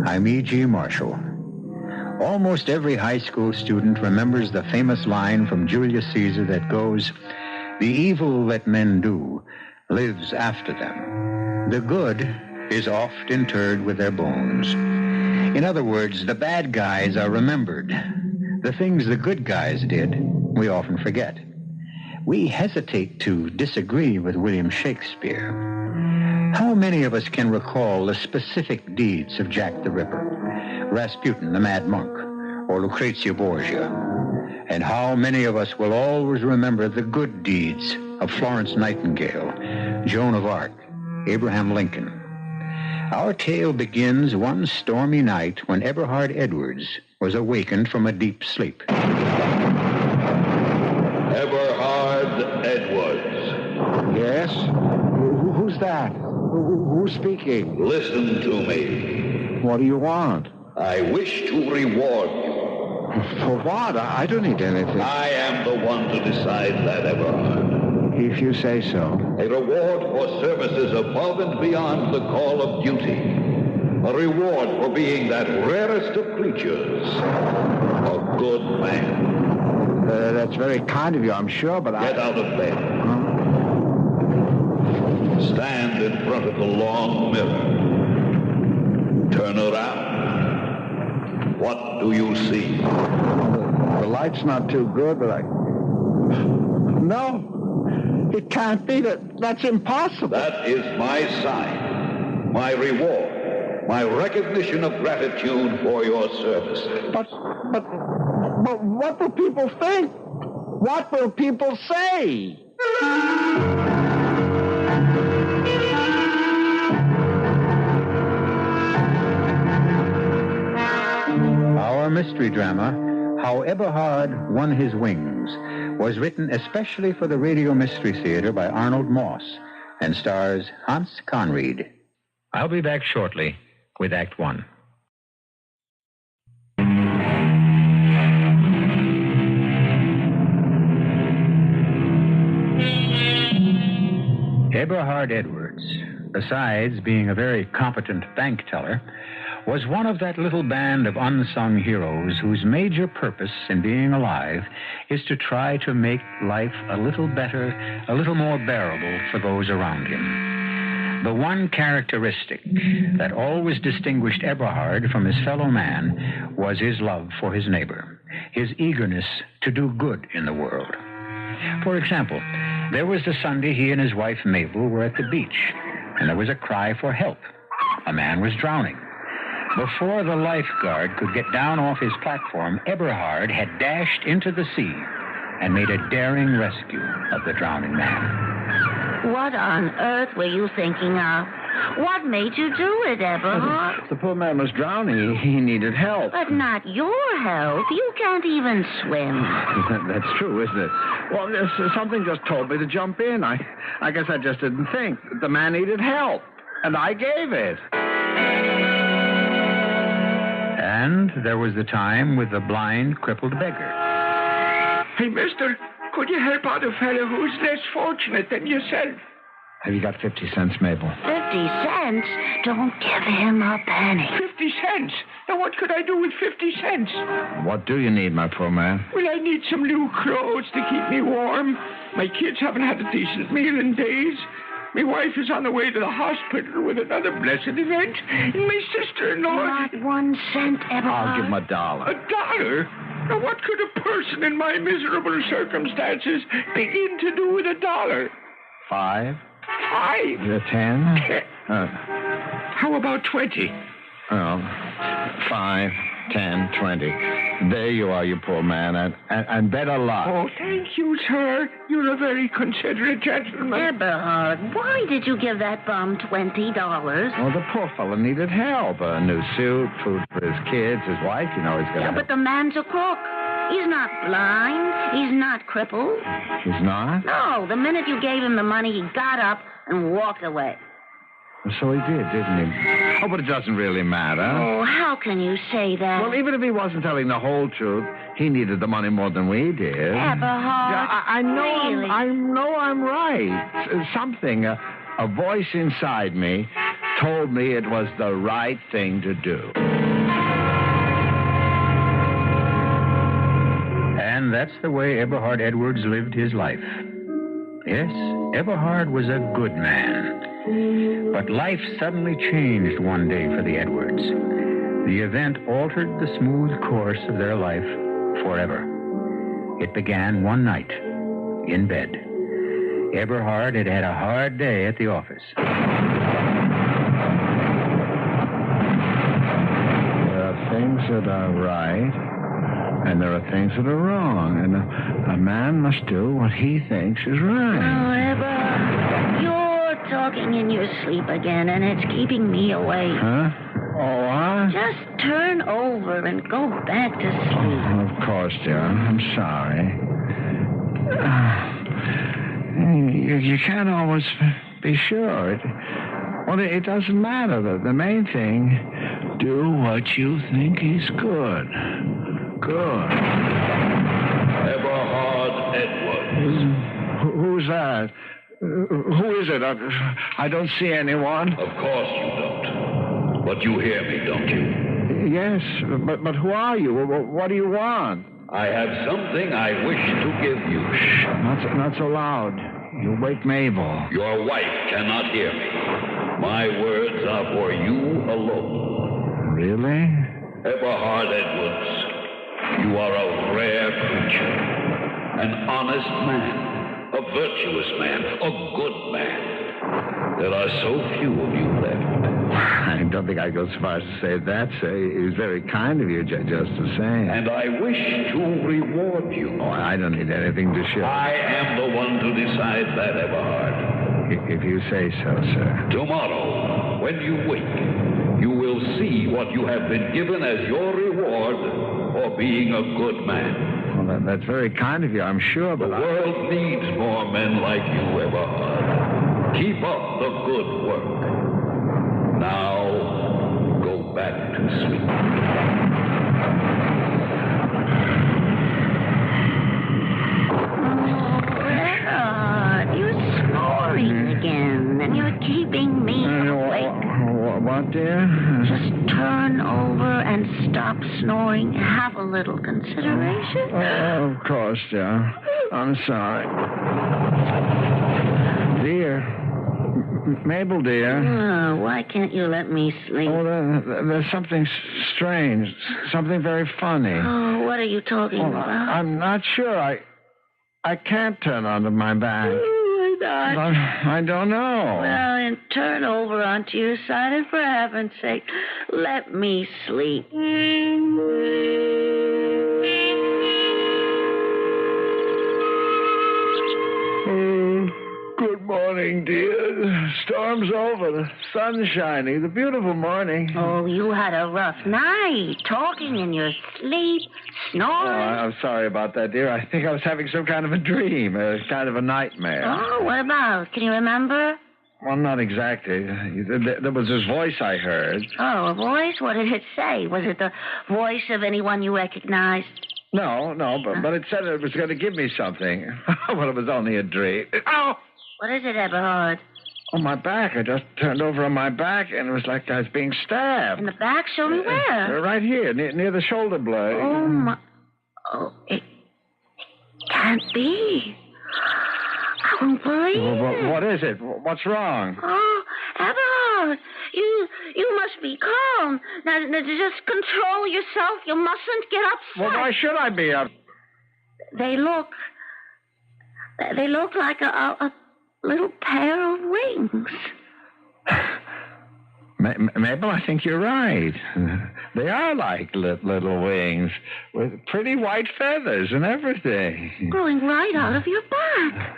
I'm E.G. Marshall. Almost every high school student remembers the famous line from Julius Caesar that goes, "The evil that men do lives after them. The good is oft interred with their bones." In other words, the bad guys are remembered. The things the good guys did, we often forget. We hesitate to disagree with William Shakespeare. How many of us can recall the specific deeds of Jack the Ripper, Rasputin the Mad Monk, or Lucrezia Borgia? And how many of us will always remember the good deeds of Florence Nightingale, Joan of Arc, Abraham Lincoln? Our tale begins one stormy night when Eberhard Edwards was awakened from a deep sleep. Eberhard Edwards. Yes? Who's that? Who's speaking? Listen to me. What do you want? I wish to reward you. For what? I don't need anything. I am the one to decide that, Eberhard. If you say so. A reward for services above and beyond the call of duty. A reward for being that rarest of creatures, a good man. That's very kind of you, I'm sure, but Get out of bed. Stand in front of the long mirror. Turn around. What do you see? The light's not too good, but No! It can't be. That's impossible. That is my sign, my reward, my recognition of gratitude for your service. But what will people think? What will people say? Our mystery drama, How Eberhard Won His Wings, was written especially for the Radio Mystery Theater by Arnold Moss and stars Hans Conried. I'll be back shortly with Act One. Eberhard Edwards, besides being a very competent bank teller, was one of that little band of unsung heroes whose major purpose in being alive is to try to make life a little better, a little more bearable for those around him. The one characteristic that always distinguished Eberhard from his fellow man was his love for his neighbor, his eagerness to do good in the world. For example, there was the Sunday he and his wife Mabel were at the beach, and there was a cry for help. A man was drowning. Before the lifeguard could get down off his platform, Eberhard had dashed into the sea and made a daring rescue of the drowning man. What on earth were you thinking of? What made you do it, Eberhard? The poor man was drowning. He needed help. But not your help. You can't even swim. That's true, isn't it? Well, something just told me to jump in. I guess I just didn't think. The man needed help, and I gave it. And there was the time with the blind, crippled beggar. Hey, mister, could you help out a fellow who's less fortunate than yourself? Have you got 50 cents, Mabel? 50 cents? Don't give him a penny. 50 cents? Now, what could I do with 50 cents? What do you need, my poor man? Well, I need some new clothes to keep me warm. My kids haven't had a decent meal in days. My wife is on the way to the hospital with another blessed event. And my sister-in-law... Not 1 cent, Eberhard. I'll give him $1. $1? Now, what could a person in my miserable circumstances begin to do with $1? 5? 5? 10? How about 20? Oh, 5, 10, 20. There you are, you poor man, and better luck. Oh, thank you, sir. You're a very considerate gentleman. Eberhard, why did you give that bum $20? Well, the poor fellow needed help. A new suit, food for his kids, his wife, he's got to... Yeah, but the man's a crook. He's not blind. He's not crippled. He's not? No, the minute you gave him the money, he got up and walked away. So he did, didn't he? Oh, but it doesn't really matter. Oh, how can you say that? Well, even if he wasn't telling the whole truth, he needed the money more than we did. Eberhard, Yeah, I know. really? I know I'm right. Something, a voice inside me, told me it was the right thing to do. And that's the way Eberhard Edwards lived his life. Yes, Eberhard was a good man. But life suddenly changed one day for the Edwards. The event altered the smooth course of their life forever. It began one night, in bed. Eberhard had had a hard day at the office. There are things that are right, and there are things that are wrong, and a man must do what he thinks is right. Oh, Eberhard, you're talking in your sleep again, and it's keeping me awake. Huh? Oh, what? Just turn over and go back to sleep. Of course, dear. I'm sorry. You can't always be sure. It doesn't matter. The main thing, do what you think is good. Good. Eberhard Edwards. Who's that? Who is it? I don't see anyone. Of course you don't. But you hear me, don't you? Yes, but who are you? What do you want? I have something I wish to give you. Shh. Not so loud. You'll wake Mabel. Your wife cannot hear me. My words are for you alone. Really? Eberhard Edwards, you are a rare creature. An honest man. A virtuous man. A good man. There are so few of you left. I don't think I'd go so far as to say that. It was very kind of you, just the same. And I wish to reward you. Oh, I don't need anything to show. I am the one to decide that, Eberhard. If you say so, sir. Tomorrow, when you wake, you will see what you have been given as your reward for being a good man. Well, that's very kind of you, I'm sure, but the world needs more men like you, Eberhard. Keep up the good work. Now, go back to sleep. Oh, Eberhard, you're snoring again, and you're keeping me awake. What, dear? Just turn over and stop snoring. Have a little consideration. Oh, of course, dear. I'm sorry. Dear. Mabel, dear. Oh, why can't you let me sleep? Oh, there's something strange. Something very funny. Oh, what are you talking about? I'm not sure. I can't turn onto my back. Oh, why not? I don't know. Well, then turn over onto your side, and for heaven's sake, let me sleep. Good morning, dear. Storm's over. The sun's shining. It's a beautiful morning. Oh, you had a rough night. Talking in your sleep, snoring. Oh, I'm sorry about that, dear. I think I was having some kind of a dream, kind of a nightmare. Oh, what about? Can you remember? Well, not exactly. There was this voice I heard. Oh, a voice? What did it say? Was it the voice of anyone you recognized? No, but it said it was going to give me something. Well, it was only a dream. Oh! What is it, Eberhard? On my back. I just turned over on my back, and it was like I was being stabbed. In the back? Show me where. Right here, near the shoulder blade. Oh, my... Oh, it can't be. I won't believe it. What is it? What's wrong? Oh, Eberhard, you must be calm. Now, just control yourself. You mustn't get upset. Well, why should I be up? They look like a little pair of wings. Mabel, I think you're right. They are like little wings with pretty white feathers and everything. Growing right out of your back.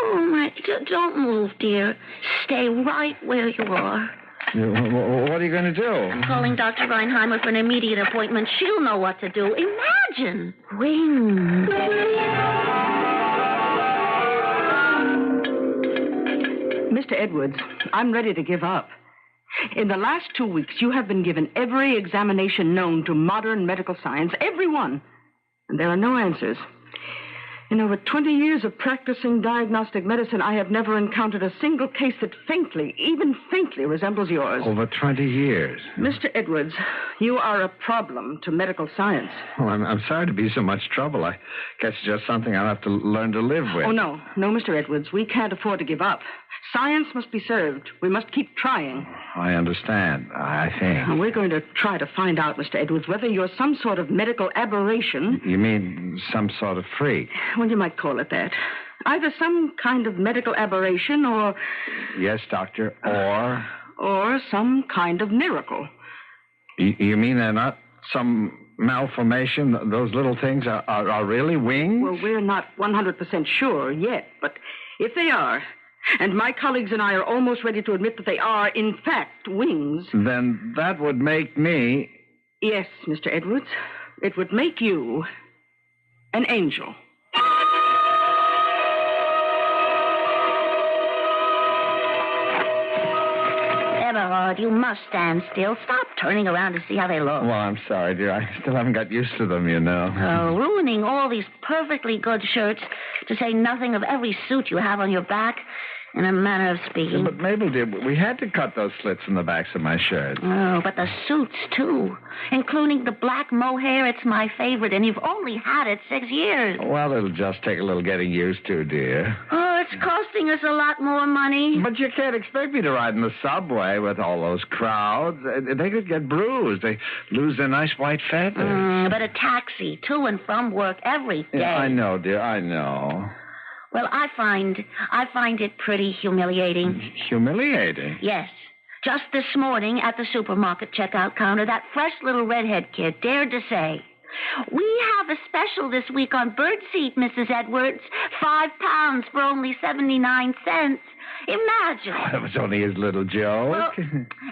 Oh, my, don't move, dear. Stay right where you are. What are you going to do? I'm calling Dr. Reinheimer for an immediate appointment. She'll know what to do. Imagine. Wings. Mr. Edwards, I'm ready to give up. In the last 2 weeks, you have been given every examination known to modern medical science, every one. And there are no answers. In over 20 years of practicing diagnostic medicine, I have never encountered a single case that faintly, even faintly, resembles yours. Over 20 years. Mr. Edwards, you are a problem to medical science. Oh, I'm sorry to be so much trouble. I guess it's just something I'll have to learn to live with. Oh, no, Mr. Edwards. We can't afford to give up. Science must be served. We must keep trying. I understand, I think. And we're going to try to find out, Mr. Edwards, whether you're some sort of medical aberration. You mean some sort of freak? Well, you might call it that. Either some kind of medical aberration or... Yes, doctor, or? Or some kind of miracle. You mean they're not some malformation? Those little things are really wings? Well, we're not 100% sure yet, but if they are, and my colleagues and I are almost ready to admit that they are, in fact, wings... Then that would make me... Yes, Mr. Edwards. It would make you an angel. Everhard, you must stand still. Stop turning around to see how they look. Well, I'm sorry, dear. I still haven't got used to them, you know. Oh, ruining all these perfectly good shirts, to say nothing of every suit you have on your back, in a manner of speaking. Yeah, but, Mabel, dear, we had to cut those slits in the backs of my shirts. Oh, but the suits, too. Including the black mohair, it's my favorite, and you've only had it 6 years. Well, it'll just take a little getting used to, dear. Oh, it's costing us a lot more money. But you can't expect me to ride in the subway with all those crowds. They could get bruised. They lose their nice white feathers. But a taxi to and from work every day. Yeah, I know, dear, I know. Well, I find it pretty humiliating. Humiliating? Yes. Just this morning at the supermarket checkout counter, that fresh little redhead kid dared to say, "We have a special this week on birdseed, Mrs. Edwards. 5 pounds for only 79 cents. Imagine." Oh, that was only his little joke. Well,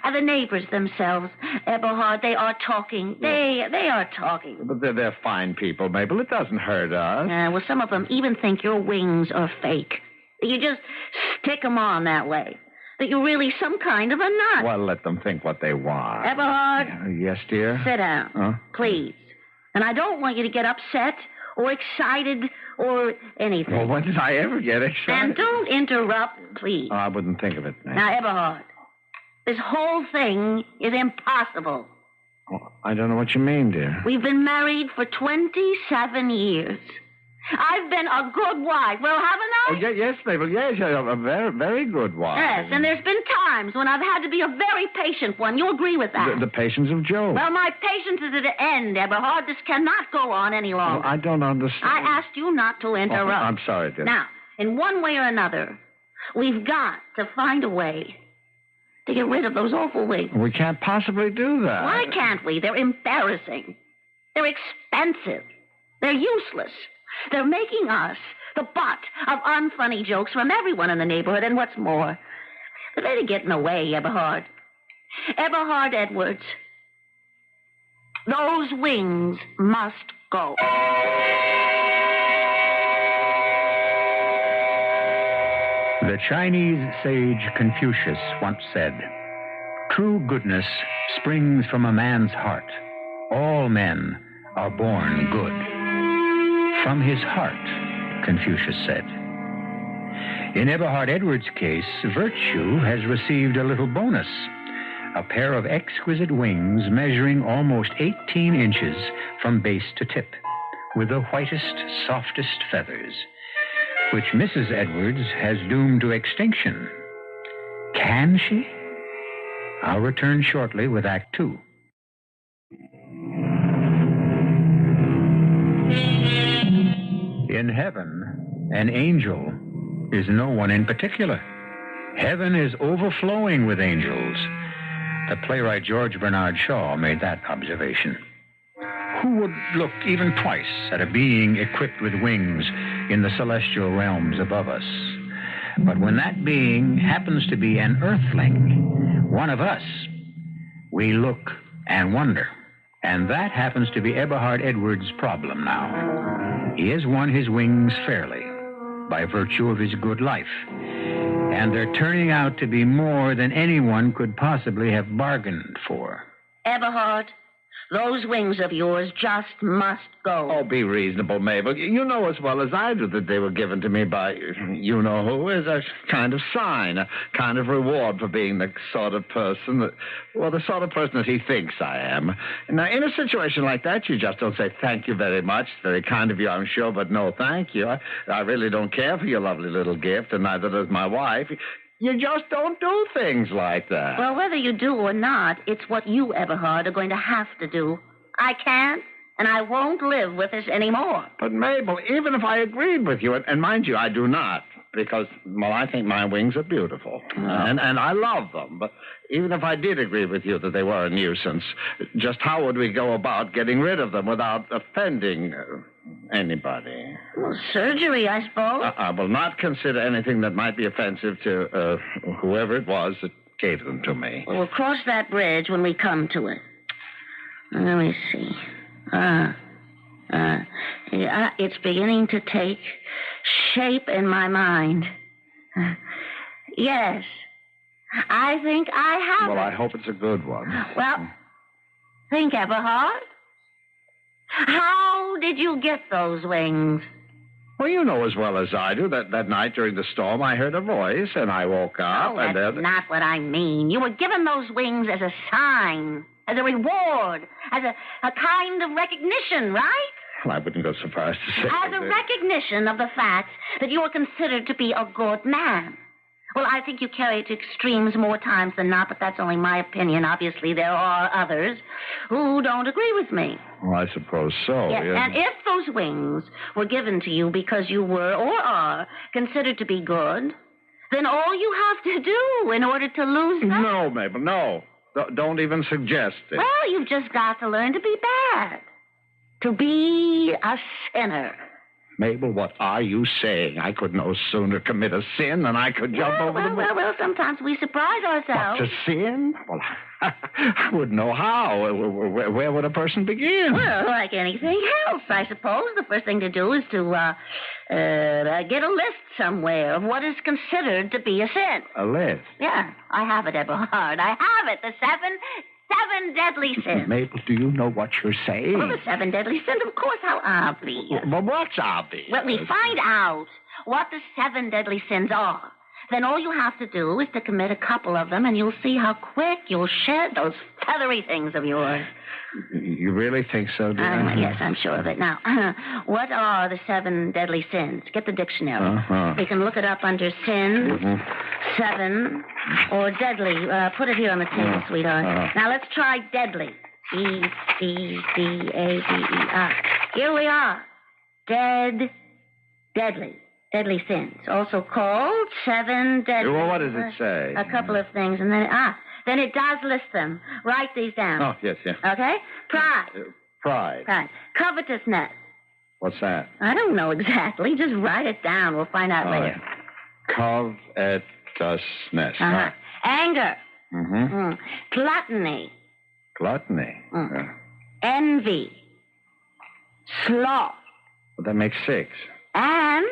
and the neighbors themselves, Eberhard, they are talking. They are talking. But they're fine people, Mabel. It doesn't hurt us. Well, some of them even think your wings are fake. You just stick them on that way. That you're really some kind of a nut. Well, let them think what they want. Eberhard? Yes, dear? Sit down, please. And I don't want you to get upset or excited or anything. Well, when did I ever get excited? And don't interrupt, please. Oh, I wouldn't think of it, ma'am. Now, Eberhard, this whole thing is impossible. Well, I don't know what you mean, dear. We've been married for 27 years. I've been a good wife. Well, haven't I? Oh, yes, Mabel. Yes, a very, very good wife. Yes, and there's been times when I've had to be a very patient one. You agree with that? The patience of Job. Well, my patience is at an end, Eberhard. This cannot go on any longer. Well, I don't understand. I asked you not to interrupt. Oh, I'm sorry, dear. Now, in one way or another, we've got to find a way to get rid of those awful wings. We can't possibly do that. Why can't we? They're embarrassing. They're expensive. They're useless. They're making us the butt of unfunny jokes from everyone in the neighborhood, and what's more, they're getting in the way, Eberhard. Eberhard Edwards, those wings must go. The Chinese sage Confucius once said, "True goodness springs from a man's heart. All men are born good." From his heart, Confucius said. In Eberhard Edwards' case, virtue has received a little bonus, a pair of exquisite wings measuring almost 18 inches from base to tip, with the whitest, softest feathers, which Mrs. Edwards has doomed to extinction. Can she? I'll return shortly with Act 2. In heaven, an angel is no one in particular. Heaven is overflowing with angels. The playwright George Bernard Shaw made that observation. Who would look even twice at a being equipped with wings in the celestial realms above us? But when that being happens to be an earthling, one of us, we look and wonder. And that happens to be Eberhard Edwards' problem now. He has won his wings fairly by virtue of his good life. And they're turning out to be more than anyone could possibly have bargained for. Eberhard, Those wings of yours just must go. Oh, be reasonable, Mabel. You know as well as I do that they were given to me by you-know-who as a kind of sign, a kind of reward for being the sort of person the sort of person that he thinks I am. Now, in a situation like that, you just don't say, thank you very much. It's very kind of you, I'm sure, but no thank you. I really don't care for your lovely little gift, and neither does my wife. You just don't do things like that. Well, whether you do or not, it's what you, Everhard, are going to have to do. I can't, and I won't live with this anymore. But, Mabel, even if I agreed with you, and mind you, I do not, because, well, I think my wings are beautiful, and I love them. But even if I did agree with you that they were a nuisance, just how would we go about getting rid of them without offending anybody? Well, surgery, I suppose. I will not consider anything that might be offensive to whoever it was that gave them to me. Well, we'll cross that bridge when we come to it. Let me see. It's beginning to take shape in my mind. Yes. I think I have Well, it. I hope it's a good one. Well, think, Everhard. How did you get those wings? Well, you know as well as I do that night during the storm I heard a voice, and I woke up, and That's then... not what I mean. You were given those wings as a sign, as a reward, as a kind of recognition, right? Well, I wouldn't go so far as to say... As a recognition of the fact that you are considered to be a good man. Well, I think you carry it to extremes more times than not, but that's only my opinion. Obviously, there are others who don't agree with me. Well, I suppose so. Yes, yes. and if those wings were given to you because you were or are considered to be good, then all you have to do in order to lose them... No, Mabel, no. Don't even suggest it. Well, you've just got to learn to be bad. To be a sinner. Mabel, what are you saying? I could no sooner commit a sin than I could jump over the... Well, sometimes we surprise ourselves. But to sin? Well, I wouldn't know how. Where would a person begin? Well, like anything else, I suppose. The first thing to do is to get a list somewhere of what is considered to be a sin. A list? Yeah, I have it, Everhard. I have it. The seven deadly sins. Mabel, do you know what you're saying? Well, the 7 deadly sins, of course. How obvious. Well, what's obvious? Well, we find out what the 7 deadly sins are. Then all you have to do is to commit a couple of them, and you'll see how quick you'll shed those feathery things of yours. You really think so, dear? Yes, I'm sure of it. Now, what are the 7 deadly sins? Get the dictionary. We can look it up under sins, 7, or deadly. Put it here on the table, sweetheart. Now, let's try deadly. E-C-D-A-D-E-R. Here we are. Deadly sins. Also called 7 deadly. Well, what does it say? A couple of things, and then it does list them. Write these down. Oh, yes. Okay? Pride. Pride. Covetousness. What's that? I don't know exactly. Just write it down. We'll find out later. Covetousness. Anger. Mm-hmm. Gluttony. Gluttony. Envy. Sloth. Well, that makes 6. And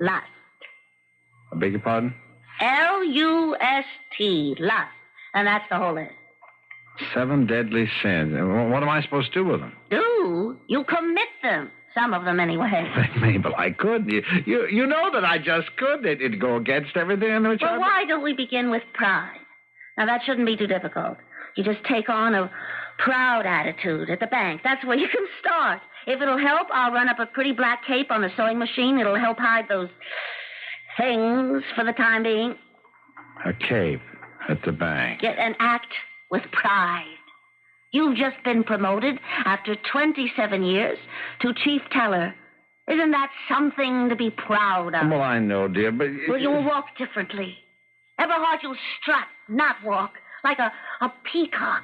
lust. I beg your pardon? L-U-S-T. Lust. And that's the whole list. 7 deadly sins. What am I supposed to do with them? Do? You commit them. Some of them, anyway. Mabel, I could. You know that I just could. It'd go against everything in which Well, why don't we begin with pride? Now, that shouldn't be too difficult. You just take on a proud attitude at the bank. That's where you can start. If it'll help, I'll run up a pretty black cape on the sewing machine. It'll help hide those things for the time being. A cape at the bank. Get an act with pride. You've just been promoted after 27 years to chief teller. Isn't that something to be proud of? Well, I know, dear, but... Well, you'll walk differently. Everhard, you'll strut, not walk, like a peacock.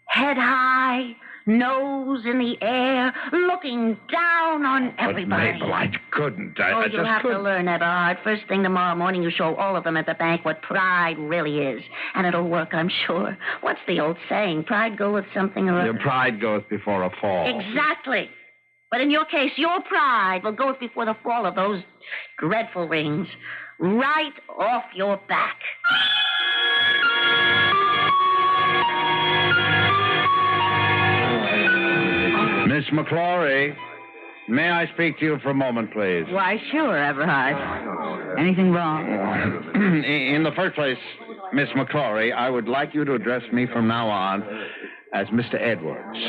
Head high, nose in the air, looking down on everybody. But, Mabel, I couldn't. You'll have to learn, Everhard. First thing tomorrow morning, you show all of them at the bank what pride really is. And it'll work, I'm sure. What's the old saying? Pride goeth something or other. Your pride goeth before a fall. Exactly. But in your case, your pride will go before the fall of those dreadful rings. Right off your back. McClory, may I speak to you for a moment, please? Why, sure, Everhard. Anything wrong? In the first place, Miss McClory, I would like you to address me from now on as Mr. Edwards.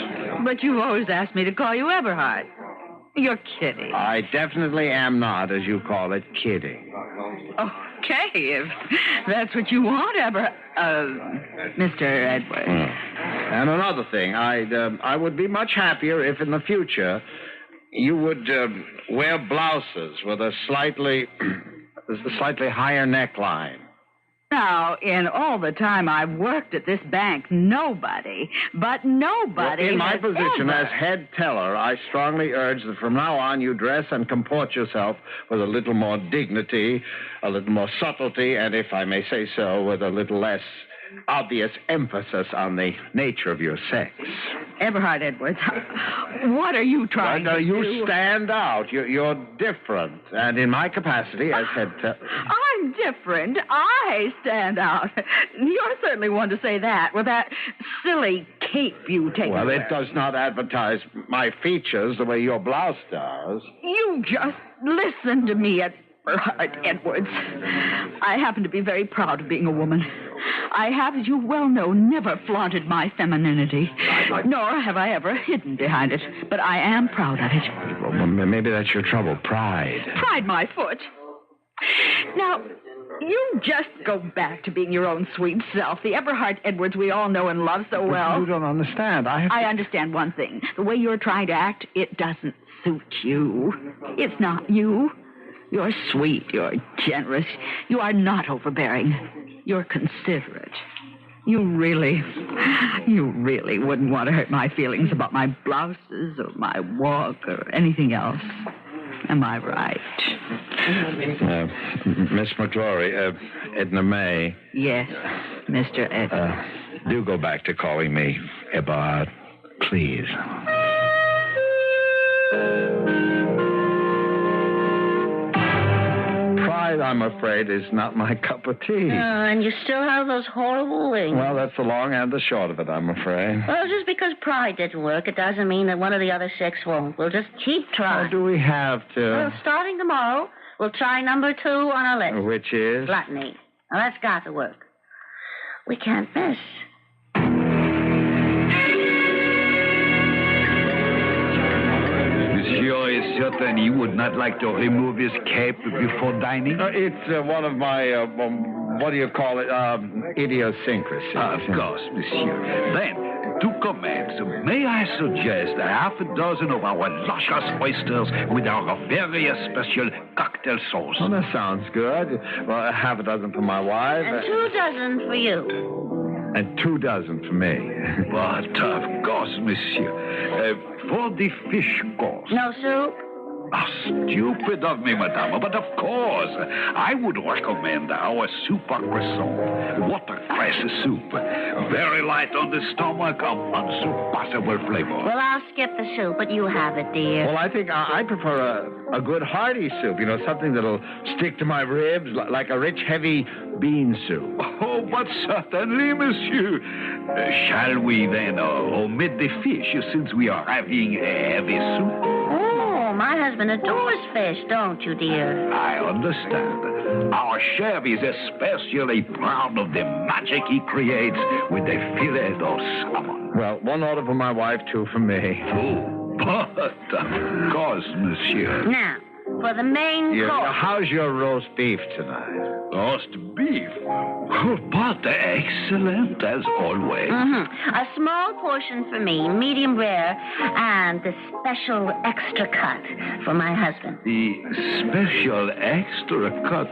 But you've always asked me to call you Everhard. You're kidding. I definitely am not, as you call it, kidding. Okay, if that's what you want, Mr. Edwards. And another thing, I would be much happier if in the future you would wear blouses with a slightly higher neckline. Now, in all the time I've worked at this bank, nobody. In my position as head teller, I strongly urge that from now on you dress and comport yourself with a little more dignity, a little more subtlety, and if I may say so, with a little less obvious emphasis on the nature of your sex. Everhard Edwards, what are you trying to do? You stand out. You're different. And in my capacity as head teller... I'm different. I stand out. You're certainly one to say that with that silly cape you take. Well, it does not advertise my features the way your blouse does. You just listen to me, Everhard Edwards. I happen to be very proud of being a woman. I have, as you well know, never flaunted my femininity, nor have I ever hidden behind it. But I am proud of it. Well, maybe that's your trouble, pride. Pride my foot. Now, you just go back to being your own sweet self, the Everhard Edwards we all know and love so well. You don't understand. I understand one thing. The way you're trying to act, it doesn't suit you. It's not you. You're sweet. You're generous. You are not overbearing. You're considerate. You really wouldn't want to hurt my feelings about my blouses or my walk or anything else. Am I right? Miss McClory, Edna May. Yes, Mr. Edwards. Do go back to calling me Eberhard, please. Pride, I'm afraid, is not my cup of tea. And you still have those horrible wings. Well, that's the long and the short of it, I'm afraid. Well, just because pride didn't work, it doesn't mean that one of the other six won't. We'll just keep trying. How do we have to? Well, starting tomorrow, we'll try number 2 on our list. Which is? Gluttony. Now, that's got to work. We can't miss. Monsieur is certain you would not like to remove his cape before dining? It's one of my, what do you call it, idiosyncrasies. Of course, monsieur. Then, to commence, may I suggest half a dozen of our luscious oysters with our very special cocktail sauce? Oh, that sounds good. Well, half a dozen for my wife. And 2 dozen for you. And 2 dozen for me. But, of course, monsieur. For the fish course. No soup? How stupid of me, madame. But of course, I would recommend our soup à croissant, watercress soup. Very light on the stomach, of unsurpassable flavor. Well, I'll skip the soup, but you have it, dear. Well, I think I prefer a good hearty soup, something that'll stick to my ribs, like a rich, heavy bean soup. Oh, but certainly, monsieur. Shall we then omit the fish since we are having a heavy soup? Oh, my husband adores fish, don't you, dear? I understand. Our chef is especially proud of the magic he creates with the filet of salmon. Well, 1 order for my wife, 2 for me. Oh, but of course, monsieur. Now, for the main course. How's your roast beef tonight? Roast beef? Oh, but excellent as always. Mm-hmm. A small portion for me, medium rare, and the special extra cut for my husband. The special extra cut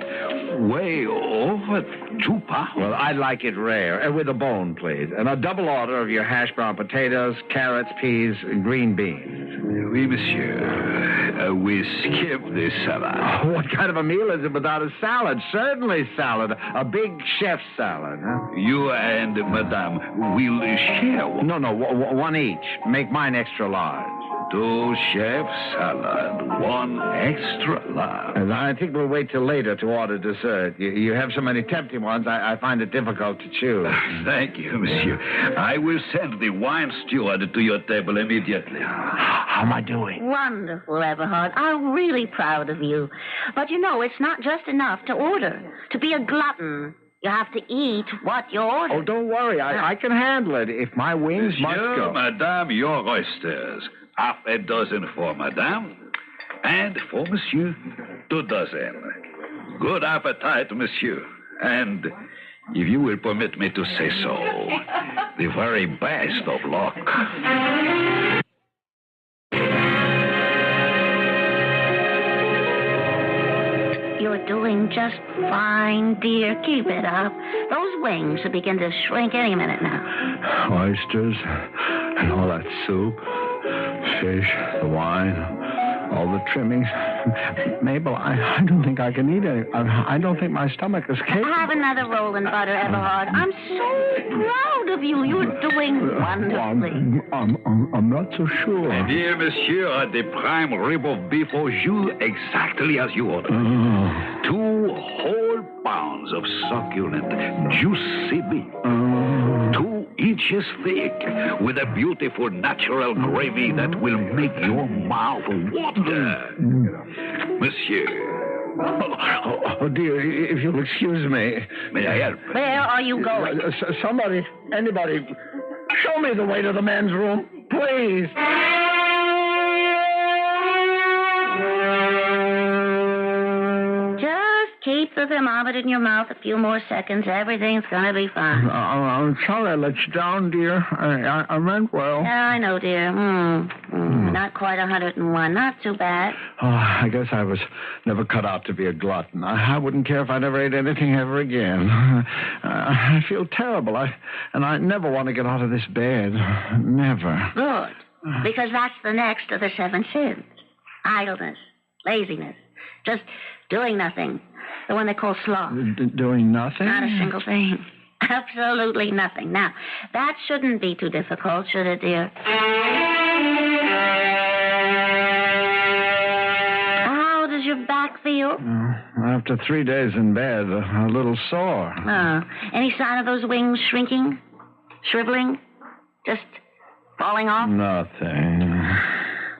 way over 2 pounds. Well, I'd like it rare, with a bone, please. And a double order of your hash brown potatoes, carrots, peas, and green beans. Oui, monsieur. We skip the salad. What kind of a meal is it without a salad? Certainly salad. A big chef salad, huh? You and madame will share one. No, 1 each. Make mine extra large. 2 chef salad, 1 extra large. And I think we'll wait till later to order dessert. You have so many tempting ones, I find it difficult to choose. Thank you, monsieur. I will send the wine steward to your table immediately. How am I doing? Wonderful, Eberhard. I'm really proud of you. But you know, it's not just enough to order. To be a glutton, you have to eat what you order. Oh, don't worry. I can handle it if my wings must go. Madame, your oysters. Half a dozen for madame. And for monsieur, 2 dozen. Good appetite, monsieur. And, if you will permit me to say so, the very best of luck. You're doing just fine, dear. Keep it up. Those wings will begin to shrink any minute now. Oysters and all that soup, fish, the wine, all the trimmings. Mabel, I don't think I can eat it. I don't think my stomach is capable. Have another roll in butter, Eberhard. I'm so proud of you. You're doing wonderfully. I'm not so sure. Dear monsieur, the prime rib of beef au jus exactly as you ordered. 2 whole pounds of succulent, juicy beef. 2 inches thick, with a beautiful natural gravy that will make your mouth water. Monsieur. Oh, dear, if you'll excuse me. May I help? Where are you going? Somebody, anybody, show me the way to the men's room, please. Keep the thermometer in your mouth a few more seconds. Everything's gonna be fine. I'm sorry I let you down, dear. I meant well. Yeah, I know, dear. Not quite 101. Not too bad. Oh, I guess I was never cut out to be a glutton. I wouldn't care if I never ate anything ever again. I feel terrible. And I never want to get out of this bed. Never. Good. Because that's the next of the 7 sins. Idleness. Laziness. Just doing nothing. The one they call sloth. Doing nothing? Not a single thing. Absolutely nothing. Now, that shouldn't be too difficult, should it, dear? How does your back feel? After 3 days in bed, a little sore. Any sign of those wings shrinking? Shriveling? Just falling off? Nothing.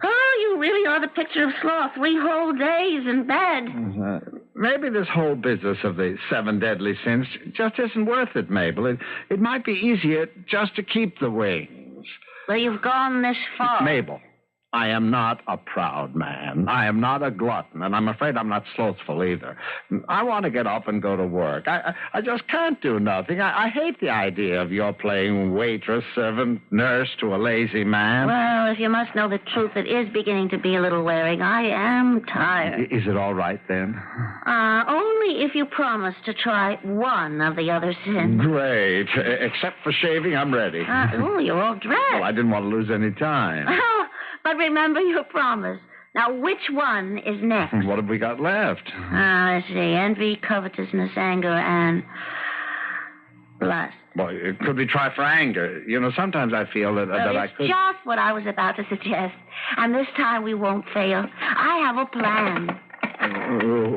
Oh, you really are the picture of sloth. 3 whole days in bed. Maybe this whole business of the 7 deadly sins just isn't worth it, Mabel. It might be easier just to keep the wings. Well, you've gone this far. Mabel, I am not a proud man. I am not a glutton, and I'm afraid I'm not slothful either. I want to get up and go to work. I just can't do nothing. I hate the idea of your playing waitress, servant, nurse to a lazy man. Well, if you must know the truth, it is beginning to be a little wearing. I am tired. Is it all right, then? Only if you promise to try one of the other sins. Great. Except for shaving, I'm ready. You're all dressed. Well, I didn't want to lose any time. But remember your promise. Now, which one is next? What have we got left? Let's see. Envy, covetousness, anger, and lust. Well, could we try for anger? You know, sometimes I feel that I could... It's just what I was about to suggest. And this time we won't fail. I have a plan.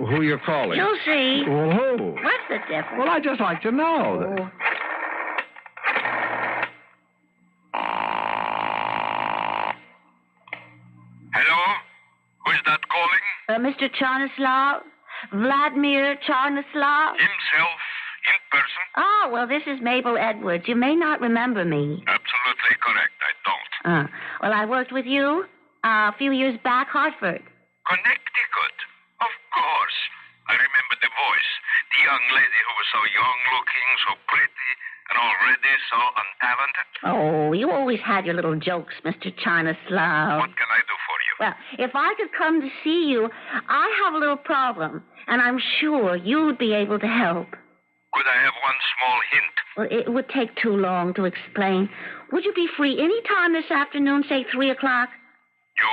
Who you're calling? You'll see. Well, who? What's the difference? Well, I'd just like to know. Hello? Who's that calling? Mr. Charnislav? Vladimir Charnislav? Himself, in person? Oh, well, this is Mabel Edwards. You may not remember me. Absolutely correct, I don't. Well, I worked with you a few years back, Hartford. Connecticut? Of course. I remember the voice. The young lady who was so young-looking, so pretty, and already so untalented. Oh, you always had your little jokes, Mr. Charnislav. What can I do for you? Well, if I could come to see you, I have a little problem, and I'm sure you'd be able to help. Could I have one small hint? Well, it would take too long to explain. Would you be free any time this afternoon, say 3 o'clock? You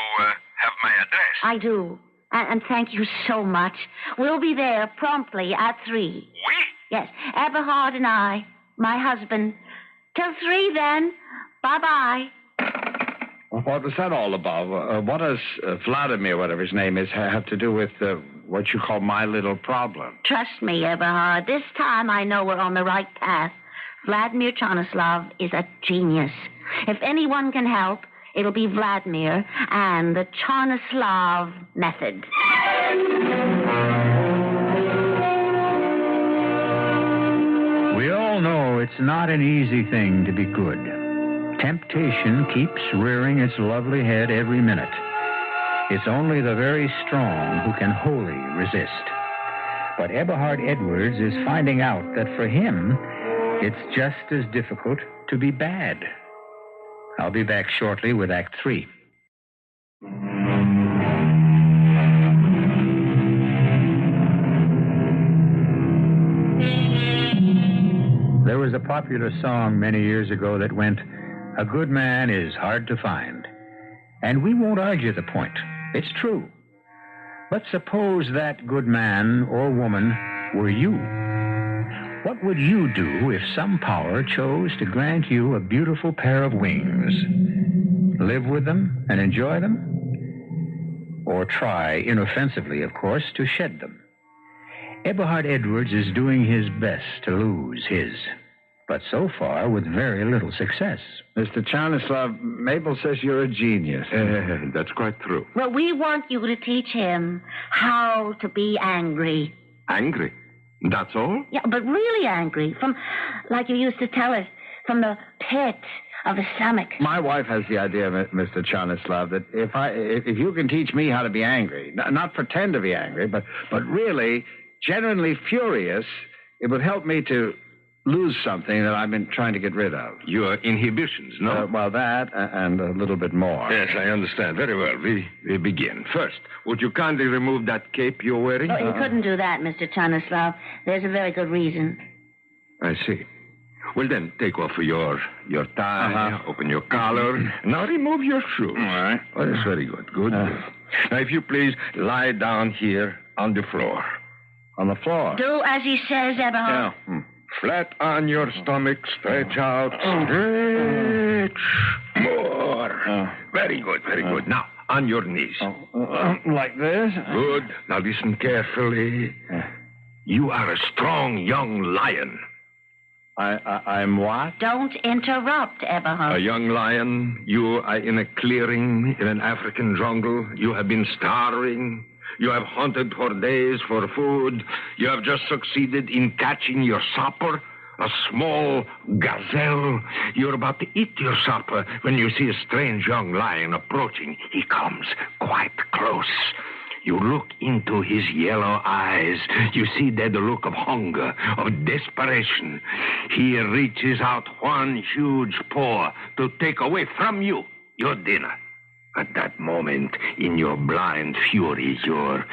have my address? I do. And thank you so much. We'll be there promptly at 3. We? Yes, Eberhard and I, my husband. Till 3, then. Bye-bye. What was that all about? What does Vladimir, whatever his name is, have to do with what you call my little problem? Trust me, Eberhard. This time I know we're on the right path. Vladimir Chanislav is a genius. If anyone can help, it'll be Vladimir and the Chanislav method. We all know it's not an easy thing to be good. Temptation keeps rearing its lovely head every minute. It's only the very strong who can wholly resist. But Eberhard Edwards is finding out that for him, it's just as difficult to be bad. I'll be back shortly with Act 3. There was a popular song many years ago that went, "A good man is hard to find." And we won't argue the point. It's true. But suppose that good man or woman were you. What would you do if some power chose to grant you a beautiful pair of wings? Live with them and enjoy them? Or try, inoffensively, of course, to shed them? Eberhard Edwards is doing his best to lose his, but so far with very little success. Mr. Chanislav, Mabel says you're a genius. That's quite true. Well, we want you to teach him how to be angry. Angry? That's all? Yeah, but really angry. From, like you used to tell us, from the pit of the stomach. My wife has the idea, Mr. Chanislav, that if you can teach me how to be angry, not pretend to be angry, but really genuinely furious, it would help me to lose something that I've been trying to get rid of. Your inhibitions, no? Well, that and a little bit more. Yes, I understand. Very well. We begin. First, would you kindly remove that cape you're wearing? Oh, you couldn't do that, Mr. Chanislav. There's a very good reason. I see. Well, then, take off your tie, open your collar. Now remove your shoes. All right. Oh, that's very good. Good. Now, if you please, lie down here on the floor. On the floor? Do as he says, Eberhard. Yeah. Flat on your stomach, stretch out, stretch. More. Very good, very good. Now, on your knees. Like this? Good. Now, listen carefully. You are a strong young lion. I'm what? Don't interrupt, Eberhard. A young lion. You are in a clearing in an African jungle. You have been starving. You have hunted for days for food. You have just succeeded in catching your supper, a small gazelle. You're about to eat your supper when you see a strange young lion approaching. He comes quite close. You look into his yellow eyes. You see there the look of hunger, of desperation. He reaches out one huge paw to take away from you your dinner. At that moment, in your blind fury, your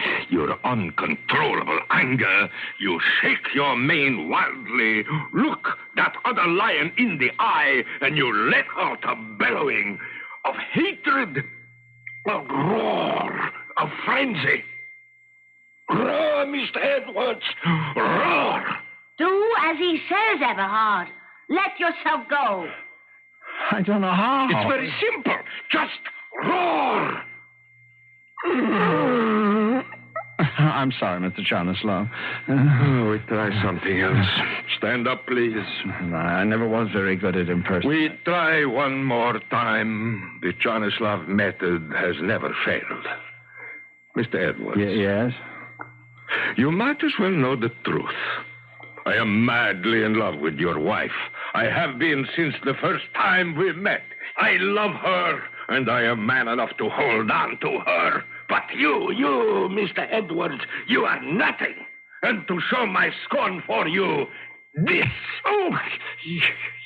uncontrollable anger, you shake your mane wildly, look that other lion in the eye, and you let out a bellowing of hatred, a roar of frenzy. Roar, Mr. Edwards, roar! Do as he says, Eberhard. Let yourself go. I don't know how. It's very simple. Just roar! I'm sorry, Mr. Chanislav. We try something else. Stand up, please. I never was very good at impersonating. We try one more time. The Chanislav method has never failed. Mr. Edwards. Yes? You might as well know the truth. I am madly in love with your wife. I have been since the first time we met. I love her, and I am man enough to hold on to her. But you, Mr. Edwards, you are nothing. And to show my scorn for you, this. Oh,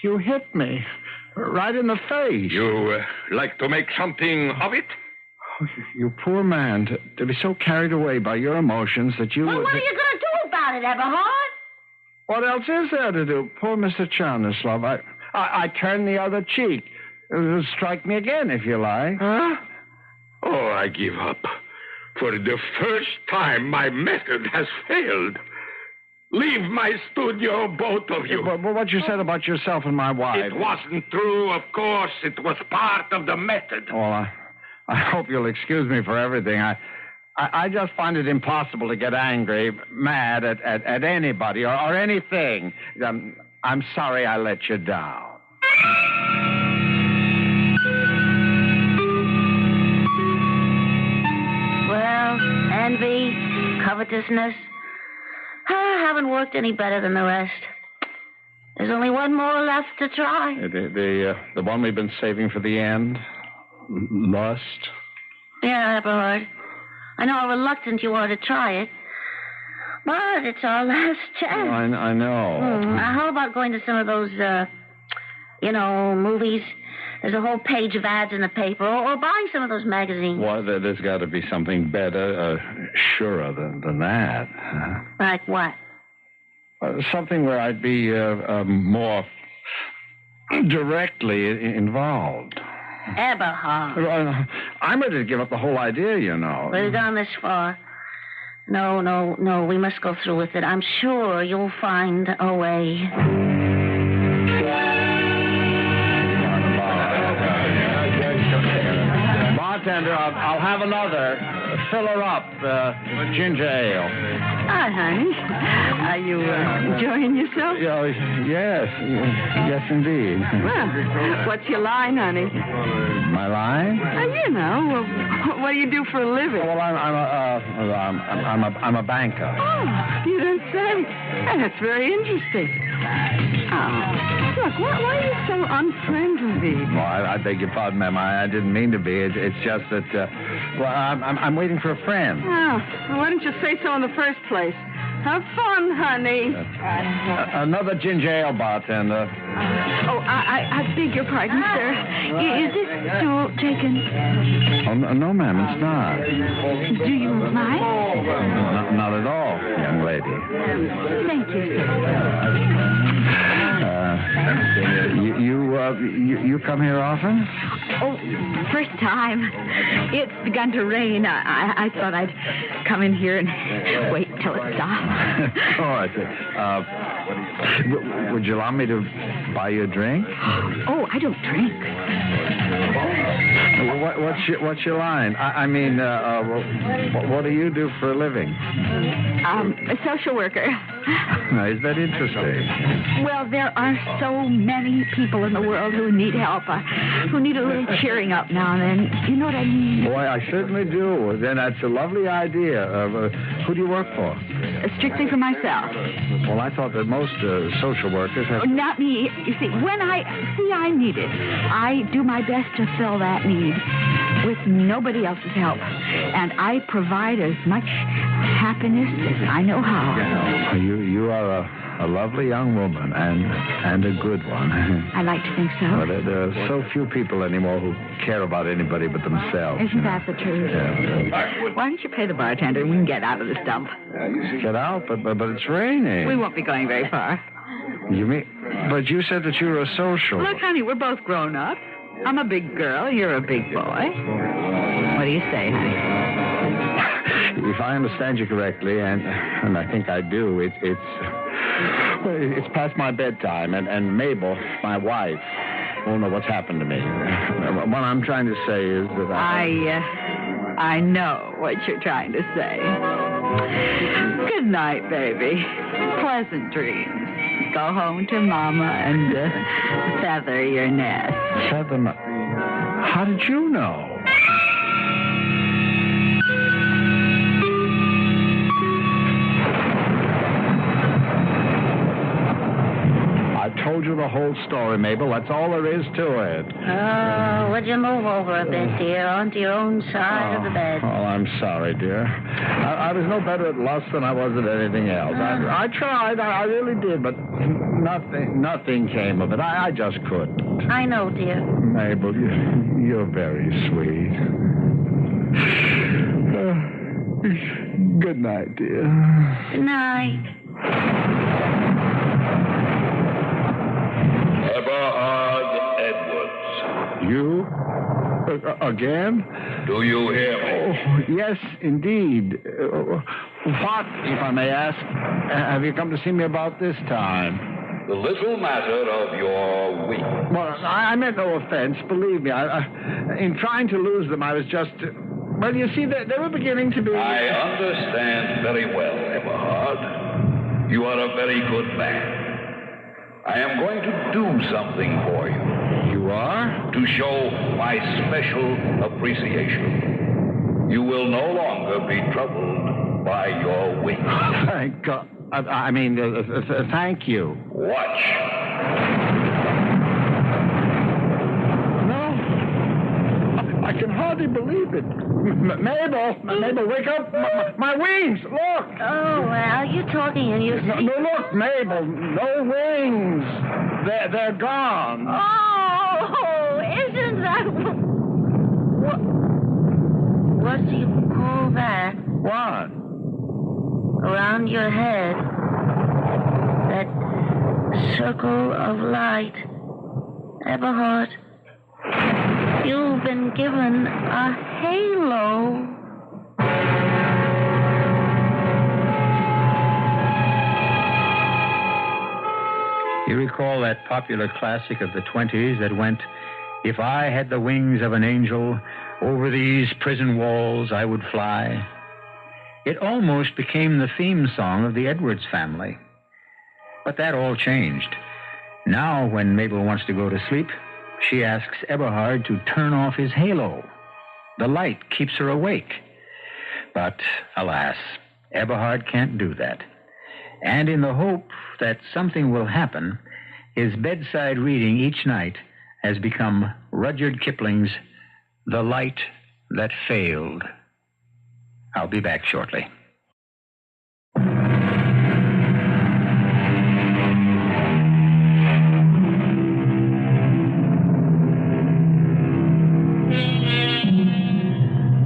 you hit me. Right in the face. You like to make something of it? Oh, you poor man, to be so carried away by your emotions that you Well, would... what are you going to do about it, Eberhard? What else is there to do? Poor Mr. Chanislav. I turn the other cheek. Strike me again, if you like. Huh? Oh, I give up. For the first time, my method has failed. Leave my studio, both of you. But what you said about yourself and my wife... It wasn't true, of course. It was part of the method. Well, I hope you'll excuse me for everything. I just find it impossible to get angry, mad at anybody or anything. I'm sorry I let you down. Well, envy, covetousness. I haven't worked any better than the rest. There's only one more left to try. The one we've been saving for the end? Lust? Yeah, Eberhard. I know how reluctant you are to try it. But it's our last chance. Oh, I know. Now, how about going to some of those, movies? There's a whole page of ads in the paper, or buying some of those magazines. Well, there's got to be something better, surer than that. Like what? Something where I'd be more directly involved. Eberhard. I'm ready to give up the whole idea, you know. We've gone this far. No, we must go through with it. I'm sure you'll find a way. Bartender, I'll have another. Fill her up, ginger ale. Hi, honey. Are you enjoying yourself? Yes, indeed. Well, what's your line, honey? My line? What do you do for a living? Well, I'm a banker. Oh, you don't say. Hey, that's very interesting. Look, why are you so unfriendly? Well, I beg your pardon, ma'am. I didn't mean to be. It's just that, I'm waiting for a friend. Oh, well, why didn't you say so in the first place? Have fun, honey. Another ginger ale, bartender. I beg your pardon, sir. Is this stool taken? Oh, no, ma'am, it's not. Do you mind? Not at all, young lady. Thank you, sir. You come here often? Oh, first time. It's begun to rain. I thought I'd come in here and wait till it stops. Of course. Would you allow me to buy you a drink? Oh, I don't drink. What's your line? What do you do for a living? A social worker. Is that interesting? Well, there are so many people in the world who need help, who need a little cheering up now and then. You know what I mean? Boy, I certainly do. Then that's a lovely idea. Who do you work for? Strictly for myself. Well, I thought that most social workers have... Not me. You see, when I need it, I do my best to fill that need with nobody else's help. And I provide as much happiness as I know how. You are a lovely young woman and a good one. I like to think so. Well, there are so few people anymore who care about anybody but themselves. Isn't that the truth? Yeah. Why don't you pay the bartender and we can get out of this dump? Get out? But it's raining. We won't be going very far. You mean... But you said that you were a social... Look, honey, we're both grown up. I'm a big girl. You're a big boy. What do you say, honey? If I understand you correctly, and I think I do, it's past my bedtime, and Mabel, my wife, won't know what's happened to me. What I'm trying to say is that I know what you're trying to say. Good night, baby. Pleasant dreams. Go home to Mama and feather your nest. Feather How did you know? I told you the whole story, Mabel. That's all there is to it. Oh, would you move over a bit, dear, onto your own side of the bed? Oh, I'm sorry, dear. I was no better at lust than I was at anything else. I tried. I really did, but nothing came of it. I just couldn't. I know, dear. Mabel, you're very sweet. Good night, dear. Good night. Eberhard Edwards. You? Again? Do you hear me? Oh, yes, indeed. What, if I may ask, have you come to see me about this time? The little matter of your wings. Well, I meant no offense, believe me. In trying to lose them, I was just... Well, you see, they were beginning to be... I understand very well, Eberhard. You are a very good man. I am going to do something for you. You are? To show my special appreciation. You will no longer be troubled by your wings. Thank God. Thank you. Watch. No. I can hardly believe it. Mabel, wake up. My wings, look. Oh, well, you're talking and you see... No, look, Mabel, no wings. They're gone. Oh, isn't that... What do you call that? What? Around your head, that circle of light. Eberhard, you've been given a halo. You recall that popular classic of the 20s that went, "If I had the wings of an angel, over these prison walls I would fly"? It almost became the theme song of the Edwards family. But that all changed. Now, when Mabel wants to go to sleep, she asks Eberhard to turn off his halo. The light keeps her awake. But, alas, Eberhard can't do that. And in the hope that something will happen, his bedside reading each night has become Rudyard Kipling's The Light That Failed. I'll be back shortly.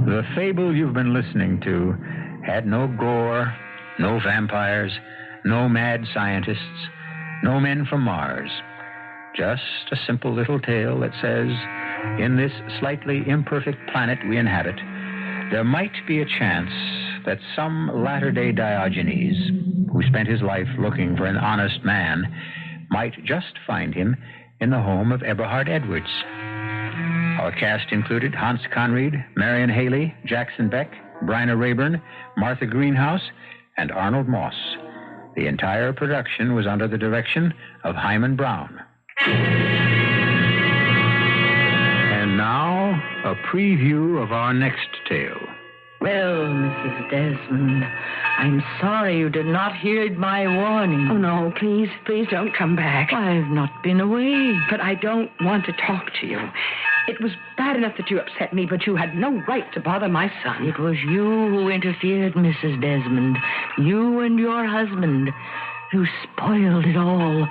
The fable you've been listening to had no gore, no vampires, no mad scientists, no men from Mars. Just a simple little tale that says, in this slightly imperfect planet we inhabit, there might be a chance that some latter-day Diogenes, who spent his life looking for an honest man, might just find him in the home of Eberhard Edwards. Our cast included Hans Conried, Marion Haley, Jackson Beck, Bryna Rayburn, Martha Greenhouse, and Arnold Moss. The entire production was under the direction of Hyman Brown. And now, a preview of our next tale. Well, Mrs. Desmond, I'm sorry you did not heed my warning. Oh, no, please don't come back. I've not been away. But I don't want to talk to you. It was bad enough that you upset me, but you had no right to bother my son. It was you who interfered, Mrs. Desmond. You and your husband. You spoiled it all.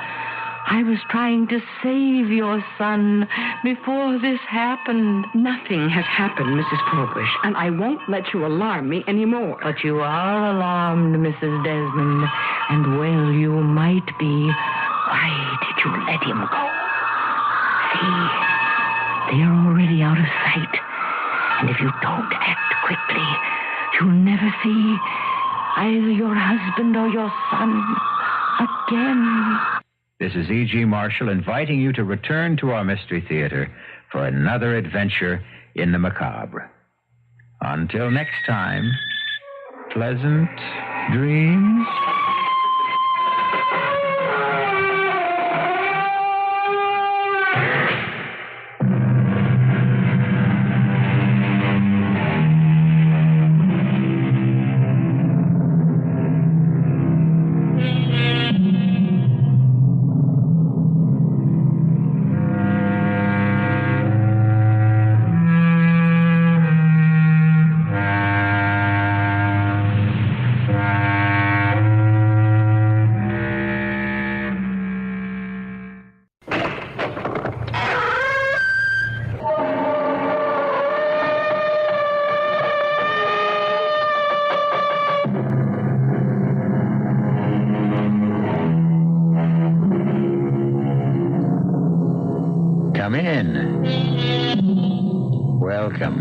I was trying to save your son before this happened. Nothing has happened, Mrs. Probush, and I won't let you alarm me anymore. But you are alarmed, Mrs. Desmond, and well you might be. Why did you let him go? See, they're already out of sight. And if you don't act quickly, you'll never see either your husband or your son again. This is E.G. Marshall inviting you to return to our Mystery Theater for another adventure in the macabre. Until next time, pleasant dreams. Come in. Welcome.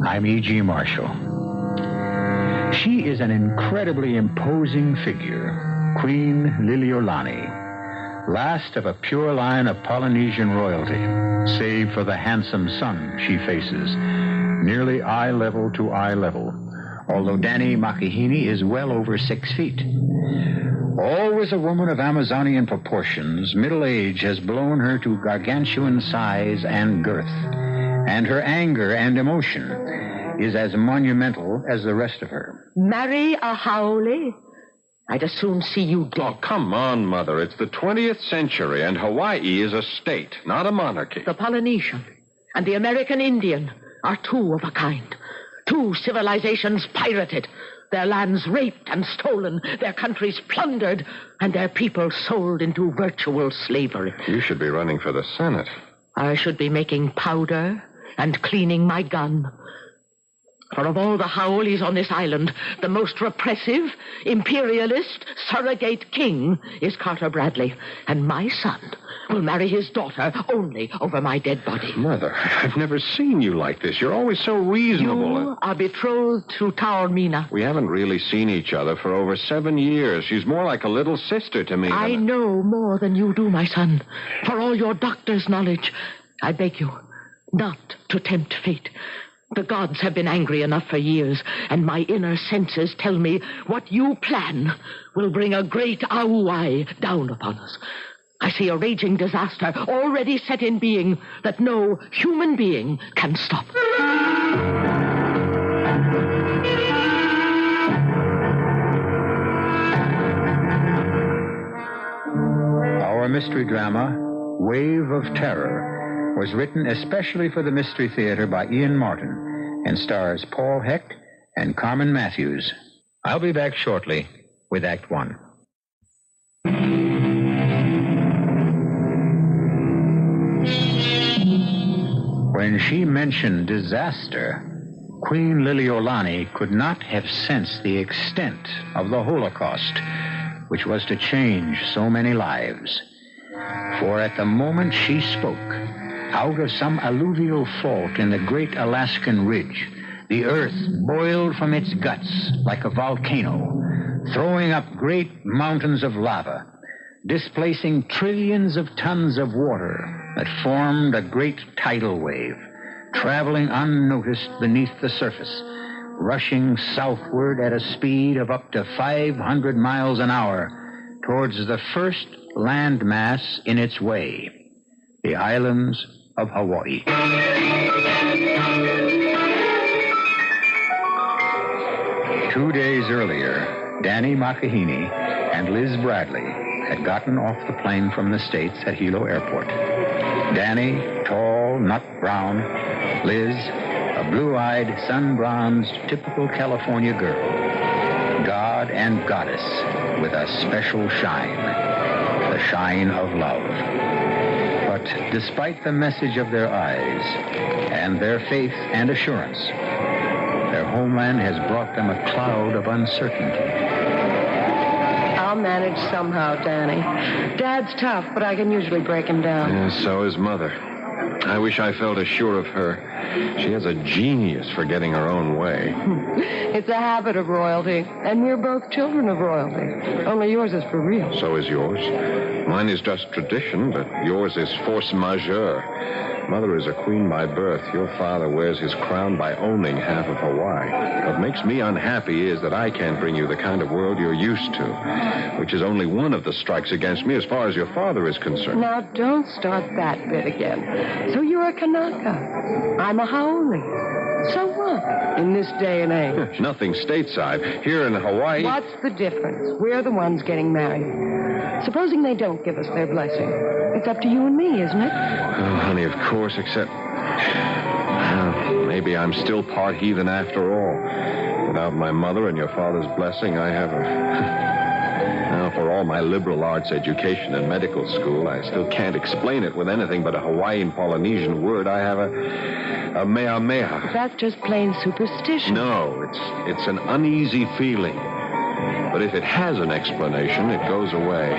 I'm E.G. Marshall. She is an incredibly imposing figure, Queen Liliolani, last of a pure line of Polynesian royalty, save for the handsome son she faces, nearly eye level to eye level, although Danny Makahini is well over 6 feet. Always a woman of Amazonian proportions, middle age has blown her to gargantuan size and girth, and her anger and emotion is as monumental as the rest of her. Marry a haole? I'd as soon see you dead. Oh, come on, Mother. It's the 20th century, and Hawaii is a state, not a monarchy. The Polynesian and the American Indian are two of a kind. Two civilizations pirated, their lands raped and stolen, their countries plundered, and their people sold into virtual slavery. You should be running for the Senate. I should be making powder and cleaning my gun. For of all the haoles on this island, the most repressive, imperialist, surrogate king is Carter Bradley. And my son will marry his daughter only over my dead body. Mother, I've never seen you like this. You're always so reasonable. You are betrothed to Taormina. We haven't really seen each other for over 7 years. She's more like a little sister to me. I know more than you do, my son. For all your doctor's knowledge, I beg you not to tempt fate. The gods have been angry enough for years, and my inner senses tell me what you plan will bring a great auai down upon us. I see a raging disaster already set in being that no human being can stop. Our mystery drama, Wave of Terror, was written especially for the Mystery Theater by Ian Martin and stars Paul Hecht and Carmen Matthews. I'll be back shortly with Act One. When she mentioned disaster, Queen Liliolani could not have sensed the extent of the Holocaust, which was to change so many lives. For at the moment she spoke, out of some alluvial fault in the great Alaskan ridge, the earth boiled from its guts like a volcano, throwing up great mountains of lava, displacing trillions of tons of water that formed a great tidal wave, traveling unnoticed beneath the surface, rushing southward at a speed of up to 500 miles an hour towards the first landmass in its way, the islands of Hawaii. 2 days earlier, Danny Makahini and Liz Bradley had gotten off the plane from the States at Hilo Airport. Danny, tall, nut brown. Liz, a blue-eyed, sun-bronzed, typical California girl. God and goddess with a special shine, the shine of love. But despite the message of their eyes and their faith and assurance, their homeland has brought them a cloud of uncertainty. I'll manage somehow, Danny. Dad's tough, but I can usually break him down. Yeah, so is Mother. I wish I felt as sure of her. She has a genius for getting her own way. It's a habit of royalty, and we're both children of royalty. Only yours is for real. So is yours. Mine is just tradition, but yours is force majeure. Mother is a queen by birth. Your father wears his crown by owning half of Hawaii. What makes me unhappy is that I can't bring you the kind of world you're used to, which is only one of the strikes against me as far as your father is concerned. Now, don't start that bit again. So you're a Kanaka. I'm a Haole. So what, in this day and age? Nothing stateside. Here in Hawaii... What's the difference? We're the ones getting married. Supposing they don't give us their blessing. It's up to you and me, isn't it? Oh, honey, of course, except... Well, maybe I'm still part heathen after all. Without my mother and your father's blessing, I have a... Now, for all my liberal arts education and medical school, I still can't explain it with anything but a Hawaiian Polynesian word. I have a mea mea. That's just plain superstition. No, it's an uneasy feeling. But if it has an explanation, it goes away.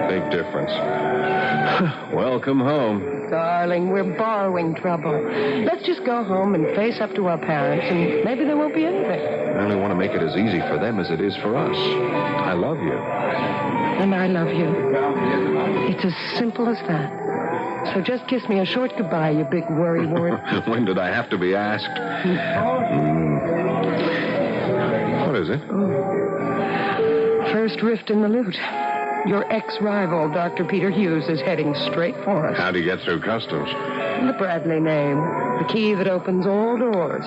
Big difference. Welcome home. Darling, we're borrowing trouble. Let's just go home and face up to our parents, and maybe there won't be anything. I only want to make it as easy for them as it is for us. I love you. And I love you. It's as simple as that. So just kiss me a short goodbye, you big worrywart. When did I have to be asked? What is it? First rift in the loot. Your ex-rival, Dr. Peter Hughes, is heading straight for us. How'd he get through customs? The Bradley name. The key that opens all doors.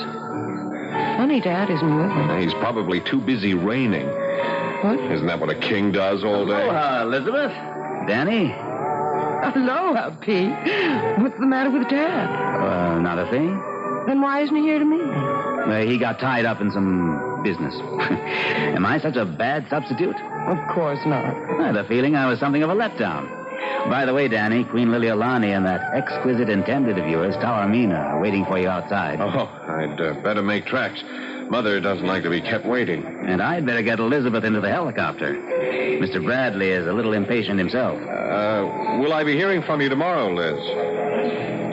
Funny Dad isn't with me. He's probably too busy reigning. What? Isn't that what a king does all day? Elizabeth. Danny. Aloha, Pete. What's the matter with Dad? Not a thing. Then why isn't he here to meet me? He got tied up in some business. Am I such a bad substitute? Of course not. I had a feeling I was something of a letdown. By the way, Danny, Queen Liliolani and that exquisite intended of yours, Taormina, are waiting for you outside. Oh, I'd better make tracks. Mother doesn't like to be kept waiting. And I'd better get Elizabeth into the helicopter. Mr. Bradley is a little impatient himself. Will I be hearing from you tomorrow, Liz?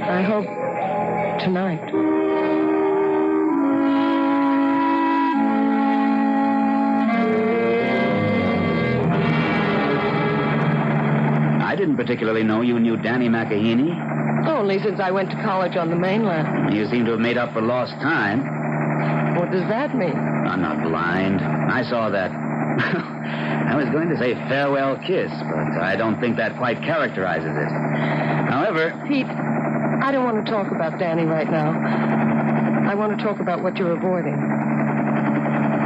I hope tonight. I didn't particularly know you knew Danny McEheney. Only since I went to college on the mainland. You seem to have made up for lost time. What does that mean? I'm not blind. I saw that. I was going to say farewell kiss, but I don't think that quite characterizes it. However... Pete, I don't want to talk about Danny right now. I want to talk about what you're avoiding.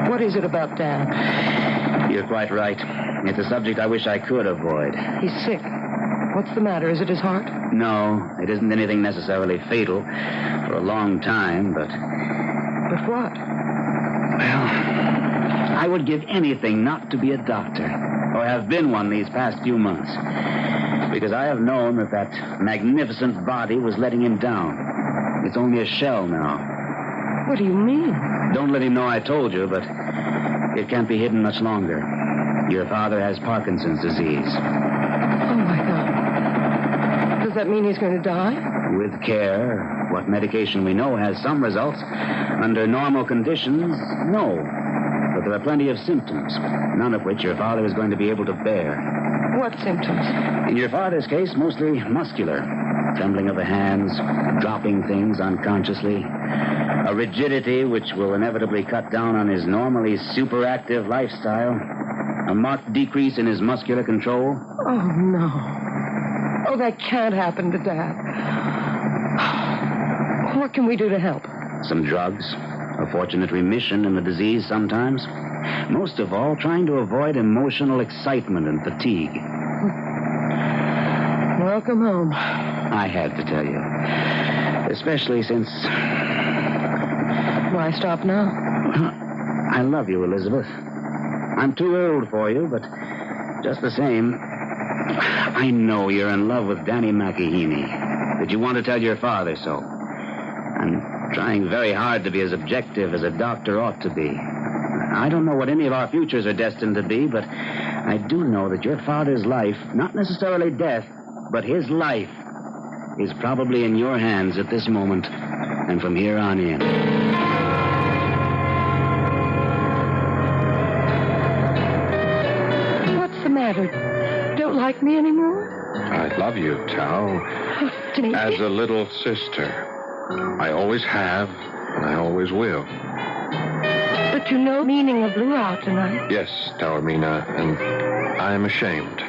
What is it about Dad? You're quite right. It's a subject I wish I could avoid. He's sick. What's the matter? Is it his heart? No, it isn't anything necessarily fatal for a long time, but... But what? Well, I would give anything not to be a doctor, or have been one these past few months, because I have known that magnificent body was letting him down. It's only a shell now. What do you mean? Don't let him know I told you, but it can't be hidden much longer. Your father has Parkinson's disease. Oh, my God. Does that mean he's going to die? With care, what medication we know has some results. Under normal conditions, no. But there are plenty of symptoms, none of which your father is going to be able to bear. What symptoms? In your father's case, mostly muscular. Trembling of the hands, dropping things unconsciously. A rigidity which will inevitably cut down on his normally superactive lifestyle. A marked decrease in his muscular control. Oh, no. Oh, that can't happen to Dad. What can we do to help? Some drugs, a fortunate remission in the disease sometimes. Most of all, trying to avoid emotional excitement and fatigue. Welcome home. I had to tell you. Especially since... Why stop now? I love you, Elizabeth. I'm too old for you, but just the same, I know you're in love with Danny McEheney, that you want to tell your father so. I'm trying very hard to be as objective as a doctor ought to be. I don't know what any of our futures are destined to be, but I do know that your father's life, not necessarily death, but his life, is probably in your hands at this moment and from here on in. Don't like me anymore? I love you, Tal. As a little sister. I always have, and I always will. But you know the meaning of luau tonight. Yes, Taormina, and I am ashamed.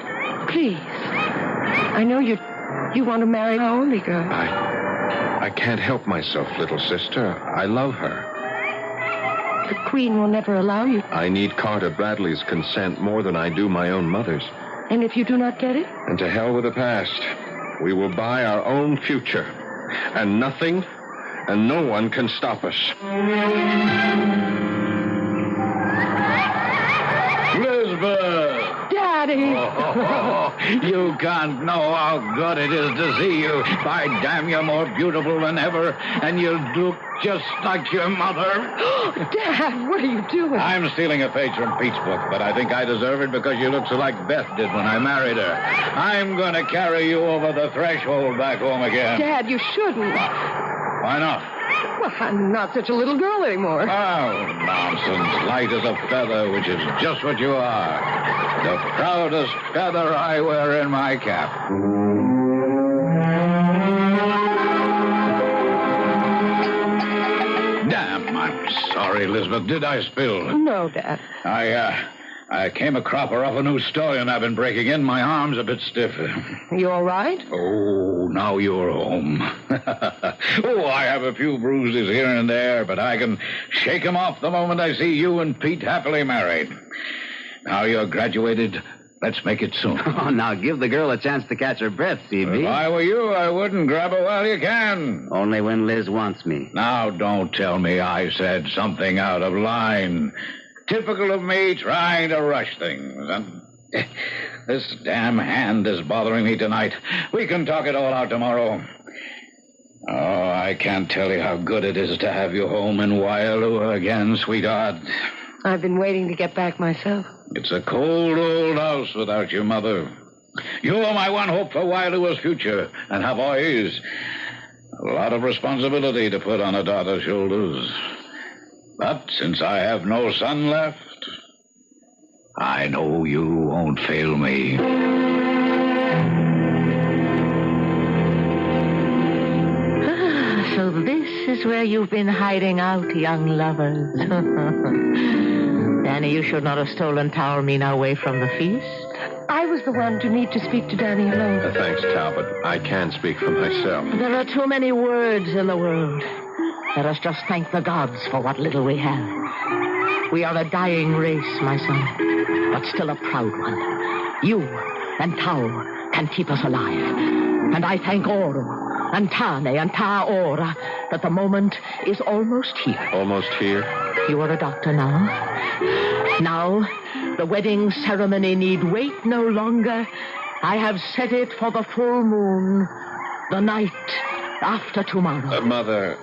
Please. I know you want to marry our only girl. I can't help myself, little sister. I love her. The Queen will never allow you. I need Carter Bradley's consent more than I do my own mother's. And if you do not get it? And to hell with the past. We will buy our own future. And nothing and no one can stop us. Elizabeth! Daddy! Oh, you can't know how good it is to see you. By damn, you're more beautiful than ever, and you look just like your mother. Dad, what are you doing? I'm stealing a page from Pete's book, but I think I deserve it because you look so like Beth did when I married her. I'm going to carry you over the threshold back home again. Dad, you shouldn't. Why not? Well, I'm not such a little girl anymore. Oh, nonsense. Light as a feather, which is just what you are. The proudest feather I wear in my cap. Damn, I'm sorry, Elizabeth. Did I spill? No, Dad. I came a cropper off a new stallion I've been breaking in. My arm's a bit stiff. You all right? Oh, now you're home. I have a few bruises here and there, but I can shake them off the moment I see you and Pete happily married. Now you're graduated. Let's make it soon. Oh, now give the girl a chance to catch her breath, CB. If I were you, I wouldn't. Grab her while you can. Only when Liz wants me. Now, don't tell me I said something out of line. Typical of me trying to rush things. This damn hand is bothering me tonight. We can talk it all out tomorrow. Oh, I can't tell you how good it is to have you home in Waialua again, sweetheart. I've been waiting to get back myself. It's a cold old house without your mother. You're my one hope for Waialua's future, and have always a lot of responsibility to put on a daughter's shoulders. But since I have no son left, I know you won't fail me. So this is where you've been hiding out, young lovers. Danny, you should not have stolen Taormina away from the feast. I was the one to need to speak to Danny alone. Thanks, Talbot. I can speak for myself. There are too many words in the world. Let us just thank the gods for what little we have. We are a dying race, my son, but still a proud one. You and Tao can keep us alive. And I thank Oro and Tane and Taora that the moment is almost here. Almost here? You are a doctor now. Now, the wedding ceremony need wait no longer. I have set it for the full moon, the night after tomorrow. Mother,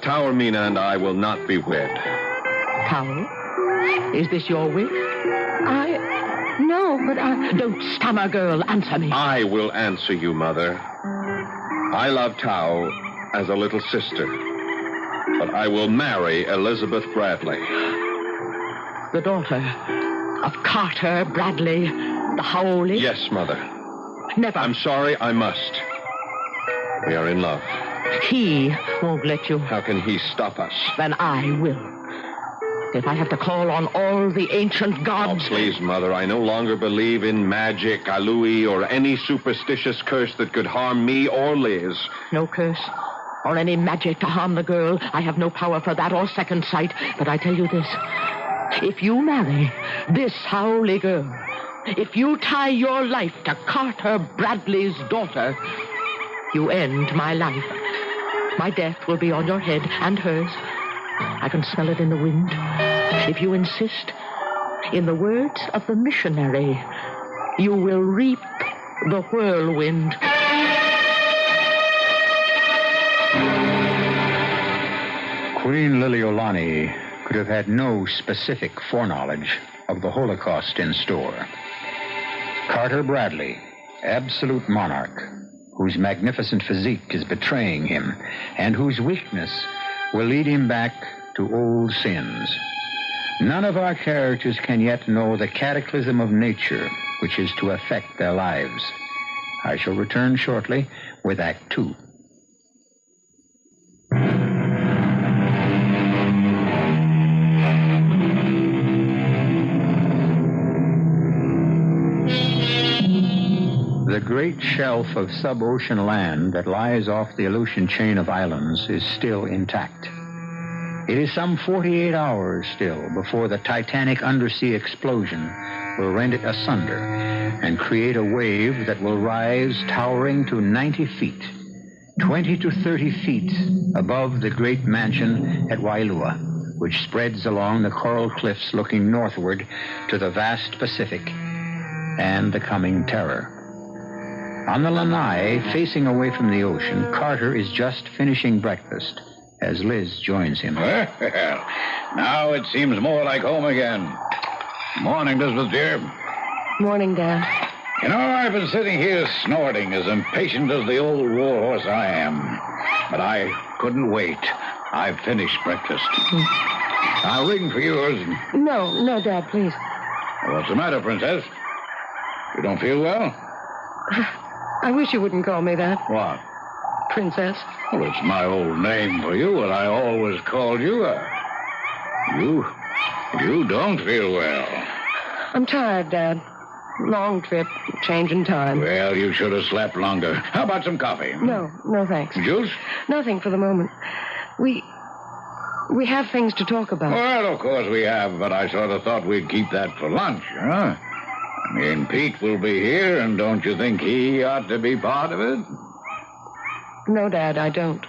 Taormina and I will not be wed. Tao, is this your wish? No, but I... Don't stammer, girl. Answer me. I will answer you, Mother. I love Tao as a little sister, but I will marry Elizabeth Bradley. The daughter of Carter Bradley, the Howley? Yes, Mother. Never. I'm sorry, I must. We are in love. He won't let you. How can he stop us? Then I will. If I have to call on all the ancient gods... Oh, please, Mother, I no longer believe in magic, alui, or any superstitious curse that could harm me or Liz. No curse or any magic to harm the girl. I have no power for that or second sight. But I tell you this. If you marry this Howley girl, if you tie your life to Carter Bradley's daughter, you end my life. My death will be on your head and hers. I can smell it in the wind. If you insist, in the words of the missionary, you will reap the whirlwind. Queen Liliolani could have had no specific foreknowledge of the Holocaust in store. Carter Bradley, absolute monarch, whose magnificent physique is betraying him, and whose weakness will lead him back to old sins. None of our characters can yet know the cataclysm of nature which is to affect their lives. I shall return shortly with Act 2. The great shelf of sub-ocean land that lies off the Aleutian chain of islands is still intact. It is some 48 hours still before the titanic undersea explosion will rend it asunder and create a wave that will rise towering to 90 feet, 20 to 30 feet above the great mansion at Waialua, which spreads along the coral cliffs looking northward to the vast Pacific and the coming terror. On the lanai, facing away from the ocean, Carter is just finishing breakfast as Liz joins him. Well, now it seems more like home again. Morning, Elizabeth, dear. Morning, Dad. You know, I've been sitting here snorting, as impatient as the old war horse I am. but I couldn't wait. I've finished breakfast. I'll ring for yours. No, Dad, please. What's the matter, Princess? You don't feel well? I wish you wouldn't call me that. What? Princess. Well, it's my old name for you, and I always called you. You don't feel well. I'm tired, Dad. Long trip, change in time. Well, you should have slept longer. How about some coffee? No, thanks. Juice? Nothing for the moment. We have things to talk about. Well, of course we have, but I sort of thought we'd keep that for lunch, huh? I mean, Pete will be here, and don't you think he ought to be part of it? No, Dad, I don't.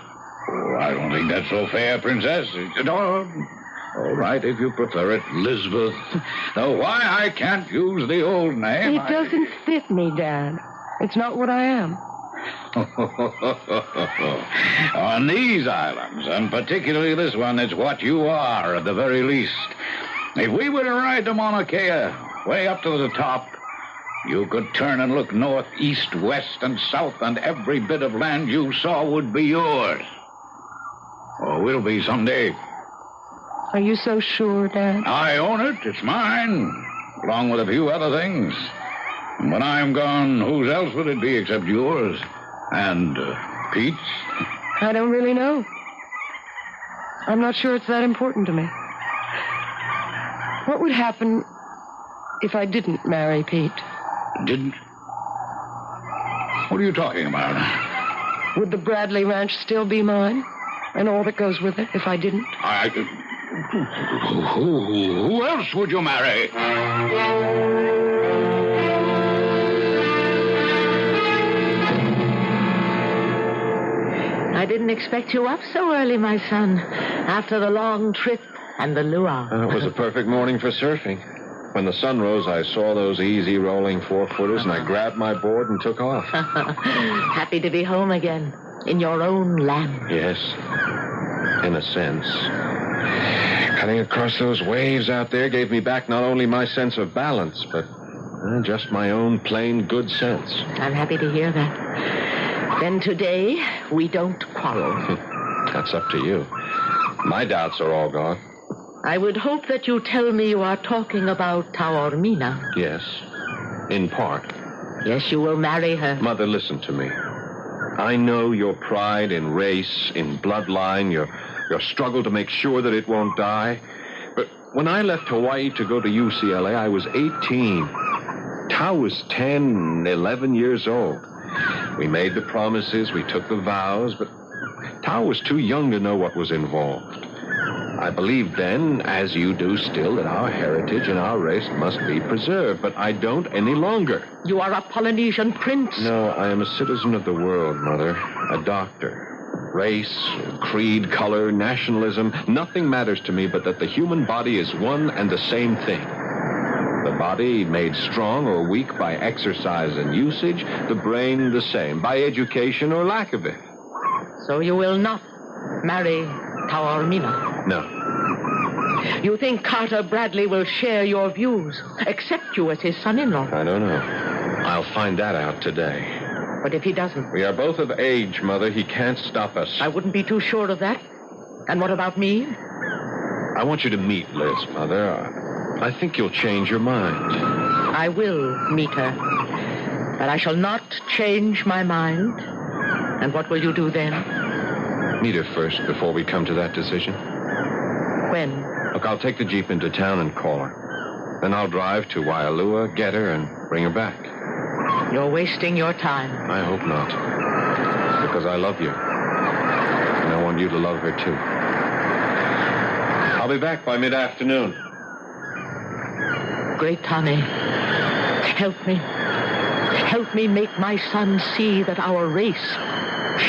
Oh, I don't think that's so fair, Princess. No. All right, if you prefer it, Elizabeth. Though why I can't use the old name... It doesn't fit me, Dad. It's not what I am. On these islands, and particularly this one, it's what you are, at the very least. If we were to ride to Mauna Kea, way up to the top, you could turn and look north, east, west, and south, and every bit of land you saw would be yours. Or will be someday. Are you so sure, Dad? I own it. It's mine, along with a few other things. And when I'm gone, whose else would it be except yours? And Pete's? I don't really know. I'm not sure it's that important to me. What would happen if I didn't marry Pete? Didn't? What are you talking about? Would the Bradley Ranch still be mine? And all that goes with it if I didn't? Who else would you marry? I didn't expect you up so early, my son, after the long trip and the luau. It was a perfect morning for surfing. When the sun rose, I saw those easy rolling 4-footers, and I grabbed my board and took off. Happy to be home again, in your own land. Yes, in a sense. Cutting across those waves out there gave me back not only my sense of balance, but just my own plain good sense. I'm happy to hear that. Then today, we don't quarrel. That's up to you. My doubts are all gone. I would hope that you tell me you are talking about Taormina. Yes, in part. Yes, you will marry her. Mother, listen to me. I know your pride in race, in bloodline, your struggle to make sure that it won't die. But when I left Hawaii to go to UCLA, I was 18. Tao was 10, 11 years old. We made the promises, we took the vows, but Tao was too young to know what was involved. I believed then, as you do still, that our heritage and our race must be preserved, but I don't any longer. You are a Polynesian prince. No, I am a citizen of the world, Mother. A doctor. Race, creed, color, nationalism, nothing matters to me but that the human body is one and the same thing. The body made strong or weak by exercise and usage, the brain the same, by education or lack of it. So you will not marry Taormina? No. You think Carter Bradley will share your views, accept you as his son-in-law? I don't know. I'll find that out today. But if he doesn't? We are both of age, Mother. He can't stop us. I wouldn't be too sure of that. And what about me? I want you to meet Liz, Mother. I think you'll change your mind. I will meet her. But I shall not change my mind. And what will you do then? Meet her first before we come to that decision. When? Look, I'll take the Jeep into town and call her. Then I'll drive to Waialua, get her, and bring her back. You're wasting your time. I hope not. Because I love you. And I want you to love her, too. I'll be back by mid-afternoon. Great Tane, help me. Help me make my son see that our race,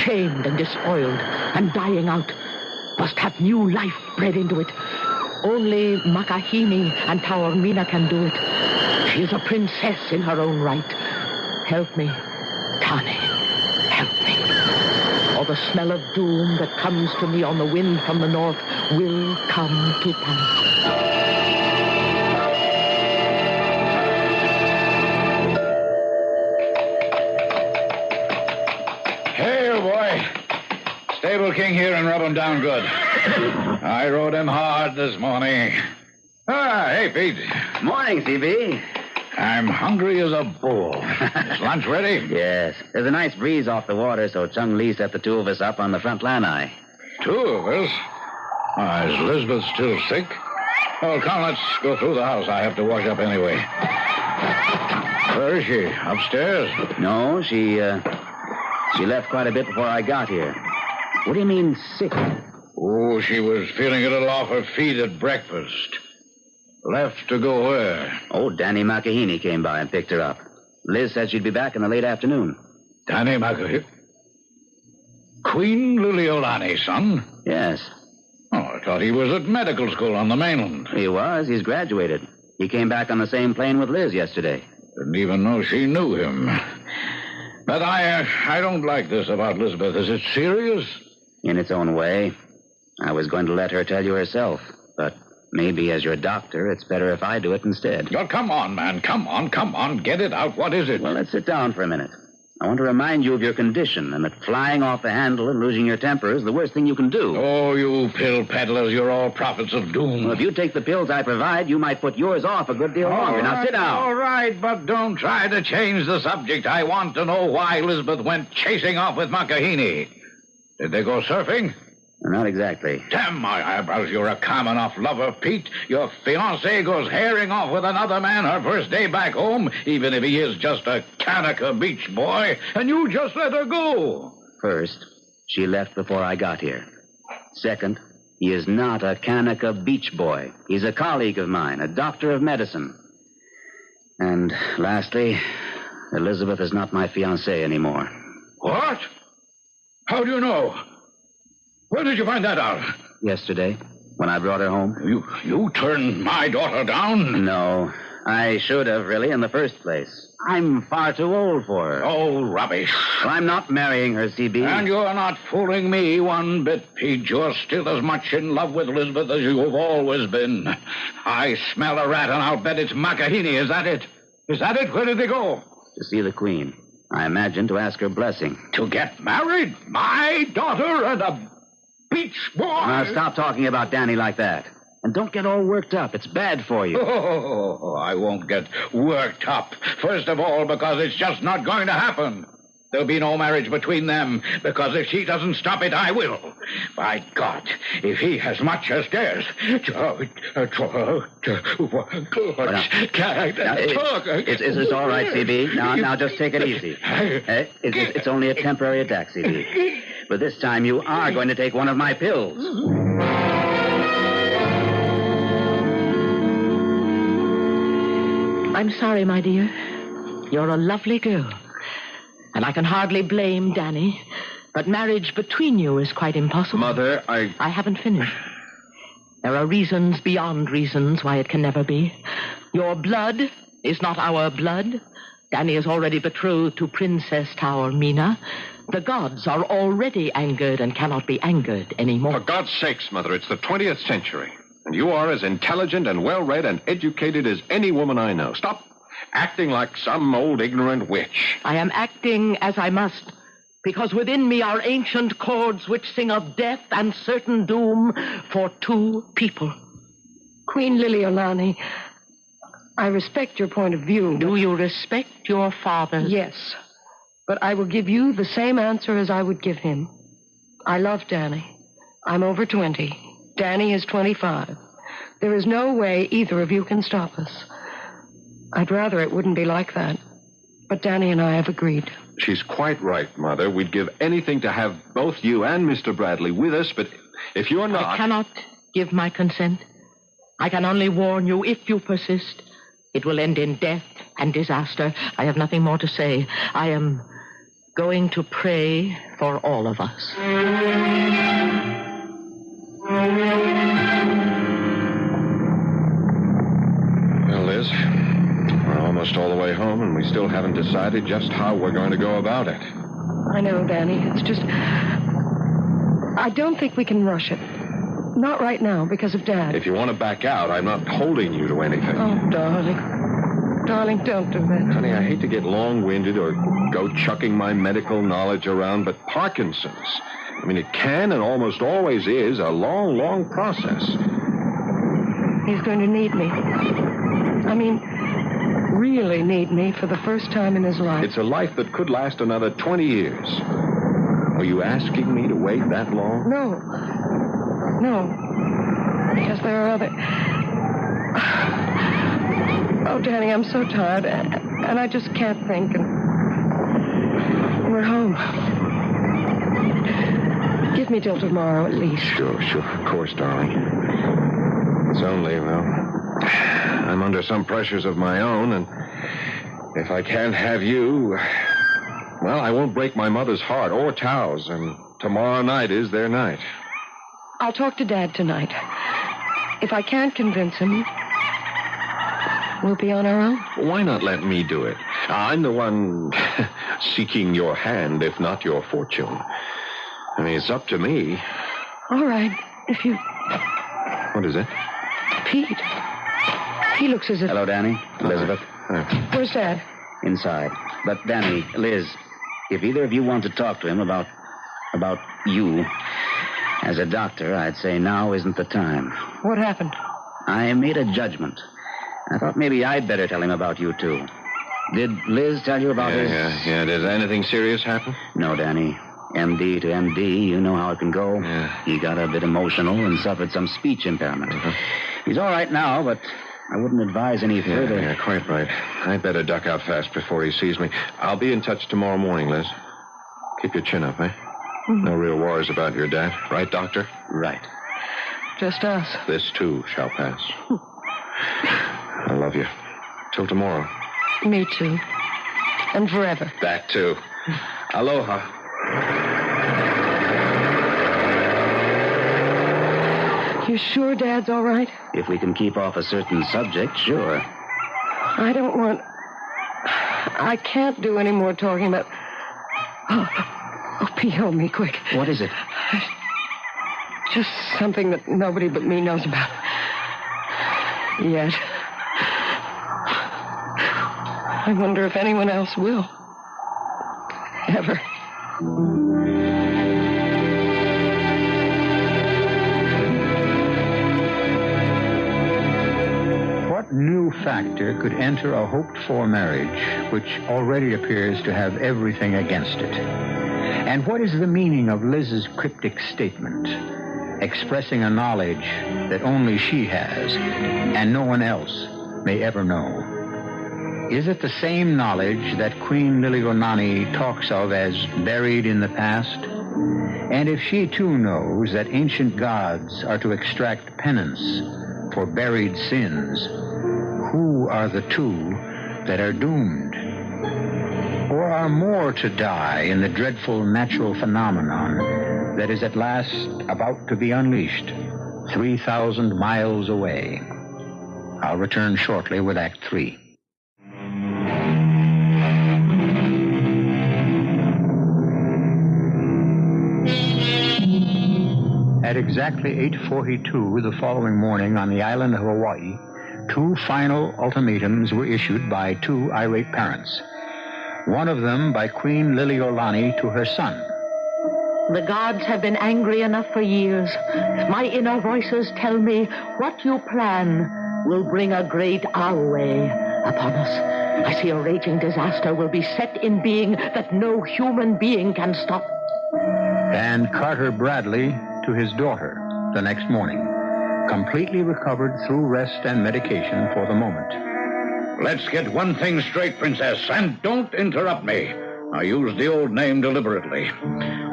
shamed and despoiled and dying out, must have new life bred into it. Only Makahini and Taormina can do it. She is a princess in her own right. Help me, Tane. Help me. Or the smell of doom that comes to me on the wind from the north will come to pass. King here and rub him down good. I rode him hard this morning. Hey, Pete. Morning, CB. I'm hungry as a bull. Is lunch ready? Yes. There's a nice breeze off the water, so Chung Lee set the two of us up on the front lanai. Two of us? Is Elizabeth still sick? Oh, come, let's go through the house. I have to wash up anyway. Where is she? Upstairs? No, she left quite a bit before I got here. What do you mean, sick? Oh, she was feeling a little off her feet at breakfast. Left to go where? Oh, Danny Makahini came by and picked her up. Liz said she'd be back in the late afternoon. Danny Makahini? Queen Liliolani, son? Yes. Oh, I thought he was at medical school on the mainland. He was. He's graduated. He came back on the same plane with Liz yesterday. Didn't even know she knew him. But I don't like this about Elizabeth. Is it serious? In its own way. I was going to let her tell you herself, but maybe as your doctor, it's better if I do it instead. Oh, come on, man. Come on. Get it out. What is it? Well, let's sit down for a minute. I want to remind you of your condition and that flying off the handle and losing your temper is the worst thing you can do. Oh, you pill peddlers, you're all prophets of doom. Well, if you take the pills I provide, you might put yours off a good deal longer. Now, sit down. All right, but don't try to change the subject. I want to know why Elizabeth went chasing off with Makahini. Did they go surfing? Not exactly. Damn my eyebrows, you're a calm enough lover, Pete. Your fiancée goes herring off with another man her first day back home, even if he is just a Kanaka beach boy, and you just let her go. First, she left before I got here. Second, he is not a Kanaka beach boy. He's a colleague of mine, a doctor of medicine. And lastly, Elizabeth is not my fiancée anymore. What? How do you know? Where did you find that out? Yesterday, when I brought her home. You turned my daughter down? No. I should have, really, in the first place. I'm far too old for her. Oh, rubbish. Well, I'm not marrying her, CB. And you're not fooling me one bit, Pete. You're still as much in love with Elizabeth as you have always been. I smell a rat, and I'll bet it's Makahini. Is that it? Is that it? Where did they go? To see the Queen. I imagine to ask her blessing. To get married? My daughter and a beach boy? Now, stop talking about Danny like that. And don't get all worked up. It's bad for you. Oh, I won't get worked up. First of all, because it's just not going to happen. There'll be no marriage between them, because if she doesn't stop it, I will. By God, if he has much as dares... It's all right, CB. Now, just take it easy. It's only a temporary attack, CB. But this time you are going to take one of my pills. I'm sorry, my dear. You're a lovely girl. And I can hardly blame Danny. But marriage between you is quite impossible. Mother, I haven't finished. There are reasons beyond reasons why it can never be. Your blood is not our blood. Danny is already betrothed to Princess Taormina. The gods are already angered and cannot be angered anymore. For God's sakes, Mother, it's the 20th century. And you are as intelligent and well-read and educated as any woman I know. Stop acting like some old ignorant witch. I am acting as I must, because within me are ancient chords which sing of death and certain doom for two people. Queen Liliolani, I respect your point of view. Do you respect your father's? Yes, but I will give you the same answer as I would give him. I love Danny. I'm over 20. Danny is 25. There is no way either of you can stop us. I'd rather it wouldn't be like that. But Danny and I have agreed. She's quite right, Mother. We'd give anything to have both you and Mr. Bradley with us, but if you're not... I cannot give my consent. I can only warn you, if you persist, it will end in death and disaster. I have nothing more to say. I am going to pray for all of us. Well, Liz, we're almost all the way home, and we still haven't decided just how we're going to go about it. I know, Danny. It's just... I don't think we can rush it. Not right now, because of Dad. If you want to back out, I'm not holding you to anything. Oh, darling. Darling, don't do that. Honey, I hate to get long-winded or go chucking my medical knowledge around, but Parkinson's... mean, it can and almost always is a long, long process. He's going to need me. I mean, really need me for the first time in his life. It's a life that could last another 20 years. Are you asking me to wait that long? No. Because there are other... Oh, Danny, I'm so tired, and I just can't think, and we're home. Give me till tomorrow, at least. Sure, of course, darling. It's only, well, I'm under some pressures of my own, and if I can't have you, well, I won't break my mother's heart or Tao's, and tomorrow night is their night. I'll talk to Dad tonight. If I can't convince him, we'll be on our own. Why not let me do it? I'm the one seeking your hand, if not your fortune. I mean, it's up to me. All right, if you... What is it? Pete. He looks as if... Hello, Danny. Elizabeth. Where's Dad? Inside. But, Danny, Liz, if either of you want to talk to him about you, as a doctor, I'd say now isn't the time. What happened? I made a judgment. I thought maybe I'd better tell him about you, too. Did Liz tell you about his... Yeah. Did anything serious happen? No, Danny. MD to MD, you know how it can go. Yeah. He got a bit emotional and suffered some speech impairment. He's all right now, but I wouldn't advise any further... Yeah, quite right. I'd better duck out fast before he sees me. I'll be in touch tomorrow morning, Liz. Keep your chin up, eh? Mm-hmm. No real worries about your dad. Right, Doctor? Right. Just us. This, too, shall pass. I love you. Till tomorrow. Me, too. And forever. That, too. Aloha. You sure Dad's all right? If we can keep off a certain subject, sure. I don't want... I can't do any more talking about... Oh, Pete, help me, quick. What is it? Just something that nobody but me knows about. Yet. I wonder if anyone else will. Ever. What new factor could enter a hoped-for marriage which already appears to have everything against it? And what is the meaning of Liz's cryptic statement, expressing a knowledge that only she has and no one else may ever know? Is it the same knowledge that Queen Liliuonaoni talks of as buried in the past? And if she too knows that ancient gods are to extract penance for buried sins, who are the two that are doomed? Or are more to die in the dreadful natural phenomenon that is at last about to be unleashed 3,000 miles away? I'll return shortly with Act 3. At exactly 8:42 the following morning on the island of Hawaii, two final ultimatums were issued by two irate parents. One of them by Queen Liliuonaoni to her son. The gods have been angry enough for years. My inner voices tell me what you plan will bring a great Aue upon us. I see a raging disaster will be set in being that no human being can stop. And Carter Bradley to his daughter the next morning, completely recovered through rest and medication for the moment. Let's get one thing straight, Princess, and don't interrupt me. I use the old name deliberately.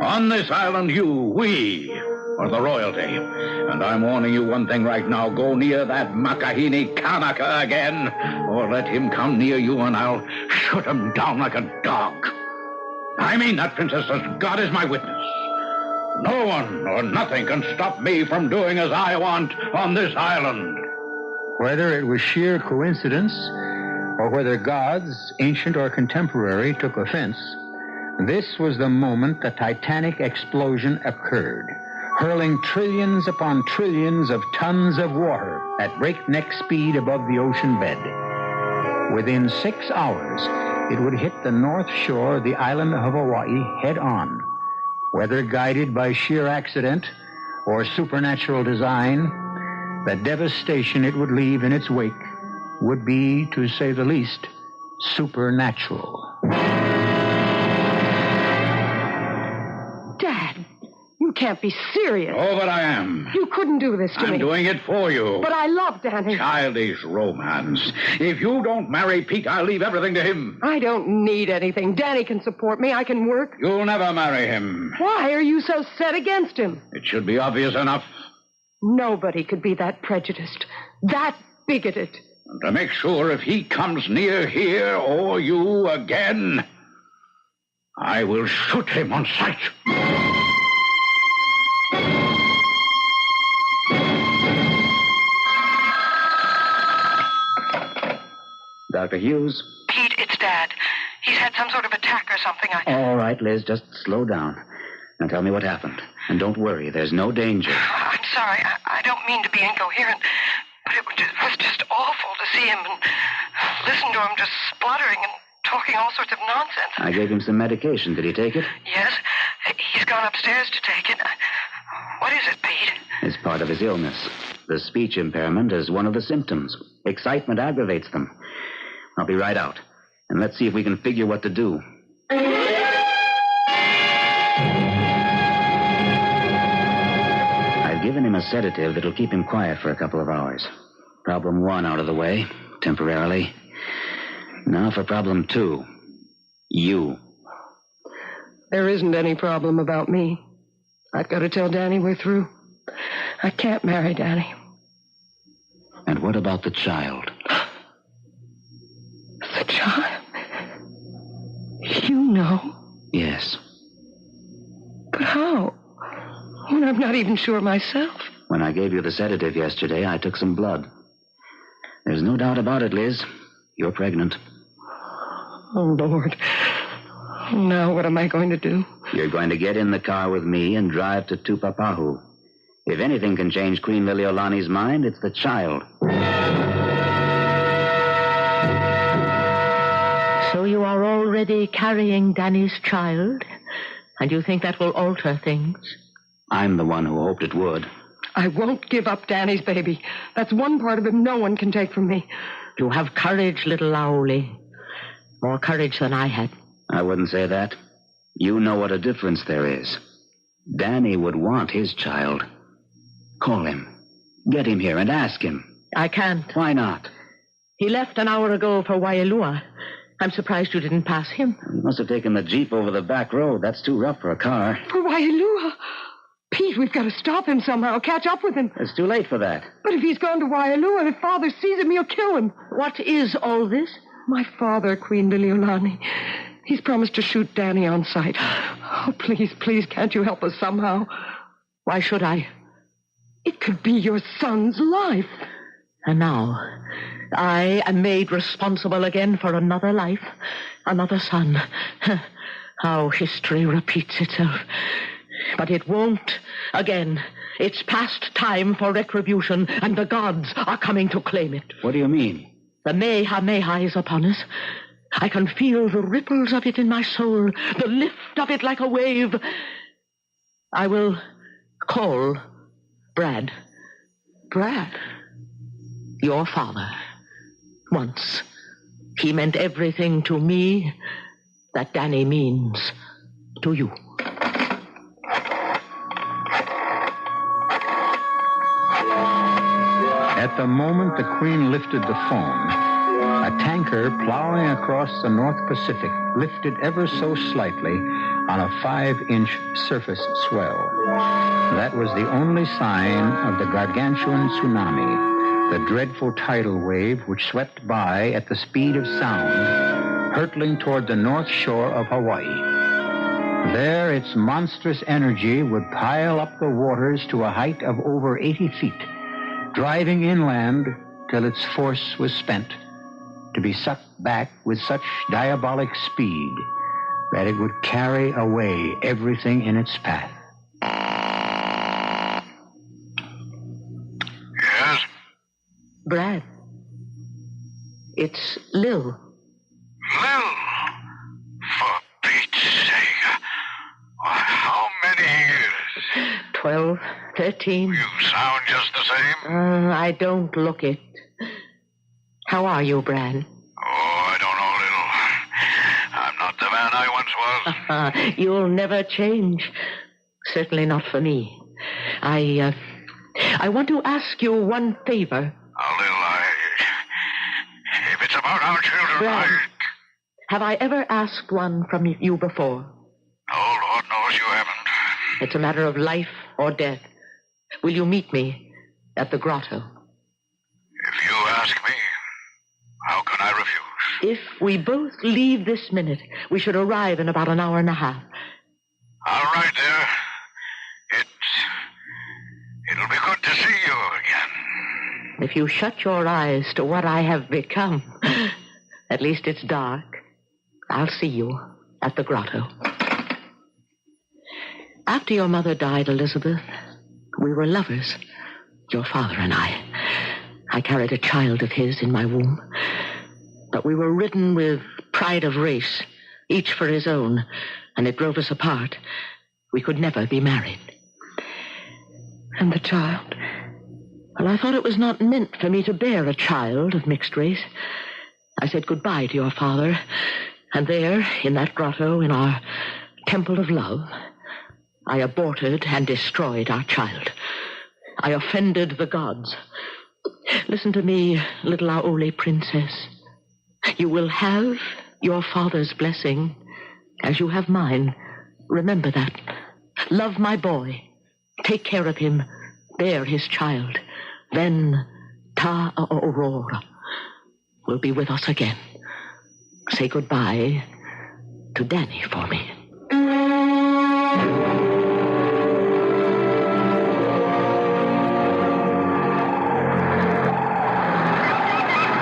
On this island, we are the royalty. And I'm warning you one thing right now. Go near that Makahini Kanaka again, or let him come near you and I'll shoot him down like a dog. I mean that, Princess, as God is my witness. No one or nothing can stop me from doing as I want on this island. Whether it was sheer coincidence or whether gods, ancient or contemporary, took offense, this was the moment the titanic explosion occurred, hurling trillions upon trillions of tons of water at breakneck speed above the ocean bed. Within 6 hours, it would hit the north shore of the island of Hawaii head on, whether guided by sheer accident or supernatural design, the devastation it would leave in its wake would be, to say the least, supernatural. Dad, you can't be serious. Oh, but I am. You couldn't do this to me. I'm doing it for you. But I love Danny. Childish romance. If you don't marry Pete, I'll leave everything to him. I don't need anything. Danny can support me. I can work. You'll never marry him. Why are you so set against him? It should be obvious enough. Nobody could be that prejudiced, that bigoted. And to make sure if he comes near here or you again, I will shoot him on sight. Dr. Hughes? Pete, it's Dad. He's had some sort of attack or something. All right, Liz, just slow down. Now tell me what happened. And don't worry, there's no danger. I'm sorry. I don't mean to be incoherent, but it was just awful to see him and listen to him just spluttering and talking all sorts of nonsense. I gave him some medication. Did he take it? Yes. He's gone upstairs to take it. What is it, Pete? It's part of his illness. The speech impairment is one of the symptoms. Excitement aggravates them. I'll be right out. And let's see if we can figure what to do. I've given him a sedative that'll keep him quiet for a couple of hours. Problem 1 out of the way, temporarily. Now for problem 2. You. There isn't any problem about me. I've got to tell Danny we're through. I can't marry Danny. And what about the child? The child? You know? Yes. But how? When I'm not even sure myself. When I gave you the sedative yesterday, I took some blood. There's no doubt about it, Liz. You're pregnant. Oh, Lord. Now what am I going to do? You're going to get in the car with me and drive to Tupapahu. If anything can change Queen Liliolani's mind, it's the child. So you are already carrying Danny's child? And you think that will alter things? I'm the one who hoped it would. I won't give up Danny's baby. That's one part of him no one can take from me. You have courage, little Laoli. More courage than I had. I wouldn't say that. You know what a difference there is. Danny would want his child. Call him. Get him here and ask him. I can't. Why not? He left an hour ago for Waialua. I'm surprised you didn't pass him. He must have taken the Jeep over the back road. That's too rough for a car. For Waialua? Pete, we've got to stop him somehow, catch up with him. It's too late for that. But if he's gone to Waialua, if Father sees him, he'll kill him. What is all this? My father, Queen Liliolani. He's promised to shoot Danny on sight. Oh, please, please, can't you help us somehow? Why should I? It could be your son's life. And now, I am made responsible again for another life, another son. How history repeats itself. But it won't again. It's past time for retribution, and the gods are coming to claim it. What do you mean? The Mehameha is upon us. I can feel the ripples of it in my soul, the lift of it like a wave. I will call Brad. Brad? Your father. Once. He meant everything to me that Danny means to you. At the moment the Queen lifted the phone, a tanker plowing across the North Pacific lifted ever so slightly on a 5-inch surface swell. That was the only sign of the gargantuan tsunami, the dreadful tidal wave which swept by at the speed of sound, hurtling toward the north shore of Hawaii. There, its monstrous energy would pile up the waters to a height of over 80 feet, driving inland till its force was spent, to be sucked back with such diabolic speed that it would carry away everything in its path. Yes? Brad. It's Lil. Lil? For Pete's sake. Why, how many 13. You sound just the same. I don't look it. How are you, Brad? Oh, I don't know, Lil. I'm not the man I once was. You'll never change. Certainly not for me. I want to ask you one favor. Lil, if it's about our children, Brad, have I ever asked one from you before? No, Lord knows you haven't. It's a matter of life or death. Will you meet me at the grotto? If you ask me, how can I refuse? If we both leave this minute, we should arrive in about an hour and a half. All right, there. It'll be good to see you again. If you shut your eyes to what I have become, at least it's dark, I'll see you at the grotto. After your mother died, Elizabeth, we were lovers, your father and I. I carried a child of his in my womb. But we were ridden with pride of race, each for his own, and it drove us apart. We could never be married. And the child? Well, I thought it was not meant for me to bear a child of mixed race. I said goodbye to your father, and there, in that grotto, in our temple of love, I aborted and destroyed our child. I offended the gods. Listen to me, little Aole princess. You will have your father's blessing, as you have mine. Remember that. Love my boy. Take care of him. Bear his child. Then Ta Aurora will be with us again. Say goodbye to Danny for me.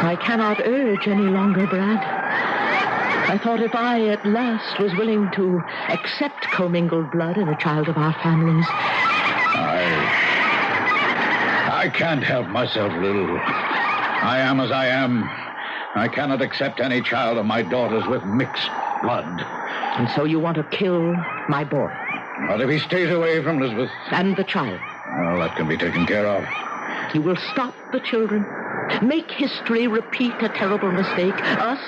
I cannot urge any longer, Brad. I thought if I at last was willing to accept commingled blood in a child of our families. I can't help myself, Lil. I am as I am. I cannot accept any child of my daughter's with mixed blood. And so you want to kill my boy? What if he stays away from Elizabeth? And the child? Well, that can be taken care of. You will stop the children? Make history repeat a terrible mistake? Us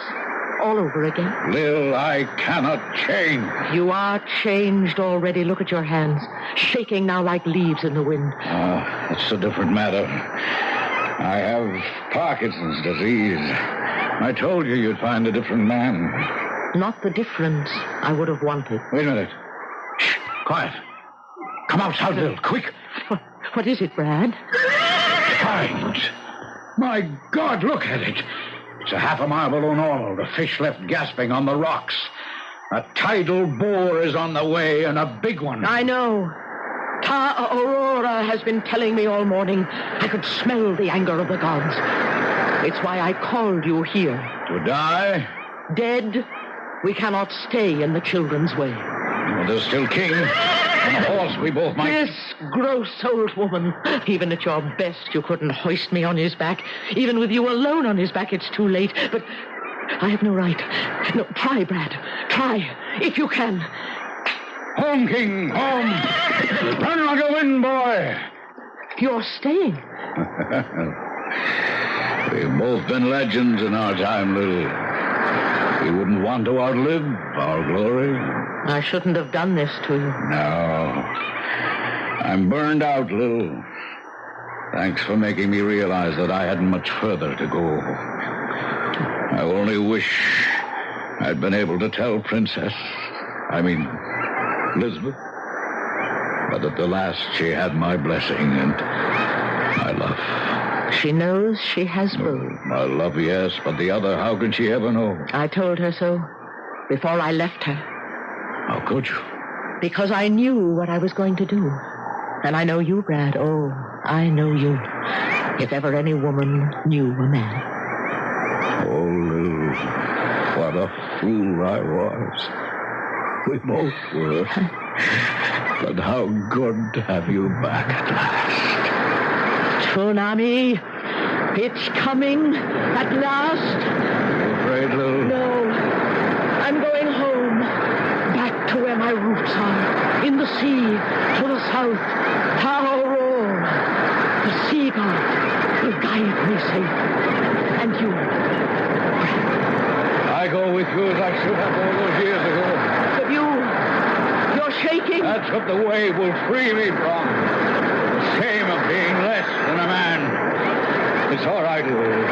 all over again? Lil, I cannot change. You are changed already. Look at your hands. Shaking now like leaves in the wind. That's a different matter. I have Parkinson's disease. I told you you'd find a different man. Not the difference I would have wanted. Wait a minute. Shh, quiet. Come outside, Lil, quick. What is it, Brad? Find. My God, look at it. It's a half a mile below normal. The fish left gasping on the rocks. A tidal bore is on the way, and a big one. I know. Ta Aurora has been telling me all morning. I could smell the anger of the gods. It's why I called you here. To die? Dead, we cannot stay in the children's way. Well, there's still King. On a horse we both might... This gross old woman. Even at your best, you couldn't hoist me on his back. Even with you alone on his back, it's too late. But I have no right. No, try, Brad. Try, if you can. Home, King, home. Run like a wind, boy. You're staying. We've both been legends in our time, Lil. We wouldn't want to outlive our glory. I shouldn't have done this to you. No. I'm burned out, Lil. Thanks for making me realize that I hadn't much further to go. I only wish I'd been able to tell Elizabeth. But at the last, she had my blessing and my love. She knows she has both. My love, yes, but the other, how can she ever know? I told her so before I left her. How could you? Because I knew what I was going to do. And I know you, Brad. Oh, I know you. If ever any woman knew a man. Oh, Lil, what a fool I was. We both were. But how good to have you back at last. Tsunami, it's coming at last. Are you afraid, Lil? No. I'm going home. Back to where my roots are. In the sea, to the south. Ta Aurora. God will guide me safe. And you. I go with you as I should have all those years ago. But you're shaking. That's what the wave will free me from. The shame of being less than a man. It's all right, Louise.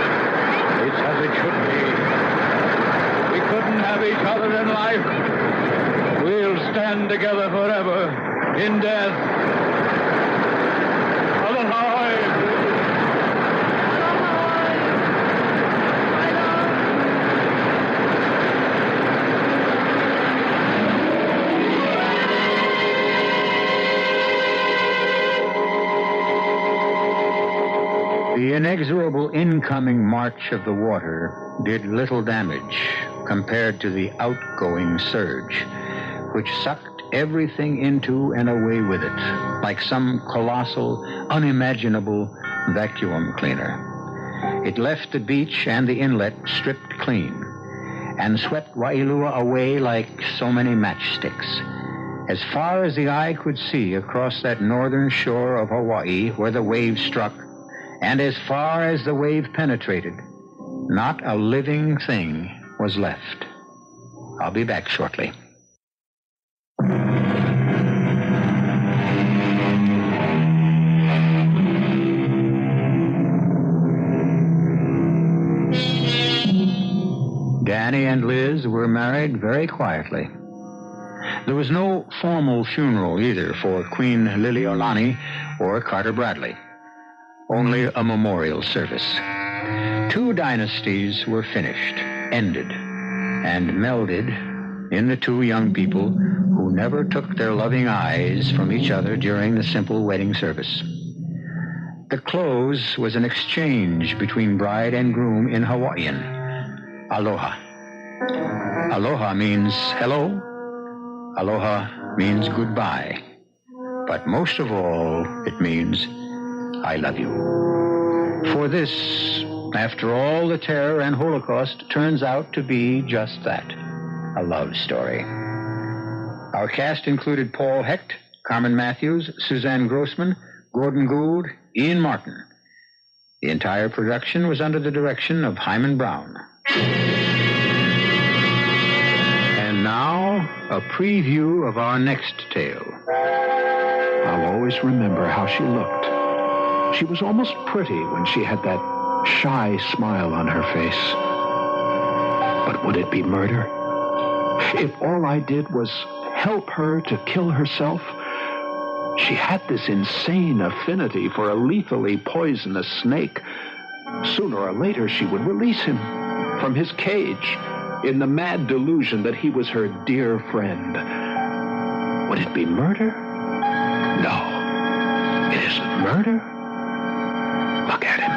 It's as it should be. We couldn't have each other in life. We'll stand together forever in death. Alive! The inexorable incoming march of the water did little damage compared to the outgoing surge, which sucked everything into and away with it, like some colossal, unimaginable vacuum cleaner. It left the beach and the inlet stripped clean, and swept Waialua away like so many matchsticks. As far as the eye could see across that northern shore of Hawaii where the wave struck, and as far as the wave penetrated, not a living thing was left. I'll be back shortly. Danny and Liz were married very quietly. There was no formal funeral either for Queen Liliolani or Carter Bradley. Only a memorial service. 2 dynasties were finished, ended, and melded in the 2 young people who never took their loving eyes from each other during the simple wedding service. The close was an exchange between bride and groom in Hawaiian. Aloha. Aloha means hello. Aloha means goodbye. But most of all, it means I love you. For this, after all the terror and Holocaust, turns out to be just that, a love story. Our cast included Paul Hecht, Carmen Matthews, Suzanne Grossman, Gordon Gould, Ian Martin. The entire production was under the direction of Hyman Brown. And now, a preview of our next tale. I'll always remember how she looked. She was almost pretty when she had that shy smile on her face. But would it be murder? If all I did was help her to kill herself? She had this insane affinity for a lethally poisonous snake. Sooner or later, she would release him from his cage in the mad delusion that he was her dear friend. Would it be murder? No, it isn't murder. Look at him.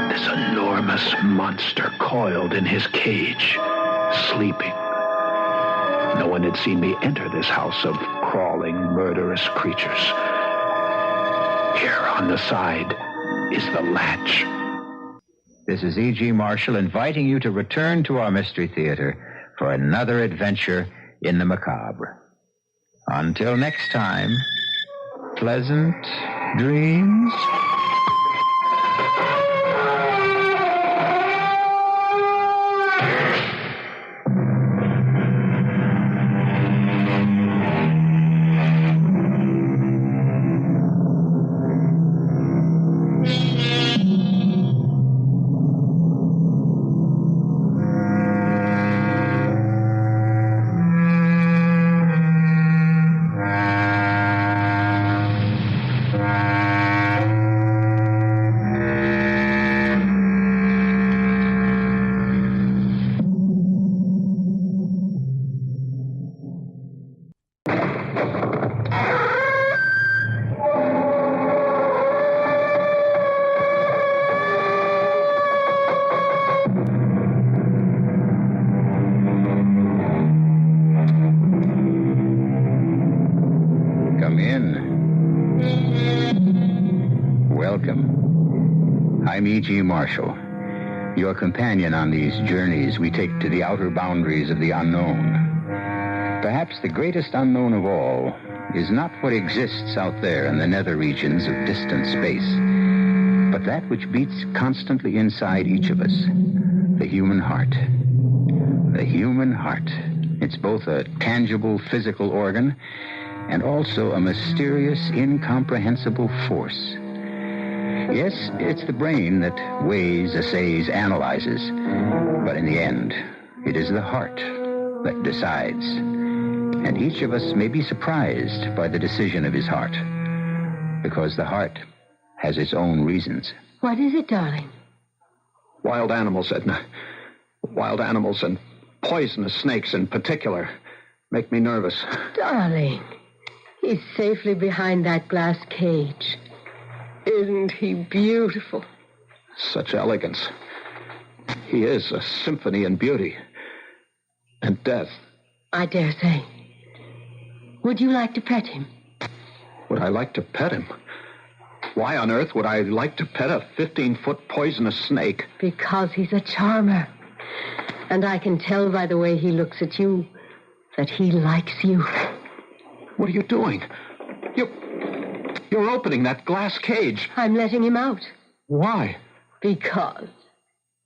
This enormous monster coiled in his cage, sleeping. No one had seen me enter this house of crawling, murderous creatures. Here on the side is the latch. This is E.G. Marshall inviting you to return to our Mystery Theater for another adventure in the macabre. Until next time, pleasant dreams. I'm E.G. Marshall, your companion on these journeys we take to the outer boundaries of the unknown. Perhaps the greatest unknown of all is not what exists out there in the nether regions of distant space, but that which beats constantly inside each of us, the human heart. The human heart. It's both a tangible physical organ and also a mysterious, incomprehensible force. Yes, it's the brain that weighs, assays, analyzes, but in the end, it is the heart that decides. And each of us may be surprised by the decision of his heart, because the heart has its own reasons. What is it, darling? Wild animals, Edna. Wild animals, and poisonous snakes in particular, make me nervous. Darling, he's safely behind that glass cage. Isn't he beautiful? Such elegance. He is a symphony in beauty and death. I dare say. Would you like to pet him? Would I like to pet him? Why on earth would I like to pet a 15-foot poisonous snake? Because he's a charmer. And I can tell by the way he looks at you that he likes you. What are you doing? You're opening that glass cage. I'm letting him out. Why? Because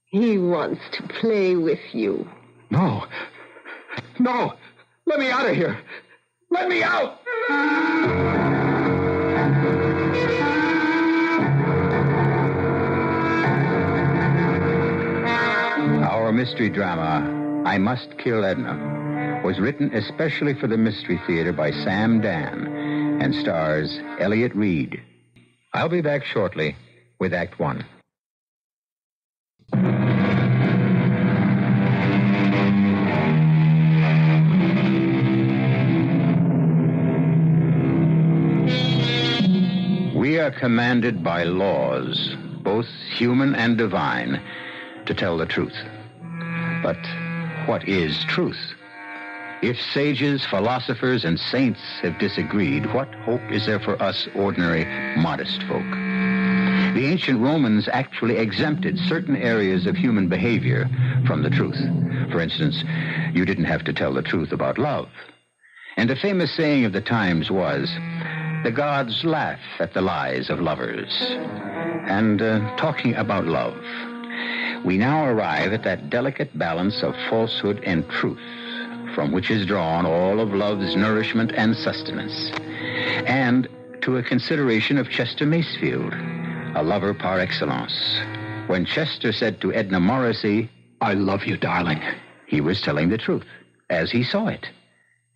he wants to play with you. No. No. Let me out of here. Let me out. Our mystery drama, I Must Kill Edna, was written especially for the Mystery Theater by Sam Dan and stars Elliot Reed. I'll be back shortly with Act One. We are commanded by laws, both human and divine, to tell the truth. But what is truth? If sages, philosophers, and saints have disagreed, what hope is there for us ordinary, modest folk? The ancient Romans actually exempted certain areas of human behavior from the truth. For instance, you didn't have to tell the truth about love. And a famous saying of the times was, the gods laugh at the lies of lovers. And talking about love, we now arrive at that delicate balance of falsehood and truth, from which is drawn all of love's nourishment and sustenance. And to a consideration of Chester Masefield, a lover par excellence. When Chester said to Edna Morrissey, "I love you, darling," he was telling the truth, as he saw it,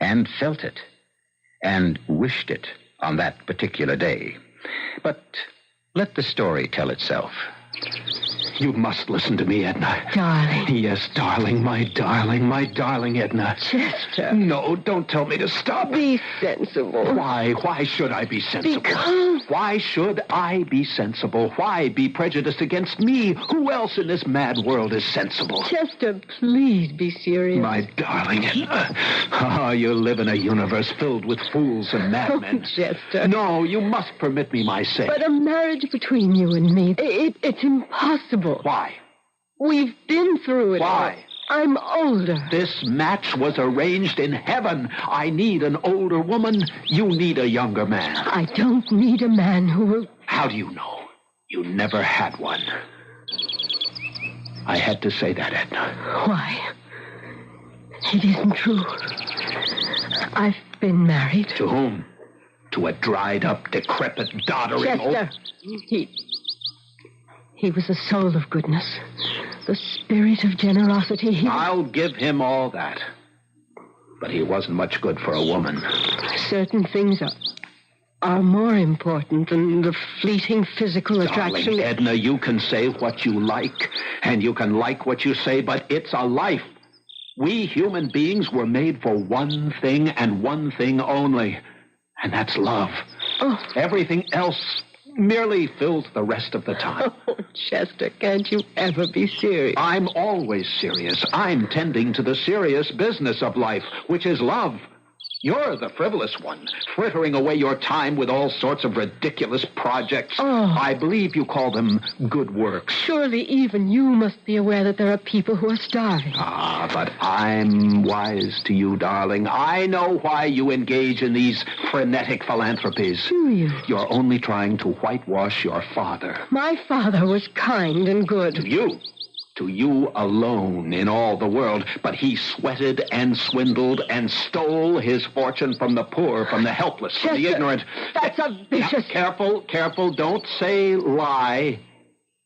and felt it, and wished it on that particular day. But let the story tell itself. You must listen to me, Edna. Darling. Yes, darling, my darling Edna. Chester. No, don't tell me to stop. Be sensible. Why? Why should I be sensible? Because... Why should I be sensible? Why be prejudiced against me? Who else in this mad world is sensible? Chester, please be serious. My darling Edna. Ah, you live in a universe filled with fools and madmen. Oh, Chester. No, you must permit me my say. But a marriage between you and me, it's impossible. Why? We've been through it. Why? I'm older. This match was arranged in heaven. I need an older woman. You need a younger man. I don't need a man who will... How do you know? You never had one. I had to say that, Edna. Why? It isn't true. I've been married. To whom? To a dried-up, decrepit, doddering Chester, He was a soul of goodness, the spirit of generosity. I'll give him all that. But he wasn't much good for a woman. Certain things are more important than the fleeting physical attraction. Darling Edna, you can say what you like, and you can like what you say, but it's a life. We human beings were made for one thing and one thing only, and that's love. Oh. Everything else merely fills the rest of the time. Oh, Chester, can't you ever be serious? I'm always serious. I'm tending to the serious business of life, which is love. You're the frivolous one, frittering away your time with all sorts of ridiculous projects. Oh. I believe you call them good works. Surely even you must be aware that there are people who are starving. Ah, but I'm wise to you, darling. I know why you engage in these frenetic philanthropies. Do you? You're only trying to whitewash your father. My father was kind and good. To you alone in all the world. But he sweated and swindled and stole his fortune from the poor, from the helpless, from the ignorant. That's a vicious... Careful. Don't say lie.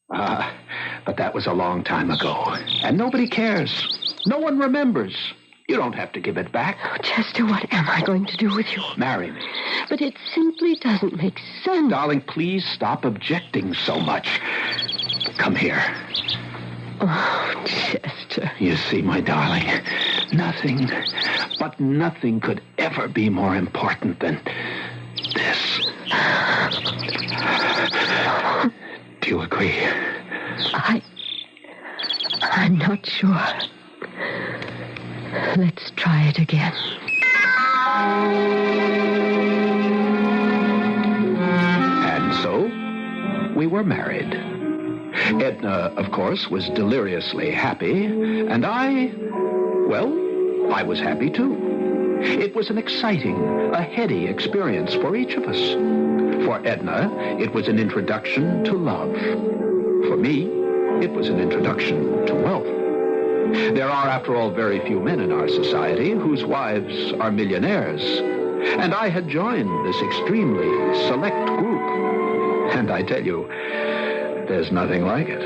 But that was a long time ago. And nobody cares. No one remembers. You don't have to give it back. Oh, Chester, what am I going to do with you? Marry me. But it simply doesn't make sense. Darling, please stop objecting so much. Come here. Oh, Chester. You see, my darling, nothing could ever be more important than this. Do you agree? I'm not sure. Let's try it again. And so, we were married. Edna, of course, was deliriously happy, and I was happy too. It was an exciting, a heady experience for each of us. For Edna, it was an introduction to love. For me, it was an introduction to wealth. There are, after all, very few men in our society whose wives are millionaires, and I had joined this extremely select group. And I tell you, there's nothing like it.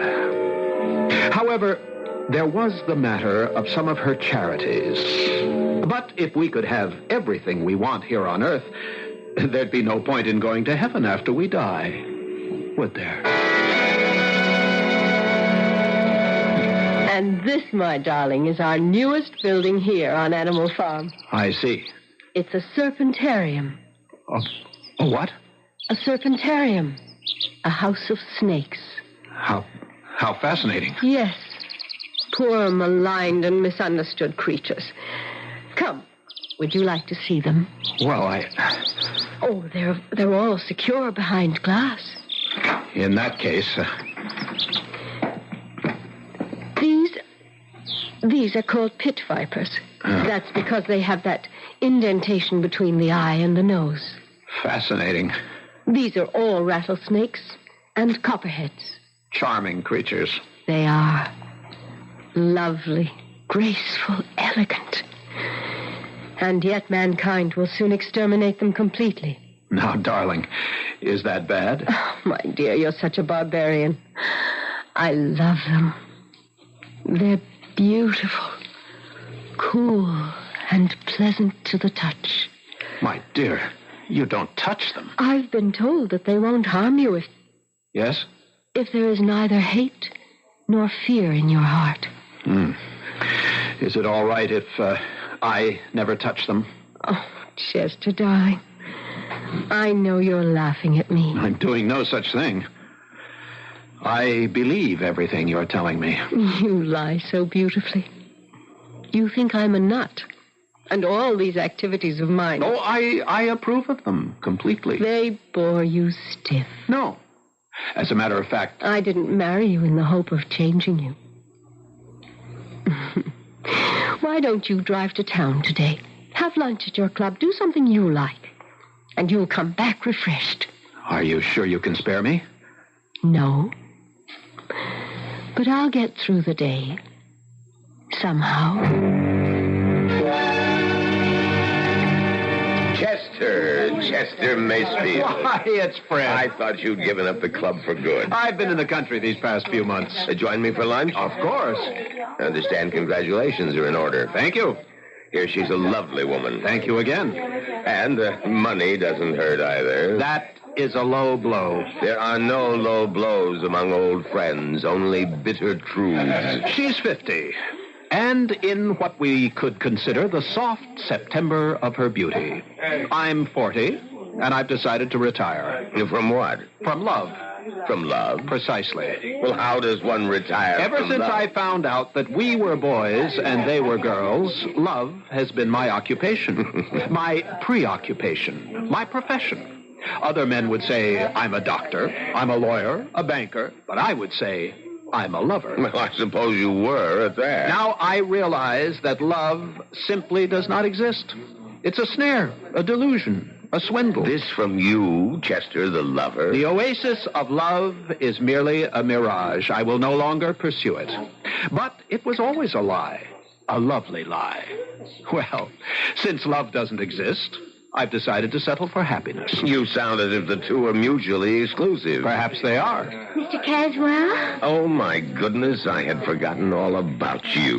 However, there was the matter of some of her charities. But if we could have everything we want here on earth, there'd be no point in going to heaven after we die, would there? And this, my darling, is our newest building here on Animal Farm. I see. It's a serpentarium. A what? A serpentarium. A house of snakes. How fascinating. Yes. Poor, maligned, and misunderstood creatures. Come, would you like to see them? Well, Oh, they're all secure behind glass. In that case... These are called pit vipers. That's because they have that indentation between the eye and the nose. Fascinating. These are all rattlesnakes and copperheads. Charming creatures. They are. Lovely, graceful, elegant. And yet mankind will soon exterminate them completely. Now, darling, is that bad? Oh, my dear, you're such a barbarian. I love them. They're beautiful, cool, and pleasant to the touch. My dear, you don't touch them. I've been told that they won't harm you if... Yes? If there is neither hate nor fear in your heart. Is it all right if I never touch them? Oh, Chester, darling. I know you're laughing at me. I'm doing no such thing. I believe everything you're telling me. You lie so beautifully. You think I'm a nut. And all these activities of mine... Oh, I approve of them completely. They bore you stiff. No. As a matter of fact... I didn't marry you in the hope of changing you. Why don't you drive to town today? Have lunch at your club. Do something you like. And you'll come back refreshed. Are you sure you can spare me? No. But I'll get through the day. Somehow. Chester Macefield. Why, it's Fred. I thought you'd given up the club for good. I've been in the country these past few months. Join me for lunch? Of course. I understand congratulations are in order. Thank you. Here, she's a lovely woman. Thank you again. And money doesn't hurt either. That is a low blow. There are no low blows among old friends, only bitter truths. She's 50. And in what we could consider the soft September of her beauty. I'm 40, and I've decided to retire. From what? From love. From love? Precisely. Well, how does one retire Ever from since love? I found out that we were boys and they were girls, love has been my occupation, my preoccupation, my profession. Other men would say, I'm a doctor, I'm a lawyer, a banker, but I would say, I'm a lover. Well, I suppose you were at that. Now I realize that love simply does not exist. It's a snare, a delusion, a swindle. This from you, Chester the lover? The oasis of love is merely a mirage. I will no longer pursue it. But it was always a lie, a lovely lie. Well, since love doesn't exist, I've decided to settle for happiness. You sound as if the two are mutually exclusive. Perhaps they are. Mr. Caswell? Oh, my goodness, I had forgotten all about you.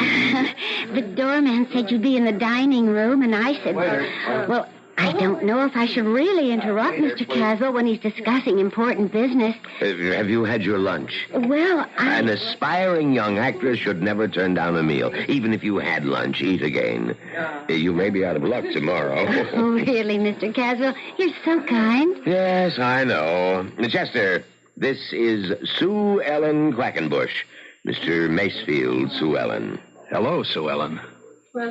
The doorman said you'd be in the dining room, and I said, well, I don't know if I should really interrupt Mr. Caswell when he's discussing important business. Have you had your lunch? Well, An aspiring young actress should never turn down a meal. Even if you had lunch, eat again. You may be out of luck tomorrow. Oh, really, Mr. Caswell? You're so kind. Yes, I know. Chester, this is Sue Ellen Quackenbush. Mr. Macefield, Sue Ellen. Hello, Sue Ellen.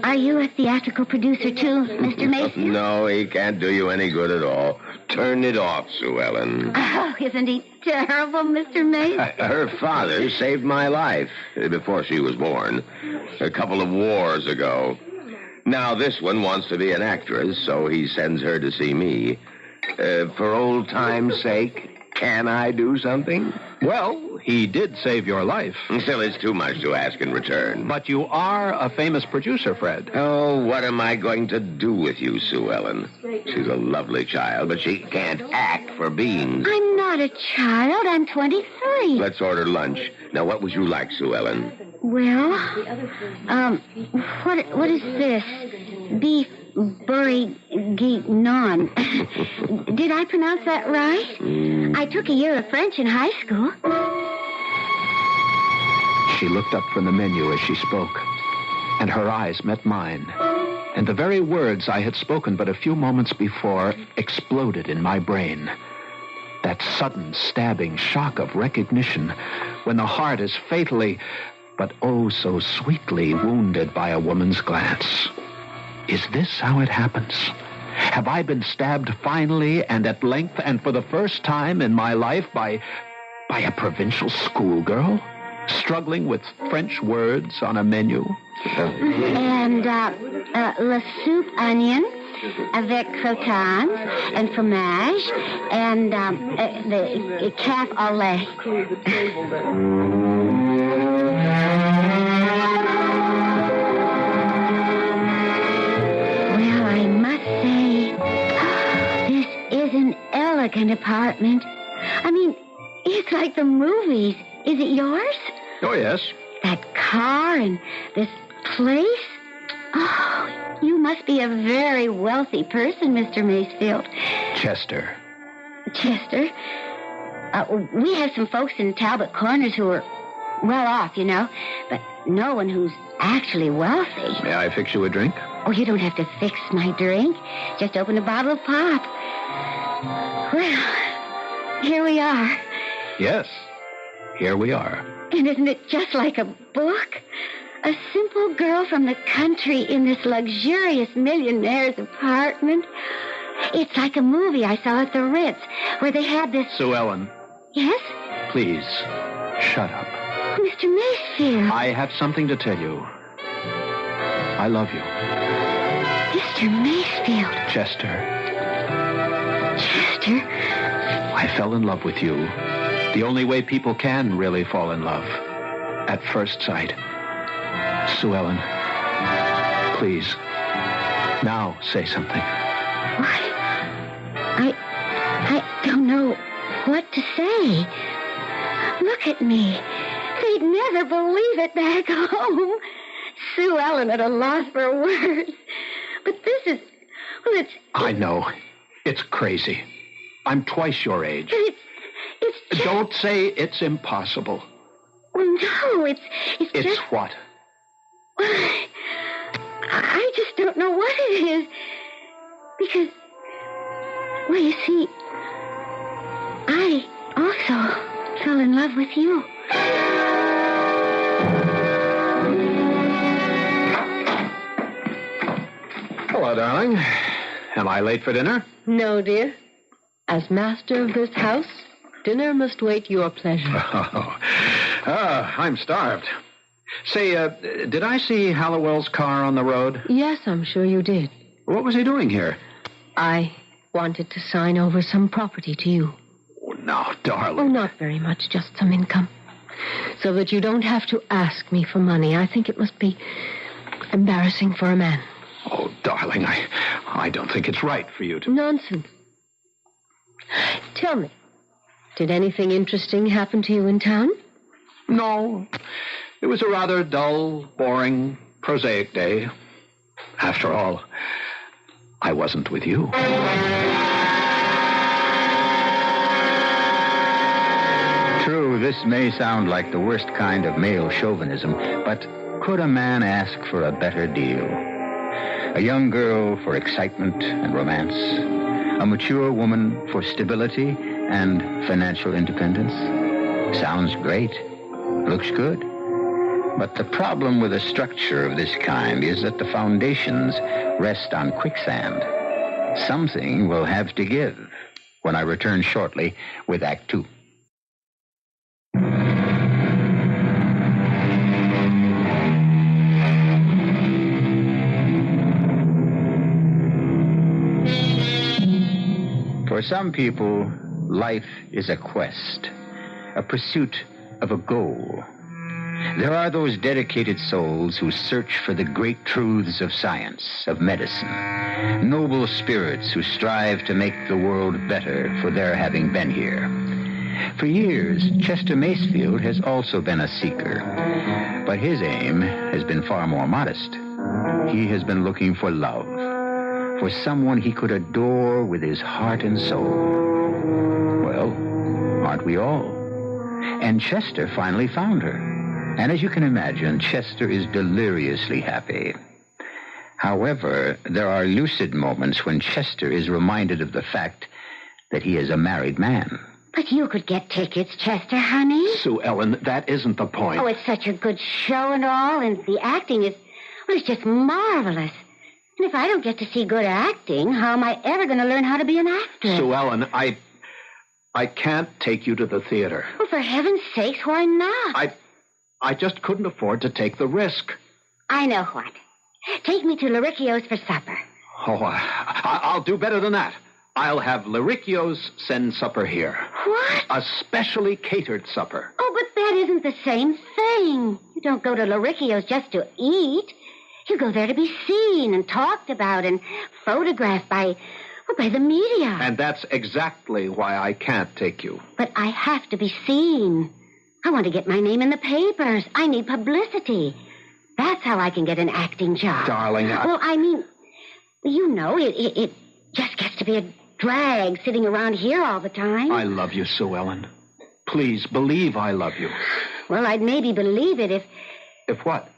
Are you a theatrical producer, too, Mr. Mason? No, he can't do you any good at all. Turn it off, Sue Ellen. Oh, isn't he terrible, Mr. Mason? Her father saved my life before she was born, a couple of wars ago. Now this one wants to be an actress, so he sends her to see me. For old time's sake, can I do something? Well, he did save your life. Still, it's too much to ask in return. But you are a famous producer, Fred. Oh, what am I going to do with you, Sue Ellen? She's a lovely child, but she can't act for beans. I'm not a child. I'm 23. Let's order lunch. Now, what would you like, Sue Ellen? Well, what is this? Beef bourguignon. Did I pronounce that right? I took a year of French in high school. She looked up from the menu as she spoke, and her eyes met mine. And the very words I had spoken but a few moments before exploded in my brain. That sudden, stabbing shock of recognition when the heart is fatally, but oh so sweetly wounded by a woman's glance. Is this how it happens? Have I been stabbed finally and at length and for the first time in my life by a provincial schoolgirl struggling with French words on a menu? And la soupe onion avec croutons and fromage and the calf au lait. Elegant apartment. I mean, it's like the movies. Is it yours? Oh, yes. That car and this place? Oh, you must be a very wealthy person, Mr. Macefield. Chester. Chester? We have some folks in Talbot Corners who are well off, you know, but no one who's actually wealthy. May I fix you a drink? Oh, you don't have to fix my drink. Just open a bottle of pop. Well, here we are. Yes, here we are. And isn't it just like a book? A simple girl from the country in this luxurious millionaire's apartment. It's like a movie I saw at the Ritz, where they had this... Sue Ellen. Yes? Please, shut up. Mr. Macefield. I have something to tell you. I love you. Mr. Macefield. Chester. Chester? I fell in love with you. The only way people can really fall in love. At first sight. Sue Ellen, please, now say something. What? I don't know what to say. Look at me. They'd never believe it back home. Sue Ellen at a loss for words. But this is... Well, it's... I know. It's crazy. I'm twice your age. It's just... Don't say it's impossible. Well, no, it's It's just... what? I just don't know what it is. Because... Well, you see... I also fell in love with you. Hello, darling. Am I late for dinner? No, dear. As master of this house, dinner must wait your pleasure. I'm starved. Say, did I see Hallowell's car on the road? Yes, I'm sure you did. What was he doing here? I wanted to sign over some property to you. Oh, no, darling. Oh, not very much, just some income. So that you don't have to ask me for money. I think it must be embarrassing for a man. Oh, darling, I don't think it's right for you to... Nonsense. Tell me, did anything interesting happen to you in town? No. It was a rather dull, boring, prosaic day. After all, I wasn't with you. True, this may sound like the worst kind of male chauvinism, but could a man ask for a better deal? A young girl for excitement and romance. A mature woman for stability and financial independence. Sounds great. Looks good. But the problem with a structure of this kind is that the foundations rest on quicksand. Something will have to give when I return shortly with Act Two. For some people, life is a quest, a pursuit of a goal. There are those dedicated souls who search for the great truths of science, of medicine, noble spirits who strive to make the world better for their having been here. For years, Chester Macefield has also been a seeker, but his aim has been far more modest. He has been looking for love, for someone he could adore with his heart and soul. Well, aren't we all? And Chester finally found her. And as you can imagine, Chester is deliriously happy. However, there are lucid moments when Chester is reminded of the fact that he is a married man. But you could get tickets, Chester, honey. Sue Ellen, that isn't the point. Oh, it's such a good show and all, and the acting is, well, it's just marvelous. And if I don't get to see good acting, how am I ever going to learn how to be an actor? Sue Ellen, I can't take you to the theater. Well, for heaven's sakes, why not? I just couldn't afford to take the risk. I know what. Take me to Loricchio's for supper. Oh, I'll do better than that. I'll have Loricchio's send supper here. What? A specially catered supper. Oh, but that isn't the same thing. You don't go to Loricchio's just to eat. You go there to be seen and talked about and photographed by the media. And that's exactly why I can't take you. But I have to be seen. I want to get my name in the papers. I need publicity. That's how I can get an acting job. Darling, Well, I mean, you know, it just gets to be a drag sitting around here all the time. I love you, Sue Ellen. Please, believe I love you. Well, I'd maybe believe it if... If what?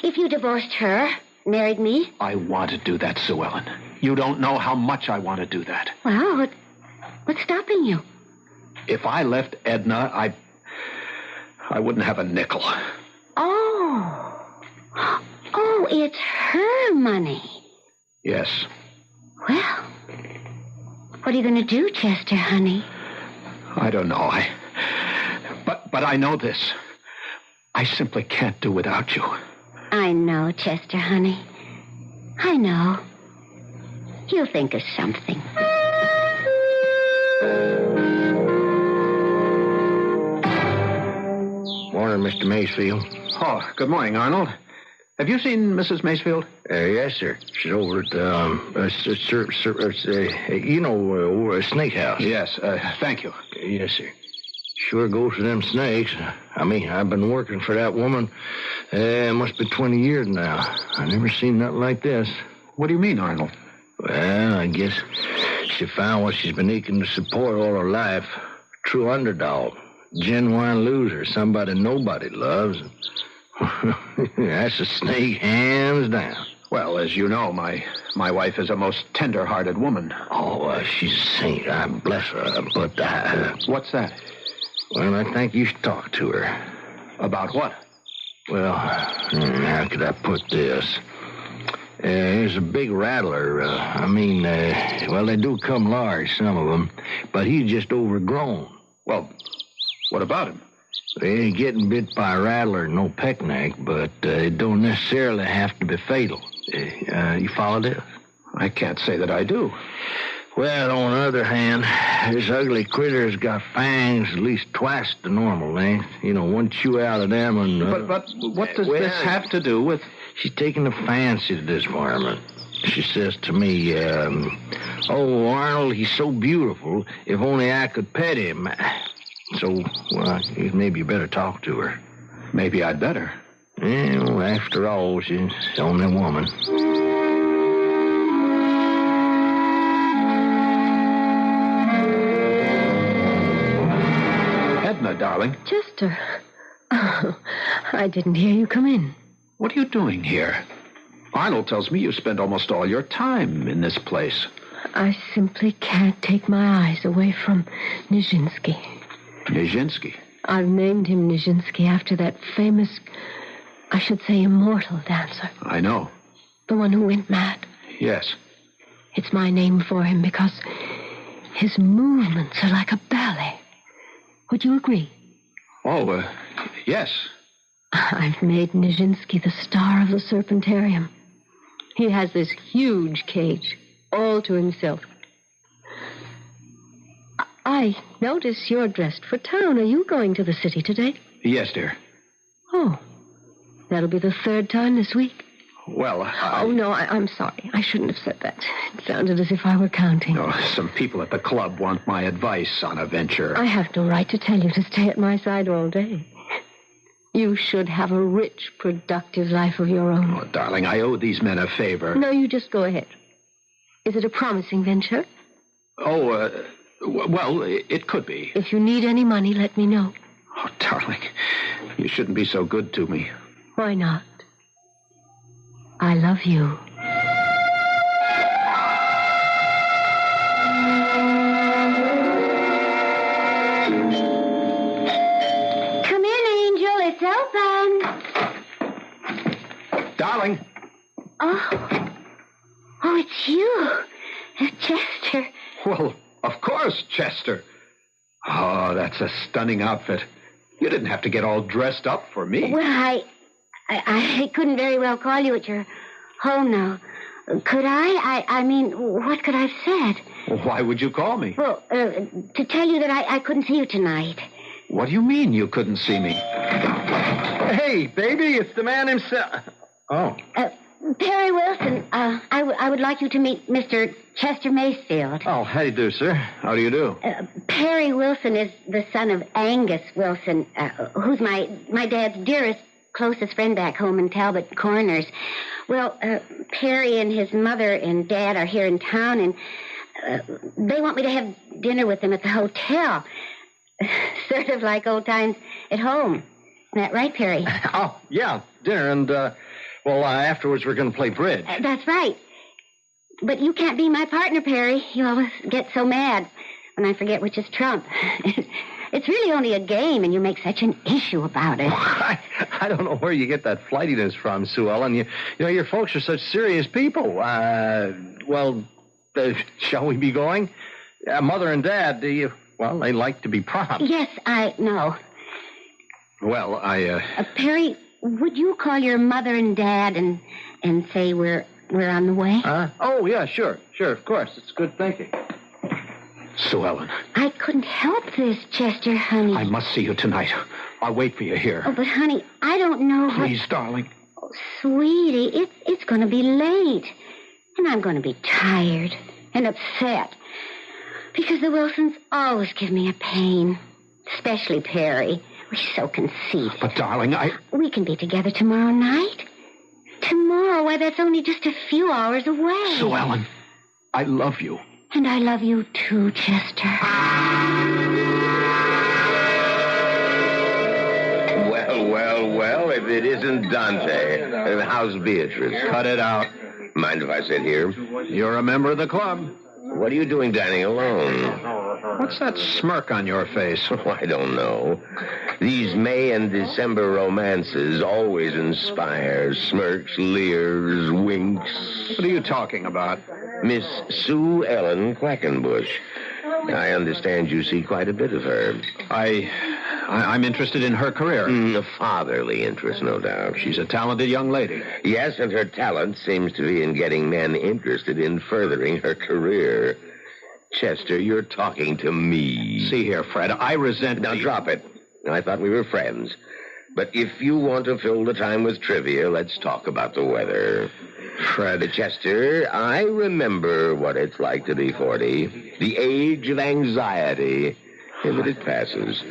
If you divorced her, married me. I want to do that, Sue Ellen. You don't know how much I want to do that. Well, what's stopping you? If I left Edna, I wouldn't have a nickel. Oh, it's her money. Yes. Well, what are you going to do, Chester, honey? I don't know. But I know this. I simply can't do without you. I know, Chester, honey. I know. You'll think of something. Morning, Mr. Macefield. Oh, good morning, Arnold. Have you seen Mrs. Macefield? Yes, sir. She's over at over at Snake House. Yes, thank you. Yes, sir. Sure goes for them snakes. I mean, I've been working for that woman, must be 20 years now. I never seen nothing like this. What do you mean, Arnold? Well, I guess she found what she's been aching to support all her life. True underdog. Genuine loser. Somebody nobody loves. That's a snake, hands down. Well, as you know, my My wife is a most tender-hearted woman. Oh, she's a saint. Bless her. But, What's that? well, I think you should talk to her. About what? Well, how could I put this? There's a big rattler. Well, they do come large, some of them, but he's just overgrown. Well, what about him? Getting bit by a rattler, no peckneck, but it don't necessarily have to be fatal. You follow this? I can't say that I do. Well, on the other hand, this ugly critter's got fangs at least twice the normal length. One chew out of them and... But what does this have to do with... She's taking a fancy to this varmint. She says to me, oh, Arnold, he's so beautiful. If only I could pet him. So, well, maybe you better talk to her. Maybe I'd better. Yeah, well, after all, she's the only woman. Edna, darling. Chester. Oh, I didn't hear you come in. What are you doing here? Arnold tells me you spend almost all your time in this place. I simply can't take my eyes away from Nijinsky. Nijinsky? I've named him Nijinsky after that famous, I should say immortal dancer. I know. The one who went mad. Yes. It's my name for him because his movements are like a ballet. Would you agree? Oh, yes. I've made Nijinsky the star of the serpentarium. He has this huge cage, all to himself. I notice you're dressed for town. Are you going to the city today? Yes, dear. Oh, that'll be the third time this week. Well, Oh, no, I'm sorry. I shouldn't have said that. It sounded as if I were counting. Oh, some people at the club want my advice on a venture. I have no right to tell you to stay at my side all day. You should have a rich, productive life of your own. Oh, darling, I owe these men a favor. No, you just go ahead. Is it a promising venture? Oh, well, it could be. If you need any money, let me know. Oh, darling, you shouldn't be so good to me. Why not? I love you. Come in, Angel. It's open. Darling. Oh, it's you. Chester. Well, of course, Chester. Oh, that's a stunning outfit. You didn't have to get all dressed up for me. Well, I couldn't very well call you at your home now. Could I? I mean, what could I have said? Well, why would you call me? Well, to tell you that I couldn't see you tonight. What do you mean you couldn't see me? Hey, baby, it's the man himself. Oh. Perry Wilson, I would like you to meet Mr. Chester Macefield. Oh, how do you do, sir? How do you do? Perry Wilson is the son of Angus Wilson, who's my dad's dearest, closest friend back home in Talbot Corners. Well, Perry and his mother and dad are here in town, and they want me to have dinner with them at the hotel. Sort of like old times at home. Isn't that right, Perry? Oh, yeah, dinner, and, afterwards we're going to play bridge. That's right. But you can't be my partner, Perry. You always get so mad when I forget which is trump. It's really only a game, and you make such an issue about it. I don't know where you get that flightiness from, Sue Ellen. You know, your folks are such serious people. Shall we be going? Mother and Dad, they like to be prompt. Yes, I know. Well, Perry, would you call your mother and Dad and say we're on the way? Oh, yeah, sure, of course. It's good thinking. Sue Ellen. I couldn't help this, Chester, honey. I must see you tonight. I'll wait for you here. Oh, but, honey, I don't know Please, darling. Oh, sweetie, it's going to be late. And I'm going to be tired and upset. Because the Wilsons always give me a pain. Especially Perry. He's so conceited. But, darling, We can be together tomorrow night. Tomorrow? Why, that's only just a few hours away. Sue Ellen, I love you. And I love you too, Chester. Well, if it isn't Dante. How's Beatrice? Cut it out. Mind if I sit here? You're a member of the club. What are you doing dining alone? What's that smirk on your face? Oh, I don't know. These May and December romances always inspire smirks, leers, winks. What are you talking about? Miss Sue Ellen Quackenbush. I understand you see quite a bit of her. I'm interested in her career. A fatherly interest, no doubt. She's a talented young lady. Yes, and her talent seems to be in getting men interested in furthering her career. Chester, you're talking to me. See here, Fred, I resent... Now, drop it. I thought we were friends. But if you want to fill the time with trivia, let's talk about the weather. Fred. Chester, I remember what it's like to be 40. The age of anxiety. But it passes.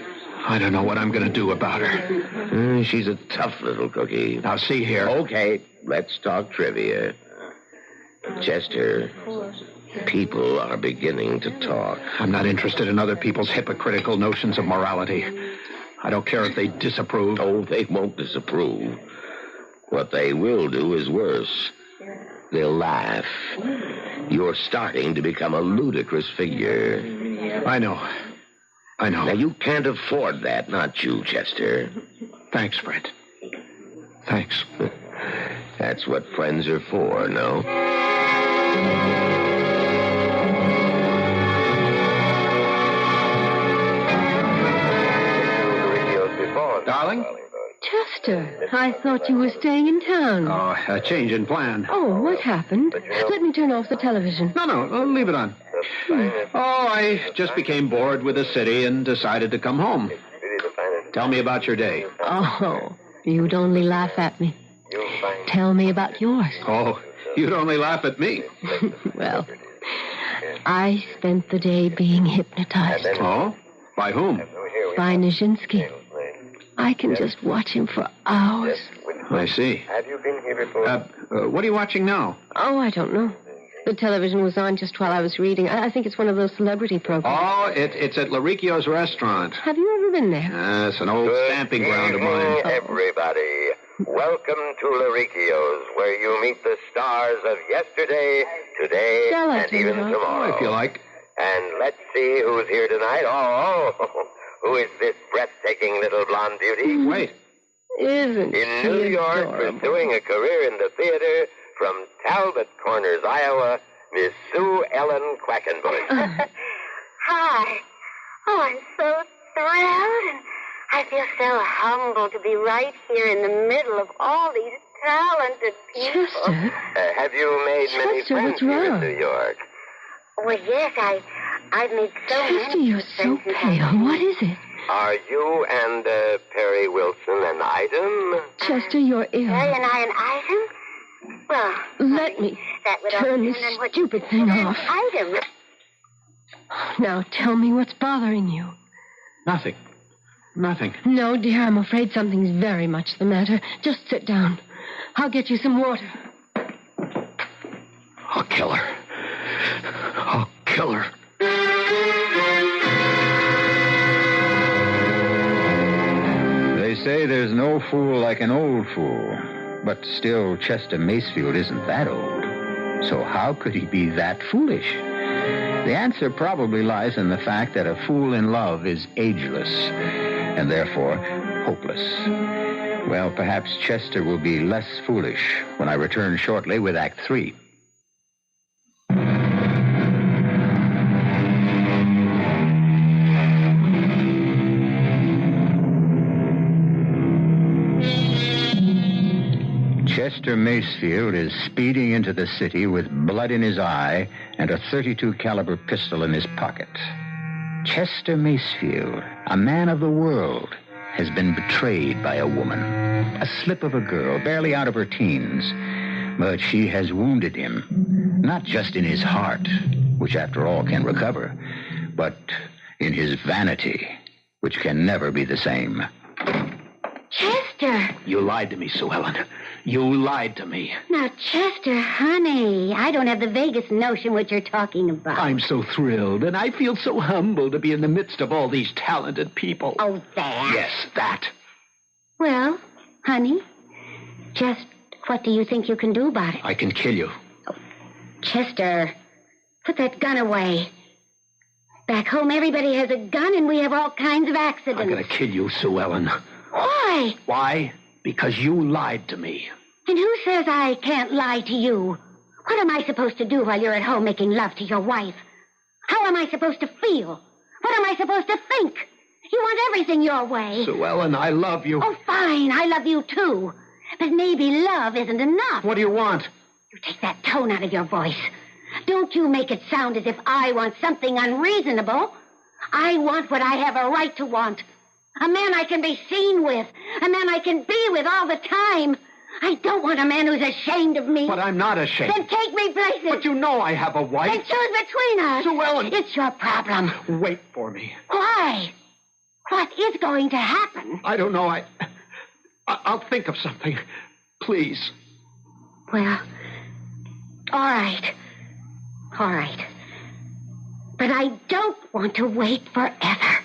I don't know what I'm going to do about her. She's a tough little cookie. Now, see here. Okay, let's talk trivia. Chester, people are beginning to talk. I'm not interested in other people's hypocritical notions of morality. I don't care if they disapprove. Oh, they won't disapprove. What they will do is worse. They'll laugh. You're starting to become a ludicrous figure. I know. Now, you can't afford that, not you, Chester. Thanks, Fred. Thanks. That's what friends are for, no? Darling? Chester, I thought you were staying in town. Oh, a change in plan. Oh, what happened? Let me turn off the television. No, leave it on. I just became bored with the city and decided to come home. Tell me about your day. Oh, you'd only laugh at me. Tell me about yours. Oh, you'd only laugh at me. Well, I spent the day being hypnotized. Oh? By whom? By Nijinsky. I can just watch him for hours. I see. Have you been here before? What are you watching now? Oh, I don't know. The television was on just while I was reading. I think it's one of those celebrity programs. Oh, it's at Laricchio's restaurant. Have you ever been there? It's an old stamping ground of mine. Everybody. Welcome to Laricchio's, where you meet the stars of yesterday, today, and even tomorrow. If you like. And let's see who's here tonight. Oh, who is this breathtaking little blonde beauty? Wait. Isn't in New York, adorable? Pursuing a career in the theater, from Talbot Corners, Iowa, Miss Sue Ellen Quackenbush. Hi. Oh, I'm so thrilled, and I feel so humbled to be right here in the middle of all these talented people. Chester? Have you made many Chester, friends what's here in wrong? New York? Well, yes, I've made so Chester, many you're so friends. pale. What is it? Are you and Perry Wilson an item? Chester, you're ill. Perry and I an item? Well, Let me that would turn all this depend on what stupid you thing consider off. an item. Now tell me what's bothering you. Nothing. No, dear, I'm afraid something's very much the matter. Just sit down. I'll get you some water. I'll kill her. I'll kill her. They say there's no fool like an old fool. But still, Chester Macefield isn't that old. So how could he be that foolish? The answer probably lies in the fact that a fool in love is ageless, and therefore hopeless. Well, perhaps Chester will be less foolish when I return shortly with Act 3. Chester Macefield is speeding into the city with blood in his eye and a .32 caliber pistol in his pocket. Chester Macefield, a man of the world, has been betrayed by a woman, a slip of a girl, barely out of her teens. But she has wounded him, not just in his heart, which after all can recover, but in his vanity, which can never be the same. Chester. You lied to me, Sue Ellen. You lied to me. Now, Chester, honey, I don't have the vaguest notion what you're talking about. I'm so thrilled, and I feel so humbled to be in the midst of all these talented people. Oh, that? Yes, that. Well, honey, just what do you think you can do about it? I can kill you. Chester, put that gun away. Back home, everybody has a gun, and we have all kinds of accidents. I'm going to kill you, Sue Ellen. Why? Why? Because you lied to me. And who says I can't lie to you? What am I supposed to do while you're at home making love to your wife? How am I supposed to feel? What am I supposed to think? You want everything your way. Sue Ellen, I love you. Oh, fine. I love you, too. But maybe love isn't enough. What do you want? You take that tone out of your voice. Don't you make it sound as if I want something unreasonable. I want what I have a right to want. A man I can be seen with. A man I can be with all the time. I don't want a man who's ashamed of me. But I'm not ashamed. Then take me places. But you know I have a wife. Then choose between us. Sue Ellen. It's your problem. Wait for me. Why? What is going to happen? I don't know. I'll think of something. Please. Well, all right. All right. But I don't want to wait forever.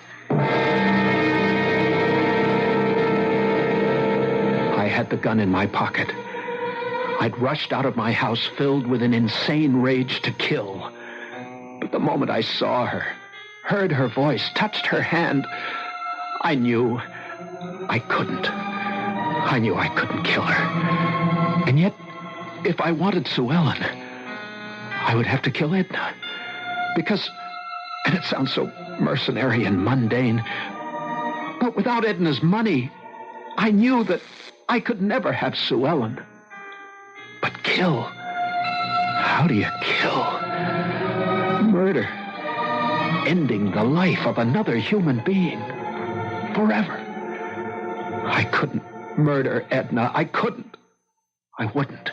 I had the gun in my pocket. I'd rushed out of my house filled with an insane rage to kill. But the moment I saw her, heard her voice, touched her hand, I knew I couldn't. I knew I couldn't kill her. And yet, if I wanted Sue Ellen, I would have to kill Edna. Because, and it sounds so mercenary and mundane, but without Edna's money, I knew that I could never have Sue Ellen. But kill? How do you kill? Murder. Ending the life of another human being. Forever. I couldn't murder Edna. I couldn't. I wouldn't.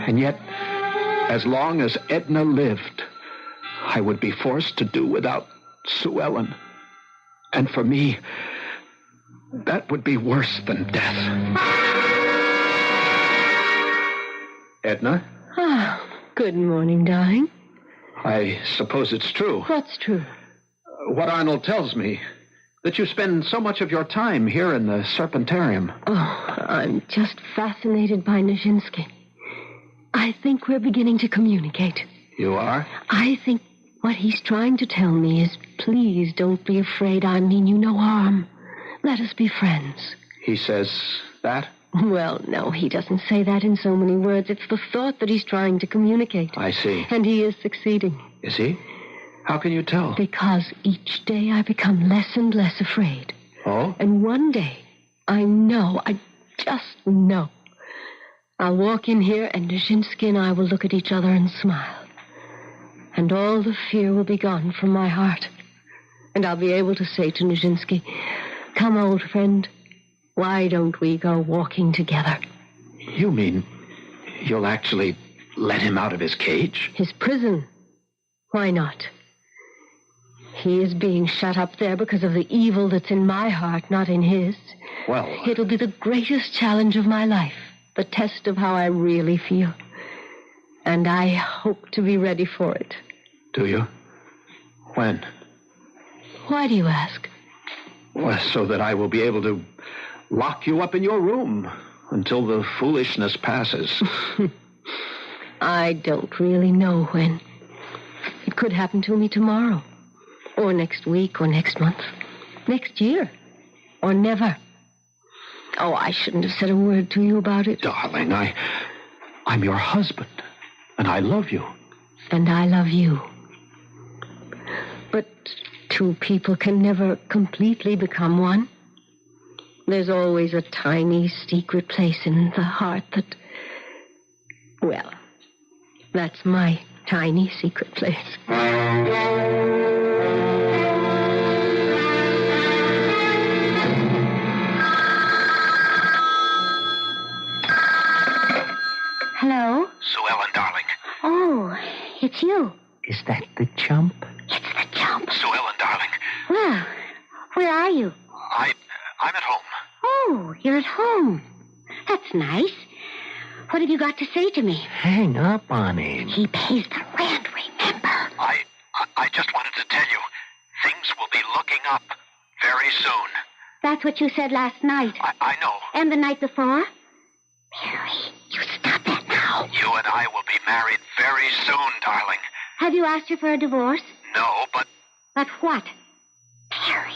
And yet, as long as Edna lived, I would be forced to do without Sue Ellen. And for me, that would be worse than death. Edna? Ah, good morning, darling. I suppose it's true. What's true? What Arnold tells me. That you spend so much of your time here in the serpentarium. Oh, I'm just fascinated by Nijinsky. I think we're beginning to communicate. You are? I think what he's trying to tell me is, please don't be afraid. I mean you no harm. Let us be friends. He says that? Well, no, he doesn't say that in so many words. It's the thought that he's trying to communicate. I see. And he is succeeding. Is he? How can you tell? Because each day I become less and less afraid. Oh? And one day, I just know, I'll walk in here and Nijinsky and I will look at each other and smile. And all the fear will be gone from my heart. And I'll be able to say to Nijinsky, come, old friend, why don't we go walking together? You mean you'll actually let him out of his cage? His prison. Why not? He is being shut up there because of the evil that's in my heart, not in his. Well... It'll be the greatest challenge of my life, the test of how I really feel. And I hope to be ready for it. Do you? When? Why do you ask? Well, so that I will be able to lock you up in your room until the foolishness passes. I don't really know when. It could happen to me tomorrow. Or next week, or next month. Next year. Or never. Oh, I shouldn't have said a word to you about it. Darling, I'm your husband. And I love you. And I love you. But two people can never completely become one. There's always a tiny secret place in the heart that... Well, that's my tiny secret place. Hello? Sue Ellen, darling. Oh, it's you. Is that the chump? It's the chump. Sue Ellen, darling. Well, where are you? I'm at home. Oh, you're at home. That's nice. What have you got to say to me? Hang up on him. He pays the rent, remember? I just wanted to tell you, things will be looking up very soon. That's what you said last night. I know. And the night before? Mary, you stop that now. You and I will be married very soon, darling. Have you asked her for a divorce? No, but But what? Perry.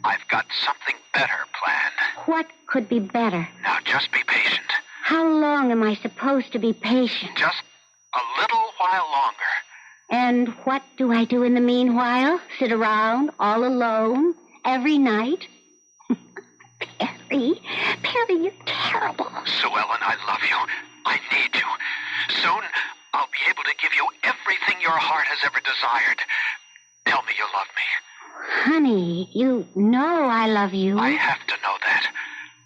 I've got something better planned. What could be better? Now, just be patient. How long am I supposed to be patient? Just a little while longer. And what do I do in the meanwhile? Sit around all alone every night? Perry, you're terrible. Sue Ellen, I love you. I need you. Soon, I'll be able to give you everything your heart has ever desired. Tell me you love me. Honey, you know I love you. I have to know that.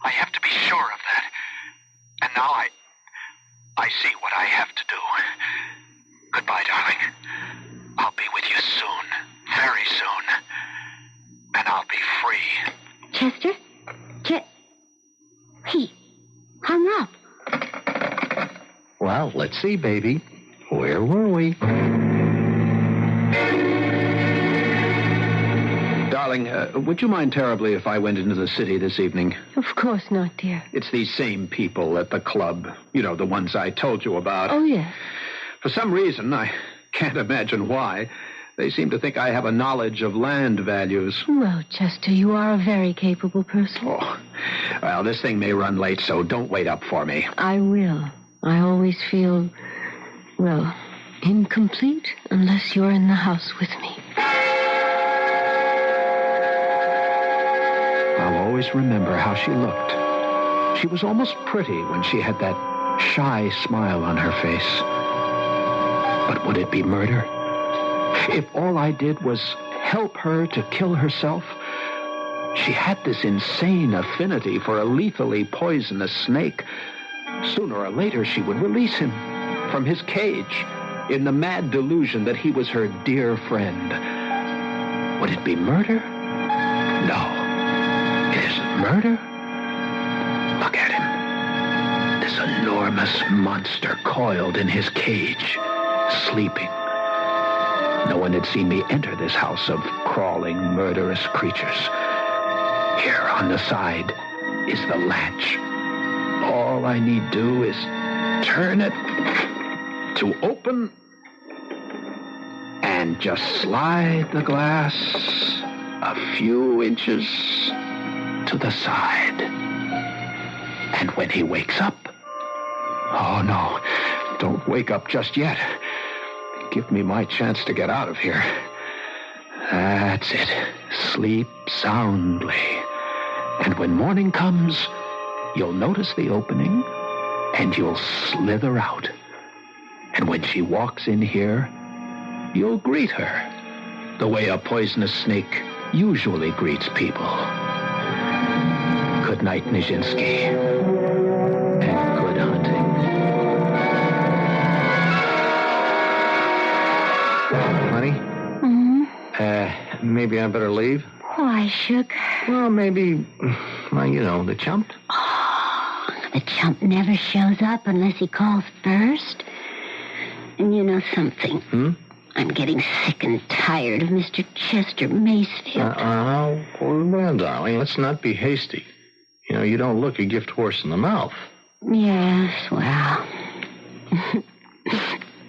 I have to be sure of that. And now I see what I have to do. Goodbye, darling. I'll be with you soon. Very soon. And I'll be free. Chester? He hung up. Well, let's see, baby. Where were we? Darling, would you mind terribly if I went into the city this evening? Of course not, dear. It's these same people at the club. You know, the ones I told you about. Oh, yes. For some reason, I can't imagine why, they seem to think I have a knowledge of land values. Well, Chester, you are a very capable person. Oh, well, this thing may run late, so don't wait up for me. I will. I always feel, well, incomplete unless you're in the house with me. I'll always remember how she looked. She was almost pretty when she had that shy smile on her face. But would it be murder? If all I did was help her to kill herself? She had this insane affinity for a lethally poisonous snake. Sooner or later, she would release him from his cage in the mad delusion that he was her dear friend. Would it be murder? No. It isn't murder. Look at him. This enormous monster coiled in his cage, sleeping. No one had seen me enter this house of crawling, murderous creatures. Here on the side is the latch. All I need do is turn it to open and just slide the glass a few inches to the side. And when he wakes up... Oh, no, don't wake up just yet. Give me my chance to get out of here. That's it. Sleep soundly. And when morning comes, you'll notice the opening, and you'll slither out. And when she walks in here, you'll greet her the way a poisonous snake usually greets people. Good night, Nijinsky. And good hunting. Honey? Mm-hmm. Maybe I better leave? Why, Shook? Well, maybe, the chump. Oh, the chump never shows up unless he calls first. And you know something? I'm getting sick and tired of Mr. Chester Macefield. Well, darling, let's not be hasty. You don't look a gift horse in the mouth. Yes, well...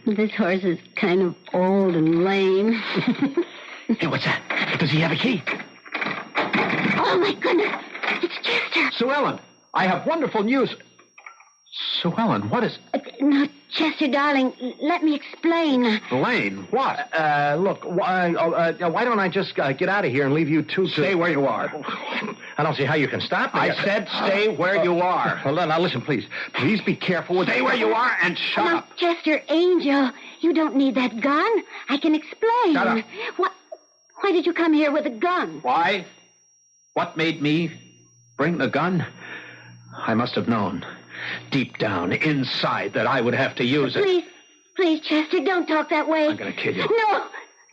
This horse is kind of old and lame. Hey, what's that? Does he have a key? Oh, my goodness. It's Chester. Sue Ellen, I have wonderful news. Sue Ellen, what is... No, Chester, darling, let me explain. Blaine, what? Look, why don't I just get out of here and leave you two to... Stay where you are. I don't see how you can stop me. I said stay where you are. Well, now listen, please. Please be careful with... Stay where you are and shut up. Chester, Angel, you don't need that gun. I can explain. Shut up. Why did you come here with a gun? Why? What made me bring the gun? I must have known, deep down, inside, that I would have to use it. Please, Chester, don't talk that way. I'm going to kill you.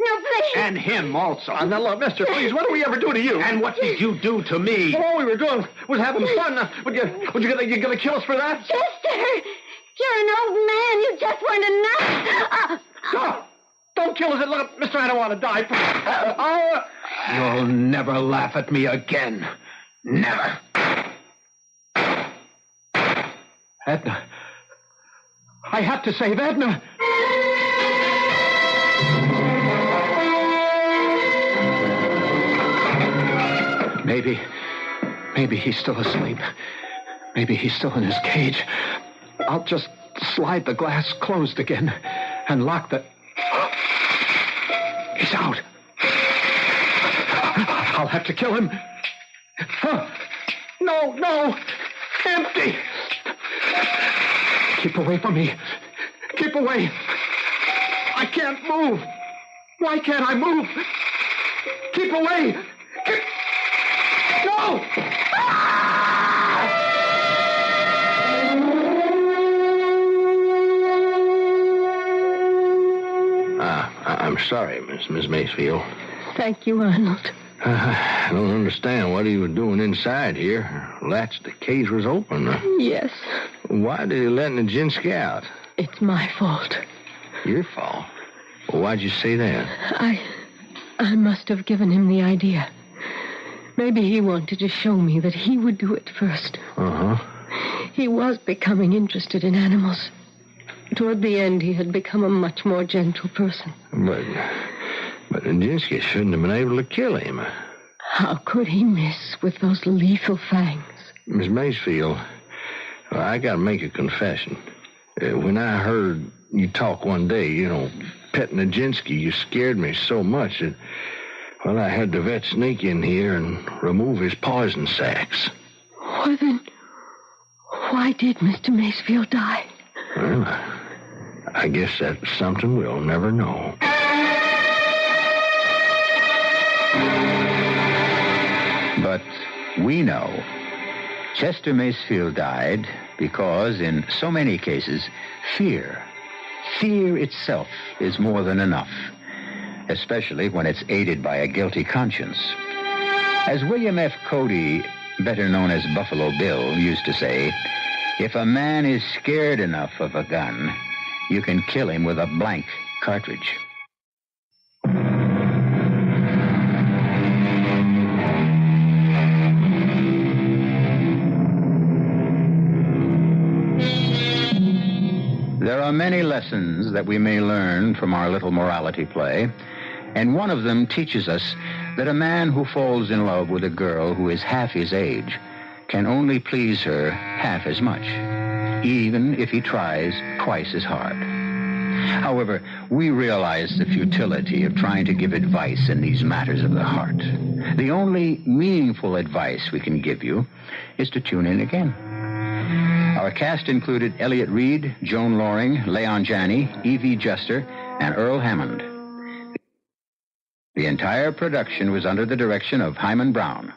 No, please. And him also. Now, look, mister, please, what did we ever do to you? And what did you do to me? All we were doing was having fun. You gonna kill us for that? Chester, you're an old man. You just weren't enough. No, don't kill us. Look, mister, I don't want to die. You'll never laugh at me again. Never. Edna. I have to save Edna. Maybe he's still asleep. Maybe he's still in his cage. I'll just slide the glass closed again and lock the... He's out. I'll have to kill him. No. Empty. Keep away from me. Keep away. I can't move. Why can't I move? Keep away. No! I'm sorry, Miss Macefield. Thank you, Arnold. I don't understand what he was doing inside here. Latch the cage was open. Yes. Why did he let Nijinsky out? It's my fault. Your fault? Well, why'd you say that? I must have given him the idea. Maybe he wanted to show me that he would do it first. Uh-huh. He was becoming interested in animals. Toward the end, he had become a much more gentle person. But Nijinsky shouldn't have been able to kill him. How could he miss with those lethal fangs? Miss Macefield, I gotta make a confession. When I heard you talk one day, petting Nijinsky, you scared me so much that, well, I had the vet sneak in here and remove his poison sacs. Well, then, why did Mr. Macefield die? Well, I guess that's something we'll never know. But we know Chester Macefield died because, in so many cases, fear itself is more than enough, especially when it's aided by a guilty conscience. As William F. Cody, better known as Buffalo Bill, used to say, if a man is scared enough of a gun, you can kill him with a blank cartridge. There are many lessons that we may learn from our little morality play, and one of them teaches us that a man who falls in love with a girl who is half his age can only please her half as much, even if he tries twice as hard. However, we realize the futility of trying to give advice in these matters of the heart. The only meaningful advice we can give you is to tune in again. Our cast included Elliot Reed, Joan Loring, Leon Janney, E.V. Juster, and Earl Hammond. The entire production was under the direction of Hyman Brown.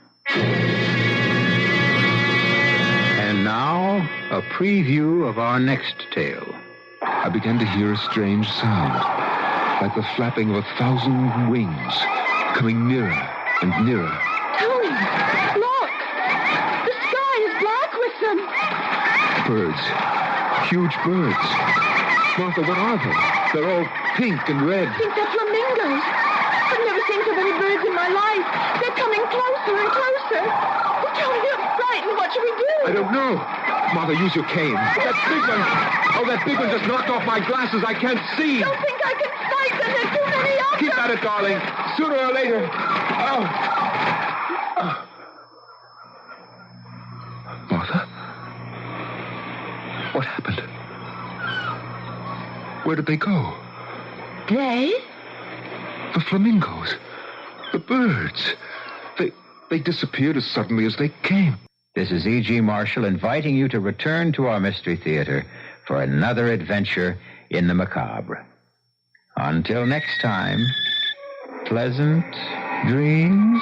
And now, a preview of our next tale. I began to hear a strange sound, like the flapping of 1,000 wings, coming nearer and nearer. Tony, look! The sky is black with them. Birds. Huge birds. Martha, what are they? They're all pink and red. I think they're flamingos. I've never seen so many birds in my life. They're coming closer and closer. Oh, Tony, I'm frightened. What should we do? I don't know. Martha, use your cane. That big one. Oh, that big one just knocked off my glasses. I can't see. Don't think I can fight them. There's too many of them. Keep at it, darling. Sooner or later. Martha? What happened? Where did they go? They? The flamingos. The birds. They disappeared as suddenly as they came. This is E.G. Marshall inviting you to return to our Mystery Theater for another adventure in the macabre. Until next time, pleasant dreams.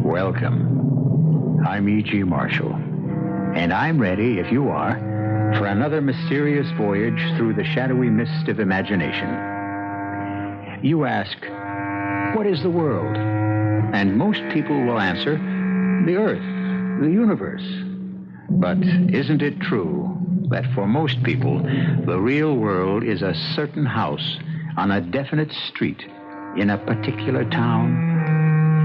Welcome. I'm E.G. Marshall. And I'm ready, if you are, for another mysterious voyage through the shadowy mist of imagination. You ask, what is the world? And most people will answer, the earth, the universe. But isn't it true that for most people, the real world is a certain house on a definite street in a particular town?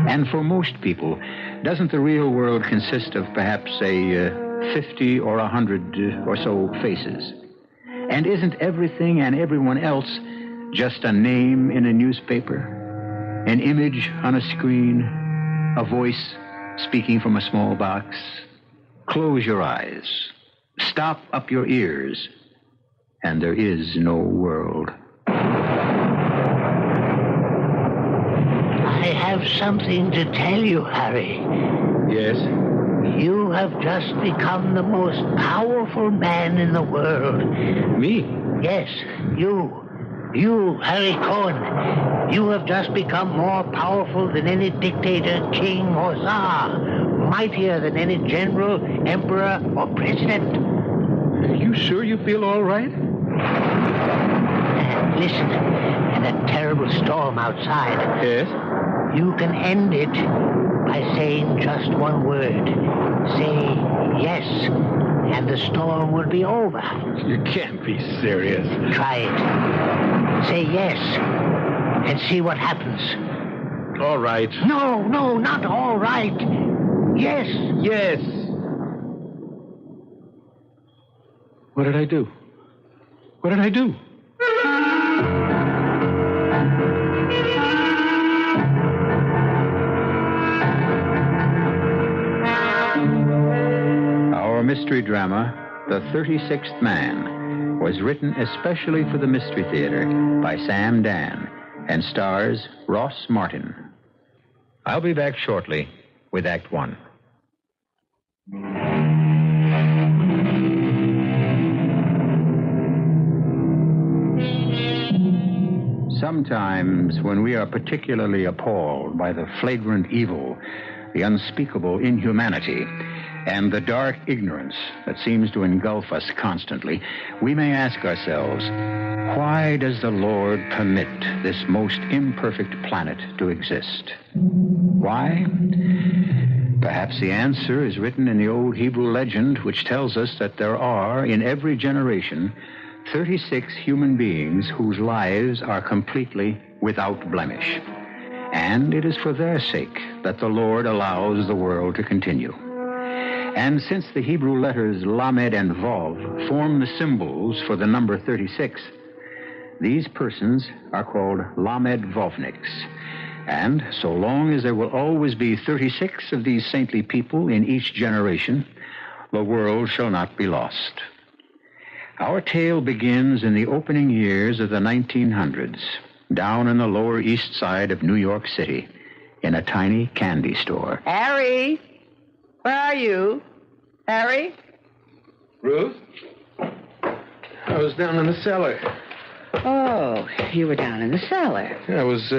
And for most people, doesn't the real world consist of perhaps, say, 50 or 100 or so faces? And isn't everything and everyone else just a name in a newspaper, an image on a screen, a voice speaking from a small box? Close your eyes, stop up your ears, and there is no world. I have something to tell you, Harry. Yes? You have just become the most powerful man in the world. Me? Yes, you. You, Harry Cohen. You have just become more powerful than any dictator, king, or czar. Mightier than any general, emperor, or president. Are you sure you feel all right? Listen, and that terrible storm outside. Yes? You can end it by saying just one word. Say yes, and the storm will be over. You can't be serious. Try it. Say yes, and see what happens. All right. No, not all right. Yes. Yes. What did I do? What did I do? Our mystery drama, The 36th Man, was written especially for the Mystery Theater by Sam Dan and stars Ross Martin. I'll be back shortly with Act One. Sometimes, when we are particularly appalled by the flagrant evil, the unspeakable inhumanity, and the dark ignorance that seems to engulf us constantly, we may ask ourselves, why does the Lord permit this most imperfect planet to exist? Why? Perhaps the answer is written in the old Hebrew legend, which tells us that there are, in every generation, 36 human beings whose lives are completely without blemish. And it is for their sake that the Lord allows the world to continue. And since the Hebrew letters Lamed and Vav form the symbols for the number 36, these persons are called Lamed Vovniks. And so long as there will always be 36 of these saintly people in each generation, the world shall not be lost. Our tale begins in the opening years of the 1900s, down in the Lower East Side of New York City, in a tiny candy store. Harry, where are you? Harry? Ruth? I was down in the cellar. Oh, you were down in the cellar. I was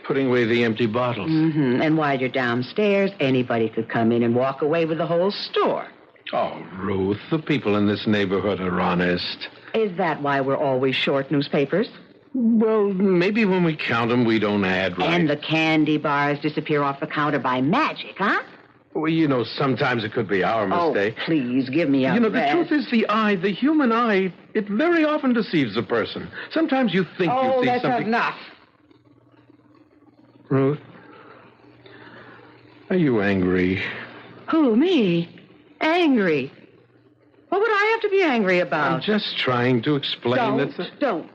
putting away the empty bottles. Mm-hmm. And while you're downstairs, anybody could come in and walk away with the whole store. Oh, Ruth, the people in this neighborhood are honest. Is that why we're always short newspapers? Well, maybe when we count them, we don't add right. And the candy bars disappear off the counter by magic, huh? Well, you know, sometimes it could be our mistake. Oh, please, give me a You know, rest. the truth is the human eye, it very often deceives a person. Sometimes you think you see that's something... enough. Ruth, are you angry? Who, me? Angry? What would I have to be angry about? I'm just trying to explain that... Don't.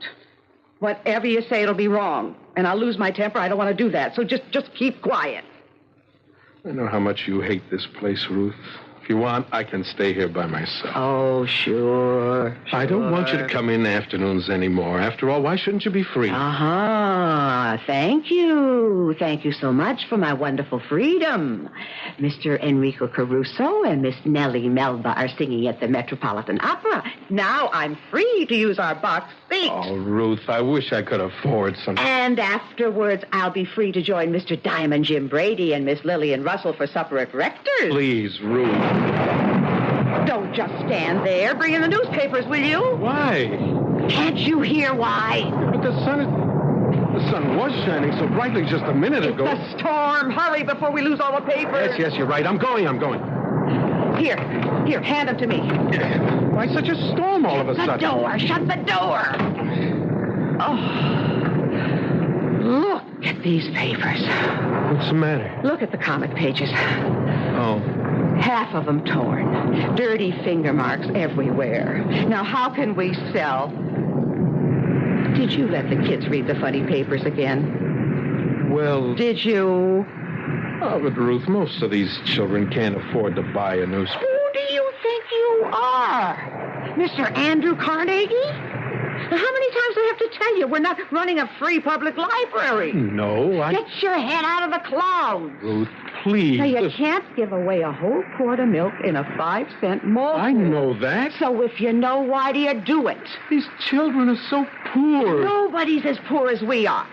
Whatever you say, it'll be wrong. And I'll lose my temper. I don't want to do that. So just keep quiet. I know how much you hate this place, Ruth. If you want, I can stay here by myself. Oh, sure. I don't want you to come in afternoons anymore. After all, why shouldn't you be free? Uh-huh. Thank you. Thank you so much for my wonderful freedom. Mr. Enrico Caruso and Miss Nellie Melba are singing at the Metropolitan Opera. Now I'm free to use our box seat. Oh, Ruth, I wish I could afford something. And afterwards, I'll be free to join Mr. Diamond Jim Brady and Miss Lillian Russell for supper at Rector's. Please, Ruth. Don't just stand there. Bring in the newspapers, will you? Why? Can't you hear why? But the sun was shining so brightly just a minute ago. It's a storm. Hurry before we lose all the papers. Yes, you're right. I'm going. Here, hand them to me. Why such a storm all of a sudden? Shut the door. Oh. Look at these papers. What's the matter? Look at the comic pages. Oh. Half of them torn. Dirty finger marks everywhere. Now, how can we sell? Did you let the kids read the funny papers again? Well... Did you? Oh, but Ruth, most of these children can't afford to buy a newspaper. Who do you think you are? Mr. Andrew Carnegie? Now, how many times do I have to tell you we're not running a free public library? No, Get your head out of the clouds. Ruth, please. Now, you can't give away a whole quart of milk in a 5-cent malt. I know that. So if you know, why do you do it? These children are so poor. Nobody's as poor as we are.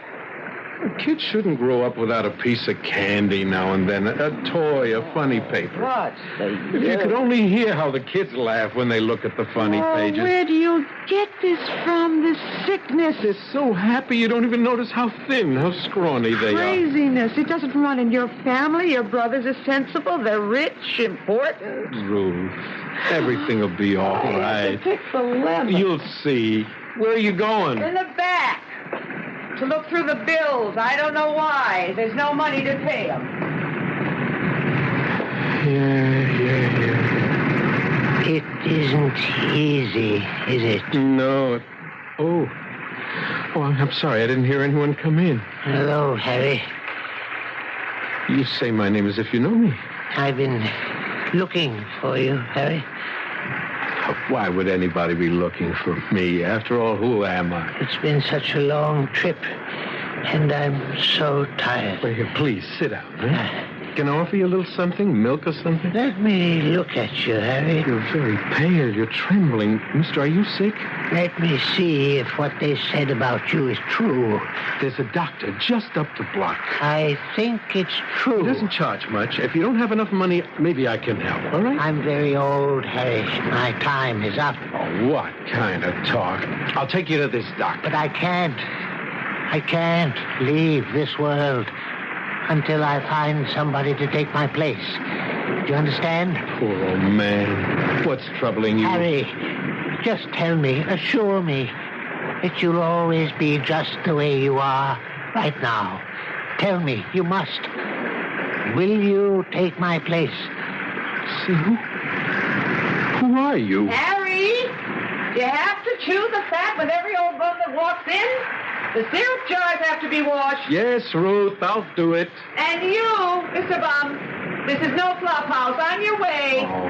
Kids shouldn't grow up without a piece of candy now and then, a toy, a funny paper. What? If you could only hear how the kids laugh when they look at the funny pages. Where do you get this from, this sickness? They're so happy you don't even notice how thin, how scrawny they are. Craziness. It doesn't run in your family. Your brothers are sensible. They're rich, important. Ruth, everything will be all right. Pick the lemon. You'll see. Where are you going? In the back. To look through the bills. I don't know why. There's no money to pay them. Yeah. It isn't easy, is it? No. Oh, I'm sorry. I didn't hear anyone come in. Hello, Harry. You say my name as if you know me. I've been looking for you, Harry. Why would anybody be looking for me? After all, who am I? It's been such a long trip, and I'm so tired. Well, here, please, sit down. Huh? Can I offer you a little something? Milk or something? Let me look at you, Harry. You're very pale. You're trembling. Mister, are you sick? Let me see if what they said about you is true. There's a doctor just up the block. I think it's true. He doesn't charge much. If you don't have enough money, maybe I can help, all right? I'm very old, Harry. My time is up. Oh, what kind of talk? I'll take you to this doctor. But I can't. I can't leave this world until I find somebody to take my place. Do you understand? Poor old man. What's troubling you? Harry, just tell me, assure me that you'll always be just the way you are right now. Tell me, you must. Will you take my place? See, who are you? Harry, you have to chew the fat with every old bum that walks in. The syrup jars have to be washed. Yes, Ruth, I'll do it. And you, Mr. Bum, this is no flop house. On your way. Oh.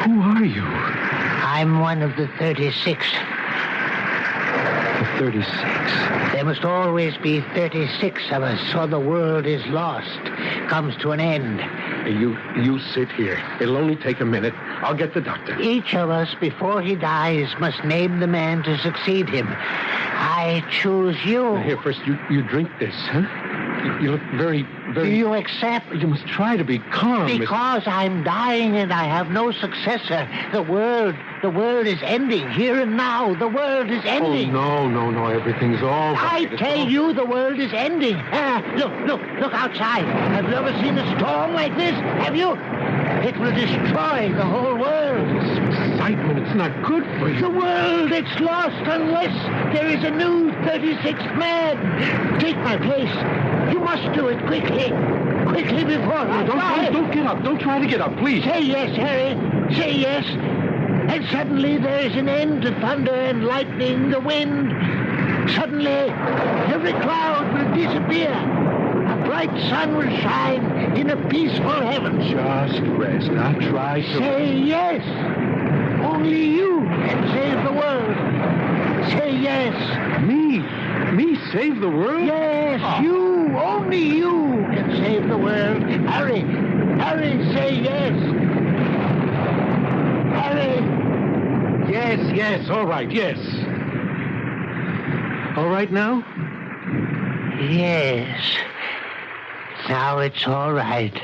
Who are you? I'm one of the 36. The 36? There must always be 36 of us, or the world is lost, comes to an end. You sit here. It'll only take a minute. I'll get the doctor. Each of us, before he dies, must name the man to succeed him. I choose you. Now, here, first, you drink this, huh? You look very... Do you accept? You must try to be calm. Because I'm dying and I have no successor. The world is ending. Here and now, the world is ending. Oh, no. Everything's all right. I tell you, the world is ending. Look outside. Have you ever seen a storm like this? Have you? It will destroy the whole world. This excitement, it's not good for you. The world, it's lost unless there is a new 36th man. Take my place. You must do it quickly. Quickly before I die. Don't get up. Don't try to get up, please. Say yes, Harry. Say yes. And suddenly there is an end to thunder and lightning, the wind. Suddenly, every cloud will disappear. A bright sun will shine in a peaceful heaven. Just rest. Now try to... Say yes. Only you can save the world. Say yes. Me? Me save the world? Yes, you. Only you can save the world. Harry. Harry, say yes. Harry. Yes. All right, yes. All right now? Yes. Now it's all right.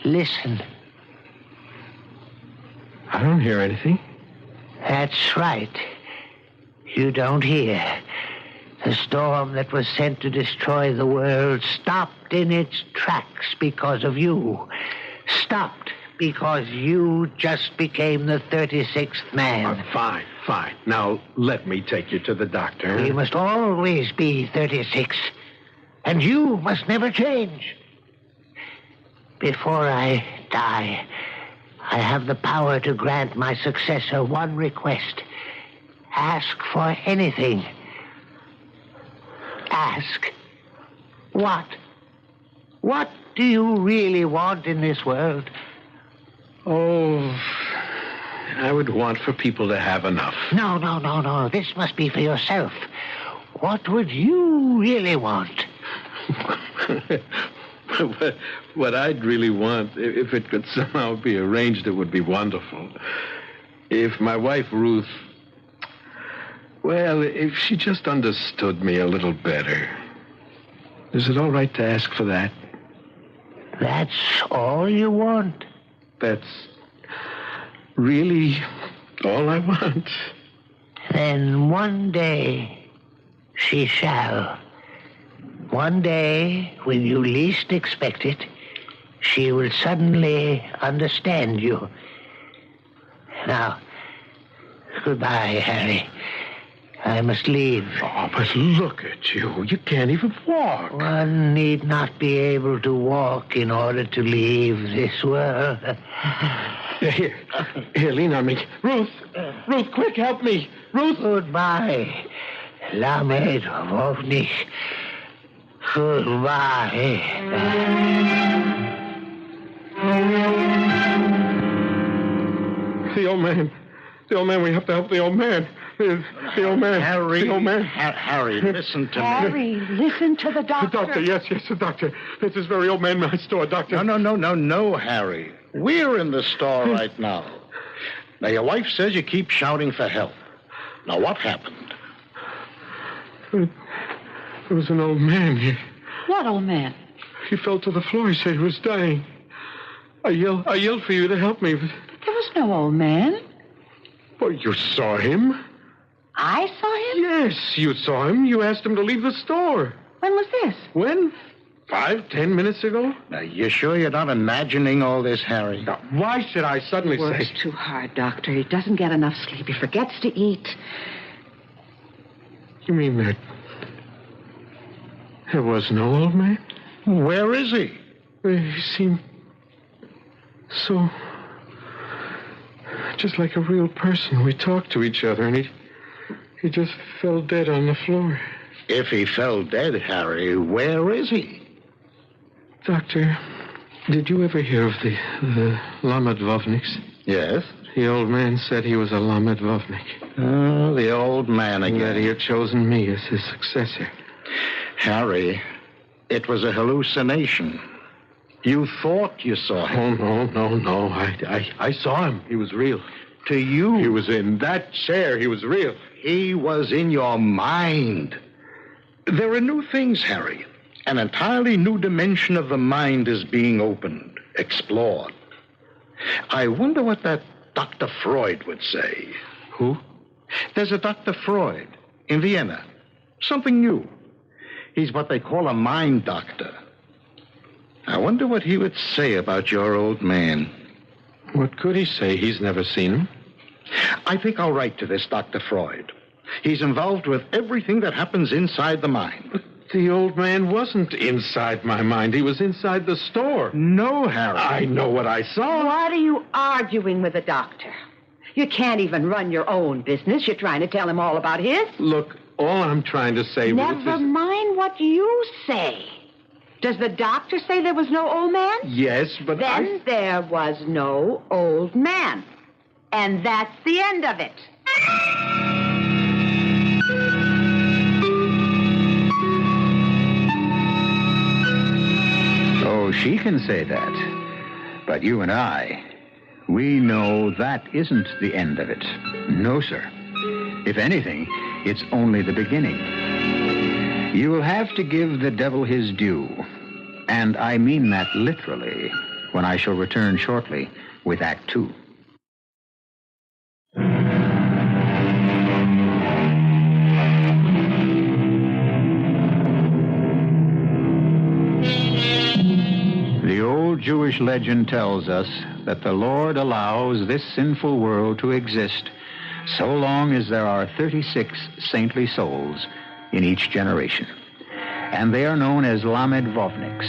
Listen. I don't hear anything. That's right. You don't hear. The storm that was sent to destroy the world stopped in its tracks because of you. Stopped because you just became the 36th man. Fine. Now, let me take you to the doctor. We must always be 36. And you must never change. Before I die, I have the power to grant my successor one request. Ask for anything. Ask. What? What do you really want in this world? Oh, I would want for people to have enough. No. This must be for yourself. What would you really want? What I'd really want, if it could somehow be arranged, it would be wonderful. If my wife, Ruth, well, if she just understood me a little better. Is it all right to ask for that? That's all you want? That's really all I want. Then one day she shall. One day, when you least expect it, she will suddenly understand you. Now, goodbye, Harry. I must leave. Oh, but look at you. You can't even walk. One need not be able to walk in order to leave this world. Here, lean on me. Ruth, quick, help me. Ruth. Goodbye, Lamed Vovnik. Goodbye. The old man, we have to help the old man. The old man. Harry. The old man. Harry, listen to me. Harry, listen to the doctor. The doctor, yes, the doctor. It's this very old man in my store, doctor. No, Harry. We're in the store right now. Now, your wife says you keep shouting for help. Now, what happened? There was an old man. What old man? He fell to the floor. He said he was dying. I yelled for you to help me. But... There was no old man. Well, you saw him. I saw him? Yes, you saw him. You asked him to leave the store. When was this? When? 5-10 minutes ago? Now, you sure you're not imagining all this, Harry? Now, why should I suddenly say... Works too hard, Doctor. He doesn't get enough sleep. He forgets to eat. You mean that... There was no old man? Where is he? He seemed... so... just like a real person. We talked to each other, and he just fell dead on the floor. If he fell dead, Harry, where is he? Doctor, did you ever hear of the Lamed-Vovniks? Yes. The old man said he was a Lamed-Vovnik. Oh, the old man again. That he had chosen me as his successor. Harry, it was a hallucination. You thought you saw him. Oh, no. I saw him. He was real. To you? He was in that chair. He was real. He was in your mind. There are new things, Harry. An entirely new dimension of the mind is being opened, explored. I wonder what that Dr. Freud would say. Who? There's a Dr. Freud in Vienna. Something new. He's what they call a mind doctor. I wonder what he would say about your old man. What could he say? He's never seen him. I think I'll write to this Dr. Freud. He's involved with everything that happens inside the mind. But the old man wasn't inside my mind. He was inside the store. No, Harry. I know what I saw. What are you arguing with the doctor? You can't even run your own business. You're trying to tell him all about his. Look, all I'm trying to say, Ruth, Never mind what you say. Does the doctor say there was no old man? Yes, but Then there was no old man. And that's the end of it. Oh, she can say that. But you and I, we know that isn't the end of it. No, sir. If anything, it's only the beginning. You will have to give the devil his due. And I mean that literally when I shall return shortly with Act Two. The old Jewish legend tells us that the Lord allows this sinful world to exist so long as there are 36 saintly souls in each generation. And they are known as Lamed Vovniks.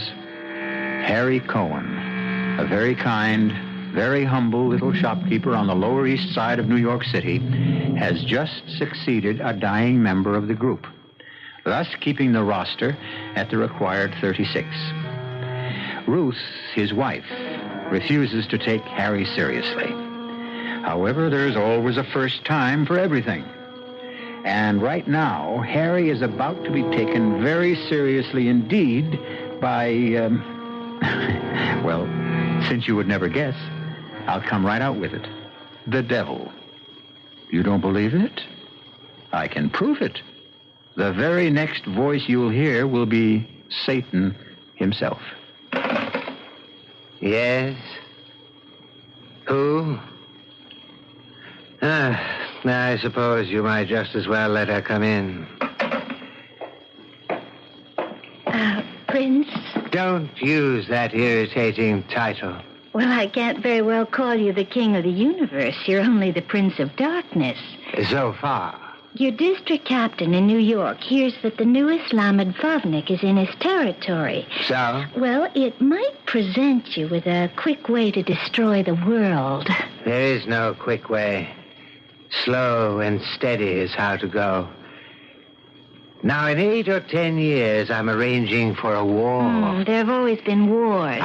Harry Cohen, a very kind, very humble little shopkeeper on the Lower East Side of New York City, has just succeeded a dying member of the group, thus keeping the roster at the required 36. Ruth, his wife, refuses to take Harry seriously. However, there's always a first time for everything. And right now, Harry is about to be taken very seriously indeed by, well, since you would never guess, I'll come right out with it. The devil. You don't believe it? I can prove it. The very next voice you'll hear will be Satan himself. Yes? Who? I suppose you might just as well let her come in. Prince? Don't use that irritating title. Well, I can't very well call you the king of the universe. You're only the Prince of Darkness. So far. Your district captain in New York hears that the newest Lamed Vovnik is in his territory. So? Well, it might present you with a quick way to destroy the world. There is no quick way. Slow and steady is how to go. Now, in 8 or 10 years, I'm arranging for a war. There have always been wars.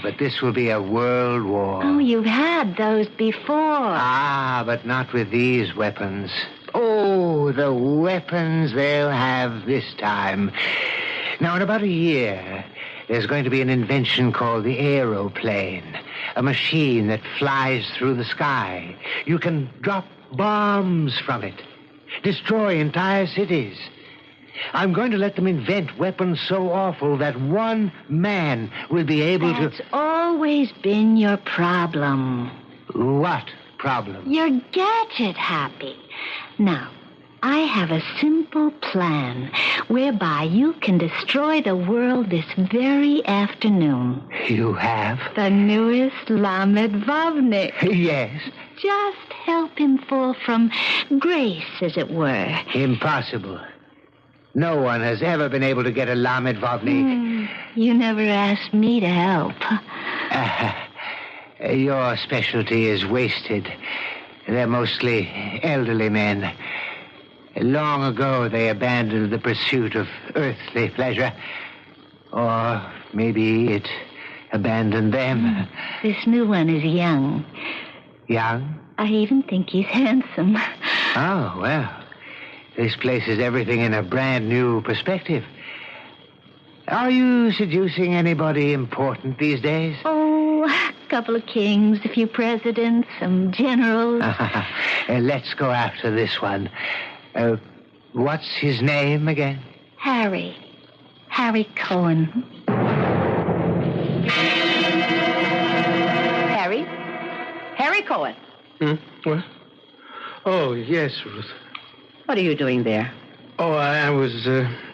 But this will be a world war. Oh, you've had those before. But not with these weapons. Oh, the weapons they'll have this time. Now, in about a year, there's going to be an invention called the aeroplane, a machine that flies through the sky. You can drop bombs from it, destroy entire cities. I'm going to let them invent weapons so awful that one man will be able to... That's always been your problem. What problem? You're gadget happy. Now, I have a simple plan whereby you can destroy the world this very afternoon. You have? The newest Lamed Vovnik. Yes. Just help him fall from grace, as it were. Impossible. No one has ever been able to get a Lamed Vovnik. You never asked me to help. Your specialty is wasted. They're mostly elderly men. Long ago, they abandoned the pursuit of earthly pleasure. Or maybe it abandoned them. This new one is young. Young? I even think he's handsome. Oh, well. This places everything in a brand new perspective. Are you seducing anybody important these days? Oh, a couple of kings, a few presidents, some generals. Let's go after this one. What's his name again? Harry. Harry Cohen. Harry? Harry Cohen. What? Oh, yes, Ruth. What are you doing there? Oh, I was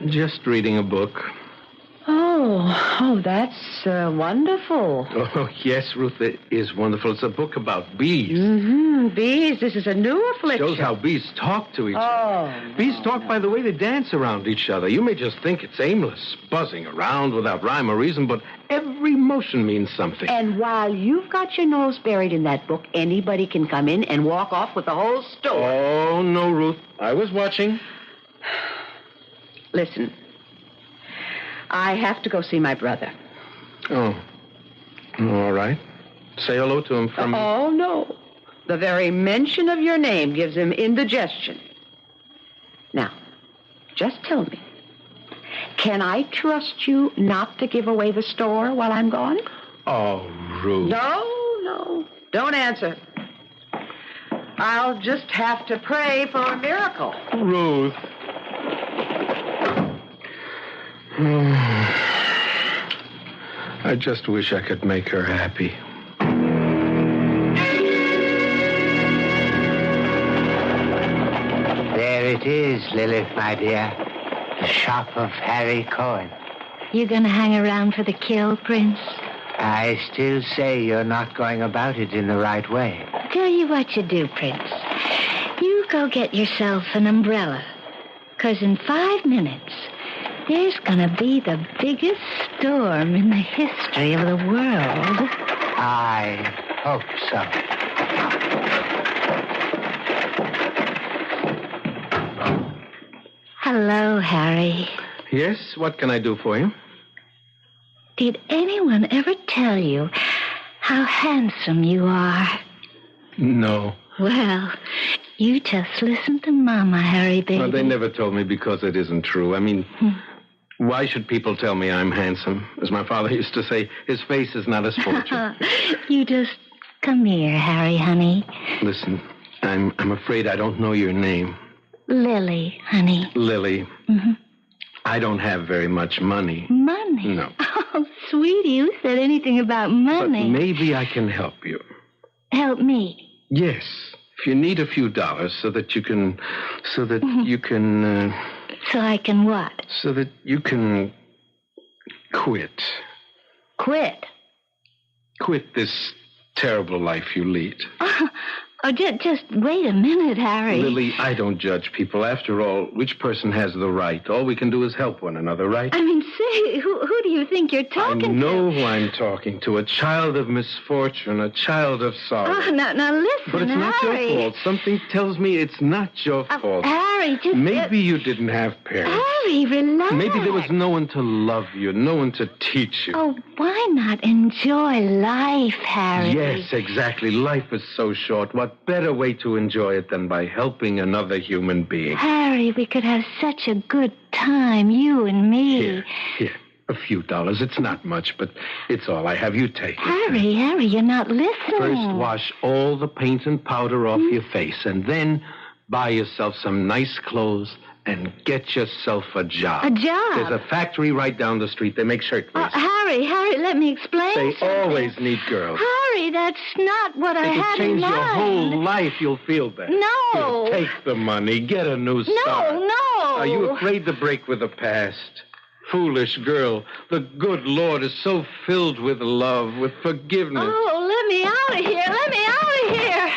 just reading a book. Oh, that's wonderful. Oh, yes, Ruth, it is wonderful. It's a book about bees. Bees, this is a new affliction. Shows how bees talk to each other. Bees talk by the way they dance around each other. You may just think it's aimless, buzzing around without rhyme or reason, but every motion means something. And while you've got your nose buried in that book, anybody can come in and walk off with the whole store. Oh, no, Ruth. I was watching. Listen. I have to go see my brother. Oh. All right. Say hello to him from... Oh, no. The very mention of your name gives him indigestion. Now, just tell me, can I trust you not to give away the store while I'm gone? Oh, Ruth. No. Don't answer. I'll just have to pray for a miracle. Ruth. I just wish I could make her happy. There it is, Lilith, my dear. The shop of Harry Cohen. You gonna hang around for the kill, Prince? I still say you're not going about it in the right way. Tell you what you do, Prince. You go get yourself an umbrella. 'Cause in 5 minutes, there's gonna be the biggest storm in the history of the world. I hope so. Hello, Harry. Yes? What can I do for you? Did anyone ever tell you how handsome you are? No. Well, you just listen to Mama, Harry, baby. Well, they never told me because it isn't true. I mean, why should people tell me I'm handsome? As my father used to say, his face is not his fortune. You just come here, Harry, honey. Listen, I'm afraid I don't know your name. Lily, honey. Lily. Mm-hmm. I don't have very much money. Money? No. Oh, sweetie, who said anything about money? But maybe I can help you. Help me? Yes. If you need a few dollars so that you can... So I can what? So that you can quit. Quit? Quit this terrible life you lead. Oh, just wait a minute, Harry. Lily, I don't judge people. After all, which person has the right? All we can do is help one another, right? I mean, say, who do you think you're talking to? I know who I'm talking to. A child of misfortune, a child of sorrow. Oh, now listen, But it's not Harry. your fault. Something tells me it's not your fault. Harry, just... Maybe you didn't have parents. Harry, relax. Maybe there was no one to love you, no one to teach you. Oh, why not enjoy life, Harry? Yes, exactly. Life is so short. What better way to enjoy it than by helping another human being? Harry, we could have such a good time, you and me. Here, a few dollars. It's not much, but it's all I have. You take it. Harry, you're not listening. First, wash all the paint and powder off your face, and then buy yourself some nice clothes and get yourself a job. A job? There's a factory right down the street. They make shirtwaists. Harry, let me explain They something. always need girls. Harry, that's not what I had in It'll change your mind. whole life. You'll feel better. No. Here, take the money. Get a new start. No. Are you afraid to break with the past? Foolish girl. The good Lord is so filled with love, with forgiveness. Oh, let me out of here. Let me out of here.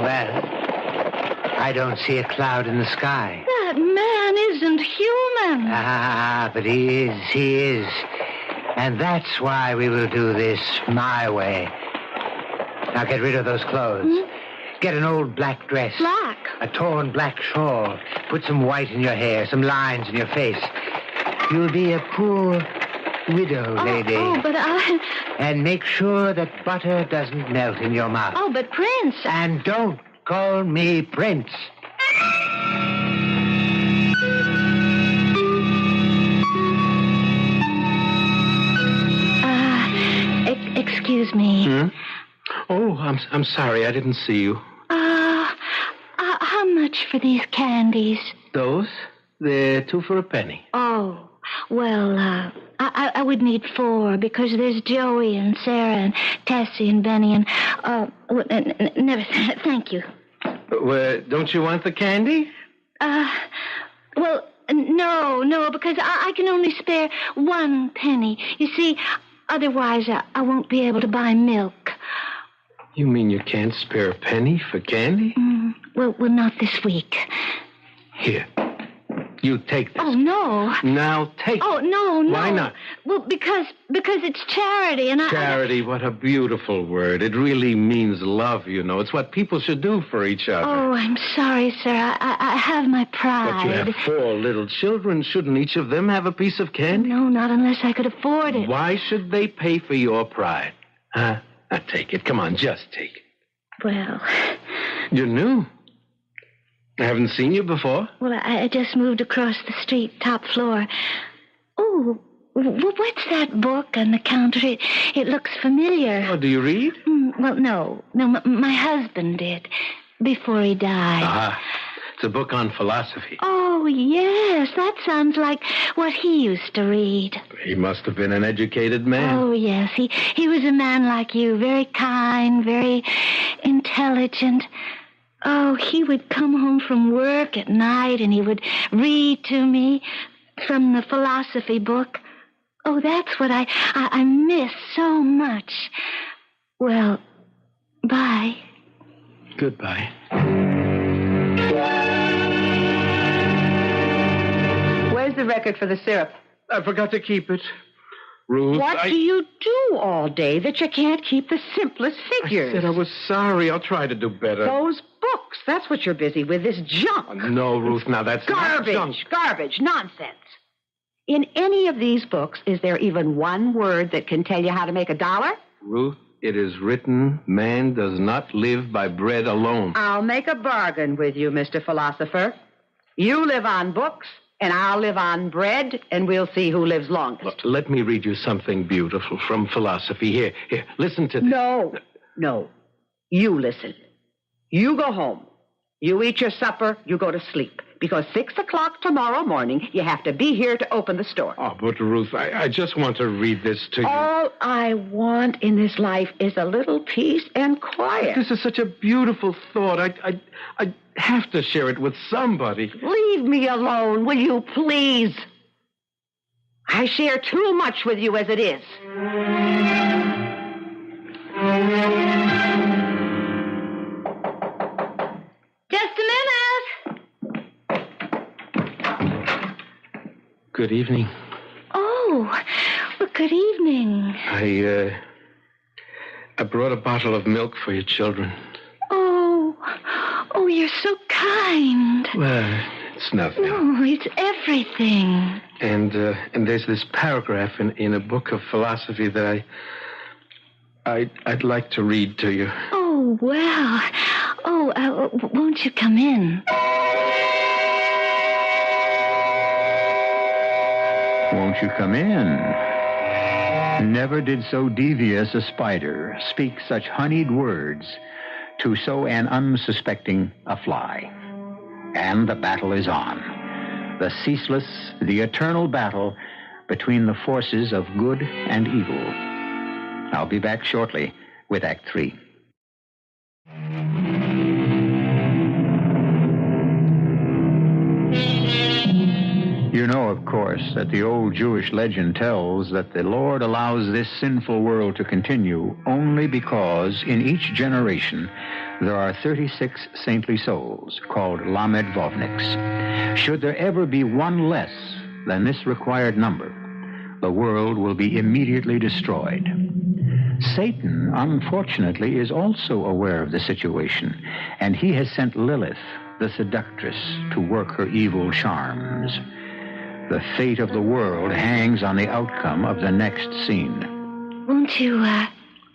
Well, I don't see a cloud in the sky. That man isn't human. Ah, but he is. And that's why we will do this my way. Now get rid of those clothes. Get an old black dress. Black? A torn black shawl. Put some white in your hair, some lines in your face. You'll be a poor widow lady. Oh, but I... And make sure that butter doesn't melt in your mouth. Oh, but Prince... And don't call me Prince. Excuse me. Oh, I'm sorry. I didn't see you. How much for these candies? Those? They're 2 for a penny. Oh, well, I would need 4 because there's Joey and Sarah and Tessie and Benny and, never, thank you. Don't you want the candy? Well, no, because I can only spare 1 penny. You see, otherwise I won't be able to buy milk. You mean you can't spare a penny for candy? Well, not this week. Here. You take this. Oh, no. Now take it. Oh, no. Why not? Well, because it's charity, and Charity, what a beautiful word. It really means love, you know. It's what people should do for each other. Oh, I'm sorry, sir. I have my pride. But you have 4 little children. Shouldn't each of them have a piece of candy? No, not unless I could afford it. Why should they pay for your pride? Huh? Now take it. Come on, just take it. Well... You're new. I haven't seen you before. Well, I just moved across the street, top floor. Oh, what's that book on the counter? It looks familiar. Oh, do you read? Well, no. My husband did, before he died. Ah, it's a book on philosophy. Oh, yes, that sounds like what he used to read. He must have been an educated man. Oh, yes, he was a man like you, very kind, very intelligent. Oh, he would come home from work at night and he would read to me from the philosophy book. Oh, that's what I miss so much. Well, bye. Goodbye. Where's the record for the syrup? I forgot to keep it. Ruth, What do you do all day that you can't keep the simplest figures? I said I was sorry. I'll try to do better. Those books. That's what you're busy with, this junk. No, Ruth, now that's not junk. Garbage, nonsense. In any of these books, is there even one word that can tell you how to make $1? Ruth, it is written, man does not live by bread alone. I'll make a bargain with you, Mr. Philosopher. You live on books, and I'll live on bread, and we'll see who lives longest. Well, let me read you something beautiful from philosophy. Here, listen to this. No. You listen. You go home. You eat your supper. You go to sleep. Because 6 o'clock tomorrow morning, you have to be here to open the store. Oh, but Ruth, I just want to read this to you. All I want in this life is a little peace and quiet. This is such a beautiful thought. I have to share it with somebody. Leave me alone, will you, please? I share too much with you as it is. Just a minute. Good evening. Oh, well, good evening. I brought a bottle of milk for your children. Oh, you're so kind. Well, it's nothing. Oh, it's everything. And there's this paragraph in a book of philosophy that I'd like to read to you. Oh, well. Oh, won't you come in? Won't you come in? Never did so devious a spider speak such honeyed words to so an unsuspecting a fly. And the battle is on. The ceaseless, the eternal battle between the forces of good and evil. I'll be back shortly with Act 3. You know, of course, that the old Jewish legend tells that the Lord allows this sinful world to continue only because in each generation there are 36 saintly souls called Lamed Vovniks. Should there ever be one less than this required number, the world will be immediately destroyed. Satan, unfortunately, is also aware of the situation, and he has sent Lilith, the seductress, to work her evil charms. The fate of the world hangs on the outcome of the next scene. Won't you,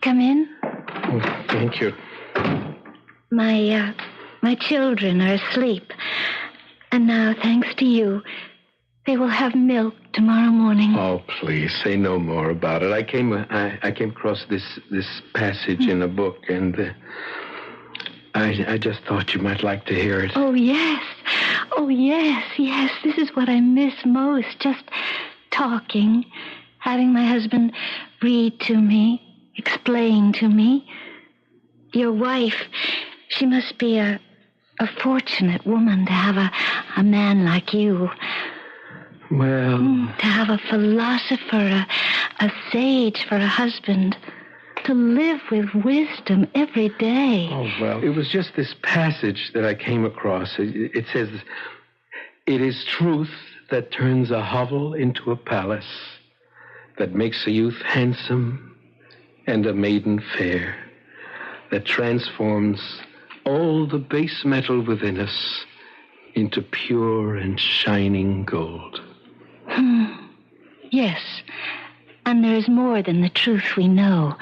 come in? Oh, thank you. My children are asleep. And now, thanks to you, they will have milk tomorrow morning. Oh, please, say no more about it. I came across this passage in a book, and I just thought you might like to hear it. Oh, yes. Oh, yes. This is what I miss most. Just talking, having my husband read to me, explain to me. Your wife, she must be a fortunate woman to have a man like you. Well... To have a philosopher, a sage for a husband. To live with wisdom every day. Oh, well, it was just this passage that I came across. It says, It is truth that turns a hovel into a palace, that makes a youth handsome and a maiden fair, that transforms all the base metal within us into pure and shining gold. Yes, and there's more than the truth we know.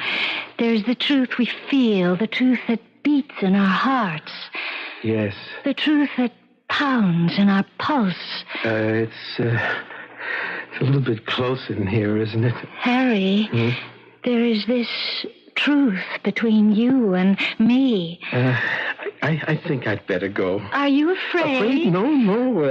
There's the truth we feel, the truth that beats in our hearts. Yes. The truth that pounds in our pulse. It's a little bit close in here, isn't it? Harry, there is this truth between you and me. I think I'd better go. Are you afraid? Afraid? No.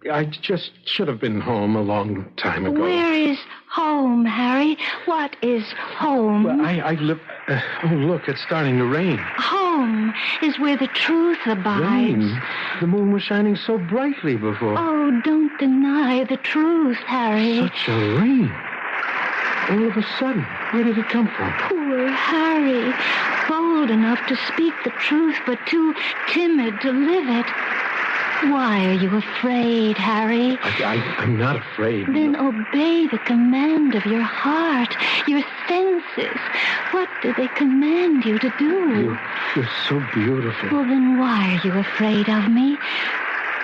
I just should have been home a long time ago. Where is home, Harry? What is home? Well, I live... oh, look, it's starting to rain. Home is where the truth abides. Rain? The moon was shining so brightly before. Oh, don't deny the truth, Harry. Such a rain. All of a sudden, where did it come from? Poor Harry. Bold enough to speak the truth, but too timid to live it. Why are you afraid, Harry? I'm not afraid. Then obey the command of your heart, your senses. What do they command you to do? You're so beautiful. Well, then why are you afraid of me?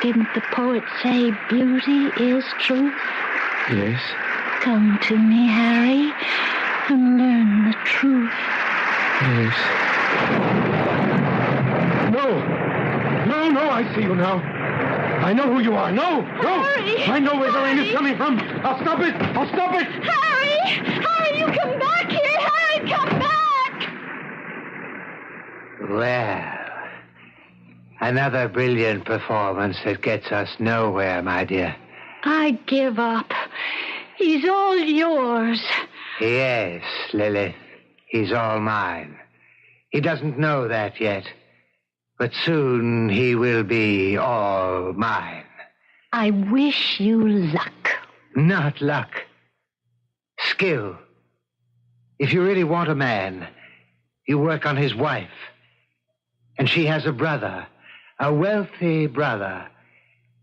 Didn't the poet say beauty is truth? Yes. Come to me, Harry, and learn the truth. Yes. No, I see you now. I know who you are. No. Harry! I know where the rain is coming from. I'll stop it. Harry, you come back here. Harry, come back. Well, another brilliant performance that gets us nowhere, my dear. I give up. He's all yours. Yes, Lilith. He's all mine. He doesn't know that yet. But soon he will be all mine. I wish you luck. Not luck. Skill. If you really want a man, you work on his wife. And she has a brother, a wealthy brother.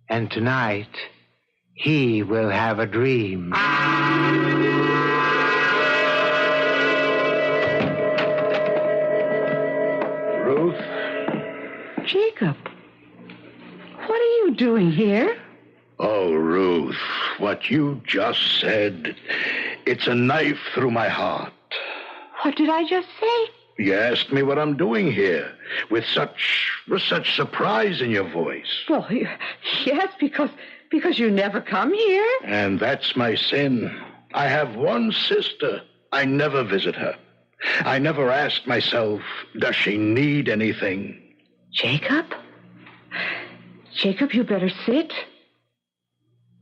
And tonight, he will have a dream. Ruth? Jacob, what are you doing here? Oh, Ruth, what you just said, it's a knife through my heart. What did I just say? You asked me what I'm doing here, with such surprise in your voice. Well, yes, because you never come here. And that's my sin. I have one sister. I never visit her. I never ask myself, does she need anything? Jacob, you better sit.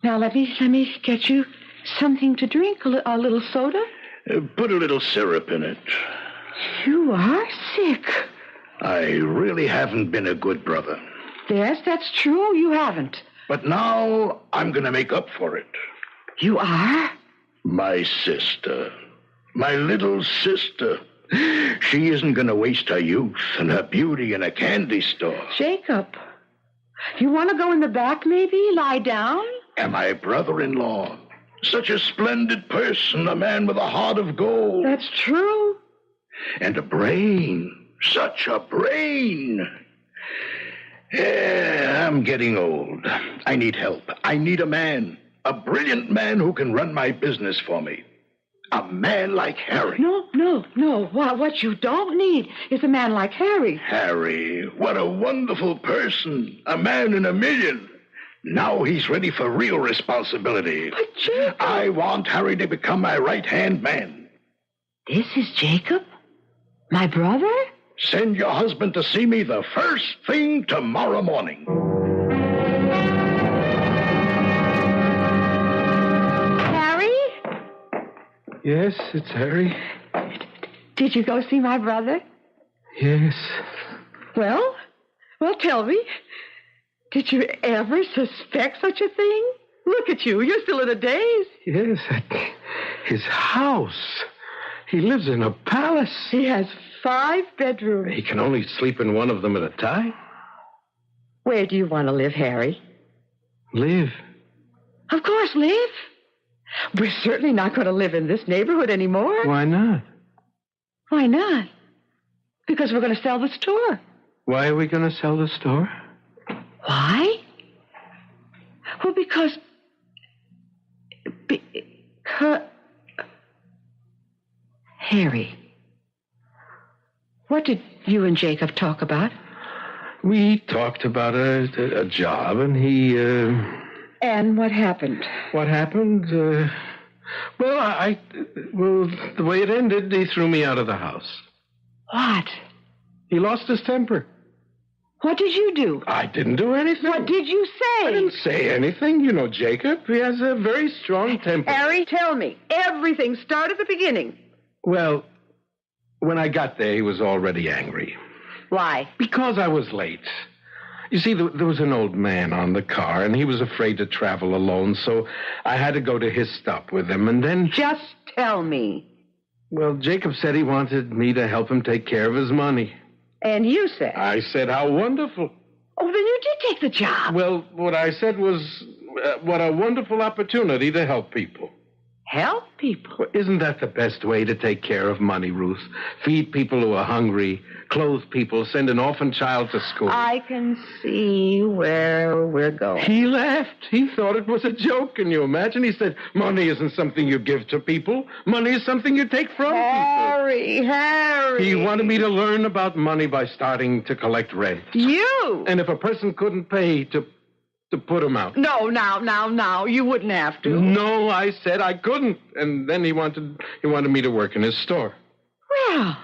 Now, let me get you something to drink, a little soda. Put a little syrup in it. You are sick. I really haven't been a good brother. Yes, that's true. You haven't. But now I'm going to make up for it. You are? My sister. My little sister. She isn't going to waste her youth and her beauty in a candy store. Jacob, you want to go in the back, maybe? Lie down? And my brother-in-law. Such a splendid person, a man with a heart of gold. That's true. And a brain. Such a brain. Yeah, I'm getting old. I need help. I need a man. A brilliant man who can run my business for me. A man like Harry. No. What you don't need is a man like Harry. Harry, what a wonderful person. A man in a million. Now he's ready for real responsibility. But Jacob... I want Harry to become my right-hand man. This is Jacob? My brother? Send your husband to see me the first thing tomorrow morning. Harry? Yes, it's Harry. Did you go see my brother? Yes. Well, tell me. Did you ever suspect such a thing? Look at you. You're still in a daze. Yes, his house. He lives in a palace. He has 5 bedrooms. He can only sleep in one of them at a time. Where do you want to live, Harry? Live? Of course, live. We're certainly not going to live in this neighborhood anymore. Why not? Why not? Because we're going to sell the store. Why are we going to sell the store? Why? Well, because... Harry, what did you and Jacob talk about? We talked about a job, and he... And what happened? What happened? Well, the way it ended, he threw me out of the house. What? He lost his temper. What did you do? I didn't do anything. What did you say? I didn't say anything. You know Jacob. He has a very strong temper. Harry, tell me. Everything. Start at the beginning. Well, when I got there, he was already angry. Why? Because I was late. You see, there was an old man on the car, and he was afraid to travel alone, so I had to go to his stop with him, and then... Just tell me. Well, Jacob said he wanted me to help him take care of his money. And you said? I said, how wonderful. Oh, then you did take the job. Well, what I said was, what a wonderful opportunity to help people. Help people? Well, isn't that the best way to take care of money, Ruth? Feed people who are hungry, clothe people, send an orphan child to school. I can see where we're going. He laughed. He thought it was a joke. Can you imagine? He said, money isn't something you give to people. Money is something you take from people. Harry. He wanted me to learn about money by starting to collect rent. You? And if a person couldn't pay, to put him out. No, now. You wouldn't have to. No, I said I couldn't. And then he wanted me to work in his store. Well,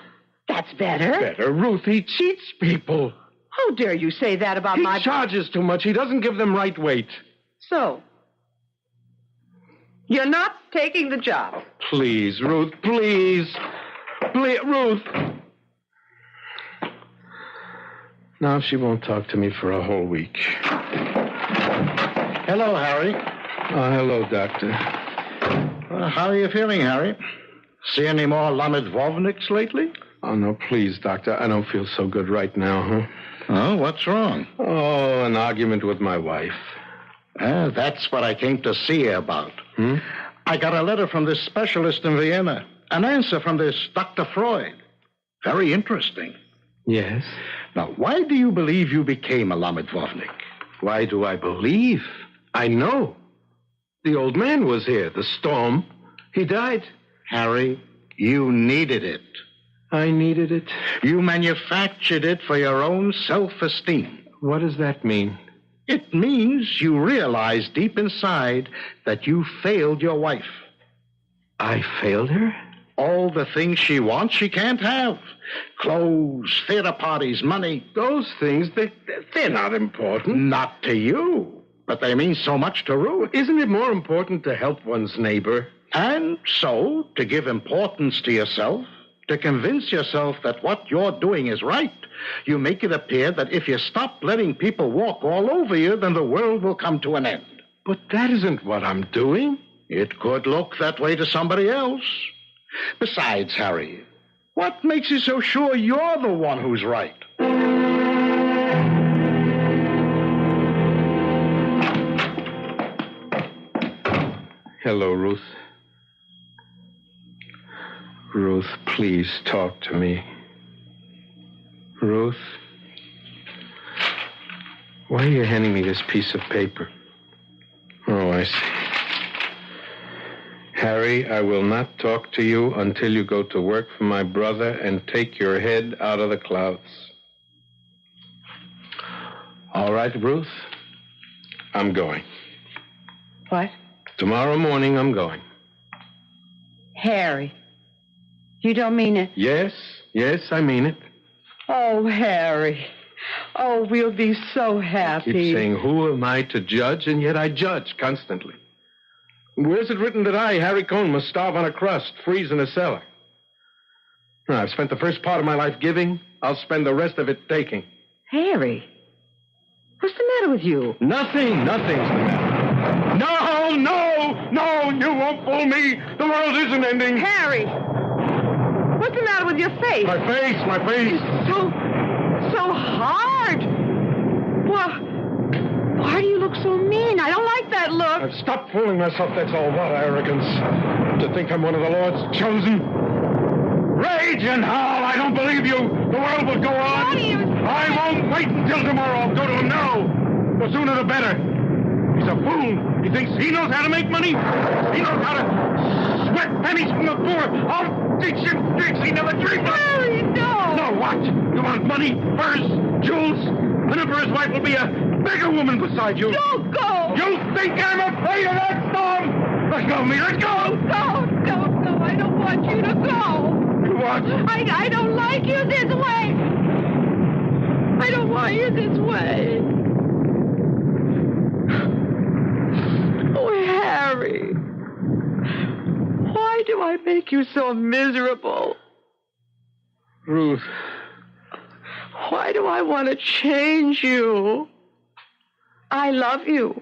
that's better. Better, Ruth. He cheats people. How dare you say that about He charges too much. He doesn't give them right weight. So, you're not taking the job. Please, Ruth, please. Please, Ruth. Now she won't talk to me for a whole week. Hello, Harry. Oh, hello, Doctor. How are you feeling, Harry? See any more Lamed lately? Oh, no, please, Doctor. I don't feel so good right now, huh? Oh, what's wrong? Oh, an argument with my wife. That's what I came to see you about. Hmm? I got a letter from this specialist in Vienna. An answer from this Dr. Freud. Very interesting. Yes? Now, why do you believe you became a Lamed? Why do I believe? I know. The old man was here, the storm. He died. Harry, you needed it. I needed it? You manufactured it for your own self-esteem. What does that mean? It means you realize deep inside that you failed your wife. I failed her? All the things she wants, she can't have. Clothes, theater parties, money. Those things, they're not important. Not to you, but they mean so much to Ruth. Isn't it more important to help one's neighbor? And so, to give importance to yourself, to convince yourself that what you're doing is right, you make it appear that if you stop letting people walk all over you, then the world will come to an end. But that isn't what I'm doing. It could look that way to somebody else. Besides, Harry, what makes you so sure you're the one who's right? Hello, Ruth. Ruth, please talk to me. Ruth? Why are you handing me this piece of paper? Oh, I see. Harry, I will not talk to you until you go to work for my brother and take your head out of the clouds. All right, Ruth? I'm going. What? Tomorrow morning, I'm going. Harry, you don't mean it? Yes, I mean it. Oh, Harry. Oh, we'll be so happy. Keep saying, who am I to judge? And yet I judge constantly. Where's it written that I, Harry Cohn, must starve on a crust, freeze in a cellar? I've spent the first part of my life giving. I'll spend the rest of it taking. Harry, what's the matter with you? Nothing's the matter. No, you won't fool me. The world isn't ending. Harry, what's the matter with your face? My face. It's so hard. Why Why do you look so mean? I don't like that look. I've stopped fooling myself, that's all. What arrogance. To think I'm one of the Lord's chosen. Rage and howl, I don't believe you. The world will go on. What are you... I won't wait until tomorrow. I'll go to him now. The sooner the better. He's a fool. He thinks he knows how to make money. He knows how to sweat pennies from the poor. I'll teach him tricks he never dreamed of. Harry, no. No, what? You want money, furs, jewels? An emperor's wife will be a bigger woman beside you. Don't go. You think I'm afraid of that storm? Let go of me. Let go. Don't go. I don't want you to go. You what? I don't like you this way. I don't want you this way. Oh, Harry. Why do I make you so miserable? Ruth. Why do I want to change you? I love you.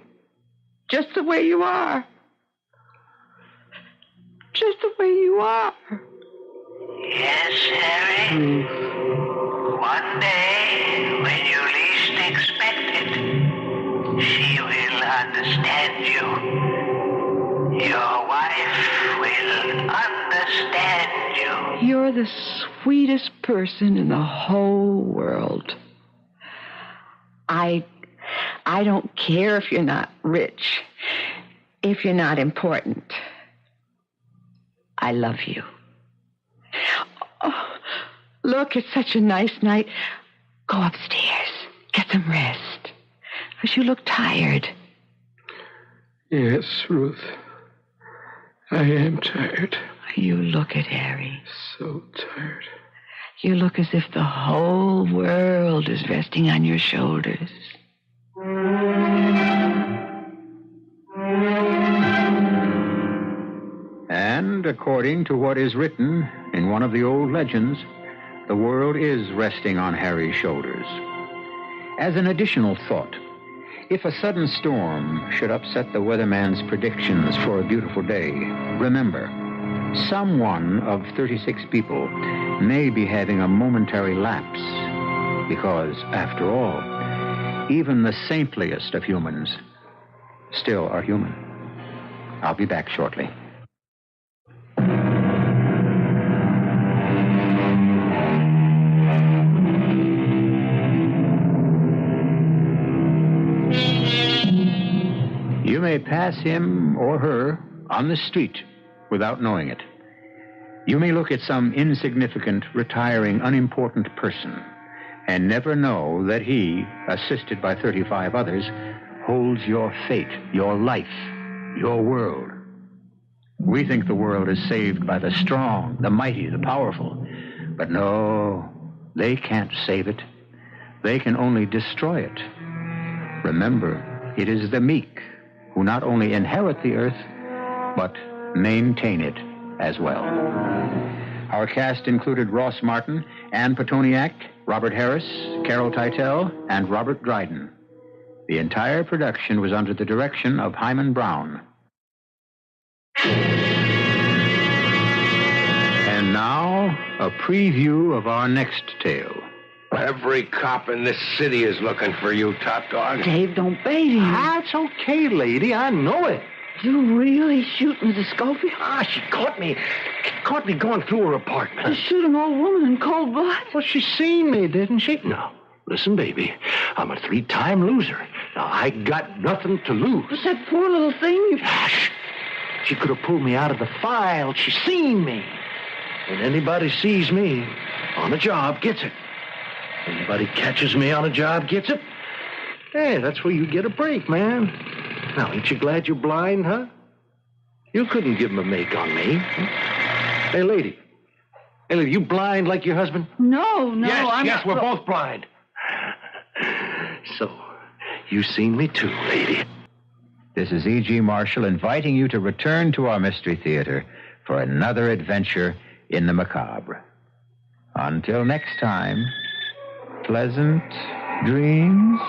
Just the way you are. Just the way you are. Yes, Harry. One day, when you least expect it, she will understand you. Your wife will understand you. You're the sweetest person in the whole world. I don't care if you're not rich, if you're not important. I love you. Oh, look, it's such a nice night. Go upstairs. Get some rest. Because you look tired. Yes, Ruth. I am tired. You look it, Harry. So tired. You look as if the whole world is resting on your shoulders. And according to what is written in one of the old legends, the world is resting on Harry's shoulders. As an additional thought, if a sudden storm should upset the weatherman's predictions for a beautiful day, remember, some one of 36 people may be having a momentary lapse, because, after all, even the saintliest of humans still are human. I'll be back shortly. You may pass him or her on the street without knowing it. You may look at some insignificant, retiring, unimportant person and never know that he, assisted by 35 others, holds your fate, your life, your world. We think the world is saved by the strong, the mighty, the powerful. But no, they can't save it. They can only destroy it. Remember, it is the meek who not only inherit the earth, but maintain it as well. Our cast included Ross Martin, Ann Petoniak, Robert Harris, Carol Teitel, and Robert Dryden. The entire production was under the direction of Hyman Brown. And now, a preview of our next tale. Every cop in this city is looking for you, top dog. Dave, don't bait him. That's okay, lady. I know it. You really shoot Mrs. Schofield? She caught me going through her apartment. To shoot an old woman in cold blood? Well, she seen me, didn't she? No. Listen, baby, I'm a 3-time loser. Now, I got nothing to lose. But that poor little thing... Shh. She could have pulled me out of the file. She seen me. And anybody sees me on a job gets it. Anybody catches me on a job gets it. Hey, that's where you get a break, man. Now, ain't you glad you're blind, huh? You couldn't give him a make on me. Hey, lady. Hey, lady, you blind like your husband? No, Yes, we're both blind. So, you seen me too, lady. This is E.G. Marshall inviting you to return to our Mystery Theater for another adventure in the macabre. Until next time, pleasant dreams.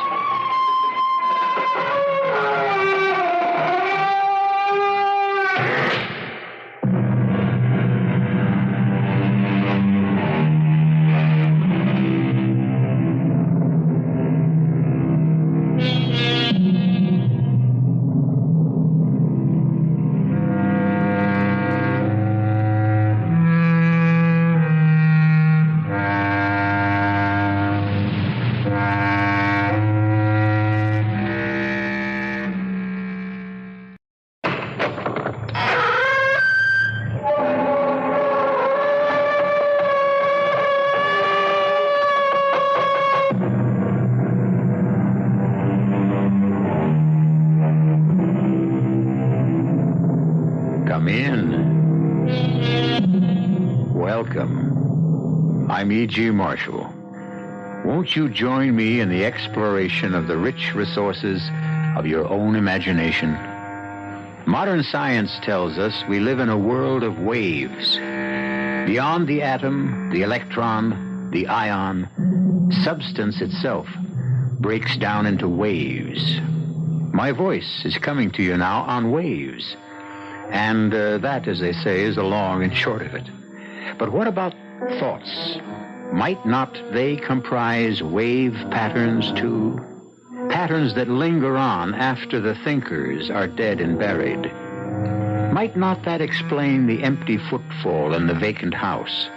Come in. Welcome. I'm E.G. Marshall. Won't you join me in the exploration of the rich resources of your own imagination? Modern science tells us we live in a world of waves. Beyond the atom, the electron, the ion, substance itself breaks down into waves. My voice is coming to you now on waves. And that, as they say, is the long and short of it. But what about thoughts? Might not they comprise wave patterns, too? Patterns that linger on after the thinkers are dead and buried. Might not that explain the empty footfall in the vacant house,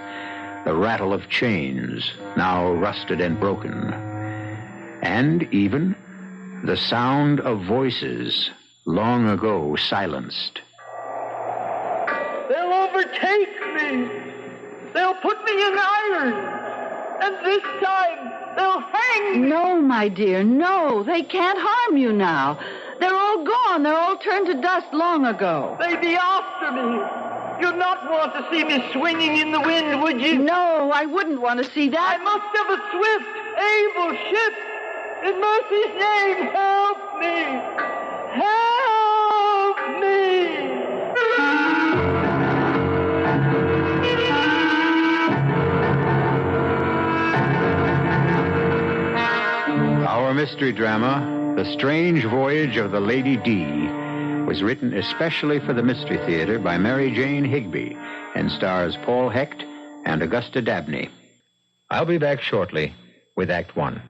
the rattle of chains, now rusted and broken, and even the sound of voices long ago silenced? They'll overtake me. They'll put me in irons. And this time, they'll hang me. No, my dear, no. They can't harm you now. They're all gone. They're all turned to dust long ago. They'd be after me. You'd not want to see me swinging in the wind, would you? No, I wouldn't want to see that. I must have a swift, able ship. In mercy's name, help me. Help me. Our mystery drama, The Strange Voyage of the Lady D, was written especially for the Mystery Theater by Mary Jane Higby and stars Paul Hecht and Augusta Dabney. I'll be back shortly with Act One.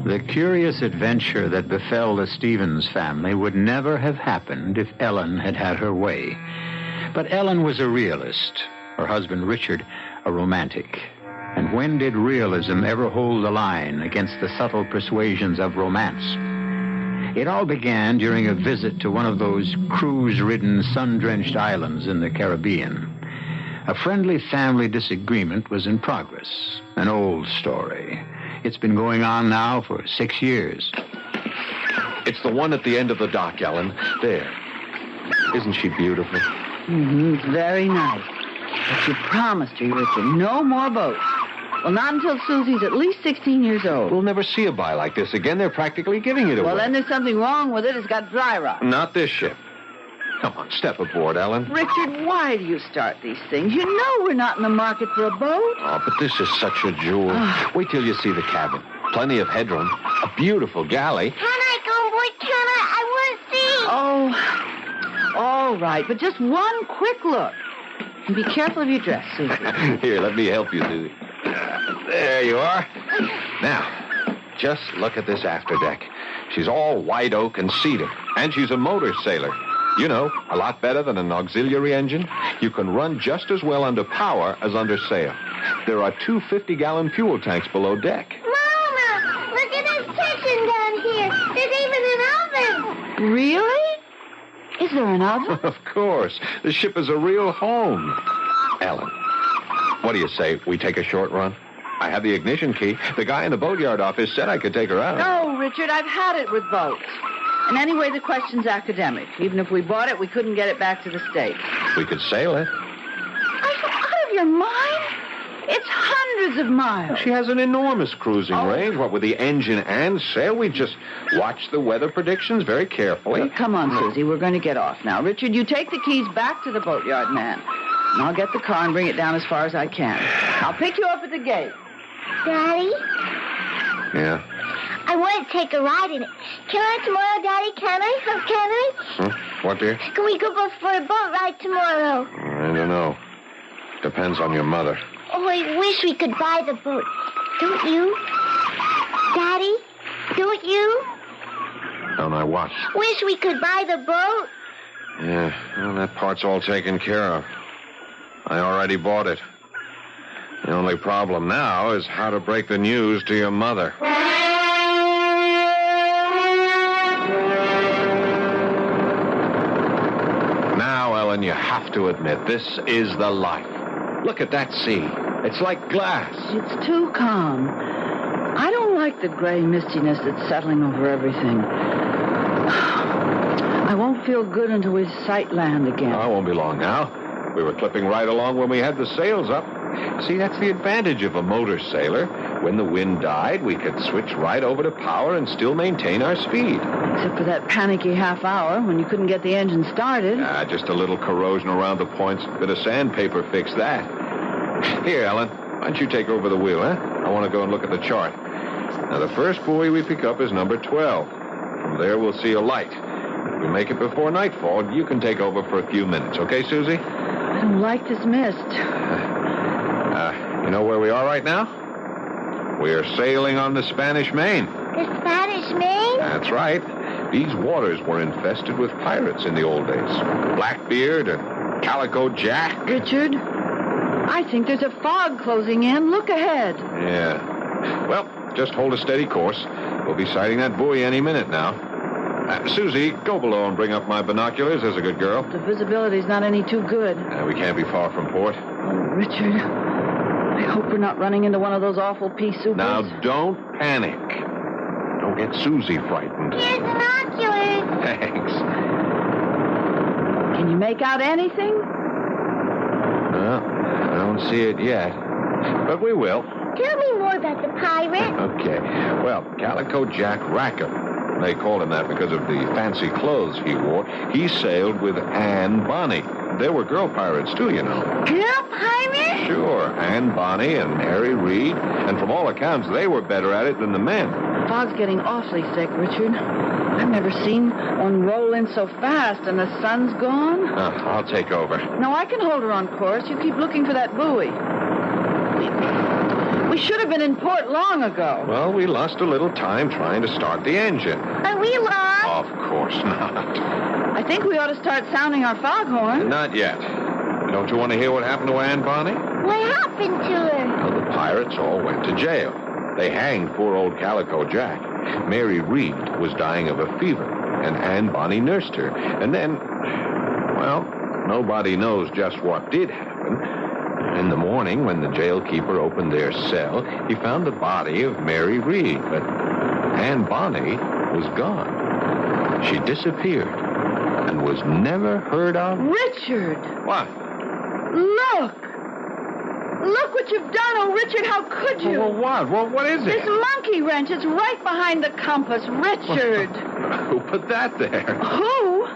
The curious adventure that befell the Stevens family would never have happened if Ellen had had her way. But Ellen was a realist, her husband Richard a romantic. And when did realism ever hold the line against the subtle persuasions of romance? It all began during a visit to one of those cruise-ridden, sun-drenched islands in the Caribbean. A friendly family disagreement was in progress, an old story. It's been going on now for 6 years. It's the one at the end of the dock, Ellen. There. Isn't she beautiful? It's very nice. But you promised her, Richard, no more boats. Well, not until Susie's at least 16 years old. We'll never see a buy like this again. They're practically giving it away. Well, then there's something wrong with it. It's got dry rot. Not this ship. Come on, step aboard, Ellen. Richard, why do you start these things? You know we're not in the market for a boat. Oh, but this is such a jewel. Wait till you see the cabin. Plenty of headroom. A beautiful galley. Can I go aboard? Can I? I want to see. Oh, all right. But just one quick look. And be careful of your dress, Susie. Here, let me help you, Susie. There you are. Now, just look at this afterdeck. She's all white oak and cedar. And she's a motor sailor. You know, a lot better than an auxiliary engine. You can run just as well under power as under sail. There are 2 50-gallon fuel tanks below deck. Mama, look at this kitchen down here. There's even an oven. Really? Is there an oven? Of course. The ship is a real home. Ellen, what do you say we take a short run? I have the ignition key. The guy in the boatyard office said I could take her out. No, Richard, I've had it with boats. And anyway, the question's academic. Even if we bought it, we couldn't get it back to the States. We could sail it. Are you out of your mind? It's hundreds of miles. She has an enormous cruising range. What with the engine and sail, we just watch the weather predictions very carefully. Well, come on, Susie. We're going to get off now. Richard, you take the keys back to the boatyard man. And I'll get the car and bring it down as far as I can. I'll pick you up at the gate. Daddy? Yeah? I want to take a ride in it. Can I tomorrow, Daddy? Can I? What, dear? Can we go for a boat ride tomorrow? I don't know. Depends on your mother. Oh, I wish we could buy the boat. Don't you? Daddy? Don't you? Don't I what? Wish we could buy the boat? Yeah, well, that part's all taken care of. I already bought it. The only problem now is how to break the news to your mother. Now, Ellen, you have to admit, this is the life. Look at that sea. It's like glass. It's too calm. I don't like the gray mistiness that's settling over everything. I won't feel good until we sight land again. Oh, it won't be long now. We were clipping right along when we had the sails up. See, that's the advantage of a motor sailor. When the wind died, we could switch right over to power and still maintain our speed. Except for that panicky half hour when you couldn't get the engine started. Just a little corrosion around the points. Bit of sandpaper fixed that. Here, Ellen, why don't you take over the wheel, huh? I want to go and look at the chart. Now, the first buoy we pick up is number 12. From there, we'll see a light. If we make it before nightfall, you can take over for a few minutes. Okay, Susie? I don't like this mist. You know where we are right now? We are sailing on the Spanish Main. The Spanish Main? That's right. These waters were infested with pirates in the old days. Blackbeard and Calico Jack. Richard, I think there's a fog closing in. Look ahead. Yeah. Well, just hold a steady course. We'll be sighting that buoy any minute now. Susie, go below and bring up my binoculars. There's a good girl. The visibility's not any too good. We can't be far from port. Oh, Richard, I hope we're not running into one of those awful pea soupers. Now, don't panic. Don't get Susie frightened. Here's binoculars. Thanks. Can you make out anything? Well, I don't see it yet. But we will. Tell me more about the pirate. Okay. Well, Calico Jack Rackham. They called him that because of the fancy clothes he wore. He sailed with Anne Bonny. There were girl pirates, too, you know. Girl pirates? Sure. Anne Bonny and Mary Reed. And from all accounts, they were better at it than the men. The fog's getting awfully thick, Richard. I've never seen one roll in so fast, and the sun's gone. I'll take over. No, I can hold her on course. You keep looking for that buoy. We should have been in port long ago. Well, we lost a little time trying to start the engine. Are we lost? Of course not. I think we ought to start sounding our foghorn. Not yet. Don't you want to hear what happened to Anne Bonny? What happened to her? Well, the pirates all went to jail. They hanged poor old Calico Jack. Mary Reed was dying of a fever, and Anne Bonny nursed her. And then, well, nobody knows just what did happen. In the morning, when the jailkeeper opened their cell, he found the body of Mary Reed, but Anne Bonny was gone. She disappeared and was never heard of. Richard! What? Look! Look what you've done, oh, Richard, how could you? Well, what? Well, what is it? This monkey wrench is right behind the compass, Richard. Who put that there? Who?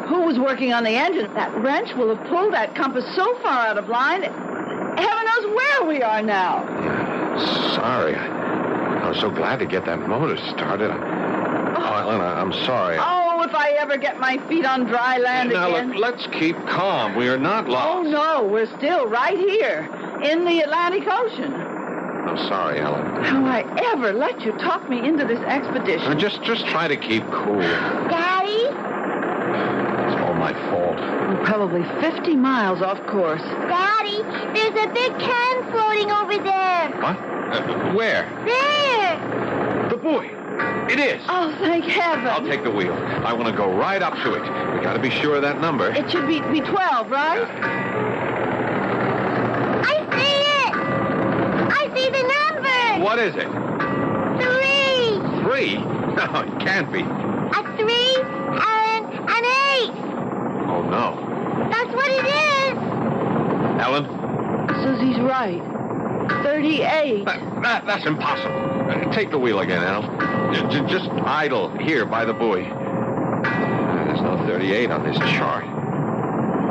Who was working on the engine? That wrench will have pulled that compass so far out of line, heaven knows where we are now. Sorry. I was so glad to get that motor started. Oh, Ellen, I'm sorry. Oh, if I ever get my feet on dry land again. Now, let's keep calm. We are not lost. Oh, no, we're still right here in the Atlantic Ocean. I'm sorry, Ellen. How I ever let you talk me into this expedition. Just try to keep cool. Daddy? It's all my fault. We're probably 50 miles off course. Daddy, there's a big can floating over there. What? Where? There. The buoy. It is. Oh, thank heaven. I'll take the wheel. I want to go right up to it. We got to be sure of that number. It should be 12, right? I see it. I see the number. What is it? 3. 3? No, it can't be. A 3 and an 8. Oh, no. That's what it is. Ellen? Susie's right. 38. That's impossible. Take the wheel again, Al. Just idle here by the buoy. There's no 38 on this chart.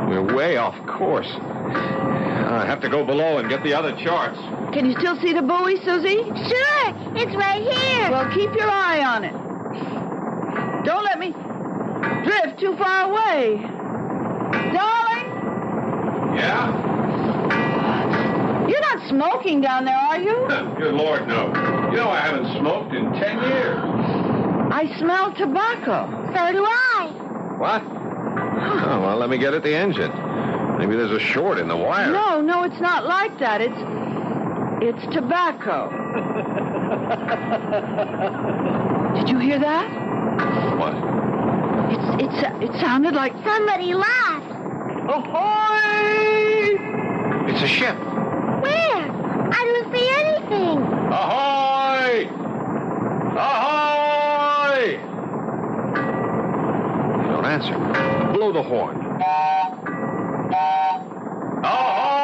We're way off course. I have to go below and get the other charts. Can you still see the buoy, Susie? Sure. It's right here. Well, keep your eye on it. Don't let me drift too far away. Darling? Yeah? You're not smoking down there, are you? Good Lord, no. You know I haven't smoked in 10 years. I smell tobacco. So do I. What? Oh, well, let me get at the engine. Maybe there's a short in the wire. No, it's not like that. It's tobacco. Did you hear that? What? It sounded like somebody laughed. Ahoy! It's a ship. Where? I don't see anything. Ahoy! Ahoy! They don't answer. Blow the horn. Ahoy!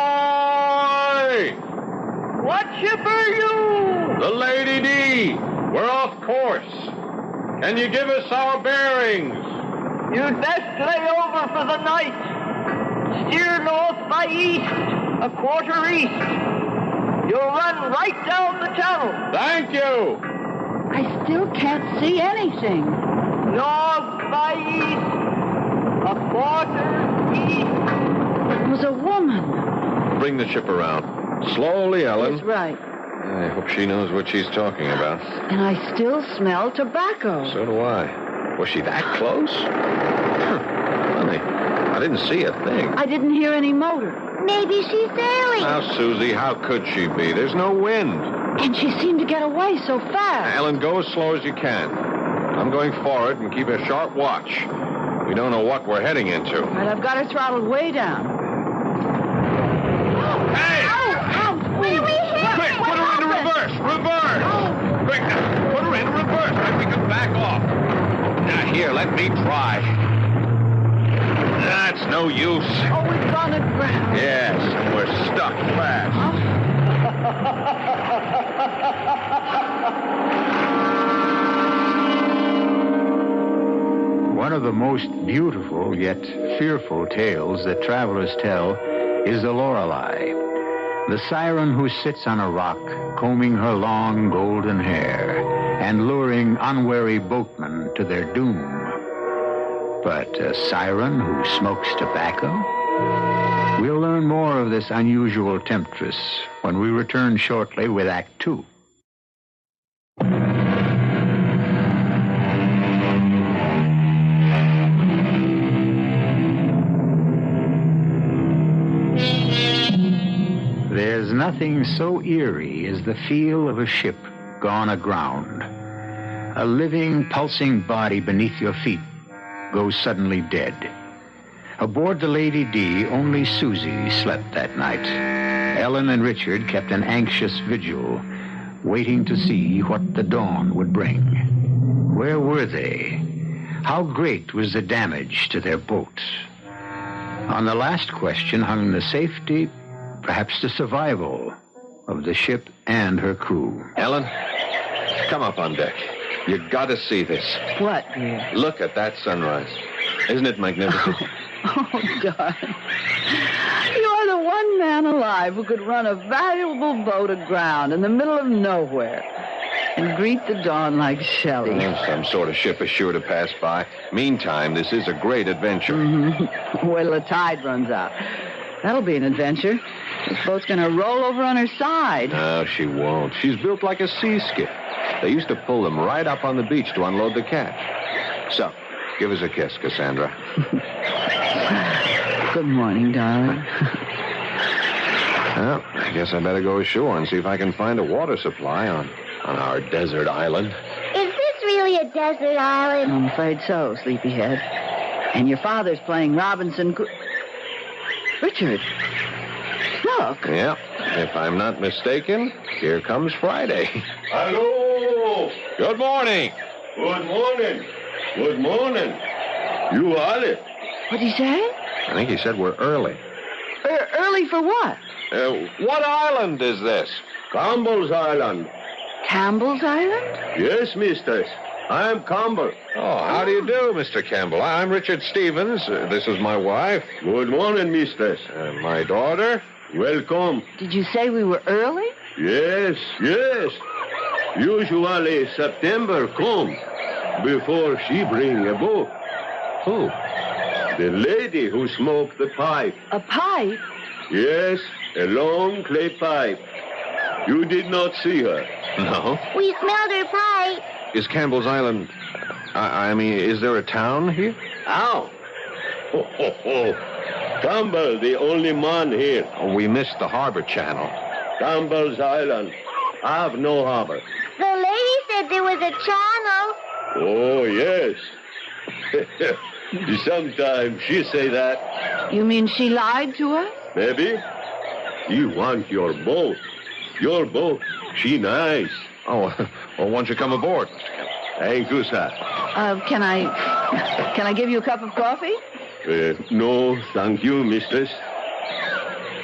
What ship are you? The Lady D. We're off course. Can you give us our bearings? You'd best lay over for the night. Steer north by east, a quarter east. You'll run right down the channel. Thank you. I still can't see anything. North by east, a quarter east. It was a woman. Bring the ship around. Slowly, Ellen. That's right. I hope she knows what she's talking about. And I still smell tobacco. So do I. Was she that close? Funny. I didn't see a thing. I didn't hear any motor. Maybe she's sailing. Now, Susie, how could she be? There's no wind. And she seemed to get away so fast. Ellen, go as slow as you can. I'm going forward and keep a sharp watch. We don't know what we're heading into. All right, I've got her throttled way down. Hey! Where are we headed? Quick, put her into reverse! Reverse! Quick, put her into reverse. Then we can back off. Now, here, let me try. That's no use. Oh, we've gone aground. Yes, and we're stuck fast. One of the most beautiful yet fearful tales that travelers tell is the Lorelei, the siren who sits on a rock, combing her long golden hair and luring unwary boatmen to their doom. But a siren who smokes tobacco? We'll learn more of this unusual temptress when we return shortly with Act 2. There's nothing so eerie as the feel of a ship gone aground. A living, pulsing body beneath your feet goes suddenly dead. Aboard the Lady D, only Susie slept that night. Ellen and Richard kept an anxious vigil, waiting to see what the dawn would bring. Where were they? How great was the damage to their boat? On the last question hung the safety, perhaps the survival, of the ship and her crew. Ellen, come up on deck. You got to see this. What, dear? Look at that sunrise. Isn't it magnificent? Oh, darling. You are the one man alive who could run a valuable boat aground in the middle of nowhere and greet the dawn like Shelley. Well, some sort of ship is sure to pass by. Meantime, this is a great adventure. Mm-hmm. Wait till the tide runs out. That'll be an adventure. This boat's going to roll over on her side. No, she won't. She's built like a sea skiff. They used to pull them right up on the beach to unload the catch. So, give us a kiss, Cassandra. Good morning, darling. Well, I guess I better go ashore and see if I can find a water supply on our desert island. Is this really a desert island? I'm afraid so, sleepyhead. And your father's playing Robinson... Richard, look. Yeah, if I'm not mistaken, here comes Friday. Hello. Good morning. Good morning. Good morning. You early? What'd he say? I think he said we're early. Early for what? What island is this? Campbell's Island. Campbell's Island? Yes, mistress. I'm Campbell. Oh, how do you do, Mr. Campbell? I'm Richard Stevens. This is my wife. Good morning, mistress. My daughter. Welcome. Did you say we were early? Yes, yes. Usually September come before she bring a boat. Who? The lady who smoked the pipe. A pipe? Yes, a long clay pipe. You did not see her. No. We smelled her pipe. Is Campbell's Island... I mean, is there a town here? Ow. Ho, ho, ho. Campbell, the only man here. Oh, we missed the harbor channel. Campbell's Island. I have no harbor. The lady said there was a channel. Oh, yes. Sometimes she say that. You mean she lied to us? Maybe. He want your boat. Your boat. She nice. Oh, well, won't you come aboard, Mr. Campbell? Thank you, sir. Can I give you a cup of coffee? No, thank you, mistress.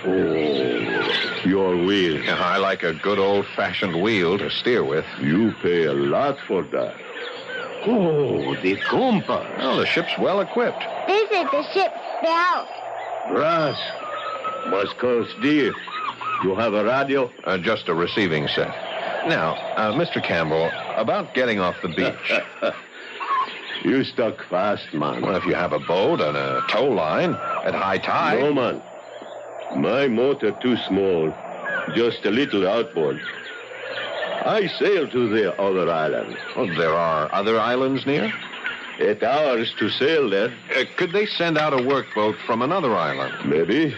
Oh, your wheel. I like a good old-fashioned wheel to steer with. You pay a lot for that. Oh, the compass. Well, the ship's well equipped. This is the ship's bell. Brass. Must cost dear. You have a radio? Just a receiving set. Now, Mr. Campbell, about getting off the beach. You stuck fast, man. Well, if you have a boat and a tow line at high tide. No, man. My motor too small. Just a little outboard. I sail to the other island. Oh, there are other islands near? It's ours to sail there. Could they send out a workboat from another island? Maybe.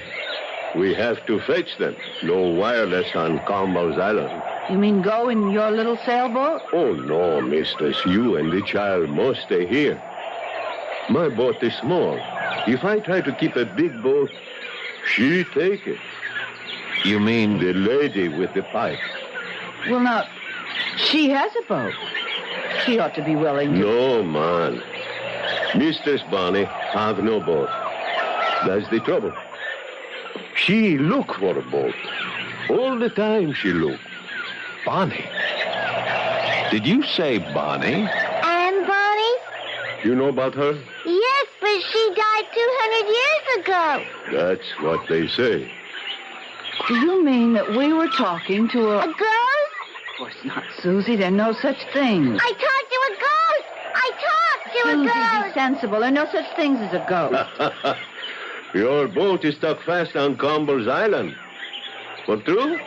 We have to fetch them. No wireless on Campbell's Island. You mean go in your little sailboat? Oh, no, mistress. You and the child must stay here. My boat is small. If I try to keep a big boat, she take it. You mean the lady with the pipe? Well, now, she has a boat. She ought to be willing to... No, man. Mistress Bonnie have no boat. That's the trouble. She look for a boat. All the time she look. Bonnie? Did you say Bonnie? And Bonnie? You know about her? Yes, but she died 200 years ago. That's what they say. Do you mean that we were talking to a... A ghost? Of course not, Susie. There's no such thing. I talked to a ghost! I talked to a ghost! Susie, be sensible. There are no such things as a ghost. Your boat is stuck fast on Campbell's Island. What, true?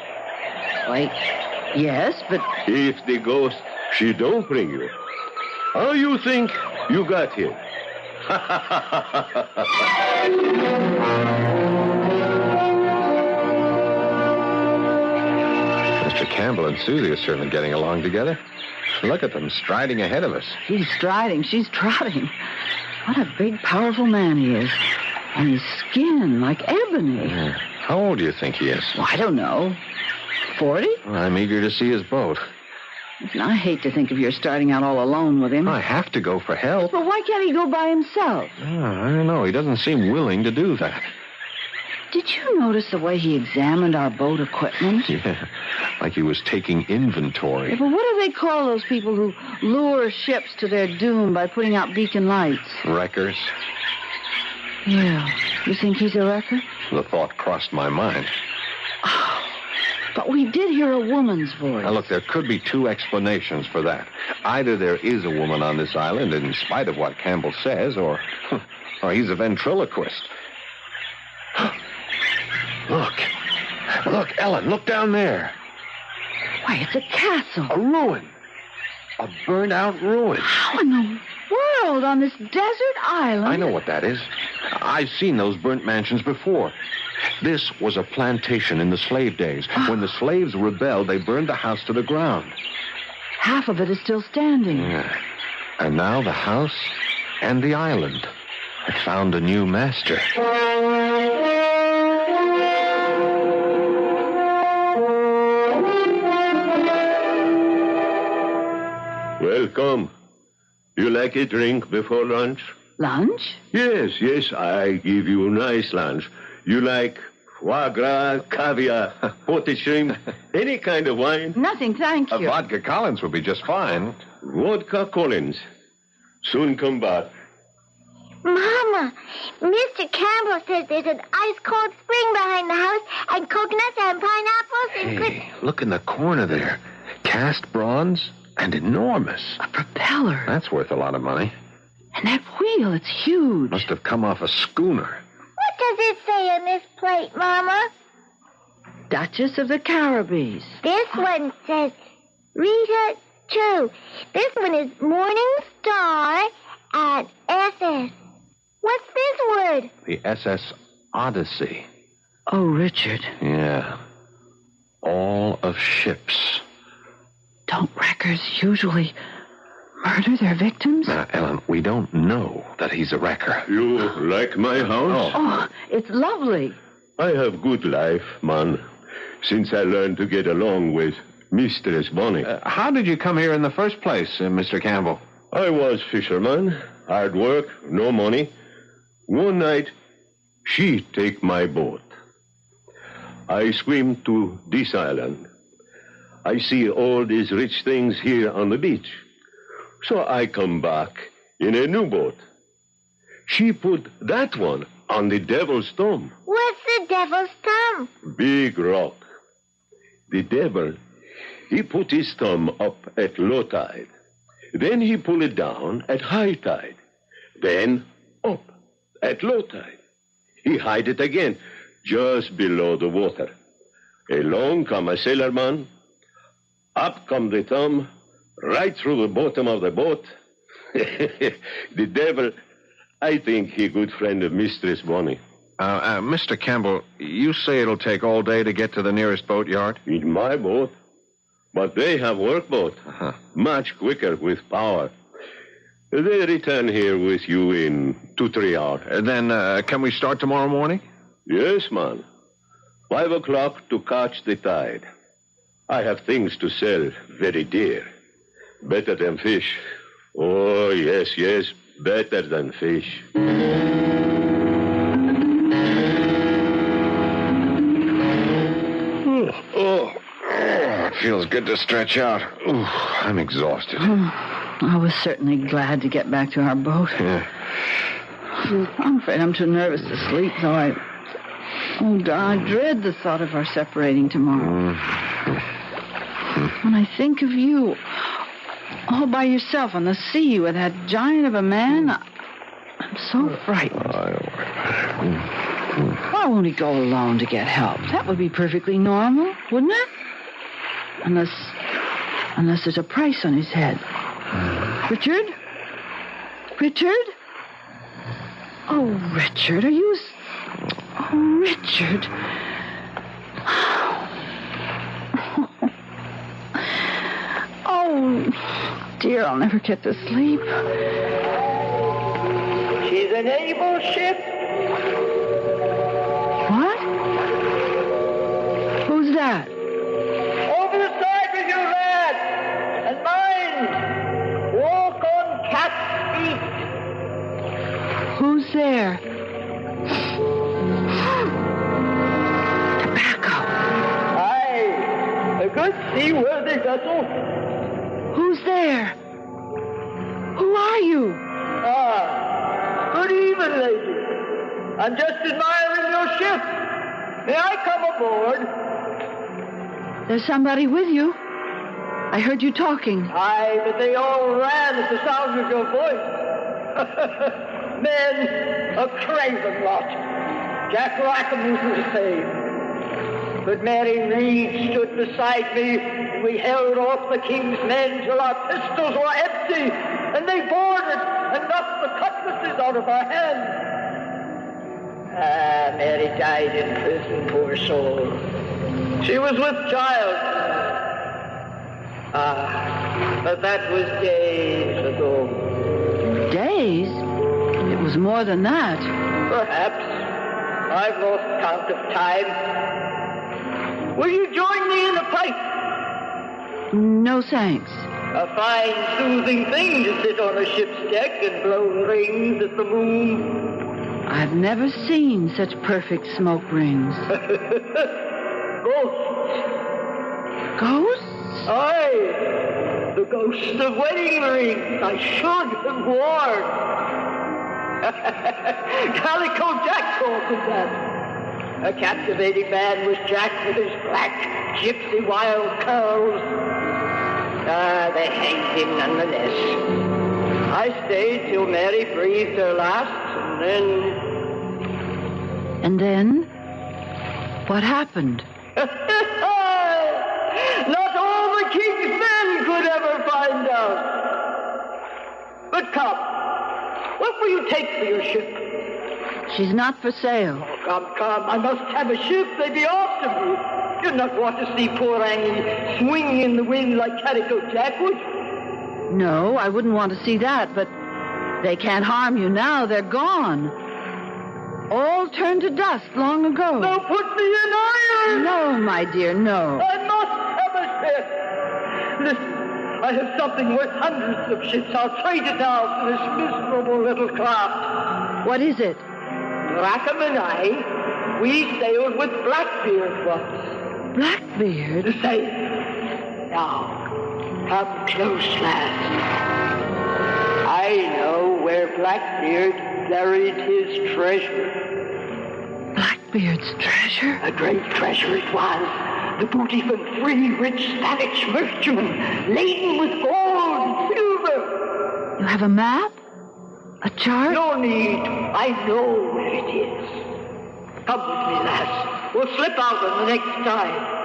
Wait. Yes, but... If the ghost, she don't bring you, how you think you got here? Mr. Campbell and Susie are certainly getting along together. Look at them striding ahead of us. He's striding. She's trotting. What a big, powerful man he is. And his skin, like ebony. Yeah. How old do you think he is? Well, I don't know. 40? Well, I'm eager to see his boat. Listen, I hate to think of your starting out all alone with him. I have to go for help. But why can't he go by himself? Oh, I don't know. He doesn't seem willing to do that. Did you notice the way he examined our boat equipment? Yeah, like he was taking inventory. Yeah, but what do they call those people who lure ships to their doom by putting out beacon lights? Wreckers. Yeah. You think he's a wrecker? The thought crossed my mind. Oh, but we did hear a woman's voice. Now, look, there could be two explanations for that. Either there is a woman on this island in spite of what Campbell says, or he's a ventriloquist. Look, Ellen, look down there. Why, it's a castle. A ruin. A burned-out ruin. How in the world on this desert island? I know what that is. I've seen those burnt mansions before. This was a plantation in the slave days. When the slaves rebelled, they burned the house to the ground. Half of it is still standing. Yeah. And now the house and the island have found a new master. Welcome. You like a drink before lunch? Lunch? Yes, I give you a nice lunch. You like foie gras, caviar, potted shrimp, any kind of wine? Nothing, thank you. A vodka Collins would be just fine. Vodka Collins. Soon come back. Mama, Mr. Campbell says there's an ice-cold spring behind the house and coconuts and pineapples and Hey, look in the corner there. Cast bronze and enormous. A propeller. That's worth a lot of money. And that wheel, it's huge. Must have come off a schooner. What does it say on this plate, Mama? Duchess of the Caribbees. This one says Rita 2. This one is Morning Star at SS. What's this word? The SS Odyssey. Oh, Richard. Yeah. All of ships. Don't wreckers usually murder their victims? Now, Ellen, we don't know that he's a wrecker. You like my house? Oh, it's lovely. I have good life, man, since I learned to get along with Mistress Bonnie. How did you come here in the first place, Mr. Campbell? I was fisherman, hard work, no money. One night, she take my boat. I swim to this island. I see all these rich things here on the beach. So I come back in a new boat. She put that one on the devil's thumb. What's the devil's thumb? Big rock. The devil, he put his thumb up at low tide. Then he pull it down at high tide. Then up at low tide. He hide it again, just below the water. Along come a sailorman. Up come the thumb, right through the bottom of the boat. The devil, I think he good friend of Mistress Bonnie. Mr. Campbell, you say it'll take all day to get to the nearest boatyard? In my boat. But they have workboat. Much quicker with power. They return here with you in 2-3 hours. Then can we start tomorrow morning? Yes, man. 5 o'clock to catch the tide. I have things to sell very dear. Better than fish. Oh, yes, better than fish. It feels good to stretch out. Ooh, I'm exhausted. I was certainly glad to get back to our boat. Yeah. I'm afraid I'm too nervous to sleep, though I dread the thought of our separating tomorrow. When I think of you, all by yourself on the sea with that giant of a man, I'm so frightened. Why won't he go alone to get help? That would be perfectly normal, wouldn't it? Unless there's a price on his head. Richard? Richard? Oh, Richard, are you... Oh, Richard. Oh, dear, I'll never get to sleep. She's a naval ship. What? Who's that? Over the side with you, lad. And mind, walk on cat's feet. Who's there? Aye, a good seaworthy vessel. Who's there? Who are you? Good evening, lady. I'm just admiring your ship. May I come aboard? There's somebody with you. I heard you talking. Aye, but they all ran at the sound of your voice. Men, a craven lot. Jack Rackham was the same. But Mary Reed stood beside me, and we held off the king's men till our pistols were empty, and they boarded and knocked the cutlasses out of our hands. Mary died in prison, poor soul. She was with child. But that was days ago. Days? It was more than that. Perhaps. I've lost count of time. Will you join me in a pipe? No, thanks. A fine, soothing thing to sit on a ship's deck and blow rings at the moon. I've never seen such perfect smoke rings. Ghosts. Ghosts? Aye. The ghost of wedding rings I should have worn. Calico Jack called them that. A captivating man was Jack with his black, gypsy wild curls. They hanged him nonetheless. I stayed till Mary breathed her last, and then... And then? What happened? Not all the king's men could ever find out. But come, what will you take for your ship? She's not for sale. Oh, come. I must have a ship. They'd be after me. You'd not want to see poor Annie swing in the wind like Calico Jack, would you? No, I wouldn't want to see that, but they can't harm you now. They're gone. All turned to dust long ago. Now put me in iron! No, my dear, no. I must have a ship. Listen, I have something worth hundreds of ships. I'll trade it now for this miserable little craft. What is it? Rackham and I, we sailed with Blackbeard once. Blackbeard? The same. Now, come close, lads. I know where Blackbeard buried his treasure. Blackbeard's treasure? A great treasure it was. The booty from 3 rich Spanish merchantmen, laden with gold and silver. You have a map? A chart? No need. I know where it is. Come with me, lads. We'll slip out on the next tide.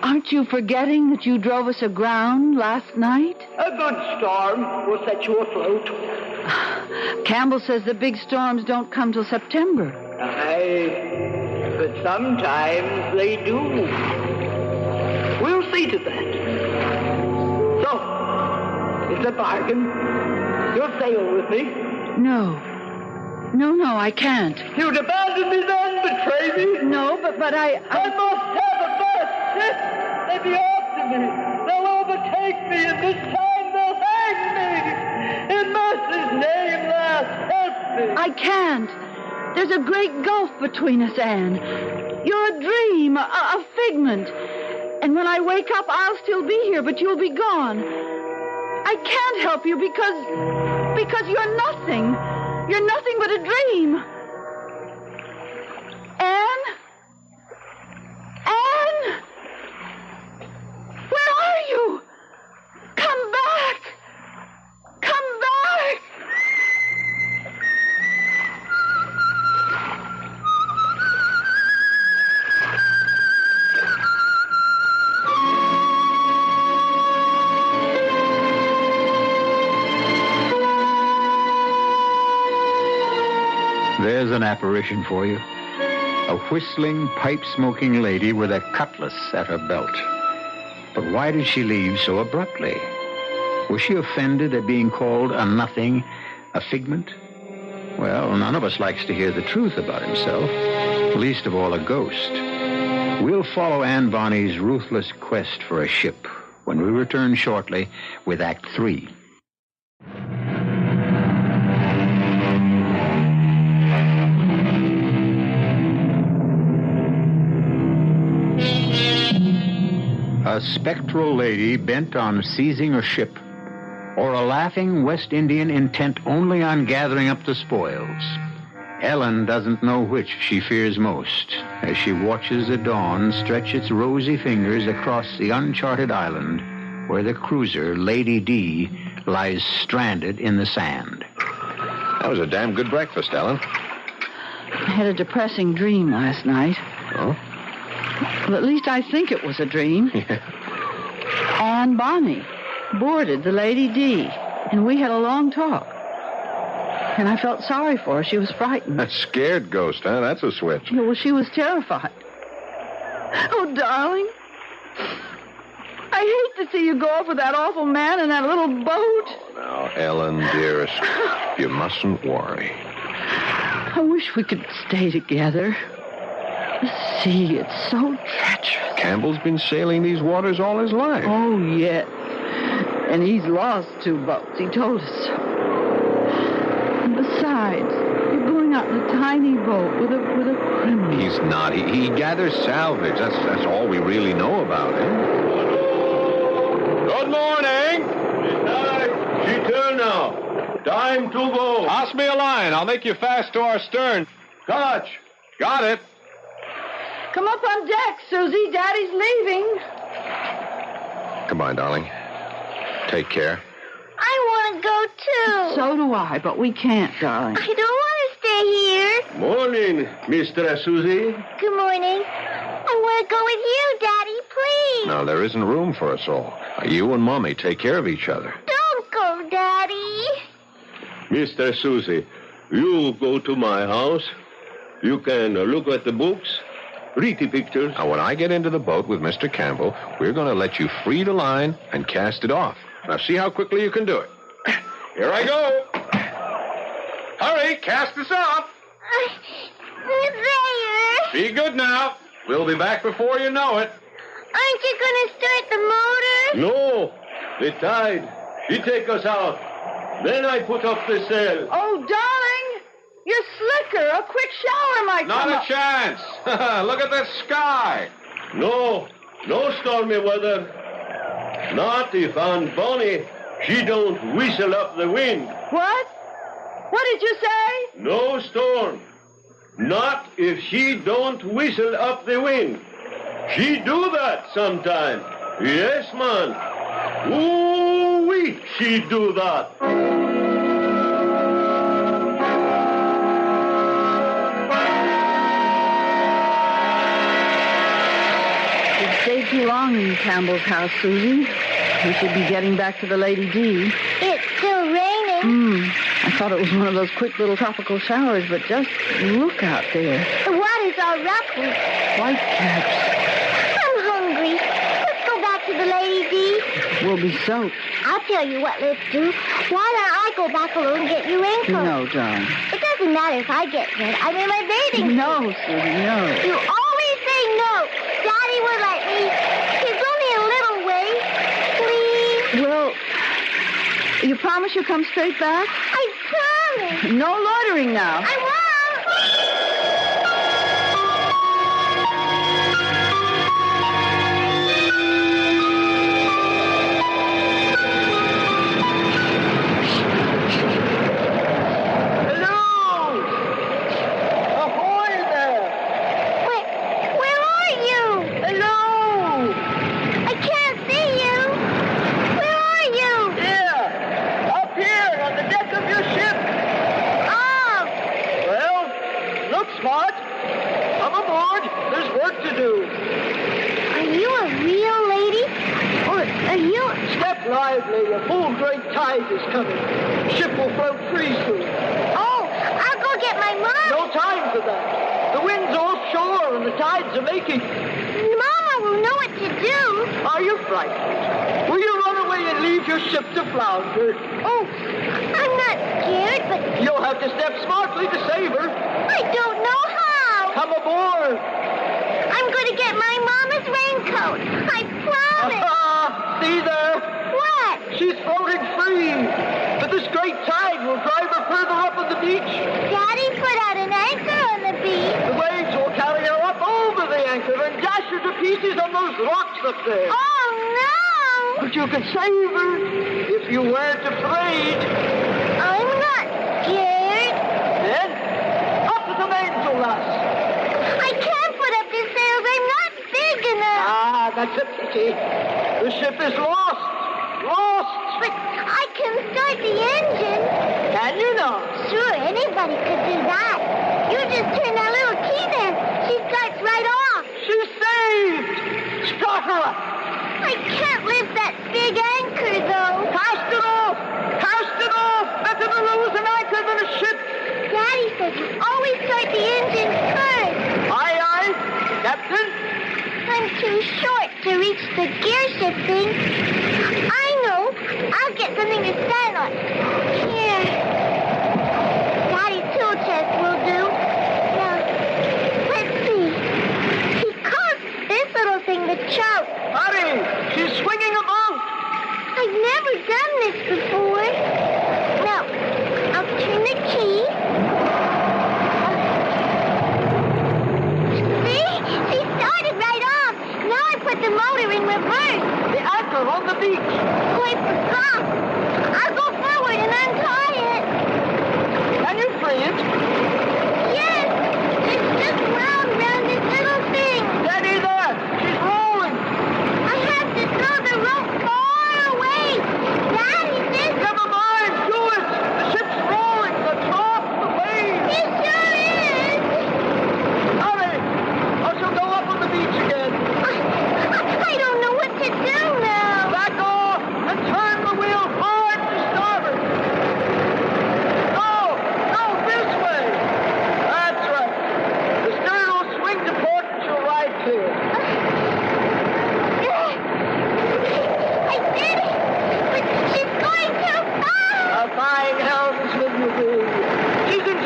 Aren't you forgetting that you drove us aground last night? A good storm will set you afloat. Campbell says the big storms don't come till September. Aye, but sometimes they do. We'll see to that. So, it's a bargain. You'll sail with me. No, I can't. You'd abandon me then, betray me? No, but I must have a fast ship. They'll be after me. They'll overtake me, and this time they'll hang me. In mercy's name, lads, help me. I can't. There's a great gulf between us, Anne. You're a dream, a figment. And when I wake up, I'll still be here, but you'll be gone. I can't help you because you're nothing. You're nothing but a dream. Anne? Anne? Where are you? Come back! Come back! There's an apparition for you. A whistling, pipe-smoking lady with a cutlass at her belt. But why did she leave so abruptly? Was she offended at being called a nothing, a figment? Well, none of us likes to hear the truth about himself, least of all a ghost. We'll follow Anne Bonny's ruthless quest for a ship when we return shortly with Act 3. A spectral lady bent on seizing a ship, or a laughing West Indian intent only on gathering up the spoils. Ellen doesn't know which she fears most as she watches the dawn stretch its rosy fingers across the uncharted island where the cruiser Lady D lies stranded in the sand. That was a damn good breakfast, Ellen. I had a depressing dream last night. Oh? Well, at least I think it was a dream. Anne Bonny boarded the Lady D, and we had a long talk. And I felt sorry for her. She was frightened. A scared ghost, huh? That's a switch. Yeah, well, she was terrified. Oh, darling. I hate to see you go off with that awful man in that little boat. Oh, now, Ellen, dearest, you mustn't worry. I wish we could stay together. The sea, it's so treacherous. Campbell's been sailing these waters all his life. Oh, yes. And he's lost 2 boats. He told us so. And besides, you're going out in a tiny boat with a criminal. He's not. He gathers salvage. That's all we really know about him. Good morning. She turn now. Time to go. Toss me a line. I'll make you fast to our stern. Catch. Got it. Come up on deck, Susie. Daddy's leaving. Come on, darling. Take care. I want to go, too. So do I, but we can't, darling. I don't want to stay here. Morning, Mr. Susie. Good morning. I want to go with you, Daddy, please. No, there isn't room for us all. You and Mommy take care of each other. Don't go, Daddy. Mr. Susie, you go to my house. You can look at the books. Read the pictures. Now, when I get into the boat with Mr. Campbell, we're going to let you free the line and cast it off. Now, see how quickly you can do it. Here I go. Hurry! Okay, cast us off. There. Be good now. We'll be back before you know it. Aren't you going to start the motor? No, the tide. She take us out. Then I put up the sail. Oh, darling, you're slicker. A quick shower might Not come a up. chance. Look at that sky. No stormy weather. Not if Aunt Bonnie, she don't whistle up the wind. What? What did you say? No storm. Not if she don't whistle up the wind. She do that sometime. Yes, man. Ooh-wee, she do that. You've stayed too long in Campbell's house, Susie. We should be getting back to the Lady D. It's still raining. I thought it was one of those quick little tropical showers, but just look out there. The water's all ruffled. White caps. I'm hungry. Let's go back to the Lady D. We'll be soaked. I'll tell you what let's do. Why don't I go back alone and get your raincoat? No, darling. It doesn't matter if I get wet. I'm in my bathing suit. No, Susie, no. You always say no. Daddy would let me. It's only a little way. Please. Well, you promise you'll come straight back? I promise. No loitering now. I won't. Smart. Come aboard. There's work to do. Are you a real lady? Or are you... Step lively. A full great tide is coming. Ship will float free soon. Oh, I'll go get my mom. No time for that. The wind's offshore and the tides are making. Mama will know what to do. Are you frightened? Will you run away and leave your ship to flounder? Oh, I'm not scared, but... You'll have to step smartly to save her. I don't know how. Come aboard. I'm going to get my mama's raincoat. I promise. See there? What? She's floating free. But this great tide will drive her further up on the beach. Daddy put out an anchor on the beach. The waves will carry her up over the anchor and dash her to pieces on those rocks up there. Oh, no. But you could save her if you weren't afraid. I'm not scared. Then, up with the mainsail, lass. I can't put up the sails. I'm not big enough. Ah, that's a pity. The ship is lost. Lost. But I can start the engine. Can you not? Sure, anybody could do that. You just turn that little key there. She starts right off. She's saved. Start her up. I can't lift that big anchor, though. Cast it off. Cast it off. Better to lose an anchor than a ship. Daddy says you always start the engine first. Aye, aye. Captain? I'm too short to reach the gear shifting. I know. I'll get something to stand on. Here. Daddy's tool chest will do. Now, let's see. He calls this little thing the choke. Hurry! She's swinging about. I've never done this before. Now, I'll turn the key. See? She started right off. Now I put the motor in reverse. The anchor on the beach. Oh, I forgot. I'll go forward and untie it. Can you free it? Yes. It's just wound round this little thing. Steady there. She's rolling. I have to throw the rope far away. Daddy says... Never mind. Do it. The ship's rolling. The top, the waves. It sure is. Hurry. Or she'll go up on the beach again. I don't know what to do now. Back off and turn the wheel hard to starboard. No, this way. That's right. The stern will swing to port and she'll ride clear. I did it. But she's going too fast. A fine helmsman you be. She's in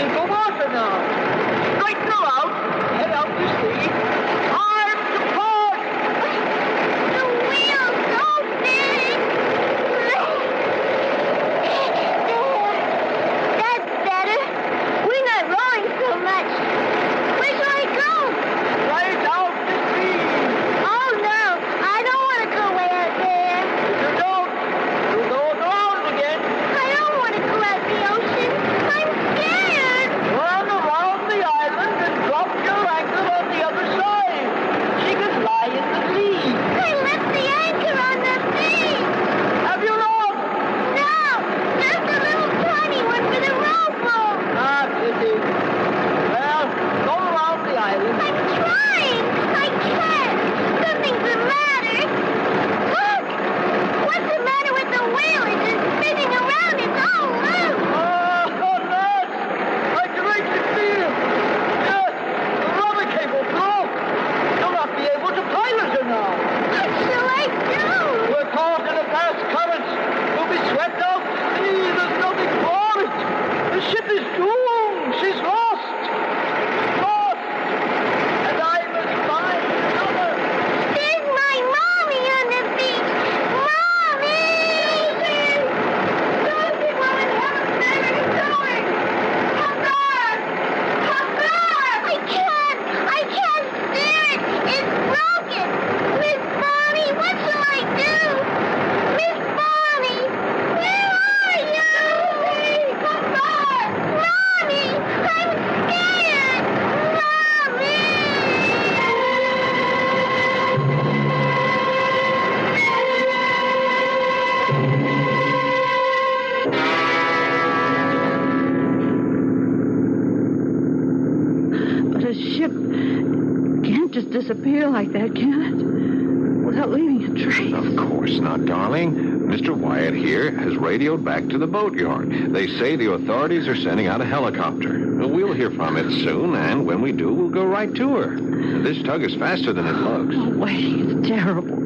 disappear like that, can it? Without leaving a trace. Of course not, darling. Mr. Wyatt here has radioed back to the boatyard. They say the authorities are sending out a helicopter. We'll hear from it soon, and when we do, we'll go right to her. This tug is faster than it looks. Oh, waiting is terrible.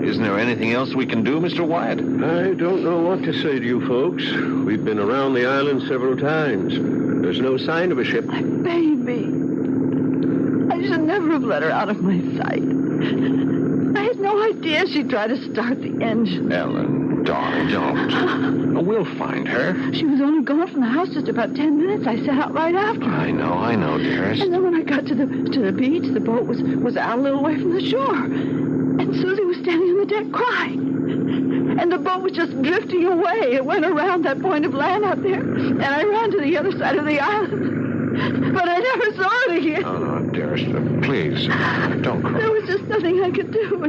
Isn't there anything else we can do, Mr. Wyatt? I don't know what to say to you folks. We've been around the island several times. There's no sign of a ship. My baby. I should never have let her out of my sight. I had no idea she'd try to start the engine. Ellen, darling, don't. We'll find her. She was only gone from the house just about 10 minutes. I set out right after her. I know, dearest. And then when I got to the beach, the boat was out a little way from the shore. And Susie was standing on the deck crying. And the boat was just drifting away. It went around that point of land out there. And I ran to the other side of the island. But I never saw it again. Oh, no, dearest, please, don't cry. There was just nothing I could do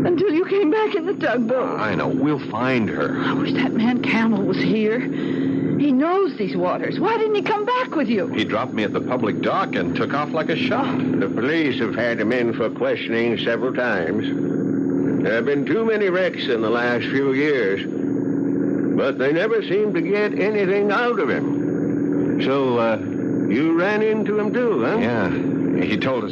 until you came back in the tugboat. I know. We'll find her. I wish that man Campbell was here. He knows these waters. Why didn't he come back with you? He dropped me at the public dock and took off like a shot. The police have had him in for questioning several times. There have been too many wrecks in the last few years, but they never seem to get anything out of him. So, you ran into him too, huh? Yeah, he told us.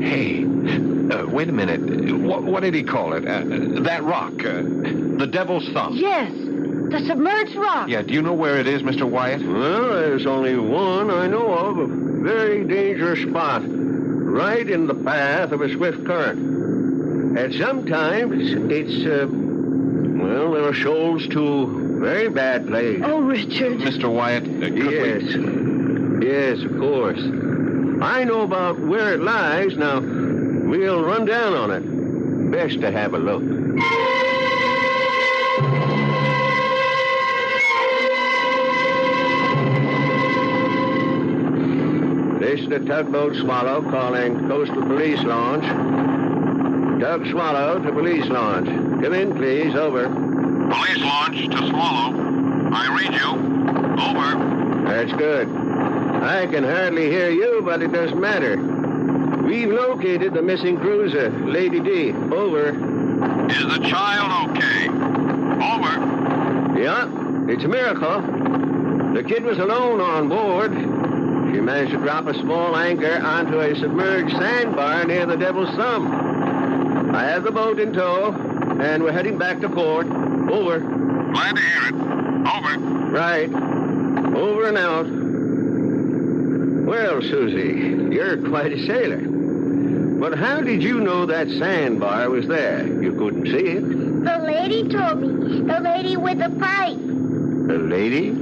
Hey, wait a minute. What did he call it? That rock, the Devil's Thumb. Yes, the submerged rock. Yeah, do you know where it is, Mr. Wyatt? Well, there's only one I know of, a very dangerous spot, right in the path of a swift current. And sometimes it's, there are shoals to very bad place. Oh, Richard. Mr. Wyatt, Yes, of course. I know about where it lies. Now, we'll run down on it. Best to have a look. This is the tugboat Swallow calling Coastal Police Launch. Tug Swallow to Police Launch. Come in, please. Over. Police launch to Swallow. I read you. Over. That's good. I can hardly hear you, but it doesn't matter. We've located the missing cruiser, Lady D. Over. Is the child okay? Over. Yeah, it's a miracle. The kid was alone on board. She managed to drop a small anchor onto a submerged sandbar near the Devil's Thumb. I have the boat in tow, and we're heading back to port. Over. Glad to hear it. Over. Right. Over and out. Well, Susie, you're quite a sailor. But how did you know that sandbar was there? You couldn't see it. The lady told me. The lady with the pipe. The lady?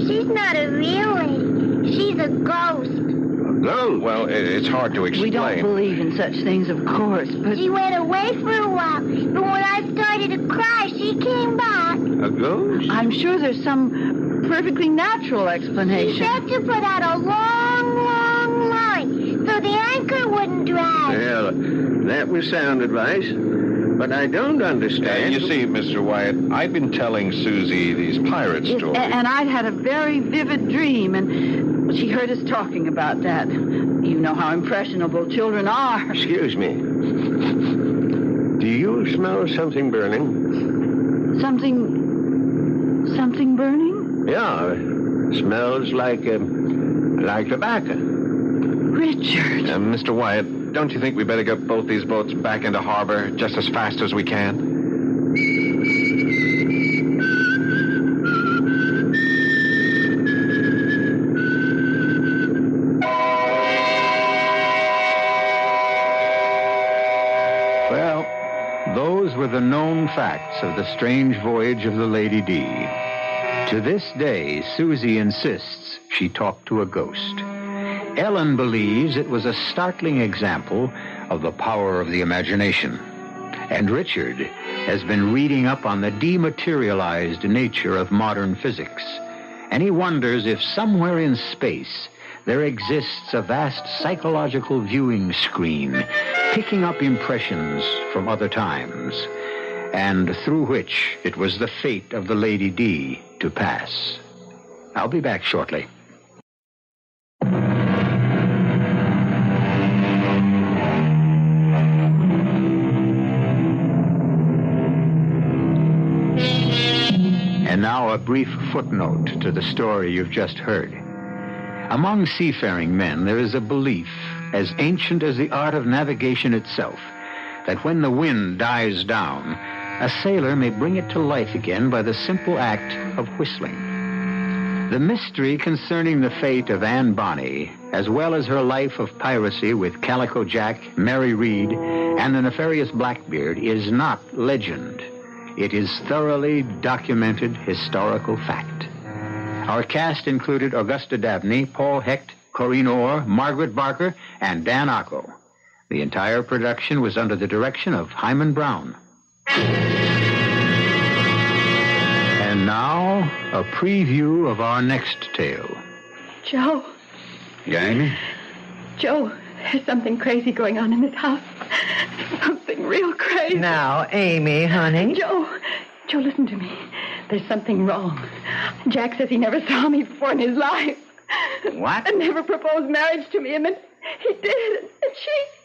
She's not a real lady. She's a ghost. No. Well, it's hard to explain. We don't believe in such things, of course, but... She went away for a while, but when I started to cry, she came back. A ghost? I'm sure there's some perfectly natural explanation. She said to put out a long, long line so the anchor wouldn't drag. Well, that was sound advice, but I don't understand. You see, Mr. Wyatt, I've been telling Susie these pirate stories. And I'd had a very vivid dream, and she heard us talking about that. You know how impressionable children are. Excuse me. Do you smell something burning? Something burning? Yeah, it smells like tobacco. Richard. Mr. Wyatt, don't you think we better get both these boats back into harbor just as fast as we can? Well, those were the known facts of the strange voyage of the Lady D. To this day, Susie insists she talked to a ghost. Ellen believes it was a startling example of the power of the imagination. And Richard has been reading up on the dematerialized nature of modern physics. And he wonders if somewhere in space there exists a vast psychological viewing screen picking up impressions from other times, and through which it was the fate of the Lady D to pass. I'll be back shortly. And now a brief footnote to the story you've just heard. Among seafaring men, there is a belief, as ancient as the art of navigation itself, that when the wind dies down, a sailor may bring it to life again by the simple act of whistling. The mystery concerning the fate of Anne Bonny, as well as her life of piracy with Calico Jack, Mary Read, and the nefarious Blackbeard, is not legend. It is thoroughly documented historical fact. Our cast included Augusta Dabney, Paul Hecht, Corinne Orr, Margaret Barker, and Dan Ocko. The entire production was under the direction of Hyman Brown. And now, a preview of our next tale. Joe. Yeah, Amy? Joe, there's something crazy going on in this house. Something real crazy. Now, Amy, honey. Joe, listen to me. There's something wrong. Jack says he never saw me before in his life. What? And never proposed marriage to me, and then he did.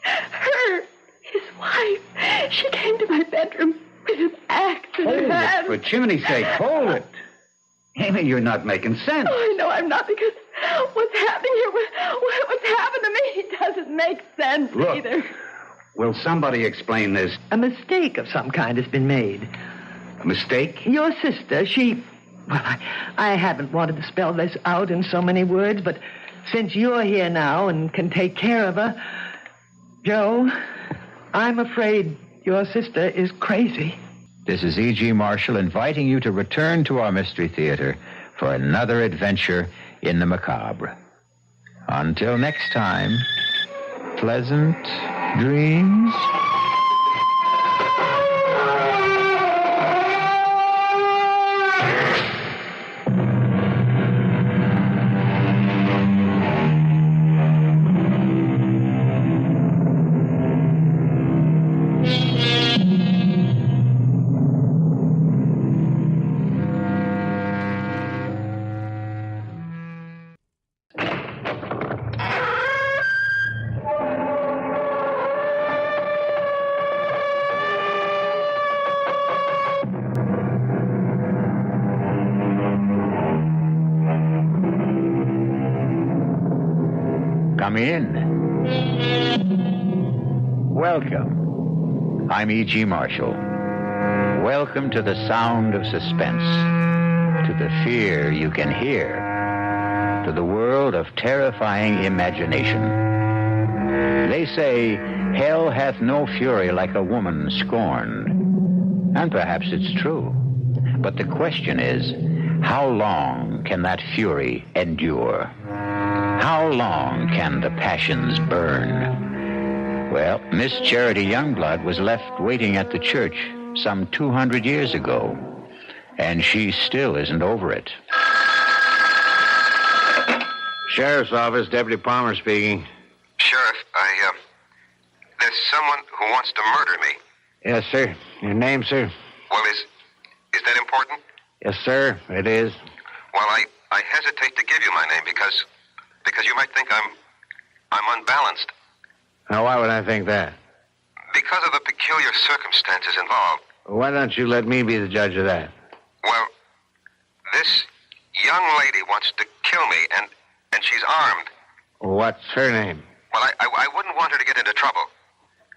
And his wife, she came to my bedroom with an axe in her hand. For chimney's sake, hold it. Amy, you're not making sense. Oh, I know I'm not, because what's happening here, what's happened to me doesn't make sense either. Will somebody explain this? A mistake of some kind has been made. A mistake? Your sister, I haven't wanted to spell this out in so many words, but since you're here now and can take care of her, Joe, I'm afraid your sister is crazy. This is E.G. Marshall inviting you to return to our Mystery Theater for another adventure in the macabre. Until next time, pleasant dreams. Come in. Welcome. I'm E.G. Marshall. Welcome to the sound of suspense, to the fear you can hear, to the world of terrifying imagination. They say, hell hath no fury like a woman scorned. And perhaps it's true. But the question is, how long can that fury endure? How long can the passions burn? Well, Miss Charity Youngblood was left waiting at the church some 200 years ago, and she still isn't over it. Sheriff's Office, Deputy Palmer speaking. Sheriff, there's someone who wants to murder me. Yes, sir. Your name, sir? Well, is that important? Yes, sir, it is. Well, I hesitate to give you my name because you might think I'm unbalanced. Now, why would I think that? Because of the peculiar circumstances involved. Why don't you let me be the judge of that? Well, this young lady wants to kill me, and she's armed. What's her name? Well, I wouldn't want her to get into trouble.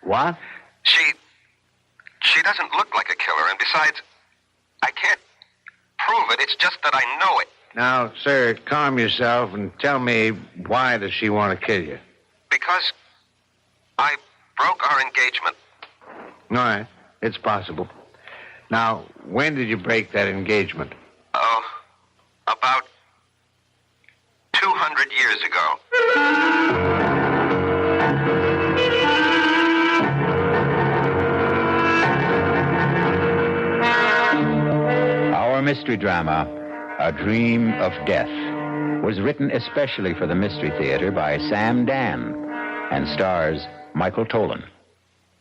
What? She doesn't look like a killer, and besides, I can't prove it. It's just that I know it. Now, sir, calm yourself and tell me, why does she want to kill you? Because I broke our engagement. All right, it's possible. Now, when did you break that engagement? Oh, about 200 years ago. Our mystery drama, A Dream of Death, was written especially for the Mystery Theater by Sam Dan and stars Michael Tolan.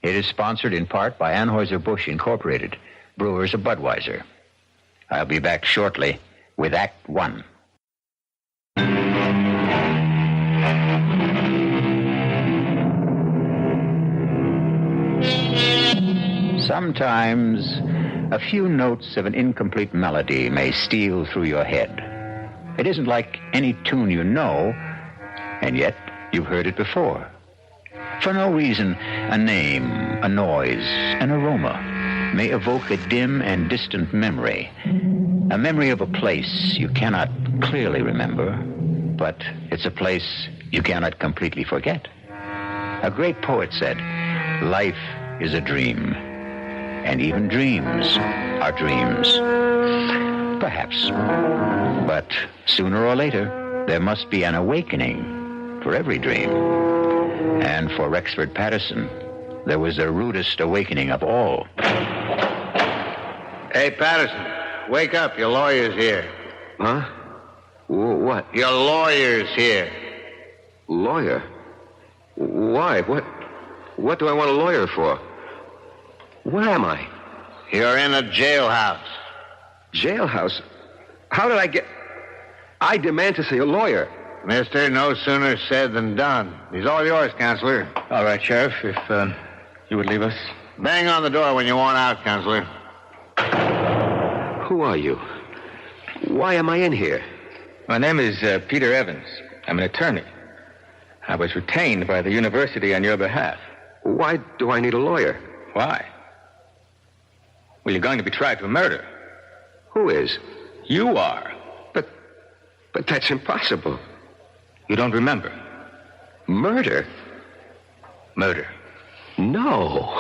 It is sponsored in part by Anheuser-Busch Incorporated, brewers of Budweiser. I'll be back shortly with Act One. Sometimes a few notes of an incomplete melody may steal through your head. It isn't like any tune you know, and yet you've heard it before. For no reason, a name, a noise, an aroma may evoke a dim and distant memory. A memory of a place you cannot clearly remember, but it's a place you cannot completely forget. A great poet said, "Life is a dream, and even dreams are dreams." Perhaps. But sooner or later, there must be an awakening for every dream. And for Rexford Patterson, there was the rudest awakening of all. Hey, Patterson, wake up. Your lawyer's here. Huh? What? Your lawyer's here. Lawyer? Why? What do I want a lawyer for? Where am I? You're in a jailhouse. Jailhouse? How did I get... I demand to see a lawyer. Mister, no sooner said than done. He's all yours, Counselor. All right, Sheriff, if you would leave us. Bang on the door when you want out, Counselor. Who are you? Why am I in here? My name is Peter Evans. I'm an attorney. I was retained by the university on your behalf. Why do I need a lawyer? Why? Well, you're going to be tried for murder. Who is? You are. But that's impossible. You don't remember? Murder? Murder. No.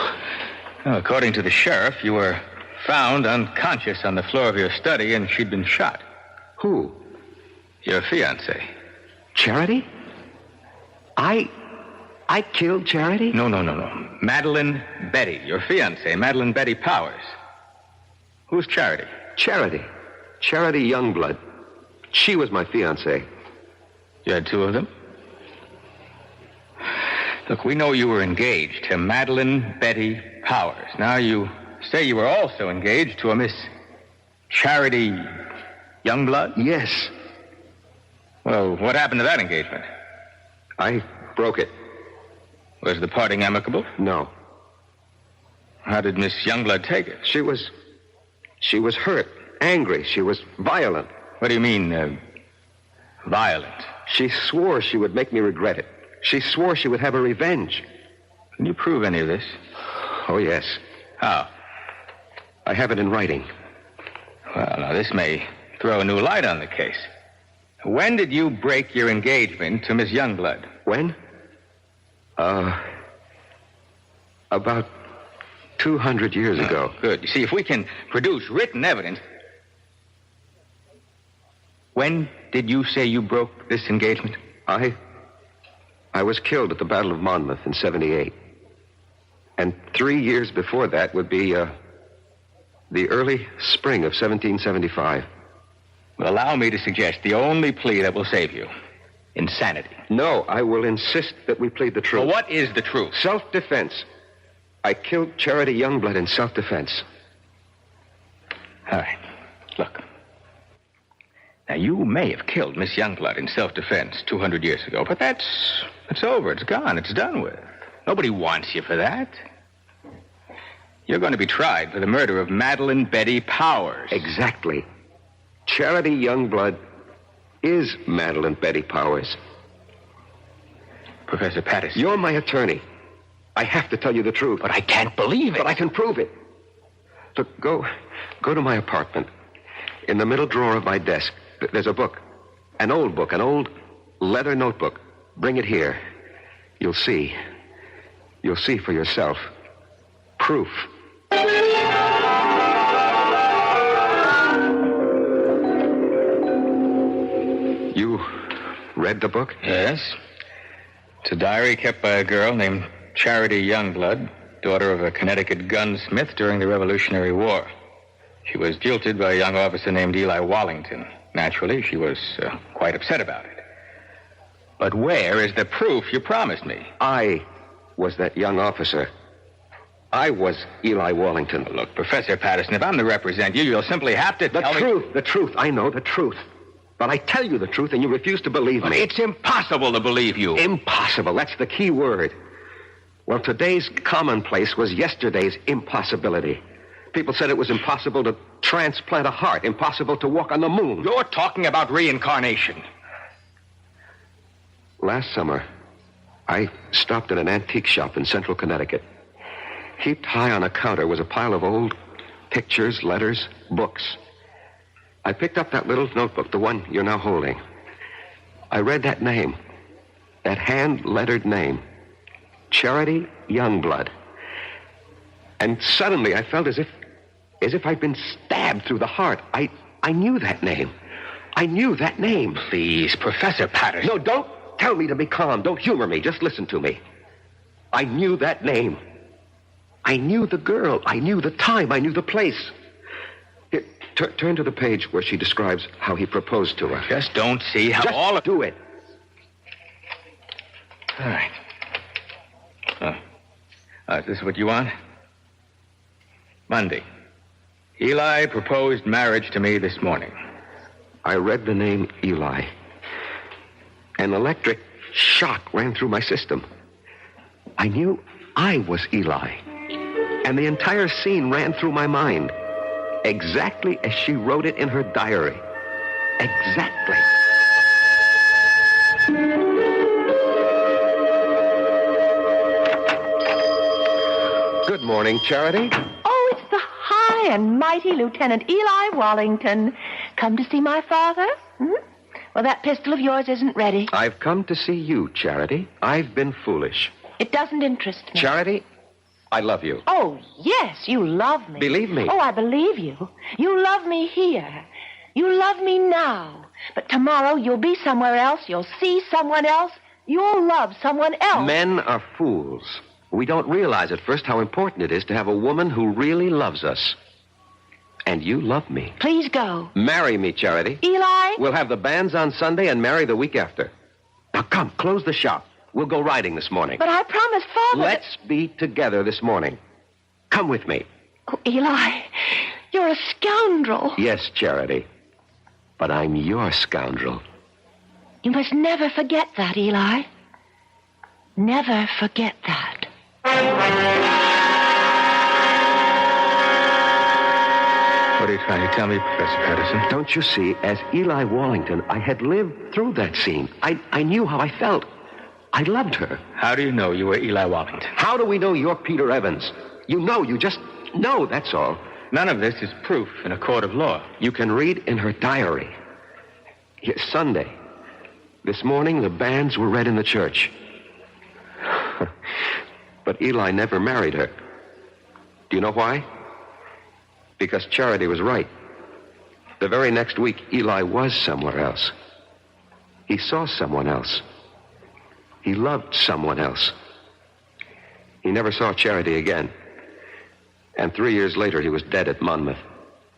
Well, according to the sheriff, you were found unconscious on the floor of your study and she'd been shot. Who? Your fiancée. Charity? I killed Charity? No. Madeline Betty, your fiancée, Madeline Betty Powers. Who's Charity? Charity Youngblood. She was my fiancée. You had two of them? Look, we know you were engaged to Madeline Betty Powers. Now you say you were also engaged to a Miss Charity Youngblood? Yes. Well, what happened to that engagement? I broke it. Was the parting amicable? No. How did Miss Youngblood take it? She was hurt, angry. She was violent. What do you mean, violent? She swore she would make me regret it. She swore she would have a revenge. Can you prove any of this? Oh, yes. How? I have it in writing. Well, now, this may throw a new light on the case. When did you break your engagement to Miss Youngblood? When? About 200 years ago. Good. You see, if we can produce written evidence... When did you say you broke this engagement? I was killed at the Battle of Monmouth in 78. And 3 years before that would be the early spring of 1775. Well, allow me to suggest the only plea that will save you. Insanity. No, I will insist that we plead the truth. Well, what is the truth? Self-defense. I killed Charity Youngblood in self-defense. All right. Look. Now, you may have killed Miss Youngblood in self-defense 200 years ago, but that's over. It's gone. It's done with. Nobody wants you for that. You're going to be tried for the murder of Madeline Betty Powers. Exactly. Charity Youngblood is Madeline Betty Powers. Professor Patterson. You're my attorney. I have to tell you the truth. But I can't believe it. But I can prove it. Look, go to my apartment. In the middle drawer of my desk, there's a book. An old book, an old leather notebook. Bring it here. You'll see. You'll see for yourself. Proof. You read the book? Yes. It's a diary kept by a girl named Charity Youngblood, daughter of a Connecticut gunsmith during the Revolutionary War. She was jilted by a young officer named Eli Wallington. Naturally, she was quite upset about it. But where is the proof you promised me? I was that young officer. I was Eli Wallington. Look, Professor Patterson, if I'm to represent you, you'll simply have to tell me... The truth. I know the truth. But I tell you the truth, and you refuse to believe me. It's impossible to believe you. Impossible. That's the key word. Well, today's commonplace was yesterday's impossibility. People said it was impossible to transplant a heart, impossible to walk on the moon. You're talking about reincarnation. Last summer, I stopped at an antique shop in central Connecticut. Heaped high on a counter was a pile of old pictures, letters, books. I picked up that little notebook, the one you're now holding. I read that name, that hand-lettered name, Charity Youngblood. And suddenly I felt as if I'd been stabbed through the heart. I knew that name. I knew that name. Please, Professor Patterson. No, don't tell me to be calm. Don't humor me. Just listen to me. I knew that name. I knew the girl. I knew the time. I knew the place. Here, turn to the page where she describes how he proposed to her. Just don't see how Just all of... do it. All right. Is this what you want? Monday. Eli proposed marriage to me this morning. I read the name Eli. An electric shock ran through my system. I knew I was Eli. And the entire scene ran through my mind. Exactly as she wrote it in her diary. Exactly. Good morning, Charity. Oh, it's the high and mighty Lieutenant Eli Wallington. Come to see my father? Well, that pistol of yours isn't ready. I've come to see you, Charity. I've been foolish. It doesn't interest me. Charity, I love you. Oh, yes, you love me. Believe me. Oh, I believe you. You love me here. You love me now. But tomorrow you'll be somewhere else. You'll see someone else. You'll love someone else. Men are fools. We don't realize at first how important it is to have a woman who really loves us. And you love me. Please go. Marry me, Charity. Eli? We'll have the banns on Sunday and marry the week after. Now, come, close the shop. We'll go riding this morning. But I promised Father... Let's be together this morning. Come with me. Oh, Eli, you're a scoundrel. Yes, Charity. But I'm your scoundrel. You must never forget that, Eli. Never forget that. What are you trying to tell me, Professor Patterson? Don't you see, as Eli Wallington, I had lived through that scene. I knew how I felt. I loved her. How do you know you were Eli Wallington? How do we know you're Peter Evans? You just know, that's all. None of this is proof in a court of law. You can read in her diary. Yes, Sunday. This morning, the banns were read in the church. But Eli never married her. Do you know why? Because Charity was right. The very next week, Eli was somewhere else. He saw someone else. He loved someone else. He never saw Charity again. And 3 years later, he was dead at Monmouth.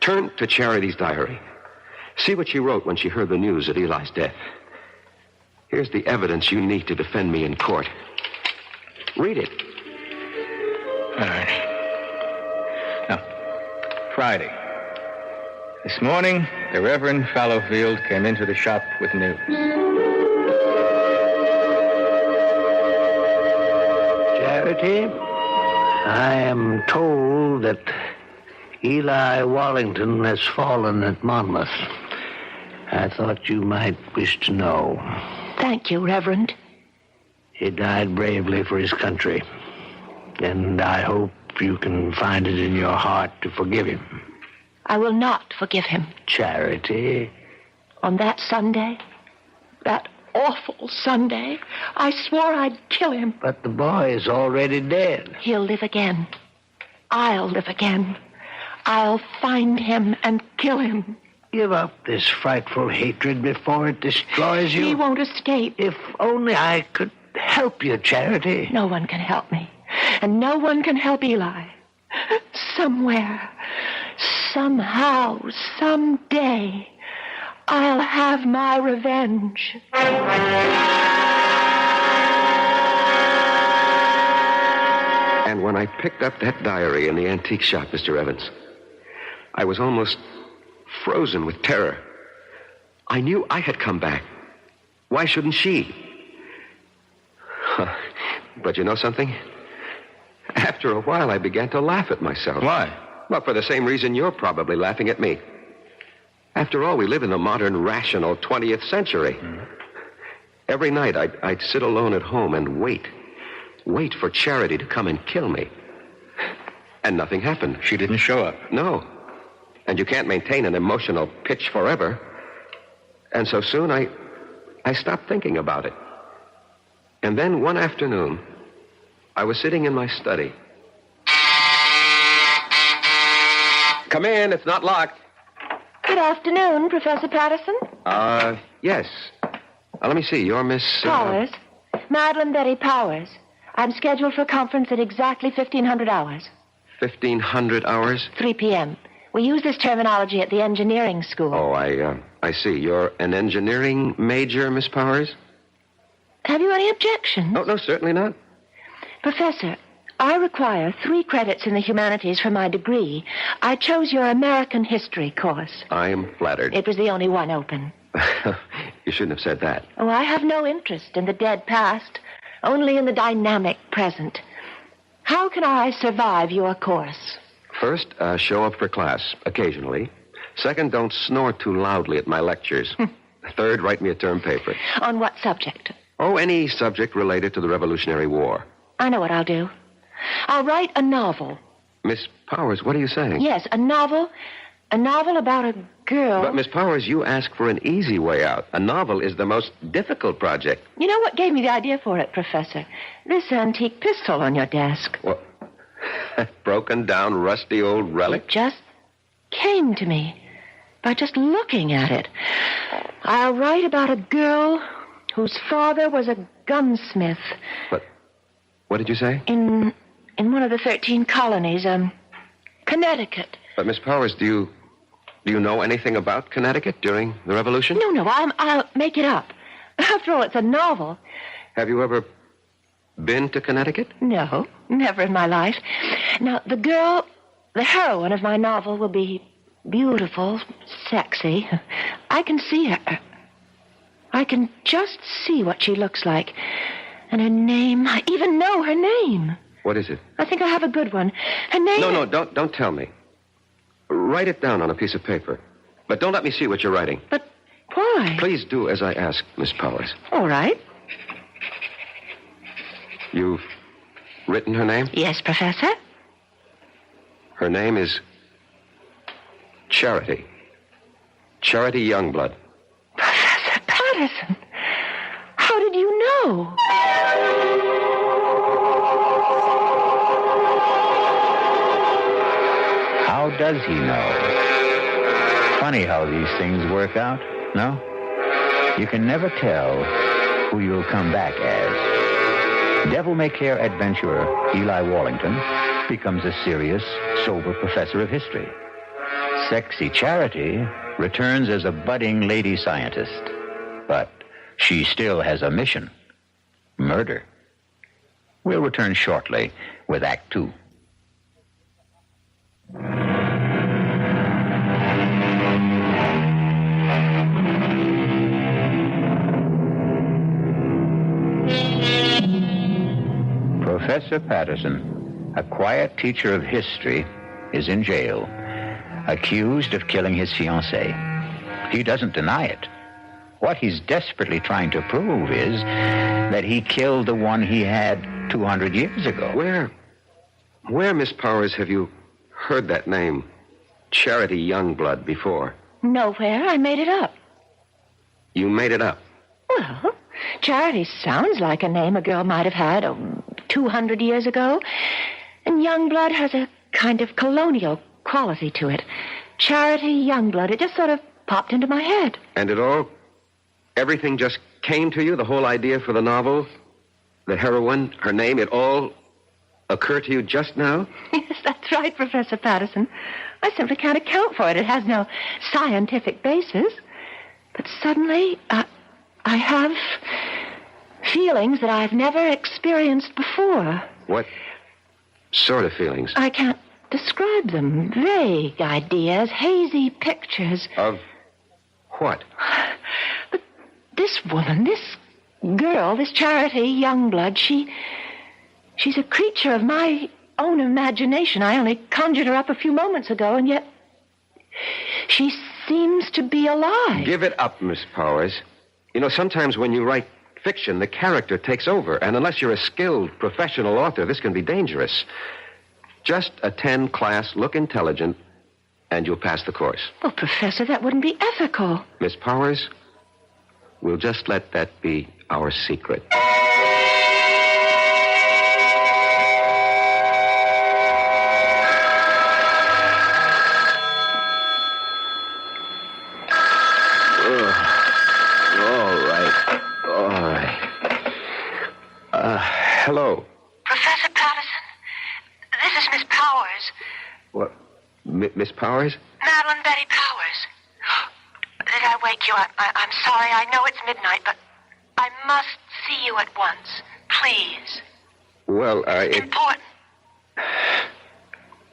Turn to Charity's diary. See what she wrote when she heard the news of Eli's death. Here's the evidence you need to defend me in court. Read it. All right. Now, Friday. This morning, the Reverend Fallowfield came into the shop with news. Charity, I am told that Eli Wallington has fallen at Monmouth. I thought you might wish to know. Thank you, Reverend. He died bravely for his country. And I hope you can find it in your heart to forgive him. I will not forgive him. Charity. On that Sunday, that awful Sunday, I swore I'd kill him. But the boy is already dead. He'll live again. I'll live again. I'll find him and kill him. Give up this frightful hatred before it destroys you. He won't escape. If only I could help you, Charity. No one can help me. And no one can help Eli. Somewhere, somehow, someday, I'll have my revenge. And when I picked up that diary in the antique shop, Mr. Evans, I was almost frozen with terror. I knew I had come back. Why shouldn't she? But you know something? After a while, I began to laugh at myself. Why? Well, for the same reason you're probably laughing at me. After all, we live in the modern, rational 20th century. Every night, I'd sit alone at home and wait for Charity to come and kill me. And nothing happened. She didn't show up? No. And you can't maintain an emotional pitch forever. And so soon, I stopped thinking about it. And then one afternoon, I was sitting in my study. Come in, it's not locked. Good afternoon, Professor Patterson. Yes. Let me see, you're Miss... Powers. Madeline Betty Powers. I'm scheduled for a conference at exactly 1500 hours. 1500 hours? 3 p.m. We use this terminology at the engineering school. Oh, I see. You're an engineering major, Miss Powers? Have you any objections? Oh, no, certainly not. Professor, I require 3 credits in the humanities for my degree. I chose your American history course. I am flattered. It was the only one open. You shouldn't have said that. Oh, I have no interest in the dead past, only in the dynamic present. How can I survive your course? First, show up for class, occasionally. Second, don't snore too loudly at my lectures. Third, write me a term paper. On what subject? Oh, any subject related to the Revolutionary War. I know what I'll do. I'll write a novel. Miss Powers, what are you saying? Yes, a novel. A novel about a girl. But, Miss Powers, you ask for an easy way out. A novel is the most difficult project. You know what gave me the idea for it, Professor? This antique pistol on your desk. What? That broken down, rusty old relic? It just came to me by just looking at it. I'll write about a girl whose father was a gunsmith. What did you say? In one of the 13 colonies, Connecticut. But, Miss Powers, do you know anything about Connecticut during the Revolution? No, I'll make it up. After all, it's a novel. Have you ever been to Connecticut? No, never in my life. Now, the girl, the heroine of my novel will be beautiful, sexy. I can see her. I can just see what she looks like. And her name, I even know her name. What is it? I think I have a good one. Her name... No, don't tell me. Write it down on a piece of paper. But don't let me see what you're writing. But why? Please do as I ask, Miss Powers. All right. You've written her name? Yes, Professor. Her name is Charity. Charity Youngblood. Professor Patterson, how did you know? How does he know? Funny how these things work out, no? You can never tell who you'll come back as. Devil-may-care adventurer Eli Wallington becomes a serious, sober professor of history. Sexy Charity returns as a budding lady scientist. But she still has a mission. Murder. We'll return shortly with Act 2. Professor Patterson, a quiet teacher of history, is in jail, accused of killing his fiancée. He doesn't deny it. What he's desperately trying to prove is that he killed the one he had 200 years ago. Where, Miss Powers, have you heard that name, Charity Youngblood, before? Nowhere. I made it up. You made it up? Well, Charity sounds like a name a girl might have had 200 years ago. And Youngblood has a kind of colonial quality to it. Charity Youngblood. It just sort of popped into my head. And everything just came to you? The whole idea for the novel? The heroine? Her name? It all occurred to you just now? Yes, that's right, Professor Patterson. I simply can't account for it. It has no scientific basis. But suddenly, I have feelings that I've never experienced before. What sort of feelings? I can't describe them. Vague ideas, hazy pictures. Of what? But this woman, this girl, this Charity Youngblood, she's a creature of my own imagination. I only conjured her up a few moments ago, and yet she seems to be alive. Give it up, Miss Powers. You know, sometimes when you write fiction, the character takes over, and unless you're a skilled professional author, this can be dangerous. Just attend class, look intelligent, and you'll pass the course. Well, Professor, that wouldn't be ethical. Miss Powers, we'll just let that be our secret. Hello. Professor Patterson, this is Miss Powers. What? Miss Powers? Madeline Betty Powers. Did I wake you? I'm sorry. I know it's midnight, but I must see you at once. Please. Well, Important.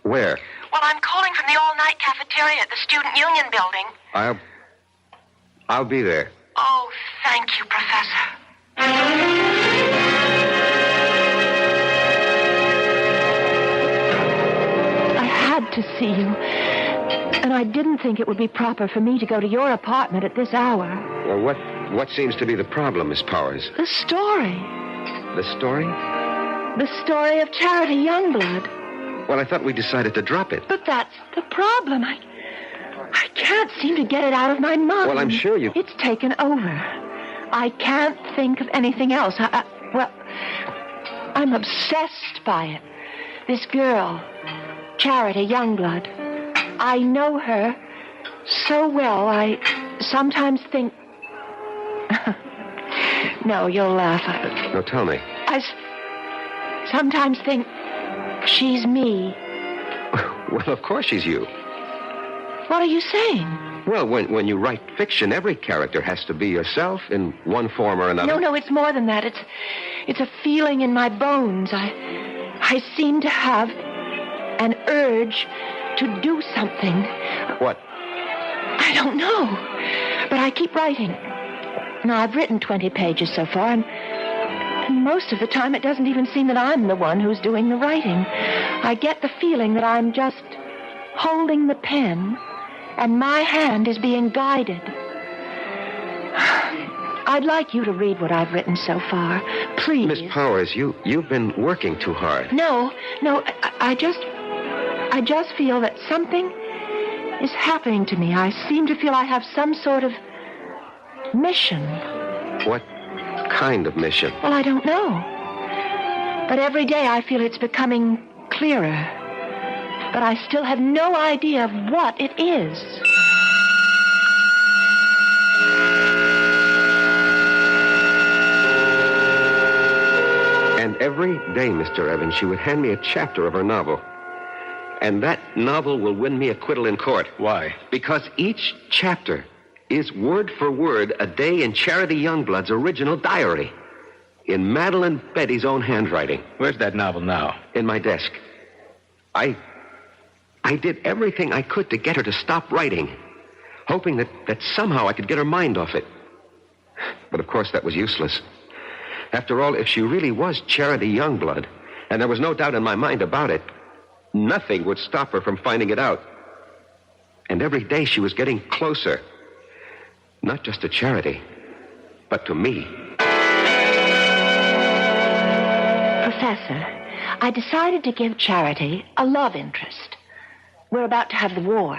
Where? Well, I'm calling from the all-night cafeteria at the Student Union building. I'll be there. Oh, thank you, Professor. To see you. And I didn't think it would be proper for me to go to your apartment at this hour. Well, what seems to be the problem, Miss Powers? The story. The story? The story of Charity Youngblood. Well, I thought we decided to drop it. But that's the problem. I can't seem to get it out of my mind. Well, I'm sure you... It's taken over. I can't think of anything else. I'm obsessed by it. This girl... Charity Youngblood. I know her so well, I sometimes think... No, you'll laugh. No, tell me. I sometimes think she's me. Well, of course she's you. What are you saying? Well, when you write fiction, every character has to be yourself in one form or another. No, it's more than that. It's a feeling in my bones. I seem to have... an urge to do something. What? I don't know. But I keep writing. Now, I've written 20 pages so far, and most of the time it doesn't even seem that I'm the one who's doing the writing. I get the feeling that I'm just holding the pen, and my hand is being guided. I'd like you to read what I've written so far. Please. Miss Powers, you've been working too hard. No, I just feel that something is happening to me. I seem to feel I have some sort of mission. What kind of mission? Well, I don't know. But every day I feel it's becoming clearer. But I still have no idea of what it is. And every day, Mr. Evans, she would hand me a chapter of her novel. And that novel will win me acquittal in court. Why? Because each chapter is word for word a day in Charity Youngblood's original diary. In Madeline Betty's own handwriting. Where's that novel now? In my desk. I did everything I could to get her to stop writing, hoping that somehow I could get her mind off it. But of course that was useless. After all, if she really was Charity Youngblood, and there was no doubt in my mind about it, nothing would stop her from finding it out. And every day she was getting closer. Not just to Charity, but to me. Professor, I decided to give Charity a love interest. We're about to have the war,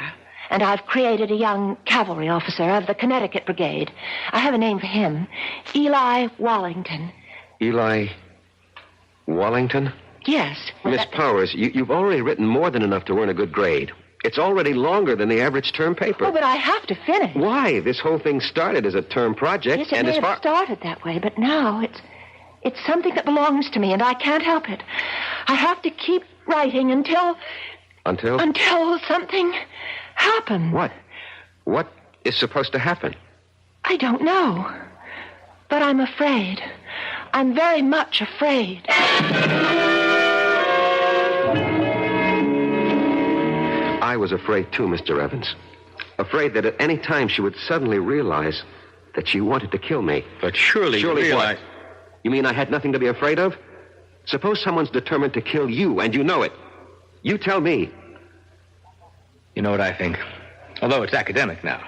and I've created a young cavalry officer of the Connecticut Brigade. I have a name for him, Eli Wallington. Eli Wallington? Yes. Miss Powers, you've already written more than enough to earn a good grade. It's already longer than the average term paper. Oh, but I have to finish. Why? This whole thing started as a term project. Yes, it may have started that way, but now it's something that belongs to me, and I can't help it. I have to keep writing until... Until? Until something happens. What? What is supposed to happen? I don't know. But I'm afraid. I'm very much afraid. I was afraid too, Mr. Evans. Afraid that at any time she would suddenly realize that she wanted to kill me. But surely what? You mean I had nothing to be afraid of? Suppose someone's determined to kill you, and you know it. You tell me. You know what I think? Although it's academic now.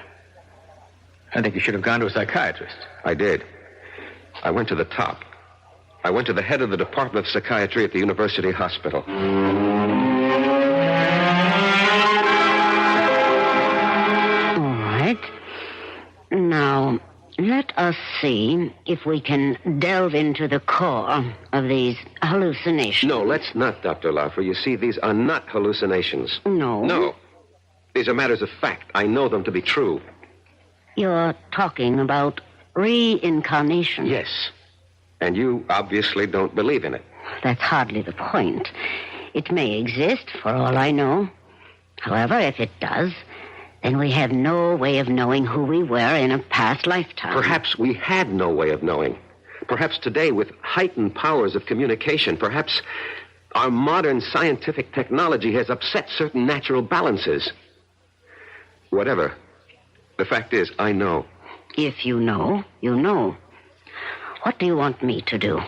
I think you should have gone to a psychiatrist. I did. I went to the top. I went to the head of the Department of Psychiatry at the University Hospital. All right. Now, let us see if we can delve into the core of these hallucinations. No, let's not, Dr. Laufer. You see, these are not hallucinations. No. No. These are matters of fact. I know them to be true. You're talking about reincarnation. Yes. And you obviously don't believe in it. That's hardly the point. It may exist, for all I know. However, if it does, then we have no way of knowing who we were in a past lifetime. Perhaps we had no way of knowing. Perhaps today, with heightened powers of communication, perhaps our modern scientific technology has upset certain natural balances. Whatever. The fact is, I know. If you know, you know. What do you want me to do?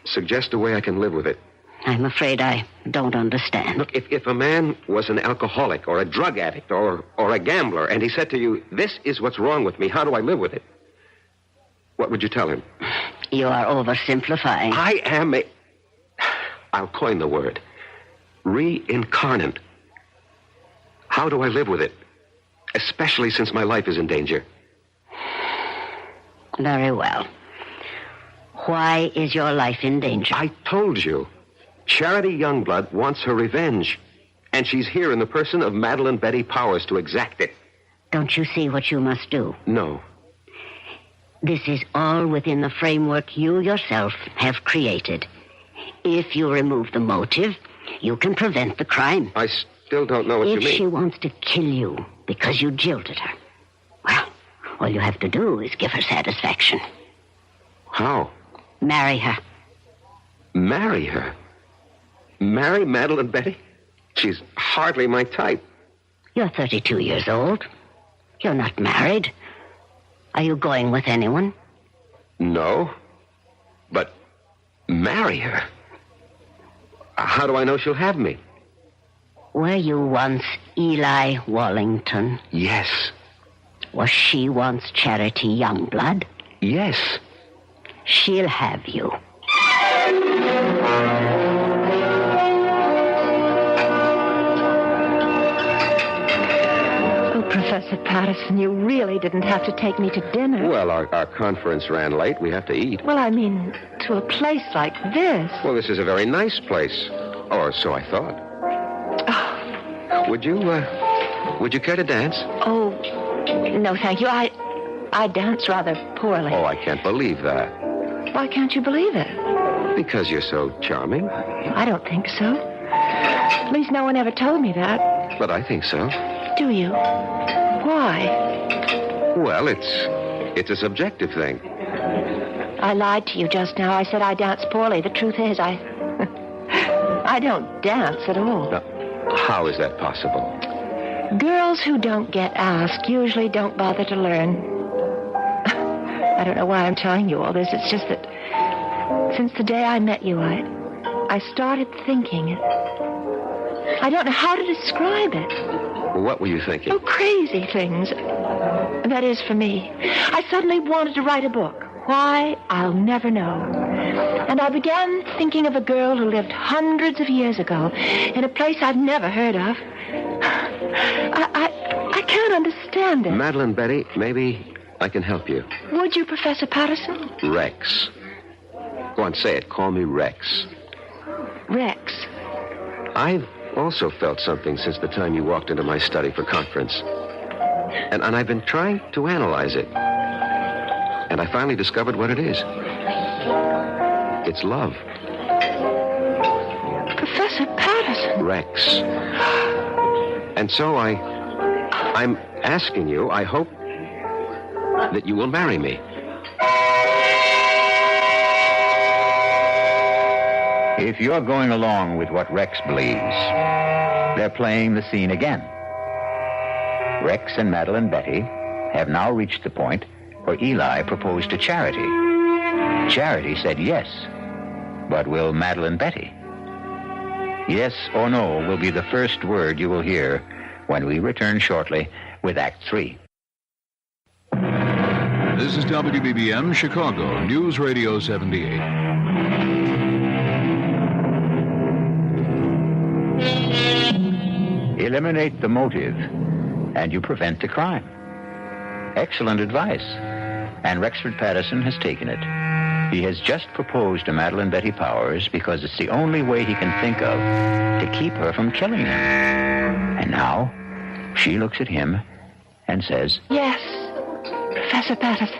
Suggest a way I can live with it. I'm afraid I don't understand. Look, if a man was an alcoholic or a drug addict or a gambler, and he said to you, this is what's wrong with me, how do I live with it? What would you tell him? You are oversimplifying. I am I'll coin the word. Reincarnate. How do I live with it? Especially since my life is in danger. Very well. Why is your life in danger? I told you. Charity Youngblood wants her revenge. And she's here in the person of Madeline Betty Powers to exact it. Don't you see what you must do? No. This is all within the framework you yourself have created. If you remove the motive, you can prevent the crime. I still don't know what you mean. If she wants to kill you because you jilted her, well, all you have to do is give her satisfaction. How? Marry her. Marry her? Marry Madeline Betty? She's hardly my type. You're 32 years old. You're not married. Are you going with anyone? No. But marry her? How do I know she'll have me? Were you once Eli Wallington? Yes. Was she once Charity Youngblood? Yes. She'll have you. Oh, Professor Patterson, you really didn't have to take me to dinner. Well, our conference ran late. We have to eat. Well, I mean, to a place like this. Well, this is a very nice place. Or so I thought. Oh. Would you care to dance? Oh, no, thank you. I dance rather poorly. Oh, I can't believe that. Why can't you believe it? Because you're so charming. I don't think so. At least no one ever told me that. But I think so. Do you? Why? Well, it's a subjective thing. I lied to you just now. I said I dance poorly. The truth is, I don't dance at all. How is that possible? Girls who don't get asked usually don't bother to learn. I don't know why I'm telling you all this. It's just that since the day I met you, I started thinking it. I don't know how to describe it. What were you thinking? Oh, crazy things. That is, for me. I suddenly wanted to write a book. Why, I'll never know. And I began thinking of a girl who lived hundreds of years ago in a place I've never heard of. I can't understand it. Madeline Betty, maybe I can help you. Would you, Professor Patterson? Rex. Go on, say it. Call me Rex. Rex. I've also felt something since the time you walked into my study for conference. And I've been trying to analyze it. And I finally discovered what it is. It's love. Professor Patterson. Rex. And so I'm asking you, I hope that you will marry me. If you're going along with what Rex believes, they're playing the scene again. Rex and Madeline Betty have now reached the point where Eli proposed to Charity. Charity said yes. But will Madeline Betty? Yes or no will be the first word you will hear when we return shortly with Act 3. This is WBBM Chicago, News Radio 78. Eliminate the motive, and you prevent the crime. Excellent advice. And Rexford Patterson has taken it. He has just proposed to Madeline Betty Powers because it's the only way he can think of to keep her from killing him. And now, she looks at him and says, Yes, Professor Patterson.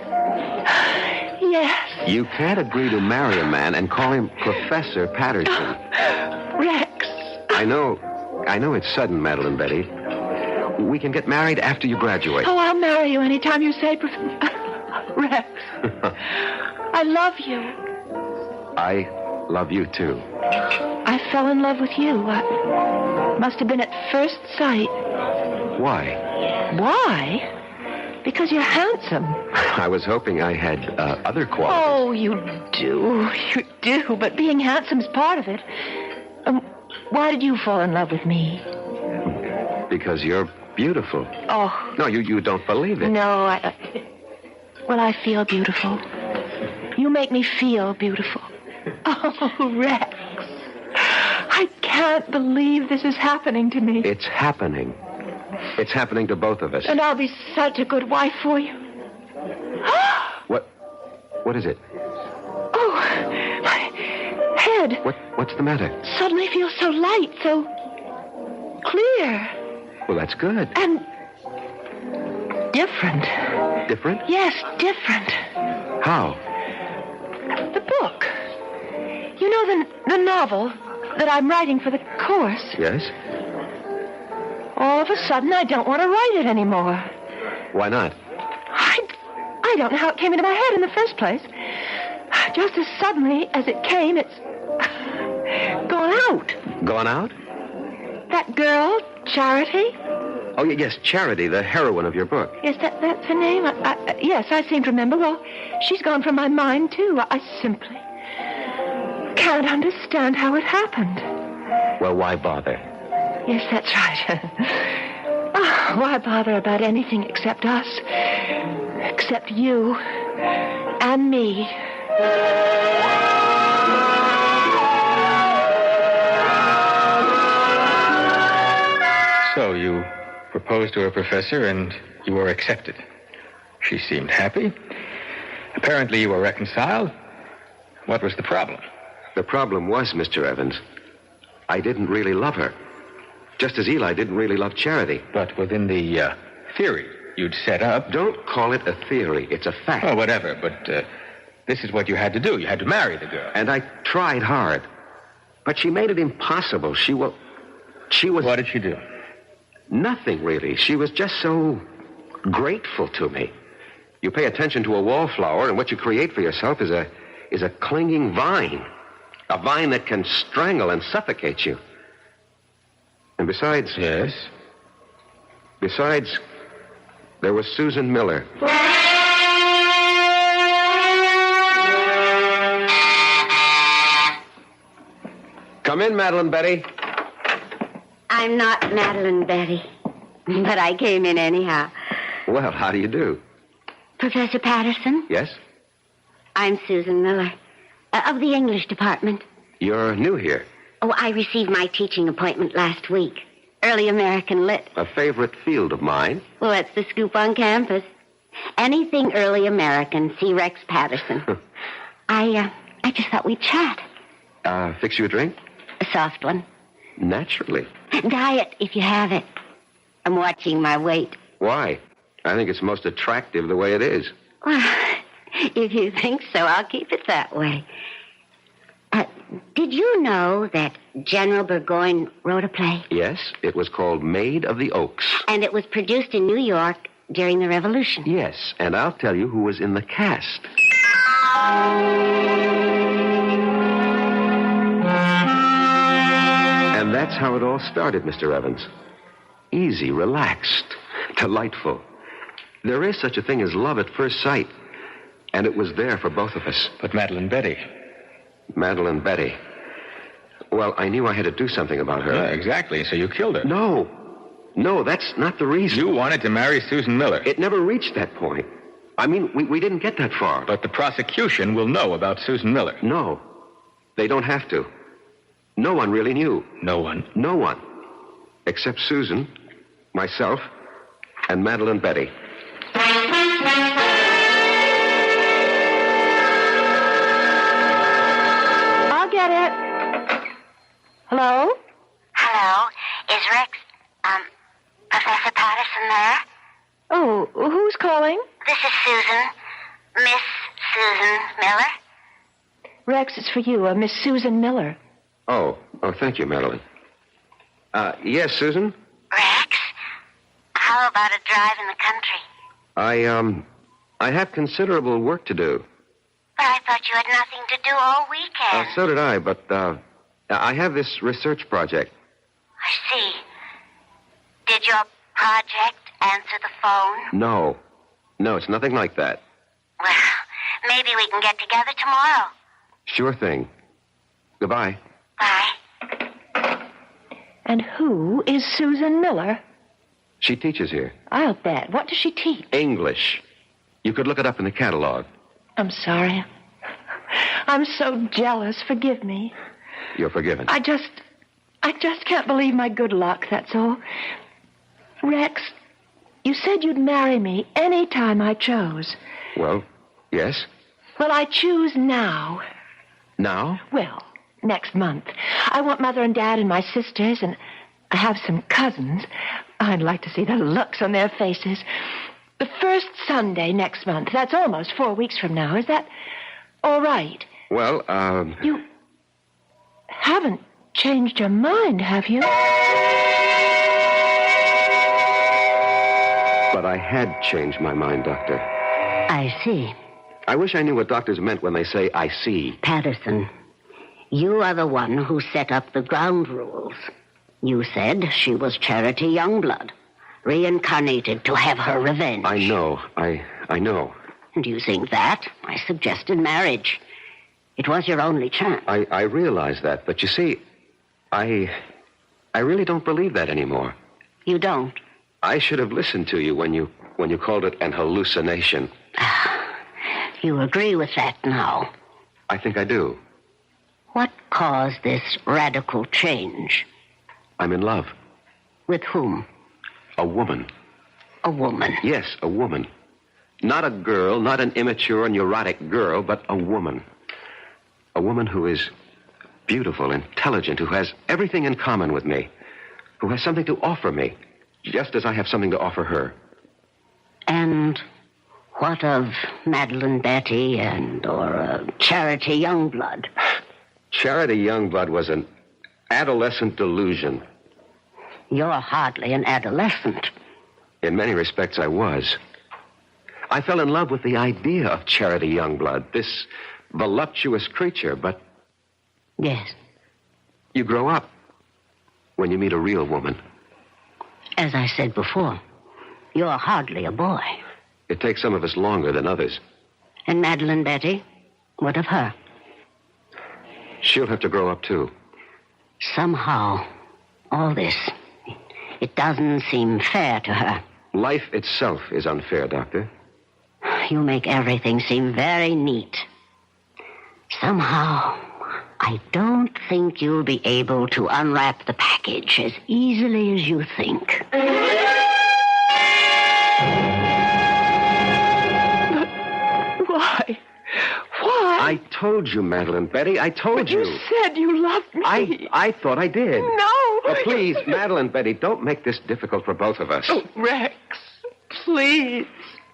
Yes. You can't agree to marry a man and call him Professor Patterson. Rex. I know it's sudden, Madeline Betty. We can get married after you graduate. Oh, I'll marry you anytime you say, Rex. I love you. I love you, too. I fell in love with you. Must have been at first sight. Why? Why? Because you're handsome. I was hoping I had other qualities. Oh, you do. You do. But being handsome's part of it. Why did you fall in love with me? Because you're beautiful. Oh. No, you don't believe it. No, Well, I feel beautiful. You make me feel beautiful. Oh, Rex. I can't believe this is happening to me. It's happening. It's happening to both of us. And I'll be such a good wife for you. What is it? Oh, my head. What's the matter? Suddenly feels so light, so clear. Well, that's good. And different. Different? Yes, different. How? The book. You know the novel that I'm writing for the course? Yes? All of a sudden, I don't want to write it anymore. Why not? I don't know how it came into my head in the first place. Just as suddenly as it came, it's gone out. Gone out? That girl, Charity? Oh, yes, Charity, the heroine of your book. Yes, that's her name. Yes, I seem to remember. Well, she's gone from my mind, too. I simply can't understand how it happened. Well, why bother? Yes, that's right. Oh, why bother about anything except us? Except you and me. So you proposed to a professor and you were accepted. She seemed happy. Apparently you were reconciled. What was the problem? The problem was, Mr. Evans, I didn't really love her. Just as Eli didn't really love Charity. But within the theory you'd set up... Don't call it a theory. It's a fact. Oh, whatever. But this is what you had to do. You had to marry the girl. And I tried hard. But she made it impossible. She was... What did she do? Nothing, really. She was just so grateful to me. You pay attention to a wallflower, and what you create for yourself is a clinging vine. A vine that can strangle and suffocate you. And besides... Yes? Besides, there was Susan Miller. Come in, Madeline Betty. I'm not Madeline Betty, but I came in anyhow. Well, how do you do? Professor Patterson? Yes? I'm Susan Miller, of the English department. You're new here. Oh, I received my teaching appointment last week. Early American Lit. A favorite field of mine. Well, that's the scoop on campus. Anything early American, see Rex Patterson. I just thought we'd chat. Fix you a drink? A soft one. Naturally. Diet, if you have it. I'm watching my weight. Why? I think it's most attractive the way it is. Well, if you think so, I'll keep it that way. Did you know that General Burgoyne wrote a play? Yes, it was called Maid of the Oaks. And it was produced in New York during the Revolution. Yes, and I'll tell you who was in the cast. And that's how it all started, Mr. Evans. Easy, relaxed, delightful. There is such a thing as love at first sight. And it was there for both of us. But Madeline Betty, Madeline Betty. Well, I knew I had to do something about her. Yeah, exactly. So you killed her. No. No, that's not the reason. You wanted to marry Susan Miller. It never reached that point. I mean, we didn't get that far. But the prosecution will know about Susan Miller. No. They don't have to. No one really knew. No one? No one. Except Susan, myself, and Madeline Betty. I'll get it. Hello? Hello. Is Rex, Professor Patterson there? Oh, who's calling? This is Susan. Miss Susan Miller. Rex, it's for you, Miss Susan Miller. Oh, thank you, Madeline. Yes, Susan? Rex, how about a drive in the country? I have considerable work to do. But I thought you had nothing to do all weekend. So did I, but, I have this research project. I see. Did your project answer the phone? No, it's nothing like that. Well, maybe we can get together tomorrow. Sure thing. Goodbye. Bye. And who is Susan Miller? She teaches here. I'll bet. What does she teach? English. You could look it up in the catalog. I'm sorry. I'm so jealous. Forgive me. You're forgiven. I just can't believe my good luck, that's all. Rex, you said you'd marry me any time I chose. Well, yes. Well, I choose now. Now? Well, next month. I want Mother and Dad and my sisters, and I have some cousins. I'd like to see the looks on their faces. The first Sunday next month. That's almost 4 weeks from now. Is that all right? Well, You haven't changed your mind, have you? But I had changed my mind, Doctor. I see. I wish I knew what doctors meant when they say, I see. Patterson, you are the one who set up the ground rules. You said she was Charity Youngblood, reincarnated to have her revenge. I know. I know. And using that, I suggested marriage. It was your only chance. I realize that, but you see, I really don't believe that anymore. You don't? I should have listened to you when you called it an hallucination. You agree with that now? I think I do. What caused this radical change? I'm in love. With whom? A woman. A woman? Yes, a woman. Not a girl, not an immature, neurotic girl, but a woman. A woman who is beautiful, intelligent, who has everything in common with me, who has something to offer me, just as I have something to offer her. And what of Madeline Betty or Charity Youngblood? Charity Youngblood was an adolescent delusion. You're hardly an adolescent. In many respects, I was. I fell in love with the idea of Charity Youngblood, this voluptuous creature, but... Yes. You grow up when you meet a real woman. As I said before, you're hardly a boy. It takes some of us longer than others. And Madeline Betty? What of her? She'll have to grow up, too. Somehow, all this, it doesn't seem fair to her. Life itself is unfair, Doctor. You make everything seem very neat. Somehow, I don't think you'll be able to unwrap the package as easily as you think. Why? I told you, Madeline Betty. I told you. You said you loved me. I thought I did. No. Oh, please, Madeline Betty, don't make this difficult for both of us. Oh, Rex, please,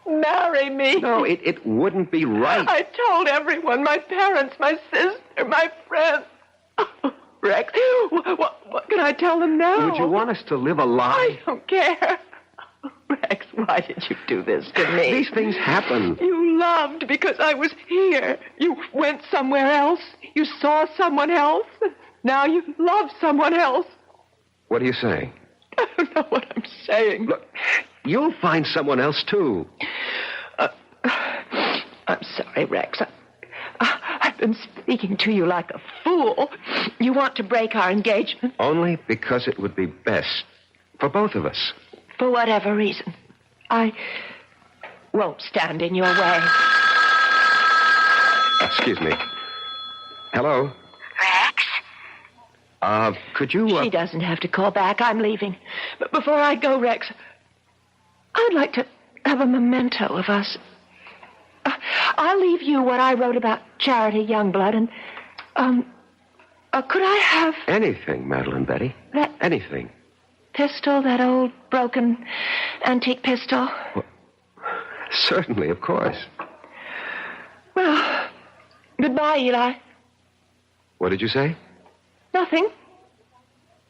marry me. No, it wouldn't be right. I told everyone, my parents, my sister, my friends. Oh, Rex, what can I tell them now? Would you want us to live a lie? I don't care. Rex, why did you do this to me? These things happen. You loved because I was here. You went somewhere else. You saw someone else. Now you love someone else. What are you saying? I don't know what I'm saying. Look, you'll find someone else, too. I'm sorry, Rex. I've been speaking to you like a fool. You want to break our engagement. Only because it would be best for both of us. For whatever reason. I won't stand in your way. Excuse me. Hello? Rex? Could you... She doesn't have to call back. I'm leaving. But before I go, Rex, I'd like to have a memento of us. I'll leave you what I wrote about Charity Youngblood, and, could I have... Anything, Madeline Betty. Anything. Pistol, that old broken antique pistol? Well, certainly, of course. Well, goodbye, Eli. What did you say? Nothing.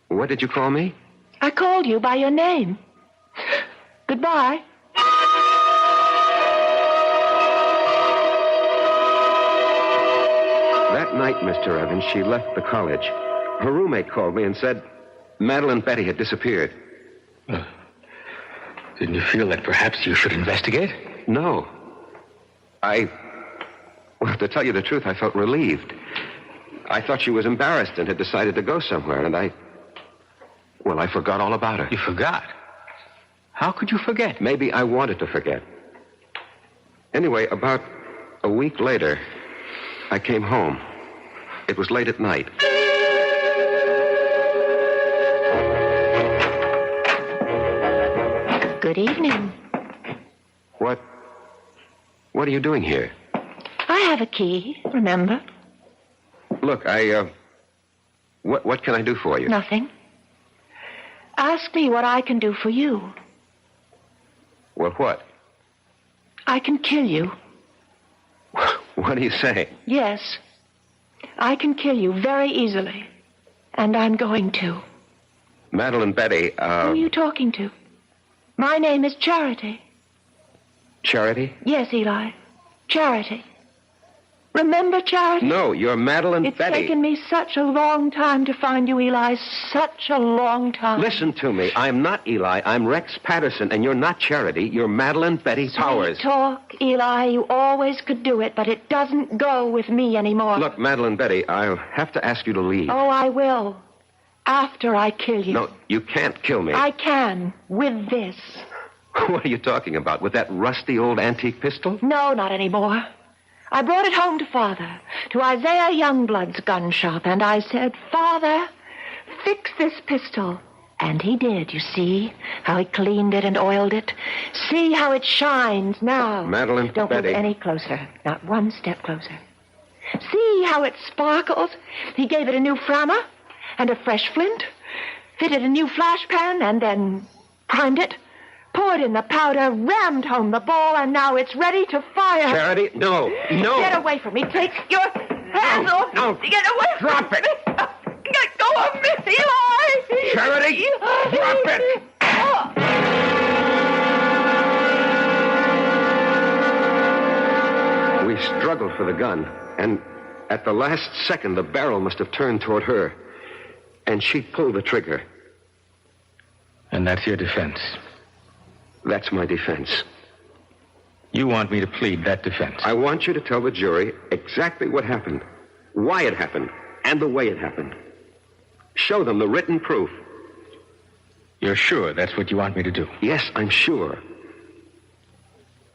What did you call me? I called you by your name. Goodbye. That night, Mr. Evans, she left the college. Her roommate called me and said Madeline Betty had disappeared. Didn't you feel that perhaps you should investigate? No. Well, to tell you the truth, I felt relieved. I thought she was embarrassed and had decided to go somewhere, and I forgot all about her. You forgot? How could you forget? Maybe I wanted to forget. Anyway, about a week later, I came home. It was late at night. Good evening. What are you doing here? I have a key, remember? Look, what can I do for you? Nothing. Ask me what I can do for you. Well, what? I can kill you. What do you say? Yes. I can kill you very easily. And I'm going to. Madeline Betty, Who are you talking to? My name is Charity. Charity? Yes, Eli. Charity. Remember Charity? No, you're Madeline It's Betty. It's taken me such a long time to find you, Eli. Such a long time. Listen to me. I'm not Eli. I'm Rex Patterson, and you're not Charity. You're Madeline Betty Powers. Sweet talk, Eli. You always could do it, but it doesn't go with me anymore. Look, Madeline Betty, I'll have to ask you to leave. Oh, I will. After I kill you. No, you can't kill me. I can. With this. What are you talking about? With that rusty old antique pistol? No, not anymore. I brought it home to Father, to Isaiah Youngblood's gun shop, and I said, Father, fix this pistol. And he did, you see, how he cleaned it and oiled it. See how it shines now. Madeline Don't Betty. move any closer, not one step closer. See how it sparkles. He gave it a new framer and a fresh flint, fitted a new flash pan, and then primed it. Poured in the powder, rammed home the ball, and now it's ready to fire. Charity, no. Get away from me. Take your hands off. No. Get away Drop from it. me. Let go of me, Eli. Charity, Eli. drop it. We struggled for the gun, and at the last second, the barrel must have turned toward her, and she pulled the trigger. And that's your defense? That's my defense. You want me to plead that defense? I want you to tell the jury exactly what happened, why it happened, and the way it happened. Show them the written proof. You're sure that's what you want me to do? Yes, I'm sure.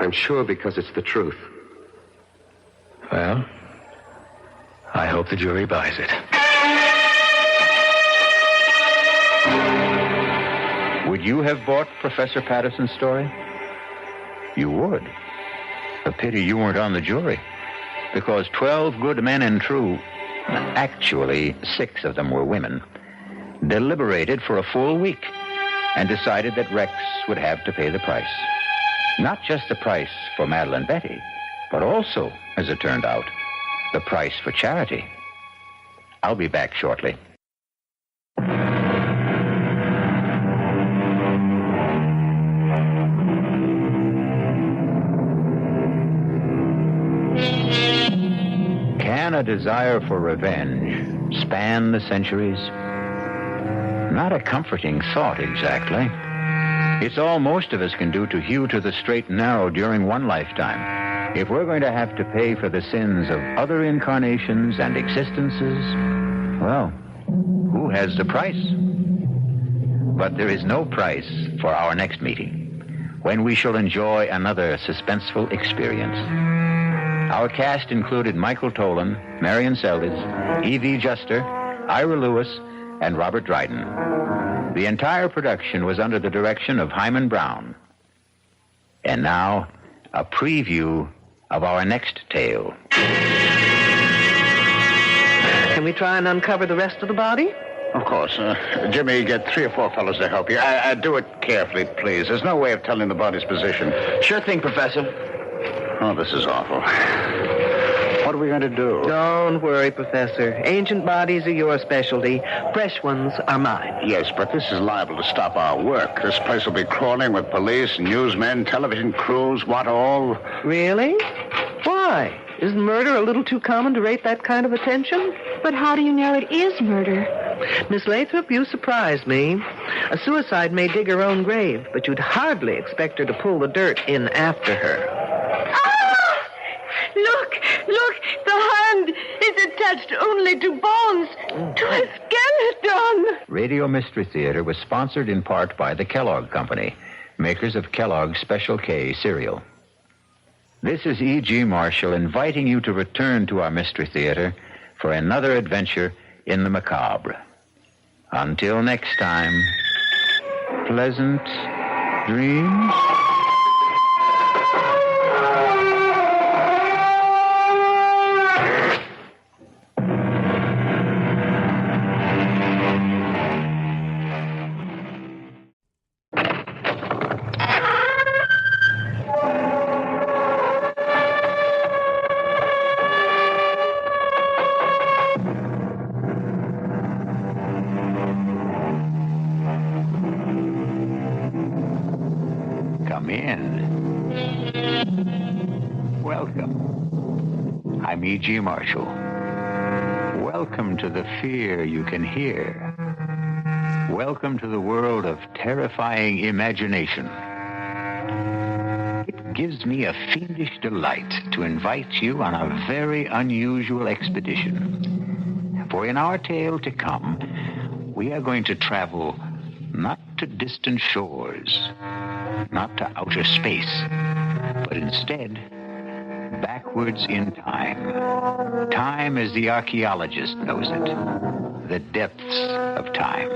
I'm sure because it's the truth. Well, I hope the jury buys it. Would you have bought Professor Patterson's story? You would. A pity you weren't on the jury. Because 12 good men and true, actually 6 of them were women, deliberated for a full week and decided that Rex would have to pay the price. Not just the price for Madeline Betty, but also, as it turned out, the price for Charity. I'll be back shortly. Can a desire for revenge span the centuries? Not a comforting thought, exactly. It's all most of us can do to hew to the straight and narrow during one lifetime. If we're going to have to pay for the sins of other incarnations and existences, well, who has the price? But there is no price for our next meeting, when we shall enjoy another suspenseful experience. Our cast included Michael Tolan, Marion Seldes, E.V. Juster, Ira Lewis, and Robert Dryden. The entire production was under the direction of Hyman Brown. And now, a preview of our next tale. Can we try and uncover the rest of the body? Of course. Jimmy, get 3 or 4 fellows to help you. Do it carefully, please. There's no way of telling the body's position. Sure thing, Professor. Oh, this is awful. What are we going to do? Don't worry, Professor. Ancient bodies are your specialty. Fresh ones are mine. Yes, but this is liable to stop our work. This place will be crawling with police, newsmen, television crews, what all. Really? Why? Isn't murder a little too common to rate that kind of attention? But how do you know it is murder? Miss Lathrop, you surprised me. A suicide may dig her own grave, but you'd hardly expect her to pull the dirt in after her. Look, the hand is attached only to bones, to a skeleton. Radio Mystery Theater was sponsored in part by the Kellogg Company, makers of Kellogg's Special K cereal. This is E.G. Marshall inviting you to return to our Mystery Theater for another adventure in the macabre. Until next time, pleasant dreams. Come in. Welcome. I'm E.G. Marshall. Welcome to the fear you can hear. Welcome to the world of terrifying imagination. It gives me a fiendish delight to invite you on a very unusual expedition. For in our tale to come, we are going to travel not to distant shores, not to outer space, but instead backwards in time. Time as the archaeologist knows it, the depths of time.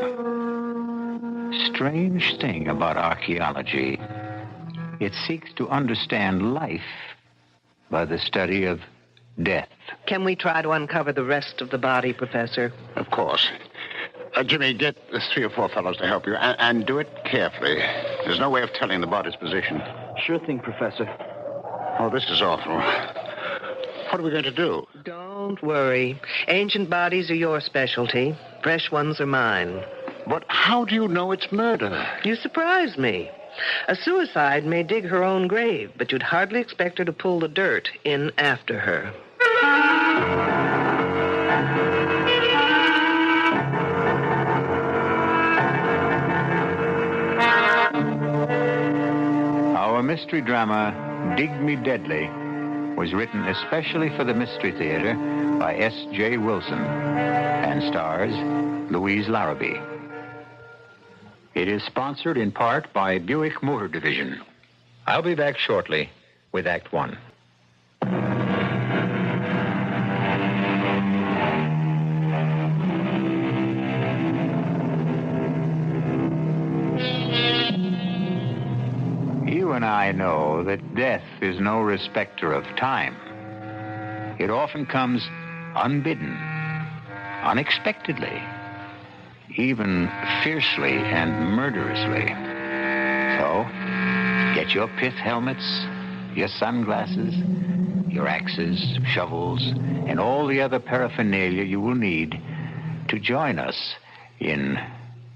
Strange thing about archaeology, it seeks to understand life by the study of death. Can we try to uncover the rest of the body, Professor? Of course. Jimmy, get 3 or 4 fellows to help you, and do it carefully. There's no way of telling the body's position. Sure thing, Professor. Oh, this is awful. What are we going to do? Don't worry. Ancient bodies are your specialty. Fresh ones are mine. But how do you know it's murder? You surprised me. A suicide may dig her own grave, but you'd hardly expect her to pull the dirt in after her. Our mystery drama, Dig Me Deadly, was written especially for the Mystery Theater by S.J. Wilson and stars Louise Larrabee. It is sponsored in part by Buick Motor Division. I'll be back shortly with Act One. You and I know that death is no respecter of time. It often comes unbidden, unexpectedly, even fiercely and murderously. So, get your pith helmets, your sunglasses, your axes, shovels, and all the other paraphernalia you will need to join us in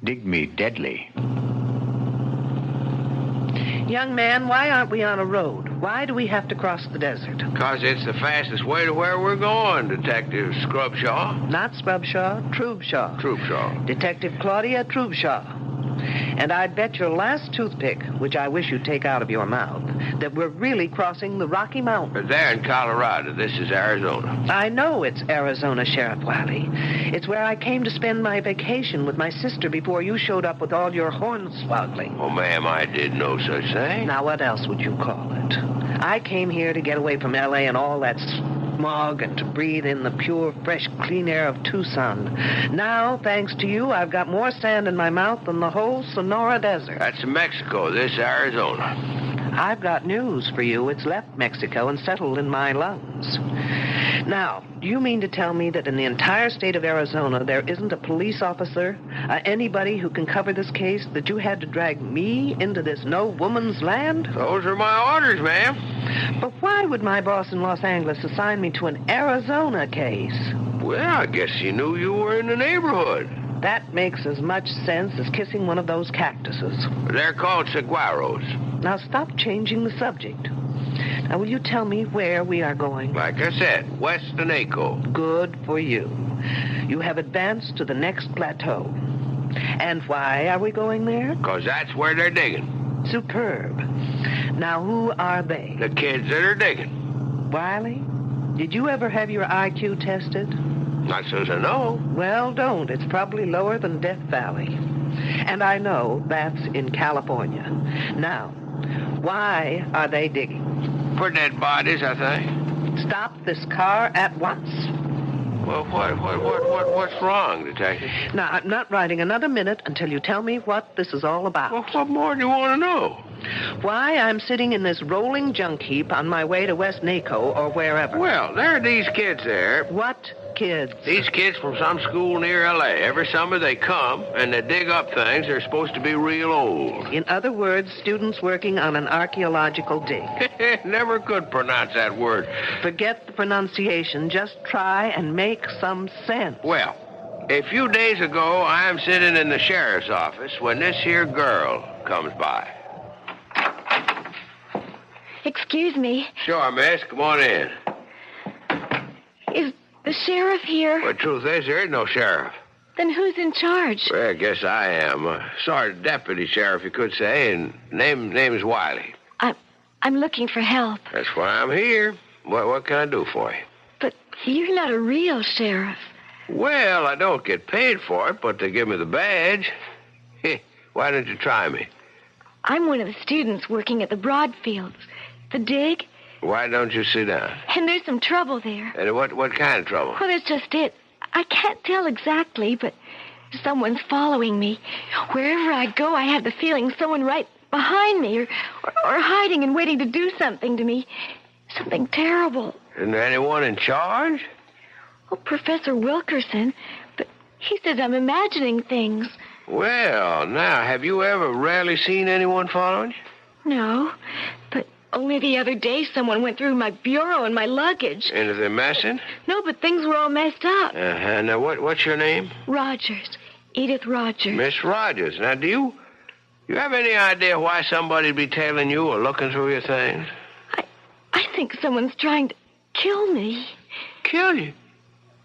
Dig Me Deadly. Young man, why aren't we on a road? Why do we have to cross the desert? Because it's the fastest way to where we're going, Detective Scrubshaw. Not Scrubshaw, Trubshaw. Trubshaw. Detective Claudia Trubshaw. And I'd bet your last toothpick, which I wish you'd take out of your mouth, that we're really crossing the Rocky Mountains. They're in Colorado. This is Arizona. I know it's Arizona, Sheriff Wiley. It's where I came to spend my vacation with my sister before you showed up with all your hornswoggling. Oh, ma'am, I did no such thing. Now, what else would you call it? I came here to get away from L.A. and all that smog and to breathe in the pure, fresh, clean air of Tucson. Now, thanks to you, I've got more sand in my mouth than the whole Sonora Desert. That's Mexico. This Arizona. I've got news for you. It's left Mexico and settled in my lungs. Now, do you mean to tell me that in the entire state of Arizona there isn't a police officer, anybody who can cover this case, that you had to drag me into this no-woman's land? Those are my orders, ma'am. But why would my boss in Los Angeles assign me to an Arizona case? Well, I guess he knew you were in the neighborhood. That makes as much sense as kissing one of those cactuses. They're called saguaros. Now stop changing the subject. Now, will you tell me where we are going? Like I said, west of Naco. Good for you. You have advanced to the next plateau. And why are we going there? Because that's where they're digging. Superb. Now, who are they? The kids that are digging. Wiley, did you ever have your IQ tested? Not so as I know. Well, don't. It's probably lower than Death Valley. And I know that's in California. Now, why are they digging? For dead bodies, I think. Stop this car at once. Well, what's wrong, Detective? Now, I'm not riding another minute until you tell me what this is all about. Well, what more do you want to know? Why I'm sitting in this rolling junk heap on my way to West Naco or wherever. Well, there are these kids there. What kids? These kids from some school near L.A. Every summer they come and they dig up things that are supposed to be real old. In other words, students working on an archaeological dig. Never could pronounce that word. Forget the pronunciation. Just try and make some sense. Well, a few days ago, I am sitting in the sheriff's office when this here girl comes by. Excuse me. Sure, miss. Come on in. Is the sheriff here? Well, the truth is, there is no sheriff. Then who's in charge? Well, I guess I am. Sergeant Deputy Sheriff, you could say, and name is Wiley. I'm looking for help. That's why I'm here. What can I do for you? But you're not a real sheriff. Well, I don't get paid for it, but they give me the badge. Why don't you try me? I'm one of the students working at the Broadfields. The dig. Why don't you sit down? And there's some trouble there. And what kind of trouble? Well, that's just it. I can't tell exactly, but someone's following me. Wherever I go, I have the feeling someone right behind me or hiding and waiting to do something to me. Something terrible. Isn't there anyone in charge? Oh, Professor Wilkerson. But he says I'm imagining things. Well, now, have you ever really seen anyone following you? No, but only the other day someone went through my bureau and my luggage. And are they messing? No, but things were all messed up. Uh-huh. Now, what's your name? Rogers. Edith Rogers. Miss Rogers. Now, do you have any idea why somebody'd be tailing you or looking through your things? I think someone's trying to kill me. Kill you?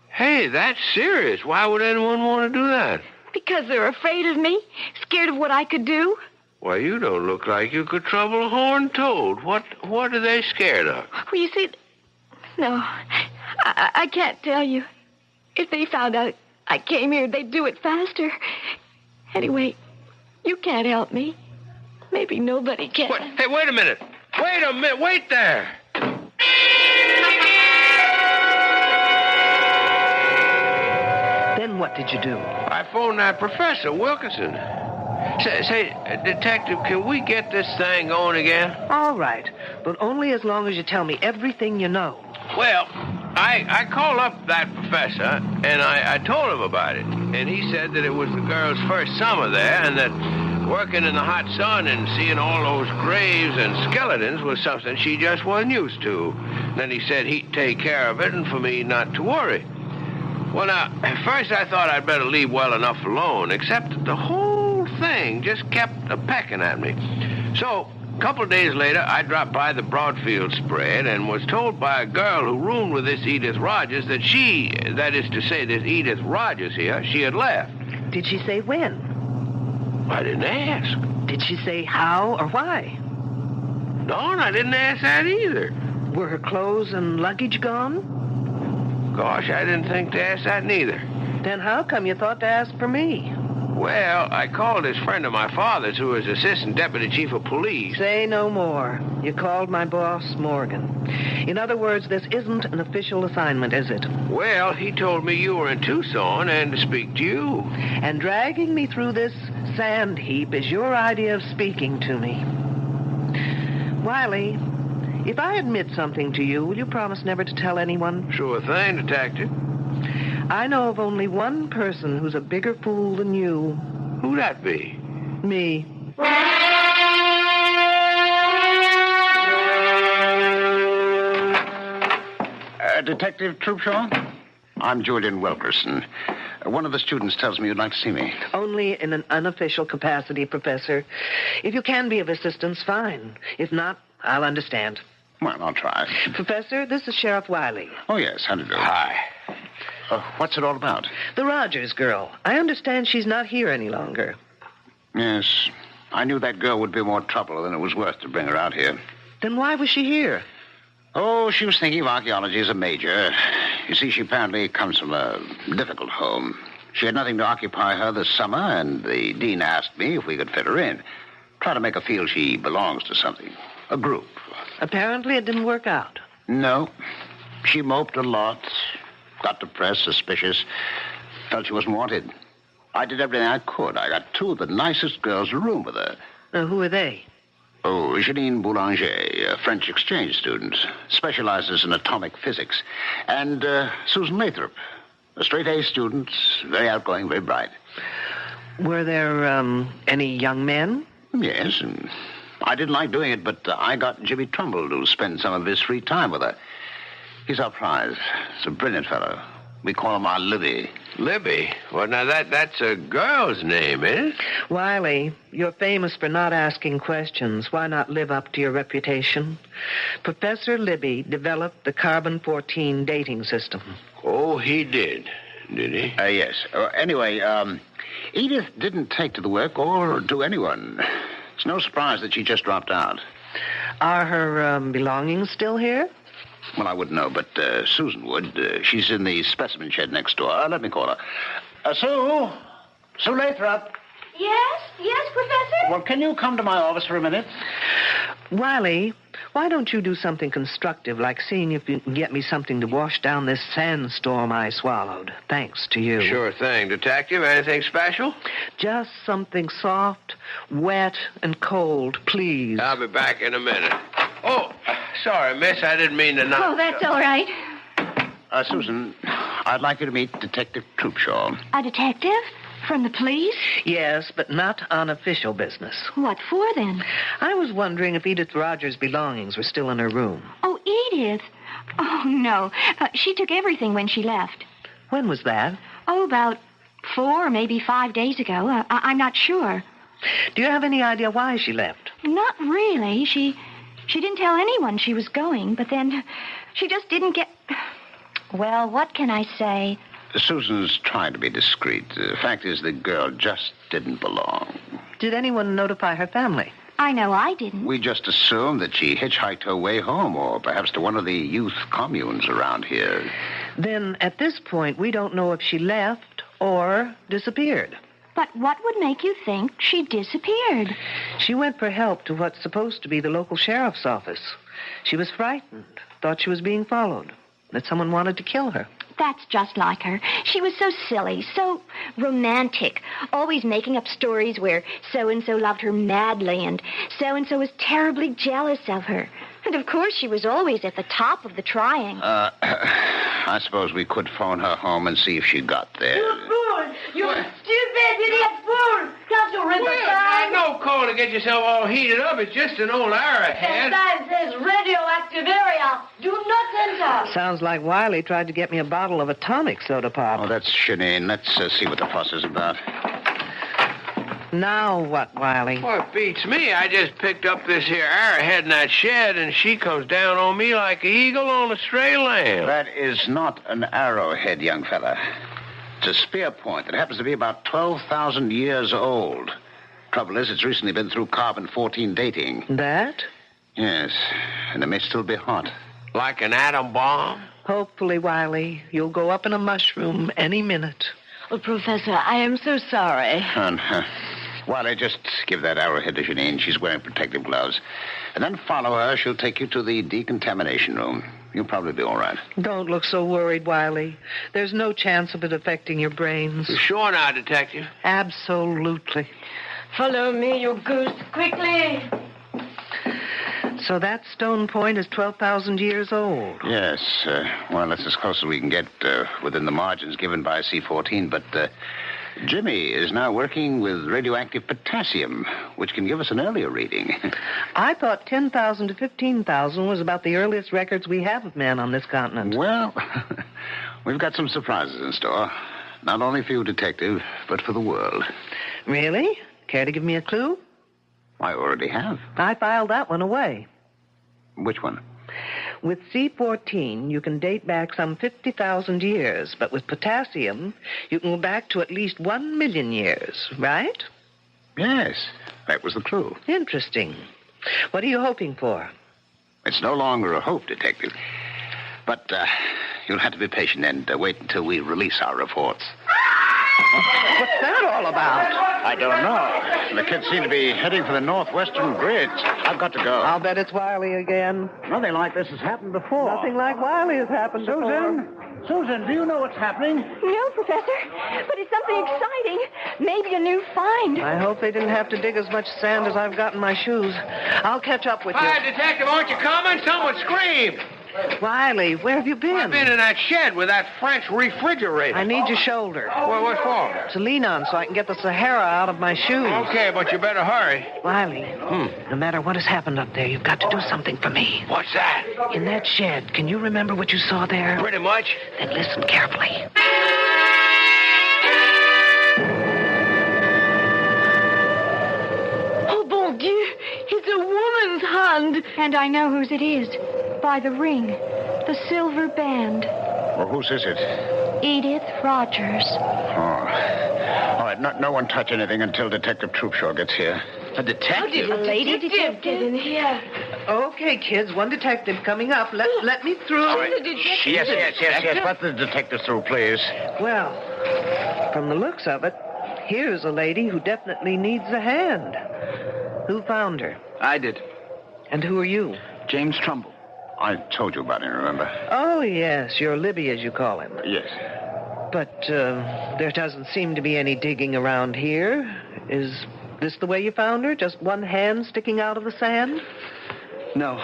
Hey, that's serious. Why would anyone want to do that? Because they're afraid of me, scared of what I could do. Well, you don't look like you could trouble a horned toad. What are they scared of? Well, you see, no, I can't tell you. If they found out I came here, they'd do it faster. Anyway, you can't help me. Maybe nobody can. Hey, wait a minute. Wait there. Then what did you do? I phoned that Professor Wilkerson. Say, Detective, can we get this thing going again? All right, but only as long as you tell me everything you know. Well, I called up that professor, and I told him about it. And he said that it was the girl's first summer there, and that working in the hot sun and seeing all those graves and skeletons was something she just wasn't used to. Then he said he'd take care of it and for me not to worry. Well, now, at first I thought I'd better leave well enough alone, except that the whole thing just kept a-pecking at me. So, a couple of days later, I dropped by the Broadfield spread and was told by a girl who roomed with this Edith Rogers that that is to say, this Edith Rogers here, she had left. Did she say when? I didn't ask. Did she say how or why? No, and I didn't ask that either. Were her clothes and luggage gone? Gosh, I didn't think to ask that neither. Then how come you thought to ask for me? Well, I called this friend of my father's who is assistant deputy chief of police. Say no more. You called my boss, Morgan. In other words, this isn't an official assignment, is it? Well, he told me you were in Tucson and to speak to you. And dragging me through this sand heap is your idea of speaking to me. Wiley, if I admit something to you, will you promise never to tell anyone? Sure thing, detective. I know of only one person who's a bigger fool than you. Who'd that be? Me. Detective Troopshaw? I'm Julian Wilkerson. One of the students tells me you'd like to see me. Only in an unofficial capacity, Professor. If you can be of assistance, fine. If not, I'll understand. Well, I'll try. Professor, this is Sheriff Wiley. Oh, yes. How do you do? Hi. What's it all about? The Rogers girl. I understand she's not here any longer. Yes. I knew that girl would be more trouble than it was worth to bring her out here. Then why was she here? Oh, she was thinking of archaeology as a major. You see, she apparently comes from a difficult home. She had nothing to occupy her this summer, and the dean asked me if we could fit her in. Try to make her feel she belongs to something. A group. Apparently it didn't work out. No. She moped a lot. Got depressed, suspicious. Felt she wasn't wanted. I did everything I could. I got two of the nicest girls in the room with her. Who are they? Oh, Janine Boulanger, a French exchange student. Specializes in atomic physics. And Susan Lathrop, a straight-A student, very outgoing, very bright. Were there any young men? Yes, and I didn't like doing it, but I got Jimmy Trumbull to spend some of his free time with her. He's our prize. He's a brilliant fellow. We call him our Libby. Libby? Well, now that's a girl's name, eh? Wiley, you're famous for not asking questions. Why not live up to your reputation? Professor Libby developed the carbon-14 dating system. Oh, he did he? Yes. Anyway, Edith didn't take to the work or to anyone. It's no surprise that she just dropped out. Are her belongings still here? Well, I wouldn't know, but Susan would. She's in the specimen shed next door. Let me call her. Sue Lathrop. Yes, Professor? Well, can you come to my office for a minute? Wiley, why don't you do something constructive, like seeing if you can get me something to wash down this sandstorm I swallowed, thanks to you. Sure thing. Detective, anything special? Just something soft, wet, and cold, please. I'll be back in a minute. Oh, sorry, miss. I didn't mean to knock. Oh, that's all right. Susan, I'd like you to meet Detective Troopshaw. A detective? From the police? Yes, but not on official business. What for, then? I was wondering if Edith Rogers' belongings were still in her room. Oh, Edith? Oh, no. She took everything when she left. When was that? Oh, about 4 or maybe 5 days ago. I'm not sure. Do you have any idea why she left? Not really. She didn't tell anyone she was going, but then she just didn't get... Well, what can I say? Susan's trying to be discreet. The fact is the girl just didn't belong. Did anyone notify her family? I know I didn't. We just assumed that she hitchhiked her way home, or perhaps to one of the youth communes around here. Then, at this point, we don't know if she left or disappeared. But what would make you think she disappeared? She went for help to what's supposed to be the local sheriff's office. She was frightened, thought she was being followed, that someone wanted to kill her. That's just like her. She was so silly, so romantic, always making up stories where so-and-so loved her madly and so-and-so was terribly jealous of her. And, of course, she was always at the top of the triangle. I suppose we could phone her home and see if she got there. You fool! You stupid idiot fool! Can't you read the sign? No call to get yourself all heated up. It's just an old arrowhead. The sign says radioactive area. Do not enter. Sounds like Wiley tried to get me a bottle of atomic soda pop. Oh, that's Janine. Let's see what the fuss is about. Now what, Wiley? Well, it beats me. I just picked up this here arrowhead in that shed, and she comes down on me like an eagle on a stray lamb. That is not an arrowhead, young fella. It's a spear point that happens to be about 12,000 years old. Trouble is, it's recently been through carbon-14 dating. That? Yes, and it may still be hot. Like an atom bomb? Hopefully, Wiley, you'll go up in a mushroom any minute. Oh, Professor, I am so sorry. Wiley, just give that arrowhead to Janine. She's wearing protective gloves. And then follow her. She'll take you to the decontamination room. You'll probably be all right. Don't look so worried, Wiley. There's no chance of it affecting your brains. You sure now, Detective? Absolutely. Follow me, you goose, quickly. So that stone point is 12,000 years old. Yes. Well, that's as close as we can get within the margins given by C14. But Jimmy is now working with radioactive potassium, which can give us an earlier reading. I thought 10,000 to 15,000 was about the earliest records we have of man on this continent. Well, we've got some surprises in store. Not only for you, Detective, but for the world. Really? Care to give me a clue? I already have. I filed that one away. Which one? With C14, you can date back some 50,000 years, but with potassium, you can go back to at least 1 million years, right? Yes, that was the clue. Interesting. What are you hoping for? It's no longer a hope, Detective. But you'll have to be patient and wait until we release our reports. What's that all about? I don't know. The kids seem to be heading for the northwestern bridge. I've got to go. I'll bet it's Wiley again. Nothing like this has happened before. Nothing like Wiley has happened before. Susan, do you know what's happening? No, Professor, but it's something exciting. Maybe a new find. I hope they didn't have to dig as much sand as I've got in my shoes. I'll catch up with you. Hi, Detective, aren't you coming? Someone screamed. Wiley, where have you been? I've been in that shed with that French refrigerator. I need your shoulder. Well, what for? To lean on so I can get the Sahara out of my shoes. Okay, but you better hurry. Wiley, no matter what has happened up there, you've got to do something for me. What's that? In that shed, can you remember what you saw there? Pretty much. Then listen carefully. Oh, bon Dieu, it's a woman's hand. And I know whose it is. By the ring. The silver band. Well, whose is it? Edith Rogers. Oh. All right, no one touch anything until Detective Troopshaw gets here. A detective? A lady detective get in here. Okay, kids, one detective coming up. Let me through. All right. Yes. Let the detective through, please. Well, from the looks of it, here's a lady who definitely needs a hand. Who found her? I did. And who are you? James Trumbull. I told you about him, remember? Oh, yes, you're Libby, as you call him. Yes. But there doesn't seem to be any digging around here. Is this the way you found her? Just one hand sticking out of the sand? No.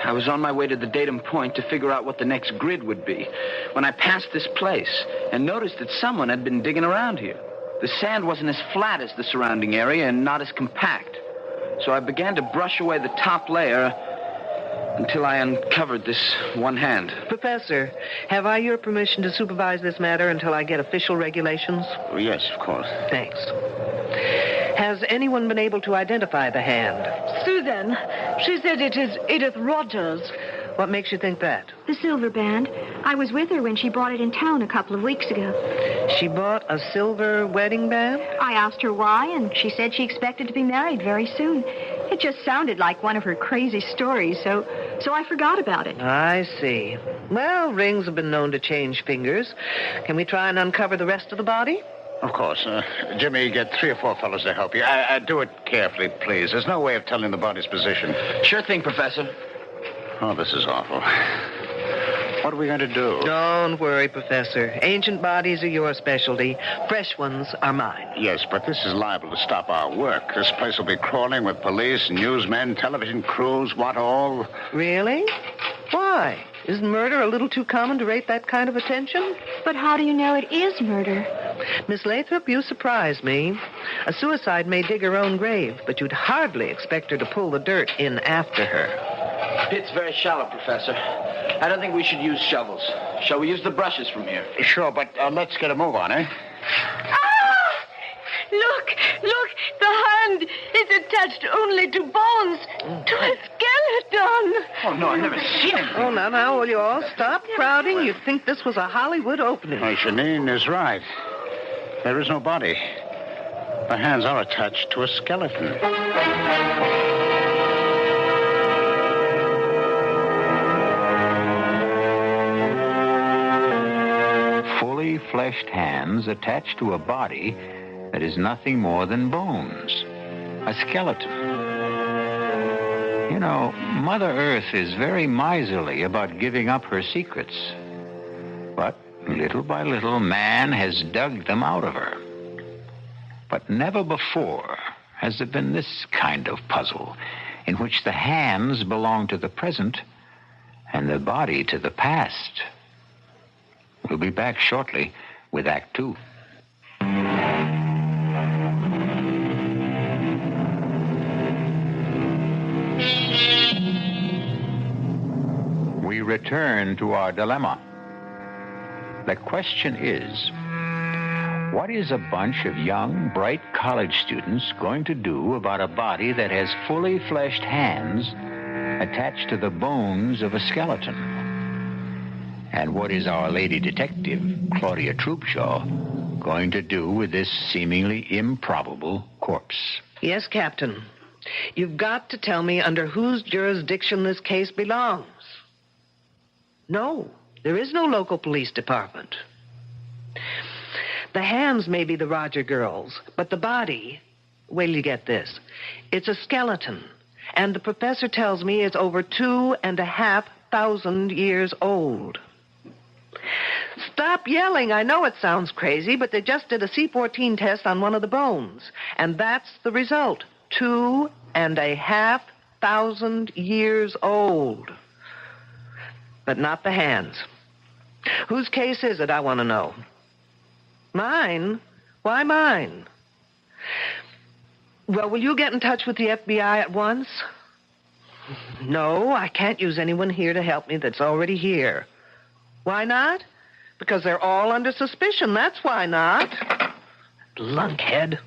I was on my way to the datum point to figure out what the next grid would be when I passed this place and noticed that someone had been digging around here. The sand wasn't as flat as the surrounding area and not as compact. So I began to brush away the top layer until I uncovered this one hand. Professor, have I your permission to supervise this matter until I get official regulations? Oh, yes, of course. Thanks. Has anyone been able to identify the hand? Susan, she said it is Edith Rogers. What makes you think that? The silver band. I was with her when she bought it in town a couple of weeks ago. She bought a silver wedding band? I asked her why, and she said she expected to be married very soon. It just sounded like one of her crazy stories, so I forgot about it. I see. Well, rings have been known to change fingers. Can we try and uncover the rest of the body? Of course. Jimmy, get 3 or 4 fellows to help you. Do it carefully, please. There's no way of telling the body's position. Sure thing, Professor. Oh, this is awful. What are we going to do? Don't worry, Professor. Ancient bodies are your specialty. Fresh ones are mine. Yes, but this is liable to stop our work. This place will be crawling with police, newsmen, television crews, what all. Really? Why? Isn't murder a little too common to rate that kind of attention? But how do you know it is murder? Miss Lathrop, you surprise me. A suicide may dig her own grave, but you'd hardly expect her to pull the dirt in after her. Pit's very shallow, Professor. I don't think we should use shovels. Shall we use the brushes from here? Sure, but let's get a move on, eh? Ah! Look, the hand is attached only to bones, to a skeleton. Oh, no, I've never seen it. Oh, now, will you all stop crowding? You'd think this was a Hollywood opening. Janine is right. There is no body. The hands are attached to a skeleton. Fully fleshed hands attached to a body that is nothing more than bones. A skeleton. You know, Mother Earth is very miserly about giving up her secrets. But little by little, man has dug them out of her. But never before has there been this kind of puzzle in which the hands belong to the present and the body to the past. We'll be back shortly with Act Two. We return to our dilemma. The question is, what is a bunch of young, bright college students going to do about a body that has fully fleshed hands attached to the bones of a skeleton? And what is our lady detective, Claudia Troopshaw, going to do with this seemingly improbable corpse? Yes, Captain. You've got to tell me under whose jurisdiction this case belongs. No, there is no local police department. The hands may be the Roger girls, but the body, wait till you get this, it's a skeleton. And the professor tells me it's over 2,500 years old. Stop yelling. I know it sounds crazy, but they just did a C14 test on one of the bones. And that's the result. 2,500 years old. But not the hands. Whose case is it, I want to know? Mine? Why mine? Well, will you get in touch with the FBI at once? No, I can't use anyone here to help me that's already here. Why not? Because they're all under suspicion. That's why not. Lunkhead.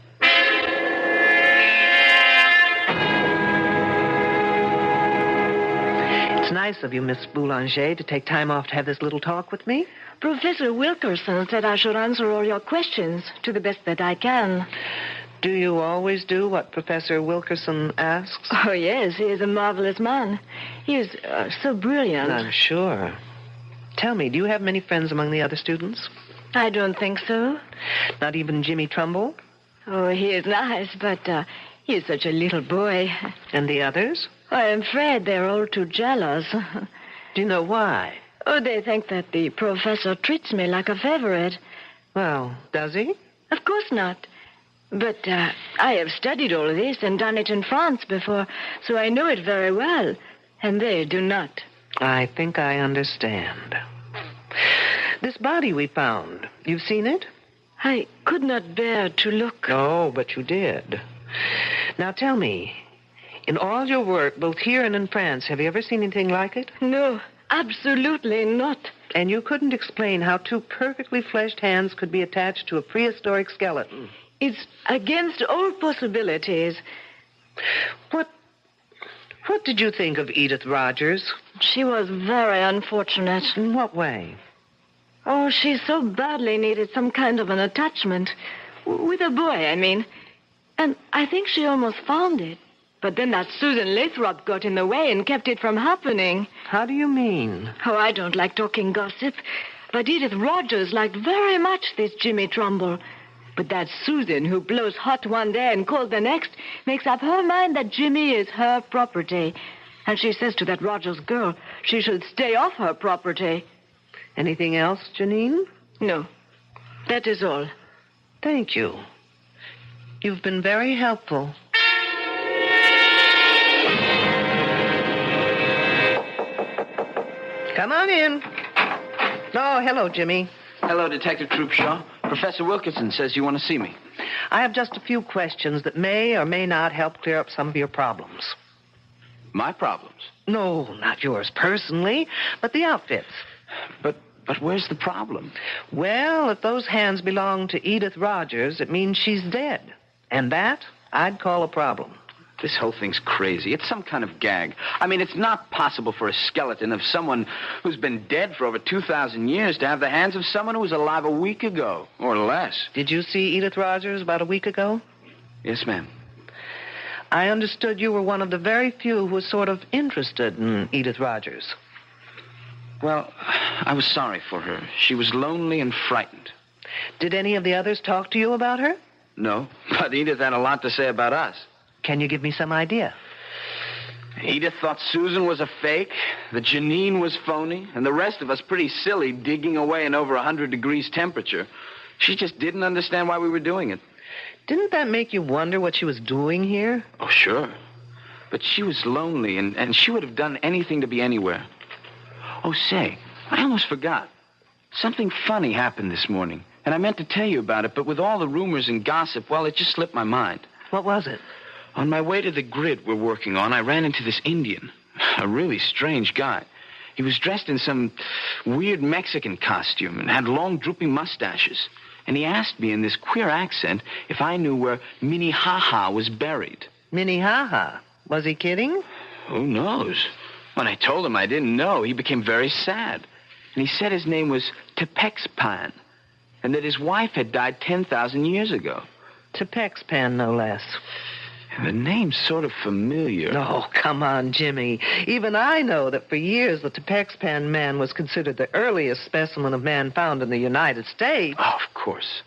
It's nice of you, Miss Boulanger, to take time off to have this little talk with me. Professor Wilkerson said I should answer all your questions to the best that I can. Do you always do what Professor Wilkerson asks? Oh, yes, he is a marvelous man. He is so brilliant. I'm sure. Tell me, do you have many friends among the other students? I don't think so. Not even Jimmy Trumbull? Oh, he is nice, but he is such a little boy. And the others? I'm afraid they're all too jealous. Do you know why? Oh, they think that the professor treats me like a favorite. Well, does he? Of course not. But I have studied all this and done it in France before, so I know it very well. And they do not. I think I understand. This body we found, you've seen it? I could not bear to look. Oh, but you did. Now tell me, in all your work, both here and in France, have you ever seen anything like it? No, absolutely not. And you couldn't explain how two perfectly fleshed hands could be attached to a prehistoric skeleton? It's against all possibilities. What did you think of Edith Rogers? She was very unfortunate. In what way? Oh, she so badly needed some kind of an attachment. With a boy, I mean. And I think she almost found it. But then that Susan Lathrop got in the way and kept it from happening. How do you mean? Oh, I don't like talking gossip. But Edith Rogers liked very much this Jimmy Trumbull. But that Susan, who blows hot one day and cold the next, makes up her mind that Jimmy is her property. And she says to that Rogers girl she should stay off her property. Anything else, Janine? No. That is all. Thank you. You've been very helpful. Come on in. Oh, hello, Jimmy. Hello, Detective Troopshaw. Professor Wilkinson says you want to see me. I have just a few questions that may or may not help clear up some of your problems. My problems? No, not yours personally, but the outfits. But where's the problem? Well, if those hands belong to Edith Rogers, it means she's dead. And that, I'd call a problem. This whole thing's crazy. It's some kind of gag. I mean, it's not possible for a skeleton of someone who's been dead for over 2,000 years to have the hands of someone who was alive a week ago, or less. Did you see Edith Rogers about a week ago? Yes, ma'am. I understood you were one of the very few who was sort of interested in Edith Rogers. Well, I was sorry for her. She was lonely and frightened. Did any of the others talk to you about her? No, but Edith had a lot to say about us. Can you give me some idea? Edith thought Susan was a fake, that Janine was phony, and the rest of us pretty silly digging away in over 100 degrees temperature. She just didn't understand why we were doing it. Didn't that make you wonder what she was doing here? Oh, sure. But she was lonely, and she would have done anything to be anywhere. Oh, say, I almost forgot. Something funny happened this morning, and I meant to tell you about it, but with all the rumors and gossip, well, it just slipped my mind. What was it? On my way to the grid we're working on, I ran into this Indian, a really strange guy. He was dressed in some weird Mexican costume and had long, drooping mustaches. And he asked me in this queer accent if I knew where Minnehaha was buried. Minnehaha? Was he kidding? Who knows? When I told him I didn't know, he became very sad. And he said his name was Tepexpan, and that his wife had died 10,000 years ago. Tepexpan, no less. The name's sort of familiar. Oh, come on, Jimmy. Even I know that for years the Tepexpan man was considered the earliest specimen of man found in the United States. Oh, of course.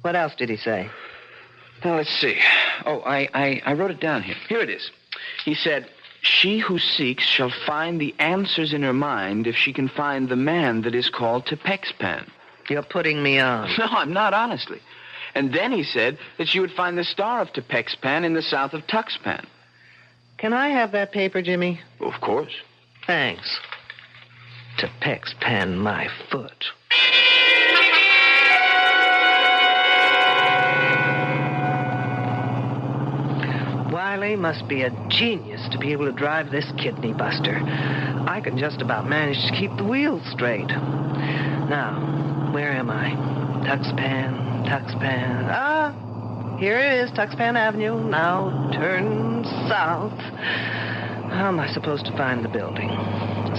What else did he say? Now, let's see. Oh, I wrote it down here. Here it is. He said, "She who seeks shall find the answers in her mind if she can find the man that is called Tepexpan." You're putting me on. No, I'm not, honestly. And then he said that she would find the star of Tepexpan in the south of Tuxpan. Can I have that paper, Jimmy? Of course. Thanks. Tepexpan, my foot. Wiley must be a genius to be able to drive this kidney buster. I can just about manage to keep the wheels straight. Now, where am I? Tuxpan. Ah, here it is, Tuxpan Avenue. Now turn south. How am I supposed to find the building?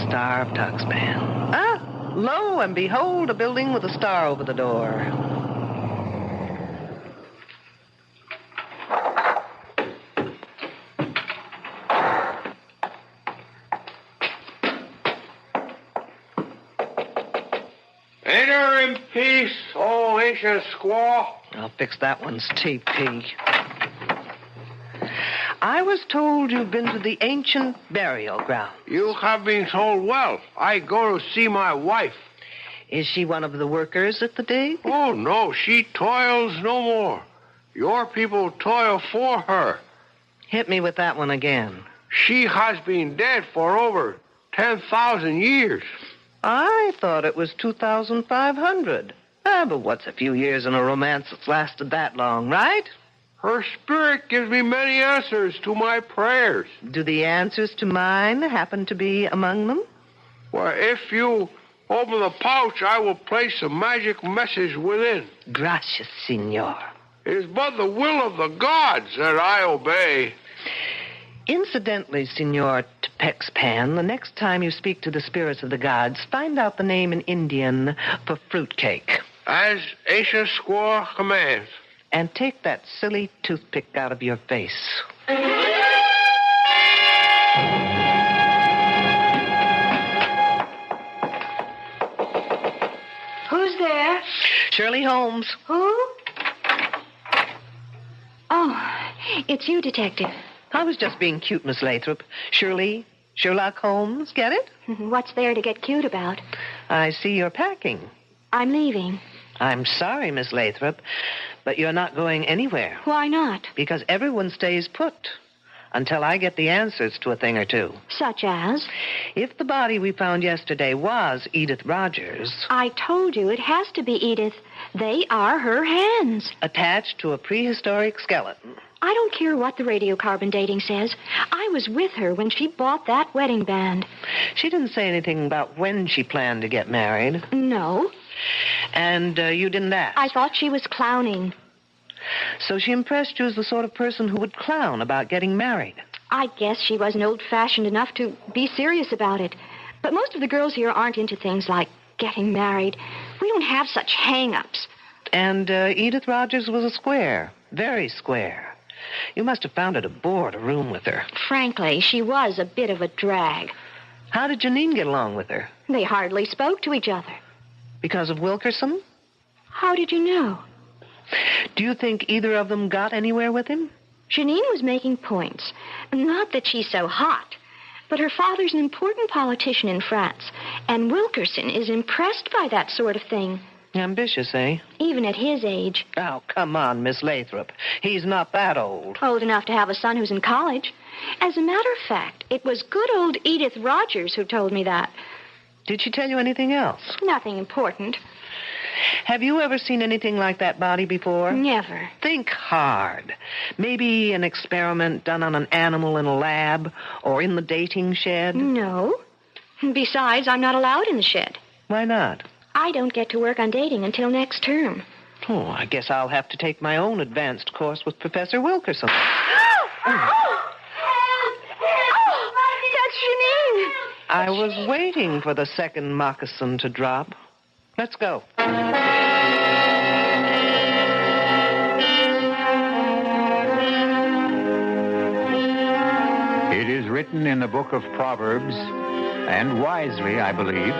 Star of Tuxpan. Ah, lo and behold, a building with a star over the door. Enter in peace, old ancient squaw. I'll fix that one's TP. I was told you've been to the ancient burial ground. You have been told well. I go to see my wife. Is she one of the workers at the dig? Oh, no, she toils no more. Your people toil for her. Hit me with that one again. She has been dead for over 10,000 years. I thought it was 2,500. But what's a few years in a romance that's lasted that long, right? Her spirit gives me many answers to my prayers. Do the answers to mine happen to be among them? Well, if you open the pouch, I will place a magic message within. Gracias, senor. It is but the will of the gods that I obey. Incidentally, Senor Tepexpan, the next time you speak to the spirits of the gods, find out the name in Indian for fruitcake. As ancient squaw commands. And take that silly toothpick out of your face. Who's there? Shirley Holmes. Who? Oh, it's you, Detective. I was just being cute, Miss Lathrop. Shirley, Sherlock Holmes, get it? What's there to get cute about? I see you're packing. I'm leaving. I'm sorry, Miss Lathrop, but you're not going anywhere. Why not? Because everyone stays put until I get the answers to a thing or two. Such as? If the body we found yesterday was Edith Rogers... I told you it has to be Edith. They are her hands. Attached to a prehistoric skeleton. I don't care what the radiocarbon dating says. I was with her when she bought that wedding band. She didn't say anything about when she planned to get married. No. And you didn't ask? I thought she was clowning. So she impressed you as the sort of person who would clown about getting married? I guess she wasn't old-fashioned enough to be serious about it. But most of the girls here aren't into things like getting married. We don't have such hang-ups. And Edith Rogers was a square. Very square. You must have found it a bore to room with her. Frankly, she was a bit of a drag. How did Janine get along with her? They hardly spoke to each other. Because of Wilkerson? How did you know? Do you think either of them got anywhere with him? Janine was making points. Not that she's so hot, but her father's an important politician in France, and Wilkerson is impressed by that sort of thing. Ambitious, eh? Even at his age. Oh, come on, Miss Lathrop. He's not that old. Old enough to have a son who's in college. As a matter of fact, it was good old Edith Rogers who told me that. Did she tell you anything else? Nothing important. Have you ever seen anything like that body before? Never. Think hard. Maybe an experiment done on an animal in a lab or in the dating shed? No. Besides, I'm not allowed in the shed. Why not? I don't get to work on dating until next term. Oh, I guess I'll have to take my own advanced course with Professor Wilkerson. That's Janine. I was waiting for the second moccasin to drop. Let's go. It is written in the book of Proverbs, and wisely, I believe,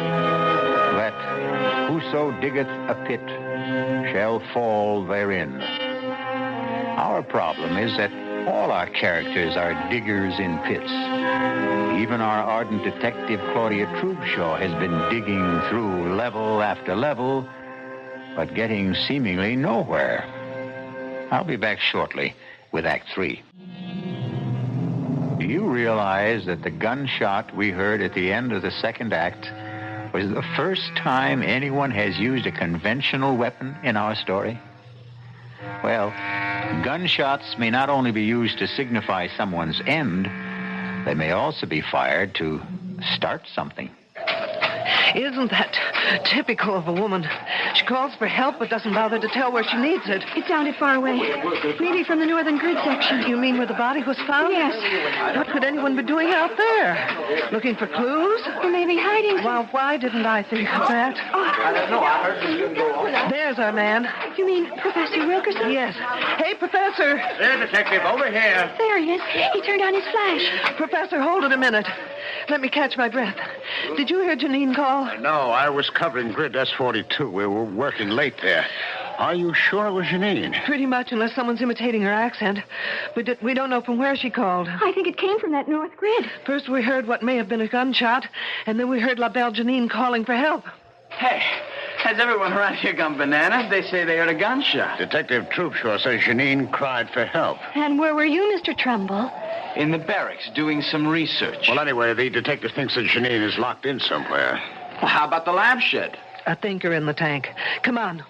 that whoso diggeth a pit shall fall therein. Our problem is that all our characters are diggers in pits. Even our ardent detective Claudia Trubshaw has been digging through level after level, but getting seemingly nowhere. I'll be back shortly with Act 3. Do you realize that the gunshot we heard at the end of the second act was the first time anyone has used a conventional weapon in our story? Well, gunshots may not only be used to signify someone's end, they may also be fired to start something. Isn't that typical of a woman? She calls for help but doesn't bother to tell where she needs it. It sounded far away. Maybe from the northern grid section. You mean where the body was found? Yes. What could anyone be doing out there? Looking for clues? Or maybe hiding. Well, why didn't I think of that? I don't know. I heard you go on. There's our man. You mean Professor Wilkerson? Yes. Hey, Professor. There, Detective, over here. There he is. He turned on his flash. Professor, hold it a minute. Let me catch my breath. Did you hear Janine call? No, I was covering grid S42. We were working late there. Are you sure it was Janine? Pretty much, unless someone's imitating her accent. We don't know from where she called. I think it came from that north grid. First we heard what may have been a gunshot, and then we heard La Belle Janine calling for help. Hey, has everyone around here gone bananas? They say they heard a gunshot. Detective Troopshaw says Janine cried for help. And where were you, Mr. Trumbull? In the barracks, doing some research. Well, anyway, the detective thinks that Janine is locked in somewhere. Well, how about the lab shed? I think her in the tank. Come on.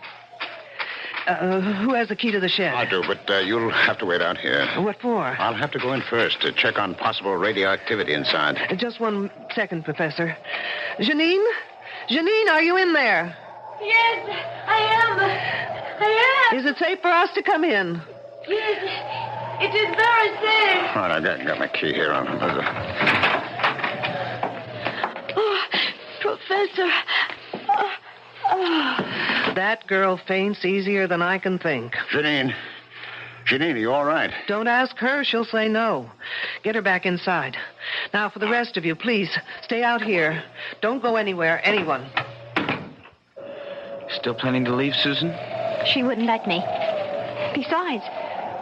Who has the key to the shed? I do, but you'll have to wait out here. What for? I'll have to go in first to check on possible radioactivity inside. Just 1 second, Professor. Janine? Janine, are you in there? Yes, I am. Is it safe for us to come in? Yes, it is very safe. All right, I got my key here. Oh, Professor. That girl faints easier than I can think. Janine, are you all right? Don't ask her. She'll say no. Get her back inside. Now, for the rest of you, please, stay out here. Don't go anywhere, anyone. Still planning to leave, Susan? She wouldn't let me. Besides,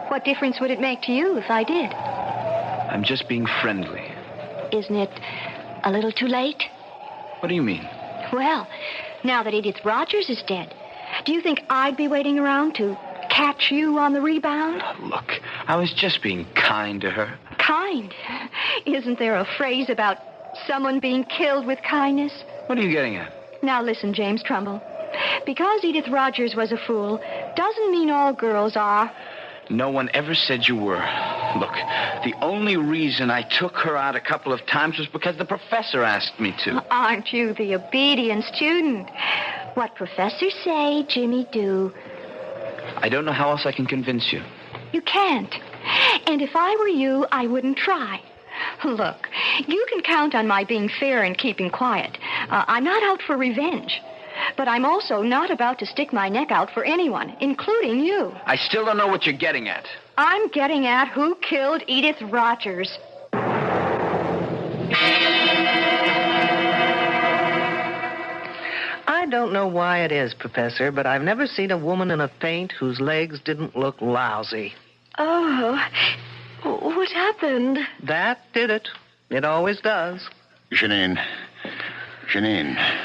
what difference would it make to you if I did? I'm just being friendly. Isn't it a little too late? What do you mean? Well, now that Edith Rogers is dead, do you think I'd be waiting around to catch you on the rebound? Look, I was just being kind to her. Kind? Isn't there a phrase about someone being killed with kindness? What are you getting at? Now listen, James Trumbull. Because Edith Rogers was a fool doesn't mean all girls are. No one ever said you were. Look, the only reason I took her out a couple of times was because the professor asked me to. Aren't you the obedient student? What professors say, Jimmy do. I don't know how else I can convince you. You can't. And if I were you, I wouldn't try. Look, you can count on my being fair and keeping quiet. I'm not out for revenge. But I'm also not about to stick my neck out for anyone, including you. I still don't know what you're getting at. I'm getting at who killed Edith Rogers. I don't know why it is, Professor, but I've never seen a woman in a faint whose legs didn't look lousy. Oh, what happened? That did it. It always does. Janine.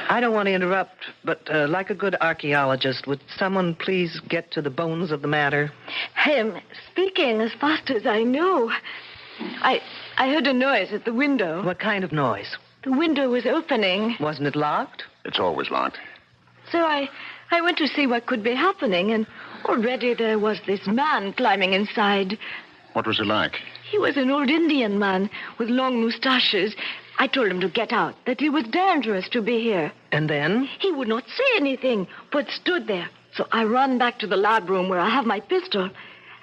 I don't want to interrupt, but like a good archaeologist, would someone please get to the bones of the matter? I'm speaking as fast as I know. I heard a noise at the window. What kind of noise? The window was opening. Wasn't it locked? It's always locked. So I went to see what could be happening, and already there was this man climbing inside. What was he like? He was an old Indian man with long mustaches. I told him to get out, that it was dangerous to be here. And then? He would not say anything, but stood there. So I ran back to the lab room where I have my pistol.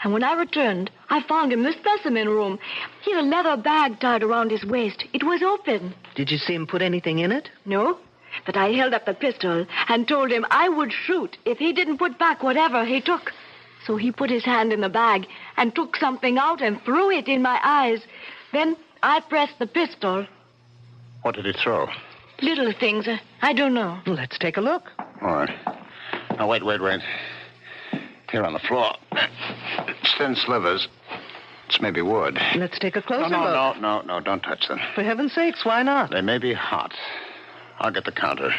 And when I returned, I found him in the specimen room. He had a leather bag tied around his waist. It was open. Did you see him put anything in it? No, but I held up the pistol and told him I would shoot if he didn't put back whatever he took. So he put his hand in the bag and took something out and threw it in my eyes. Then I pressed the pistol. What did he throw? Little things. I don't know. Let's take a look. All right. Now, wait. Here on the floor. It's thin slivers. It's maybe wood. Let's take a closer No, look. No, don't touch them. For heaven's sakes, why not? They may be hot. I'll get the counter.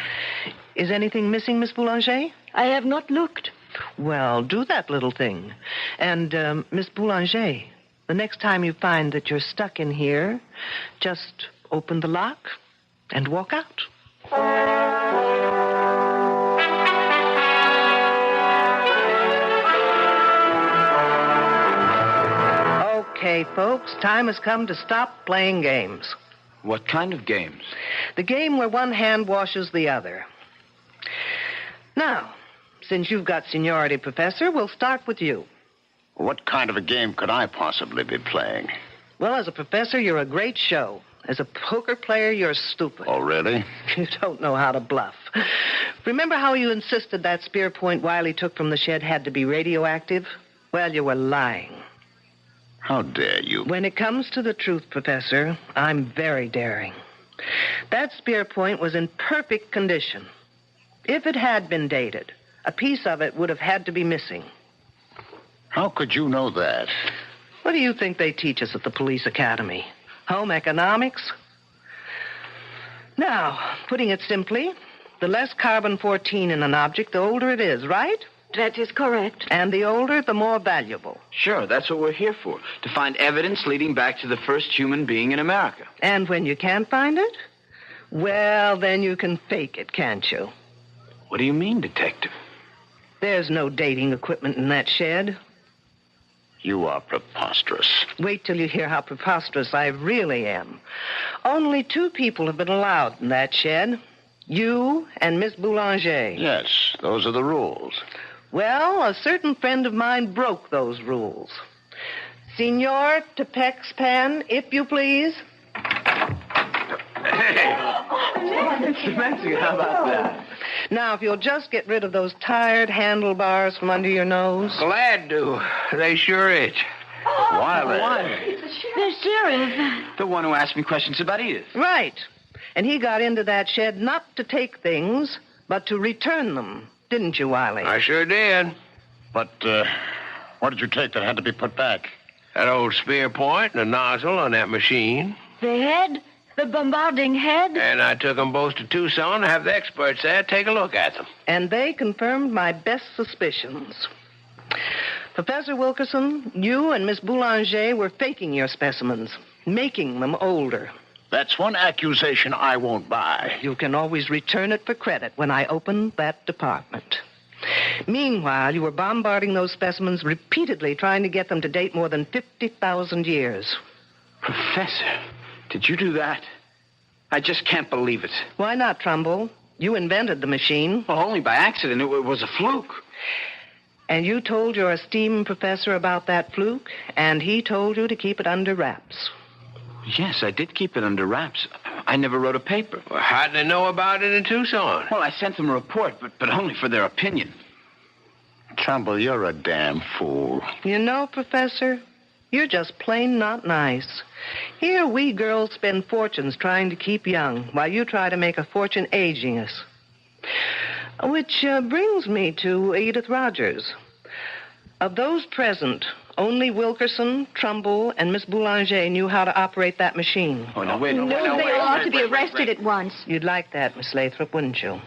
Is anything missing, Miss Boulanger? I have not looked. Well, do that little thing. And, Miss Boulanger, the next time you find that you're stuck in here, just open the lock and walk out. Okay, folks, time has come to stop playing games. What kind of games? The game where one hand washes the other. Now, since you've got seniority, Professor, we'll start with you. What kind of a game could I possibly be playing? Well, as a professor, you're a great show. As a poker player, you're stupid. Oh, really? You don't know how to bluff. Remember how you insisted that spear point Wiley took from the shed had to be radioactive? Well, you were lying. How dare you? When it comes to the truth, Professor, I'm very daring. That spear point was in perfect condition. If it had been dated, a piece of it would have had to be missing. How could you know that? What do you think they teach us at the police academy? Home economics? Now, putting it simply, the less carbon-14 in an object, the older it is, right? That is correct. And the older, the more valuable. Sure, that's what we're here for, to find evidence leading back to the first human being in America. And when you can't find it, well, then you can fake it, can't you? What do you mean, detective? There's no dating equipment in that shed. You are preposterous. Wait till you hear how preposterous I really am. Only 2 people have been allowed in that shed. You and Miss Boulanger. Yes, those are the rules. Well, a certain friend of mine broke those rules. Senor Tepexpan, if you please. Hey! Mr. how about that? Now, if you'll just get rid of those tired handlebars from under your nose. Glad to. They sure itch. Wiley. The sheriff. The one who asked me questions about Edith. Right. And he got into that shed not to take things, but to return them. Didn't you, Wiley? I sure did. But, what did you take that had to be put back? That old spear point and the nozzle on that machine. The head? The bombarding head? And I took them both to Tucson to have the experts there take a look at them. And they confirmed my best suspicions. Professor Wilkerson, you and Miss Boulanger were faking your specimens, making them older. That's one accusation I won't buy. You can always return it for credit when I open that department. Meanwhile, you were bombarding those specimens repeatedly, trying to get them to date more than 50,000 years. Professor, did you do that? I just can't believe it. Why not, Trumbull? You invented the machine. Well, only by accident. It was a fluke. And you told your esteemed professor about that fluke, and he told you to keep it under wraps. Yes, I did keep it under wraps. I never wrote a paper. Well, how did they know about it in Tucson? Well, I sent them a report, but only for their opinion. Trumbull, you're a damn fool. You know, Professor, you're just plain not nice. Here we girls spend fortunes trying to keep young, while you try to make a fortune aging us. Which brings me to Edith Rogers. Of those present, only Wilkerson, Trumbull, and Miss Boulanger knew how to operate that machine. Oh, no, wait. No, they ought to be arrested at once. You'd like that, Miss Lathrop, wouldn't you?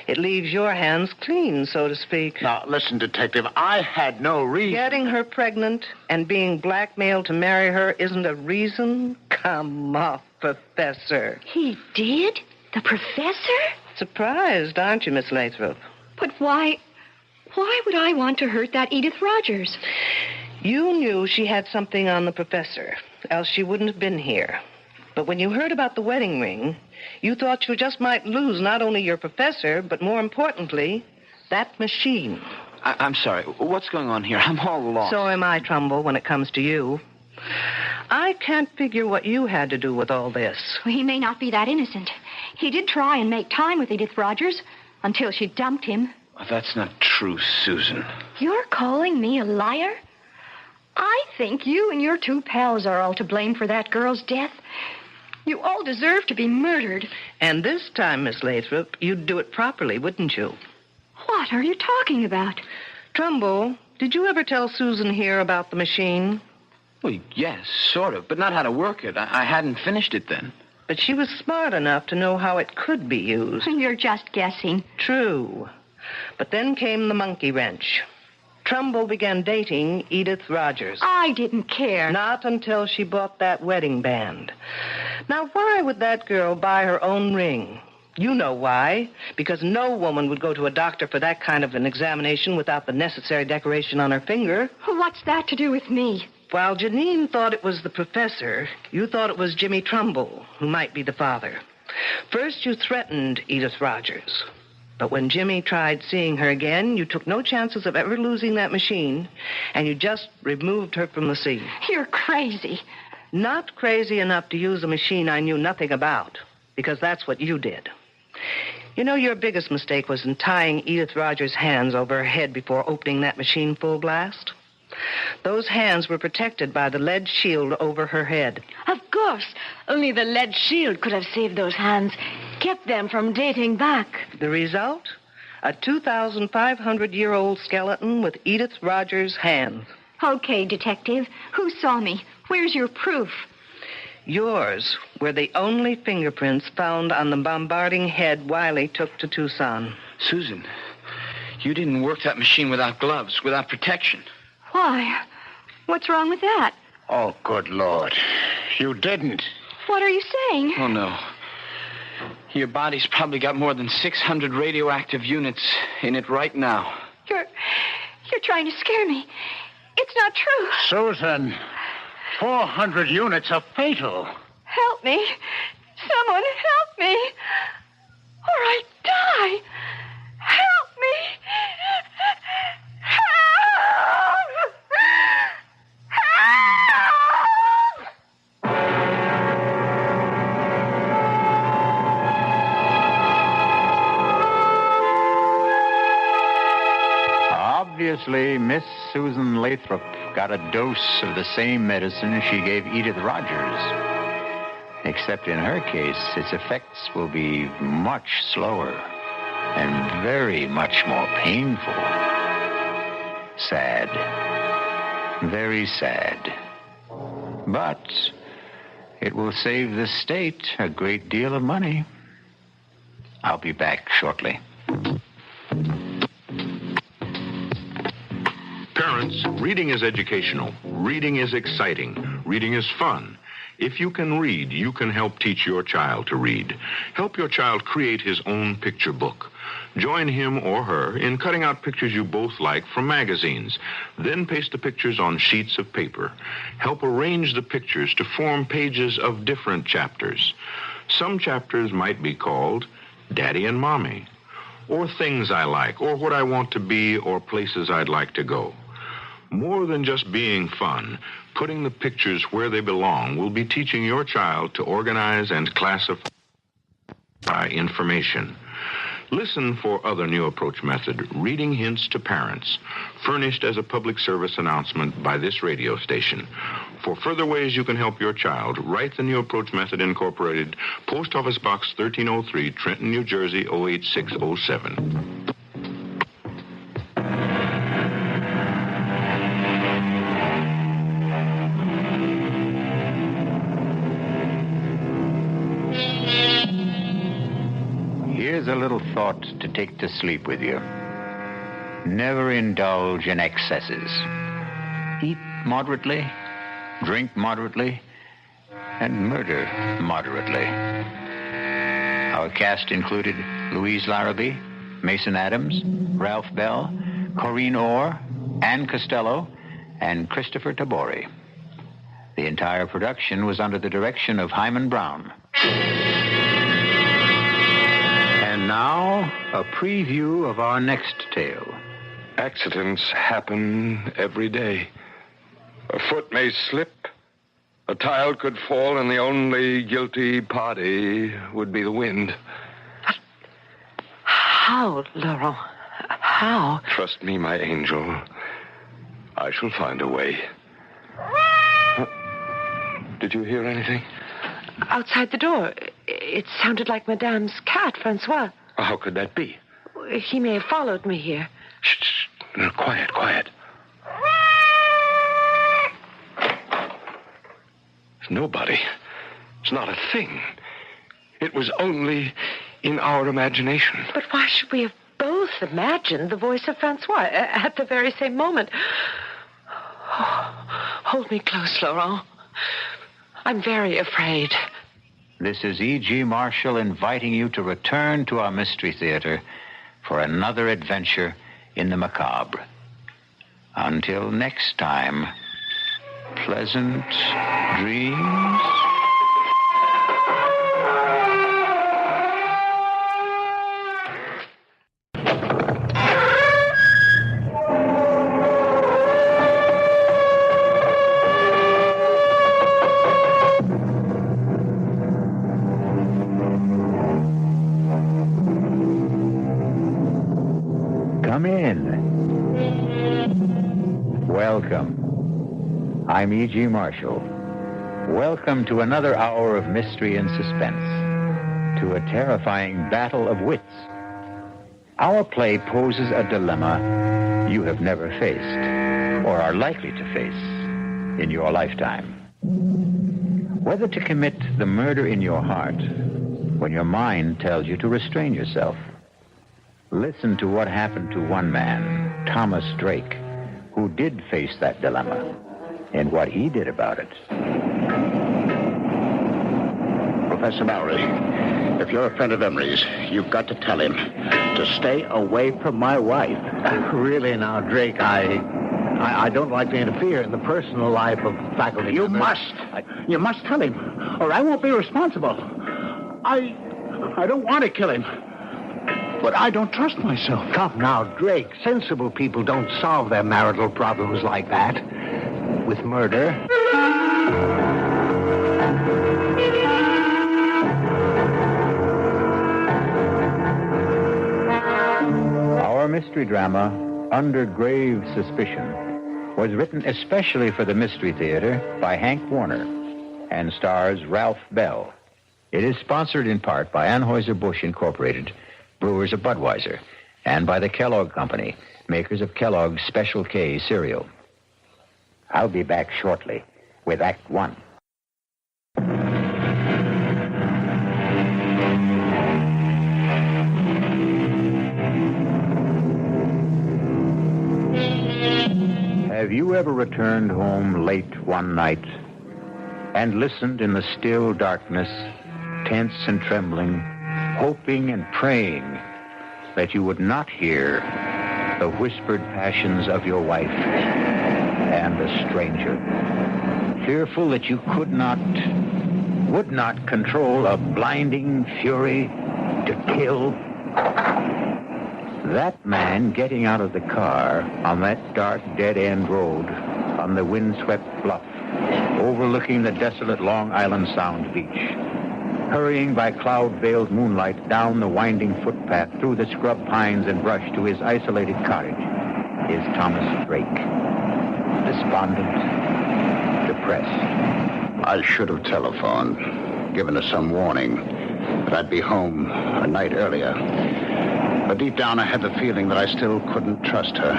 It leaves your hands clean, so to speak. Now, listen, Detective, I had no reason. Getting her pregnant and being blackmailed to marry her isn't a reason? Come off, Professor. He did? The professor? Surprised, aren't you, Miss Lathrop? But why would I want to hurt that Edith Rogers? You knew she had something on the professor, else she wouldn't have been here. But when you heard about the wedding ring, you thought you just might lose not only your professor, but more importantly, that machine. I'm sorry. What's going on here? I'm all lost. So am I, Trumbull, when it comes to you. I can't figure what you had to do with all this. Well, he may not be that innocent. He did try and make time with Edith Rogers until she dumped him. That's not true, Susan. You're calling me a liar? I think you and your two pals are all to blame for that girl's death. You all deserve to be murdered. And this time, Miss Lathrop, you'd do it properly, wouldn't you? What are you talking about? Trumbull, did you ever tell Susan here about the machine? Well, yes, sort of, but not how to work it. I hadn't finished it then. But she was smart enough to know how it could be used. You're just guessing. True. But then came the monkey wrench. Trumbull began dating Edith Rogers. I didn't care. Not until she bought that wedding band. Now, why would that girl buy her own ring? You know why. Because no woman would go to a doctor for that kind of an examination without the necessary decoration on her finger. What's that to do with me? While Janine thought it was the professor, you thought it was Jimmy Trumbull, who might be the father. First, you threatened Edith Rogers. But when Jimmy tried seeing her again, you took no chances of ever losing that machine, and you just removed her from the scene. You're crazy. Not crazy enough to use a machine I knew nothing about, because that's what you did. You know, your biggest mistake was in tying Edith Rogers' hands over her head before opening that machine full blast. Those hands were protected by the lead shield over her head. Of course. Only the lead shield could have saved those hands, kept them from dating back. The result? A 2,500-year-old skeleton with Edith Rogers' hands. Okay, Detective. Who saw me? Where's your proof? Yours were the only fingerprints found on the bombarding head Wiley took to Tucson. Susan, you didn't work that machine without gloves, without protection. Why? What's wrong with that? Oh, good Lord. You didn't. What are you saying? Oh, no. Your body's probably got more than 600 radioactive units in it right now. You're trying to scare me. It's not true. Susan, 400 units are fatal. Help me. Someone help me. Or I die. Help me. Help! Obviously, Miss Susan Lathrop got a dose of the same medicine she gave Edith Rogers. Except in her case, its effects will be much slower and very much more painful. Sad. Very sad. But it will save the state a great deal of money. I'll be back shortly. Parents, reading is educational. Reading is exciting. Reading is fun. If you can read, you can help teach your child to read. Help your child create his own picture book. Join him or her in cutting out pictures you both like from magazines. Then paste the pictures on sheets of paper. Help arrange the pictures to form pages of different chapters. Some chapters might be called Daddy and Mommy, or Things I Like, or What I Want to Be, or Places I'd Like to Go. More than just being fun, putting the pictures where they belong will be teaching your child to organize and classify information. Listen for other new approach method, Reading Hints to Parents, furnished as a public service announcement by this radio station. For further ways you can help your child, write the New Approach Method Incorporated, Post Office Box 1303, Trenton, New Jersey, 08607. Here's a little thought to take to sleep with you. Never indulge in excesses. Eat moderately, drink moderately, and murder moderately. Our cast included Louise Larrabee, Mason Adams, Ralph Bell, Corinne Orr, Ann Costello, and Christopher Tabori. The entire production was under the direction of Hyman Brown. And now, a preview of our next tale. Accidents happen every day. A foot may slip, a tile could fall, and the only guilty party would be the wind. How, Laurent? How? Trust me, my angel. I shall find a way. Did you hear anything? Outside the door. It sounded like Madame's cat, Francois. How could that be? He may have followed me here. Shh. No, quiet. There's nobody. It's not a thing. It was only in our imagination. But why should we have both imagined the voice of Francois at the very same moment? Hold me close, Laurent. I'm very afraid. This is E.G. Marshall inviting you to return to our Mystery Theater for another adventure in the macabre. Until next time, pleasant dreams. Come in. Welcome. I'm E.G. Marshall. Welcome to another hour of mystery and suspense, to a terrifying battle of wits. Our play poses a dilemma you have never faced, or are likely to face in your lifetime. Whether to commit the murder in your heart when your mind tells you to restrain yourself. Listen to what happened to one man, Thomas Drake, who did face that dilemma, and what he did about it. Professor Mallory, if you're a friend of Emery's, you've got to tell him to stay away from my wife. Really now, Drake, I don't like to interfere in the personal life of faculty You members. You must tell him, or I won't be responsible. I don't want to kill him. But I don't trust myself. Come now, Drake. Sensible people don't solve their marital problems like that. With murder. Our mystery drama, Under Grave Suspicion, was written especially for the Mystery Theater by Hank Warner and stars Ralph Bell. It is sponsored in part by Anheuser-Busch Incorporated, brewers of Budweiser, and by the Kellogg Company, makers of Kellogg's Special K cereal. I'll be back shortly with Act One. Have you ever returned home late one night and listened in the still darkness, tense and trembling, hoping and praying that you would not hear the whispered passions of your wife and the stranger, fearful that you would not control a blinding fury to kill? That man getting out of the car on that dark dead-end road on the windswept bluff overlooking the desolate Long Island Sound beach hurrying by cloud-veiled moonlight down the winding footpath through the scrub pines and brush to his isolated cottage is Thomas Drake, despondent, depressed. I should have telephoned, given her some warning that I'd be home a night earlier. But deep down, I had the feeling that I still couldn't trust her.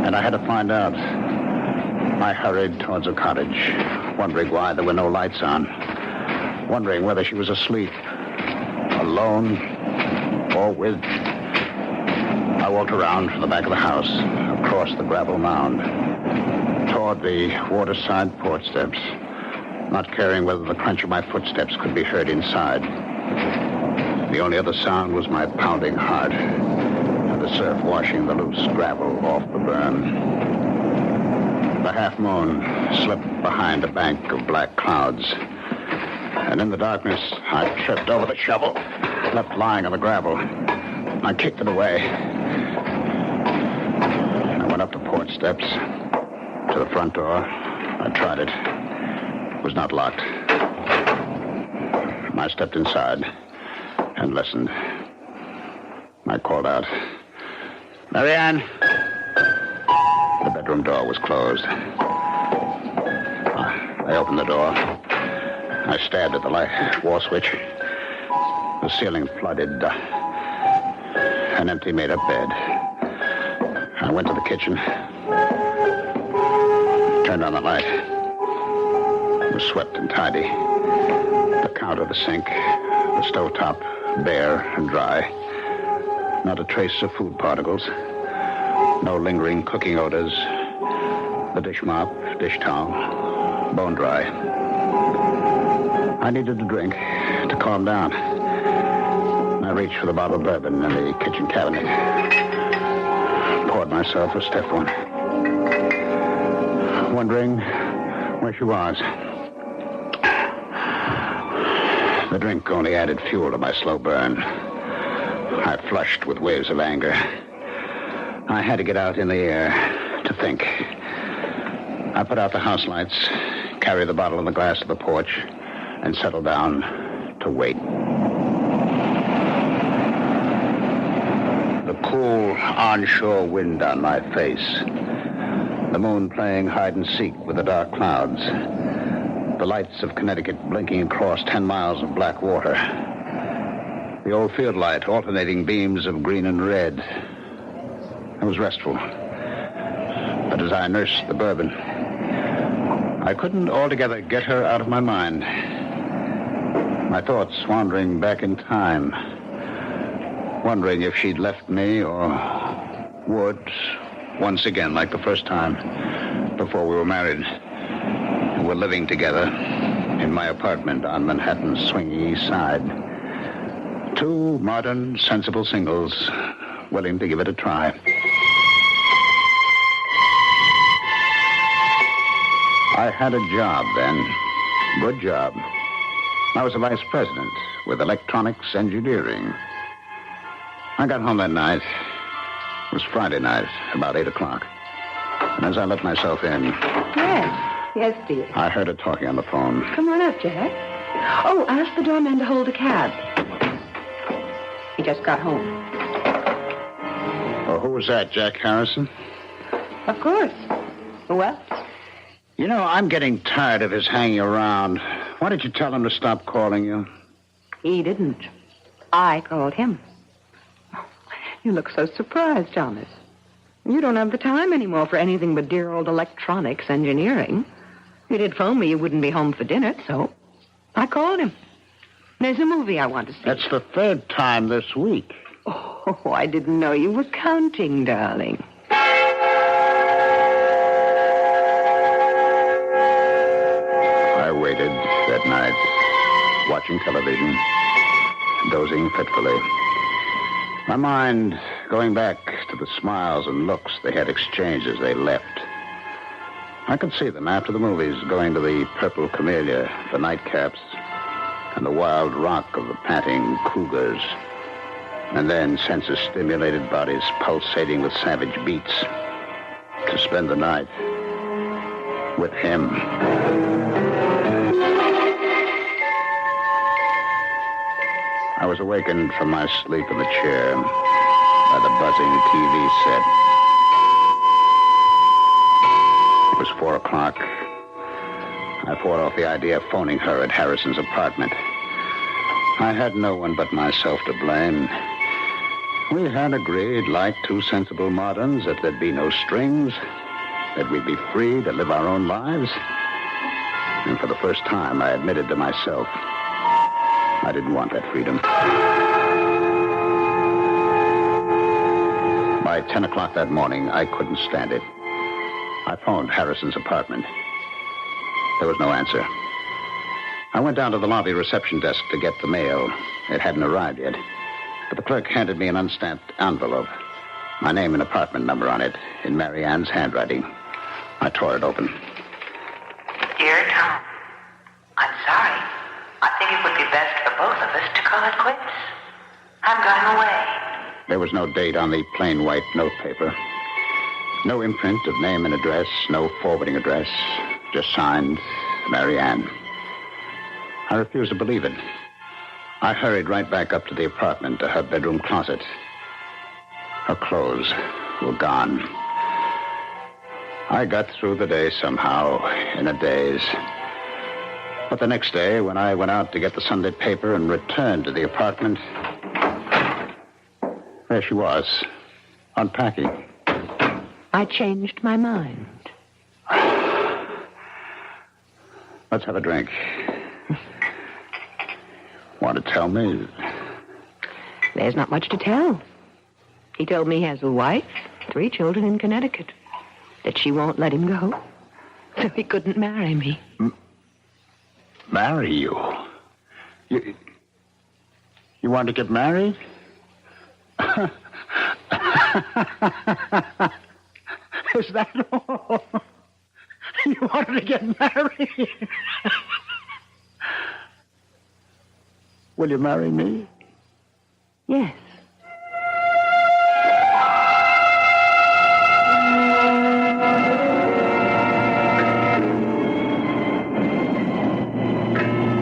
And I had to find out. I hurried towards her cottage, wondering why there were no lights on, wondering whether she was asleep, alone, or with. I walked around from the back of the house, across the gravel mound, toward the waterside porch steps, not caring whether the crunch of my footsteps could be heard inside. The only other sound was my pounding heart and the surf washing the loose gravel off the burn. The half moon slipped behind a bank of black clouds, and in the darkness, I tripped over the shovel, left lying on the gravel. I kicked it away. I went up the porch steps to the front door. I tried it. It was not locked. I stepped inside and listened. I called out, "Marianne!" The bedroom door was closed. I opened the door. I stabbed at the light wall switch. The ceiling flooded. An empty made-up bed. I went to the kitchen. Turned on the light. It was swept and tidy. The counter, the sink, the stovetop, bare and dry. Not a trace of food particles. No lingering cooking odors. The dish mop, dish towel, bone dry. I needed a drink to calm down. I reached for the bottle of bourbon in the kitchen cabinet. Poured myself a stiff one. Wondering where she was. The drink only added fuel to my slow burn. I flushed with waves of anger. I had to get out in the air to think. I put out the house lights, carried the bottle and the glass to the porch, and settled down to wait. The cool onshore wind on my face. The moon playing hide and seek with the dark clouds. The lights of Connecticut blinking across 10 miles of black water. The old field light alternating beams of green and red. It was restful. But as I nursed the bourbon, I couldn't altogether get her out of my mind. My thoughts wandering back in time, wondering if she'd left me or would, once again, like the first time, before we were married. And we're living together in my apartment on Manhattan's swinging east side. Two modern, sensible singles willing to give it a try. I had a job then. Good job. I was a vice president with electronics engineering. I got home that night. It was Friday night, about 8 o'clock. And as I let myself in... Yes, dear. I heard her talking on the phone. Come on up, Jack. Oh, ask the doorman to hold a cab. He just got home. Oh, who was that, Jack Harrison? Of course. Who else? You know, I'm getting tired of his hanging around. Why did you tell him to stop calling you? He didn't. I called him. You look so surprised, Thomas. You don't have the time anymore for anything but dear old electronics engineering. You did phone me you wouldn't be home for dinner, so I called him. There's a movie I want to see. That's the third time this week. Oh, I didn't know you were counting, darling. I waited that night, watching television, dozing fitfully. My mind going back to the smiles and looks they had exchanged as they left. I could see them after the movies going to the Purple Camellia, the nightcaps, and the wild rock of the panting cougars. And then senses-stimulated bodies pulsating with savage beats to spend the night with him. was awakened from my sleep in the chair by the buzzing TV set. It was 4 o'clock. I fought off the idea of phoning her at Harrison's apartment. I had no one but myself to blame. We had agreed, like two sensible moderns, that there'd be no strings, that we'd be free to live our own lives. And for the first time, I admitted to myself I didn't want that freedom. By 10 o'clock that morning, I couldn't stand it. I phoned Harrison's apartment. There was no answer. I went down to the lobby reception desk to get the mail. It hadn't arrived yet. But the clerk handed me an unstamped envelope. My name and apartment number on it, in Mary Ann's handwriting. I tore it open. Dear Tom, I'm sorry. I think it would be best for both of us to call it quits. I'm going away. There was no date on the plain white notepaper. No imprint of name and address, no forwarding address. Just signed, Mary Ann. I refused to believe it. I hurried right back up to the apartment, to her bedroom closet. Her clothes were gone. I got through the day somehow, in a daze. But the next day, when I went out to get the Sunday paper and returned to the apartment, there she was, unpacking. I changed my mind. Let's have a drink. Want to tell me? There's not much to tell. He told me he has a wife, 3 children in Connecticut, that she won't let him go, so he couldn't marry me. Marry you? You want to get married? Is that all? You wanted to get married? Will you marry me? Yes.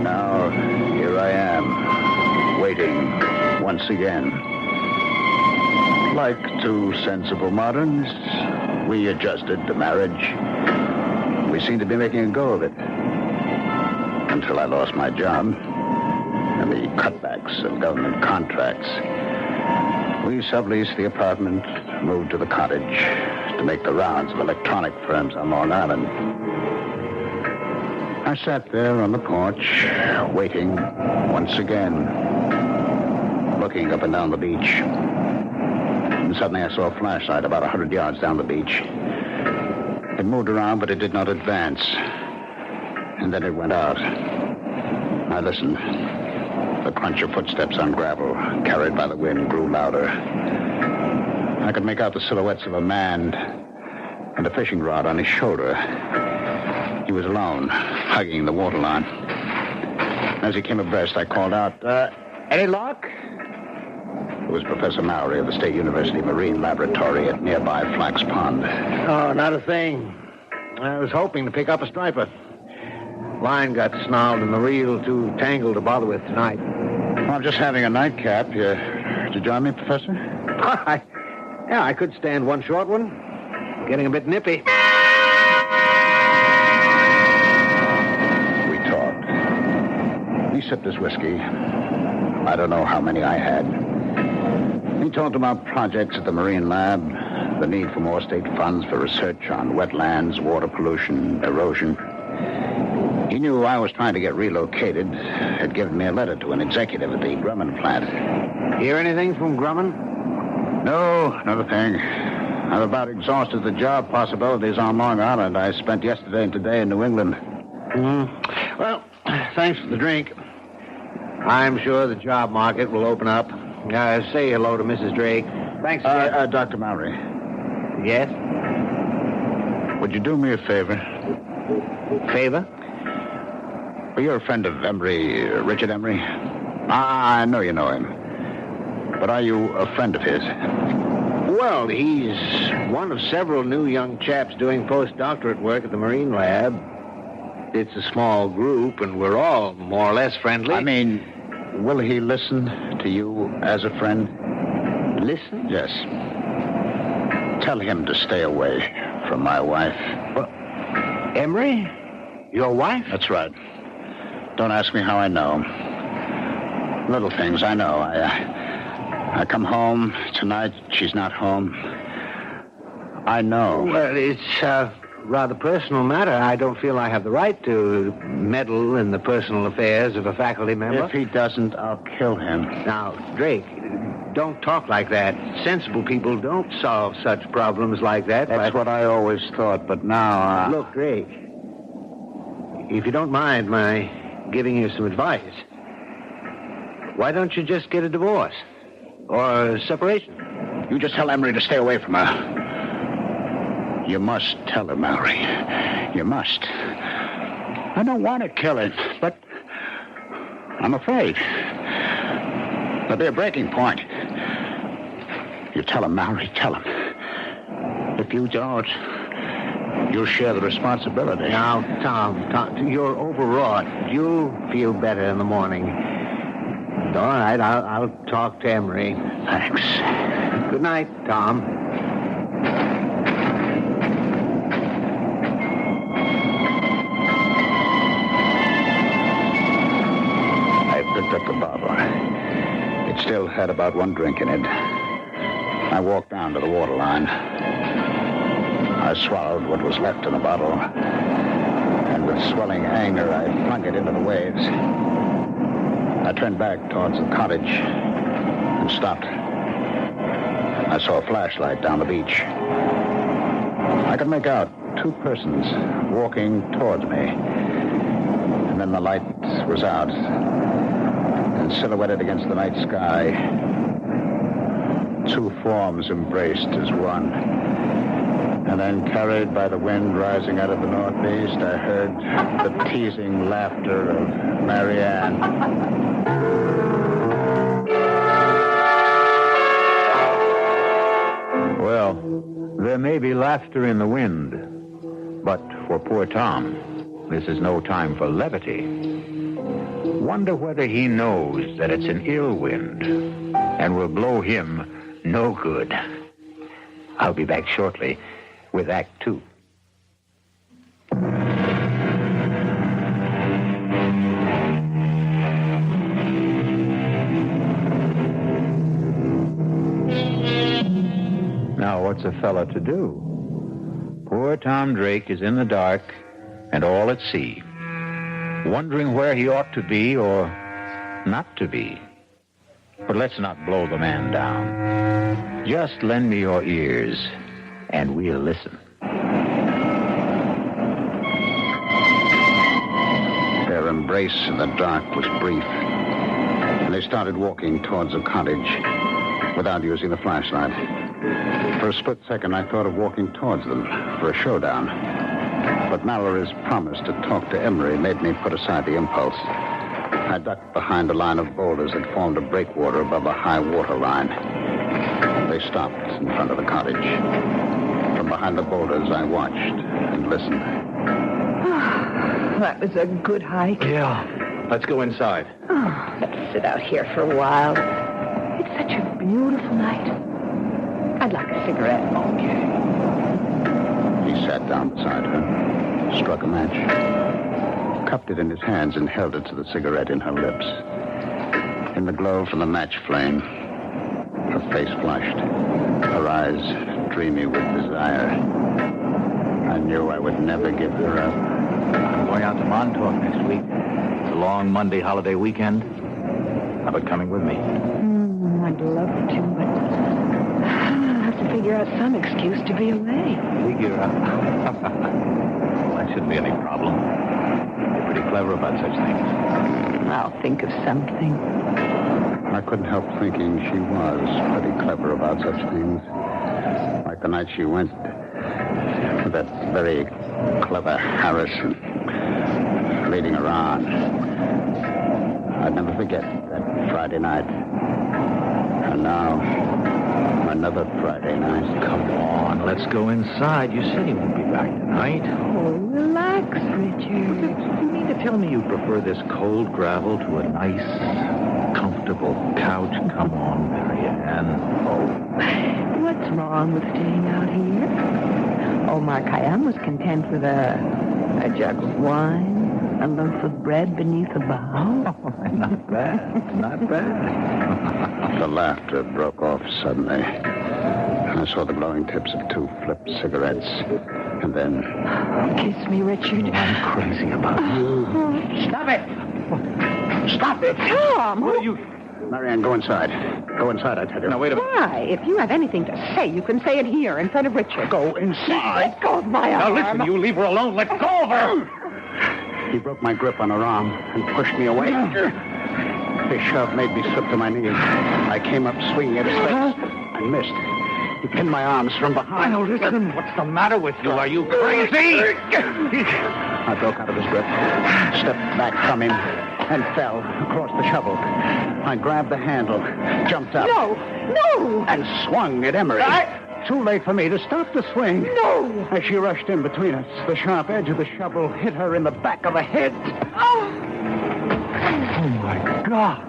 Now, here I am, waiting once again. Like two sensible moderns, we adjusted to marriage. We seemed to be making a go of it. Until I lost my job and the cutbacks of government contracts. We subleased the apartment, moved to the cottage to make the rounds of electronic firms on Long Island. I sat there on the porch, waiting once again, looking up and down the beach. And suddenly I saw a flashlight about 100 yards down the beach. It moved around, but it did not advance. And then it went out. I listened. The crunch of footsteps on gravel, carried by the wind, grew louder. I could make out the silhouettes of a man and a fishing rod on his shoulder. He was alone, hugging the waterline. As he came abreast, I called out, any luck? It was Professor Mowry of the State University Marine Laboratory at nearby Flax Pond. Oh, not a thing. I was hoping to pick up a striper. Line got snarled and the reel too tangled to bother with tonight. Well, I'm just having a nightcap. Did you join me, Professor? Yeah, I could stand one short one. Getting a bit nippy. We talked. He sipped his whiskey. I don't know how many I had. He talked about projects at the Marine Lab, the need for more state funds for research on wetlands, water pollution, erosion. He knew I was trying to get relocated, had given me a letter to an executive at the Grumman plant. Hear anything from Grumman? No, not a thing. I've about exhausted the job possibilities on Long Island. I spent yesterday and today in New England. Well, thanks for the drink. I'm sure the job market will open up. Say hello to Mrs. Drake. Thanks again. Dr. Mowry. Yes? Would you do me a favor? Favor? Well, you're a friend of Emery, Richard Emery. I know you know him. But are you a friend of his? Well, he's one of several new young chaps doing postdoctorate work at the Marine Lab. It's a small group, and we're all more or less friendly. I mean, Will he listen to you as a friend? Listen? Yes. Tell him to stay away from my wife. Emery? Your wife? That's right. Don't ask me how I know. Little things, I know. I come home tonight, she's not home. I know. Well, it's a rather personal matter. I don't feel I have the right to meddle in the personal affairs of a faculty member. If he doesn't, I'll kill him. Now, Drake, don't talk like that. Sensible people don't solve such problems like that. That's what I always thought, but now... Look, Drake, if you don't mind my giving you some advice, why don't you just get a divorce? Or a separation? You just tell Emery to stay away from her. You must tell her, Mallory. You must. I don't want to kill him, but I'm afraid. There'll be a breaking point. You tell him, Mallory, tell him. If you don't, you'll share the responsibility. Now, Tom, you're overwrought. You'll feel better in the morning. All right, I'll talk to Emery. Thanks. Good night, Tom. I picked up the bottle. It still had about one drink in it. I walked down to the waterline. I swallowed what was left in the bottle. And with swelling anger, I flung it into the waves. I turned back towards the cottage and stopped. I saw a flashlight down the beach. I could make out two persons walking towards me. And then the light was out, and silhouetted against the night sky, two forms embraced as one. And then, carried by the wind rising out of the northeast, I heard the teasing laughter of Marianne. Well, there may be laughter in the wind, but for poor Tom, this is no time for levity. Wonder whether he knows that it's an ill wind and will blow him no good. I'll be back shortly with Act 2. Now, what's a fella to do? Poor Tom Drake is in the dark and all at sea, wondering where he ought to be or not to be. But let's not blow the man down. Just lend me your ears, and we'll listen. Their embrace in the dark was brief, and they started walking towards the cottage without using the flashlight. For a split second, I thought of walking towards them for a showdown. But Mallory's promise to talk to Emery made me put aside the impulse. I ducked behind a line of boulders that formed a breakwater above a high water line. They stopped in front of the cottage. From behind the boulders, I watched and listened. That was a good hike. Yeah. Let's go inside. Oh, let's sit out here for a while. It's such a beautiful night. I'd like a cigarette. Okay. He sat down beside her, struck a match, cupped it in his hands, and held it to the cigarette in her lips. In the glow from the match flame, her face flushed, her eyes dreamy with desire. I knew I would never give her up. I'm going out to Montauk next week. It's a long Monday holiday weekend. How about coming with me? I'd love to, but I'll have to figure out some excuse to be away. Figure out? Well, that shouldn't be any problem. You're pretty clever about such things. I'll think of something. I couldn't help thinking she was pretty clever about such things. Like the night she went with that very clever Harrison leading her on. I'd never forget that Friday night. And now another Friday night. Come on, let's go inside. You said he won't be back tonight. Oh, relax, Richard. You mean to tell me you prefer this cold gravel to a nice, comfortable couch? Come on, Marianne. Oh, what's wrong with staying out here? Oh, Mark Hyam was content with a jug of wine, a loaf of bread beneath a bough. Oh, not bad. Not bad. The laughter broke off suddenly. I saw the glowing tips of 2 flipped cigarettes. And then... Kiss me, Richard. I'm crazy about you. Stop it! Stop it! Tom! What are you... Marianne, go inside. Go inside, I tell you. Now, wait a minute. Why? If you have anything to say, you can say it here in front of Richard. Go inside. Let go of my arm. Now, listen, you leave her alone. Let go of her! He broke my grip on her arm and pushed me away. His shove made me slip to my knees. I came up swinging at his face. I missed. He pinned my arms from behind. Now, listen. What's the matter with you? Are you crazy? I broke out of his grip, stepped back from him, and fell across the shovel. I grabbed the handle, jumped up. No! And swung at Emery. Too late for me to stop the swing. No! As she rushed in between us, the sharp edge of the shovel hit her in the back of the head. Oh, my God.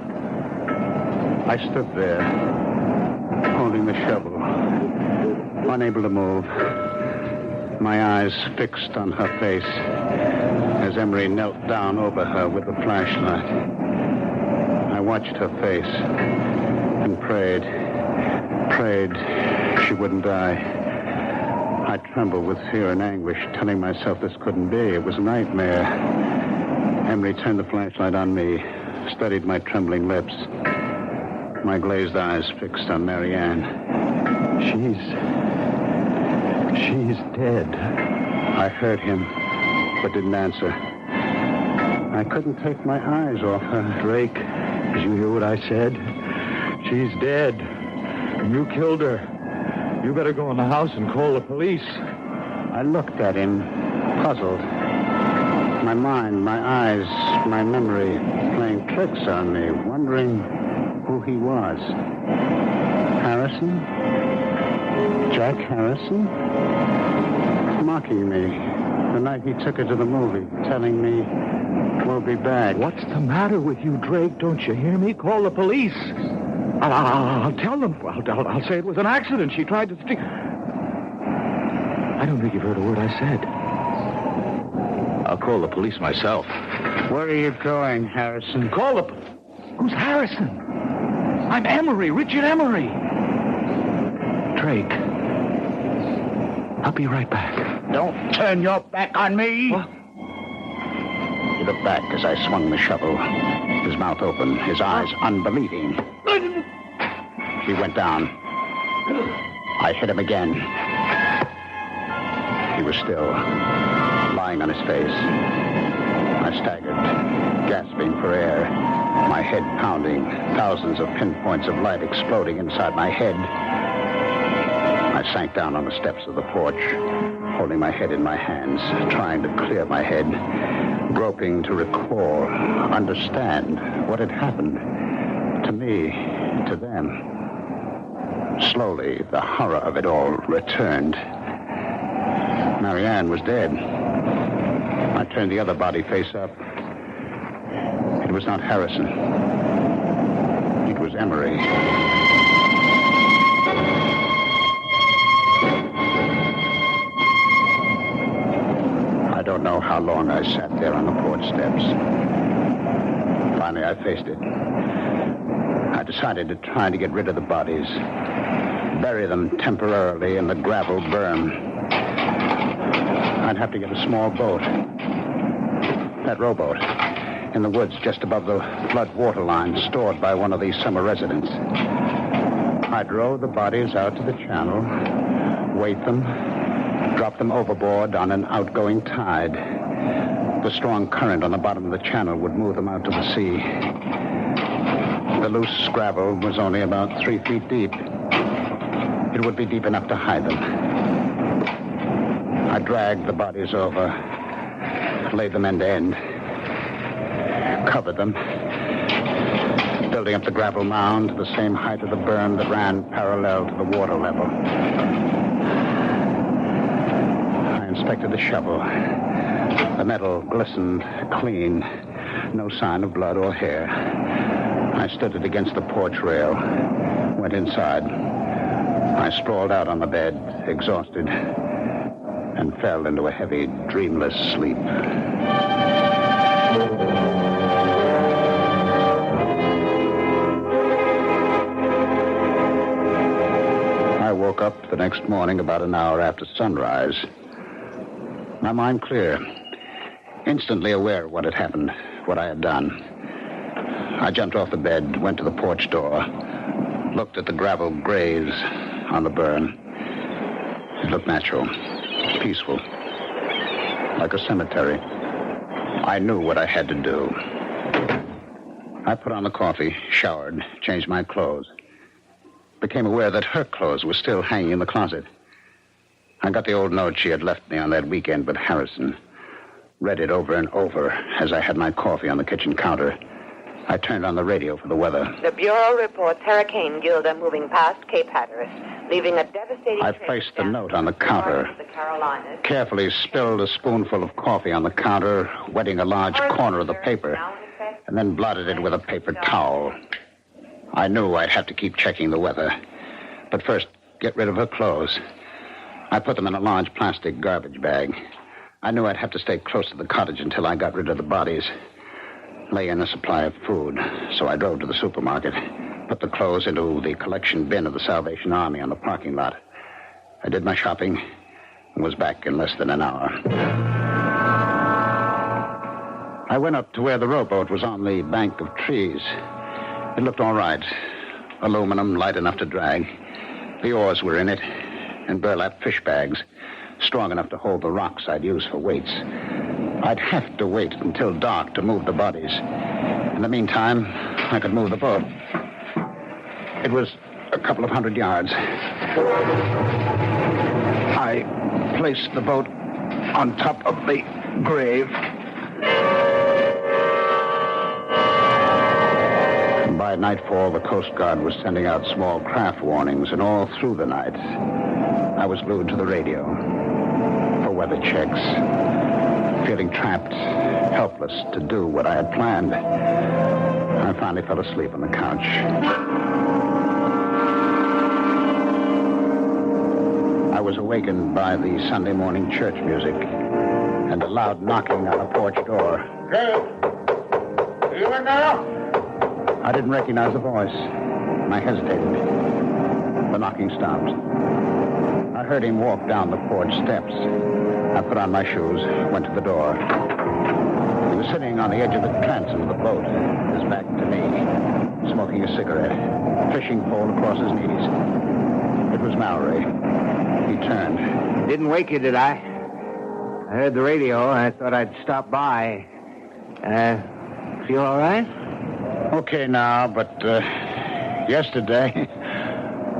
I stood there, holding the shovel, unable to move, my eyes fixed on her face as Emery knelt down over her with the flashlight. I watched her face and prayed she wouldn't die. I trembled with fear and anguish, telling myself this couldn't be. It was a nightmare. Emery turned the flashlight on me, studied my trembling lips, my glazed eyes fixed on Marianne. She's dead. I heard him, but didn't answer. I couldn't take my eyes off her. Drake, did you hear what I said? She's dead. And you killed her. You better go in the house and call the police. I looked at him, puzzled. My mind, my eyes, my memory playing tricks on me, wondering who he was. Harrison? Jack Harrison? Mocking me. The night he took her to the movie, telling me we'll be back. What's the matter with you, Drake? Don't you hear me? Call the police. I'll tell them. I'll say it was an accident. She tried to stick. I don't think you've heard a word I said. I'll call the police myself. Where are you going, Harrison? Call the... Who's Harrison? I'm Emery, Richard Emery. Drake. I'll be right back. Don't turn your back on me. What? He looked back as I swung the shovel, his mouth open, his eyes unbelieving. He went down. I hit him again. He was still, lying on his face. I staggered, gasping for air, my head pounding, thousands of pinpoints of light exploding inside my head. I sank down on the steps of the porch, holding my head in my hands, trying to clear my head, groping to recall, understand what had happened to me, to them. Slowly, the horror of it all returned. Marianne was dead. I turned the other body face up. It was not Harrison. It was Emery. I don't know how long I sat there on the porch steps. Finally, I faced it. I decided to try to get rid of the bodies, bury them temporarily in the gravel berm. I'd have to get a small boat, that rowboat, in the woods just above the flood water line stored by one of these summer residents. I'd row the bodies out to the channel, weight them, drop them overboard on an outgoing tide. The strong current on the bottom of the channel would move them out to the sea. The loose gravel was only about 3 feet deep. It would be deep enough to hide them. I dragged the bodies over, laid them end to end, covered them, building up the gravel mound to the same height of the berm that ran parallel to the water level. I inspected the shovel. The metal glistened clean. No sign of blood or hair. I stood it against the porch rail. Went inside. I sprawled out on the bed, exhausted, and fell into a heavy, dreamless sleep. I woke up the next morning about an hour after sunrise. My mind clear. Instantly aware of what had happened, what I had done. I jumped off the bed, went to the porch door, looked at the gravel graves on the burn. It looked natural, peaceful, like a cemetery. I knew what I had to do. I put on the coffee, showered, changed my clothes. Became aware that her clothes were still hanging in the closet. I got the old note she had left me on that weekend with Harrison. Read it over and over as I had my coffee on the kitchen counter. I turned on the radio for the weather. The Bureau reports Hurricane Gilda moving past Cape Hatteras, leaving a devastating... I placed the note on the counter, the Carolinas. Carefully spilled a spoonful of coffee on the counter, wetting a large corner of the paper, and then blotted it with a paper towel. I knew I'd have to keep checking the weather. But first, get rid of her clothes. I put them in a large plastic garbage bag. I knew I'd have to stay close to the cottage until I got rid of the bodies. Lay in a supply of food, so I drove to the supermarket, put the clothes into the collection bin of the Salvation Army on the parking lot. I did my shopping and was back in less than an hour. I went up to where the rowboat was on the bank of trees. It looked all right. Aluminum, light enough to drag. The oars were in it, and burlap fish bags, strong enough to hold the rocks I'd use for weights. I'd have to wait until dark to move the bodies. In the meantime, I could move the boat. It was a couple of 100 yards. I placed the boat on top of the grave. By nightfall, the Coast Guard was sending out small craft warnings, and all through the night, I was glued to the radio for weather checks. Feeling trapped, helpless to do what I had planned. I finally fell asleep on the couch. I was awakened by the Sunday morning church music and a loud knocking on the porch door. Hey! You in now? I didn't recognize the voice. I hesitated. The knocking stopped. I heard him walk down the porch steps. I put on my shoes, went to the door. He was sitting on the edge of the transom of the boat, his back to me, smoking a cigarette, fishing pole across his knees. It was Mallory. He turned. Didn't wake you, did I? I heard the radio. I thought I'd stop by. Feel all right? Okay now, but yesterday,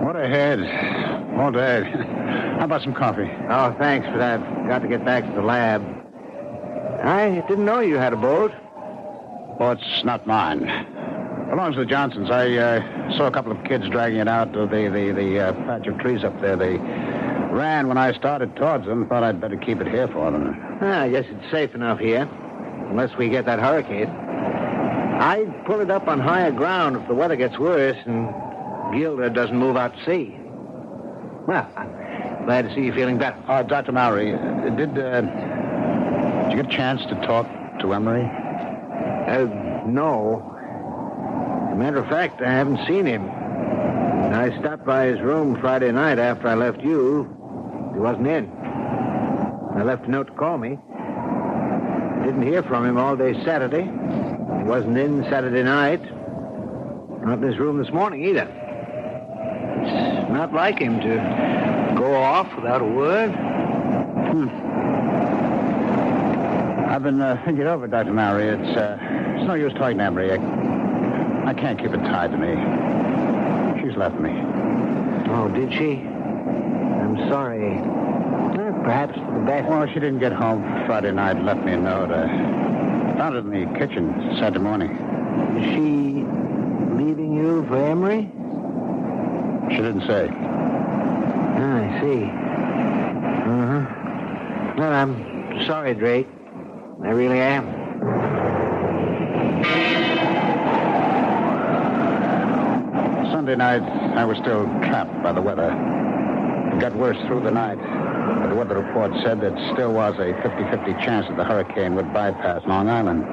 what a head. All day. How about some coffee? Oh, thanks, but I've got to get back to the lab. I didn't know you had a boat. Well, it's not mine. Belongs to the Johnsons. I saw a couple of kids dragging it out of the patch of trees up there. They ran when I started towards them. Thought I'd better keep it here for them. I guess it's safe enough here, unless we get that hurricane. I'd pull it up on higher ground if the weather gets worse and Gilda doesn't move out to sea. Well, I'm glad to see you feeling better. Dr. Mallory, did you get a chance to talk to Emery? No. As a matter of fact, I haven't seen him. I stopped by his room Friday night after I left you. He wasn't in. I left a note to call me. I didn't hear from him all day Saturday. He wasn't in Saturday night. Not in his room this morning either. It's not like him to go off without a word. I've been thinking over, Dr. Mallory. It's no use talking to Emery. I can't keep it tied to me. She's left me. Oh, did she? I'm sorry. Perhaps for the best. Well, she didn't get home Friday night and left me a note. I found it in the kitchen Saturday morning. Is she leaving for Emery? She didn't say. I see. Well, I'm sorry, Drake. I really am. Sunday night, I was still trapped by the weather. It got worse through the night. But the weather report said there still was a 50-50 chance that the hurricane would bypass Long Island.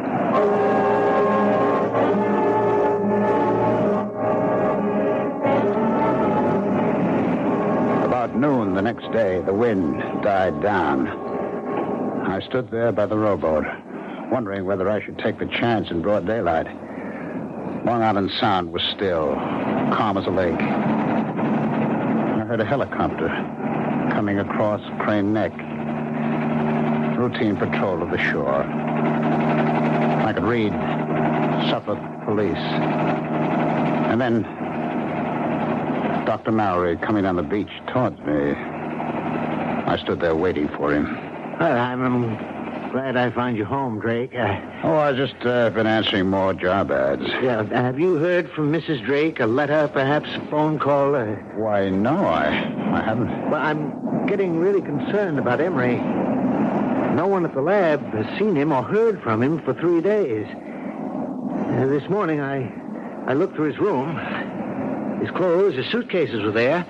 About noon the next day, the wind died down. I stood there by the rowboat, wondering whether I should take the chance in broad daylight. Long Island Sound was still, calm as a lake. I heard a helicopter coming across Crane Neck. Routine patrol of the shore. I could read Suffolk Police. And then Dr. Mallory coming down the beach towards me. I stood there waiting for him. Well, I'm glad I found you home, Drake. I just been answering more job ads. Yeah, have you heard from Mrs. Drake? A letter, perhaps a phone call? Why, no, I haven't. Well, I'm getting really concerned about Emery. No one at the lab has seen him or heard from him for 3 days. This morning, I looked through his room. His clothes, his suitcases were there.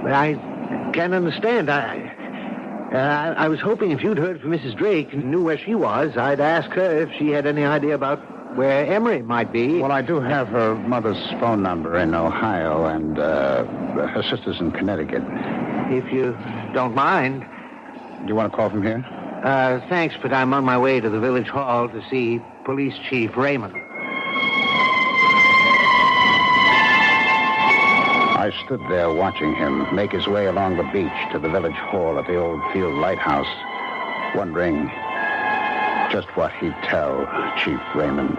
But I can't understand. I was hoping if you'd heard from Mrs. Drake and knew where she was, I'd ask her if she had any idea about where Emery might be. Well, I do have her mother's phone number in Ohio and her sister's in Connecticut. If you don't mind. Do you want to call from here? Thanks, but I'm on my way to the village hall to see Police Chief Raymond. I stood there watching him make his way along the beach to the village hall at the old field lighthouse, wondering just what he'd tell Chief Raymond.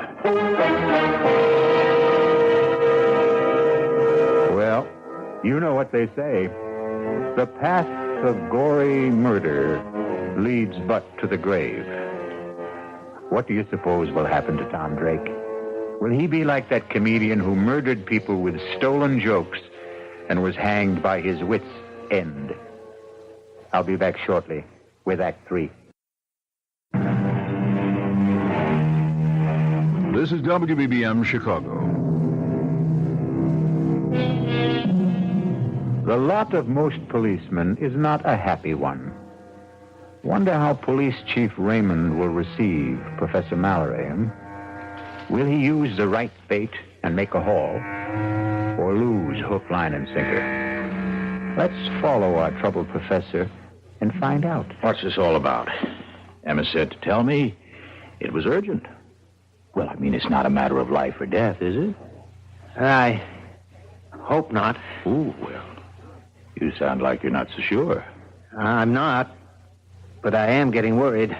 Well, you know what they say. The path of gory murder leads but to the grave. What do you suppose will happen to Tom Drake? Will he be like that comedian who murdered people with stolen jokes and was hanged by his wits' end? I'll be back shortly with Act 3. This is WBBM Chicago. The lot of most policemen is not a happy one. Wonder how Police Chief Raymond will receive Professor Mallory. Will he use the right bait and make a haul, or lose hook, line, and sinker? Let's follow our troubled professor and find out. What's this all about? Emma said to tell me it was urgent. Well, I mean, it's not a matter of life or death, is it? I hope not. Ooh, well, you sound like you're not so sure. I'm not, but I am getting worried.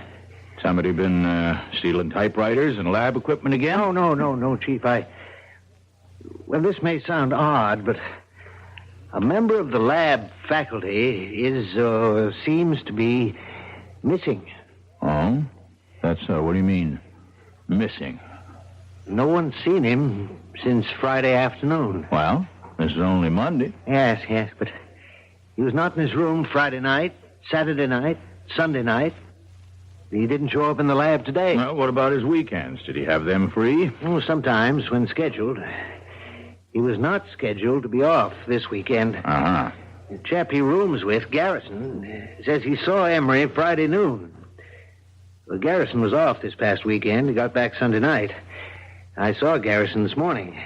Somebody been stealing typewriters and lab equipment again? No, Chief. Well, this may sound odd, but a member of the lab faculty seems to be missing. Oh? That's so. What do you mean, missing? No one's seen him since Friday afternoon. Well, this is only Monday. Yes, but he was not in his room Friday night, Saturday night, Sunday night. He didn't show up in the lab today. Well, what about his weekends? Did he have them free? Oh, sometimes, when scheduled. He was not scheduled to be off this weekend. Uh-huh. The chap he rooms with, Garrison, says he saw Emery Friday noon. Well, Garrison was off this past weekend. He got back Sunday night. I saw Garrison this morning.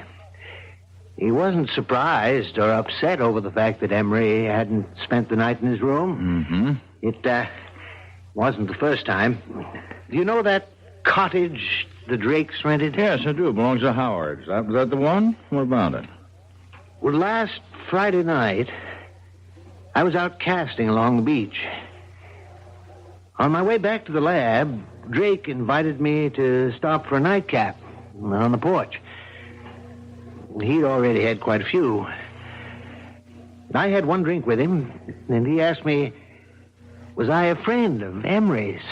He wasn't surprised or upset over the fact that Emery hadn't spent the night in his room. Mm-hmm. It wasn't the first time. Do you know that cottage the Drakes rented? Yes, I do. It belongs to Howard. Is that the one? What about it? Well, last Friday night, I was out casting along the beach. On my way back to the lab, Drake invited me to stop for a nightcap on the porch. He'd already had quite a few. I had one drink with him, and he asked me, was I a friend of Emery's?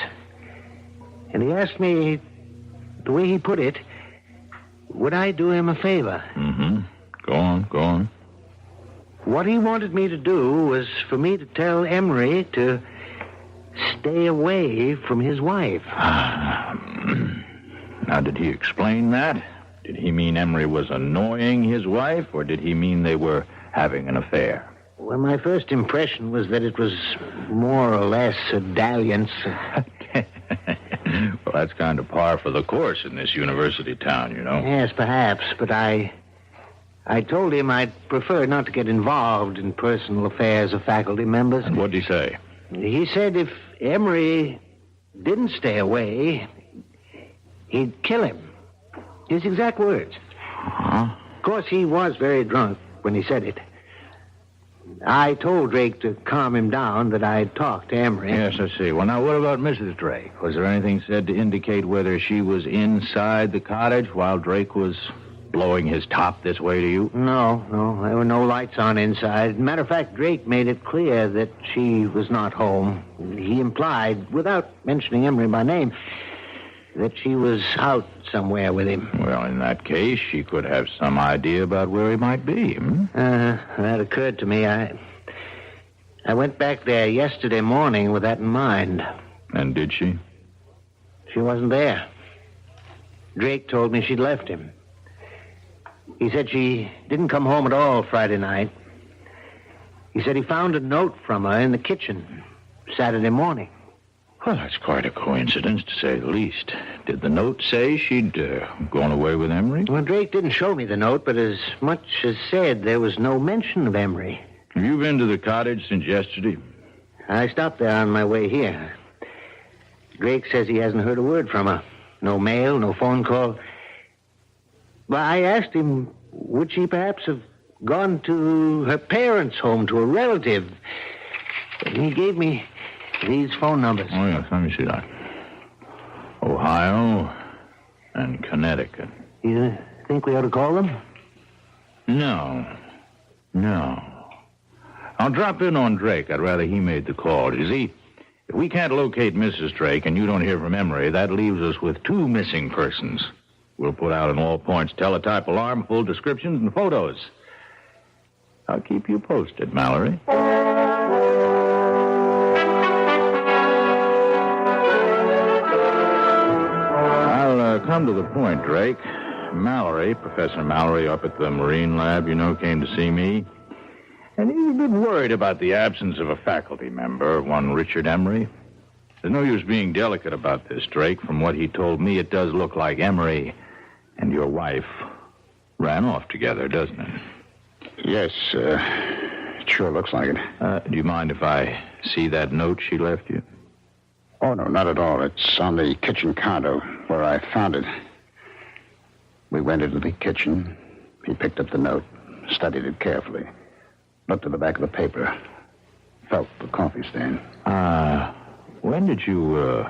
And he asked me, the way he put it, would I do him a favor? Mm-hmm. Go on. What he wanted me to do was for me to tell Emery to stay away from his wife. Now, did he explain that? Did he mean Emery was annoying his wife, or did he mean they were having an affair? Well, my first impression was that it was more or less a dalliance. Well, that's kind of par for the course in this university town, you know. Yes, perhaps, but I told him I'd prefer not to get involved in personal affairs of faculty members. And what'd he say? He said if Emery didn't stay away, he'd kill him. His exact words. Uh-huh. Of course, he was very drunk when he said it. I told Drake to calm him down, that I'd talk to Emery. Yes, I see. Well, now, what about Mrs. Drake? Was there anything said to indicate whether she was inside the cottage while Drake was blowing his top this way to you? No. There were no lights on inside. Matter of fact, Drake made it clear that she was not home. He implied, without mentioning Emery by name, that she was out somewhere with him. Well, in that case, she could have some idea about where he might be. That occurred to me. I went back there yesterday morning with that in mind. And did she? She wasn't there. Drake told me she'd left him. He said she didn't come home at all Friday night. He said he found a note from her in the kitchen Saturday morning. Well, that's quite a coincidence, to say the least. Did the note say she'd gone away with Emery? Well, Drake didn't show me the note, but as much as said, there was no mention of Emery. Have you been to the cottage since yesterday? I stopped there on my way here. Drake says he hasn't heard a word from her. No mail, no phone call. But I asked him, would she perhaps have gone to her parents' home, to a relative? And he gave me these phone numbers. Oh, yes, let me see that. Ohio and Connecticut. You think we ought to call them? No. I'll drop in on Drake. I'd rather he made the call. You see, if we can't locate Mrs. Drake and you don't hear from Emery, that leaves us with 2 missing persons. We'll put out an all-points teletype alarm, full descriptions and photos. I'll keep you posted, Mallory. I'll come to the point, Drake. Mallory, Professor Mallory up at the Marine Lab, came to see me. And he's a bit worried about the absence of a faculty member, one Richard Emery. There's no use being delicate about this, Drake. From what he told me, it does look like Emery and your wife ran off together, doesn't it? Yes, it sure looks like it. Do you mind if I see that note she left you? Oh, no, not at all. It's on the kitchen counter where I found it. We went into the kitchen. He picked up the note, studied it carefully, looked at the back of the paper, felt the coffee stain. When did you,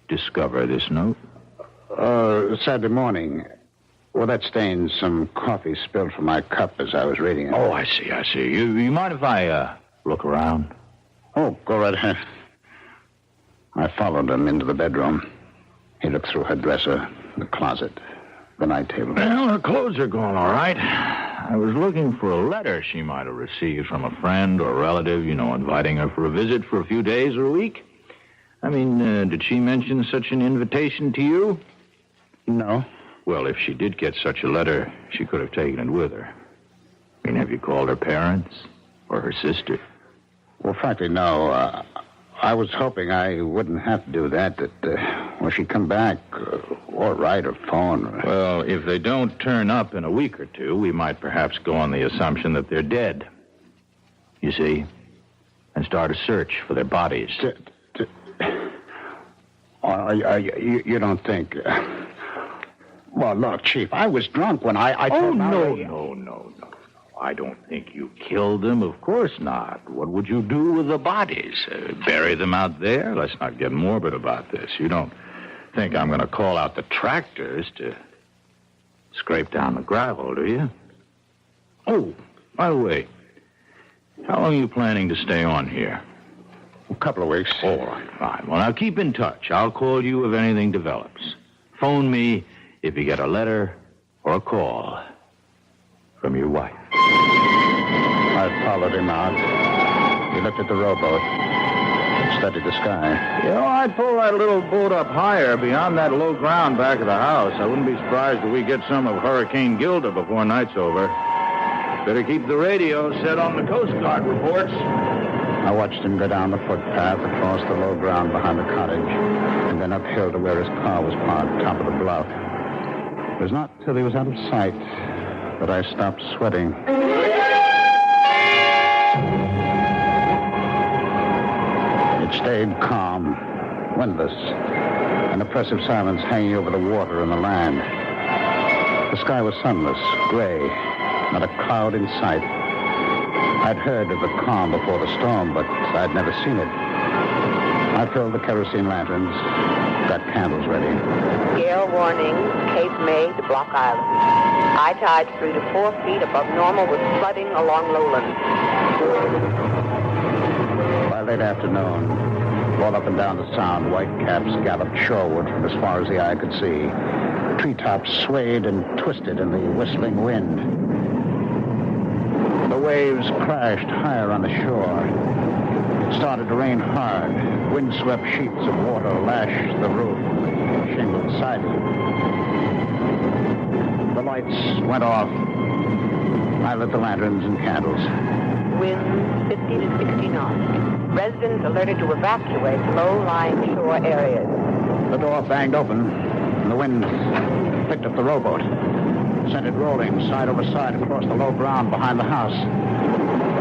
discover this note? Saturday morning. Well, that stained some coffee spilled from my cup as I was reading it. Oh, I see. You mind if I, look around? Oh, go right ahead. I followed him into the bedroom. He looked through her dresser, the closet, the night table. Well, her clothes are gone, all right. I was looking for a letter she might have received from a friend or relative, inviting her for a visit for a few days or a week. I mean, did she mention such an invitation to you? No. Well, if she did get such a letter, she could have taken it with her. I mean, have you called her parents or her sister? Well, frankly, no. I was hoping I wouldn't have to do that, when she'd come back, or write or phone. Well, if they don't turn up in a week or two, we might perhaps go on the assumption that they're dead. You see? And start a search for their bodies. You don't think... Well, look, Chief, I was drunk when I told Mallory... No. I don't think you killed them. Of course not. What would you do with the bodies? Bury them out there? Let's not get morbid about this. You don't think I'm going to call out the tractors to scrape down the gravel, do you? Oh, by the way, how long are you planning to stay on here? A couple of weeks. All right, fine. Well, now keep in touch. I'll call you if anything develops. Phone me if you get a letter or a call. from your wife. I followed him out. He looked at the rowboat, studied the sky. I'd pull that little boat up higher beyond that low ground back of the house. I wouldn't be surprised if we get some of Hurricane Gilda before night's over. Better keep the radio set on the Coast Guard reports. I watched him go down the footpath across the low ground behind the cottage and then uphill to where his car was parked, top of the bluff. It was not till he was out of sight that I stopped sweating. It stayed calm, windless, an oppressive silence hanging over the water and the land. The sky was sunless, gray, not a cloud in sight. I'd heard of the calm before the storm, but I'd never seen it. I filled the kerosene lanterns, got candles ready. Gale warning, Cape May to Block Island. High tide 3 to 4 feet above normal with flooding along lowland. By late afternoon, all up and down the sound, white caps galloped shoreward from as far as the eye could see. Treetops swayed and twisted in the whistling wind. The waves crashed higher on the shore. It started to rain hard. Windswept sheets of water lashed the roof, the shingled siding. The lights went off. I lit the lanterns and candles. Winds 50 to 60 knots. Residents alerted to evacuate low-lying shore areas. The door banged open, and the wind picked up the rowboat, sent it rolling side over side across the low ground behind the house.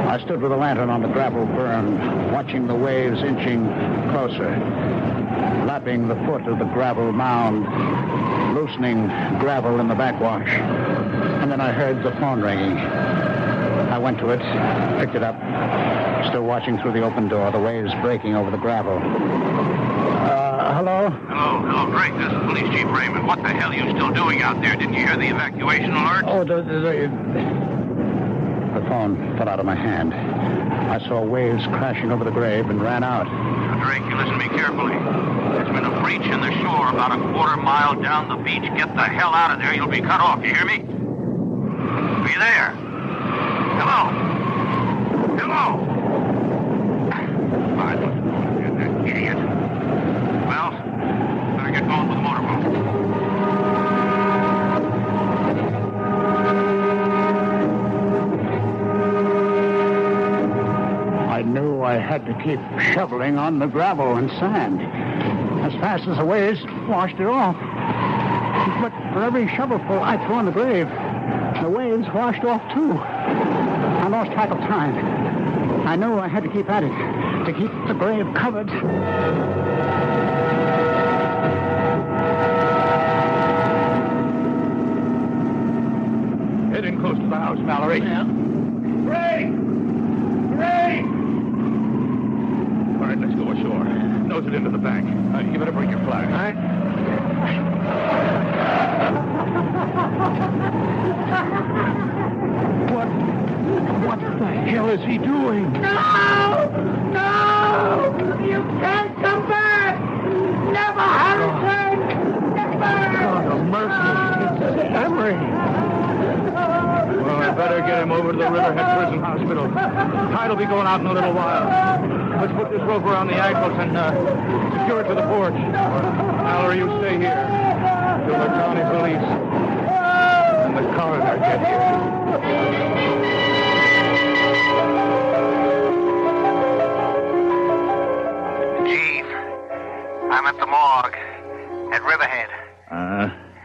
I stood with a lantern on the gravel burn, watching the waves inching closer, lapping the foot of the gravel mound, loosening gravel in the backwash. And then I heard the phone ringing. I went to it, picked it up, still watching through the open door, the waves breaking over the gravel. Hello? Hello, Drake. This is Police Chief Raymond. What the hell are you still doing out there? Didn't you hear the evacuation alert? Oh, the phone fell out of my hand. I saw waves crashing over the grave and ran out. Now, Drake, you listen to me carefully. There's been a breach in the shore about a quarter mile down the beach. Get the hell out of there. You'll be cut off. You hear me? Are you there? Hello? Hello? Fine. That idiot. Well, better get going with the motorboat. I knew I had to keep shoveling on the gravel and sand as fast as the waves washed it off. But for every shovelful I threw on the grave, the waves washed off too. I lost track of time. I knew I had to keep at it to keep the grave covered. Heading close to the house, Mallory. Yeah. Ray! Ray! All right, let's go ashore. Nose it into the bank. You better bring your flag, all right? What the hell is he doing? No! No! You can't come back! Never, Harrison! Never! God of mercy. It's Emery. Well, I better get him over to the Riverhead Prison Hospital. Tide will be going out in a little while. Let's put this rope around the ankles and secure it to the porch. Mallory, you stay here till the county police and the coroner get here. Chief, I'm at the morgue at Riverhead.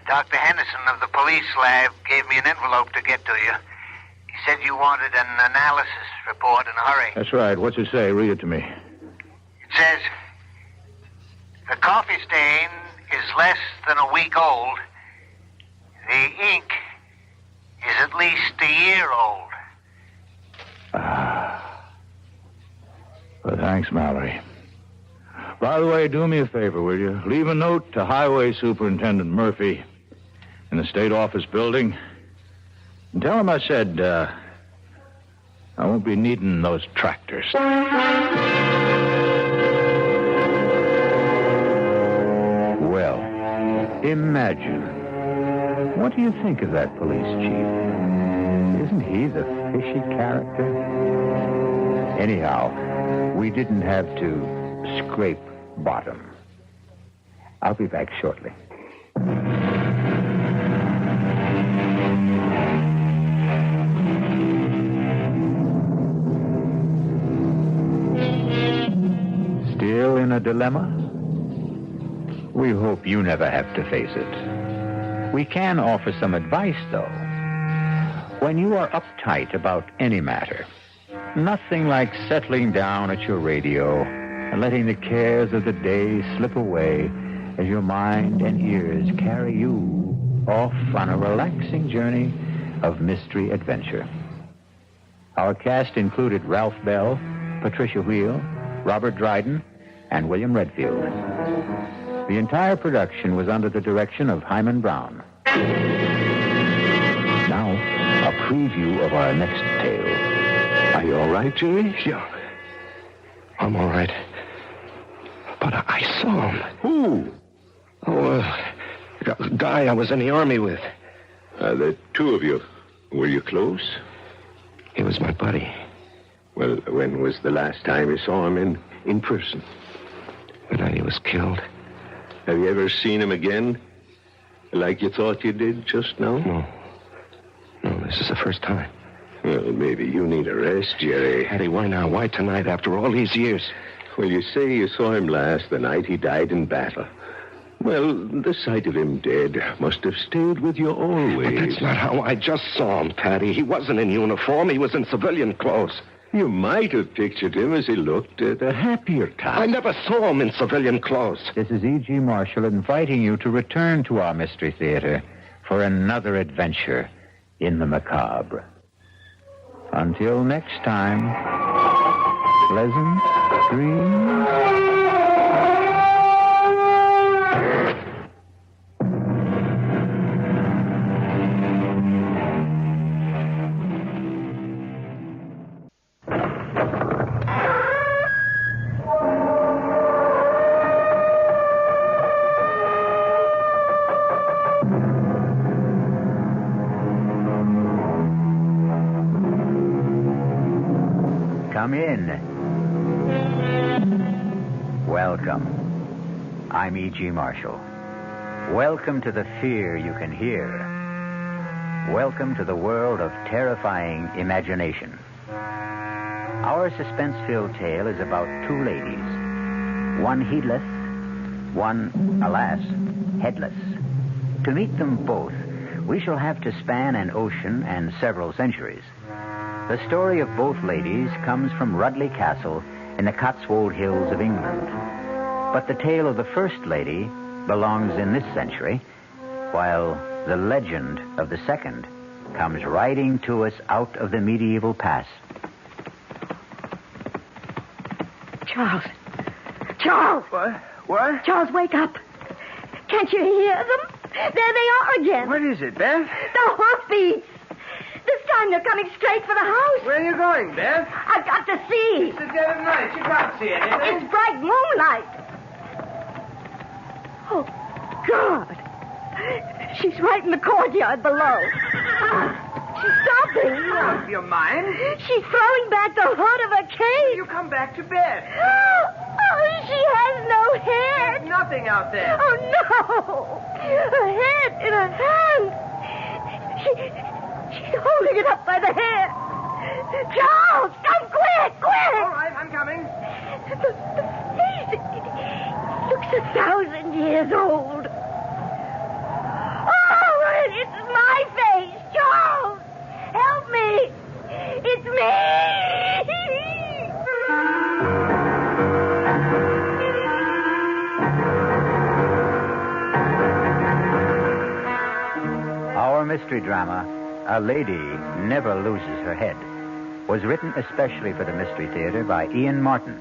Dr. Henderson of the police lab gave me an envelope to get to you. He said you wanted an analysis report in a hurry. That's right. What's it say? Read it to me. It says, the coffee stain is less than a week old. The ink is at least a year old. Well, thanks, Mallory. By the way, do me a favor, will you? Leave a note to Highway Superintendent Murphy in the State Office building. And tell him I said, I won't be needing those tractors. Well, imagine. What do you think of that, police chief? Isn't he the fishy character? Anyhow, we didn't have to scrape bottom. I'll be back shortly. Still in a dilemma? We hope you never have to face it. We can offer some advice, though. When you are uptight about any matter, nothing like settling down at your radio and letting the cares of the day slip away as your mind and ears carry you off on a relaxing journey of mystery adventure. Our cast included Ralph Bell, Patricia Wheel, Robert Dryden, and William Redfield. The entire production was under the direction of Hyman Brown. Now, a preview of our next tale. Are you all right, Jerry? Yeah. I'm all right. But I saw him. Who? Oh, a guy I was in the army with. The two of you. Were you close? He was my buddy. Well, when was the last time you saw him in person? The night he was killed. Have you ever seen him again? Like you thought you did just now? No, this is the first time. Well, maybe you need a rest, Jerry. Eddie, why now? Why tonight after all these years? Well, you say you saw him last the night he died in battle. Well, the sight of him dead must have stayed with you always. But that's not how I just saw him, Patty. He wasn't in uniform. He was in civilian clothes. You might have pictured him as he looked at a happier time. I never saw him in civilian clothes. This is E.G. Marshall inviting you to return to our Mystery Theater for another adventure in the macabre. Until next time, pleasant dreams. Come in. Welcome. I'm E.G. Marshall. Welcome to the fear you can hear. Welcome to the world of terrifying imagination. Our suspense-filled tale is about two ladies. One heedless, one, alas, headless. To meet them both, we shall have to span an ocean and several centuries. The story of both ladies comes from Rudley Castle in the Cotswold Hills of England. But the tale of the first lady belongs in this century, while the legend of the second comes riding to us out of the medieval past. Charles! Charles! What? Charles, wake up. Can't you hear them? There they are again. What is it, Beth? The hoofbeats. This time they're coming straight for the house. Where are you going, Beth? I've got to see. It's the dead of night. You can't see anything. It's bright moonlight. Oh, God. She's right in the courtyard below. She's stopping. You're out of your mind. She's throwing back the hood of her cape. You come back to bed. Oh, she has no head. There's nothing out there. Oh, no. Her head in her hand. She's holding it up by the hair. Charles, come quick. All right, I'm coming. The face, it looks 1,000 years old. Oh, it's my face. Charles, help me. It's me. Our mystery drama, A Lady Never Loses Her Head, was written especially for the Mystery Theater by Ian Martin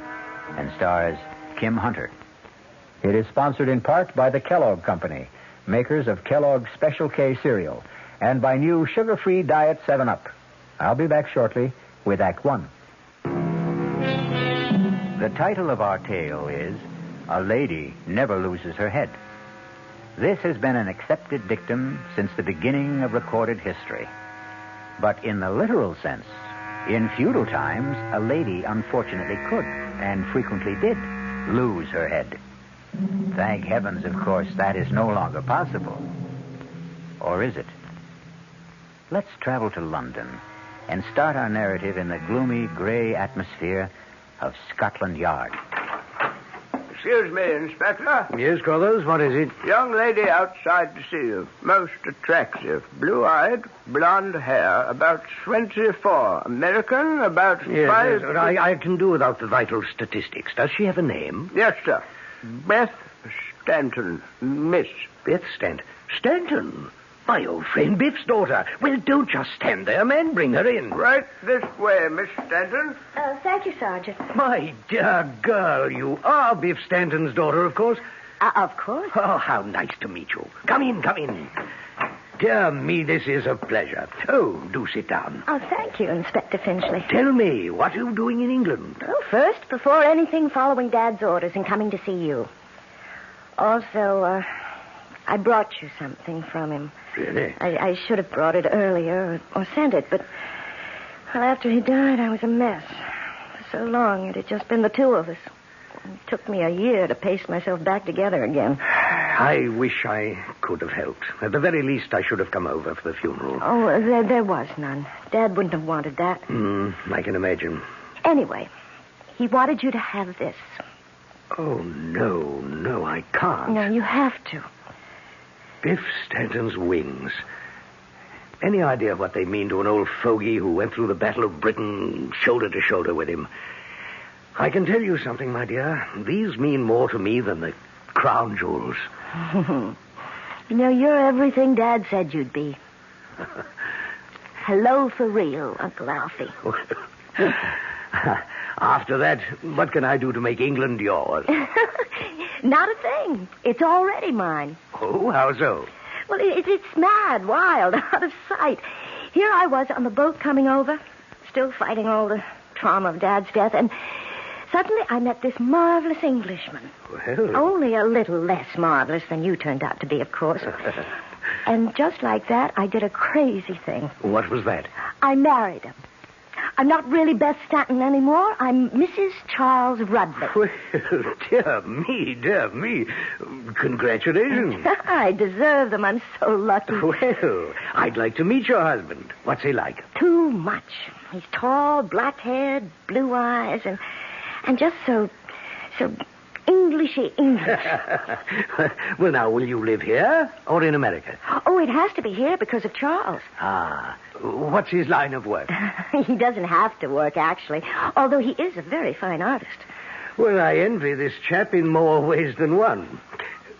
and stars Kim Hunter. It is sponsored in part by the Kellogg Company, makers of Kellogg's Special K cereal, and by new sugar-free Diet 7-Up. I'll be back shortly with Act One. The title of our tale is A Lady Never Loses Her Head. This has been an accepted dictum since the beginning of recorded history. But in the literal sense, in feudal times, a lady unfortunately could, and frequently did, lose her head. Thank heavens, of course, that is no longer possible. Or is it? Let's travel to London and start our narrative in the gloomy, gray atmosphere of Scotland Yard. Excuse me, Inspector. Yes, Crothers, what is it? Young lady outside to see you. Most attractive. Blue-eyed, blonde hair, about 24. American, about 5... Yes, I can do without the vital statistics. Does she have a name? Yes, sir. Beth Stanton. Miss. Beth Stanton? Stanton? My old friend Biff's daughter. Well, don't just stand there, man. Bring her in. Right this way, Miss Stanton. Thank you, Sergeant. My dear girl, you are Biff Stanton's daughter, of course. Of course. Oh, how nice to meet you. Come in, come in. Dear me, this is a pleasure. Oh, do sit down. Oh, thank you, Inspector Finchley. Tell me, what are you doing in England? Oh, first, before anything, following Dad's orders and coming to see you. Also, I brought you something from him. Really? I should have brought it earlier or sent it, but well, after he died, I was a mess. For so long, it had just been the two of us. It took me a year to paste myself back together again. I wish I could have helped. At the very least, I should have come over for the funeral. Oh, there was none. Dad wouldn't have wanted that. I can imagine. Anyway, he wanted you to have this. Oh, no, I can't. No, you have to. Biff Stanton's wings. Any idea what they mean to an old fogey who went through the Battle of Britain shoulder to shoulder with him? I can tell you something, my dear. These mean more to me than the crown jewels. You know, you're everything Dad said you'd be. Hello for real, Uncle Alfie. After that, what can I do to make England yours? Not a thing. It's already mine. Oh, how so? Well, it's mad, wild, out of sight. Here I was on the boat coming over, still fighting all the trauma of Dad's death, and suddenly I met this marvelous Englishman. Well... Only a little less marvelous than you turned out to be, of course. And just like that, I did a crazy thing. What was that? I married him. I'm not really Beth Stanton anymore. I'm Mrs. Charles Rudley. Well, dear me. Congratulations. I deserve them. I'm so lucky. Well, I'd like to meet your husband. What's he like? Too much. He's tall, black-haired, blue eyes, and just so Englishy English. Well, now, will you live here or in America? Oh, it has to be here because of Charles. Ah. What's his line of work? He doesn't have to work, actually, although he is a very fine artist. Well, I envy this chap in more ways than one.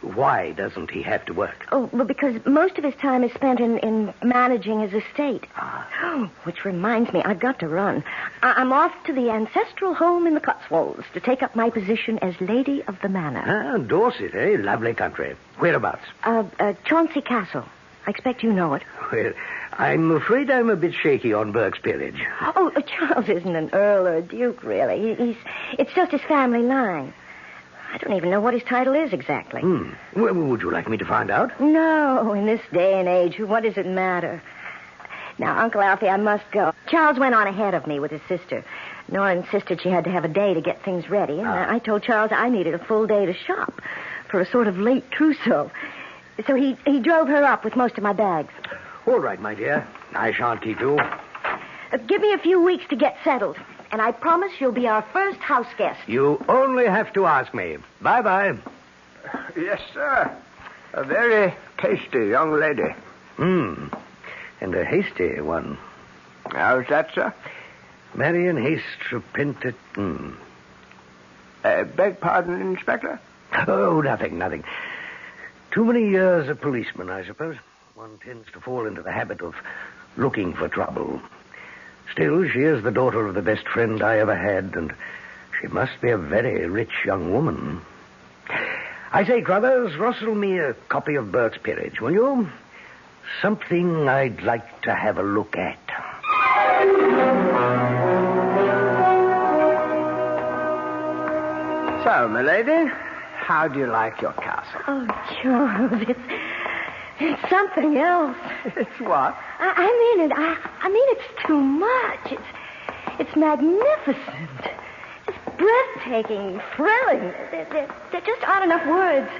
Why doesn't he have to work? Oh, well, because most of his time is spent in managing his estate. Oh, which reminds me, I've got to run. I'm off to the ancestral home in the Cotswolds to take up my position as Lady of the Manor. Ah, Dorset, eh? Lovely country. Whereabouts? Chauncey Castle. I expect you know it. Well, I'm afraid I'm a bit shaky on Burke's peerage. Oh, Charles isn't an earl or a duke, really. It's just his family line. I don't even know what his title is exactly. Well, would you like me to find out? No, in this day and age, what does it matter? Now, Uncle Alfie, I must go. Charles went on ahead of me with his sister. Nora insisted she had to have a day to get things ready, and I told Charles I needed a full day to shop for a sort of late trousseau. So he drove her up with most of my bags. All right, my dear. I shan't keep you. Give me a few weeks to get settled, and I promise you'll be our first house guest. You only have to ask me. Bye-bye. Yes, sir. A very tasty young lady. And a hasty one. How's that, sir? Marion Haste repented. Beg pardon, Inspector? Oh, nothing. Too many years a policeman, I suppose. One tends to fall into the habit of looking for trouble. Still, she is the daughter of the best friend I ever had, and she must be a very rich young woman. I say, Crothers, rustle me a copy of Burke's Peerage, will you? Something I'd like to have a look at. So, milady, how do you like your castle? Oh, Charles, it's something else. It's what? I mean it too much. It's magnificent. It's breathtaking, thrilling. There just aren't enough words.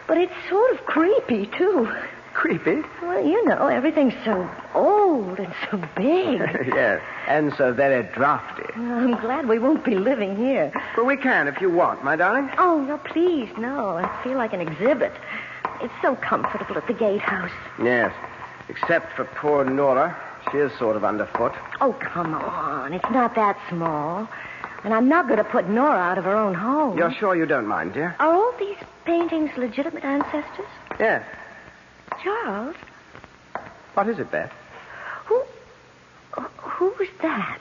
But it's sort of creepy, too. Creepy? Well, you know, everything's so old and so big. Yes, and so very drafty. I'm glad we won't be living here. Well, we can if you want, my darling. Oh, no, please, no. I feel like an exhibit. It's so comfortable at the gatehouse. Yes, except for poor Nora. She is sort of underfoot. Oh, come on. It's not that small. And I'm not going to put Nora out of her own home. You're sure you don't mind, dear? Are all these paintings legitimate ancestors? Yes. Charles? What is it, Beth? Who's that?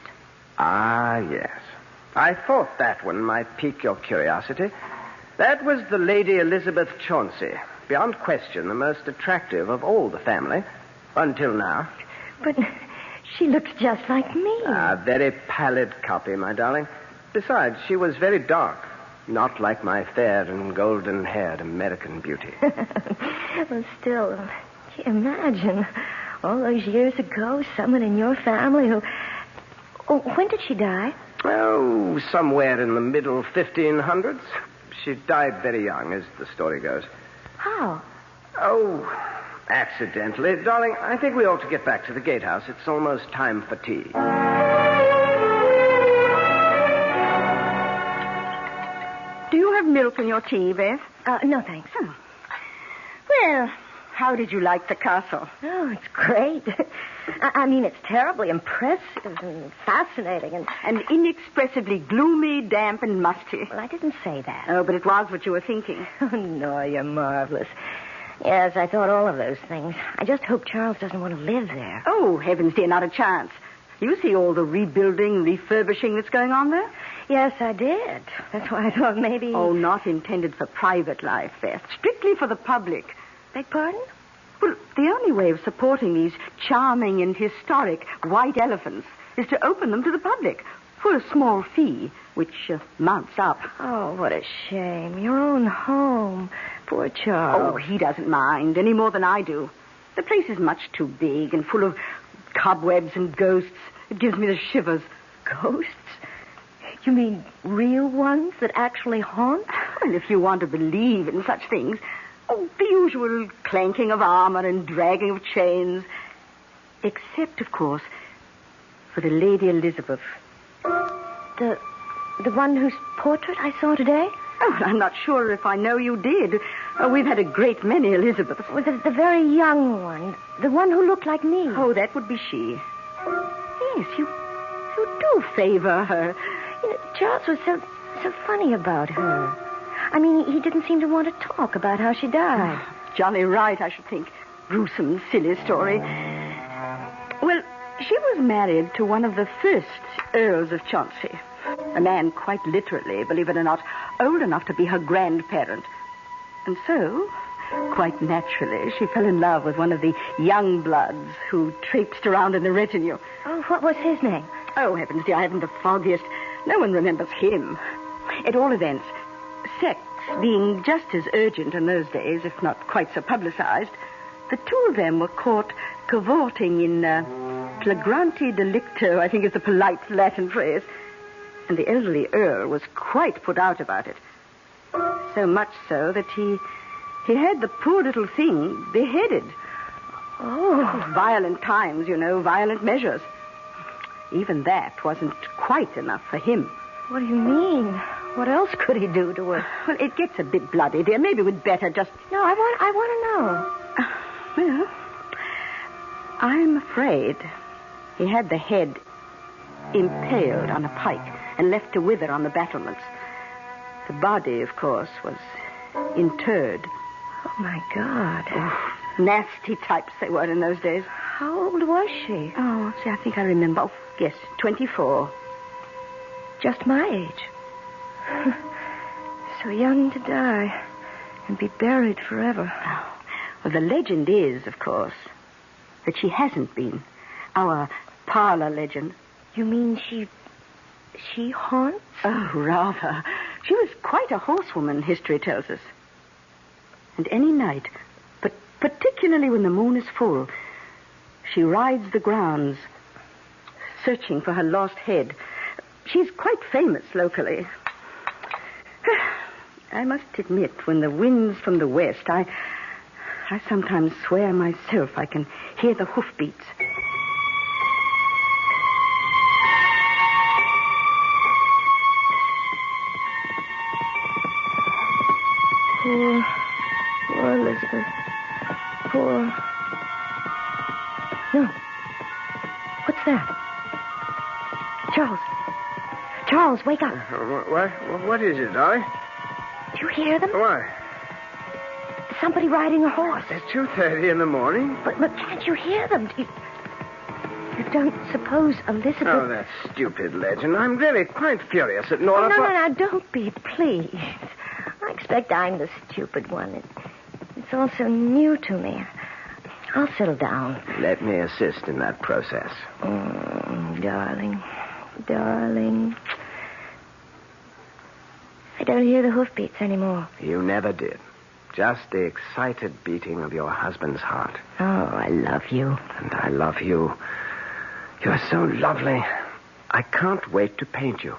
Ah, yes. I thought that one might pique your curiosity. That was the Lady Elizabeth Chauncey. Beyond question, the most attractive of all the family. Until now. But she looks just like me. A very pallid copy, my darling. Besides, she was very dark. Not like my fair and golden-haired American beauty. Well, still, imagine, all those years ago, someone in your family who... Oh, when did she die? Oh, somewhere in the middle 1500s. She died very young, as the story goes. How? Oh, accidentally. Darling, I think we ought to get back to the gatehouse. It's almost time for tea. Do you have milk in your tea, Beth? No, thanks. Oh. Well, how did you like the castle? Oh, it's great. I mean, it's terribly impressive and fascinating and inexpressibly gloomy, damp, and musty. Well, I didn't say that. Oh, but it was what you were thinking. Oh, no, you're marvelous. Yes, I thought all of those things. I just hope Charles doesn't want to live there. Oh, heavens, dear, not a chance. You see all the rebuilding, refurbishing that's going on there? Yes, I did. That's why I thought maybe... Oh, not intended for private life, Beth. Strictly for the public. Beg pardon? Well, the only way of supporting these charming and historic white elephants is to open them to the public for a small fee, which mounts up. Oh, what a shame. Your own home. Poor Charles. Oh, he doesn't mind any more than I do. The place is much too big and full of cobwebs and ghosts. It gives me the shivers. Ghosts? You mean real ones that actually haunt? Well, if you want to believe in such things... Oh, the usual clanking of armor and dragging of chains. Except, of course, for the Lady Elizabeth. The one whose portrait I saw today? Oh, I'm not sure if I know you did. We've had a great many Elizabeths. Well, the very young one. The one who looked like me. Oh, that would be she. Yes, you do favor her. You know, Charles was so funny about her. I mean, he didn't seem to want to talk about how she died. Jolly right, I should think. Gruesome, silly story. Well, she was married to one of the first Earls of Chauncey. A man quite literally, believe it or not, old enough to be her grandparent. And so, quite naturally, she fell in love with one of the young bloods who traipsed around in the retinue. Oh, what was his name? Oh, heavens, dear, I haven't the foggiest. No one remembers him. At all events... Sex being just as urgent in those days, if not quite so publicized, the two of them were caught cavorting in flagrante delicto, I think is the polite Latin phrase. And the elderly Earl was quite put out about it. So much so that he had the poor little thing beheaded. Oh. Violent times, you know, violent measures. Even that wasn't quite enough for him. What do you mean? What else could he do to her? Well, it gets a bit bloody, dear. Maybe we'd better just... No, I want to know. Well, I'm afraid he had the head impaled on a pike and left to wither on the battlements. The body, of course, was interred. Oh, my God. Oh, nasty types they were in those days. How old was she? Oh, see, I think I remember. Oh, yes, 24. Just my age. So young to die and be buried forever. Oh. Well, the legend is, of course, that she hasn't been. Our parlor legend. You mean she haunts? Oh, rather. She was quite a horsewoman, history tells us. And any night, but particularly when the moon is full, she rides the grounds searching for her lost head. She's quite famous locally. I must admit, when the wind's from the west, I sometimes swear myself I can hear the hoofbeats. Poor Elizabeth. Poor... No. What's that? Charles, wake up. What is it, Dolly? Do you hear them? Why? Somebody riding a horse. It's 2:30 in the morning. But can't you hear them? You don't suppose Elizabeth... Oh, that stupid legend. I'm really quite furious at Nora. No, don't be, please. I expect I'm the stupid one. It's all so new to me. I'll settle down. Let me assist in that process. Darling. I don't hear the hoofbeats anymore. You never did. Just the excited beating of your husband's heart. Oh, I love you. And I love you. You're so lovely. I can't wait to paint you.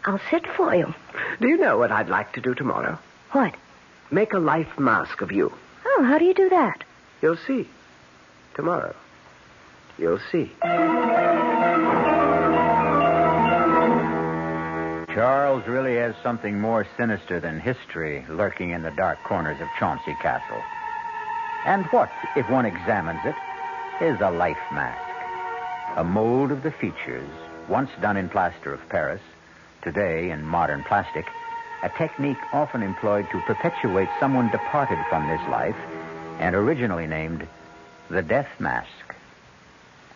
I'll sit for you. Do you know what I'd like to do tomorrow? What? Make a life mask of you. Oh, how do you do that? You'll see. Tomorrow. You'll see. Charles really has something more sinister than history lurking in the dark corners of Chauncey Castle. And what, if one examines it, is a life mask? A mold of the features, once done in plaster of Paris, today in modern plastic, a technique often employed to perpetuate someone departed from this life and originally named the death mask.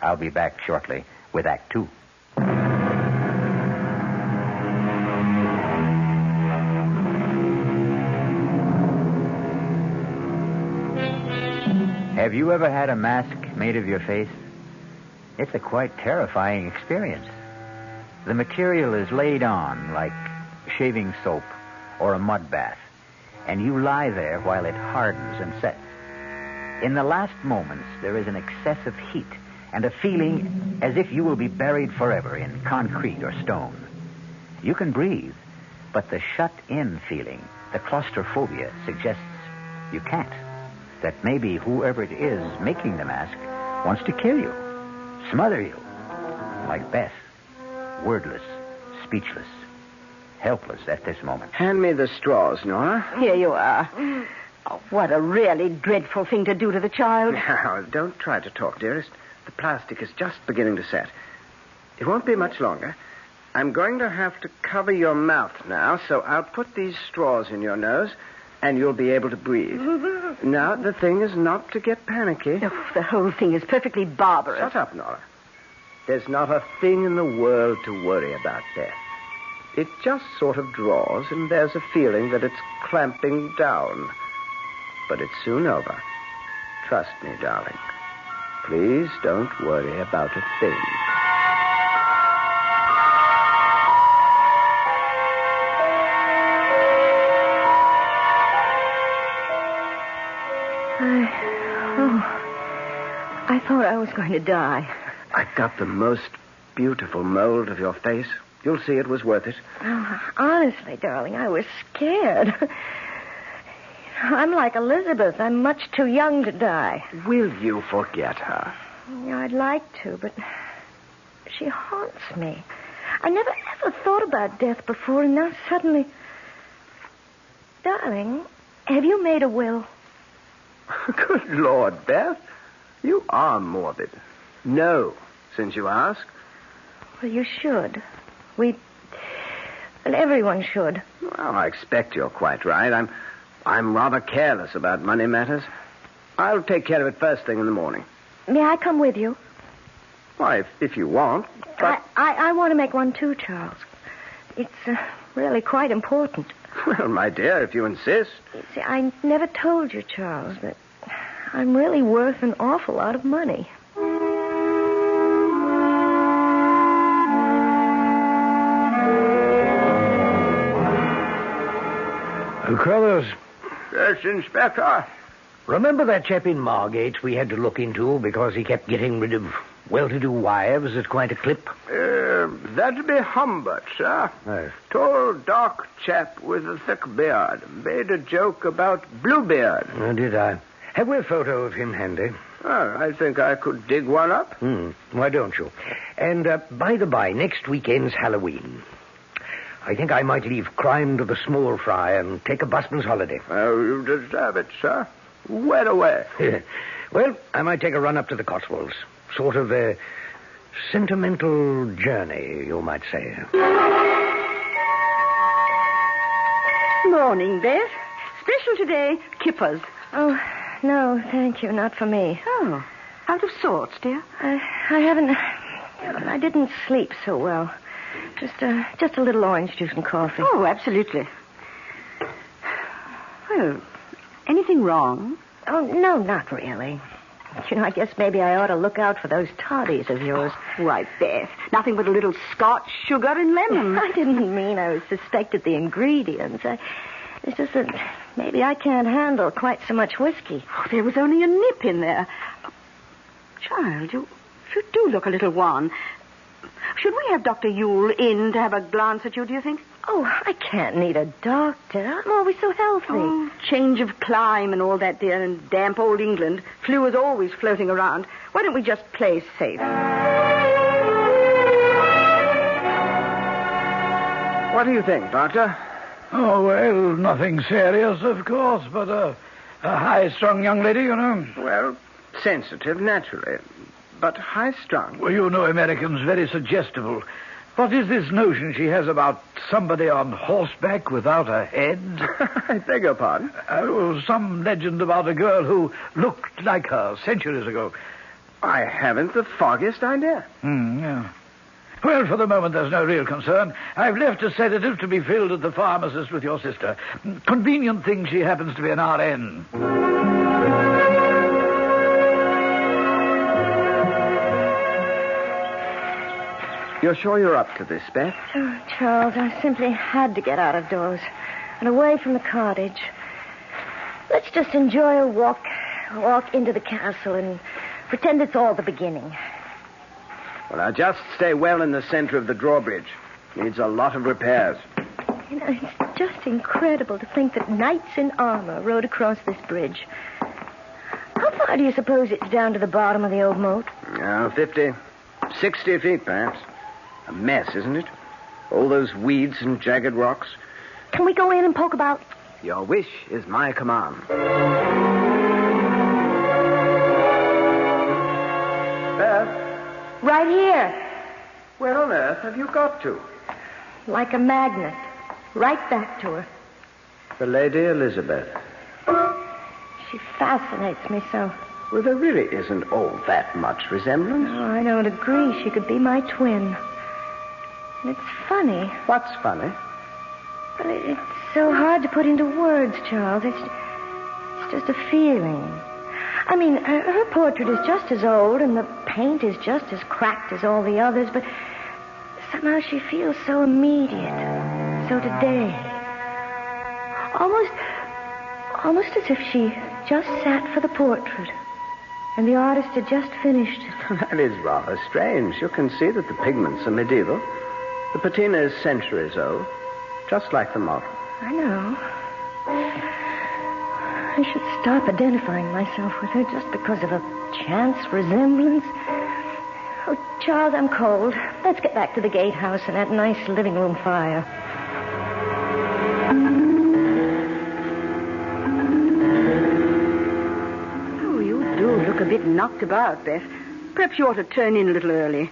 I'll be back shortly with Act 2. Have you ever had a mask made of your face? It's a quite terrifying experience. The material is laid on like shaving soap or a mud bath, and you lie there while it hardens and sets. In the last moments, there is an excess of heat and a feeling as if you will be buried forever in concrete or stone. You can breathe, but the shut-in feeling, the claustrophobia, suggests you can't. That maybe whoever it is making the mask wants to kill you, smother you, like Beth, wordless, speechless, helpless at this moment. Hand me the straws, Nora. Here you are. Oh, what a really dreadful thing to do to the child. Now, don't try to talk, dearest. The plastic is just beginning to set. It won't be much longer. I'm going to have to cover your mouth now, so I'll put these straws in your nose, and you'll be able to breathe. Now, the thing is not to get panicky. Oh, the whole thing is perfectly barbarous. Shut up, Nora. There's not a thing in the world to worry about, Beth. It just sort of draws, and there's a feeling that it's clamping down. But it's soon over. Trust me, darling. Please don't worry about a thing. I thought I was going to die. I've got the most beautiful mold of your face. You'll see it was worth it. Oh, honestly, darling, I was scared. I'm like Elizabeth. I'm much too young to die. Will you forget her? Yeah, I'd like to, but she haunts me. I never ever thought about death before, and now suddenly... Darling, have you made a will? Good Lord, Beth. You are morbid. No, since you ask. Well, you should. Well, everyone should. Well, I expect you're quite right. I'm rather careless about money matters. I'll take care of it first thing in the morning. May I come with you? Why, if you want. But... I want to make one too, Charles. It's really quite important. Well, my dear, if you insist. See, I never told you, Charles, that I'm really worth an awful lot of money. Carlos. Yes, Inspector. Remember that chap in Margate we had to look into because he kept getting rid of well-to-do wives at quite a clip? That'd be Humbert, sir. Yes. Tall, dark chap with a thick beard. Made a joke about Bluebeard. Oh, did I? Have we a photo of him handy? Oh, I think I could dig one up. Why don't you? And, by the by, next weekend's Halloween. I think I might leave crime to the small fry and take a busman's holiday. Oh, you deserve it, sir. Where away? Well, I might take a run up to the Cotswolds. Sort of a sentimental journey, you might say. Morning, Beth. Special today, kippers. Oh, no, thank you. Not for me. Oh, out of sorts, dear? I haven't... I didn't sleep so well. Just a little orange juice and coffee. Oh, absolutely. Well, anything wrong? Oh, no, not really. You know, I guess maybe I ought to look out for those toddies of yours. Why, Beth, nothing but a little Scotch, sugar, and lemon. I didn't mean I suspected the ingredients. It's just that maybe I can't handle quite so much whiskey. Oh, there was only a nip in there. Child, you do look a little wan. Should we have Dr. Yule in to have a glance at you, do you think? Oh, I can't need a doctor. I'm always so healthy. Oh, change of clime and all that, dear, and damp old England. Flu is always floating around. Why don't we just play safe? What do you think, Doctor? Oh, well, nothing serious, of course, but a high-strung young lady, you know. Well, sensitive, naturally, but high-strung. Well, you know Americans very suggestible. What is this notion she has about somebody on horseback without a head? I beg your pardon? Some legend about a girl who looked like her centuries ago. I haven't the foggiest idea. Yeah. Well, for the moment, there's no real concern. I've left a sedative to be filled at the pharmacist with your sister. Convenient thing she happens to be an RN. You're sure you're up to this, Beth? Oh, Charles, I simply had to get out of doors and away from the cottage. Let's just enjoy a walk into the castle and pretend it's all the beginning. Well, now, just stay well in the center of the drawbridge. Needs a lot of repairs. You know, it's just incredible to think that knights in armor rode across this bridge. How far do you suppose it's down to the bottom of the old moat? 50, 60 feet, perhaps. A mess, isn't it? All those weeds and jagged rocks. Can we go in and poke about? Your wish is my command. Beth? Right here. Where on earth have you got to? Like a magnet. Right back to her. The Lady Elizabeth. She fascinates me so. Well, there really isn't all that much resemblance. Oh, I don't agree. She could be my twin. It's funny. What's funny? But it's so hard to put into words, Charles. It's just a feeling. I mean, her portrait is just as old, and the paint is just as cracked as all the others, but somehow she feels so immediate, so today. Almost as if she just sat for the portrait, and the artist had just finished it. That is rather strange. You can see that the pigments are medieval. The patina is centuries old, just like the model. I know. I should stop identifying myself with her just because of a chance resemblance. Oh, Charles, I'm cold. Let's get back to the gatehouse and that nice living room fire. Oh, you do look a bit knocked about, Beth. Perhaps you ought to turn in a little early.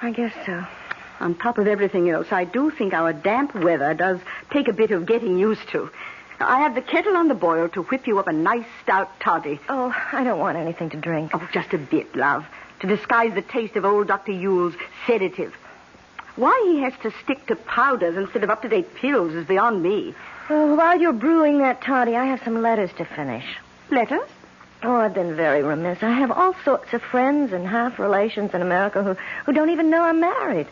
I guess so. On top of everything else, I do think our damp weather does take a bit of getting used to. I have the kettle on the boil to whip you up a nice stout toddy. Oh, I don't want anything to drink. Oh, just a bit, love, to disguise the taste of old Dr. Yule's sedative. Why he has to stick to powders instead of up-to-date pills is beyond me. Well, while you're brewing that toddy, I have some letters to finish. Letters? Oh, I've been very remiss. I have all sorts of friends and half-relations in America who don't even know I'm married.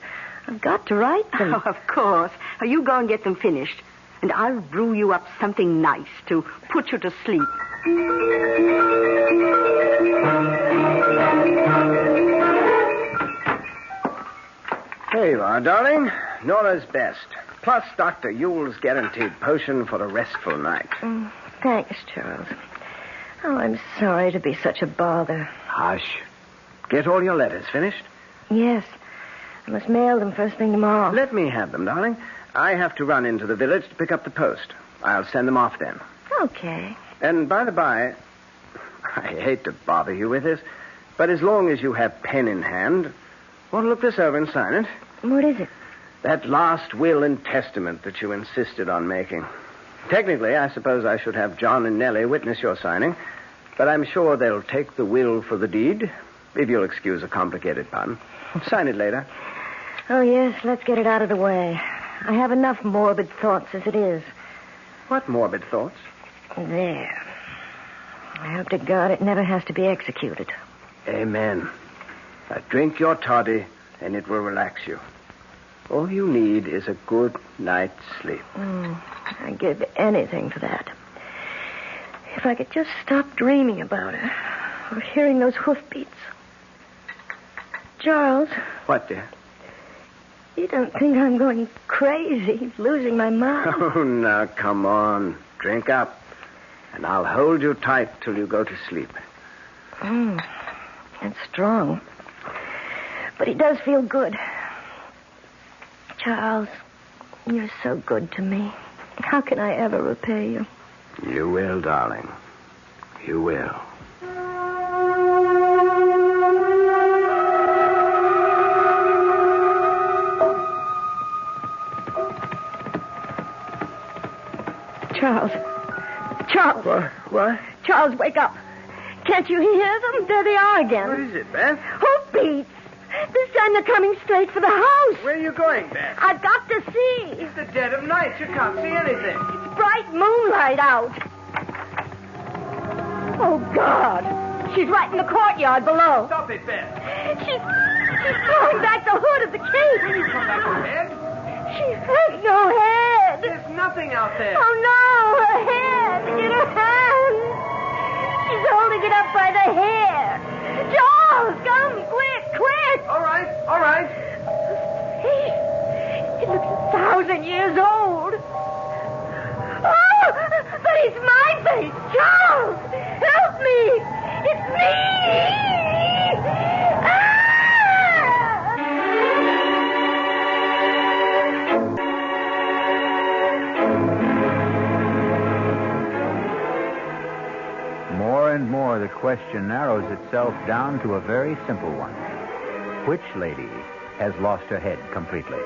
I've got to write them. Oh, of course. You go and get them finished. And I'll brew you up something nice to put you to sleep. Here you are, darling. Nora's best. Plus Dr. Yule's guaranteed potion for a restful night. Thanks, Charles. Oh, I'm sorry to be such a bother. Hush. Get all your letters finished? Yes. I must mail them first thing tomorrow. Let me have them, darling. I have to run into the village to pick up the post. I'll send them off then. Okay. And by the by, I hate to bother you with this, but as long as you have pen in hand, want to look this over and sign it? What is it? That last will and testament that you insisted on making. Technically, I suppose I should have John and Nellie witness your signing, but I'm sure they'll take the will for the deed, if you'll excuse a complicated pun. Sign it later. Oh, yes, let's get it out of the way. I have enough morbid thoughts as it is. What morbid thoughts? There. I hope to God it never has to be executed. Amen. Now drink your toddy, and it will relax you. All you need is a good night's sleep. I'd give anything for that. If I could just stop dreaming about her, or hearing those hoofbeats. Charles. What, dear? You don't think I'm going crazy, losing my mind? Oh, now, come on. Drink up. And I'll hold you tight till you go to sleep. It's strong. But it does feel good. Charles, you're so good to me. How can I ever repay you? You will, darling. You will. Charles. Charles. What? Charles, wake up. Can't you hear them? There they are again. What is it, Beth? Hoofbeats. This time they're coming straight for the house. Where are you going, Beth? I've got to see. It's the dead of night. You can't see anything. It's bright moonlight out. Oh, God. She's right in the courtyard below. Stop it, Beth. She's throwing back the hood of the case. Will you come back her head? She has no head. There's nothing out there. Oh, no. Her head in her hand. She's holding it up by the hair. Charles, come, quick. All right. It looks 1,000 years old. Oh, but it's my face. Charles, help me. It's me. More and more, the question narrows itself down to a very simple one. Which lady has lost her head completely?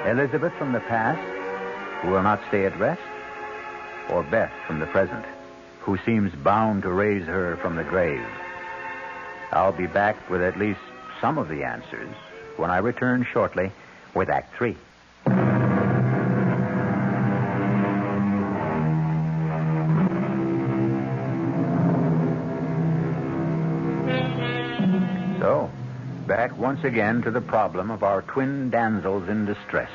Elizabeth from the past, who will not stay at rest? Or Beth from the present, who seems bound to raise her from the grave? I'll be back with at least some of the answers when I return shortly with Act 3. So, back once again to the problem of our twin damsels in distress.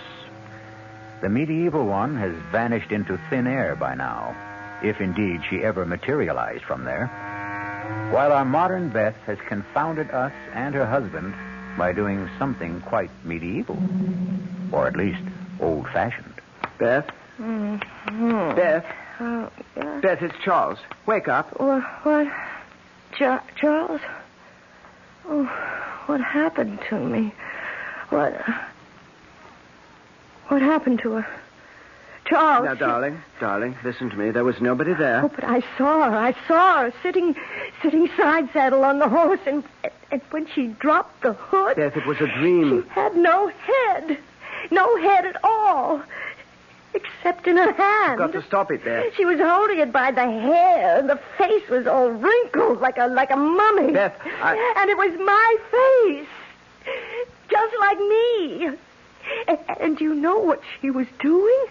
The medieval one has vanished into thin air by now, if indeed she ever materialized from there, while our modern Beth has confounded us and her husband by doing something quite medieval, or at least old-fashioned. Beth? Mm-hmm. Beth? Oh, yeah. Beth, it's Charles. Wake up. What? Charles? Oh, what happened to me? What happened to her? Charles. Now, darling, listen to me. There was nobody there. Oh, but I saw her sitting side saddle on the horse, and when she dropped the hood... Beth, it was a dream. She had no head at all, except in her hand. You've got to stop it, Beth. She was holding it by the hair, and the face was all wrinkled like a mummy. Beth, And it was my face, just like me. And do you know what she was doing?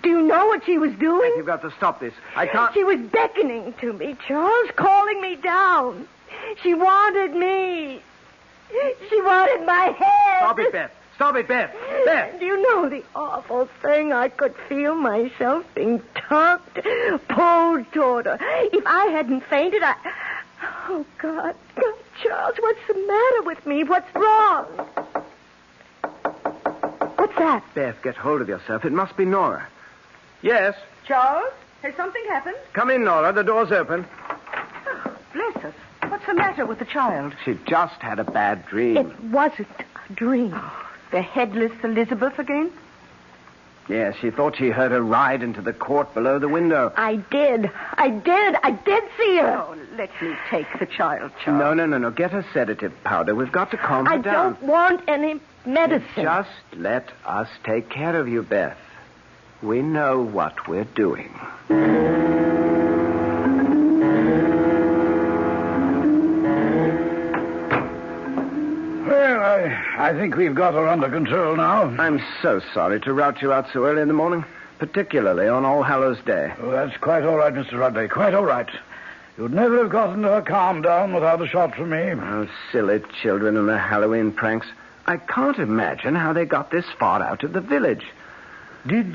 Do you know what she was doing? Beth, you've got to stop this. I can't... She was beckoning to me, Charles, calling me down. She wanted me. She wanted my head. Stop it, Beth. Stop it, Beth. Beth. Do you know the awful thing? I could feel myself being tugged, pulled toward her. If I hadn't fainted, Oh, God, Charles, what's the matter with me? What's wrong? that? Beth, get hold of yourself. It must be Nora. Yes? Charles, has something happened? Come in, Nora. The door's open. Oh, bless us. What's the matter with the child? She just had a bad dream. It wasn't a dream. The headless Elizabeth again? Yes, she thought she heard her ride into the court below the window. I did see her. Oh, let me take the child, Charles. No. Get her sedative powder. We've got to calm her I down. don't want any medicine. Just let us take care of you, Beth. We know what we're doing. Well, I think we've got her under control now. I'm so sorry to rout you out so early in the morning, particularly on All Hallows Day. Oh, that's quite all right, Mr. Rudley, quite all right. You'd never have gotten her calmed down without a shot from me. Oh, silly children and their Halloween pranks. I can't imagine how they got this far out of the village. Did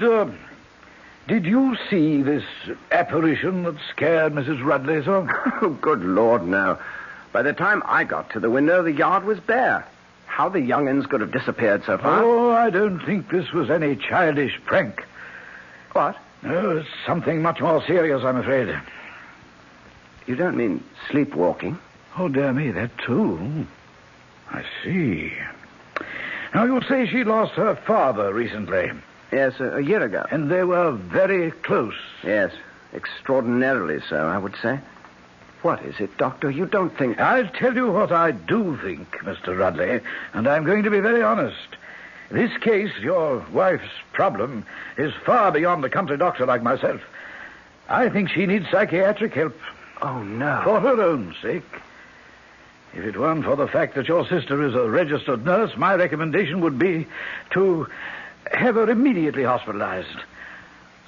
you see this apparition that scared Mrs. Rudley so? Oh, good Lord, no. By the time I got to the window, the yard was bare. How the young'uns could have disappeared so far? Oh, I don't think this was any childish prank. What? No, it's something much more serious, I'm afraid. You don't mean sleepwalking? Oh, dear me, that too. I see. Now, you say she lost her father recently. Yes, a year ago. And they were very close. Yes, extraordinarily so, I would say. What is it, Doctor? You don't think... I'll tell you what I do think, Mr. Rudley, and I'm going to be very honest. This case, your wife's problem, is far beyond a country doctor like myself. I think she needs psychiatric help. Oh, no. For her own sake. If it weren't for the fact that your sister is a registered nurse, my recommendation would be to have her immediately hospitalized.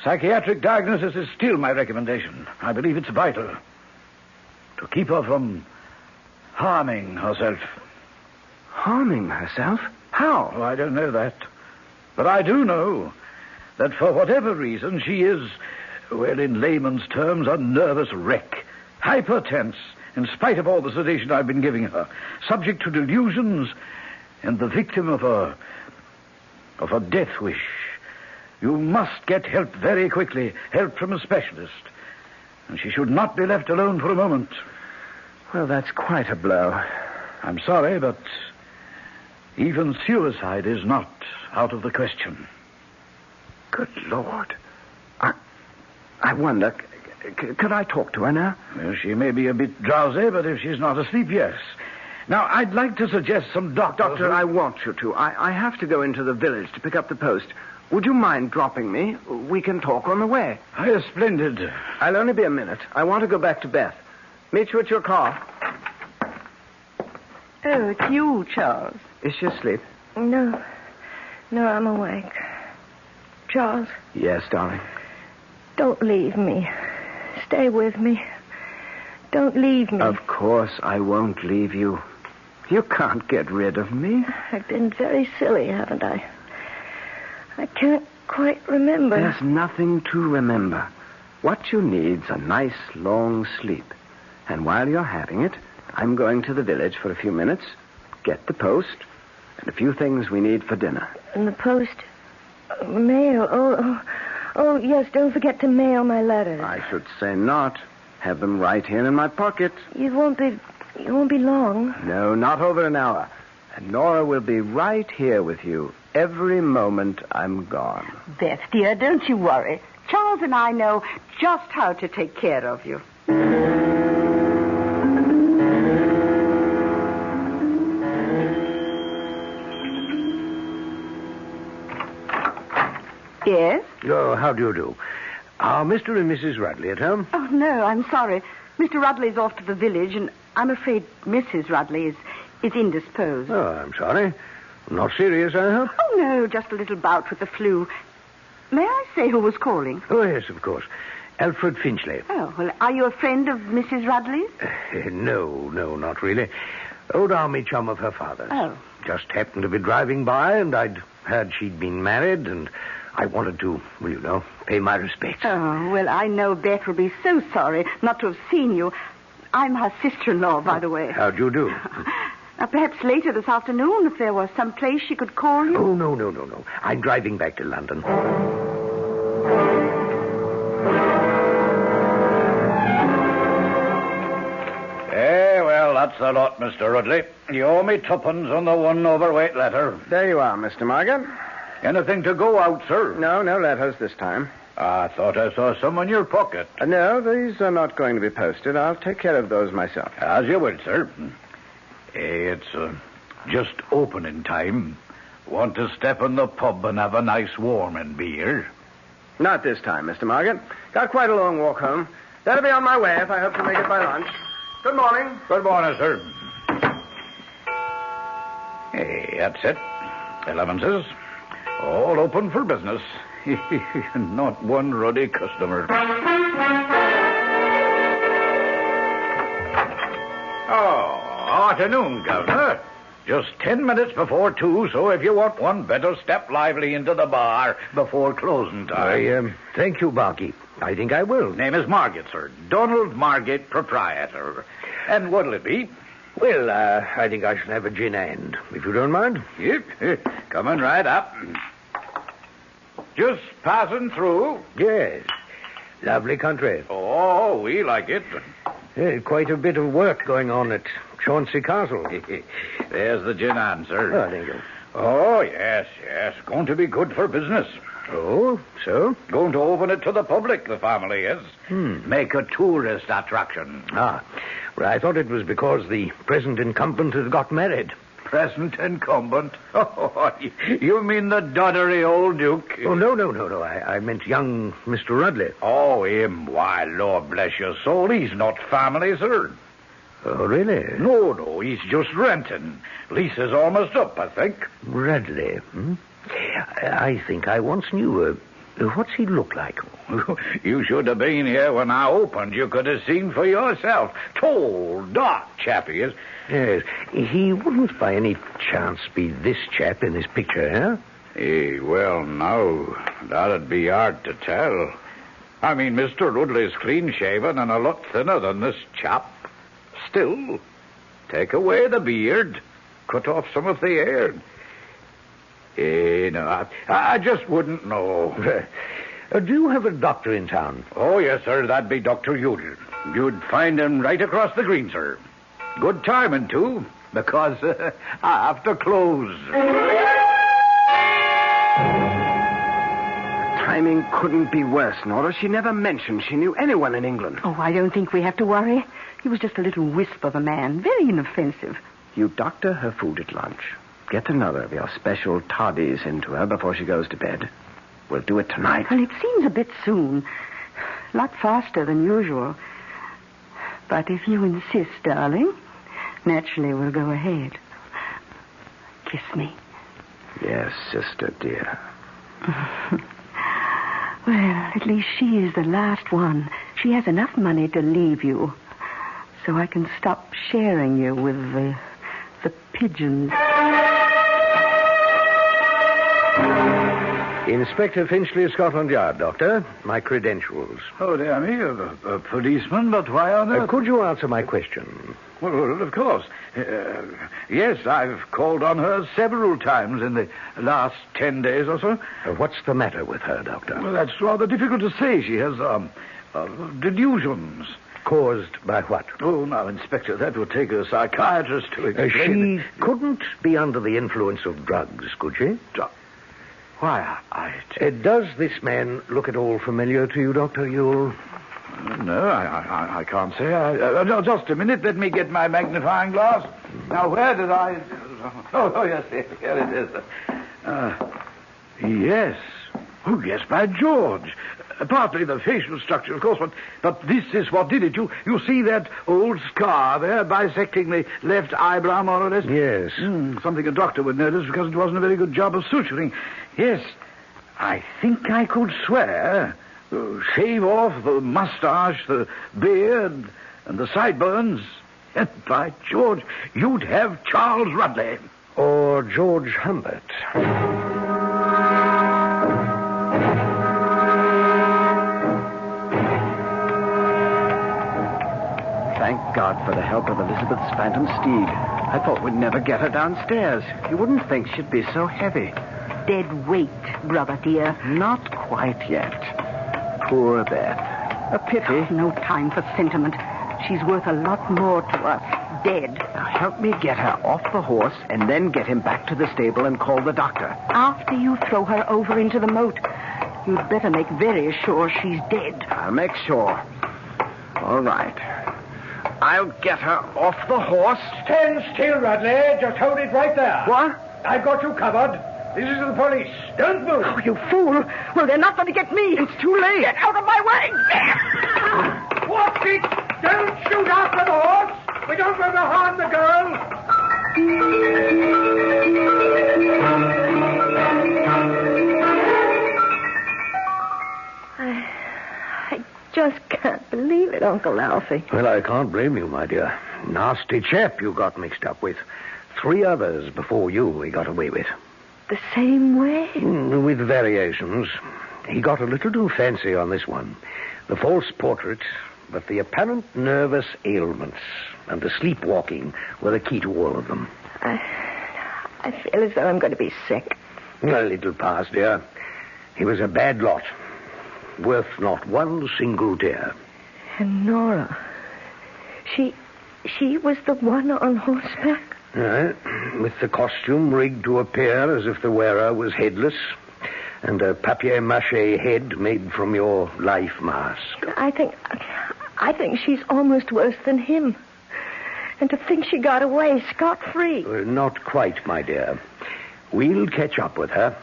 Psychiatric diagnosis is still my recommendation. I believe it's vital to keep her from harming herself. Harming herself? How? Oh, I don't know that. But I do know that for whatever reason she is, well, in layman's terms, a nervous wreck. Hypertense, in spite of all the sedation I've been giving her. Subject to delusions and the victim of a death wish. You must get help very quickly. Help from a specialist. And she should not be left alone for a moment. Well, that's quite a blow. I'm sorry, but even suicide is not out of the question. Good Lord. I wonder, could I talk to her now? Well, she may be a bit drowsy, but if she's not asleep, yes. Now, I'd like to suggest some doctors... Doctor, I want you to. I have to go into the village to pick up the post. Would you mind dropping me? We can talk on the way. Splendid. I'll only be a minute. I want to go back to Beth. Meet you at your car. Oh, it's you, Charles. Is she asleep? No, I'm awake. Charles. Yes, darling. Don't leave me. Stay with me. Don't leave me. Of course I won't leave you. You can't get rid of me. I've been very silly, haven't I? I can't quite remember. There's nothing to remember. What you need's a nice, long sleep. And while you're having it, I'm going to the village for a few minutes, get the post, and a few things we need for dinner. And the post? Mail? Oh, yes, don't forget to mail my letters. I should say not. Have them right here in my pocket. It won't be long. No, not over an hour. And Nora will be right here with you every moment I'm gone. Beth, dear, don't you worry. Charles and I know just how to take care of you. Yes? Oh, how do you do? Are Mr. and Mrs. Rudley at home? Oh, no, I'm sorry. Mr. Rudley's off to the village, and I'm afraid Mrs. Rudley is indisposed. Oh, I'm sorry. Not serious, I hope? Oh, no, just a little bout with the flu. May I say who was calling? Oh, yes, of course. Alfred Finchley. Oh, well, are you a friend of Mrs. Rudley's? No, not really. Old army chum of her father's. Oh. Just happened to be driving by, and I'd heard she'd been married, and I wanted to, well, you know, pay my respects. Oh, well, I know Beth will be so sorry not to have seen you. I'm her sister-in-law, by the way. How'd you do? Perhaps later this afternoon, if there was some place she could call you. Oh, no. I'm driving back to London. Well, that's the lot, Mr. Rudley. You owe me tuppence on the one overweight letter. There you are, Mr. Morgan. Anything to go out, sir? No letters this time. I thought I saw some in your pocket. No, these are not going to be posted. I'll take care of those myself. As you will, sir. It's just opening time. Want to step in the pub and have a nice warming beer? Not this time, Mr. Morgan. Got quite a long walk home. That'll be on my way if I hope to make it by lunch. Good morning. Good morning, sir. Hey, that's it. 11's. All open for business. Not one ruddy customer. Oh, afternoon, Governor. Just 10 minutes before 2, so if you want one, better step lively into the bar before closing time. Thank you, Barkeep. I think I will. Name is Margate, sir. Donald Margate, proprietor. And what'll it be? Well, I think I shall have a gin and, if you don't mind. Yep. Coming right up. Just passing through. Yes. Lovely country. Oh, we like it. Quite a bit of work going on at Chauncey Castle. There's the gin and, sir. Oh, thank you. Oh, yes. Going to be good for business. Oh, so? Going to open it to the public, the family is. Make a tourist attraction. Well, I thought it was because the present incumbent has got married. Present incumbent? Oh, you mean the doddery old Duke? Oh, no. I meant young Mr. Rudley. Oh, him? Why, Lord bless your soul, he's not family, sir. Oh, really? No, he's just renting. Lease is almost up, I think. Rudley, I think I once knew. What's he look like? You should have been here when I opened. You could have seen for yourself. Tall, dark chap he is. Yes. He wouldn't by any chance be this chap in this picture, Well, no. That'd be hard to tell. I mean, Mr. Rudley's clean-shaven and a lot thinner than this chap. Still, take away the beard, cut off some of the hair. No, I just wouldn't know. Do you have a doctor in town? Oh, yes, sir. That'd be Dr. Udall. You'd find him right across the green, sir. Good timing, too, because I have to close. Timing couldn't be worse, Nora. She never mentioned she knew anyone in England. Oh, I don't think we have to worry. He was just a little wisp of a man. Very inoffensive. You doctor her food at lunch. Get another of your special toddies into her before she goes to bed. We'll do it tonight. Well, it seems a bit soon. A lot faster than usual. But if you insist, darling, naturally we'll go ahead. Kiss me. Yes, sister, dear. Well, at least she is the last one. She has enough money to leave you. So I can stop sharing you with the pigeons. Inspector Finchley, Scotland Yard, Doctor. My credentials. Oh, dear me, a policeman, but why on earth? Could you answer my question? Well, of course. Yes, I've called on her several times in the last 10 days or so. What's the matter with her, Doctor? Well, that's rather difficult to say. She has delusions. Caused by what? Oh, now, Inspector, that would take a psychiatrist to explain. She couldn't be under the influence of drugs, could she? Why, does this man look at all familiar to you, Dr. Ewell? No, I can't say. No, just a minute. Let me get my magnifying glass. Now, where did I... Oh, yes, here it is. Yes. Oh, yes, by George. Partly the facial structure, of course, but this is what did it. You see that old scar there bisecting the left eyebrow, more or less? Yes. Something a doctor would notice because it wasn't a very good job of suturing. Yes, I think I could swear. Shave off the mustache, the beard, and the sideburns. And by George, you'd have Charles Rudley. Or George Humbert. Thank God for the help of Elizabeth's phantom steed. I thought we'd never get her downstairs. You wouldn't think she'd be so heavy. Dead weight, brother dear. Not quite yet. Poor Beth. A pity. No time for sentiment. She's worth a lot more to us. Dead. Now help me get her off the horse and then get him back to the stable and call the doctor. After you throw her over into the moat, you'd better make very sure she's dead. I'll make sure. All right. I'll get her off the horse. Stand still, Radley. Just hold it right there. What? I've got you covered. This is the police. Don't move. Oh, you fool. Well, they're not going to get me. It's too late. Get out of my way. Watch it. Don't shoot after the horse. We don't want to harm the girl. I just can't believe it, Uncle Alfie. Well, I can't blame you, my dear. Nasty chap you got mixed up with. 3 others before you he got away with. The same way? With variations. He got a little too fancy on this one. The false portrait, but the apparent nervous ailments and the sleepwalking were the key to all of them. I feel as though I'm going to be sick. A little pass, dear. He was a bad lot. Worth not one single tear. And Nora, she was the one on horseback? With the costume rigged to appear as if the wearer was headless, and a papier-mâché head made from your life mask. I think she's almost worse than him. And to think she got away scot-free. Not quite, my dear. We'll catch up with her.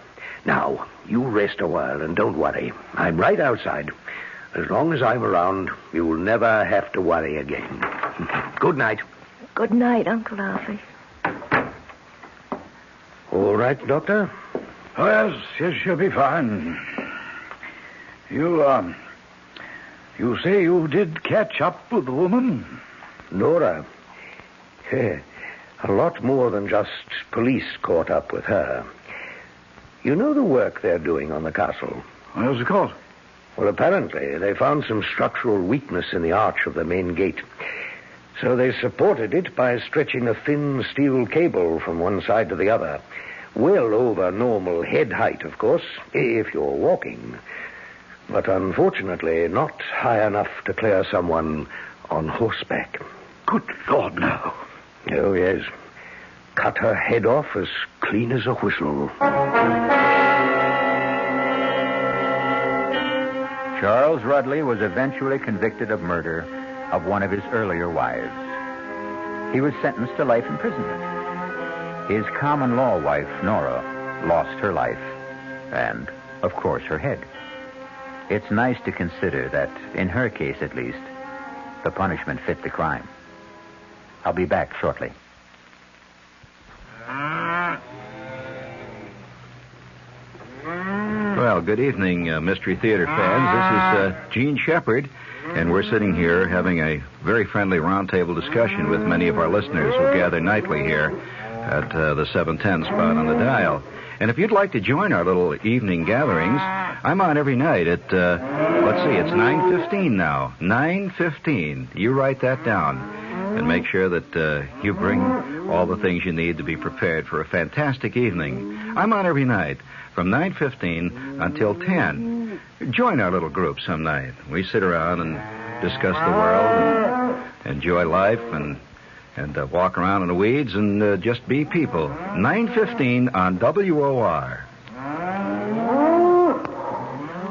Now, you rest a while and don't worry. I'm right outside. As long as I'm around, you'll never have to worry again. Good night. Good night, Uncle Alfie. All right, Doctor? Oh, yes, she'll be fine. You say you did catch up with the woman? Nora. A lot more than just police caught up with her. You know the work they're doing on the castle? Yes, of course. Well, apparently they found some structural weakness in the arch of the main gate. So they supported it by stretching a thin steel cable from one side to the other. Well over normal head height, of course, if you're walking. But unfortunately, not high enough to clear someone on horseback. Good Lord, no. Oh, yes. Cut her head off as clean as a whistle. Charles Rudley was eventually convicted of murder of one of his earlier wives. He was sentenced to life imprisonment. His common law wife, Nora, lost her life and, of course, her head. It's nice to consider that, in her case at least, the punishment fit the crime. I'll be back shortly. Well, good evening, Mystery Theater fans. This is Gene Shepard, and we're sitting here having a very friendly roundtable discussion with many of our listeners who gather nightly here at the 710 spot on the dial. And if you'd like to join our little evening gatherings, I'm on every night at, it's 9:15 now. 9:15. You write that down. And make sure that you bring all the things you need to be prepared for a fantastic evening. I'm on every night from 9:15 until 10. Join our little group some night. We sit around and discuss the world and enjoy life and walk around in the weeds and just be people. 9:15 on WOR.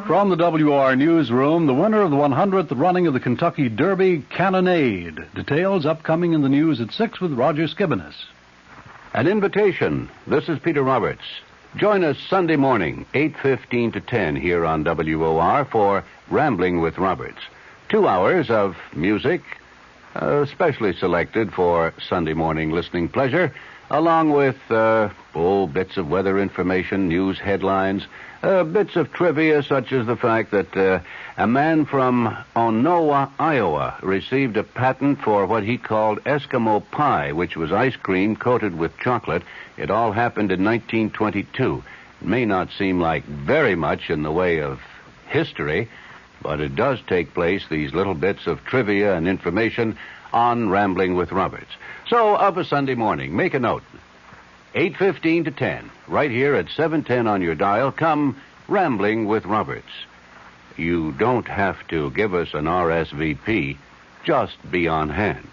From the WR newsroom, the winner of the 100th running of the Kentucky Derby, Cannonade. Details upcoming in the news at 6 with Roger Skibinis. An invitation. This is Peter Roberts. Join us Sunday morning, 8:15 to 10 here on WOR for Rambling with Roberts. 2 hours of music, specially selected for Sunday morning listening pleasure, along with bits of weather information, news headlines, bits of trivia, such as the fact that a man from Onowa, Iowa, received a patent for what he called Eskimo pie, which was ice cream coated with chocolate. It all happened in 1922. It may not seem like very much in the way of history, but it does take place, these little bits of trivia and information, on Rambling with Roberts. So, of a Sunday morning, make a note. 8:15 to 10, right here at 710 on your dial, come Rambling with Roberts. You don't have to give us an RSVP. Just be on hand.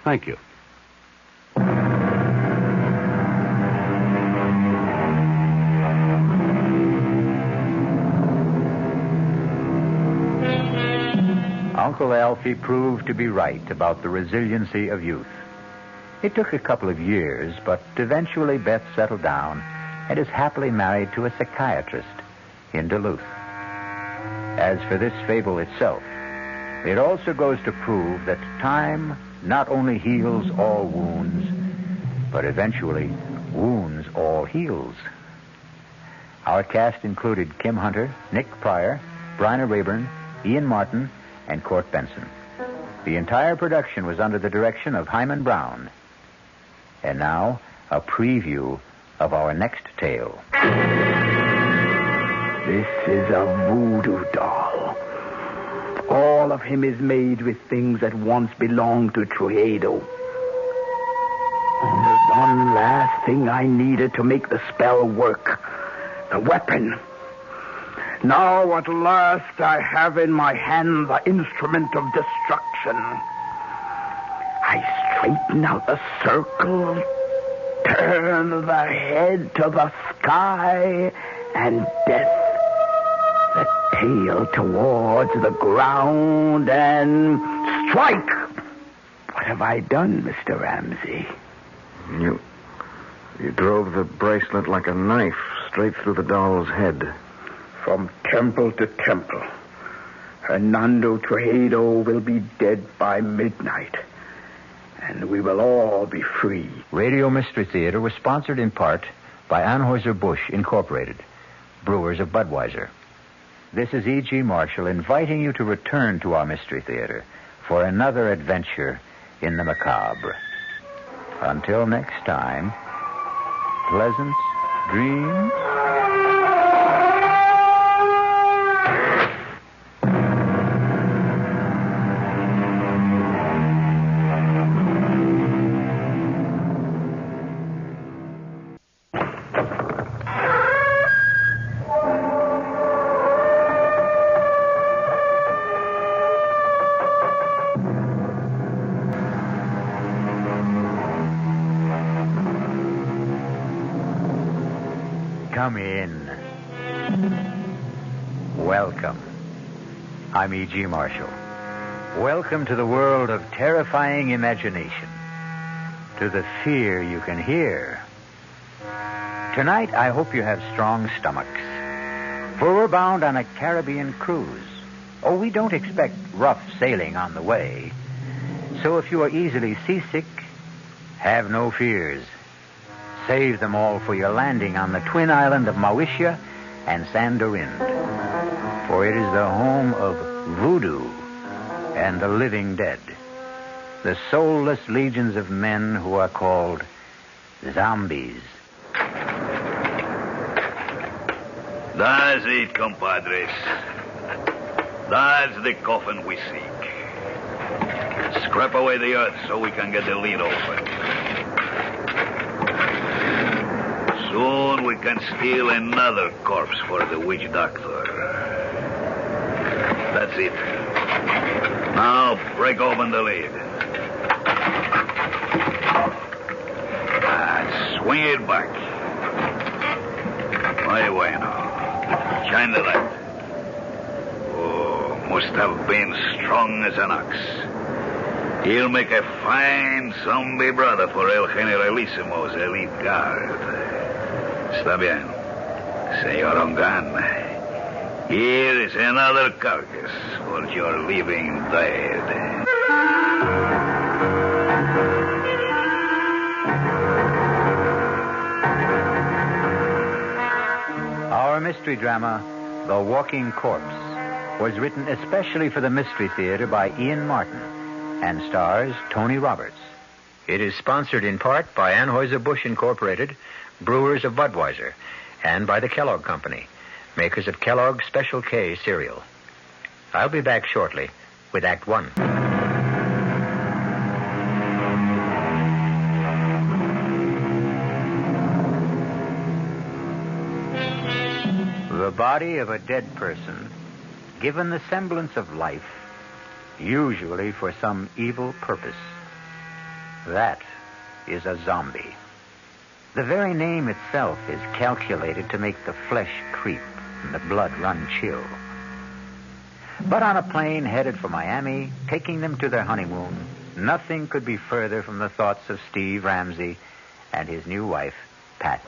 Thank you. Uncle Alfie proved to be right about the resiliency of youth. It took a couple of years, but eventually Beth settled down and is happily married to a psychiatrist in Duluth. As for this fable itself, it also goes to prove that time not only heals all wounds, but eventually wounds all heals. Our cast included Kim Hunter, Nick Pryor, Bryna Rayburn, Ian Martin, and Court Benson. The entire production was under the direction of Hyman Brown. And now, a preview of our next tale. This is a voodoo doll. All of him is made with things that once belonged to Truedo. There's one last thing I needed to make the spell work. The weapon. Now at last I have in my hand the instrument of destruction. I straighten out the circle, turn the head to the sky, and death the tail towards the ground, and strike! What have I done, Mr. Ramsey? You drove the bracelet like a knife straight through the doll's head. From temple to temple, Hernando Truedo will be dead by midnight, and we will all be free. Radio Mystery Theater was sponsored in part by Anheuser-Busch Incorporated, brewers of Budweiser. This is E.G. Marshall inviting you to return to our Mystery Theater for another adventure in the macabre. Until next time, pleasant dreams. Come in. Welcome. I'm E.G. Marshall. Welcome to the world of terrifying imagination, to the fear you can hear. Tonight, I hope you have strong stomachs, for we're bound on a Caribbean cruise. Oh, we don't expect rough sailing on the way. So if you are easily seasick, have no fears. Save them all for your landing on the twin island of Mauritia and Sandorin. For it is the home of Voodoo and the living dead, the soulless legions of men who are called zombies. That's it, compadres. That's the coffin we seek. Scrap away the earth so we can get the lid open. Soon we can steal another corpse for the witch doctor. That's it. Now break open the lid. And swing it back. Muy bueno. Shine the light. Oh, must have been strong as an ox. He'll make a fine zombie brother for El Generalissimo's elite guard. Está bien. Señor Ongan, here is another carcass for your living dead. Our mystery drama, The Walking Corpse, was written especially for the Mystery Theater by Ian Martin and stars Tony Roberts. It is sponsored in part by Anheuser-Busch Incorporated, brewers of Budweiser, and by the Kellogg Company, makers of Kellogg's Special K cereal. I'll be back shortly with Act One. The body of a dead person, given the semblance of life, usually for some evil purpose. That is a zombie. The very name itself is calculated to make the flesh creep and the blood run chill. But on a plane headed for Miami, taking them to their honeymoon, nothing could be further from the thoughts of Steve Ramsey and his new wife, Pat.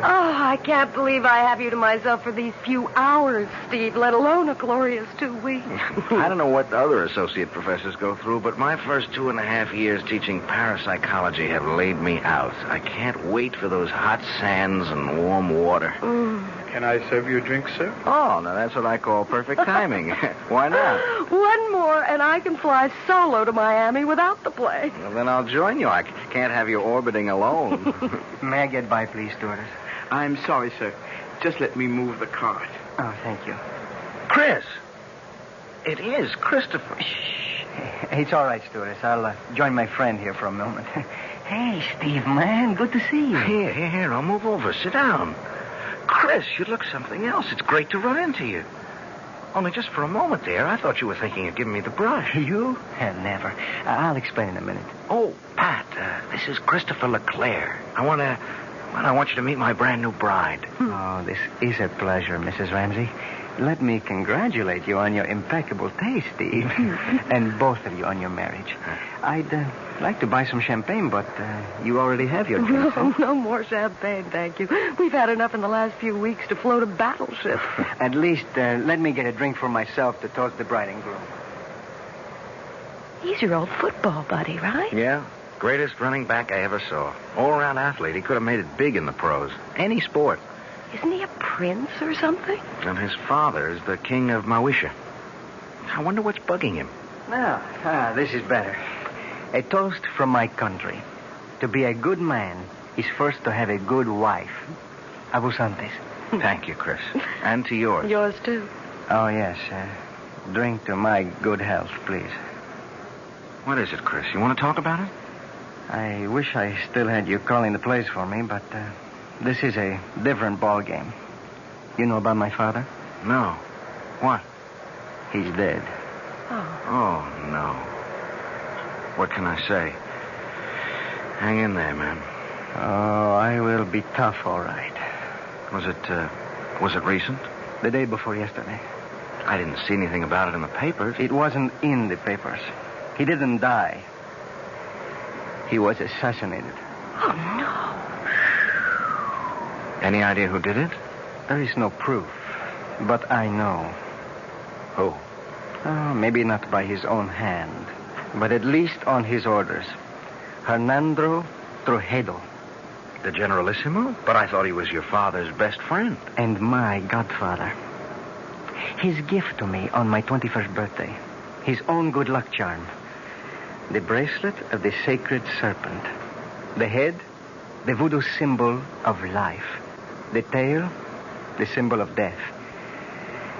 Oh, I can't believe I have you to myself for these few hours, Steve, let alone a glorious 2 weeks. I don't know what the other associate professors go through, but my first 2.5 years teaching parapsychology have laid me out. I can't wait for those hot sands and warm water. Can I serve you a drink, sir? Oh, now that's what I call perfect timing. Why not? One more, and I can fly solo to Miami without the plane. Well, then I'll join you. I can't have you orbiting alone. May I get by, please, stewardess? I'm sorry, sir. Just let me move the cart. Oh, thank you. Chris! It is Christopher. Shh. It's all right, stewardess. I'll join my friend here for a moment. Hey, Steve, man. Good to see you. Here. I'll move over. Sit down. Chris, you look something else. It's great to run into you. Only just for a moment there, I thought you were thinking of giving me the brush. You? Never. I'll explain in a minute. Oh, Pat, this is Christopher LeClaire. I want you to meet my brand new bride. Oh, this is a pleasure, Mrs. Ramsey. Let me congratulate you on your impeccable taste, Steve. And both of you on your marriage. I'd like to buy some champagne, but you already have your drink. No more champagne, thank you. We've had enough in the last few weeks to float a battleship. At least let me get a drink for myself to toast the bride and groom. He's your old football buddy, right? Yeah. Greatest running back I ever saw. All-around athlete. He could have made it big in the pros. Any sport. Isn't he a prince or something? And his father is the king of Mawisha. I wonder what's bugging him. Now, this is better. A toast from my country. To be a good man is first to have a good wife. Abusantes. Thank you, Chris. And to yours. Yours, too. Oh, yes. Drink to my good health, please. What is it, Chris? You want to talk about it? I wish I still had you calling the place for me, but this is a different ball game. You know about my father? No. What? He's dead. Oh, no. What can I say? Hang in there, man. Oh, I will be tough, all right. Was it recent? The day before yesterday. I didn't see anything about it in the papers. It wasn't in the papers. He didn't die. He was assassinated. Oh, no. Any idea who did it? There is no proof, but I know. Who? Oh, maybe not by his own hand, but at least on his orders. Hernando Trujillo. The Generalissimo? But I thought he was your father's best friend. And my godfather. His gift to me on my 21st birthday. His own good luck charm. The bracelet of the sacred serpent. The head, the voodoo symbol of life. The tail, the symbol of death.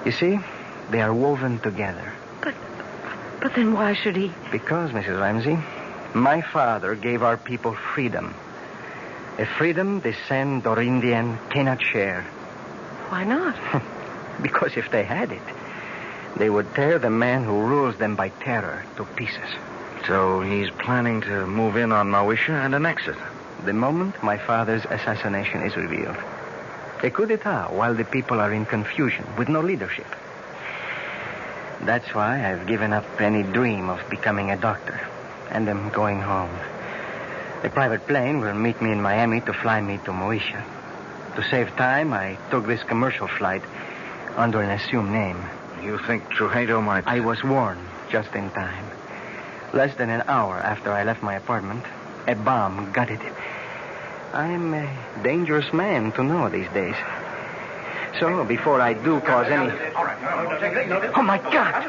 You see, they are woven together. But then why should he? Because, Mrs. Ramsey, my father gave our people freedom. A freedom the Sand or Indian cannot share. Why not? Because if they had it, they would tear the man who rules them by terror to pieces. So he's planning to move in on Mawisha and annex it. The moment my father's assassination is revealed. A coup d'etat while the people are in confusion with no leadership. That's why I've given up any dream of becoming a doctor and am going home. A private plane will meet me in Miami to fly me to Mawisha. To save time, I took this commercial flight under an assumed name. You think Trujillo might... I was warned just in time. Less than an hour after I left my apartment, a bomb gutted it. I'm a dangerous man to know these days. So, before I do cause any... Oh, my God.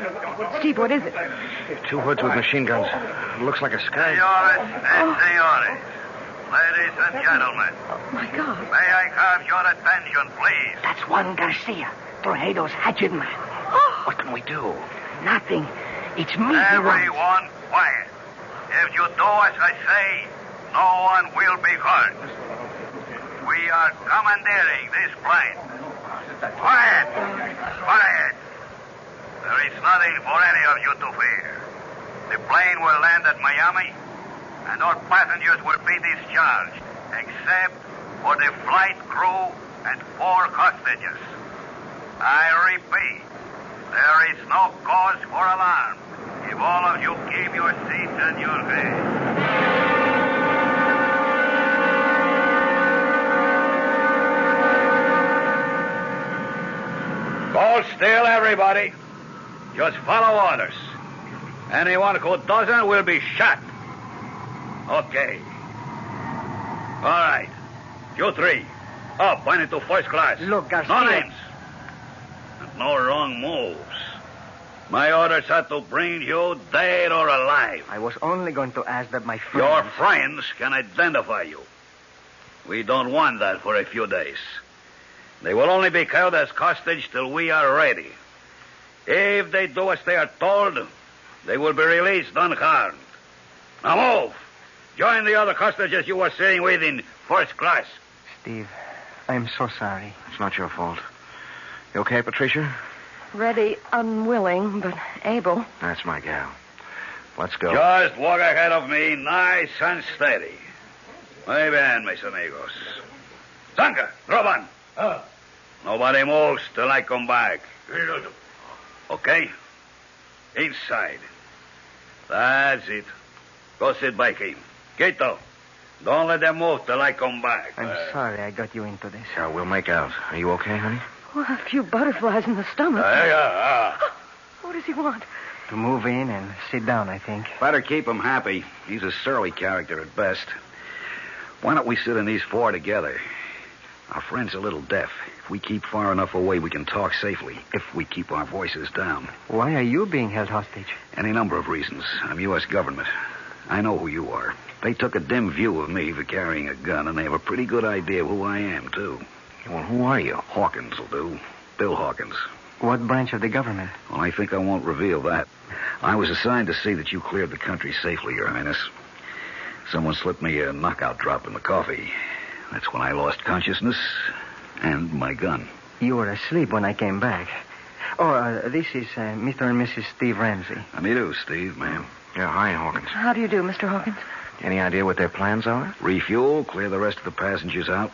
Steve, what is it? Two hoods with machine guns. Looks like a sky. Signore. Ladies and gentlemen. Oh, my God. May I have your attention, please? That's Juan Garcia, Trujillo's hatchet man. Oh. What can we do? Nothing. It's me. Everyone quiet. If you do as I say, no one will be hurt. We are commandeering this plane. Quiet! Quiet! There is nothing for any of you to fear. The plane will land at Miami, and all passengers will be discharged, except for the flight crew and 4 hostages. I repeat, there is no cause for alarm if all of you keep your seats and your heads. Hold still, everybody. Just follow orders. Anyone who doesn't will be shot. Okay. All right. You 3. Up, point into first class. Look, Garcia. No names. And no wrong moves. My orders are to bring you dead or alive. I was only going to ask that my friends... Your friends can identify you. We don't want that for a few days. They will only be held as hostage till we are ready. If they do as they are told, they will be released unharmed. Now move. Join the other hostages you were staying with in first class. Steve, I'm so sorry. It's not your fault. You okay, Patricia? Ready, unwilling, but able. That's my gal. Let's go. Just walk ahead of me, nice and steady. Muy bien, mis amigos. Zanka, Roban. Nobody moves till I come back. Okay? Inside. That's it. Go sit by him. Quito, don't let them move till I come back. I'm sorry I got you into this. Yeah, we'll make out. Are you okay, honey? Well, a few butterflies in the stomach. What does he want? To move in and sit down, I think. Better keep him happy. He's a surly character at best. Why don't we sit in these 4 together? Our friend's a little deaf. If we keep far enough away, we can talk safely. If we keep our voices down. Why are you being held hostage? Any number of reasons. I'm U.S. government. I know who you are. They took a dim view of me for carrying a gun, and they have a pretty good idea of who I am, too. Well, who are you? Hawkins will do. Bill Hawkins. What branch of the government? Well, I think I won't reveal that. I was assigned to see that you cleared the country safely, Your Highness. Someone slipped me a knockout drop in the coffee. That's when I lost consciousness and my gun. You were asleep when I came back. Oh, this is Mr. and Mrs. Steve Ramsey. How do you do, Steve, ma'am? Yeah, hi, Hawkins. How do you do, Mr. Hawkins? Any idea what their plans are? Refuel, clear the rest of the passengers out.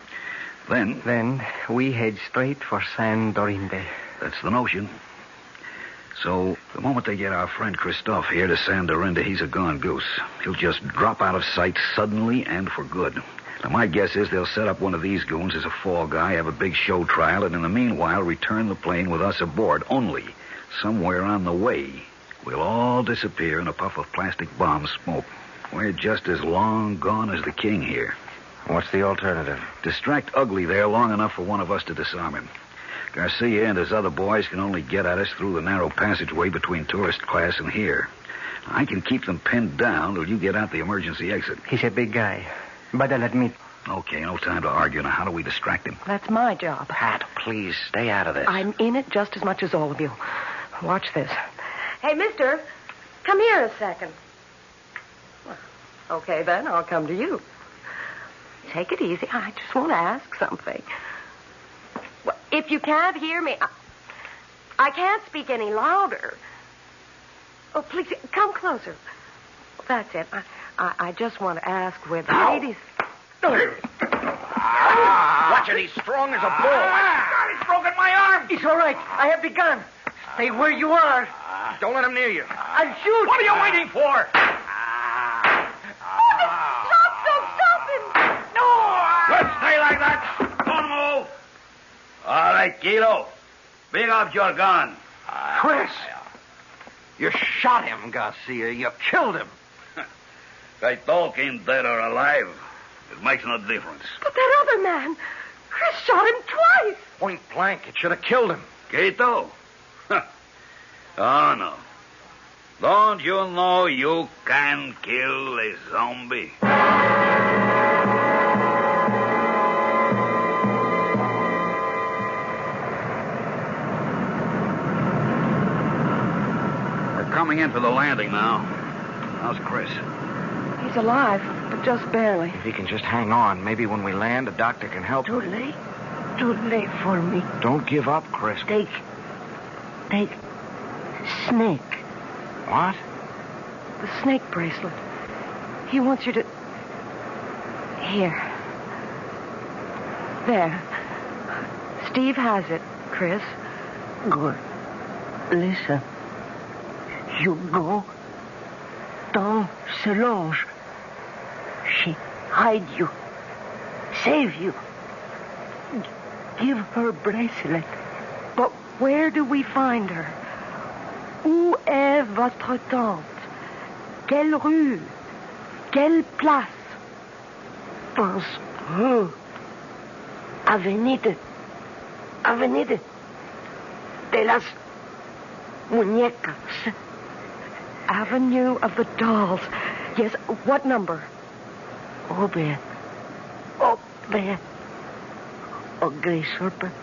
Then we head straight for San Dorinde. That's the notion. So, the moment they get our friend Christophe here to San Dorinde, he's a gone goose. He'll just drop out of sight suddenly and for good. Now, my guess is they'll set up one of these goons as a fall guy, have a big show trial, and in the meanwhile return the plane with us aboard. Only, somewhere on the way, we'll all disappear in a puff of plastic bomb smoke. We're just as long gone as the king here. What's the alternative? Distract Ugly there long enough for one of us to disarm him. Garcia and his other boys can only get at us through the narrow passageway between tourist class and here. I can keep them pinned down till you get out the emergency exit. He's a big guy. But I'll admit. Okay, no time to argue. Now, how do we distract him? That's my job. Pat, please, stay out of this. I'm in it just as much as all of you. Watch this. Hey, mister, come here a second. Well, okay, then, I'll come to you. Take it easy. I just want to ask something. Well, if you can't hear me, I can't speak any louder. Oh, please, come closer. That's it. I just want to ask where the ladies... Watch it. He's strong as a bull. God, he's broken my arm. He's all right. I have the gun. Stay where you are. Don't let him near you. I'll shoot. What are you waiting for? Stop him! No! Just stay like that. Don't move. All right, Kilo. Bring up your gun. Chris, you shot him, Garcia. You killed him. I told him dead or alive. It makes no difference. But that other man, Chris shot him twice. Point blank. It should have killed him. Quito? Oh, no. Don't you know you can kill a zombie? We're coming in for the landing now. How's Chris? He's alive, but just barely. If he can just hang on, maybe when we land, a doctor can help him. Too late for me. Don't give up, Chris. Take snake. What? The snake bracelet. He wants you to... Here. There. Steve has it, Chris. Good. Listen. You go dans ce lounge. She hide you. Save you. Give her bracelet. But where do we find her? Où est votre tante? Quelle rue? Quelle place? Pense. Avenida de las muñecas. Avenue of the Dolls. Yes, what number? Up there. Oh, Grace Serpent.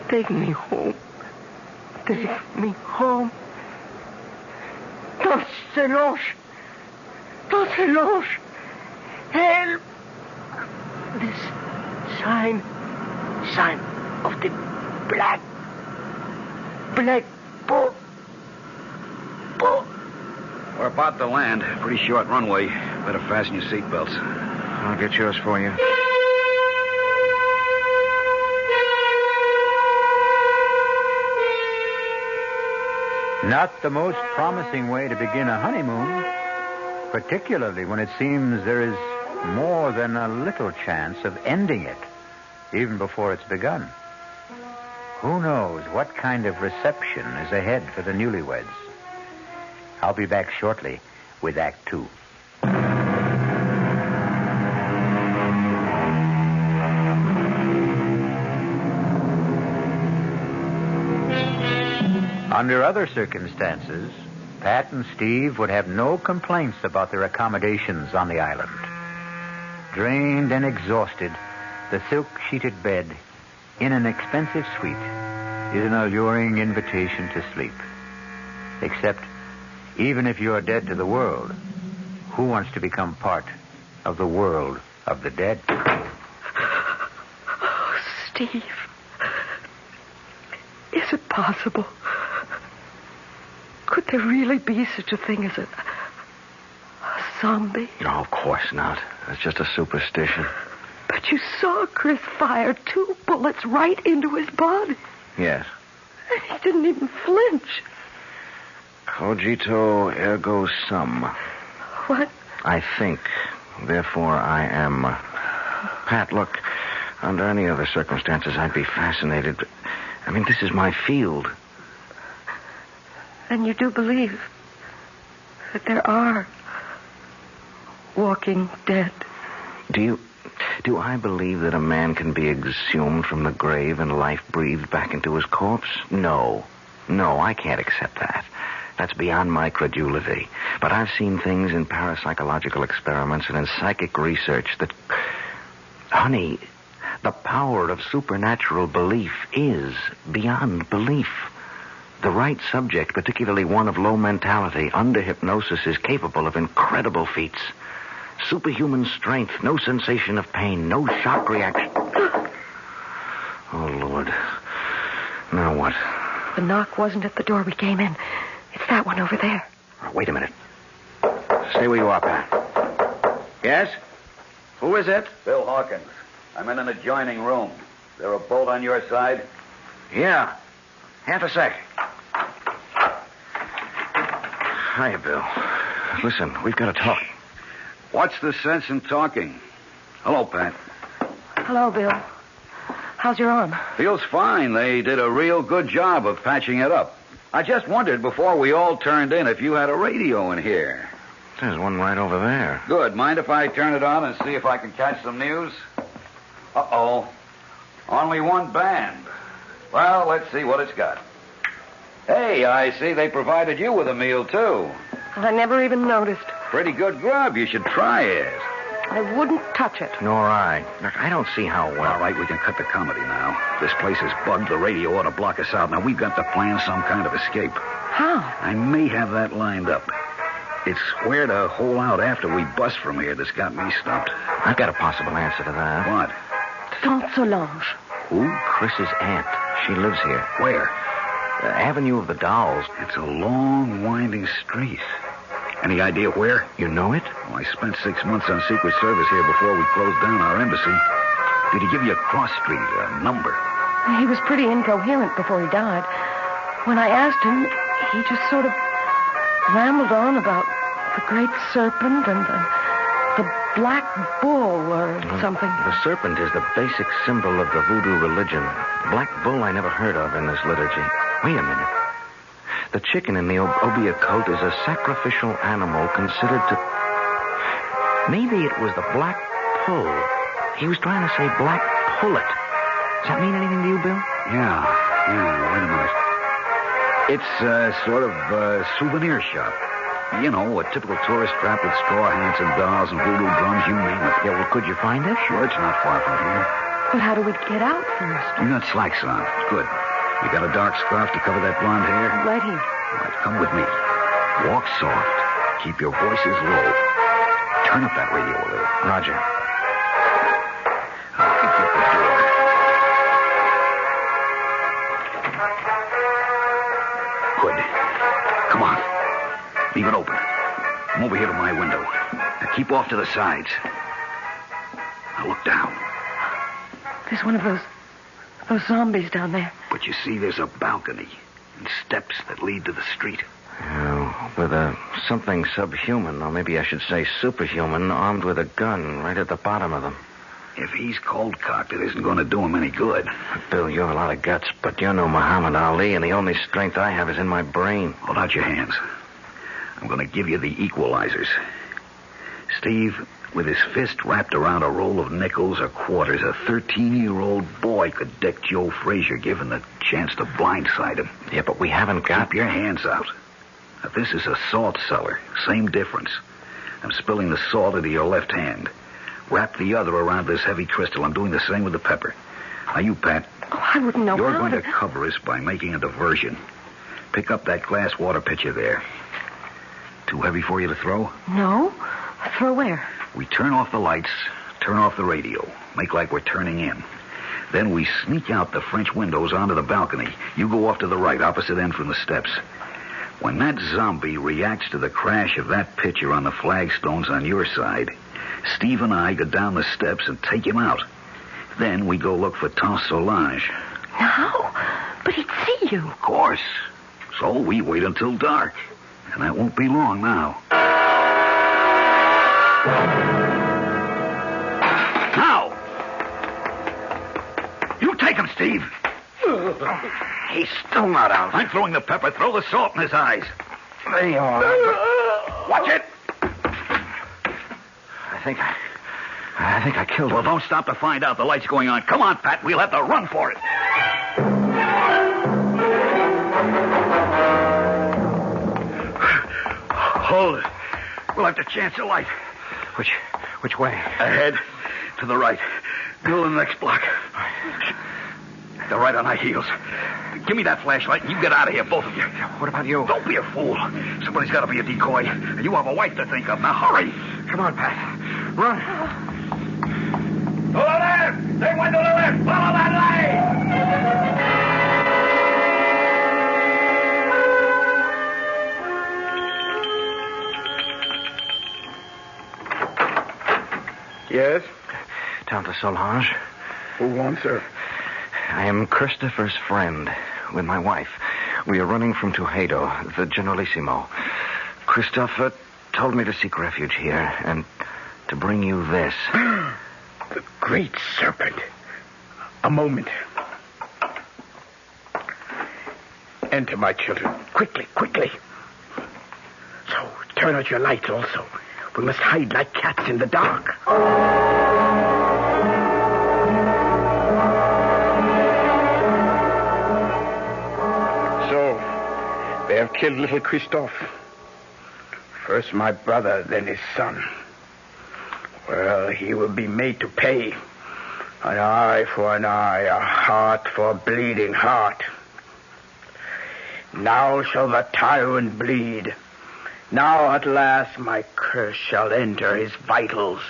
Take me home. Dans ce lounge. Help. This sign of the black boat. We're about to land. Pretty short runway. Better fasten your seatbelts. I'll get yours for you. Not the most promising way to begin a honeymoon, particularly when it seems there is more than a little chance of ending it, even before it's begun. Who knows what kind of reception is ahead for the newlyweds? I'll be back shortly with Act 2. Under other circumstances, Pat and Steve would have no complaints about their accommodations on the island. Drained and exhausted, the silk-sheeted bed in an expensive suite is an alluring invitation to sleep. Except, even if you're dead to the world, who wants to become part of the world of the dead? Oh, Steve. Is it possible? Could there really be such a thing as a zombie? No, of course not. It's just a superstition. But you saw Chris fire 2 bullets right into his body. Yes. And he didn't even flinch. Cogito ergo sum. What? I think. Therefore, I am. Pat, look, under any other circumstances, I'd be fascinated. I mean, this is my field. And you do believe that there are walking dead? Do I believe that a man can be exhumed from the grave and life breathed back into his corpse? No, I can't accept that. That's beyond my credulity. But I've seen things in parapsychological experiments and in psychic research that, honey, the power of supernatural belief is beyond belief. The right subject, particularly one of low mentality, under hypnosis, is capable of incredible feats. Superhuman strength, no sensation of pain, no shock reaction. Oh, Lord. Now what? The knock wasn't at the door we came in. It's that one over there. Oh, wait a minute. Stay where you are, Pat. Yes? Who is it? Bill Hawkins. I'm in an adjoining room. Is there a bolt on your side? Yeah. Half a sec. Hiya, Bill. Listen, we've got to talk. What's the sense in talking? Hello, Pat. Hello, Bill. How's your arm? Feels fine. They did a real good job of patching it up. I just wondered before we all turned in if you had a radio in here. There's one right over there. Good. Mind if I turn it on and see if I can catch some news? Uh-oh. Only one band. Well, let's see what it's got. Hey, I see they provided you with a meal, too. I never even noticed. Pretty good grub. You should try it. I wouldn't touch it. Nor I. Look, I don't see how well. All right, we can cut the comedy now. This place is bugged. The radio ought to block us out. Now, we've got to plan some kind of escape. How? I may have that lined up. It's where to hole out after we bust from here that's got me stumped. I've got a possible answer to that. What? Tante Solange. Who? Chris's aunt. She lives here. Where? The Avenue of the Dolls. It's a long, winding street. Any idea where? You know it? Well, I spent 6 months on Secret Service here before we closed down our embassy. Did he give you a cross street, a number? He was pretty incoherent before he died. When I asked him, he just sort of rambled on about the great serpent and the black bull or something. The serpent is the basic symbol of the Voodoo religion. The black bull I never heard of in this liturgy. Wait a minute. The chicken in the Obeah cult is a sacrificial animal considered to... Maybe it was the black pull. He was trying to say black pullet. Does that mean anything to you, Bill? Yeah, wait a minute. It's sort of a souvenir shop. You know, a typical tourist trap with straw hats and dolls and voodoo drums, you name it. Yeah, well, could you find it? Sure, it's not far from here. But how do we get out first? You got slacks on. Good. You got a dark scarf to cover that blonde hair? Right here. All right, come with me. Walk soft. Keep your voices low. Turn up that radio a little. Roger. I'll keep you at the door. Good. Come on. Leave it open. I'm over here to my window. Now keep off to the sides. Now look down. There's one of those zombies down there. But you see, there's a balcony and steps that lead to the street. Oh, with something subhuman, or maybe I should say superhuman, armed with a gun right at the bottom of them. If he's cold-cocked, it isn't going to do him any good. Bill, you have a lot of guts, but you're no Muhammad Ali, and the only strength I have is in my brain. Hold out your hands. I'm going to give you the equalizers. Steve, with his fist wrapped around a roll of nickels or quarters, a 13-year-old boy could deck Joe Frazier, given the chance to blindside him. Yeah, but we haven't got... Keep your hands out. Now, this is a salt cellar. Same difference. I'm spilling the salt into your left hand. Wrap the other around this heavy crystal. I'm doing the same with the pepper. Now, you, Pat. Oh, I wouldn't know You're how going to cover us by making a diversion. Pick up that glass water pitcher there. Too heavy for you to throw? No. Throw where? We turn off the lights, turn off the radio, make like we're turning in. Then we sneak out the French windows onto the balcony. You go off to the right, opposite end from the steps. When that zombie reacts to the crash of that pitcher on the flagstones on your side, Steve and I go down the steps and take him out. Then we go look for Tante Solange. No, but he'd see you. Of course. So we wait until dark. And that won't be long now. Now! You take him, Steve. He's still not out. I'm throwing the pepper. Throw the salt in his eyes. There you are. Watch it. I think I killed him. Well, don't stop to find out. The light's going on. Come on, Pat. We'll have to run for it. Hold it. We'll have to chance a light. Which way? Ahead. To the right. Go to the next block. They're right on our heels. Give me that flashlight and you get out of here, both of you. What about you? Don't be a fool. Somebody's got to be a decoy. And you have a wife to think of. Now hurry. Come on, Pat. Run. To the left! They went to the left! Follow that light! Yes? Tante Solange. Who wants her? I am Christopher's friend with my wife. We are running from Tuxedo, the Generalissimo. Christopher told me to seek refuge here and to bring you this. The great serpent. A moment. Enter, my children. Quickly, quickly. So, turn out your lights also. We must hide like cats in the dark. So, they have killed little Christophe. First my brother, then his son. Well, he will be made to pay. An eye for an eye, a heart for a bleeding heart. Now shall the tyrant bleed. Now at last my curse shall enter his vitals.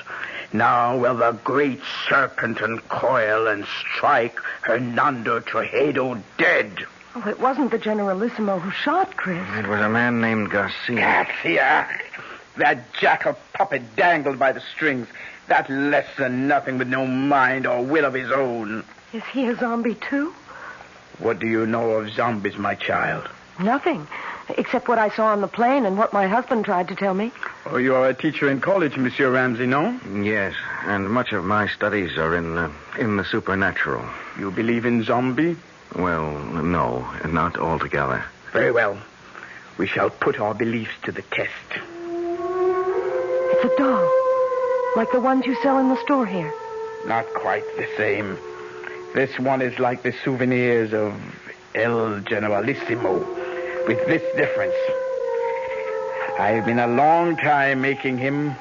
Now will the great serpent uncoil and strike Hernando Trujillo dead. Oh, it wasn't the Generalissimo who shot Chris. It was a man named Garcia. Garcia! That jackal puppet dangled by the strings. That less than nothing with no mind or will of his own. Is he a zombie, too? What do you know of zombies, my child? Nothing, except what I saw on the plane and what my husband tried to tell me. Oh, you are a teacher in college, Monsieur Ramsey, no? Yes, and much of my studies are in the supernatural. You believe in zombie? Well, no, not altogether. Very well. We shall put our beliefs to the test. It's a doll, like the ones you sell in the store here. Not quite the same. This one is like the souvenirs of El Generalissimo, with this difference. I've been a long time making him.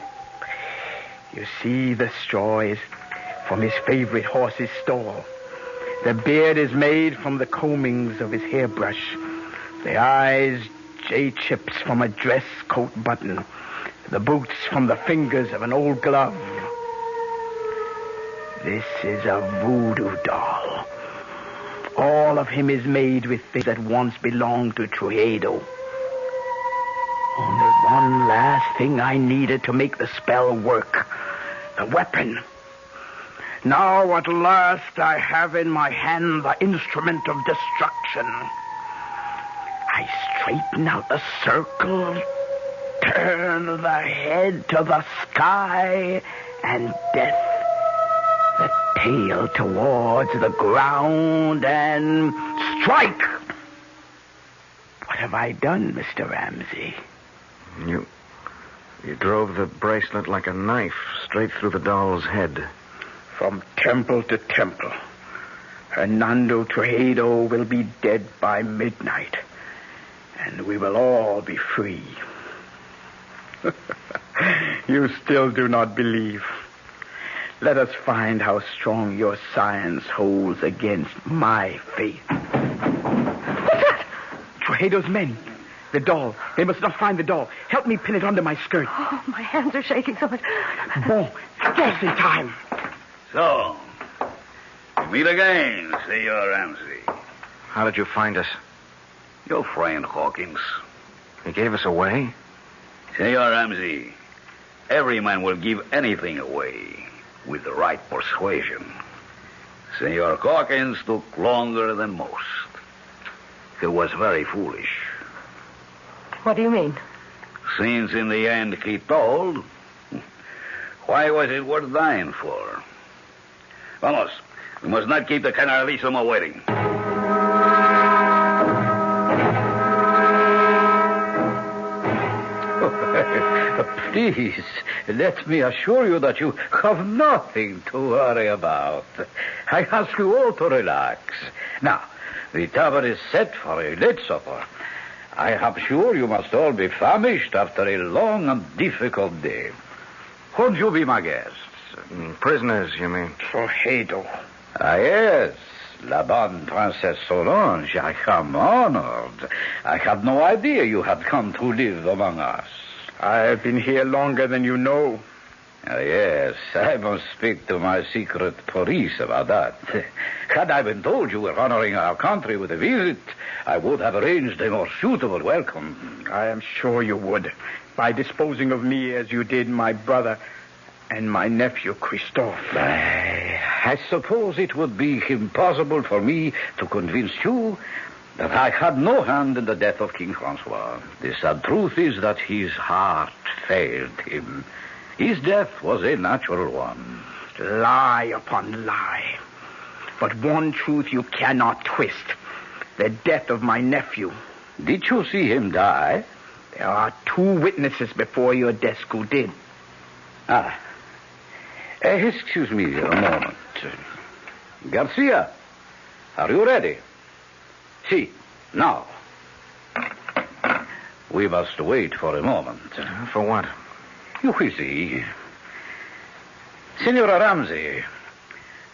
You see, the straw is from his favorite horse's stall. The beard is made from the combings of his hairbrush. The eyes, J-chips from a dress coat button. The boots from the fingers of an old glove. This is a voodoo doll. All of him is made with things that once belonged to Trujillo. Only one last thing I needed to make the spell work. The weapon. Now at last I have in my hand the instrument of destruction. I straighten out the circle, turn the head to the sky, and death. The tail towards the ground, and strike! What have I done, Mr. Ramsey? You drove the bracelet like a knife straight through the doll's head. From temple to temple. Hernando Trujillo will be dead by midnight, and we will all be free. You still do not believe. Let us find how strong your science holds against my faith. What's that? Trujillo's men. The doll. They must not find the doll. Help me pin it under my skirt. Oh, my hands are shaking so much. Bon, just in time. So, we meet again, Senor Ramsey. How did you find us? Your friend Hawkins. He gave us away? Senor Ramsey, every man will give anything away with the right persuasion. Senor Hawkins took longer than most. He was very foolish. What do you mean? Since in the end he told, why was it worth dying for? Vamos, we must not keep the Generalissimo waiting. Please, let me assure you that you have nothing to worry about. I ask you all to relax. Now, the table is set for a late supper. I am sure you must all be famished after a long and difficult day. Won't you be my guests? Prisoners, you mean? Trujillo. Ah, yes. La bonne Princesse Solange, I am honored. I had no idea you had come to live among us. I have been here longer than you know. Ah, yes, I must speak to my secret police about that. Had I been told you were honoring our country with a visit, I would have arranged a more suitable welcome. I am sure you would, by disposing of me as you did my brother and my nephew, Christophe. I suppose it would be impossible for me to convince you that I had no hand in the death of King Francois. The sad truth is that his heart failed him. His death was a natural one. Lie upon lie. But one truth you cannot twist. The death of my nephew. Did you see him die? There are 2 witnesses before your desk who did. Excuse me a moment. Garcia, are you ready? See, now. We must wait for a moment. For what? You will see. Senora Ramsey,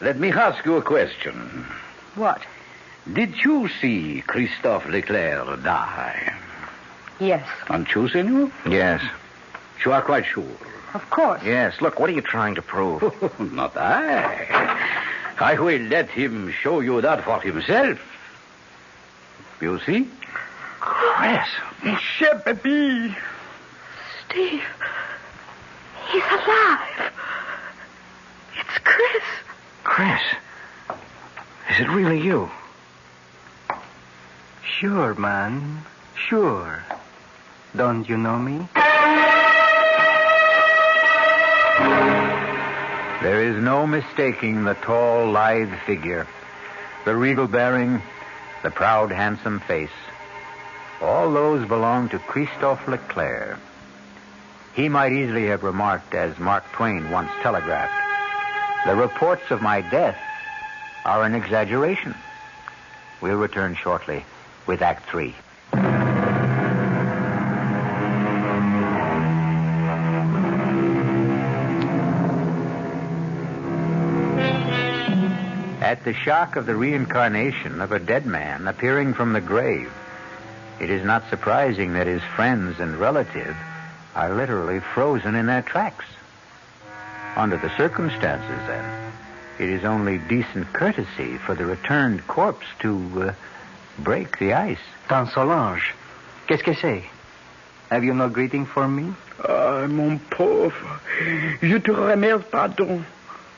let me ask you a question. What? Did you see Christophe Leclerc die? Yes. Aren't you, senor? Yes. You are quite sure? Of course. Yes. Look, what are you trying to prove? Not I. I will let him show you that for himself. You see? Chris. Monsieur Baby. Steve. He's alive. It's Chris. Chris. Is it really you? Sure, man. Sure. Don't you know me? There is no mistaking the tall, lithe figure, the regal bearing, the proud, handsome face. All those belong to Christophe Leclerc. He might easily have remarked, as Mark Twain once telegraphed, "The reports of my death are an exaggeration." We'll return shortly with Act 3. At the shock of the reincarnation of a dead man appearing from the grave, it is not surprising that his friends and relatives are literally frozen in their tracks. Under the circumstances, then, it is only decent courtesy for the returned corpse to break the ice. Tante Solange, qu'est-ce que c'est? Have you no greeting for me? Ah, mon pauvre. Je te remercie, pardon.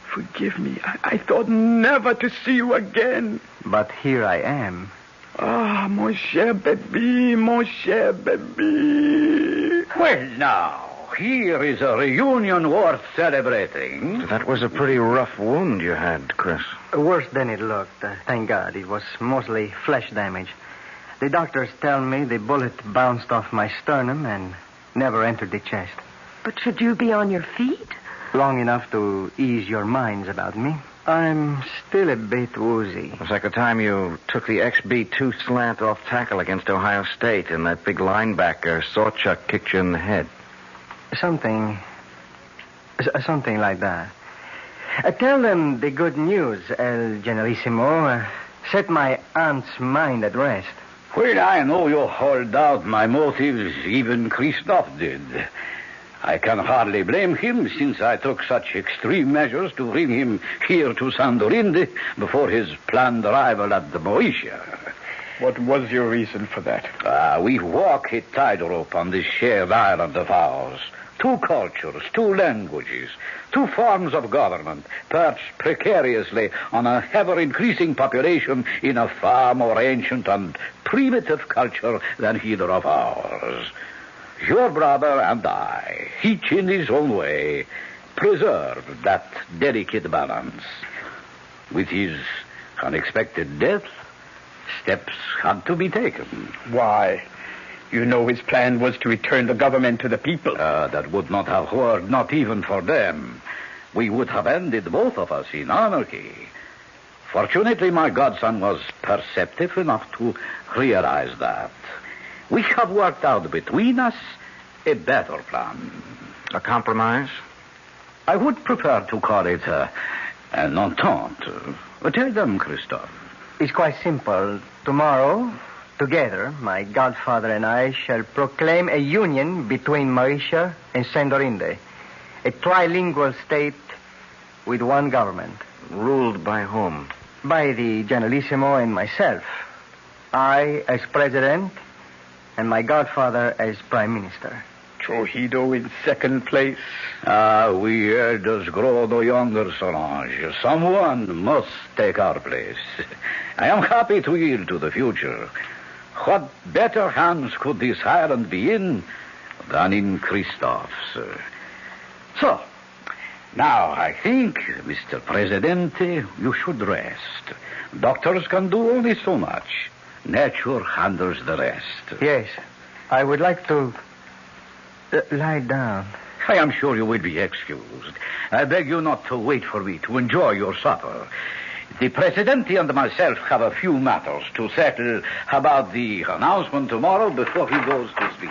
Forgive me. I thought never to see you again. But here I am. Ah, mon cher baby, mon cher baby. Well, now, here is a reunion worth celebrating. That was a pretty rough wound you had, Chris. Worse than it looked. Thank God. It was mostly flesh damage. The doctors tell me the bullet bounced off my sternum and never entered the chest. But should you be on your feet? Long enough to ease your minds about me. I'm still a bit woozy. It was like the time you took the XB2 slant off tackle against Ohio State and that big linebacker, Sawchuck, kicked you in the head. Something like that. Tell them the good news, El Generalissimo. Set my aunt's mind at rest. Well, I know you hold out my motives, even Christophe did. I can hardly blame him, since I took such extreme measures to bring him here to Sandorinde before his planned arrival at the Moesia. What was your reason for that? We walk a tightrope on this shared island of ours. 2 cultures, 2 languages, 2 forms of government, perched precariously on a ever-increasing population in a far more ancient and primitive culture than either of ours. Your brother and I, each in his own way, preserved that delicate balance. With his unexpected death, steps had to be taken. Why? You know his plan was to return the government to the people. That would not have worked, not even for them. We would have ended, both of us, in anarchy. Fortunately, my godson was perceptive enough to realize that. We have worked out between us a better plan. A compromise? I would prefer to call it an entente. Tell them, Christophe. It's quite simple. Tomorrow, together, my godfather and I shall proclaim a union between Mauritius and Sandorinde. A trilingual state with one government. Ruled by whom? By the Generalissimo and myself. I as president, and my godfather as prime minister. Trujillo in second place. We elders grow no younger, Solange. Someone must take our place. I am happy to yield to the future. What better hands could this island be in than in Christophe's? So, now I think, Mr. Presidente, you should rest. Doctors can do only so much. Nature handles the rest. Yes. I would like to lie down. I am sure you will be excused. I beg you not to wait for me to enjoy your supper. The Presidente and myself have a few matters to settle about the announcement tomorrow before he goes to sleep.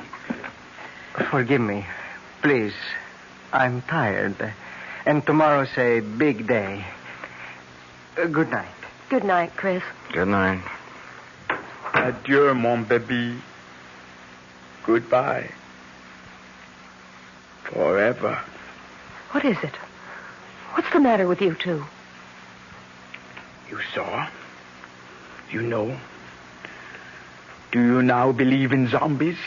Forgive me. Please. I'm tired. And tomorrow's a big day. Good night. Good night, Chris. Good night. Adieu, mon baby. Goodbye. Forever. What is it? What's the matter with you two? You saw? You know? Do you now believe in zombies?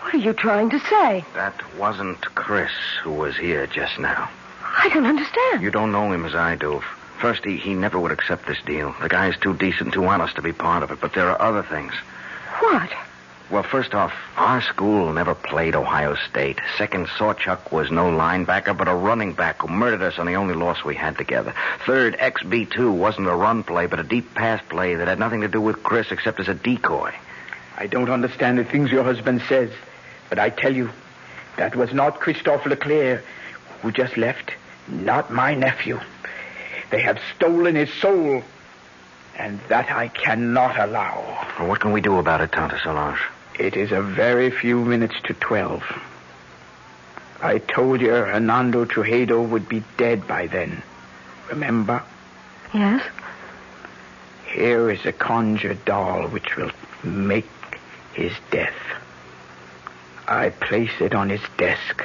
What are you trying to say? That wasn't Chris who was here just now. I don't understand. You don't know him as I do. First, he never would accept this deal. The guy's too decent, too honest to be part of it. But there are other things. What? Well, first off, our school never played Ohio State. Second, Sawchuck was no linebacker, but a running back who murdered us on the only loss we had together. Third, XB2 wasn't a run play, but a deep pass play that had nothing to do with Chris except as a decoy. I don't understand the things your husband says, but I tell you, that was not Christophe Leclerc who just left. Not my nephew. They have stolen his soul, and that I cannot allow. Well, what can we do about it, Tante Solange? It is a very few minutes to 12. I told you Hernando Trujillo would be dead by then. Remember? Yes? Here is a conjured doll which will make his death. I place it on his desk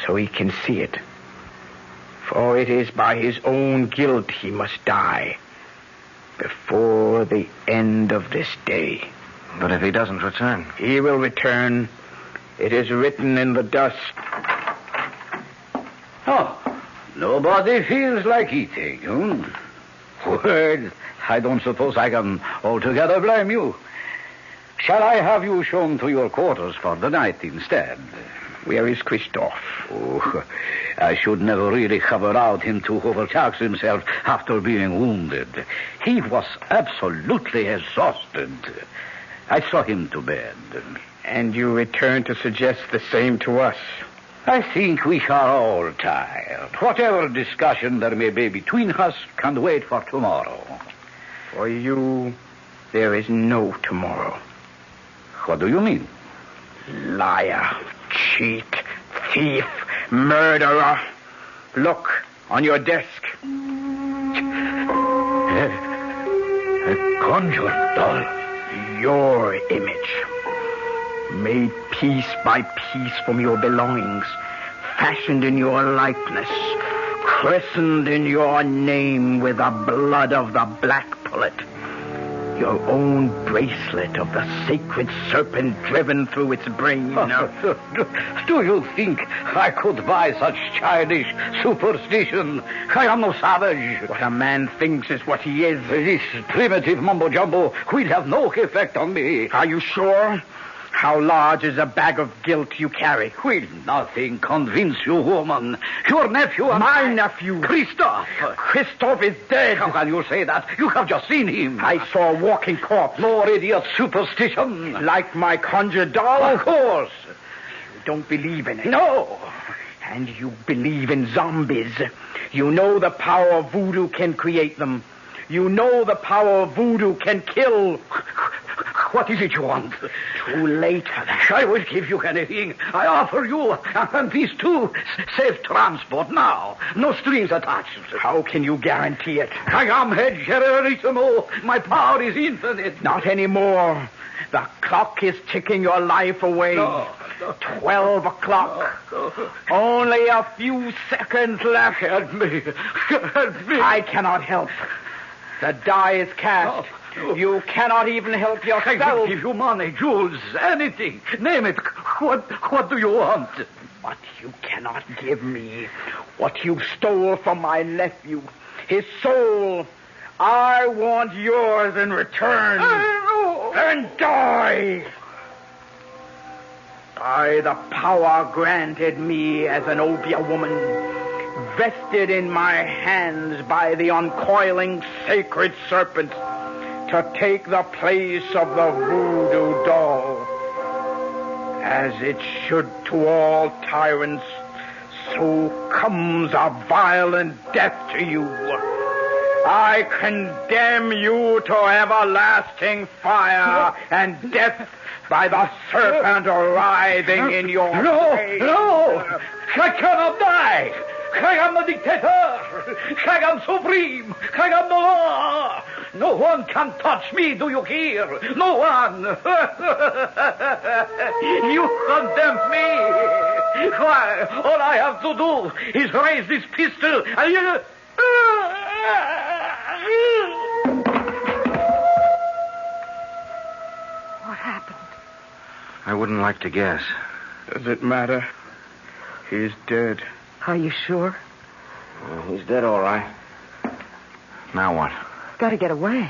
so he can see it. For it is by his own guilt he must die before the end of this day. But if he doesn't return? He will return. It is written in the dust. Oh, nobody feels like eating, Well, I don't suppose I can altogether blame you. Shall I have you shown to your quarters for the night instead? Where is Christophe? Oh, I should never really have allowed him to overtax himself after being wounded. He was absolutely exhausted. I saw him to bed. And you return to suggest the same to us? I think we are all tired. Whatever discussion there may be between us can wait for tomorrow. For you, there is no tomorrow. What do you mean? Liar, cheat, thief, murderer. Look, on your desk. A conjured doll. Your image. Made piece by piece from your belongings. Fashioned in your likeness. Christened in your name with the blood of the black pullet. Your own bracelet of the sacred serpent driven through its brain. Do you think I could buy such childish superstition? I am no savage. What a man thinks is what he is. This primitive mumbo-jumbo will have no effect on me. Are you sure? How large is a bag of guilt you carry? Will nothing convince you, woman? Your nephew and my nephew. Christophe. Christophe is dead. How can you say that? You have just seen him. I saw a walking corpse. More idiot superstition. Like my conjured doll? Of course. You don't believe in it. No. And you believe in zombies. You know the power of voodoo can create them. You know the power of voodoo can kill. What is it you want? Too late for that. I will give you anything. I offer you and these two safe transport now. No strings attached. How can you guarantee it? I am head generalissimo. My power is infinite. Not anymore. The clock is ticking your life away. No. 12 o'clock. No. Only a few seconds left. Help me. Help me. I cannot help. The die is cast. No. You cannot even help yourself. I will give you money, jewels, anything. Name it. What do you want? What you cannot give me. What you stole from my nephew. His soul. I want yours in return. Then die. By the power granted me as an Obia woman, vested in my hands by the uncoiling sacred serpent, to take the place of the voodoo doll. As it should to all tyrants, so comes a violent death to you. I condemn you to everlasting fire and death by the serpent writhing in your face. No! I cannot die! I am the dictator! I am supreme! I am the law! No one can touch me, do you hear? No one! You condemn me! Why, all I have to do is raise this pistol and you... What happened? I wouldn't like to guess. Does it matter? He's dead. Are you sure? Well, he's dead, all right. Now what? Got to get away.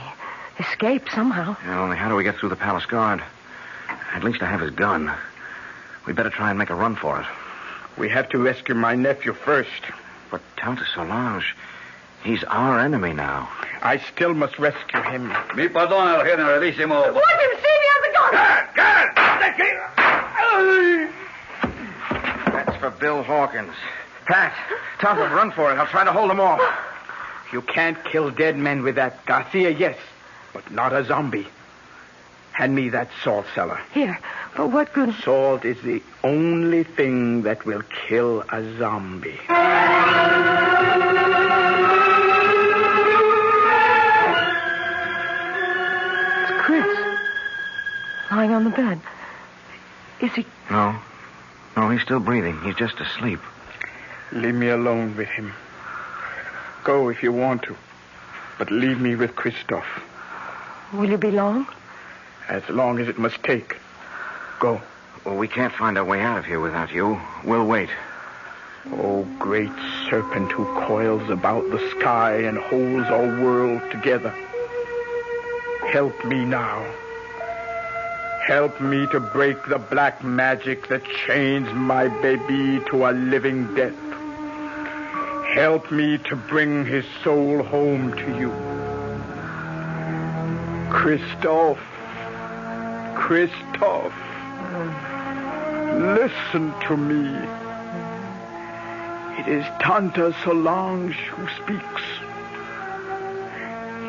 Escape somehow. Yeah, only how do we get through the palace guard? At least I have his gun. We better try and make a run for it. We have to rescue my nephew first. But Tante Solange, he's our enemy now. I still must rescue him. Mi perdona, generalissimo. Let him see me on the gun! That's for Bill Hawkins. Pat, Tante, run for it. I'll try to hold them off. You can't kill dead men with that. Garcia, yes, but not a zombie. Hand me that salt cellar. Here, but what good... Salt is the only thing that will kill a zombie. It's Chris. Lying on the bed. Is he... No, he's still breathing. He's just asleep. Leave me alone with him. Go if you want to, but leave me with Christophe. Will you be long? As long as it must take. Go. Well, we can't find our way out of here without you. We'll wait. Oh, great serpent who coils about the sky and holds our world together. Help me now. Help me to break the black magic that chains my baby to a living death. Help me to bring his soul home to you. Christophe. Christophe. Listen to me. It is Tante Solange who speaks.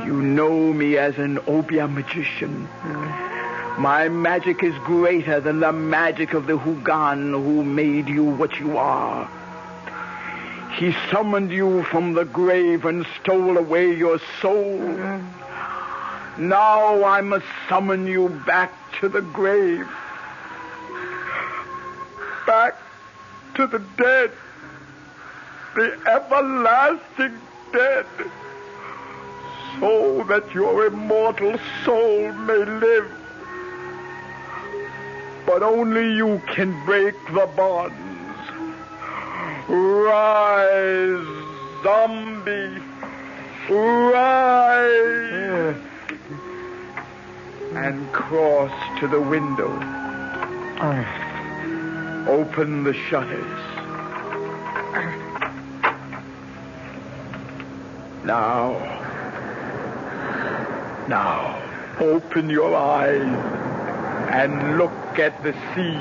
You know me as an Obeah magician. My magic is greater than the magic of the Hugan who made you what you are. He summoned you from the grave and stole away your soul. Now I must summon you back to the grave. Back to the dead. The everlasting dead. So that your immortal soul may live. But only you can break the bonds. Rise, zombie. Rise. And cross to the window. Open the shutters. Now, open your eyes and look at the sea.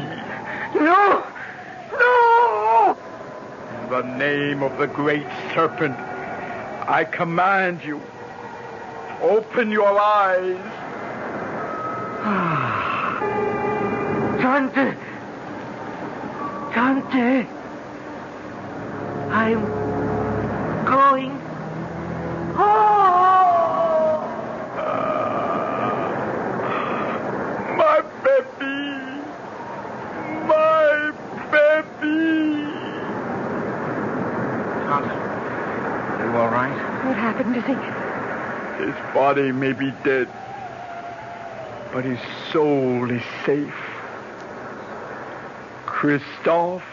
No! In the name of the great serpent, I command you, open your eyes. Tante, I'm going home. My baby. Tante, you all right? What happened to him? His body may be dead, but his soul is safe. Christophe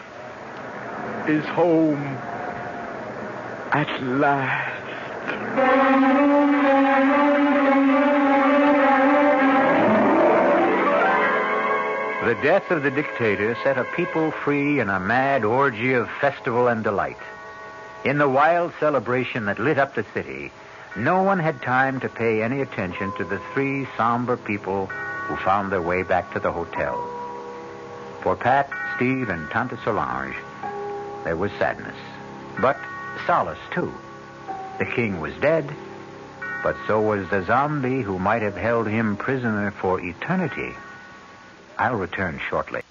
is home at last. The death of the dictator set a people free in a mad orgy of festival and delight. In the wild celebration that lit up the city, no one had time to pay any attention to the three somber people who found their way back to the hotel. For Pat, Steve, and Tante Solange, there was sadness, but solace, too. The king was dead, but so was the zombie who might have held him prisoner for eternity. I'll return shortly.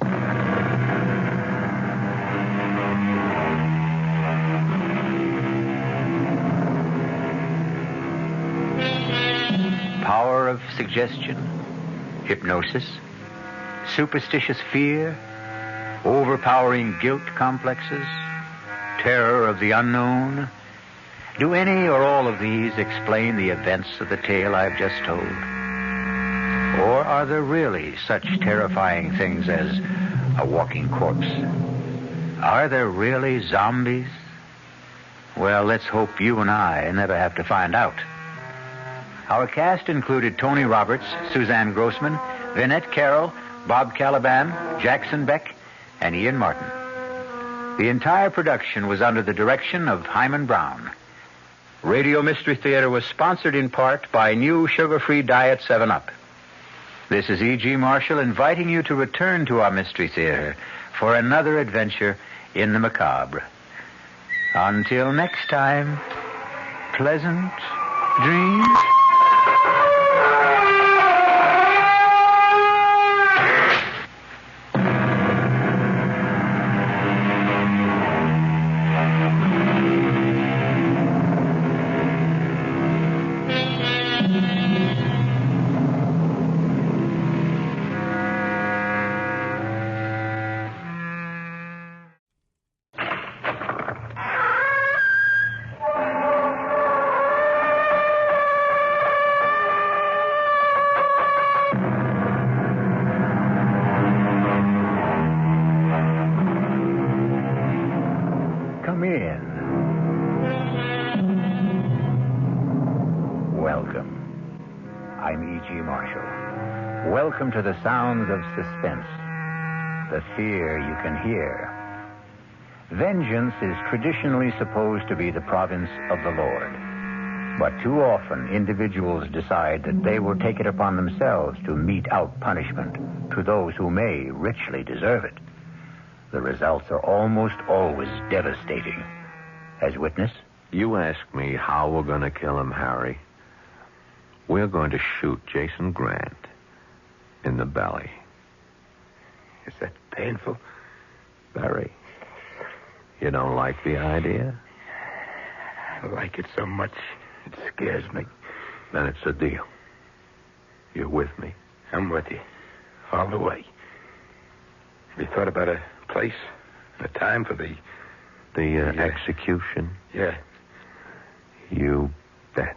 power of suggestion, hypnosis, superstitious fear, overpowering guilt complexes, terror of the unknown? Do any or all of these explain the events of the tale I've just told? Or are there really such terrifying things as a walking corpse? Are there really zombies? Well, let's hope you and I never have to find out. Our cast included Tony Roberts, Suzanne Grossman, Vinette Carroll, Bob Caliban, Jackson Beck, and Ian Martin. The entire production was under the direction of Hyman Brown. Radio Mystery Theater was sponsored in part by new sugar-free Diet 7-Up. This is E.G. Marshall inviting you to return to our Mystery Theater for another adventure in the macabre. Until next time, pleasant dreams. Welcome to the sounds of suspense, the fear you can hear. Vengeance is traditionally supposed to be the province of the Lord. But too often, individuals decide that they will take it upon themselves to mete out punishment to those who may richly deserve it. The results are almost always devastating. As witness? You ask me how we're going to kill him, Harry. We're going to shoot Jason Grant in the belly. Is that painful? Very. You don't like the idea? I like it so much, it scares me. Then it's a deal. You're with me? I'm with you. All the way. Have you thought about a place and a time for the execution? Yeah. You bet.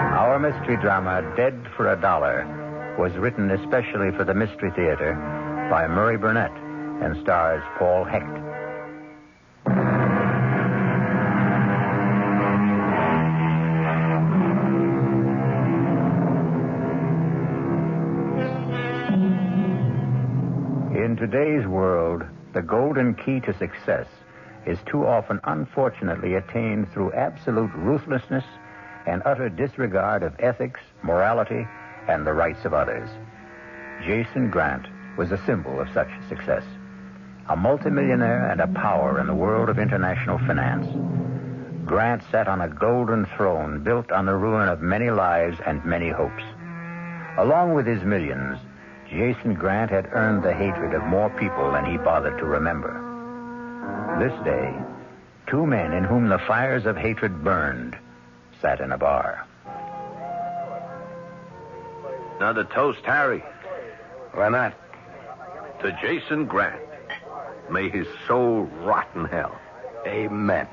Our mystery drama, Dead for $1, was written especially for the Mystery Theater by Murray Burnett and stars Paul Hecht. In today's world, the golden key to success is too often unfortunately attained through absolute ruthlessness and utter disregard of ethics, morality, and the rights of others. Jason Grant was a symbol of such success. A multimillionaire and a power in the world of international finance. Grant sat on a golden throne built on the ruin of many lives and many hopes. Along with his millions, Jason Grant had earned the hatred of more people than he bothered to remember. This day, two men in whom the fires of hatred burned sat in a bar. Another toast, Harry. Why not? To Jason Grant. May his soul rot in hell. Amen.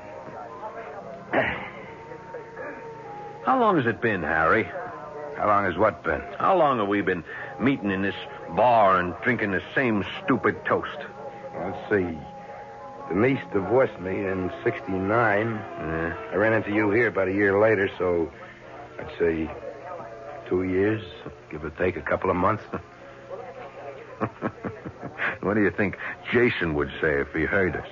How long has it been, Harry? How long has what been? How long have we been meeting in this bar and drinking the same stupid toast? Let's see. Denise divorced me in 1969. I ran into you here about a year later, so I'd say 2 years, give or take a couple of months. What do you think Jason would say if he heard us?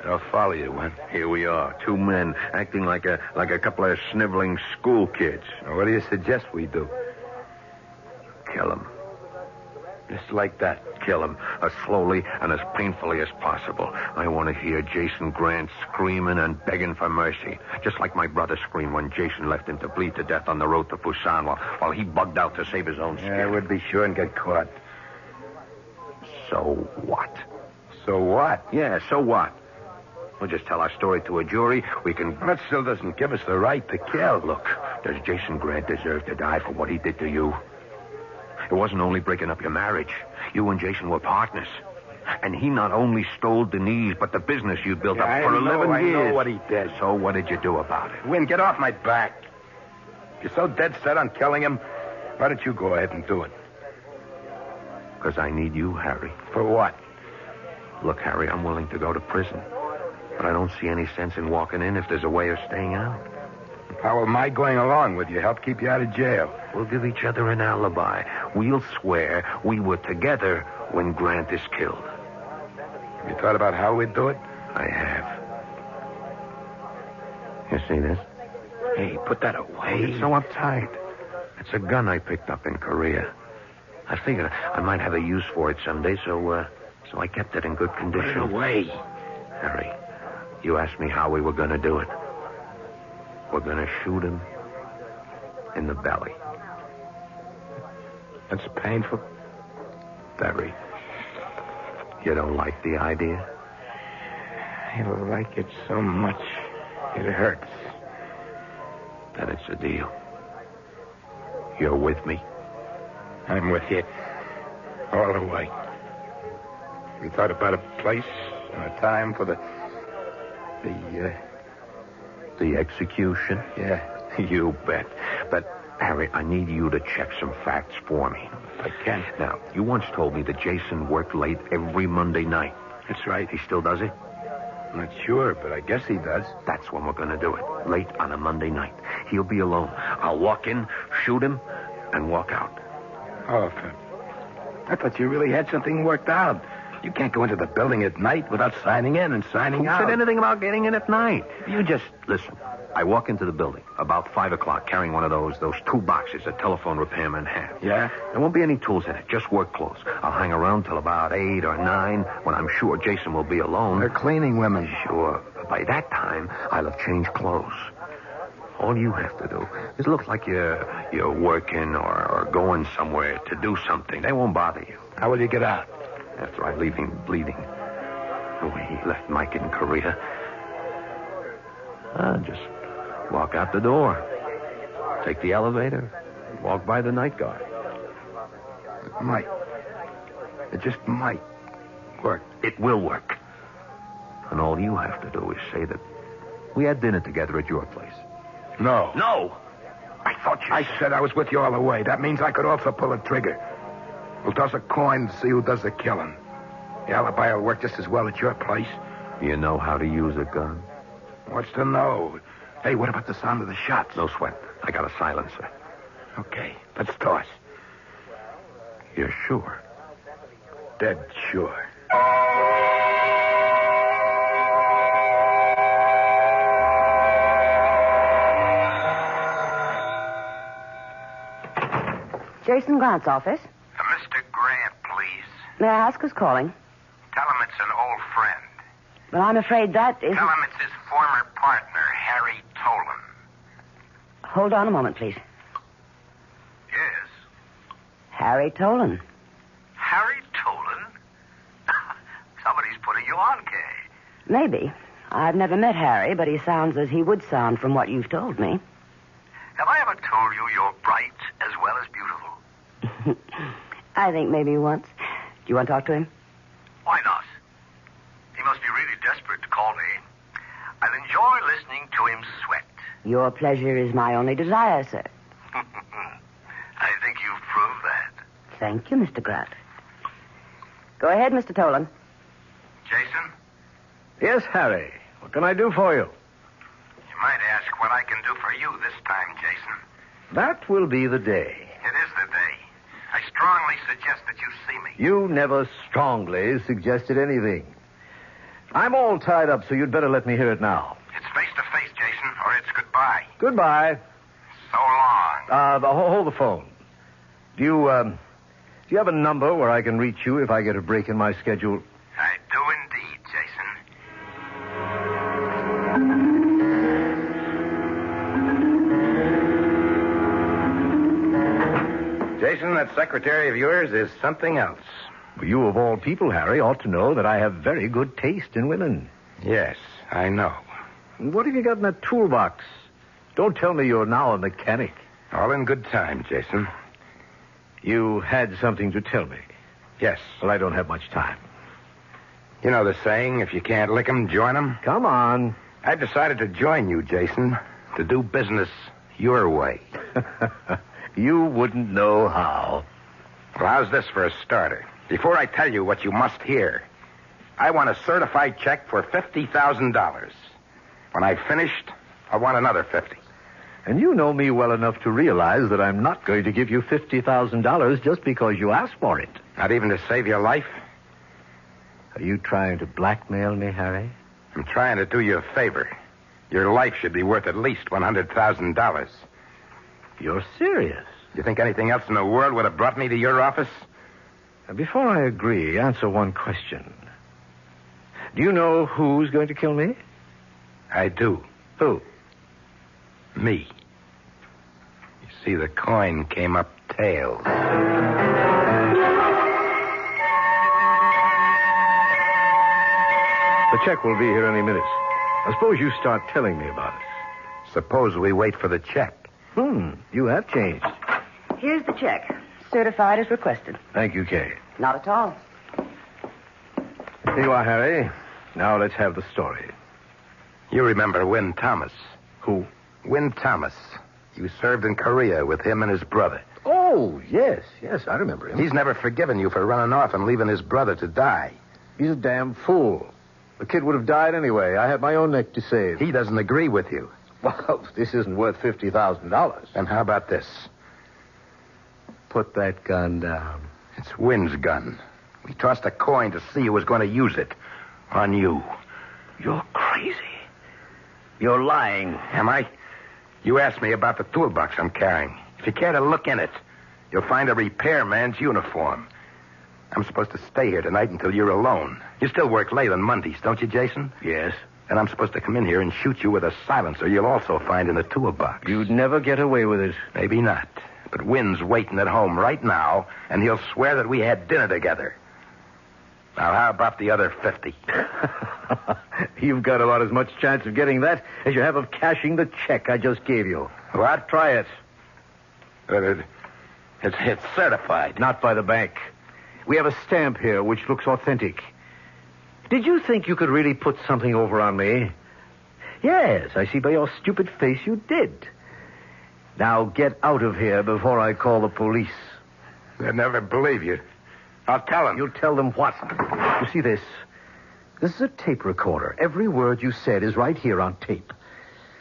I'll follow you, Wen. Here we are, two men acting like a couple of sniveling school kids. Now, what do you suggest we do? Kill him. Just like that. Kill him as slowly and as painfully as possible. I want to hear Jason Grant screaming and begging for mercy. Just like my brother screamed when Jason left him to bleed to death on the road to Busan while he bugged out to save his own skin. Yeah, I would be sure and get caught. So what? So what? Yeah, so what? We'll just tell our story to a jury. We can... That still doesn't give us the right to kill. Look, does Jason Grant deserve to die for what he did to you? It wasn't only breaking up your marriage. You and Jason were partners. And he not only stole Denise, but the business you built up for 11 years. I know what he did. So what did you do about it? Win, get off my back. You're so dead set on killing him. Why don't you go ahead and do it? Because I need you, Harry. For what? Look, Harry, I'm willing to go to prison. But I don't see any sense in walking in if there's a way of staying out. How am I going along with you? Help keep you out of jail. We'll give each other an alibi. We'll swear we were together when Grant is killed. You thought about how we'd do it? I have. You see this? Hey, put that away. It's so uptight. It's a gun I picked up in Korea. I figured I might have a use for it someday, so I kept it in good condition. Put it away. Harry, you asked me how we were going to do it. We're going to shoot him in the belly. That's painful. Very. You don't like the idea? I like it so much. It hurts. Then it's a deal. You're with me? I'm with you. All the way. We thought about a place and a time for the execution? Yeah. You bet. But, Harry, I need you to check some facts for me. I can. Now, you once told me that Jason worked late every Monday night. That's right. He still does it? I'm not sure, but I guess he does. That's when we're going to do it. Late on a Monday night. He'll be alone. I'll walk in, shoot him, and walk out. Oh, I thought you really had something worked out. You can't go into the building at night without signing in and signing out. Who said anything about getting in at night? You just listen. I walk into the building about 5 o'clock carrying one of those tool boxes that telephone repairmen have. Yeah? There won't be any tools in it, just work clothes. I'll hang around till about 8 or 9 when I'm sure Jason will be alone. They're cleaning women. Sure. But by that time, I'll have changed clothes. All you have to do is look like you're working or going somewhere to do something. They won't bother you. How will you get out? After I leave him bleeding. The way he left Mike in Korea. I'll just walk out the door. Take the elevator. Walk by the night guard. It might. It just might work. It will work. And all you have to do is say that we had dinner together at your place. No. No! I thought you... I said I was with you all the way. That means I could also pull a trigger. We'll toss a coin to see who does the killing. The alibi will work just as well at your place. You know how to use a gun? What's to know? Hey, what about the sound of the shots? No sweat. I got a silencer. Okay, let's toss. You're sure? Dead sure. Jason Grant's office. Mr. Grant, please. May I ask who's calling? Tell him it's an old friend. Well, I'm afraid that isn't... Tell him it's his former partner, Harry Tolan. Hold on a moment, please. Yes. Harry Tolan. Harry Tolan? Somebody's putting you on, Kay. Maybe. I've never met Harry, but he sounds as he would sound from what you've told me. Have I ever told you you're bright as well as beautiful? I think maybe once. Do you want to talk to him? Why not? He must be really desperate to call me. I'll enjoy listening to him sweat. Your pleasure is my only desire, sir. I think you've proved that. Thank you, Mr. Grant. Go ahead, Mr. Tolan. Jason? Yes, Harry. What can I do for you? You might ask what I can do for you this time, Jason. That will be the day. It is the day. I strongly suggest that you see me. You never strongly suggested anything. I'm all tied up, so you'd better let me hear it now. It's face-to-face, Jason, or it's goodbye. Goodbye. So long. Hold the phone. Do you have a number where I can reach you if I get a break in my schedule? I do indeed, Jason. Jason, that secretary of yours is something else. You, of all people, Harry, ought to know that I have very good taste in women. Yes, I know. What have you got in that toolbox? Don't tell me you're now a mechanic. All in good time, Jason. You had something to tell me. Yes. Well, I don't have much time. You know the saying, if you can't lick 'em, join 'em? Come on. I've decided to join you, Jason, to do business your way. You wouldn't know how. Well, how's this for a starter? Before I tell you what you must hear, I want a certified check for $50,000. When I've finished, I want another 50. And you know me well enough to realize that I'm not going to give you $50,000 just because you asked for it. Not even to save your life? Are you trying to blackmail me, Harry? I'm trying to do you a favor. Your life should be worth at least $100,000. You're serious? You think anything else in the world would have brought me to your office? Before I agree, answer one question. Do you know who's going to kill me? I do. Who? Me. You see, the coin came up tails. The check will be here any minute. I suppose you start telling me about it. Suppose we wait for the check. You have changed. Here's the check. Certified as requested. Thank you, Kay. Not at all. Here you are, Harry. Now let's have the story. You remember Win Thomas? Who? Win Thomas. You served in Korea with him and his brother. Oh, yes, I remember him. He's never forgiven you for running off and leaving his brother to die. He's a damn fool. The kid would have died anyway. I had my own neck to save. He doesn't agree with you. Well, this isn't worth $50,000. And how about this? Put that gun down. It's Win's gun. We tossed a coin to see who was going to use it. On you. You're crazy. You're lying. Am I? You asked me about the toolbox I'm carrying. If you care to look in it, you'll find a repairman's uniform. I'm supposed to stay here tonight until you're alone. You still work late on Mondays, don't you, Jason? Yes. And I'm supposed to come in here and shoot you with a silencer you'll also find in the toolbox. You'd never get away with it. Maybe not. But Win's waiting at home right now, and he'll swear that we had dinner together. Now, how about the other 50? You've got about as much chance of getting that as you have of cashing the check I just gave you. What? Try it. It's certified. Not by the bank. We have a stamp here which looks authentic. Did you think you could really put something over on me? Yes, I see by your stupid face you did. Now get out of here before I call the police. They'll never believe you. I'll tell them. You'll tell them what? You see this? This is a tape recorder. Every word you said is right here on tape.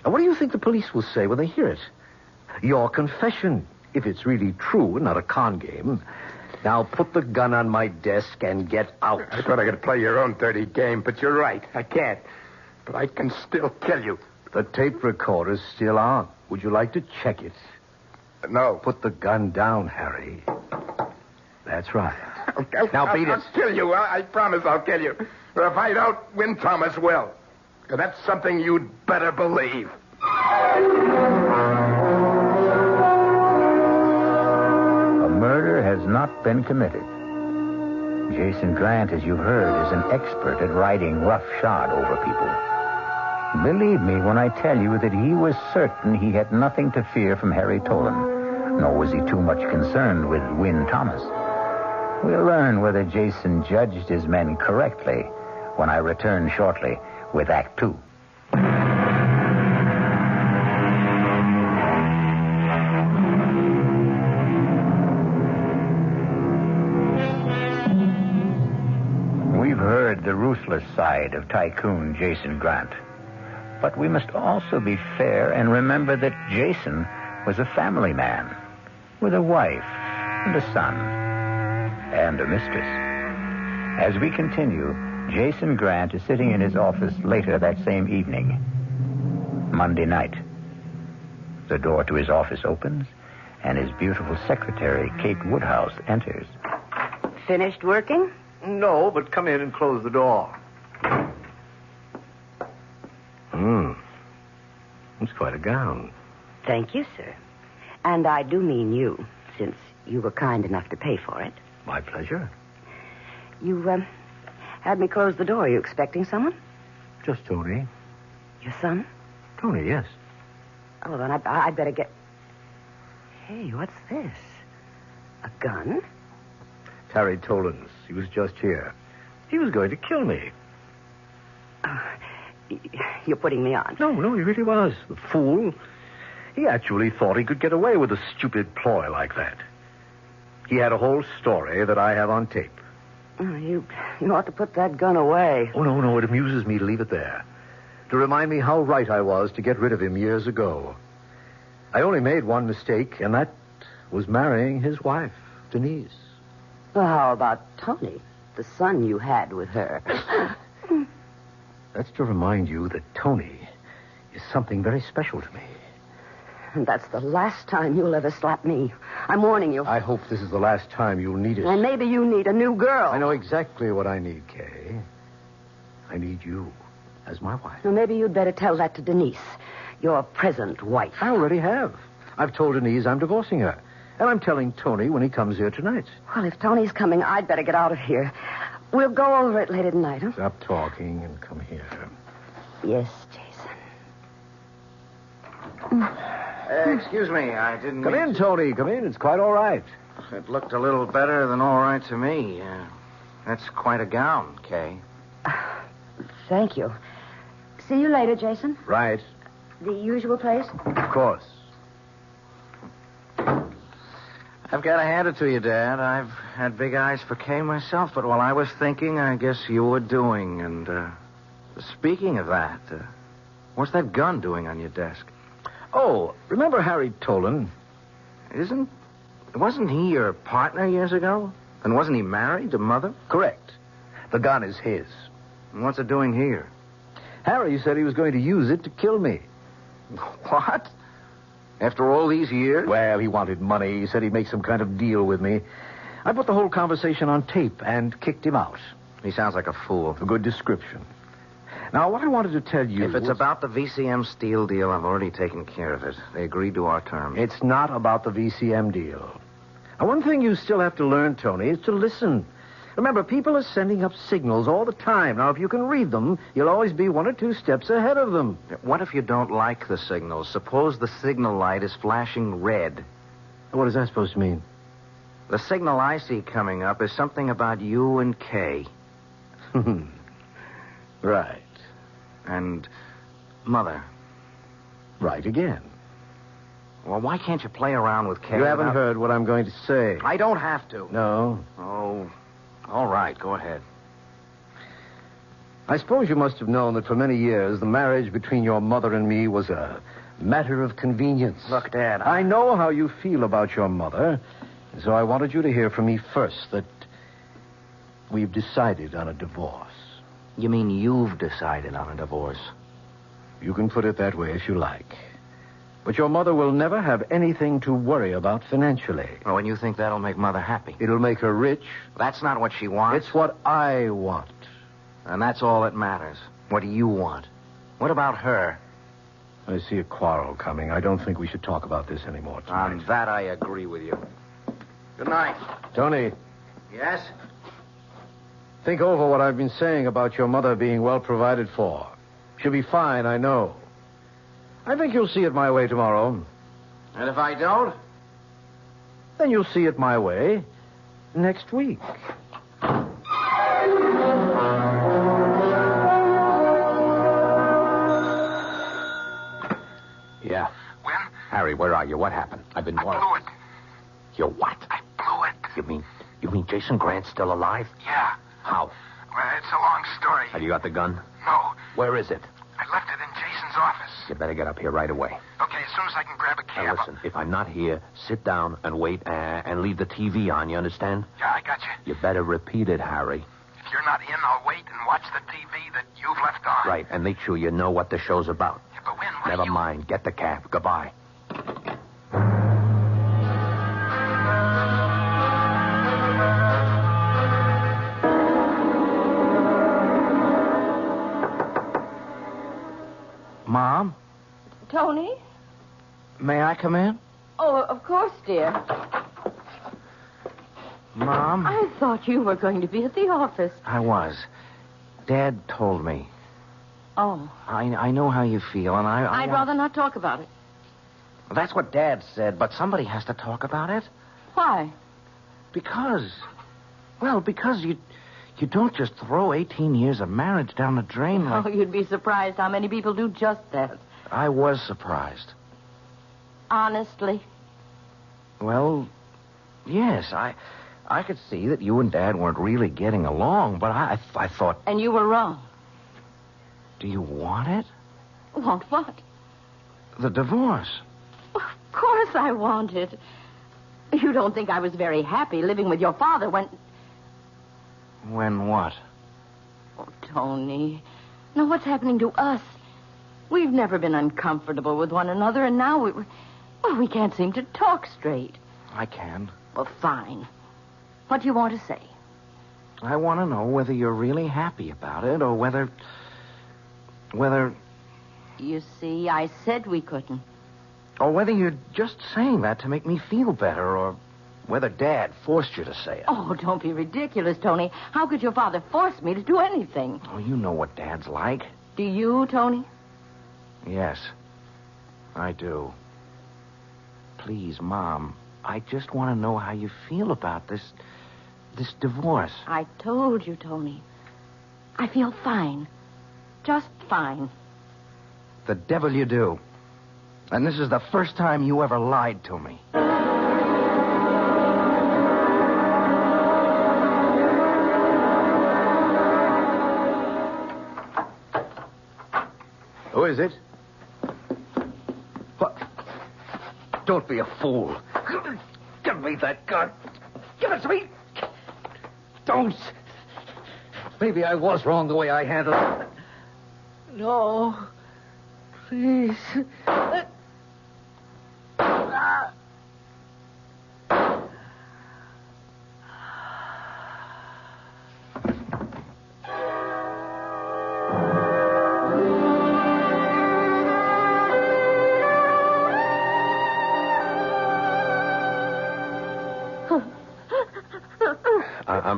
Now, what do you think the police will say when they hear it? Your confession, if it's really true and not a con game. Now put the gun on my desk and get out. I thought I could play your own dirty game, but you're right. I can't. But I can still kill you. The tape recorder's still on. Would you like to check it? No. Put the gun down, Harry. That's right. Now beat it. I'll kill you. I promise I'll kill you. But if I don't, Win Thomas will. And that's something you'd better believe. A murder has not been committed. Jason Grant, as you've heard, is an expert at riding roughshod over people. Believe me when I tell you that he was certain he had nothing to fear from Harry Tolan, nor was he too much concerned with Win Thomas. We'll learn whether Jason judged his men correctly when I return shortly with Act 2. We've heard the ruthless side of tycoon Jason Grant. But we must also be fair and remember that Jason was a family man with a wife and a son and a mistress. As we continue, Jason Grant is sitting in his office later that same evening, Monday night. The door to his office opens, and his beautiful secretary, Kate Woodhouse, enters. Finished working? No, but come in and close the door. It's quite a gown. Thank you, sir. And I do mean you, since you were kind enough to pay for it. My pleasure. You, had me close the door. Are you expecting someone? Just Tony. Your son? Tony, yes. Oh, then I'd better get... Hey, what's this? A gun? Harry Tolan's. He was just here. He was going to kill me. You're putting me on. No, he really was. The fool. He actually thought he could get away with a stupid ploy like that. He had a whole story that I have on tape. Oh, you ought to put that gun away. Oh, no, it amuses me to leave it there. To remind me how right I was to get rid of him years ago. I only made one mistake, and that was marrying his wife, Denise. Well, how about Tony, the son you had with her? That's to remind you that Tony is something very special to me. And that's the last time you'll ever slap me. I'm warning you. I hope this is the last time you'll need it. And maybe you need a new girl. I know exactly what I need, Kay. I need you as my wife. Well, maybe you'd better tell that to Denise, your present wife. I already have. I've told Denise I'm divorcing her. And I'm telling Tony when he comes here tonight. Well, if Tony's coming, I'd better get out of here. We'll go over it later tonight, huh? Stop talking and come here. Yes, Jason. Excuse me, I didn't Come in, Tony. Come in. It's quite all right. It looked a little better than all right to me. That's quite a gown, Kay. Thank you. See you later, Jason. Right. The usual place? Of course. I've got to hand it to you, Dad. I've had big eyes for Kay myself, but while I was thinking, I guess you were doing. And speaking of that, what's that gun doing on your desk? Oh, remember Harry Tolan? Wasn't he your partner years ago? And wasn't he married to Mother? Correct. The gun is his. And what's it doing here? Harry said he was going to use it to kill me. What? After all these years? Well, he wanted money. He said he'd make some kind of deal with me. I put the whole conversation on tape and kicked him out. He sounds like a fool. A good description. Now, what I wanted to tell you... If it's about the VCM steel deal, I've already taken care of it. They agreed to our terms. It's not about the VCM deal. Now, one thing you still have to learn, Tony, is to listen. Remember, people are sending up signals all the time. Now, if you can read them, you'll always be 1 or 2 steps ahead of them. What if you don't like the signals? Suppose the signal light is flashing red. What is that supposed to mean? The signal I see coming up is something about you and Kay. Right. And Mother. Right again. Well, why can't you play around with Kay? You haven't heard what I'm going to say. I don't have to. No. Oh, all right. Go ahead. I suppose you must have known that for many years the marriage between your mother and me was a matter of convenience. Look, Dad, I know how you feel about your mother, so I wanted you to hear from me first that we've decided on a divorce. You mean you've decided on a divorce? You can put it that way if you like. But your mother will never have anything to worry about financially. Oh, and you think that'll make Mother happy? It'll make her rich. That's not what she wants. It's what I want. And that's all that matters. What do you want? What about her? I see a quarrel coming. I don't think we should talk about this anymore tonight. On that, I agree with you. Good night. Tony. Yes? Think over what I've been saying about your mother being well provided for. She'll be fine, I know. I think you'll see it my way tomorrow. And if I don't? Then you'll see it my way next week. Yeah. When? Harry, where are you? What happened? I've been I blew it. You what? I blew it. You mean Jason Grant's still alive? Yeah. How? Well, it's a long story. Have you got the gun? No. Where is it? I left it in Jason's office. You better get up here right away. Okay, as soon as I can grab a cab. Now listen, if I'm not here, sit down and wait and leave the TV on, you understand? Yeah, I got you. You better repeat it, Harry. If you're not in, I'll wait and watch the TV that you've left on. Right, and make sure you know what the show's about. Yeah, but when? Never mind. Get the cab. Goodbye. Mom? Tony? May I come in? Oh, of course, dear. Mom? I thought you were going to be at the office. I was. Dad told me. Oh. I know how you feel, and I'd rather not talk about it. That's what Dad said, but somebody has to talk about it. Why? Because you don't just throw 18 years of marriage down the drain like... Oh, you'd be surprised how many people do just that. I was surprised. Honestly? Well, yes, I could see that you and Dad weren't really getting along, but I thought... And you were wrong. Do you want it? Want what? The divorce. Of course I want it. You don't think I was very happy living with your father when... When what? Oh, Tony. Now, what's happening to us? We've never been uncomfortable with one another, and now we can't seem to talk straight. I can. Well, fine. What do you want to say? I want to know whether you're really happy about it, or whether... You see, I said we couldn't. Or whether you're just saying that to make me feel better, or whether Dad forced you to say it. Oh, don't be ridiculous, Tony. How could your father force me to do anything? Oh, you know what Dad's like. Do you, Tony? Yes, I do. Please, Mom, I just want to know how you feel about this divorce. I told you, Tony. I feel fine. Just fine. The devil you do. And this is the first time you ever lied to me. Who is it? What? Don't be a fool. Give me that gun. Give it to me. Don't. Maybe I was wrong the way I handled it. No. Please.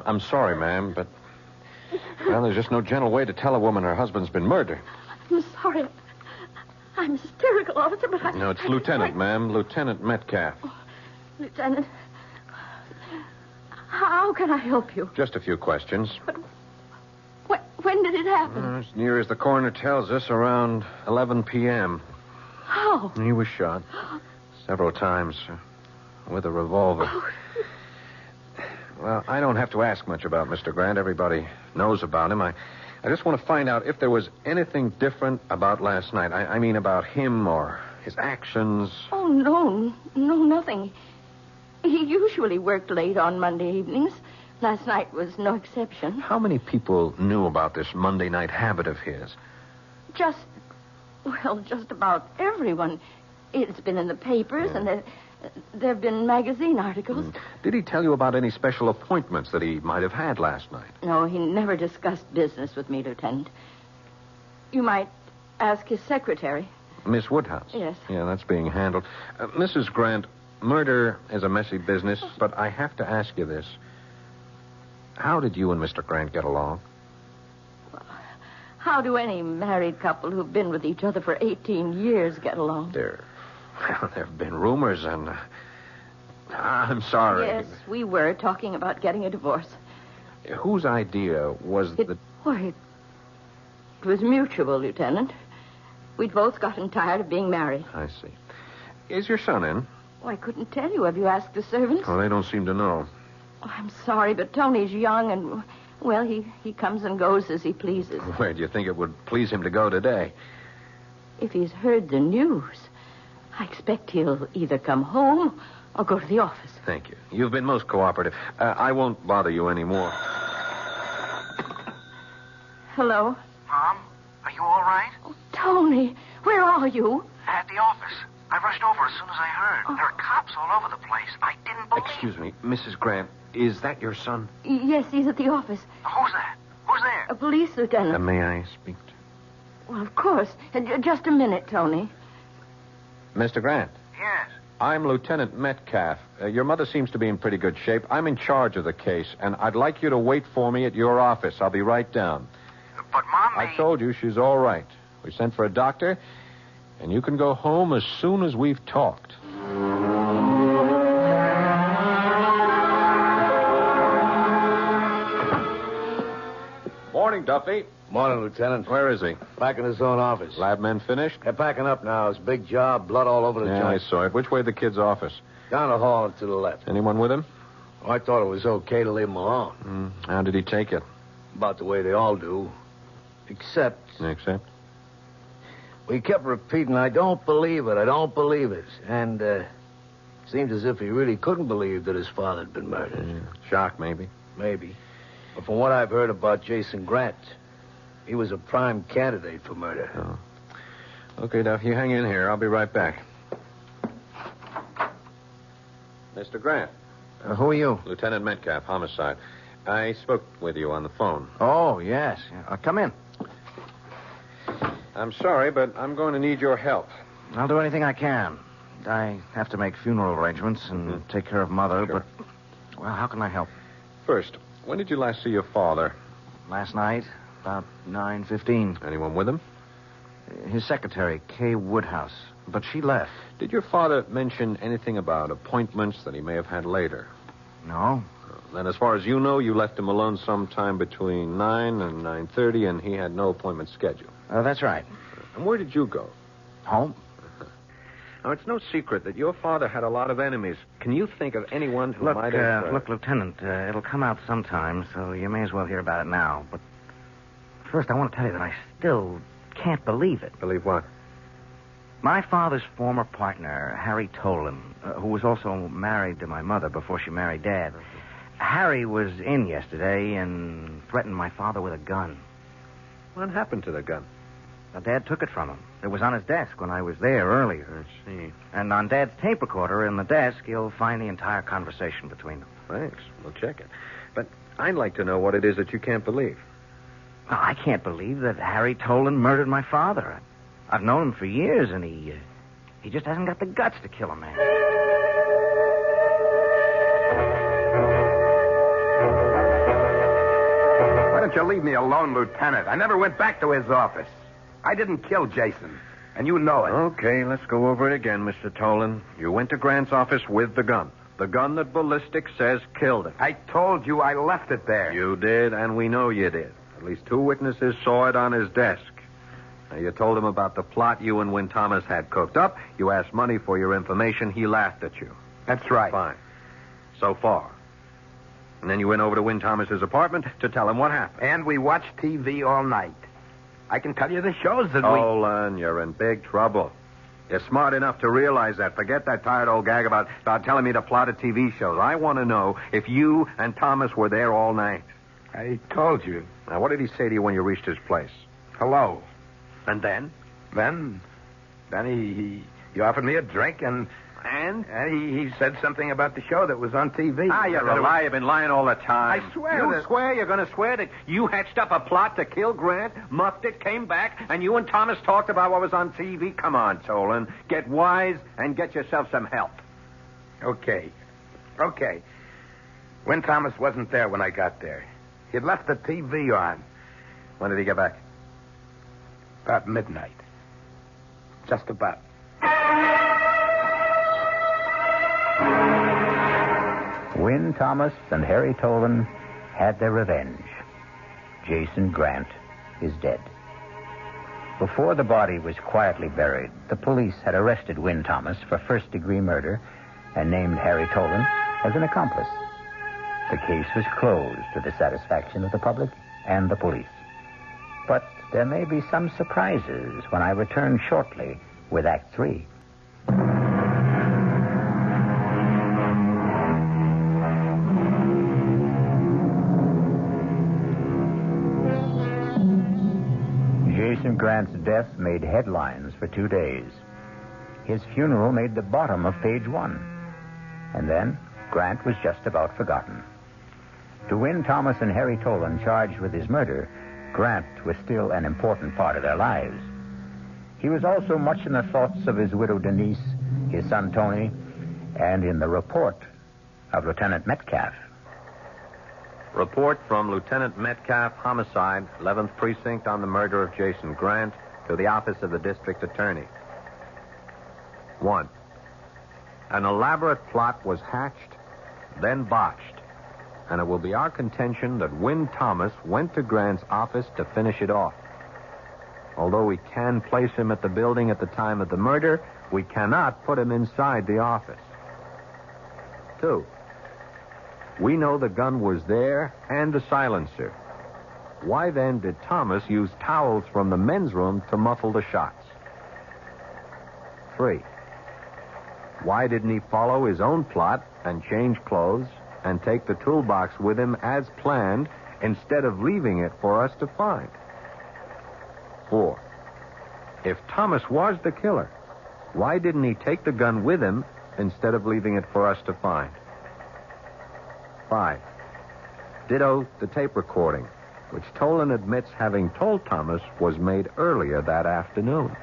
I'm sorry, ma'am, but... Well, there's just no gentle way to tell a woman her husband's been murdered. I'm sorry. I'm hysterical, officer, but I... No, it's Lieutenant, ma'am. Lieutenant Metcalf. Oh, Lieutenant, how can I help you? Just a few questions. But when did it happen? As near as the coroner tells us, around 11 p.m. How? He was shot several times with a revolver. Oh. Well, I don't have to ask much about Mr. Grant. Everybody knows about him. I just want to find out if there was anything different about last night. I mean about him or his actions. Oh, no, nothing. He usually worked late on Monday evenings. Last night was no exception. How many people knew about this Monday night habit of his? Just about everyone. It's been in the papers, Yeah. and there have been magazine articles. Did he tell you about any special appointments that he might have had last night? No, he never discussed business with me, Lieutenant. You might ask his secretary. Miss Woodhouse? Yes. Yeah, that's being handled. Mrs. Grant, murder is a messy business, but I have to ask you this. How did you and Mr. Grant get along? How do any married couple who've been with each other for 18 years get along? There have been rumors, and... I'm sorry. Yes, we were talking about getting a divorce. Whose idea was the... It was mutual, Lieutenant. We'd both gotten tired of being married. I see. Is your son in? Oh, I couldn't tell you. Have you asked the servants? Oh, they don't seem to know. Oh, I'm sorry, but Tony's young and, well, he comes and goes as he pleases. Where do you think it would please him to go today? If he's heard the news, I expect he'll either come home or go to the office. Thank you. You've been most cooperative. I won't bother you anymore. Hello? Mom, are you all right? Oh, Tony, where are you? At the office. I rushed over as soon as I heard. There are cops all over the place. I didn't believe... Excuse me, Mrs. Grant, is that your son? Yes, he's at the office. Who's that? Who's there? A police lieutenant. May I speak to... Well, of course. Just a minute, Tony. Mr. Grant? Yes. I'm Lieutenant Metcalf. Your mother seems to be in pretty good shape. I'm in charge of the case, and I'd like you to wait for me at your office. I'll be right down. But Mommy... I told you she's all right. We sent for a doctor, and you can go home as soon as we've talked. Morning, Duffy. Morning, Lieutenant. Where is he? Back in his own office. Lab men finished? They're packing up now. It's a big job, blood all over the Yeah, joint. I saw it. Which way the kid's office? Down the hall and to the left. Anyone with him? Oh, I thought it was okay to leave him alone. How did he take it? About the way they all do. Except we kept repeating, I don't believe it, I don't believe it. And seemed as if he really couldn't believe that his father had been murdered. Shock, maybe. Maybe. But from what I've heard about Jason Grant, he was a prime candidate for murder. Oh. Okay, Duff, you hang in here. I'll be right back. Mr. Grant. Who are you? Lieutenant Metcalf, homicide. I spoke with you on the phone. Oh, yes. Come in. I'm sorry, but I'm going to need your help. I'll do anything I can. I have to make funeral arrangements and take care of Mother, but... Well, how can I help? First, when did you last see your father? Last night, about 9:15. Anyone with him? His secretary, Kay Woodhouse. But she left. Did your father mention anything about appointments that he may have had later? No. Then as far as you know, you left him alone sometime between 9 and 9:30, and he had no appointment scheduled. That's right. And where did you go? Home. Now, it's no secret that your father had a lot of enemies. Can you think of anyone who might have... Look, Lieutenant, it'll come out sometime, so you may as well hear about it now. But first, I want to tell you that I still can't believe it. Believe what? My father's former partner, Harry Tolan, who was also married to my mother before she married Dad. Harry was in yesterday and threatened my father with a gun. What happened to the gun? Well, Dad took it from him. It was on his desk when I was there earlier. I see. And on Dad's tape recorder in the desk, you'll find the entire conversation between them. Thanks. We'll check it. But I'd like to know what it is that you can't believe. Well, I can't believe that Harry Tolan murdered my father. I've known him for years, and he just hasn't got the guts to kill a man. Why don't you leave me alone, Lieutenant? I never went back to his office. I didn't kill Jason, and you know it. Okay, let's go over it again, Mr. Tolan. You went to Grant's office with the gun. The gun that ballistics says killed him. I told you I left it there. You did, and we know you did. At least 2 witnesses saw it on his desk. Now, you told him about the plot you and Win Thomas had cooked up. You asked money for your information. He laughed at you. That's right. Fine. So far. And then you went over to Win Thomas's apartment to tell him what happened. And we watched TV all night. I can tell you the shows that Tolan, you're in big trouble. You're smart enough to realize that. Forget that tired old gag about telling me to plot a TV show. I want to know if you and Thomas were there all night. I told you. Now, what did he say to you when you reached his place? Hello. And then? Then he offered me a drink and he said something about the show that was on TV. You're a liar. You've been lying all the time. I swear You swear? You're going to swear that you hatched up a plot to kill Grant, muffed it, came back, and you and Thomas talked about what was on TV? Come on, Tolan. Get wise and get yourself some help. Okay. Win Thomas wasn't there when I got there. He'd left the TV on. When did he get back? About midnight. Just about. Win Thomas and Harry Tolan had their revenge. Jason Grant is dead. Before the body was quietly buried, the police had arrested Win Thomas for first-degree murder and named Harry Tolan as an accomplice. The case was closed to the satisfaction of the public and the police. But there may be some surprises when I return shortly with Act 3. Jason Grant's death made headlines for 2 days. His funeral made the bottom of page 1. And then Grant was just about forgotten. To Win Thomas and Harry Tolan charged with his murder, Grant was still an important part of their lives. He was also much in the thoughts of his widow Denise, his son Tony, and in the report of Lieutenant Metcalf. Report from Lieutenant Metcalf, homicide, 11th Precinct on the murder of Jason Grant, to the office of the district attorney. 1. An elaborate plot was hatched, then botched, and it will be our contention that Wynne Thomas went to Grant's office to finish it off. Although we can place him at the building at the time of the murder, we cannot put him inside the office. 2. We know the gun was there and the silencer. Why then did Thomas use towels from the men's room to muffle the shots? 3. Why didn't he follow his own plot and change clothes and take the toolbox with him as planned instead of leaving it for us to find? 4. If Thomas was the killer, why didn't he take the gun with him instead of leaving it for us to find? 5. Ditto the tape recording, which Tolan admits having told Thomas was made earlier that afternoon.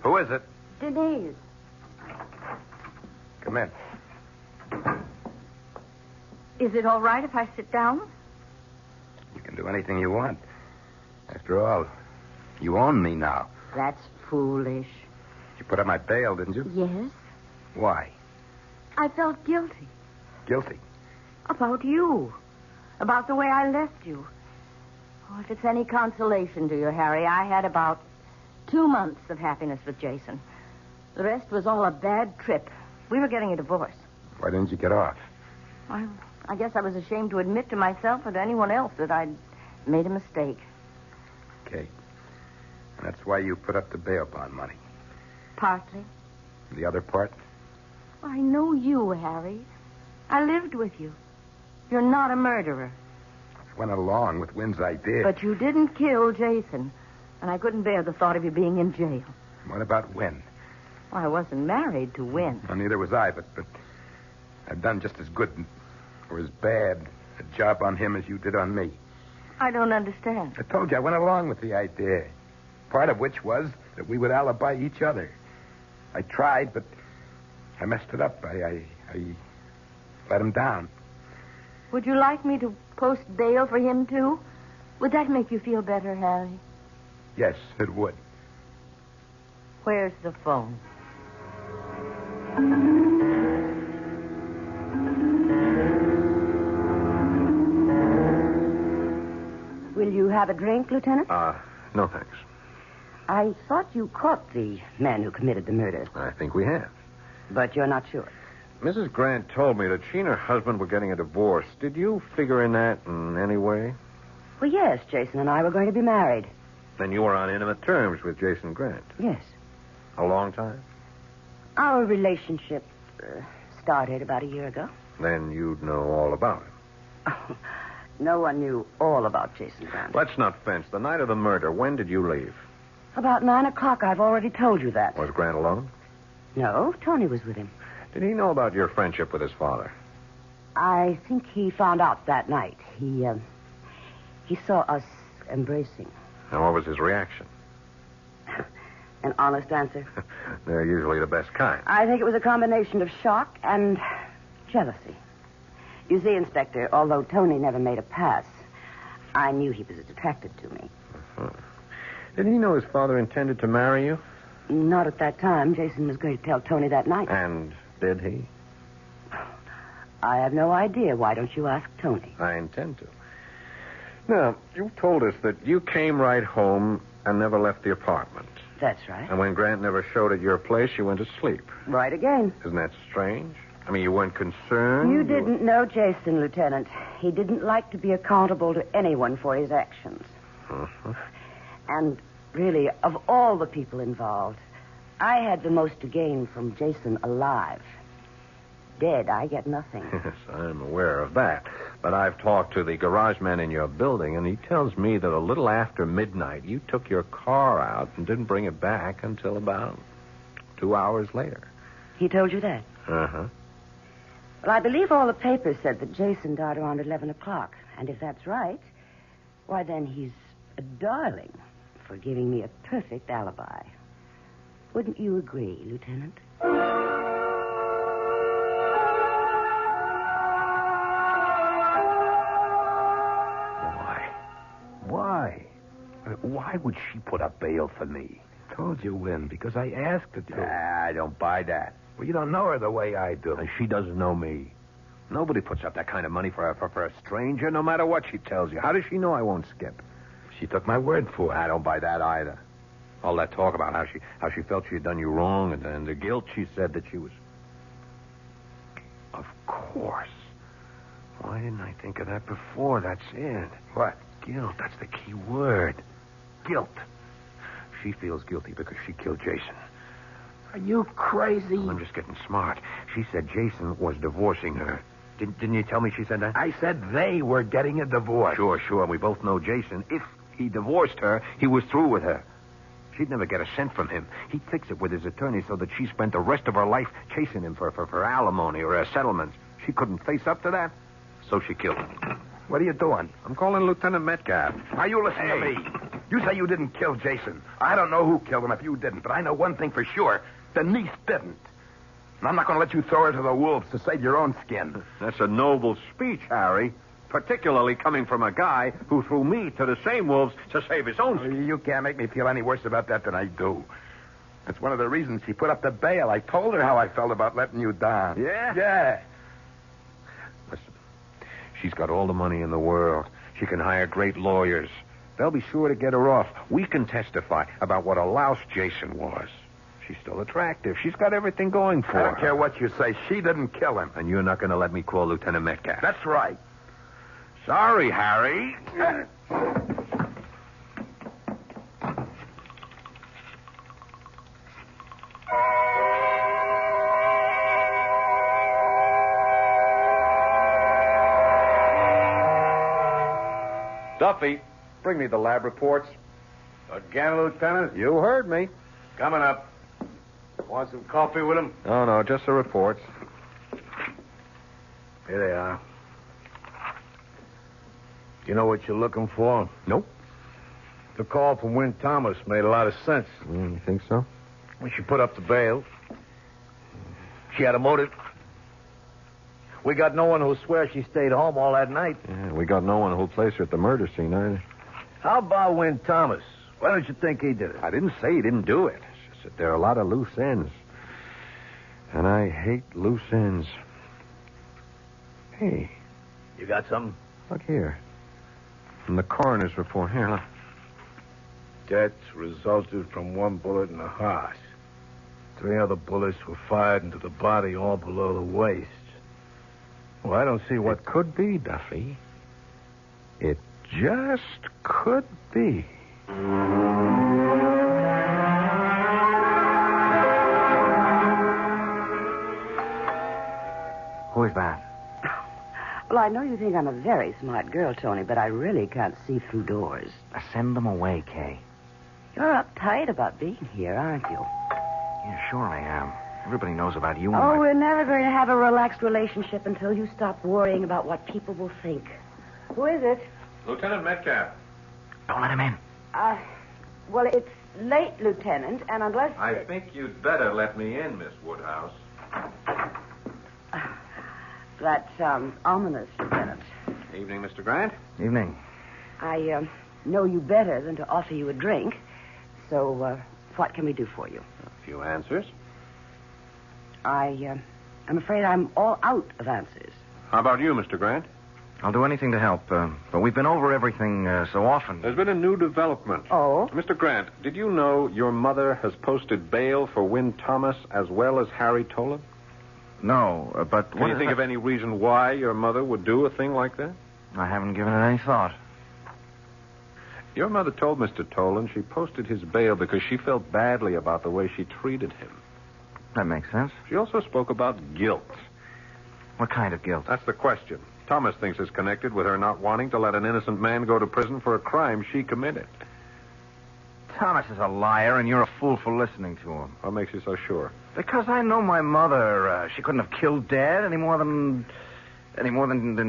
Who is it? Denise. Come in. Is it all right if I sit down? You can do anything you want. After all, you own me now. That's foolish. You put up my bail, didn't you? Yes. Why? I felt guilty. Guilty. About you. About the way I left you. Oh, if it's any consolation to you, Harry, I had about 2 months of happiness with Jason. The rest was all a bad trip. We were getting a divorce. Why didn't you get off? I guess I was ashamed to admit to myself or to anyone else that I'd made a mistake. Okay. And that's why you put up the bail bond money. Partly. The other part? I know you, Harry. I lived with you. You're not a murderer. I went along with Wynn's idea. But you didn't kill Jason. And I couldn't bear the thought of you being in jail. What about Wynn? Well, I wasn't married to Wynn. Well, neither was I, but I've done just as good or as bad a job on him as you did on me. I don't understand. I told you I went along with the idea. Part of which was that we would alibi each other. I tried, but I messed it up. I let him down. Would you like me to post bail for him, too? Would that make you feel better, Harry? Yes, it would. Where's the phone? Will you have a drink, Lieutenant? No, thanks. I thought you caught the man who committed the murder. I think we have. But you're not sure. Mrs. Grant told me that she and her husband were getting a divorce. Did you figure in that in any way? Well, yes, Jason and I were going to be married. Then you were on intimate terms with Jason Grant. Yes. A long time? Our relationship started about a year ago. Then you'd know all about him. No one knew all about Jason Grant. Let's not fence. The night of the murder, when did you leave? About 9 o'clock. I've already told you that. Was Grant alone? No, Tony was with him. Did he know about your friendship with his father? I think he found out that night. He saw us embracing. And what was his reaction? An honest answer? They're usually the best kind. I think it was a combination of shock and jealousy. You see, Inspector, although Tony never made a pass, I knew he was attracted to me. Uh-huh. Did he know his father intended to marry you? Not at that time. Jason was going to tell Tony that night. And did he? I have no idea. Why don't you ask Tony? I intend to. Now, you told us that you came right home and never left the apartment. That's right. And when Grant never showed at your place, you went to sleep. Right again. Isn't that strange? I mean, you weren't concerned? You didn't know Jason, Lieutenant. He didn't like to be accountable to anyone for his actions. Uh-huh. And really, of all the people involved, I had the most to gain from Jason alive. Dead, I get nothing. Yes, I'm aware of that. But I've talked to the garage man in your building, and he tells me that a little after midnight, you took your car out and didn't bring it back until about 2 hours later. He told you that? Uh-huh. Well, I believe all the papers said that Jason died around 11 o'clock. And if that's right, why, then he's a darling. for giving me a perfect alibi. Wouldn't you agree, Lieutenant? Why? Why would she put up bail for me? Told you when, because I asked her to. I don't buy that. Well, you don't know her the way I do. And she doesn't know me. Nobody puts up that kind of money for a stranger, no matter what she tells you. How does she know I won't skip? She took my word for it. I don't buy that either. All that talk about how she felt she had done you wrong and the guilt she said that she was... Of course. Why didn't I think of that before? That's it. What? Guilt. That's the key word. Guilt. She feels guilty because she killed Jason. Are you crazy? I'm just getting smart. She said Jason was divorcing her. Didn't you tell me she said that? I said they were getting a divorce. Sure. We both know Jason. If he divorced her, he was through with her. She'd never get a cent from him. He'd fix it with his attorney so that she spent the rest of her life chasing him for alimony or a settlement. She couldn't face up to that, so she killed him. What are you doing? I'm calling Lieutenant Metcalf. Now, you listen to me. You say you didn't kill Jason. I don't know who killed him if you didn't, but I know one thing for sure. Denise didn't. And I'm not going to let you throw her to the wolves to save your own skin. That's a noble speech, Harry. Particularly coming from a guy who threw me to the same wolves to save his own skin. You can't make me feel any worse about that than I do. That's one of the reasons she put up the bail. I told her how I felt about letting you down. Yeah? Yeah. Listen, she's got all the money in the world. She can hire great lawyers. They'll be sure to get her off. We can testify about what a louse Jason was. She's still attractive. She's got everything going for her. I don't care what you say. She didn't kill him. And you're not going to let me call Lieutenant Metcalf. That's right. Sorry, Harry. Duffy, bring me the lab reports. Again, Lieutenant? You heard me. Coming up. Want some coffee with him? No, just the reports. Here they are. You know what you're looking for? Nope. The call from Wynn Thomas made a lot of sense. You think so? When she put up the bail, she had a motive. We got no one who'll swear she stayed home all that night. Yeah, we got no one who'll place her at the murder scene either. How about Wynn Thomas? Why don't you think he did it? I didn't say he didn't do it. It's just that there are a lot of loose ends. And I hate loose ends. Hey. You got something? Look here. From the coroner's report. Here, look. Death resulted from one bullet in the heart. 3 other bullets were fired into the body, all below the waist. Well, I don't see what... It could be, Duffy. It just could be. Who is that? Well, I know you think I'm a very smart girl, Tony, but I really can't see through doors. Send them away, Kay. You're uptight about being here, aren't you? Yeah, sure I am. Everybody knows about you. Oh, we're never going to have a relaxed relationship until you stop worrying about what people will think. Who is it? Lieutenant Metcalf. Don't let him in. Well, it's late, Lieutenant, and unless... I think you'd better let me in, Miss Woodhouse. That's ominous, Lieutenant. Evening, Mr. Grant. Evening. I know you better than to offer you a drink. So, what can we do for you? A few answers. I'm afraid I'm all out of answers. How about you, Mr. Grant? I'll do anything to help, but we've been over everything so often. There's been a new development. Oh? Mr. Grant, did you know your mother has posted bail for Wynn Thomas as well as Harry Tolan? No, but... Can you think of any reason why your mother would do a thing like that? I haven't given it any thought. Your mother told Mr. Tolan she posted his bail because she felt badly about the way she treated him. That makes sense. She also spoke about guilt. What kind of guilt? That's the question. Thomas thinks it's connected with her not wanting to let an innocent man go to prison for a crime she committed. Thomas is a liar, and you're a fool for listening to him. What makes you so sure? Because I know my mother. She couldn't have killed Dad any more than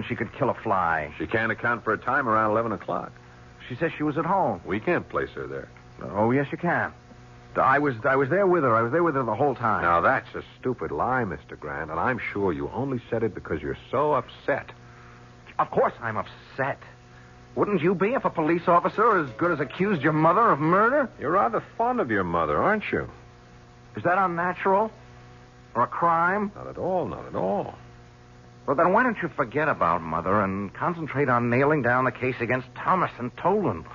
she could kill a fly. She can't account for a time around 11 o'clock. She says she was at home. We can't place her there. Oh, yes, you can. I was there with her. I was there with her the whole time. Now, that's a stupid lie, Mr. Grant, and I'm sure you only said it because you're so upset. Of course I'm upset. Wouldn't you be if a police officer as good as accused your mother of murder? You're rather fond of your mother, aren't you? Is that unnatural? Or a crime? Not at all, not at all. Well, then why don't you forget about Mother and concentrate on nailing down the case against Thomas and Tolan?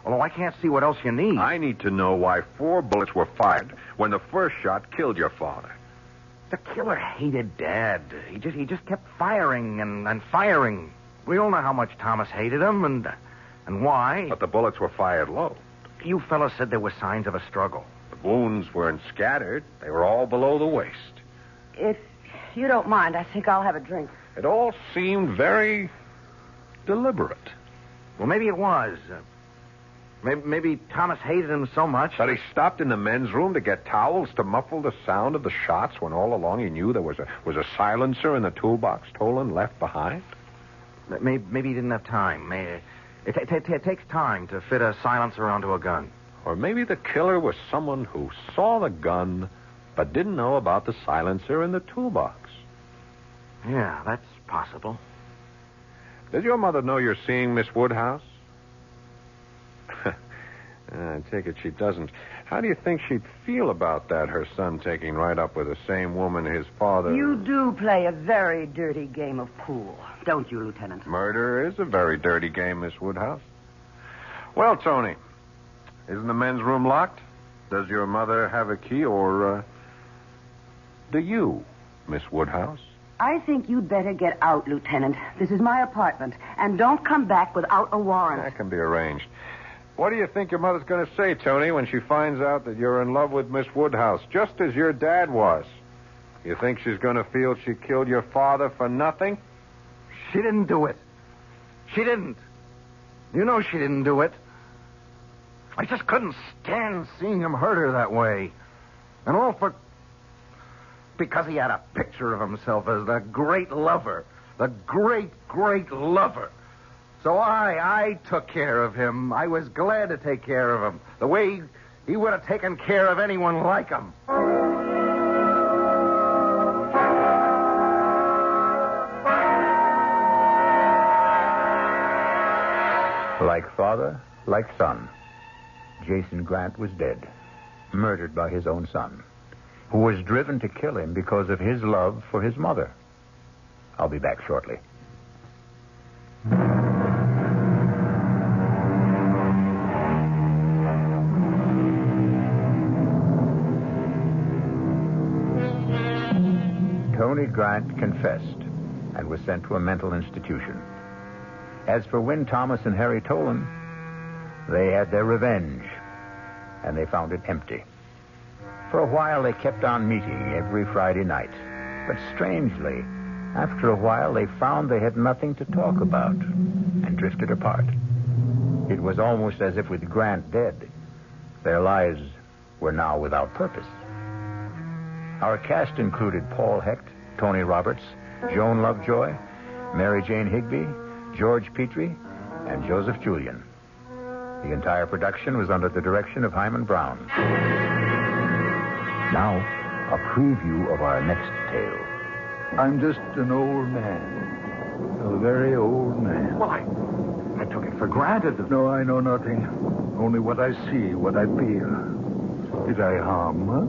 Although I can't see what else you need. I need to know why 4 bullets were fired when the first shot killed your father. The killer hated Dad. He just kept firing and firing. We all know how much Thomas hated him and why. But the bullets were fired low. You fellas said there were signs of a struggle. The wounds weren't scattered. They were all below the waist. If you don't mind, I think I'll have a drink. It all seemed very deliberate. Well, maybe it was. Maybe Thomas hated him so much that he stopped in the men's room to get towels to muffle the sound of the shots when all along he knew there was a silencer in the toolbox Tolan left behind. Maybe he didn't have time. It takes time to fit a silencer onto a gun. Or maybe the killer was someone who saw the gun but didn't know about the silencer in the toolbox. Yeah, that's possible. Did your mother know you're seeing Miss Woodhouse? I take it she doesn't. How do you think she'd feel about that, her son taking right up with the same woman his father... You do play a very dirty game of pool, don't you, Lieutenant? Murder is a very dirty game, Miss Woodhouse. Well, Tony, isn't the men's room locked? Does your mother have a key, or do you, Miss Woodhouse? I think you'd better get out, Lieutenant. This is my apartment, and don't come back without a warrant. That can be arranged. What do you think your mother's going to say, Tony, when she finds out that you're in love with Miss Woodhouse, just as your dad was? You think she's going to feel she killed your father for nothing? She didn't do it. She didn't. You know she didn't do it. I just couldn't stand seeing him hurt her that way. And all because he had a picture of himself as the great lover. The great, great lover. So I took care of him. I was glad to take care of him. The way he would have taken care of anyone like him. Like father, like son, Jason Grant was dead, murdered by his own son, who was driven to kill him because of his love for his mother. I'll be back shortly. Tony Grant confessed and was sent to a mental institution. As for Win Thomas and Harry Tolan, they had their revenge, and they found it empty. For a while, they kept on meeting every Friday night. But strangely, after a while, they found they had nothing to talk about and drifted apart. It was almost as if with Grant dead, their lives were now without purpose. Our cast included Paul Hecht, Tony Roberts, Joan Lovejoy, Mary Jane Higby, George Petrie, and Joseph Julian. The entire production was under the direction of Hyman Brown. Now, a preview of our next tale. I'm just an old man. A very old man. Well, I took it for granted. No, I know nothing. Only what I see, what I feel. Did I harm her?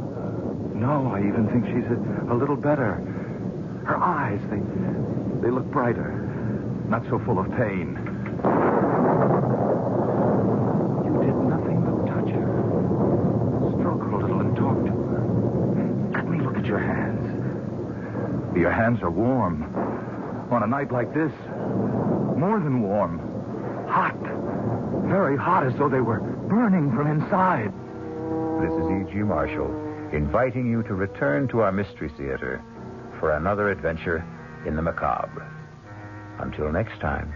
No, I even think she's a little better. Her eyes, they look brighter. Not so full of pain. You did nothing but touch her. Stroke her a little and talk to her. Let me look at your hands. Your hands are warm. On a night like this, more than warm. Hot. Very hot, as though they were burning from inside. This is E.G. Marshall, inviting you to return to our Mystery Theater for another adventure in the macabre. Until next time,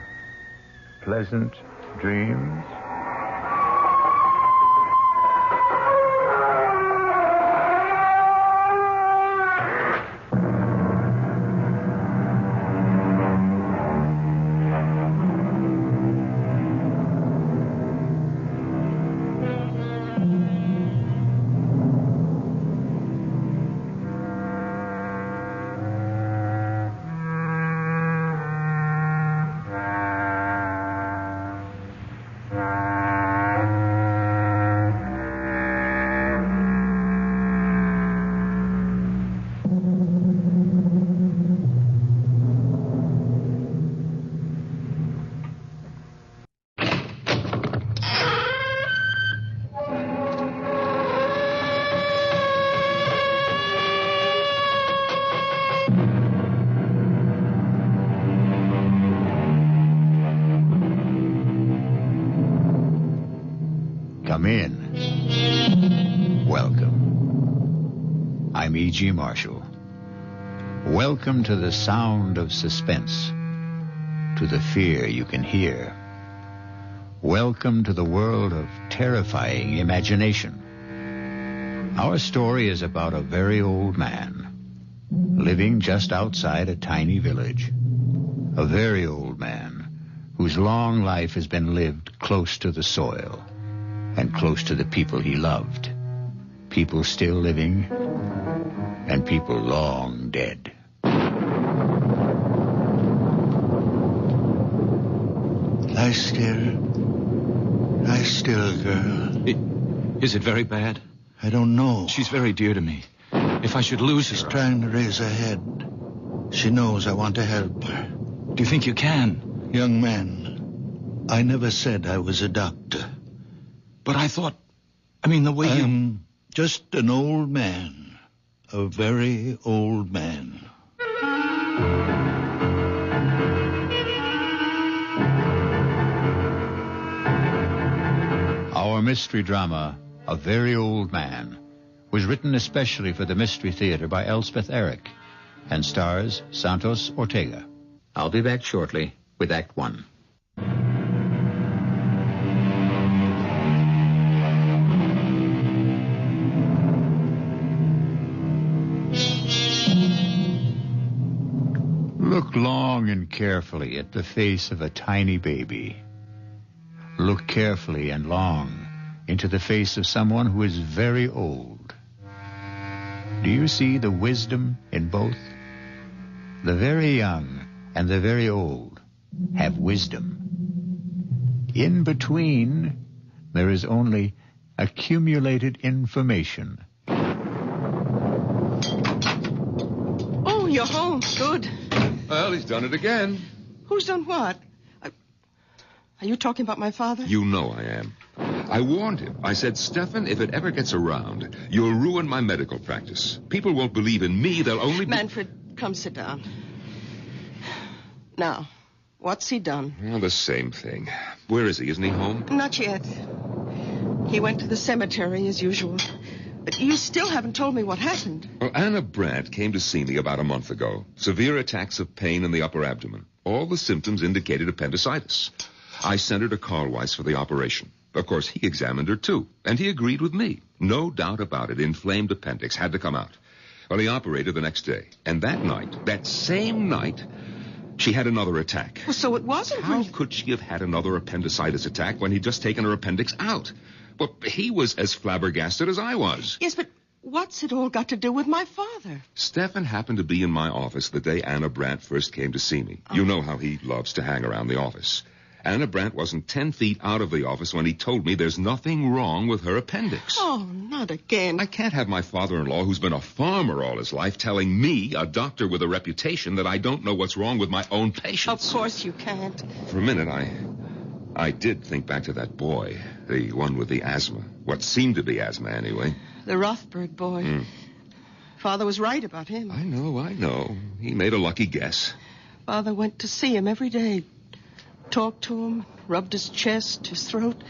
pleasant dreams. Come in. Welcome. I'm E.G. Marshall. Welcome to the sound of suspense, to the fear you can hear. Welcome to the world of terrifying imagination. Our story is about a very old man living just outside a tiny village. A very old man whose long life has been lived close to the soil and close to the people he loved. People still living and people long dead. Lie still. Lie still, girl. Is it very bad? I don't know. She's very dear to me. If I should lose her... She's trying to raise her head. She knows I want to help her. Do you think you can? Young man, I never said I was a doctor. But I thought... the way I'm just an old man. A very old man. Our mystery drama, A Very Old Man, was written especially for the Mystery Theater by Elspeth Eric and stars Santos Ortega. I'll be back shortly with Act One. Look long and carefully at the face of a tiny baby. Look carefully and long into the face of someone who is very old. Do you see the wisdom in both? The very young and the very old have wisdom. In between, there is only accumulated information. Oh, you're home. Good. Well, he's done it again. Who's done what? Are you talking about my father? You know I am. I warned him. I said, Stefan, if it ever gets around, you'll ruin my medical practice. People won't believe in me. They'll only... Manfred, come sit down. Now, what's he done? Well, the same thing. Where is he? Isn't he home? Not yet. He went to the cemetery as usual. But you still haven't told me what happened. Well, Anna Brandt came to see me about a month ago. Severe attacks of pain in the upper abdomen. All the symptoms indicated appendicitis. I sent her to Carlweiss for the operation. Of course, he examined her, too, and he agreed with me. No doubt about it, inflamed appendix had to come out. Well, he operated the next day. And that night, that same night, she had another attack. Well, so it wasn't... How could she have had another appendicitis attack when he'd just taken her appendix out? Well, he was as flabbergasted as I was. Yes, but what's it all got to do with my father? Stefan happened to be in my office the day Anna Brandt first came to see me. You know how he loves to hang around the office. Anna Brandt wasn't 10 feet out of the office when he told me there's nothing wrong with her appendix. Oh, not again. I can't have my father-in-law, who's been a farmer all his life, telling me, a doctor with a reputation, that I don't know what's wrong with my own patients. Of course you can't. For a minute, I did think back to that boy, the one with the asthma. What seemed to be asthma, anyway. The Rothberg boy. Father was right about him. I know. He made a lucky guess. Father went to see him every day. Talked to him, rubbed his chest, his throat.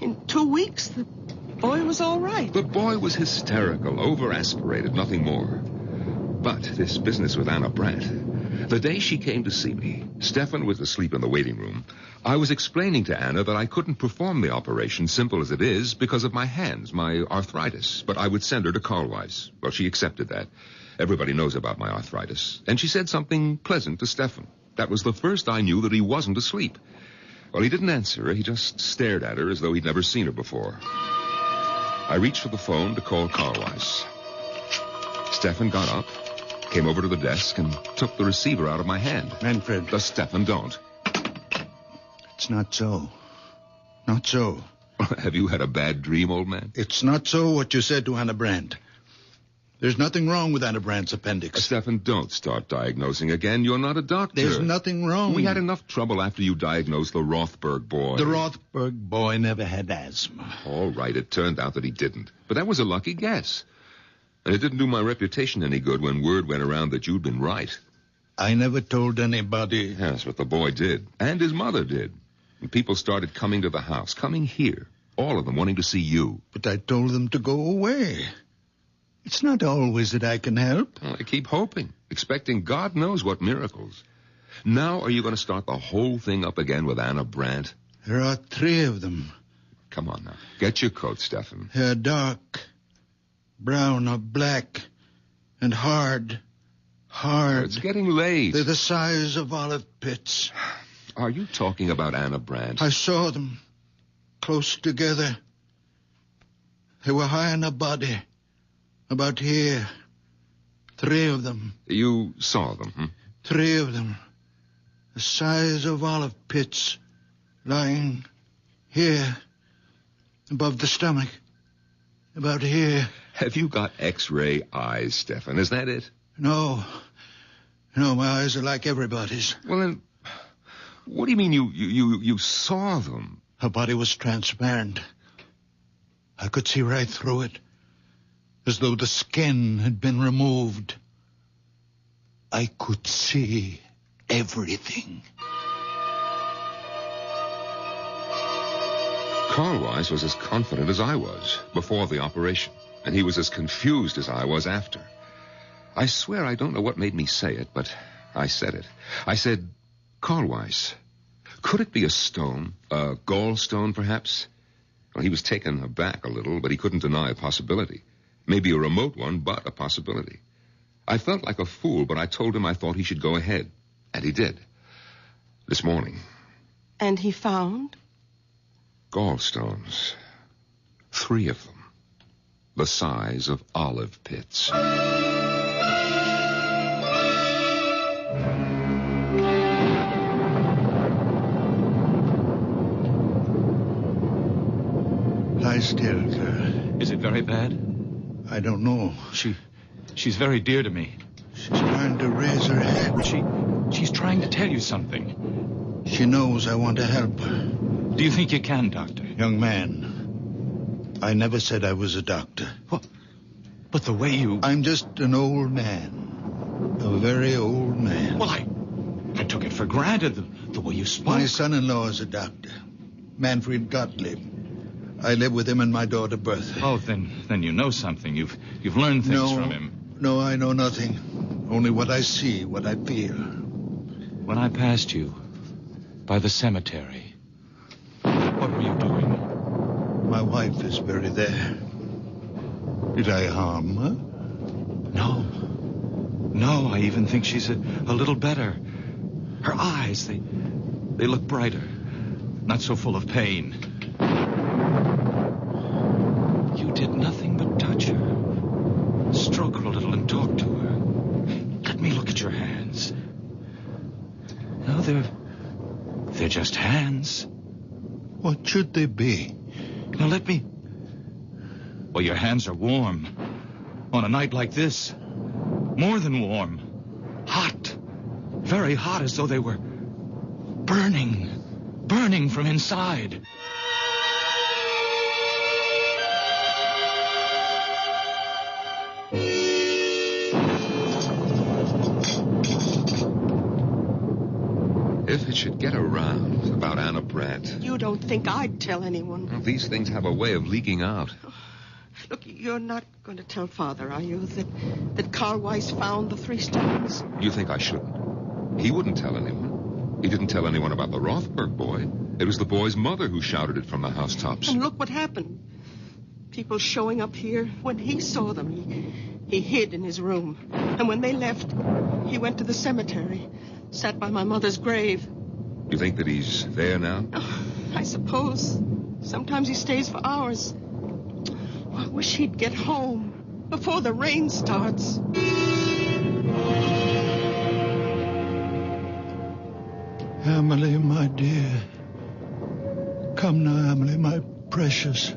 In 2 weeks, the boy was all right. The boy was hysterical, over-aspirated, nothing more. But this business with Anna Brandt, the day she came to see me, Stefan was asleep in the waiting room. I was explaining to Anna that I couldn't perform the operation, simple as it is, because of my hands, my arthritis. But I would send her to Carlweiss. Well, she accepted that. Everybody knows about my arthritis. And she said something pleasant to Stefan. That was the first I knew that he wasn't asleep. Well, he didn't answer her. He just stared at her as though he'd never seen her before. I reached for the phone to call Carlweiss. Stefan got up, came over to the desk, and took the receiver out of my hand. Manfred. Stefan, don't. It's not so. Not so. Have you had a bad dream, old man? It's not so what you said to Anna Brandt. There's nothing wrong with Anna Brandt's appendix. Stefan, don't start diagnosing again. You're not a doctor. There's nothing wrong. We had enough trouble after you diagnosed the Rothberg boy. The Rothberg boy never had asthma. All right, it turned out that he didn't. But that was a lucky guess. And it didn't do my reputation any good when word went around that you'd been right. I never told anybody. Yes, but the boy did. And his mother did. And people started coming to the house, coming here. All of them wanting to see you. But I told them to go away. It's not always that I can help. Well, I keep hoping, expecting God knows what miracles. Now are you going to start the whole thing up again with Anna Brandt? There are 3 of them. Come on now. Get your coat, Stefan. They're dark, brown or black, and hard. Hard. It's getting late. They're the size of olive pits. Are you talking about Anna Brandt? I saw them, close together. They were high on her body, about here. 3 of them. You saw them, hmm? 3 of them. The size of olive pits, lying here, above the stomach, about here. Have you got X-ray eyes, Stefan? Is that it? No. No, my eyes are like everybody's. Well, then, what do you mean you saw them? Her body was transparent. I could see right through it, as though the skin had been removed. I could see everything. Carl Weiss was as confident as I was before the operation, and he was as confused as I was after. I swear I don't know what made me say it, but I said it. I said, Carl Weiss, could it be a stone? A gallstone, perhaps? Well, he was taken aback a little, but he couldn't deny a possibility. Maybe a remote one, but a possibility. I felt like a fool, but I told him I thought he should go ahead. And he did. This morning. And he found? Gallstones. 3 of them. The size of olive pits. Lie still, girl. Is it very bad? I don't know. She's very dear to me. She's trying to raise her head. She's trying to tell you something. She knows I want to help her. Do you think you can, Doctor? Young man, I never said I was a doctor. What? But the way you... I'm just an old man. A very old man. Well, I took it for granted, the way you spoke. My son-in-law is a doctor. Manfred Gottlieb. I live with him and my daughter Bertha. Oh, then you know something. You've learned things from him. No, I know nothing. Only what I see, what I feel. When I passed you by the cemetery, what were you doing? My wife is buried there. Did I harm her? No, I even think she's a little better. Her eyes, they look brighter. Not so full of pain. You did nothing but touch her. Stroke her a little and talk to her. Let me look at your hands. No, they're just hands. What should they be? Now let me... Well, your hands are warm. On a night like this. More than warm. Hot. Very hot, as though they were burning. Burning from inside. If it should get around about Anna Brandt... You don't think I'd tell anyone? Well, these things have a way of leaking out. Look, you're not going to tell Father, are you, that Carl Weiss found the 3 stones? You think I shouldn't? He wouldn't tell anyone. He didn't tell anyone about the Rothberg boy. It was the boy's mother who shouted it from the housetops. And look what happened. People showing up here. When he saw them, he hid in his room. And when they left, he went to the cemetery, sat by my mother's grave. You think that he's there now? Oh, I suppose. Sometimes he stays for hours. I wish he'd get home before the rain starts. Emily, my dear. Come now, Emily, my precious.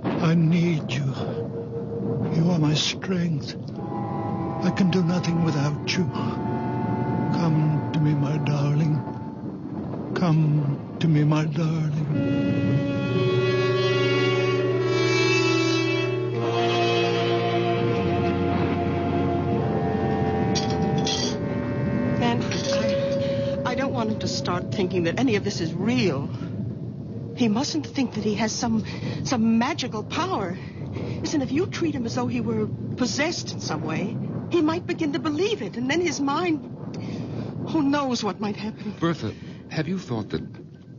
I need you. You are my strength. I can do nothing without you. Come to me, my darling. Come to me, my darling. I don't want him to start thinking that any of this is real. He mustn't think that he has some magical power. Listen, if you treat him as though he were possessed in some way, he might begin to believe it, and then his mind... Who knows what might happen? Bertha, have you thought that,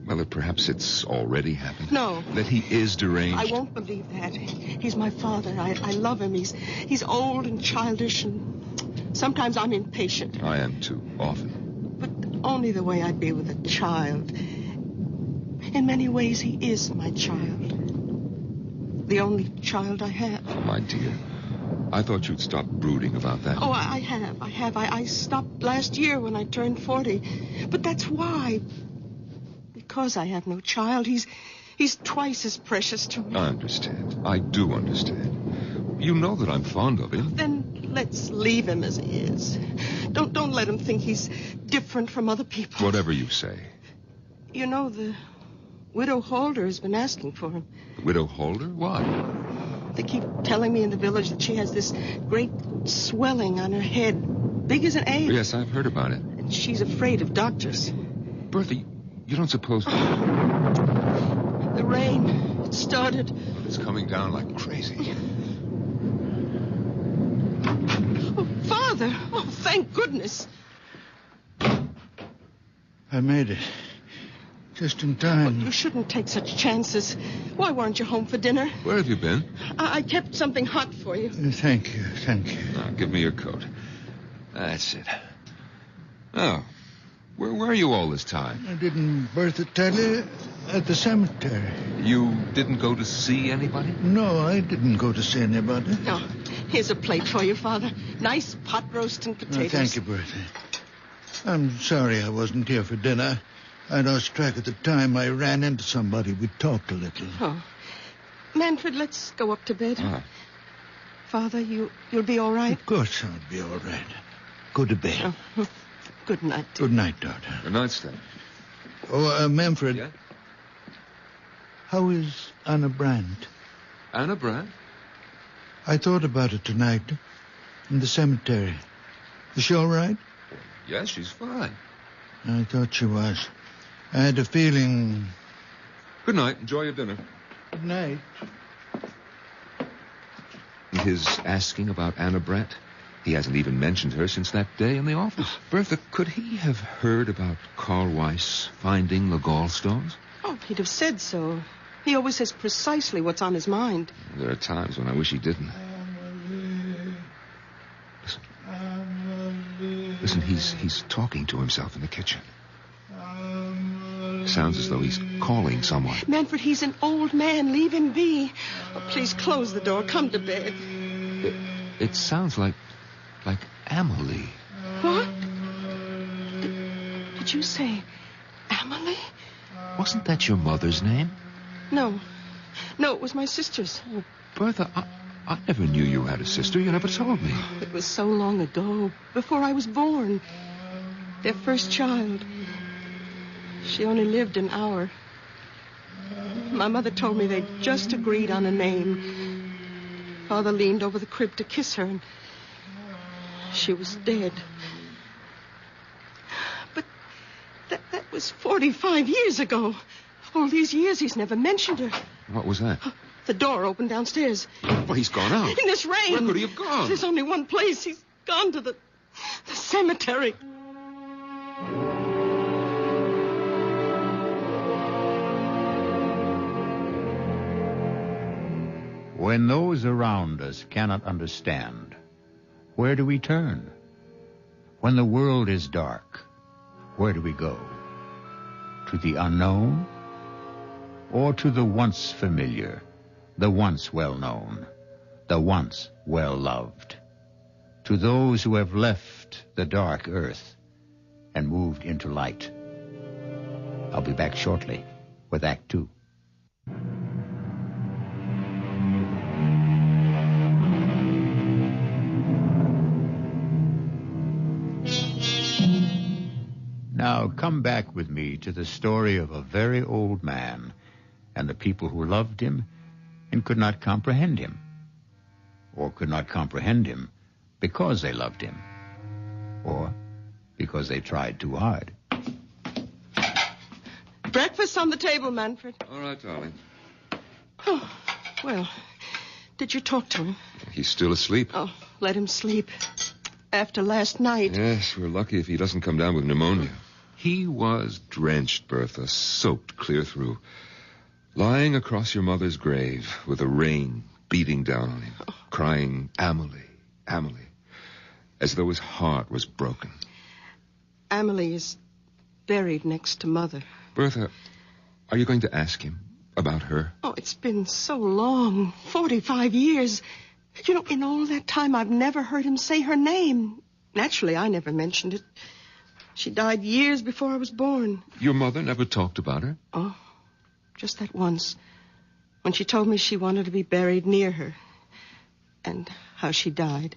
well, that perhaps it's already happened? No. That he is deranged? I won't believe that. He's my father. I love him. He's old and childish, and sometimes I'm impatient. I am, too, often. But only the way I'd be with a child. In many ways, he is my child. The only child I have. Oh, my dear. I thought you'd stop brooding about that. Oh, I have. I stopped last year when I turned 40. But that's why. Because I have no child, he's twice as precious to me. I understand. I do understand. You know that I'm fond of him. Then let's leave him as he is. Don't let him think he's different from other people. Whatever you say. You know, the Widow Holder has been asking for him. The Widow Holder? Why? They keep telling me in the village that she has this great swelling on her head, big as an egg. Yes, I've heard about it. And she's afraid of doctors. Bertha, you don't suppose... The rain, it started. It's coming down like crazy. Oh, Father! Oh, thank goodness. I made it. Just in time. You shouldn't take such chances. Why weren't you home for dinner? Where have you been? I kept something hot for you. Thank you. Now, give me your coat. That's it. Oh, where were you all this time? Didn't Bertha tell you? At the cemetery. You didn't go to see anybody? No, I didn't go to see anybody. No. Here's a plate for you, Father. Nice pot roast and potatoes. Thank you, Bertha. I'm sorry I wasn't here for dinner. I lost track of the time. I ran into somebody. We talked a little. Oh. Manfred, let's go up to bed. Ah. Father, you'll be all right? Of course I'll be all right. Go to bed. Oh. Good night. Good night, daughter. Good night, Stan. Oh, Manfred. Yeah? How is Anna Brandt? Anna Brandt? I thought about it tonight. In the cemetery. Is she all right? Yes, she's fine. I thought she was. I had a feeling... Good night. Enjoy your dinner. Good night. His asking about Anna Brandt? He hasn't even mentioned her since that day in the office. Bertha, could he have heard about Carl Weiss finding the gallstones? Oh, he'd have said so. He always says precisely what's on his mind. There are times when I wish he didn't. Listen, he's talking to himself in the kitchen. Sounds as though he's calling someone. Manfred, he's an old man. Leave him be. Oh, please close the door. Come to bed. It sounds like Amelie. What? Did you say Amelie? Wasn't that your mother's name? No. No, it was my sister's. Oh, Bertha, I never knew you had a sister. You never told me. It was so long ago, before I was born. Their first child. She only lived an hour. My mother told me they'd just agreed on a name. Father leaned over the crib to kiss her, and she was dead. But that was 45 years ago. All these years he's never mentioned her. What was that? The door opened downstairs. Well, he's gone out. In this rain. Where could he have gone? There's only one place. He's gone to the cemetery. When those around us cannot understand, where do we turn? When the world is dark, where do we go? To the unknown? Or to the once familiar, the once well-known, the once well-loved? To those who have left the dark earth and moved into light. I'll be back shortly with Act 2. Now come back with me to the story of a very old man and the people who loved him and could not comprehend him, or could not comprehend him because they loved him, or because they tried too hard. Breakfast on the table, Manfred. All right, darling. Oh, well, did you talk to him? He's still asleep. Oh, let him sleep. After last night. Yes, we're lucky if he doesn't come down with pneumonia. He was drenched, Bertha, soaked clear through. Lying across your mother's grave with the rain beating down on him, crying, Amelie, Amelie, as though his heart was broken. Amelie is buried next to Mother. Bertha, are you going to ask him about her? Oh, it's been so long, 45 years. You know, in all that time, I've never heard him say her name. Naturally, I never mentioned it. She died years before I was born. Your mother never talked about her? Oh, just that once, when she told me she wanted to be buried near her, and how she died.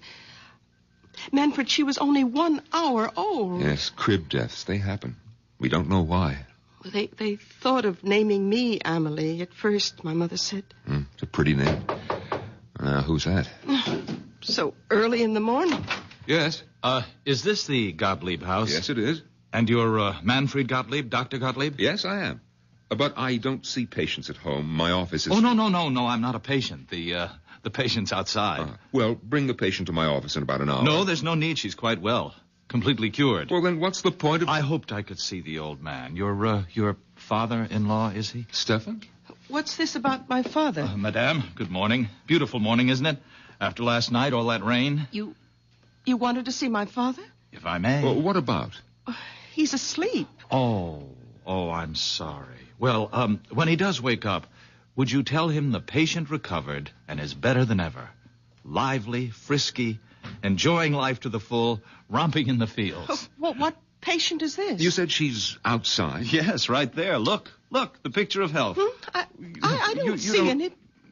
Manfred, she was only 1 hour old. Yes, crib deaths, they happen. We don't know why. They thought of naming me Amelie at first, my mother said. It's a pretty name. Who's that? So early in the morning. Yes. Is this the Gottlieb house? Yes, it is. And you're Manfred Gottlieb, Dr. Gottlieb? Yes, I am. But I don't see patients at home. My office is... Oh, no, I'm not a patient. The patient's outside. Well, bring the patient to my office in about an hour. No, there's no need. She's quite well. Completely cured. Well, then what's the point of... I hoped I could see the old man. Your father-in-law, is he? Stefan? What's this about my father? Madame, good morning. Beautiful morning, isn't it? After last night, all that rain. You wanted to see my father? If I may. Well, what about? He's asleep. Oh, I'm sorry. Well, when he does wake up, would you tell him the patient recovered and is better than ever? Lively, frisky, enjoying life to the full, romping in the fields. What patient is this? You said she's outside? Yes, right there. Look, the picture of health. I don't see any...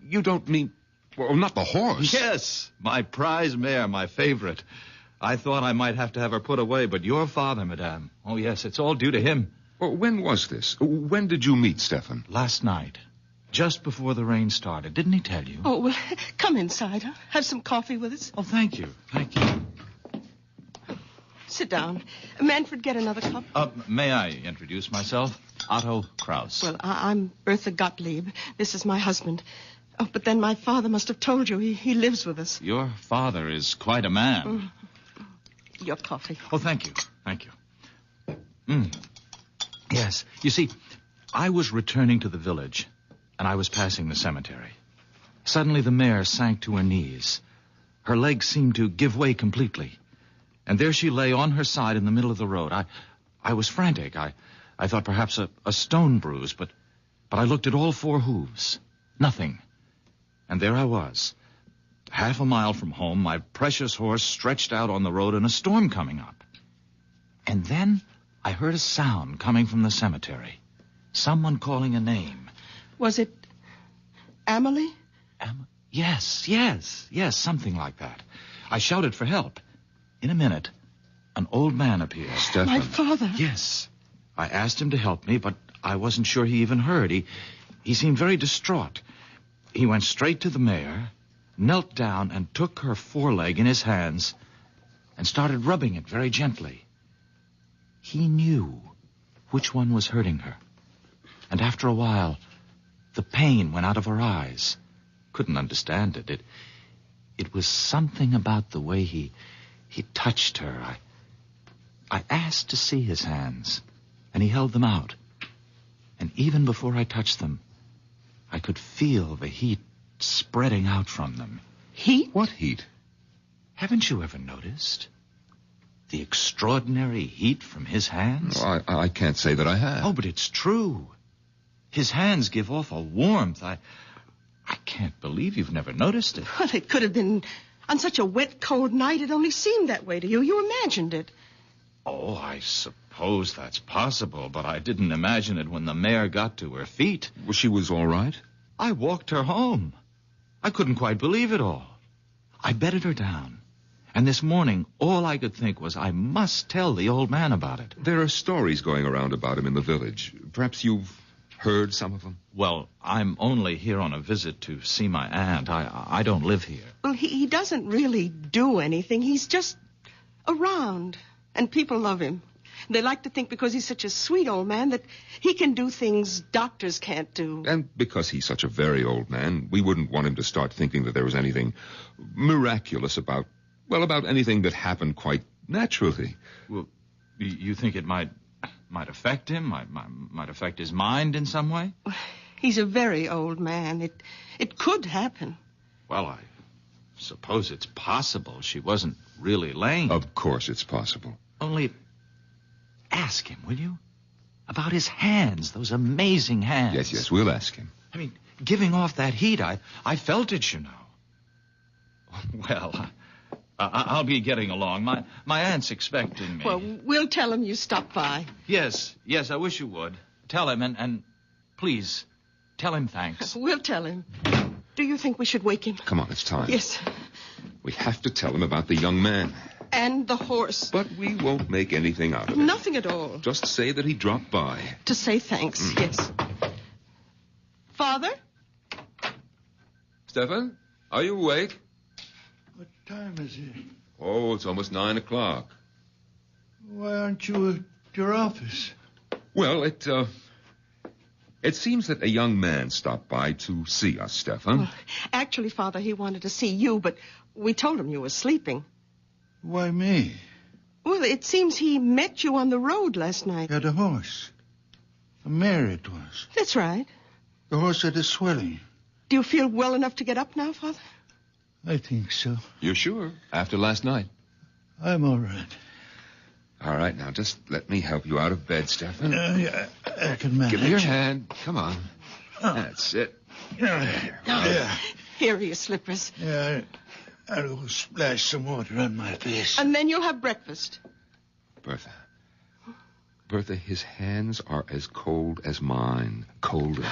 You don't mean... Well, not the horse. Yes, my prize mare, my favorite. I thought I might have to have her put away, but your father, madame. Oh, yes, it's all due to him. Well, when was this? When did you meet Stefan? Last night. Just before the rain started. Didn't he tell you? Oh, well, come inside. Huh? Have some coffee with us. Oh, thank you. Sit down. Manfred, get another cup. May I introduce myself? Otto Kraus. Well, I'm Bertha Gottlieb. This is my husband. Oh, but then my father must have told you. He lives with us. Your father is quite a man. Your coffee. Oh, thank you. Yes. You see, I was returning to the village, and I was passing the cemetery. Suddenly, the mare sank to her knees. Her legs seemed to give way completely. And there she lay on her side in the middle of the road. I was frantic. I thought perhaps a stone bruise, but I looked at all 4 hooves. Nothing. And there I was, half a mile from home, my precious horse stretched out on the road and a storm coming up. And then I heard a sound coming from the cemetery. Someone calling a name. Was it Amelie? Yes, something like that. I shouted for help. In a minute, an old man appeared. Stefan. My father. Yes. I asked him to help me, but I wasn't sure he even heard. He seemed very distraught. He went straight to the mare, knelt down and took her foreleg in his hands and started rubbing it very gently. He knew which one was hurting her. And after a while, the pain went out of her eyes. Couldn't understand it. It was something about the way he touched her. I asked to see his hands, and he held them out. And even before I touched them, I could feel the heat spreading out from them. Heat? What heat? Haven't you ever noticed the extraordinary heat from his hands? Oh, I can't say that I have. Oh, but it's true. His hands give off a warmth. I can't believe you've never noticed it. Well, it could have been on such a wet, cold night. It only seemed that way to you. You imagined it. Oh, I suppose that's possible, but I didn't imagine it when the mare got to her feet. Well, she was all right? I walked her home. I couldn't quite believe it all. I bedded her down. And this morning, all I could think was I must tell the old man about it. There are stories going around about him in the village. Perhaps you've heard some of them? Well, I'm only here on a visit to see my aunt. I don't live here. Well, he doesn't really do anything. He's just around. And people love him. They like to think because he's such a sweet old man that he can do things doctors can't do. And because he's such a very old man, we wouldn't want him to start thinking that there was anything miraculous about anything that happened quite naturally. Well, you think it might affect him? Might affect his mind in some way? He's a very old man. It could happen. Well, I suppose it's possible she wasn't really laying. Of course it's possible. Only ask him, will you? About his hands, those amazing hands. Yes, we'll ask him. I mean, giving off that heat, I felt it, you know. Well, I'll be getting along. My aunt's expecting me. Well, we'll tell him you stopped by. Yes, I wish you would. Tell him, and please, tell him thanks. We'll tell him. Do you think we should wake him? Come on, it's time. Yes. We have to tell him about the young man. And the horse. But we won't make anything out of it. Nothing at all. Just say that he dropped by. To say thanks, yes. Father? Stefan, are you awake? What time is it? Oh, it's almost 9 o'clock. Why aren't you at your office? Well, it seems that a young man stopped by to see us, Stefan. Well, actually, Father, he wanted to see you, but we told him you were sleeping. Why me? Well, it seems he met you on the road last night. Had a horse. A mare it was. That's right. The horse had a swelling. Do you feel well enough to get up now, Father? I think so. You're sure? After last night? I'm all right. All right, now just let me help you out of bed, Stefan. Yeah, I can manage. Give me your hand. Come on. That's it. Yeah. Here are your slippers. Yeah, I'll go splash some water on my face. And then you'll have breakfast. Bertha, his hands are as cold as mine. Colder.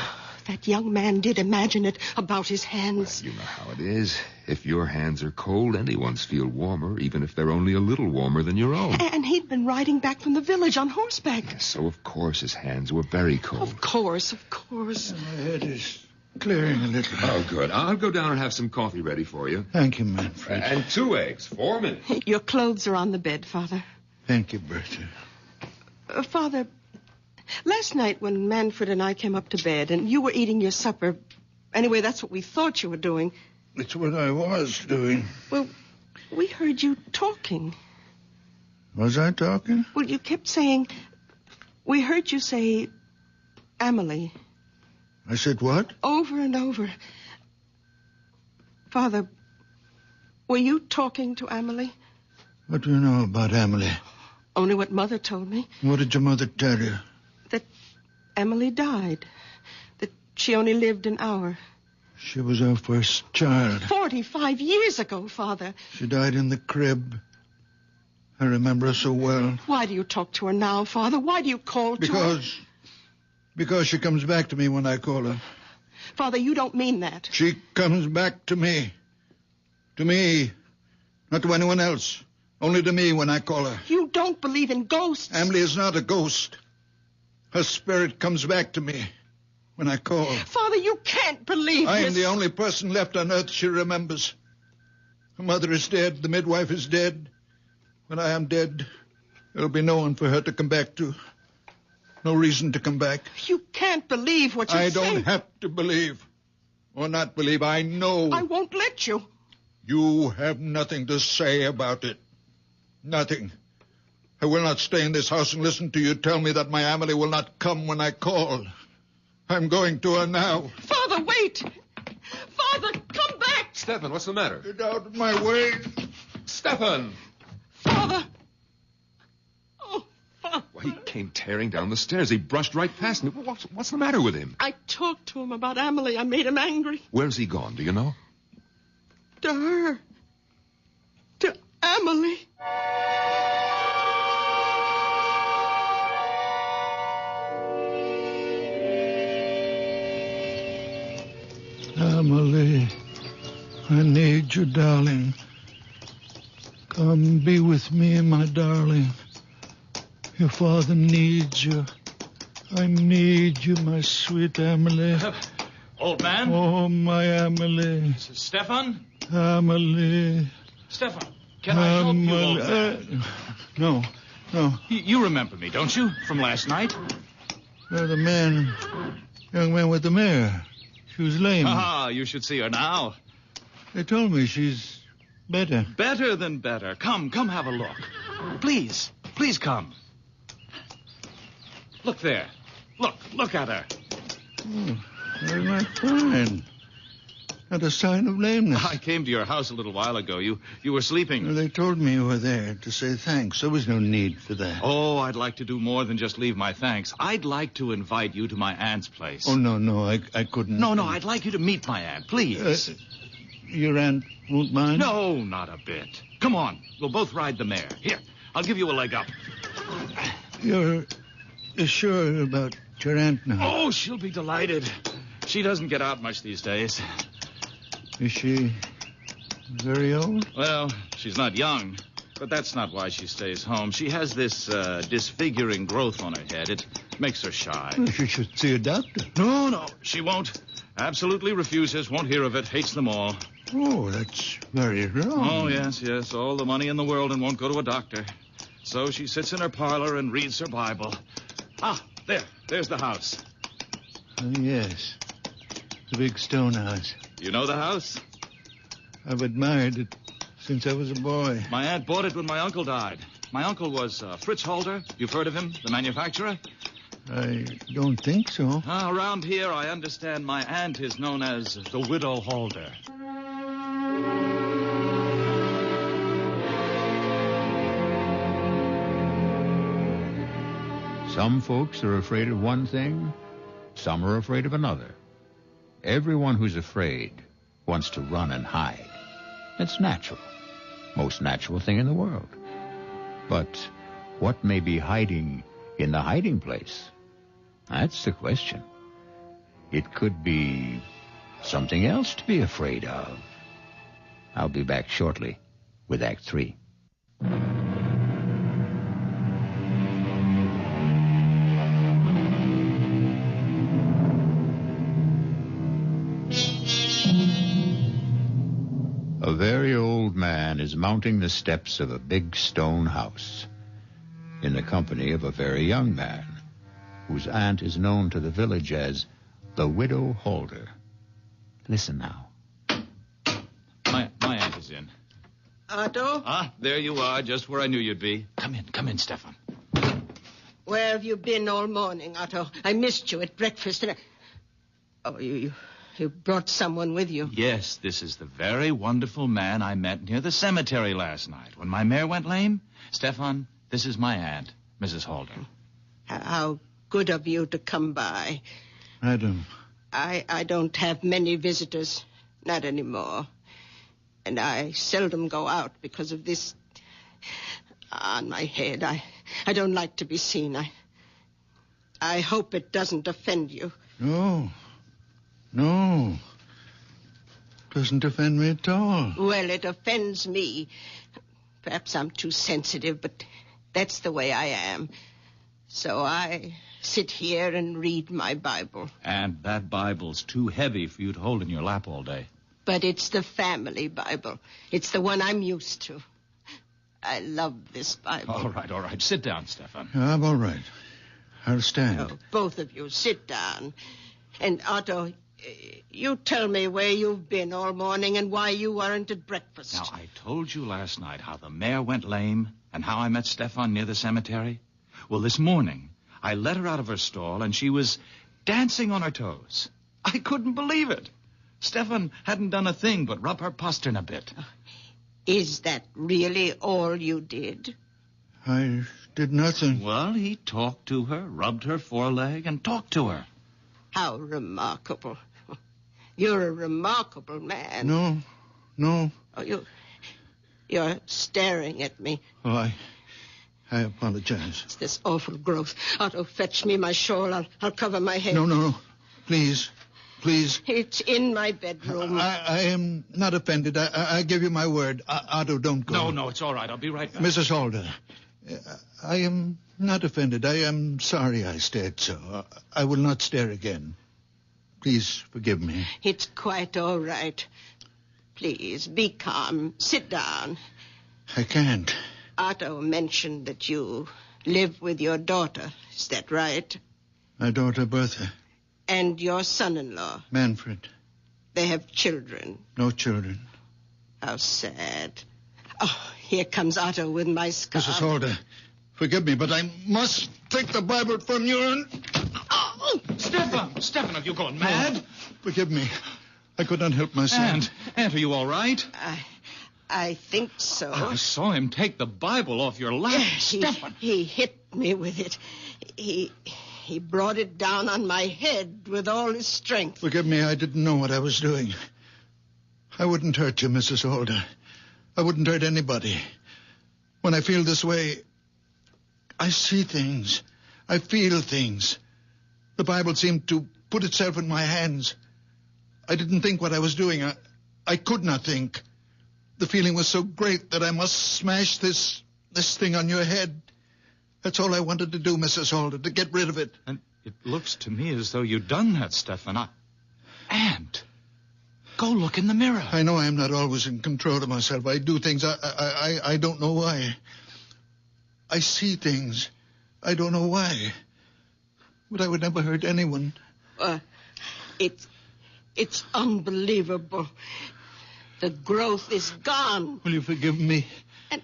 That young man did imagine it about his hands. Well, you know how it is. If your hands are cold, anyone's feel warmer, even if they're only a little warmer than your own. And he'd been riding back from the village on horseback. Yes, so of course his hands were very cold. Of course. My head is clearing a little. Oh, good. I'll go down and have some coffee ready for you. Thank you, Manfred. And 2 eggs, 4 minutes. Your clothes are on the bed, Father. Thank you, Bertha. Father, last night when Manfred and I came up to bed and you were eating your supper, anyway, that's what we thought you were doing. It's what I was doing. Well, we heard you talking. Was I talking? Well, you kept saying, we heard you say, Amelie. I said what? Over and over. Father, were you talking to Amelie? What do you know about Amelie? Only what Mother told me. What did your mother tell you? That Amelie died. That she only lived an hour. She was our first child. 45 years ago, Father. She died in the crib. I remember her so well. Why do you talk to her now, Father? Why do you call to her? Because she comes back to me when I call her. Father, you don't mean that. She comes back to me. To me. Not to anyone else. Only to me when I call her. You don't believe in ghosts. Emily is not a ghost. Her spirit comes back to me when I call. Father, you can't believe I this. am the only person left on earth she remembers. Her mother is dead. The midwife is dead. When I am dead, there'll be no one for her to come back to. No reason to come back. You can't believe what you're saying. I don't have to believe. Or not believe. I know. I won't let you. You have nothing to say about it. Nothing. I will not stay in this house and listen to you tell me that my Amelie will not come when I call. I'm going to her now. Father, wait. Father, come back. Stefan, what's the matter? Get out of my way. Stefan! Father. Oh, Father. Well, he came tearing down the stairs. He brushed right past me. What's the matter with him? I talked to him about Amelie. I made him angry. Where's he gone? Do you know? To her. To Amelie. Amelie, I need you, darling. Come be with me, my darling. Your father needs you. I need you, my sweet Amelie. Old man? Oh, my Amelie. Stefan? Amelie. Stefan, can I help you, old man? No. No. You remember me, don't you? From last night? The young man with the mare. She was lame. Ah, you should see her now. They told me she's better. Better than better. Come have a look. Please come. Look there. Look at her. Oh, they're not fine. Not a sign of lameness. I came to your house a little while ago. You were sleeping. They told me you were there to say thanks. There was no need for that. Oh, I'd like to do more than just leave my thanks. I'd like to invite you to my aunt's place. Oh, no, I couldn't. No, I'd like you to meet my aunt, please. Your aunt won't mind? No, not a bit. Come on, we'll both ride the mare. Here, I'll give you a leg up. You're sure about your aunt now? Oh, she'll be delighted. She doesn't get out much these days. Is she very old? Well, she's not young, but that's not why she stays home. She has this disfiguring growth on her head. It makes her shy. Well, she should see a doctor. No, she won't. Absolutely refuses, won't hear of it, hates them all. Oh, that's very wrong. Oh, yes, all the money in the world and won't go to a doctor. So she sits in her parlor and reads her Bible. Ah, there's the house. Oh, yes, the big stone house. You know the house? I've admired it since I was a boy. My aunt bought it when my uncle died. My uncle was Fritz Holder. You've heard of him, the manufacturer? I don't think so. Around here, I understand my aunt is known as the Widow Holder. Some folks are afraid of one thing, some are afraid of another. Everyone who's afraid wants to run and hide. It's natural. Most natural thing in the world. But what may be hiding in the hiding place? That's the question. It could be something else to be afraid of. I'll be back shortly with Act 3. A very old man is mounting the steps of a big stone house in the company of a very young man whose aunt is known to the village as the Widow Holder. Listen now. My aunt is in. Otto? Ah, there you are, just where I knew you'd be. Come in, Stefan. Where have you been all morning, Otto? I missed you at breakfast and Oh, you brought someone with you. Yes, this is the very wonderful man I met near the cemetery last night when my mare went lame. Stefan, this is my aunt, Mrs. Holder. How good of you to come by. Madam. I don't have many visitors, not anymore. And I seldom go out because of this on my head. I don't like to be seen. I hope it doesn't offend you. No. Doesn't offend me at all. Well, it offends me. Perhaps I'm too sensitive, but that's the way I am. So I sit here and read my Bible. And that Bible's too heavy for you to hold in your lap all day. But it's the family Bible. It's the one I'm used to. I love this Bible. All right. Sit down, Stefan. I'm all right. I'll stand. Oh, both of you, sit down. And Otto, you tell me where you've been all morning and why you weren't at breakfast. Now, I told you last night how the mare went lame and how I met Stefan near the cemetery. Well, this morning, I let her out of her stall and she was dancing on her toes. I couldn't believe it. Stefan hadn't done a thing but rub her postern a bit. Is that really all you did? I did nothing. Well, he talked to her, rubbed her foreleg, and talked to her. How remarkable. You're a remarkable man. No. Oh, you're staring at me. Oh, I apologize. It's this awful growth. Otto, fetch me my shawl. I'll cover my head. No. Please. It's in my bedroom. I am not offended. I give you my word. Otto, don't go. No, it's all right. I'll be right back. Mrs. Holder, I am not offended. I am sorry I stared so. I will not stare again. Please forgive me. It's quite all right. Please, be calm. Sit down. I can't. Otto mentioned that you live with your daughter. Is that right? My daughter, Bertha. And your son-in-law. Manfred. They have children. No children. How sad. Oh, here comes Otto with my scarf. Mrs. Holder, forgive me, but I must take the Bible from you and... Oh! Stefan, have you gone mad? No, forgive me. I could not help myself. Aunt, are you all right? I think so. I saw him take the Bible off your lap. Stefan. He hit me with it. He brought it down on my head with all his strength. Forgive me, I didn't know what I was doing. I wouldn't hurt you, Mrs. Holder. I wouldn't hurt anybody. When I feel this way, I see things. I feel things. The Bible seemed to put itself in my hands. I didn't think what I was doing. I could not think. The feeling was so great that I must smash this thing on your head. That's all I wanted to do, Mrs. Holder, to get rid of it. And it looks to me as though you'd done that, Stefan. Aunt, go look in the mirror. I know I'm not always in control of myself. I do things. I don't know why. I see things. I don't know why. But I would never hurt anyone. It's unbelievable. The growth is gone. Will you forgive me? And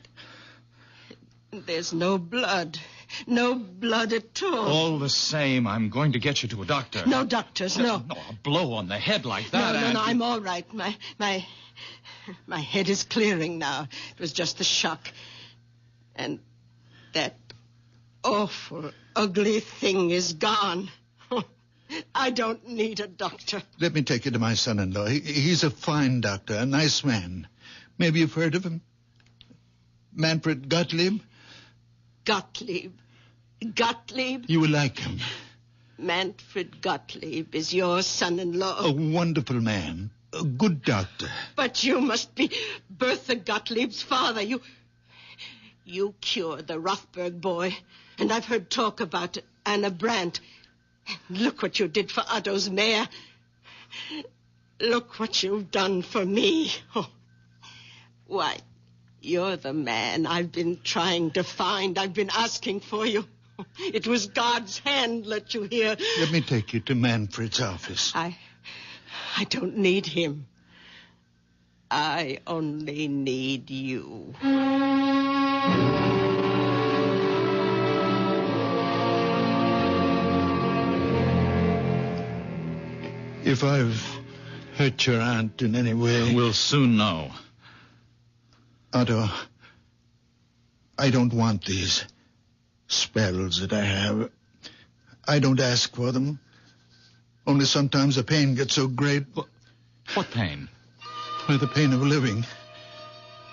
there's no blood. No blood at all. All the same, I'm going to get you to a doctor. No doctors, no. No, a blow on the head like that. No, I'm all right. My head is clearing now. It was just the shock. And that awful, ugly thing is gone. I don't need a doctor. Let me take you to my son-in-law. He's a fine doctor, a nice man. Maybe you've heard of him? Manfred Gottlieb? Gottlieb? You will like him. Manfred Gottlieb is your son-in-law. A wonderful man. A good doctor. But you must be Bertha Gottlieb's father. You cured the Rothberg boy. And I've heard talk about Anna Brandt. Look what you did for Otto's mare. Look what you've done for me. Oh. Why, you're the man I've been trying to find. I've been asking for you. It was God's hand let you here. Let me take you to Manfred's office. I don't need him. I only need you. If I've hurt your aunt in any way... We'll soon know. Otto, I don't want these spells that I have. I don't ask for them. Only sometimes the pain gets so great. What pain? Well, the pain of living.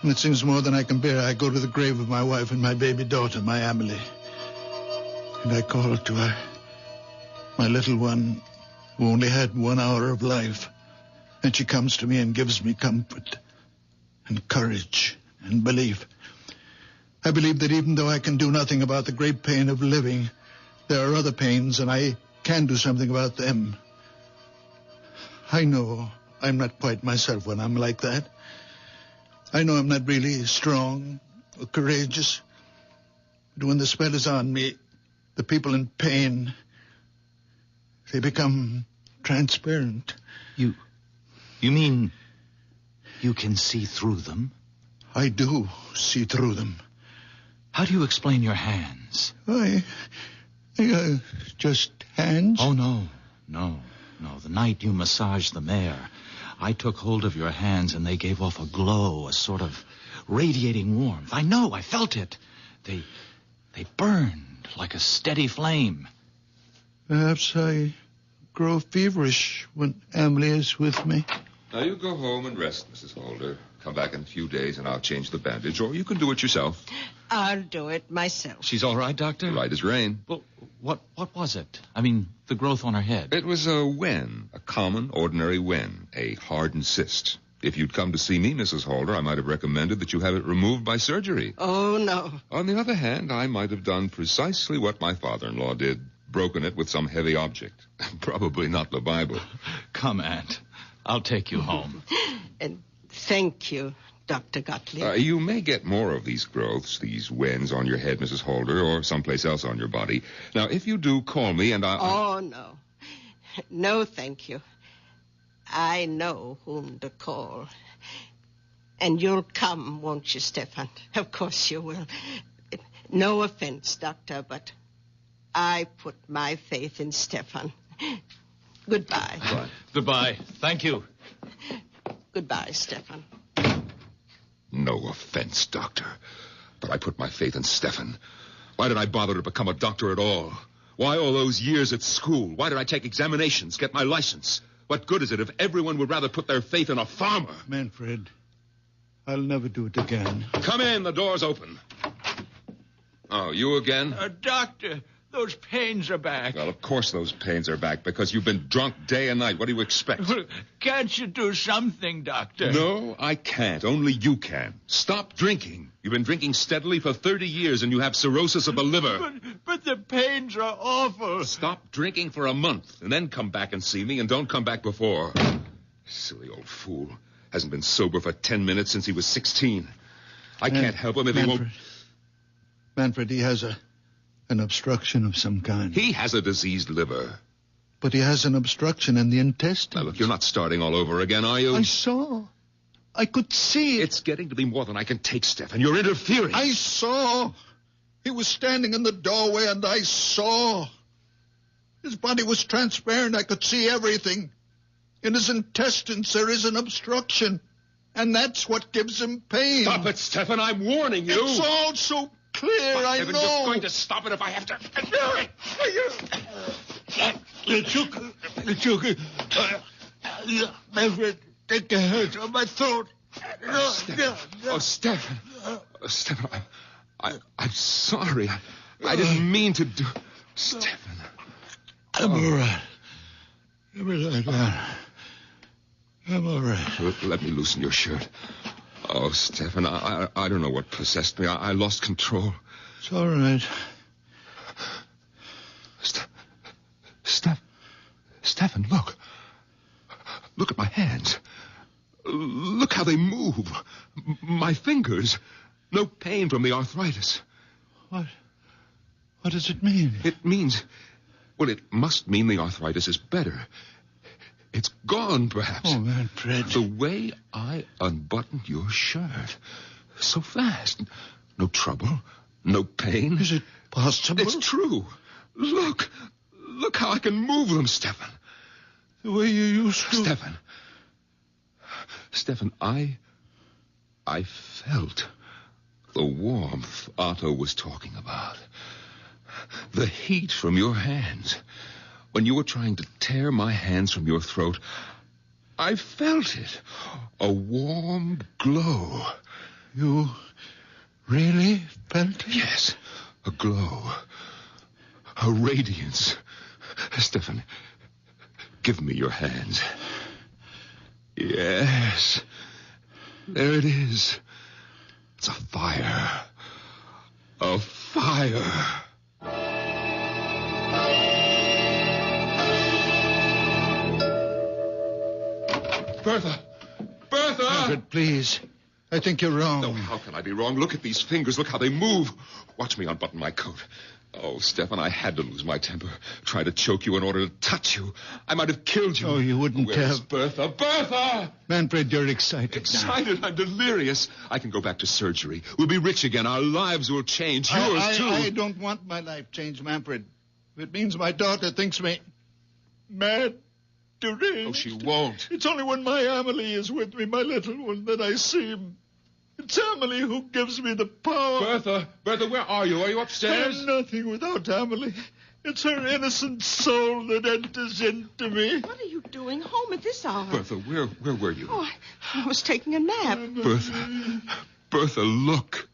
And it seems more than I can bear. I go to the grave of my wife and my baby daughter, my Emily. And I call to her, my little one, who only had 1 hour of life. And she comes to me and gives me comfort and courage and belief. I believe that even though I can do nothing about the great pain of living, there are other pains, and I can do something about them. I know I'm not quite myself when I'm like that. I know I'm not really strong or courageous. But when the spell is on me, the people in pain, they become transparent. You mean you can see through them? I do see through them. How do you explain your hands? Just hands? Oh, no. The night you massaged the mare, I took hold of your hands and they gave off a glow, a sort of radiating warmth. I know, I felt it. They burned like a steady flame. Perhaps I grow feverish when Emily is with me. Now, you go home and rest, Mrs. Holder. Come back in a few days and I'll change the bandage, or you can do it yourself. I'll do it myself. She's all right, Doctor? Right as rain. Well, what was it? I mean, the growth on her head. It was a wen, a common, ordinary wen, a hardened cyst. If you'd come to see me, Mrs. Holder, I might have recommended that you have it removed by surgery. Oh, no. On the other hand, I might have done precisely what my father-in-law did, broken it with some heavy object. Probably not the Bible. Come, Aunt. I'll take you home. And thank you. Dr. Gottlieb. You may get more of these growths, these wens on your head, Mrs. Holder, or someplace else on your body. Now, if you do, call me and I'll... Oh, no. No, thank you. I know whom to call. And you'll come, won't you, Stefan? Of course you will. No offense, Doctor, but I put my faith in Stefan. Goodbye. Goodbye. Thank you. Goodbye, Stefan. No offense, Doctor, but I put my faith in Stefan. Why did I bother to become a doctor at all? Why all those years at school? Why did I take examinations, get my license? What good is it if everyone would rather put their faith in a farmer? Manfred, I'll never do it again. Come in, the door's open. Oh, you again? Doctor, those pains are back. Well, of course those pains are back, because you've been drunk day and night. What do you expect? Can't you do something, Doctor? No, I can't. Only you can. Stop drinking. You've been drinking steadily for 30 years, and you have cirrhosis of the liver. But the pains are awful. Stop drinking for a month, and then come back and see me, and don't come back before. Silly old fool. Hasn't been sober for 10 minutes since he was 16. I can't help him if he won't... Manfred, he has an obstruction of some kind. He has a diseased liver. But he has an obstruction in the intestines. Now, look, you're not starting all over again, are you? I saw. I could see it. It's getting to be more than I can take, Stefan. You're interfering. I saw. He was standing in the doorway, and I saw. His body was transparent. I could see everything. In his intestines, there is an obstruction. And that's what gives him pain. Stop it, Stefan. I'm warning you. It's all so clear, I know. I'm just going to stop it if I have to. Manfred, take the hands on my throat. Stefan. Stefan, I'm sorry. I didn't mean to do... Stefan. I'm all right. Give me that gun. I'm all right. Let me loosen your shirt. Oh, Stefan, I don't know what possessed me. I lost control. It's all right. Stefan, look. Look at my hands. Look how they move. My fingers. No pain from the arthritis. What does it mean? It means... Well, it must mean the arthritis is better. It's gone, perhaps. Oh, Manfred. The way I unbuttoned your shirt. So fast. No trouble. No pain. Is it possible? It's true. Look. Look how I can move them, Stefan. The way you used to. Stefan, I felt the warmth Otto was talking about. The heat from your hands. When you were trying to tear my hands from your throat, I felt it. A warm glow. You really felt it? Yes, a glow. A radiance. Stefan, give me your hands. Yes. There it is. It's a fire. A fire. Bertha! Manfred, please. I think you're wrong. No, how can I be wrong? Look at these fingers. Look how they move. Watch me unbutton my coat. Oh, Stefan, I had to lose my temper. Try to choke you in order to touch you. I might have killed you. Oh, you wouldn't Where's have. Bertha? Bertha! Manfred, you're excited now. Excited? I'm delirious. I can go back to surgery. We'll be rich again. Our lives will change. Yours, too. I don't want my life changed, Manfred. If it means my daughter thinks me mad, deranged. Oh, she won't. It's only when my Amelie is with me, my little one, that I see him. It's Amelie who gives me the power. Bertha, where are you? Are you upstairs? I'm nothing without Amelie. It's her innocent soul that enters into me. What are you doing home at this hour? Bertha, where were you? Oh, I was taking a nap. Bertha, look.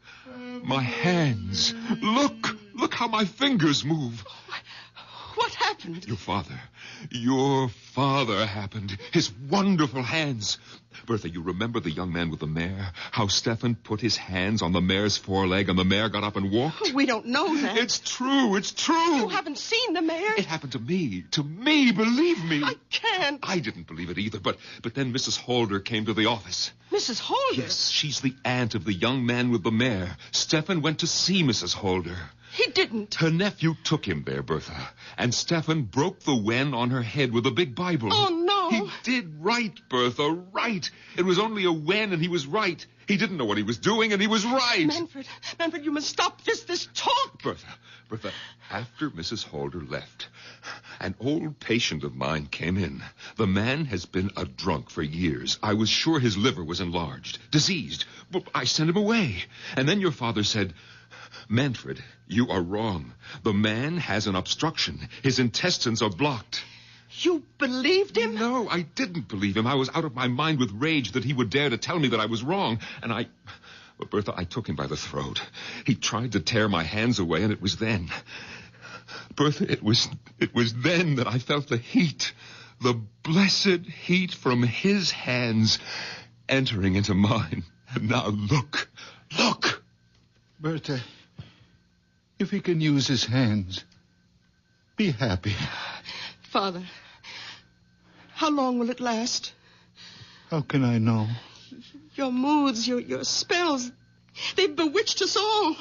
My hands. Look how my fingers move. What happened? happened? Your father happened. His wonderful hands. Bertha, you remember the young man with the mare? How Stefan put his hands on the mare's foreleg and the mare got up and walked? We don't know that. It's true. You haven't seen the mare? It happened to me. To me, believe me. I can't. I didn't believe it either, but then Mrs. Holder came to the office. Mrs. Holder? Yes, she's the aunt of the young man with the mare. Stefan went to see Mrs. Holder. He didn't. Her nephew took him there, Bertha. And Stefan broke the wen on her head with a big Bible. Oh, no. He did right, Bertha, right. It was only a wen, and he was right. He didn't know what he was doing, and he was right. Manfred, you must stop this talk. Bertha, after Mrs. Holder left, an old patient of mine came in. The man has been a drunk for years. I was sure his liver was enlarged, diseased. But I sent him away. And then your father said, Manfred, you are wrong. The man has an obstruction. His intestines are blocked. You believed him? No, I didn't believe him. I was out of my mind with rage that he would dare to tell me that I was wrong. And Well, Bertha, I took him by the throat. He tried to tear my hands away, and it was then. Bertha, it was then that I felt the heat, the blessed heat from his hands entering into mine. And now look. Bertha, if he can use his hands, be happy. Father, how long will it last? How can I know? Your moods, your spells, they've bewitched us all.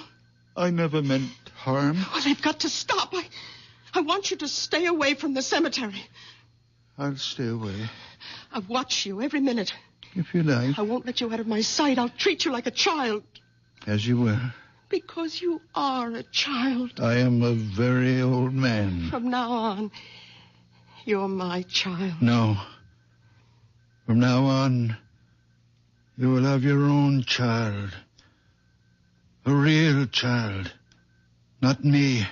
I never meant harm. Well, they've got to stop. I want you to stay away from the cemetery. I'll stay away. I'll watch you every minute. If you like. I won't let you out of my sight. I'll treat you like a child. As you were. Because you are a child. I am a very old man. From now on, you're my child. No. From now on, you will have your own child. A real child. Not me.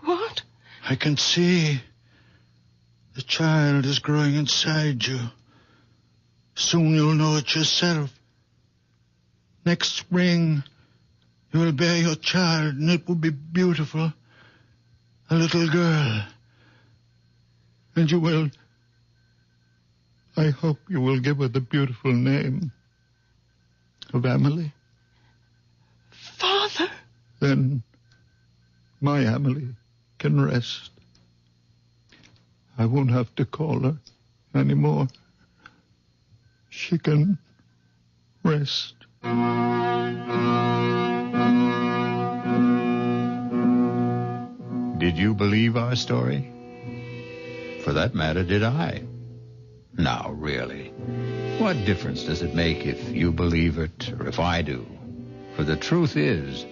What? I can see. The child is growing inside you. Soon you'll know it yourself. Next spring, you will bear your child, and it will be beautiful. A little girl. And you will... I hope you will give her the beautiful name of Emily. Father? Then my Emily can rest. I won't have to call her anymore. She can rest. Did you believe our story? For that matter, did I? Now, really, what difference does it make if you believe it or if I do? For the truth is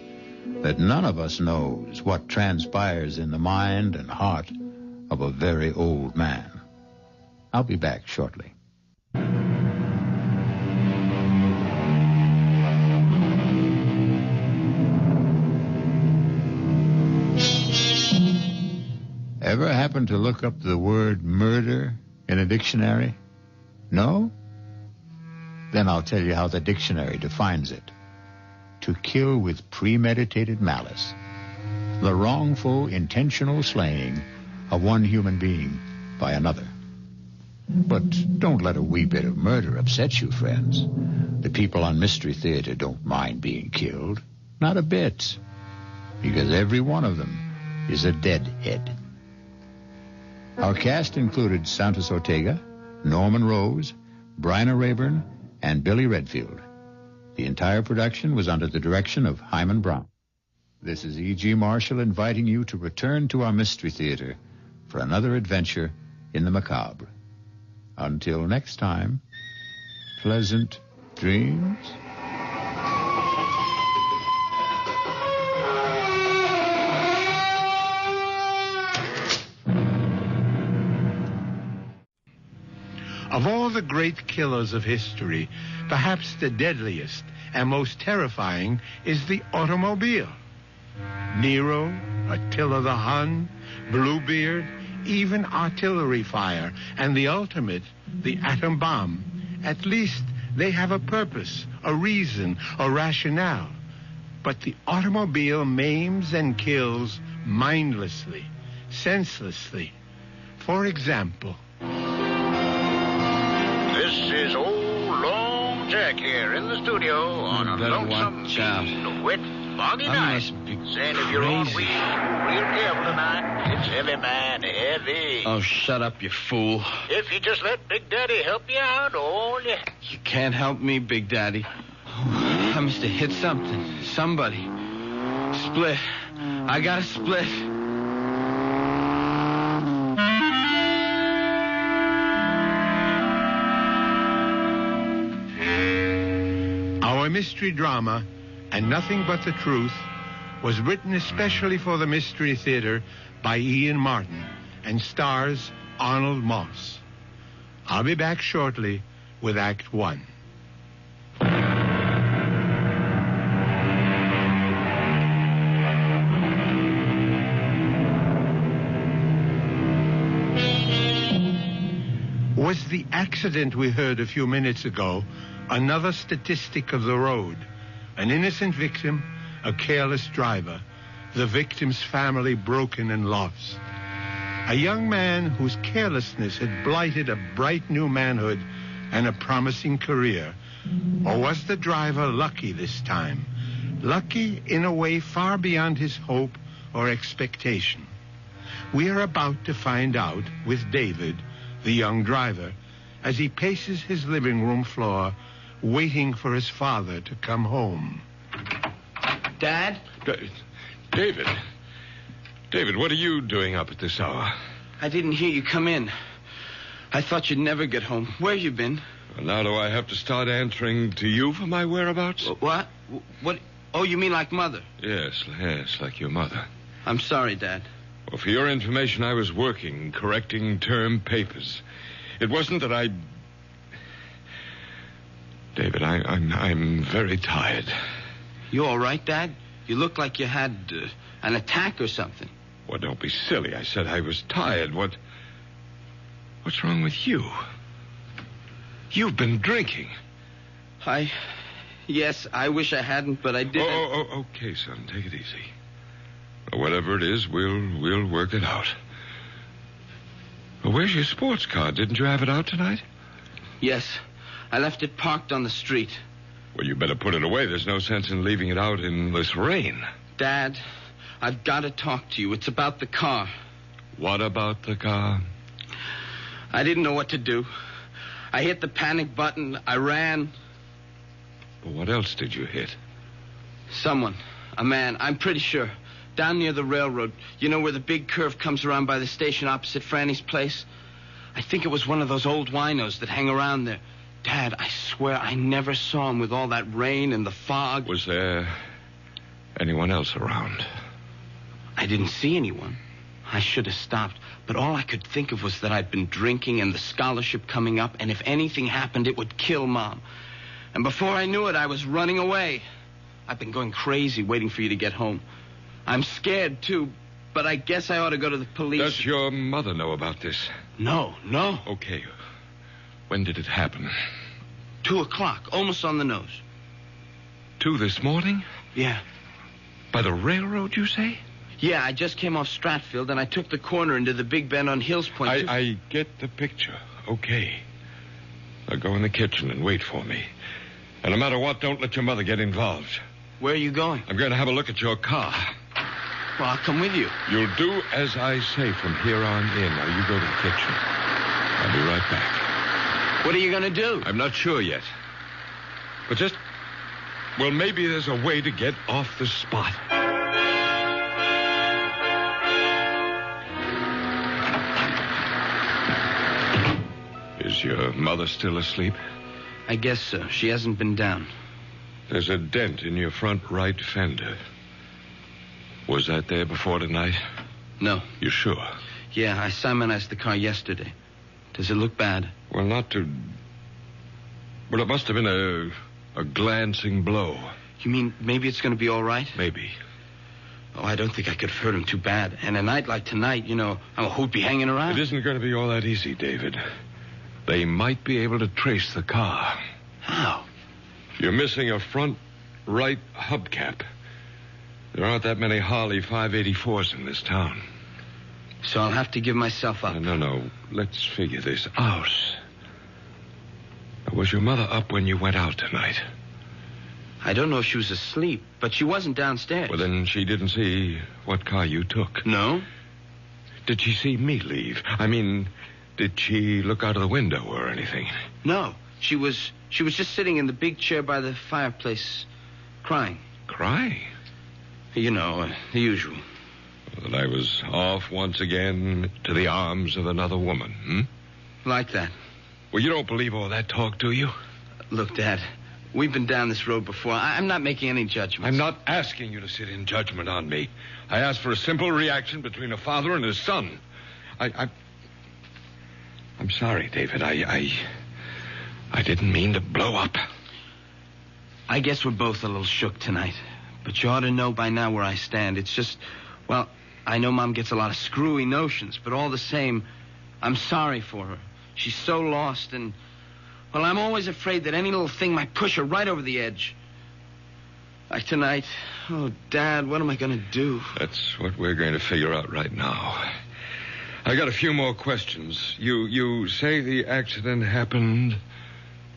that none of us knows what transpires in the mind and heart of a very old man. I'll be back shortly. Ever happen to look up the word murder in a dictionary? No? Then I'll tell you how the dictionary defines it. To kill with premeditated malice. The wrongful, intentional slaying of one human being by another. But don't let a wee bit of murder upset you, friends. The people on Mystery Theater don't mind being killed. Not a bit. Because every one of them is a deadhead. Our cast included Santos Ortega, Norman Rose, Bryna Rayburn, and Billy Redfield. The entire production was under the direction of Hyman Brown. This is E.G. Marshall inviting you to return to our Mystery Theater for another adventure in the macabre. Until next time, pleasant dreams. Of all the great killers of history, perhaps the deadliest and most terrifying is the automobile. Nero, Attila the Hun, Bluebeard, even artillery fire, and the ultimate, the atom bomb. At least they have a purpose, a reason, a rationale. But the automobile maims and kills mindlessly, senselessly. For example, This is old Long Jack here in the studio on a lonesome, wet, foggy night. Saying if you're on wheel, real careful tonight. It's heavy, man, heavy. Oh, shut up, you fool. If you just let Big Daddy help you out, all you... You can't help me, Big Daddy. I must have hit something. Somebody. Split. I got a split. our mystery drama, And Nothing But the Truth, was written especially for the Mystery Theater by Ian Martin and stars Arnold Moss. I'll be back shortly with Act One. Was the accident we heard a few minutes ago another statistic of the road? An innocent victim, a careless driver, the victim's family broken and lost. A young man whose carelessness had blighted a bright new manhood and a promising career. Or was the driver lucky this time? Lucky in a way far beyond his hope or expectation. We are about to find out with David, the young driver, as he paces his living room floor, waiting for his father to come home. Dad? David. David, what are you doing up at this hour? I didn't hear you come in. I thought you'd never get home. Where you been? Well, now do I have to start answering to you for my whereabouts? What? What? Oh, you mean like Mother? Yes, like your mother. I'm sorry, Dad. Well, for your information, I was working, correcting term papers. It wasn't that I... David, I'm very tired. You all right, Dad? You look like you had an attack or something. Well, don't be silly. I said I was tired. What's wrong with you? You've been drinking. Yes, I wish I hadn't, but I did. Okay, son. Take it easy. Whatever it is, we'll work it out. Well, where's your sports car? Didn't you have it out tonight? Yes. I left it parked on the street. Well, you better put it away. There's no sense in leaving it out in this rain. Dad, I've got to talk to you. It's about the car. What about the car? I didn't know what to do. I hit the panic button. I ran. Well, what else did you hit? Someone. A man. I'm pretty sure. Down near the railroad. You know where the big curve comes around by the station opposite Franny's place? I think it was one of those old winos that hang around there. Dad, I swear I never saw him with all that rain and the fog. Was there anyone else around? I didn't see anyone. I should have stopped. But all I could think of was that I'd been drinking and the scholarship coming up, and if anything happened, it would kill Mom. And before I knew it, I was running away. I've been going crazy waiting for you to get home. I'm scared, too, but I guess I ought to go to the police. Does your mother know about this? No. Okay. When did it happen? 2:00, almost on the nose. 2 this morning? Yeah. By the railroad, you say? Yeah, I just came off Stratfield, and I took the corner into the big bend on Hills Point. I get the picture. Okay. Now go in the kitchen and wait for me. And no matter what, don't let your mother get involved. Where are you going? I'm going to have a look at your car. Well, I'll come with you. You'll do as I say from here on in. Now, you go to the kitchen. I'll be right back. What are you going to do? I'm not sure yet. But well, maybe there's a way to get off the spot. Is your mother still asleep? I guess so. She hasn't been down. There's a dent in your front right fender. Was that there before tonight? No. You sure? Yeah, I Simonized the car yesterday. Does it look bad? Well, not too... Well, it must have been a glancing blow. You mean maybe it's going to be all right? Maybe. Oh, I don't think I could have hurt him too bad. And a night like tonight, who'd be hanging around? It isn't going to be all that easy, David. They might be able to trace the car. How? You're missing a front right hubcap. There aren't that many Harley 584s in this town. So I'll have to give myself up. No. Let's figure this out. Was your mother up when you went out tonight? I don't know if she was asleep, but she wasn't downstairs. Well, then she didn't see what car you took. No? Did she see me leave? I mean, did she look out of the window or anything? No. She was just sitting in the big chair by the fireplace, crying. Crying? You know, the usual. That I was off once again to the arms of another woman, Like that. Well, you don't believe all that talk, do you? Look, Dad, we've been down this road before. I'm not making any judgments. I'm not asking you to sit in judgment on me. I asked for a simple reaction between a father and his son. I'm sorry, David. I didn't mean to blow up. I guess we're both a little shook tonight. But you ought to know by now where I stand. It's just, well, I know Mom gets a lot of screwy notions, but all the same, I'm sorry for her. She's so lost, and, well, I'm always afraid that any little thing might push her right over the edge. Like tonight. Oh, Dad, what am I going to do? That's what we're going to figure out right now. I got a few more questions. You say the accident happened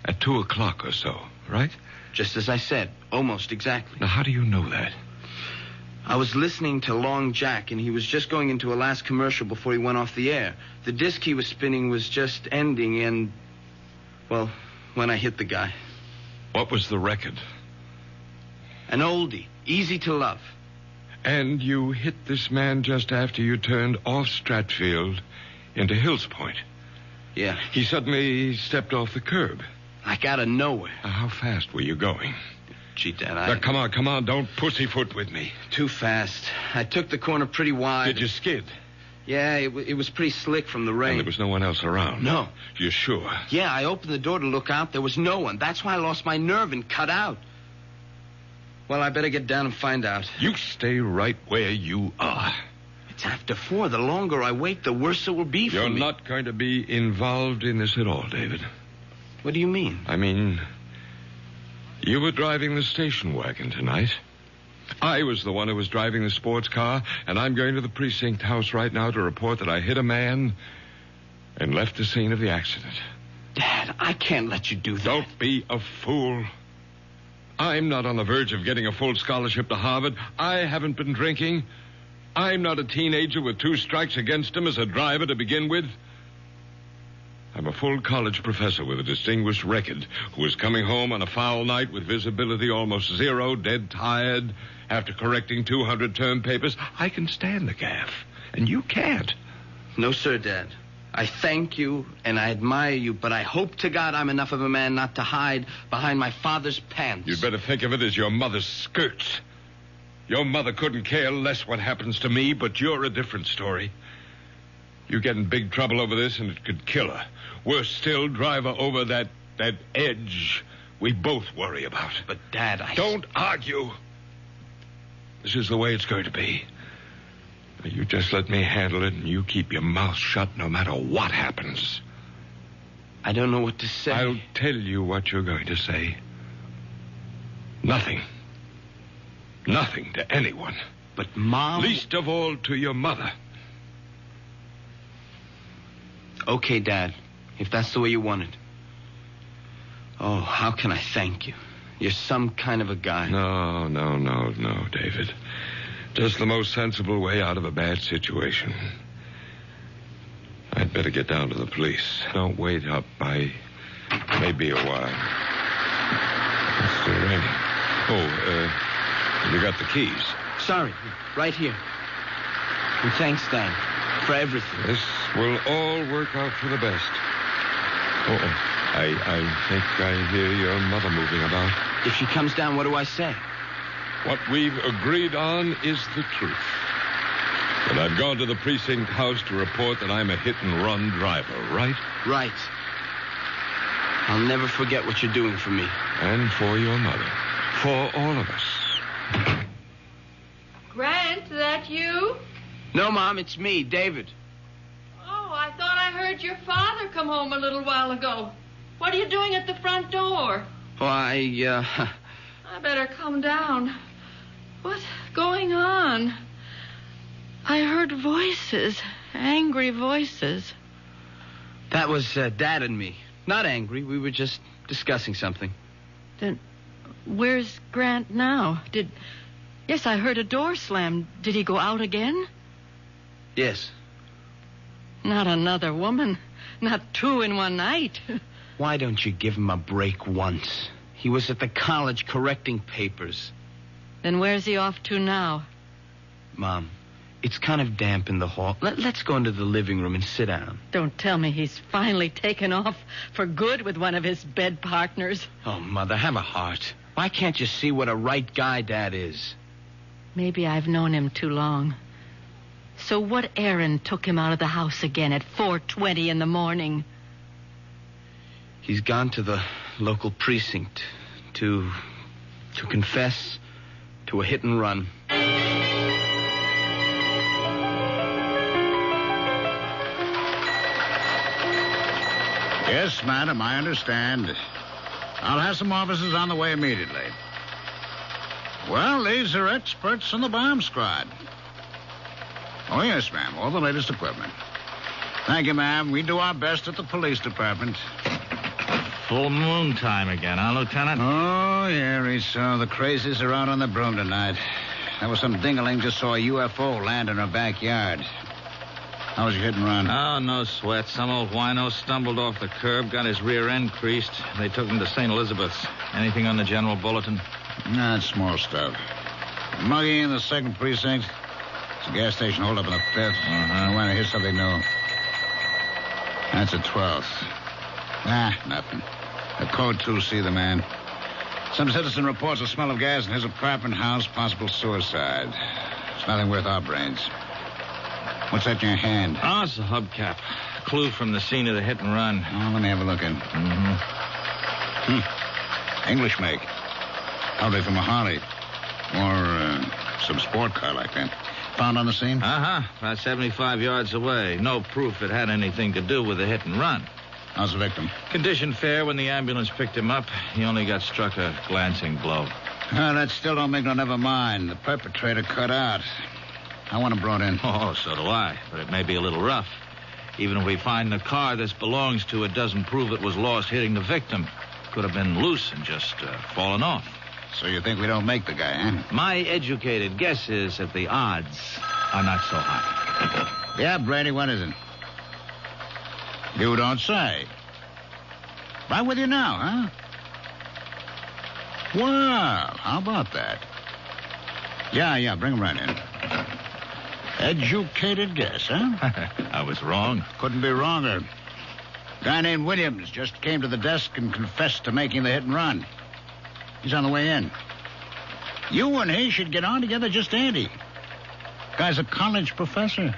at 2 o'clock or so, right? Just as I said, almost exactly. Now, how do you know that? I was listening to Long Jack, and he was just going into a last commercial before he went off the air. The disc he was spinning was just ending, and, well, when I hit the guy. What was the record? An oldie, Easy to Love. And you hit this man just after you turned off Stratfield into Hills Point. Yeah. He suddenly stepped off the curb. Like out of nowhere. How fast were you going? Gee, Dad, Now, come on, don't pussyfoot with me. Too fast. I took the corner pretty wide. Did you skid? Yeah, it was pretty slick from the rain. And there was no one else around? No. You're sure? Yeah, I opened the door to look out. There was no one. That's why I lost my nerve and cut out. Well, I better get down and find out. You stay right where you are. It's after 4. The longer I wait, the worse it will be for me. You're not going to be involved in this at all, David. What do you mean? I mean, you were driving the station wagon tonight. I was the one who was driving the sports car, and I'm going to the precinct house right now to report that I hit a man and left the scene of the accident. Dad, I can't let you do that. Don't be a fool. I'm not on the verge of getting a full scholarship to Harvard. I haven't been drinking. I'm not a teenager with 2 strikes against him as a driver to begin with. I'm a full college professor with a distinguished record who is coming home on a foul night with visibility almost zero, dead tired, after correcting 200 term papers. I can stand the gaff, and you can't. No, sir, Dad. I thank you and I admire you, but I hope to God I'm enough of a man not to hide behind my father's pants. You'd better think of it as your mother's skirts. Your mother couldn't care less what happens to me, but you're a different story. You get in big trouble over this, and it could kill her. Worse still, drive her over that edge we both worry about. But, Dad, Don't argue. This is the way it's going to be. You just let me handle it, and you keep your mouth shut no matter what happens. I don't know what to say. I'll tell you what you're going to say. Nothing. Nothing to anyone. But, Mom... Least of all to your mother. Okay, Dad, if that's the way you want it. Oh, how can I thank you? You're some kind of a guy. No, David. Just the most sensible way out of a bad situation. I'd better get down to the police. Don't wait up. I may be a while. It's still raining. You got the keys? Sorry, right here. And thanks, Dad, for everything. This will all work out for the best. I think I hear your mother moving about. If she comes down, what do I say? What we've agreed on is the truth. But I've gone to the precinct house to report that I'm a hit-and-run driver, right? Right. I'll never forget what you're doing for me. And for your mother. For all of us. Grant, that you? No, Mom, it's me, David. Oh, I thought I heard your father come home a little while ago. What are you doing at the front door? Oh, I better come down. What's going on? I heard voices. Angry voices. That was Dad and me. Not angry. We were just discussing something. Then where's Grant now? Yes, I heard a door slam. Did he go out again? Yes. Not another woman. Not 2 in one night. Why don't you give him a break once? He was at the college correcting papers. Then where's he off to now? Mom, it's kind of damp in the hall. Let's go into the living room and sit down. Don't tell me he's finally taken off for good with one of his bed partners. Oh, Mother, have a heart. Why can't you see what a right guy Dad is? Maybe I've known him too long. So what errand took him out of the house again at 4:20 in the morning? He's gone to the local precinct to confess to a hit and run. Yes, madam, I understand. I'll have some officers on the way immediately. Well, these are experts in the bomb squad. Oh, yes, ma'am. All the latest equipment. Thank you, ma'am. We do our best at the police department. Full moon time again, huh, Lieutenant? Oh, yeah, so the crazies are out on the broom tonight. There was some dingaling just saw a UFO land in her backyard. How was your hit and run? Oh, no sweat. Some old wino stumbled off the curb, got his rear end creased. They took him to St. Elizabeth's. Anything on the general bulletin? Nah, it's small stuff. Muggy in the 2nd precinct. It's a gas station hold up in the 5th. I want to hear something new. That's a 12th. Nothing. A code 2C, the man. Some citizen reports a smell of gas in his apartment house, possible suicide. It's nothing worth our brains. What's that in your hand? Oh, it's a hubcap. Clue from the scene of the hit and run. Oh, let me have a look in. English make. Probably from a Harley. Or some sport car like that. Found on the scene? About 75 yards away. No proof it had anything to do with the hit and run. How's the victim? Condition fair. When the ambulance picked him up, he only got struck a glancing blow. That still don't make no never mind. The perpetrator cut out. I want him brought in. Oh, so do I. But it may be a little rough. Even if we find the car this belongs to, it doesn't prove it was lost hitting the victim. Could have been loose and just fallen off. So you think we don't make the guy, huh? My educated guess is that the odds are not so high. Yeah, Brady, what is it? You don't say. Right with you now, huh? Well, how about that? Yeah, bring him right in. Educated guess, huh? I was wrong. Couldn't be wronger. Guy named Williams just came to the desk and confessed to making the hit and run. He's on the way in. You and he should get on together just dandy. Guy's a college professor.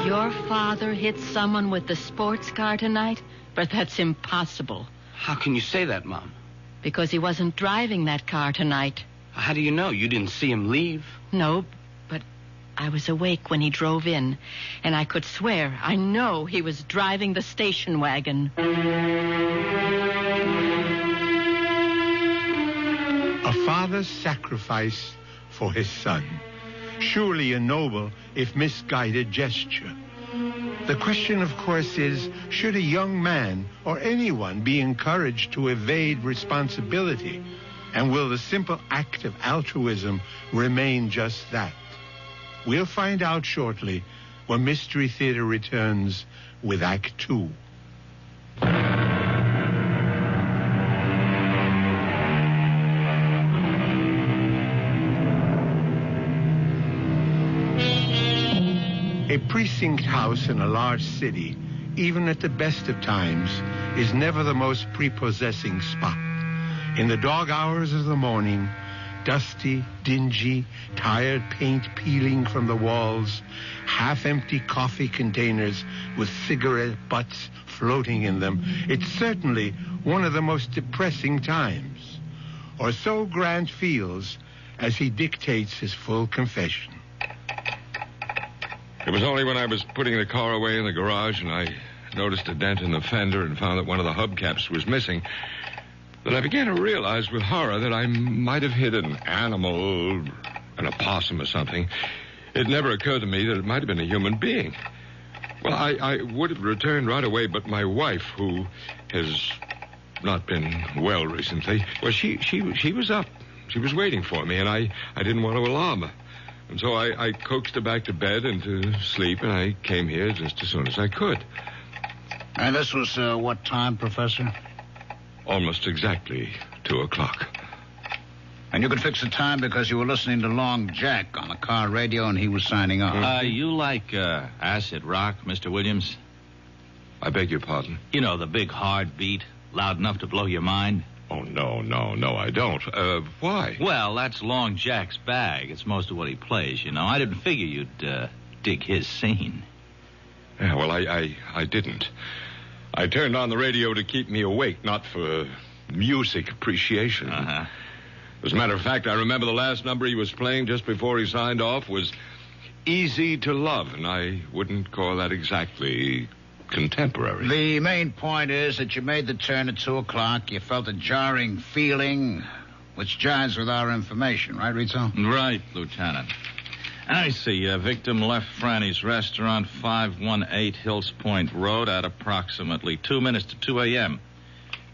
Your father hit someone with the sports car tonight? But that's impossible. How can you say that, Mom? Because he wasn't driving that car tonight. How do you know? You didn't see him leave? No, but I was awake when he drove in, and I could swear, I know he was driving the station wagon. A father's sacrifice for his son. Surely a noble, if misguided, gesture. The question, of course, is, should a young man or anyone be encouraged to evade responsibility? And will the simple act of altruism remain just that? We'll find out shortly when Mystery Theater returns with Act 2. A precinct house in a large city, even at the best of times, is never the most prepossessing spot. In the dog hours of the morning, dusty, dingy, tired paint peeling from the walls, half-empty coffee containers with cigarette butts floating in them, it's certainly one of the most depressing times. Or so Grant feels as he dictates his full confession. It was only when I was putting the car away in the garage and I noticed a dent in the fender and found that one of the hubcaps was missing. Then I began to realize with horror that I might have hit an animal, an opossum or something. It never occurred to me that it might have been a human being. Well, I would have returned right away, but my wife, who has not been well recently, well, she was up. She was waiting for me, and I didn't want to alarm her. And so I coaxed her back to bed and to sleep, and I came here just as soon as I could. And this was what time, Professor? Almost exactly 2:00. And you could fix the time because you were listening to Long Jack on the car radio and he was signing off. You like acid rock, Mr. Williams? I beg your pardon? You know, the big hard beat, loud enough to blow your mind? Oh, no, I don't. Why? Well, that's Long Jack's bag. It's most of what he plays, you know. I didn't figure you'd dig his scene. Yeah, well, I didn't. I turned on the radio to keep me awake, not for music appreciation. Uh-huh. As a matter of fact, I remember the last number he was playing just before he signed off was Easy to Love, and I wouldn't call that exactly contemporary. The main point is that you made the turn at 2:00. You felt a jarring feeling, which jives with our information, right, Rizzo? Right, Lieutenant. I see. Victim left Franny's restaurant, 518 Hills Point Road, at approximately 2 minutes to 2 a.m.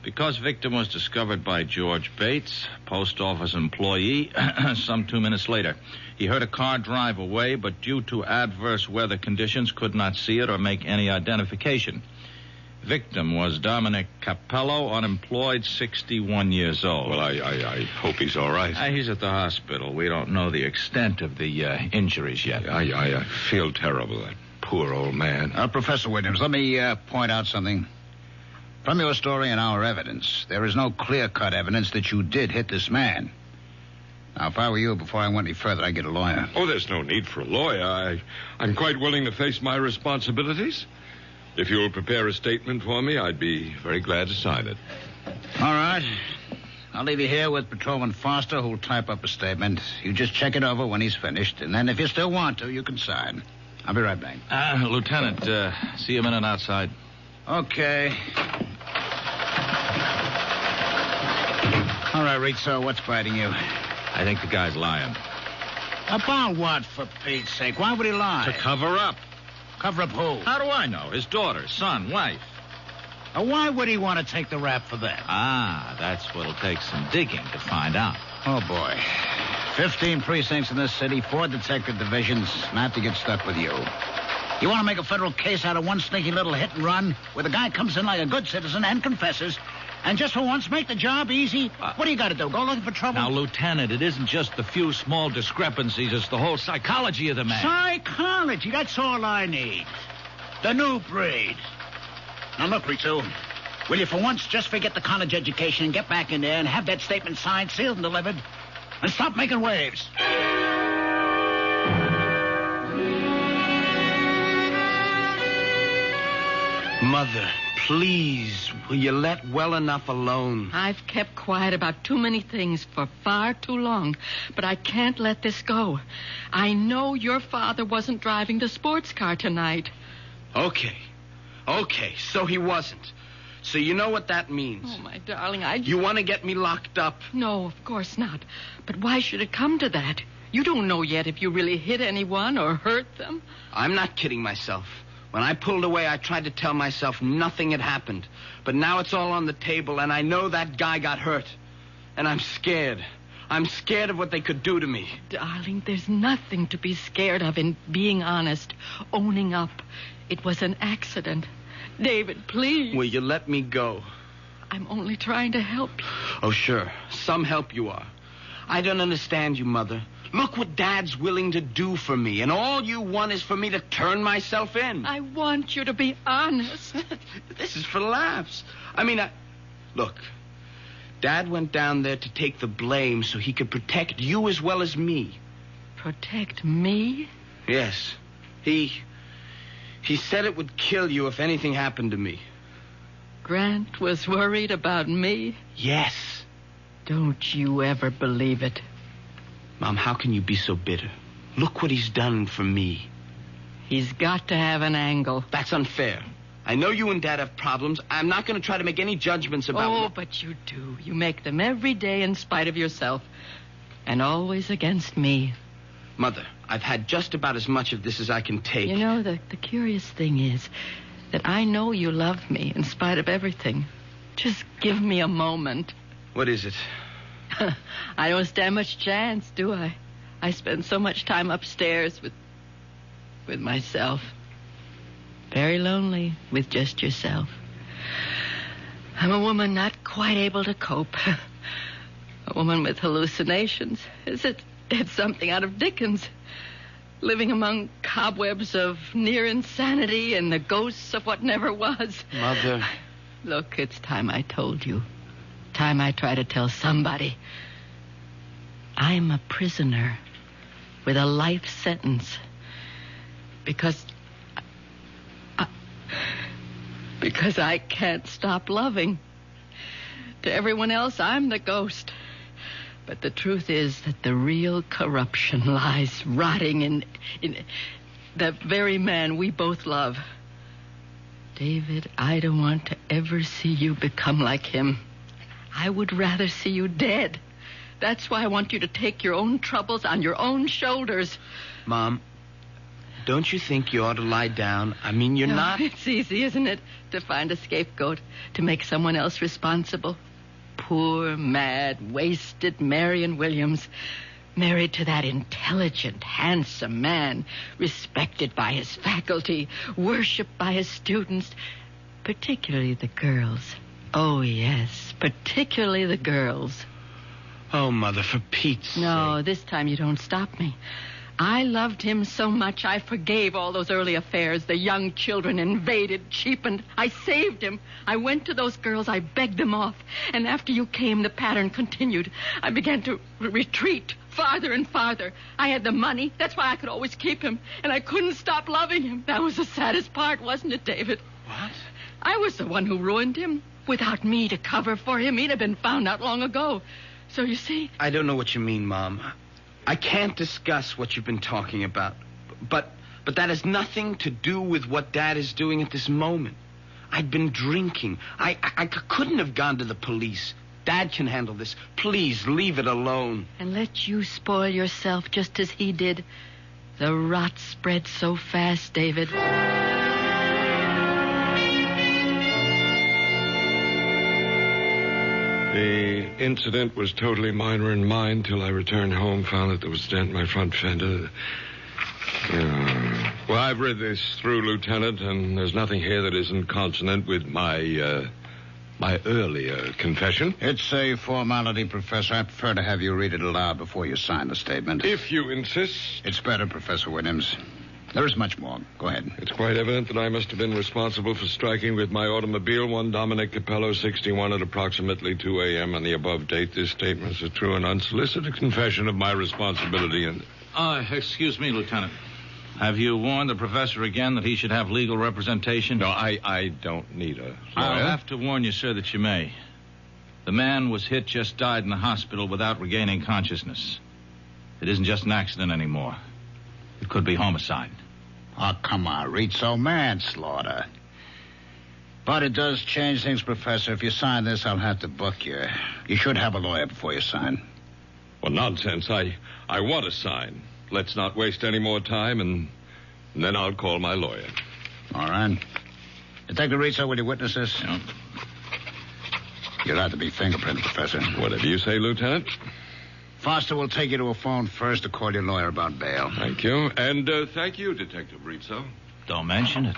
Because victim was discovered by George Bates, post office employee, some 2 minutes later. He heard a car drive away, but due to adverse weather conditions, could not see it or make any identification. Victim was Dominic Capello, unemployed, 61 years old. Well, I hope he's all right. He's at the hospital. We don't know the extent of the injuries yet. I feel terrible, that poor old man. Professor Williams, let me point out something. From your story and our evidence, there is no clear-cut evidence that you did hit this man. Now, if I were you, before I went any further, I'd get a lawyer. Oh, there's no need for a lawyer. I'm quite willing to face my responsibilities. If you'll prepare a statement for me, I'd be very glad to sign it. All right. I'll leave you here with Patrolman Foster, who'll type up a statement. You just check it over when he's finished, and then if you still want to, you can sign. I'll be right back. Lieutenant, see you a minute outside. Okay. All right, Rizzo, what's biting you? I think the guy's lying. About what, for Pete's sake? Why would he lie? To cover up. Cover up who? How do I know? His daughter, son, wife. Why would he want to take the rap for them? That's what'll take some digging to find out. Oh, boy. 15 precincts in this city, 4 detective divisions, and I have to get stuck with you. You want to make a federal case out of one sneaky little hit and run where the guy comes in like a good citizen and confesses, and just for once make the job easy? What do you got to do? Go looking for trouble? Now, Lieutenant, it isn't just the few small discrepancies. It's the whole psychology of the man. Psychology? That's all I need. The new breed. Now, look, Rizzo, will you for once just forget the college education and get back in there and have that statement signed, sealed, and delivered, and stop making waves? Mother, please, will you let well enough alone? I've kept quiet about too many things for far too long, but I can't let this go. I know your father wasn't driving the sports car tonight. Okay, so he wasn't. So you know what that means. Oh, my darling, You want to get me locked up? No, of course not. But why should it come to that? You don't know yet if you really hit anyone or hurt them. I'm not kidding myself. When I pulled away, I tried to tell myself nothing had happened. But now it's all on the table, and I know that guy got hurt. And I'm scared. I'm scared of what they could do to me. Darling, there's nothing to be scared of in being honest, owning up. It was an accident. David, please. Will you let me go? I'm only trying to help you. Oh, sure. Some help you are. I don't understand you, Mother. Look what Dad's willing to do for me, and all you want is for me to turn myself in. I want you to be honest. This is for laughs. Look, Dad went down there to take the blame so he could protect you as well as me. Protect me? Yes. He said it would kill you if anything happened to me. Grant was worried about me? Yes. Don't you ever believe it. Mom, how can you be so bitter? Look what he's done for me. He's got to have an angle. That's unfair. I know you and Dad have problems. I'm not going to try to make any judgments about... Oh, but you do. You make them every day in spite of yourself. And always against me. Mother, I've had just about as much of this as I can take. You know, the curious thing is that I know you love me in spite of everything. Just give me a moment. What is it? I don't stand much chance, do I? I spend so much time upstairs with myself. Very lonely with just yourself. I'm a woman not quite able to cope. A woman with hallucinations. It's something out of Dickens. Living among cobwebs of near insanity and the ghosts of what never was. Mother. Look, it's time I told you. Time I try to tell somebody. I'm a prisoner with a life sentence. Because I can't stop loving. To everyone else, I'm the ghost. But the truth is that the real corruption lies rotting in the very man we both love. David, I don't want to ever see you become like him. I would rather see you dead. That's why I want you to take your own troubles on your own shoulders. Mom, don't you think you ought to lie down? I mean, you're not... It's easy, isn't it, to find a scapegoat, to make someone else responsible. Poor, mad, wasted Marion Williams, married to that intelligent, handsome man, respected by his faculty, worshipped by his students, particularly the girls. Oh, yes, particularly the girls. Oh, Mother, for Pete's sake. No, this time you don't stop me. I loved him so much I forgave all those early affairs. The young children invaded, cheapened. I saved him. I went to those girls. I begged them off. And after you came, the pattern continued. I began to retreat farther and farther. I had the money. That's why I could always keep him. And I couldn't stop loving him. That was the saddest part, wasn't it, David? What? I was the one who ruined him. Without me to cover for him, he'd have been found out long ago. So you see... I don't know what you mean, Mom. I can't discuss what you've been talking about. But that has nothing to do with what Dad is doing at this moment. I'd been drinking. I couldn't have gone to the police. Dad can handle this. Please, leave it alone. And let you spoil yourself just as he did. The rot spread so fast, David. The incident was totally minor in mine till I returned home, found that there was a dent in my front fender. Well, I've read this through, Lieutenant, and there's nothing here that isn't consonant with my earlier confession. It's a formality, Professor. I prefer to have you read it aloud before you sign the statement. If you insist. It's better, Professor Williams. There is much more. Go ahead. It's quite evident that I must have been responsible for striking with my automobile one Dominic Capello, 61, at approximately 2 a.m. on the above date. This statement is a true and unsolicited confession of my responsibility and... Excuse me, Lieutenant. Have you warned the professor again that he should have legal representation? No, I don't need a lawyer. I'll have to warn you, sir, that you may. The man was hit, just died in the hospital without regaining consciousness. It isn't just an accident anymore. It could be homicide. Oh, come on, Rizzo. Manslaughter. But it does change things, Professor. If you sign this, I'll have to book you. You should have a lawyer before you sign. Well, nonsense. I want to sign. Let's not waste any more time, and then I'll call my lawyer. All right. Detective Rizzo, will you witness this? Yeah. You'll have to be fingerprinted, Professor. Whatever you say, Lieutenant. Foster will take you to a phone first to call your lawyer about bail. Thank you. And thank you, Detective Rizzo. Don't mention it.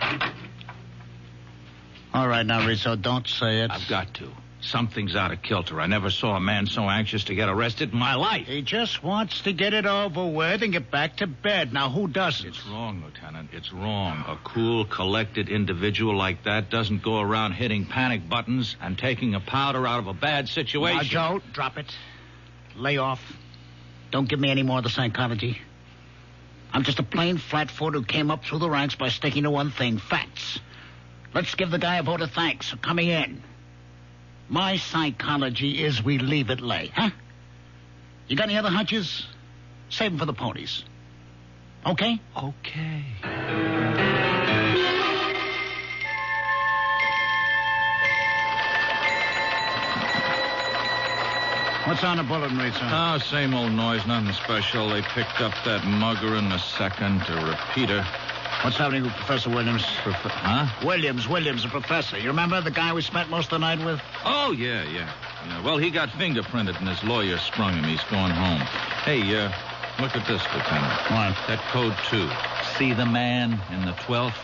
All right, now, Rizzo, don't say it. I've got to. Something's out of kilter. I never saw a man so anxious to get arrested in my life. He just wants to get it over with and get back to bed. Now, who doesn't? It's wrong, Lieutenant. It's wrong. A cool, collected individual like that doesn't go around hitting panic buttons and taking a powder out of a bad situation. Now, Joe, drop it. Lay off. Don't give me any more of the psychology. I'm just a plain flatfoot who came up through the ranks by sticking to one thing, facts. Let's give the guy a vote of thanks for coming in. My psychology is we leave it lay, huh? You got any other hunches? Save them for the ponies. Okay? Okay. What's on the bulletin, Rizzo? Oh, same old noise, nothing special. They picked up that mugger in the second, a repeater. What's happening with Professor Williams? Huh? Williams, the professor. You remember the guy we spent most of the night with? Oh, yeah. Well, he got fingerprinted and his lawyer sprung him. He's going home. Hey, look at this, Lieutenant. What? That code 2. See the man in the 12th?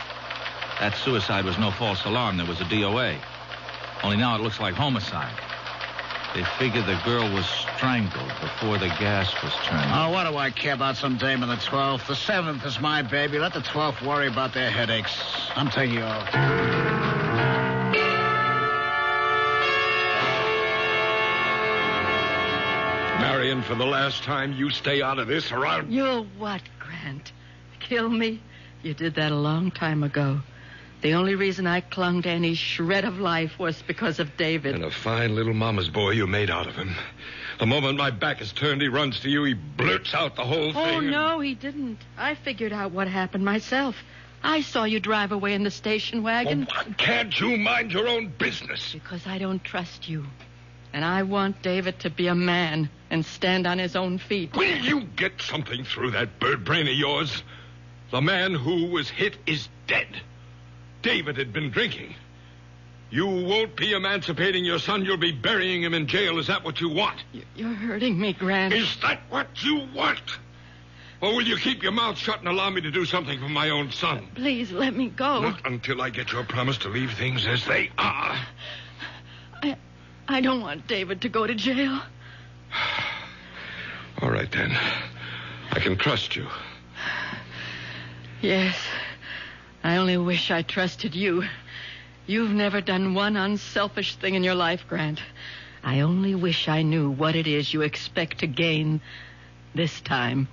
That suicide was no false alarm. There was a DOA. Only now it looks like homicide. They figure the girl was strangled before the gas was turned. Oh, what do I care about some dame in the 12th? The 7th is my baby. Let the 12th worry about their headaches. I'm taking you off. Marion, for the last time, you stay out of this or I'll... You'll what, Grant? Kill me? You did that a long time ago. The only reason I clung to any shred of life was because of David. And a fine little mama's boy you made out of him. The moment my back is turned, he runs to you. He blurts out the whole thing. Oh, no, he didn't. I figured out what happened myself. I saw you drive away in the station wagon. Well, why can't you mind your own business? Because I don't trust you. And I want David to be a man and stand on his own feet. Will you get something through that bird brain of yours? The man who was hit is dead. David had been drinking. You won't be emancipating your son. You'll be burying him in jail. Is that what you want? You're hurting me, Grant. Is that what you want? Or will you keep your mouth shut and allow me to do something for my own son? Please, let me go. Not until I get your promise to leave things as they are. I don't want David to go to jail. All right, then. I can trust you. Yes. I only wish I trusted you. You've never done one unselfish thing in your life, Grant. I only wish I knew what it is you expect to gain this time.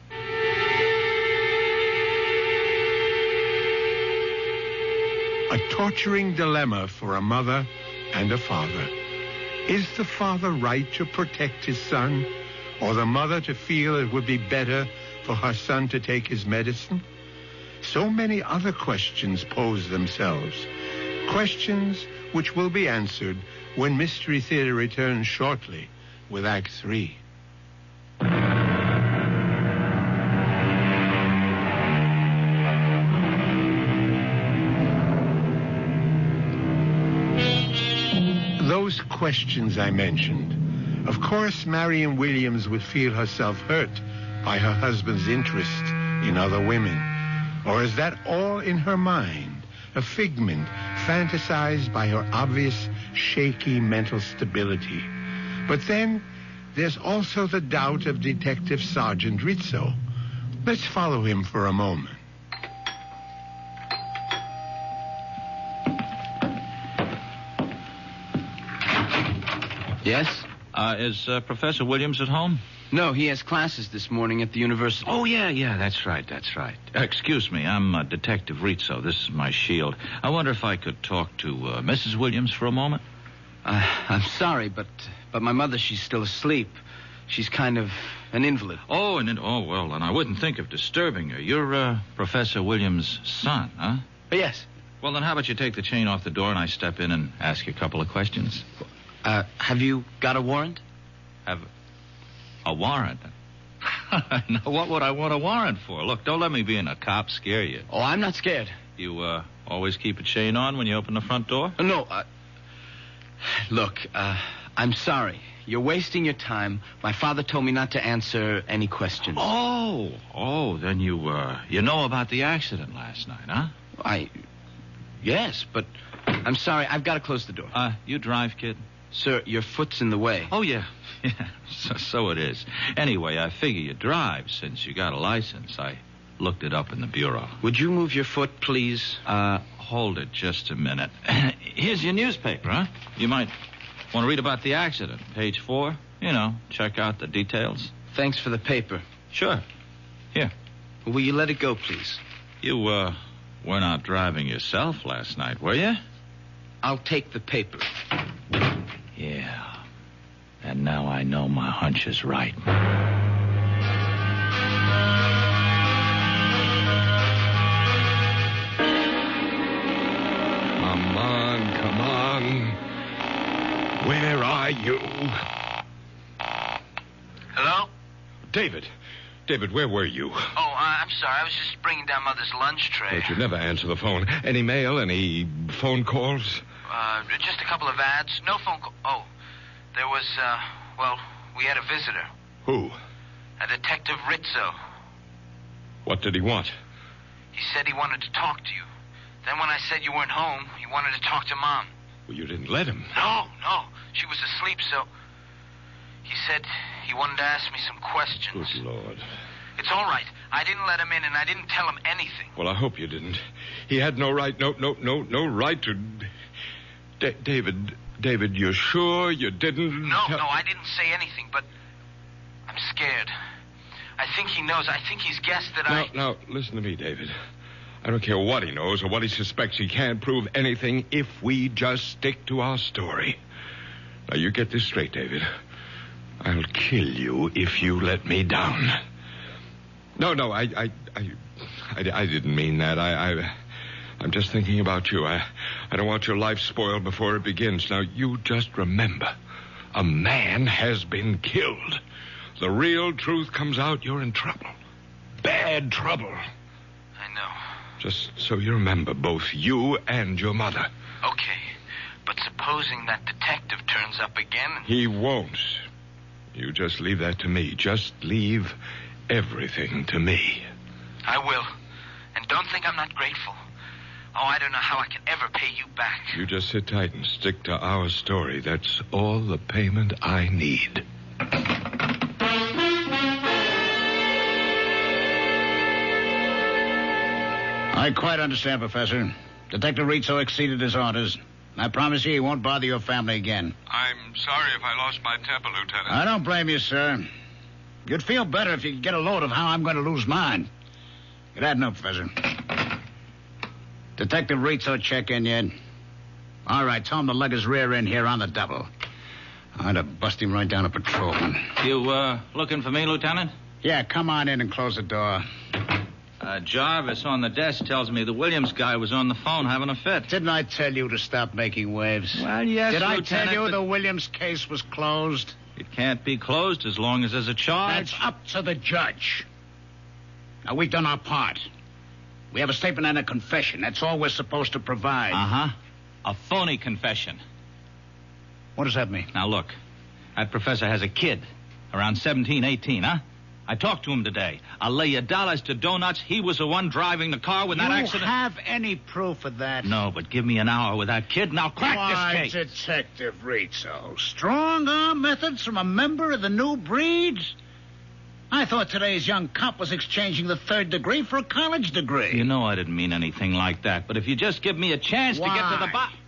A torturing dilemma for a mother and a father. Is the father right to protect his son, or the mother to feel it would be better for her son to take his medicine? So many other questions pose themselves. Questions which will be answered when Mystery Theater returns shortly with Act 3. Those questions I mentioned. Of course, Marion Williams would feel herself hurt by her husband's interest in other women. Or is that all in her mind, a figment fantasized by her obvious, shaky mental stability? But then there's also the doubt of Detective Sergeant Rizzo. Let's follow him for a moment. Yes? Is Professor Williams at home? No, he has classes this morning at the university. Oh, yeah, that's right. Excuse me, I'm Detective Rizzo. This is my shield. I wonder if I could talk to Mrs. Williams for a moment? I'm sorry, but my mother, she's still asleep. She's kind of an invalid. Oh, well, and I wouldn't think of disturbing her. You're Professor Williams' son, huh? Yes. Well, then how about you take the chain off the door and I step in and ask you a couple of questions? Have you got a warrant? Have a warrant? Now, what would I want a warrant for? Look, don't let me being a cop scare you. Oh, I'm not scared. You always keep a chain on when you open the front door? No, look, I'm sorry. You're wasting your time. My father told me not to answer any questions. Oh, then you know about the accident last night, huh? Yes, but I'm sorry. I've got to close the door. You drive, kid? Sir, your foot's in the way. Oh, yeah. So it is. Anyway, I figure you drive since you got a license. I looked it up in the bureau. Would you move your foot, please? Hold it just a minute. Here's your newspaper, huh? You might want to read about the accident. Page 4. You know, check out the details. Thanks for the paper. Sure. Here. Will you let it go, please? You, were not driving yourself last night, were you? I'll take the paper. Yeah. And now I know my hunch is right. Come on. Where are you? David, where were you? Oh, I'm sorry. I was just bringing down Mother's lunch tray. But you never answer the phone. Any mail? Any phone calls? Just a couple of ads. No phone call. Oh, there was, we had a visitor. Who? A Detective Rizzo. What did he want? He said he wanted to talk to you. Then when I said you weren't home, he wanted to talk to Mom. Well, you didn't let him. No. She was asleep, so... He said he wanted to ask me some questions. Good Lord. It's all right. I didn't let him in, and I didn't tell him anything. Well, I hope you didn't. He had no right, no right to... David, you're sure you didn't... No, I didn't say anything, but I'm scared. I think he knows. I think he's guessed that Now, listen to me, David. I don't care what he knows or what he suspects. He can't prove anything if we just stick to our story. Now, you get this straight, David. I'll kill you if you let me down. No, I didn't mean that. I'm just thinking about you. I don't want your life spoiled before it begins. Now, you just remember, a man has been killed. The real truth comes out, you're in trouble. Bad trouble. I know. Just so you remember, both you and your mother. Okay, but supposing that detective turns up again... He won't. You just leave that to me. Just leave everything to me. I will. And don't think I'm not grateful. Oh, I don't know how I can ever pay you back. You just sit tight and stick to our story. That's all the payment I need. I quite understand, Professor. Detective Rizzo exceeded his orders. I promise you he won't bother your family again. I'm sorry if I lost my temper, Lieutenant. I don't blame you, sir. You'd feel better if you could get a load of how I'm going to lose mine. Get that note, Professor. Detective Rizzo check in yet? All right, tell him to lug his rear end here on the double. I'd have bust him right down a patrolman. You, looking for me, Lieutenant? Yeah, come on in and close the door. Jarvis on the desk tells me the Williams guy was on the phone having a fit. Didn't I tell you to stop making waves? Well, yes, Did Lieutenant, I tell you but the Williams case was closed? It can't be closed as long as there's a charge. That's up to the judge. Now, we've done our part. We have a statement and a confession. That's all we're supposed to provide. Uh-huh. A phony confession. What does that mean? Now, look. That professor has a kid. Around 17, 18, huh? I talked to him today. I'll lay you dollars to donuts. He was the one driving the car when that accident... You have any proof of that? No, but give me an hour with that kid and I'll crack this case. Detective Rizzo. Strong-arm methods from a member of the new breed? I thought today's young cop was exchanging the third degree for a college degree. You know I didn't mean anything like that, but if you just give me a chance to get to the bottom...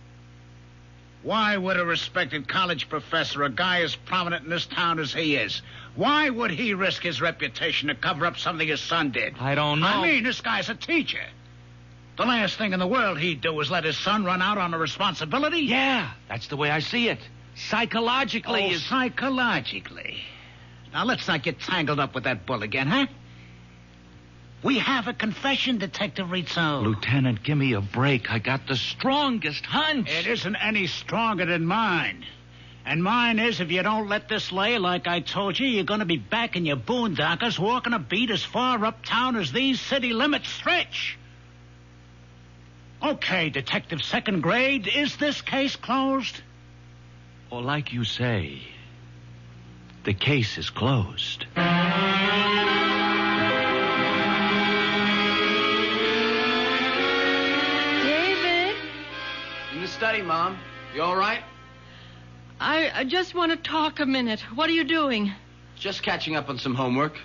Why would a respected college professor, a guy as prominent in this town as he is, why would he risk his reputation to cover up something his son did? I don't know. I mean, this guy's a teacher. The last thing in the world he'd do is let his son run out on a responsibility. Yeah, that's the way I see it. Psychologically... Psychologically. Now, let's not get tangled up with that bull again, huh? We have a confession, Detective Rizzo. Lieutenant, give me a break. I got the strongest hunch. It isn't any stronger than mine. And mine is, if you don't let this lay like I told you, you're going to be back in your boondockers walking a beat as far uptown as these city limits stretch. Okay, Detective Second Grade, is this case closed? Or like you say, the case is closed. Study, Mom. You all right? I just want to talk a minute. What are you doing? Just catching up on some homework.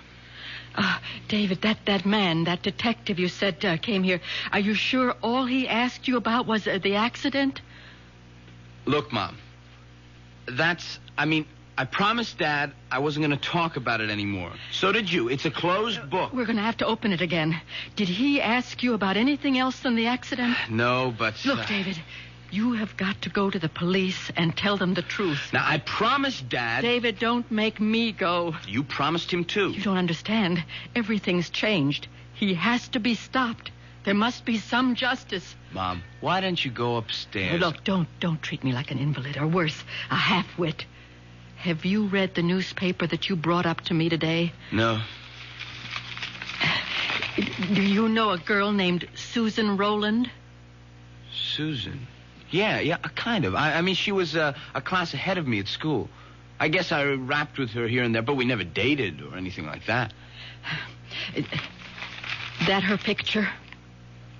David, that man, that detective you said came here, are you sure all he asked you about was the accident? Look, Mom. I promised Dad I wasn't going to talk about it anymore. So did you. It's a closed book. We're going to have to open it again. Did he ask you about anything else than the accident? No, but... Look, David... You have got to go to the police and tell them the truth. Now, I promised Dad... David, don't make me go. You promised him, too. You don't understand. Everything's changed. He has to be stopped. There must be some justice. Mom, why don't you go upstairs? Look, don't treat me like an invalid, or worse, a half-wit. Have you read the newspaper that you brought up to me today? No. Do you know a girl named Susan Rowland? Susan? Yeah, kind of. I mean, she was a class ahead of me at school. I guess I rapped with her here and there, but we never dated or anything like that. That her picture?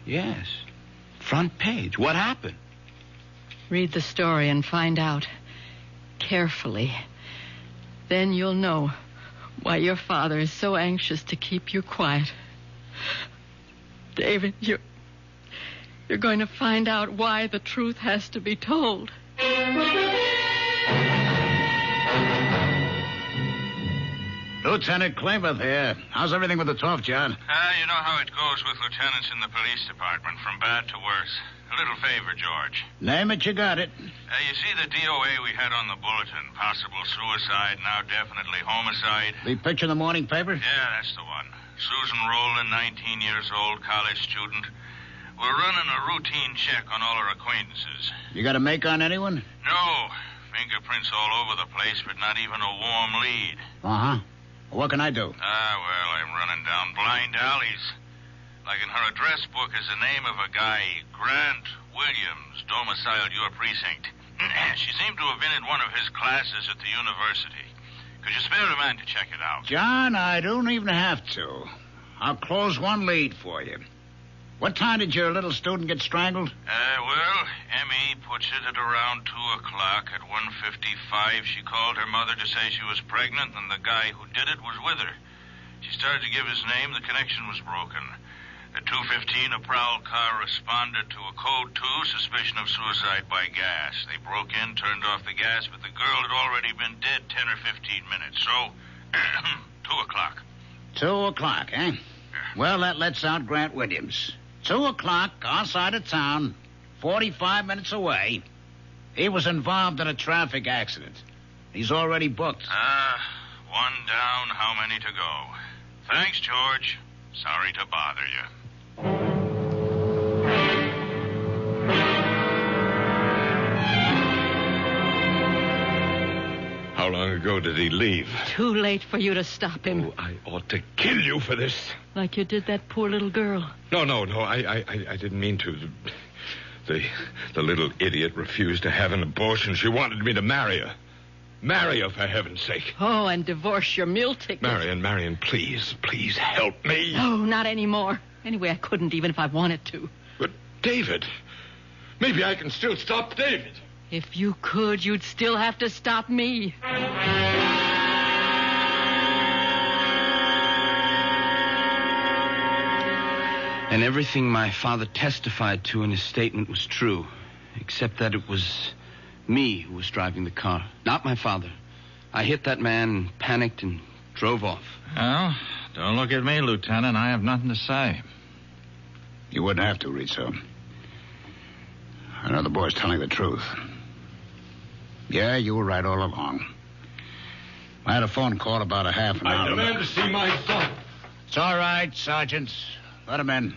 Yes. Front page. What happened? Read the story and find out. Carefully. Then you'll know why your father is so anxious to keep you quiet. David, you're going to find out why the truth has to be told. Lieutenant Klamath here. How's everything with the tough, John? You know how it goes with lieutenants in the police department, from bad to worse. A little favor, George. Name it, you got it. You see the DOA we had on the bulletin? Possible suicide, now definitely homicide. The picture in the morning paper? Yeah, that's the one. Susan Rowland, 19 years old, college student. We're running a routine check on all our acquaintances. You got a make on anyone? No. Fingerprints all over the place, but not even a warm lead. Uh-huh. What can I do? Well, I'm running down blind alleys. Like in her address book is the name of a guy, Grant Williams, domiciled your precinct. She seemed to have been in one of his classes at the university. Could you spare a man to check it out? John, I don't even have to. I'll close one lead for you. What time did your little student get strangled? Well, Emmy puts it at around 2 o'clock. At 1:55, she called her mother to say she was pregnant, and the guy who did it was with her. She started to give his name. The connection was broken. At 2:15, a prowl car responded to a code 2, suspicion of suicide by gas. They broke in, turned off the gas, but the girl had already been dead 10 or 15 minutes. So, 2 o'clock. 2 o'clock, eh? Well, that lets out Grant Williams. 2 o'clock, our side of town, 45 minutes away. He was involved in a traffic accident. He's already booked. One down, how many to go? Thanks, George. Sorry to bother you. How long ago did he leave? Too late for you to stop him. Oh, I ought to kill you for this. Like you did that poor little girl. No. I didn't mean to. The little idiot refused to have an abortion. She wanted me to marry her. Marry her, for heaven's sake. Oh, and divorce your meal ticket. Marion, please help me. No, not anymore. Anyway, I couldn't even if I wanted to. But David, maybe I can still stop David. If you could, you'd still have to stop me. And everything my father testified to in his statement was true, except that it was me who was driving the car, not my father. I hit that man, panicked, and drove off. Well, don't look at me, Lieutenant. I have nothing to say. You wouldn't have to, Rizzo. I know the boy's telling the truth. Yeah, you were right all along. I had a phone call about a half an hour. I demand to see my son. It's all right, Sergeant. Let him in.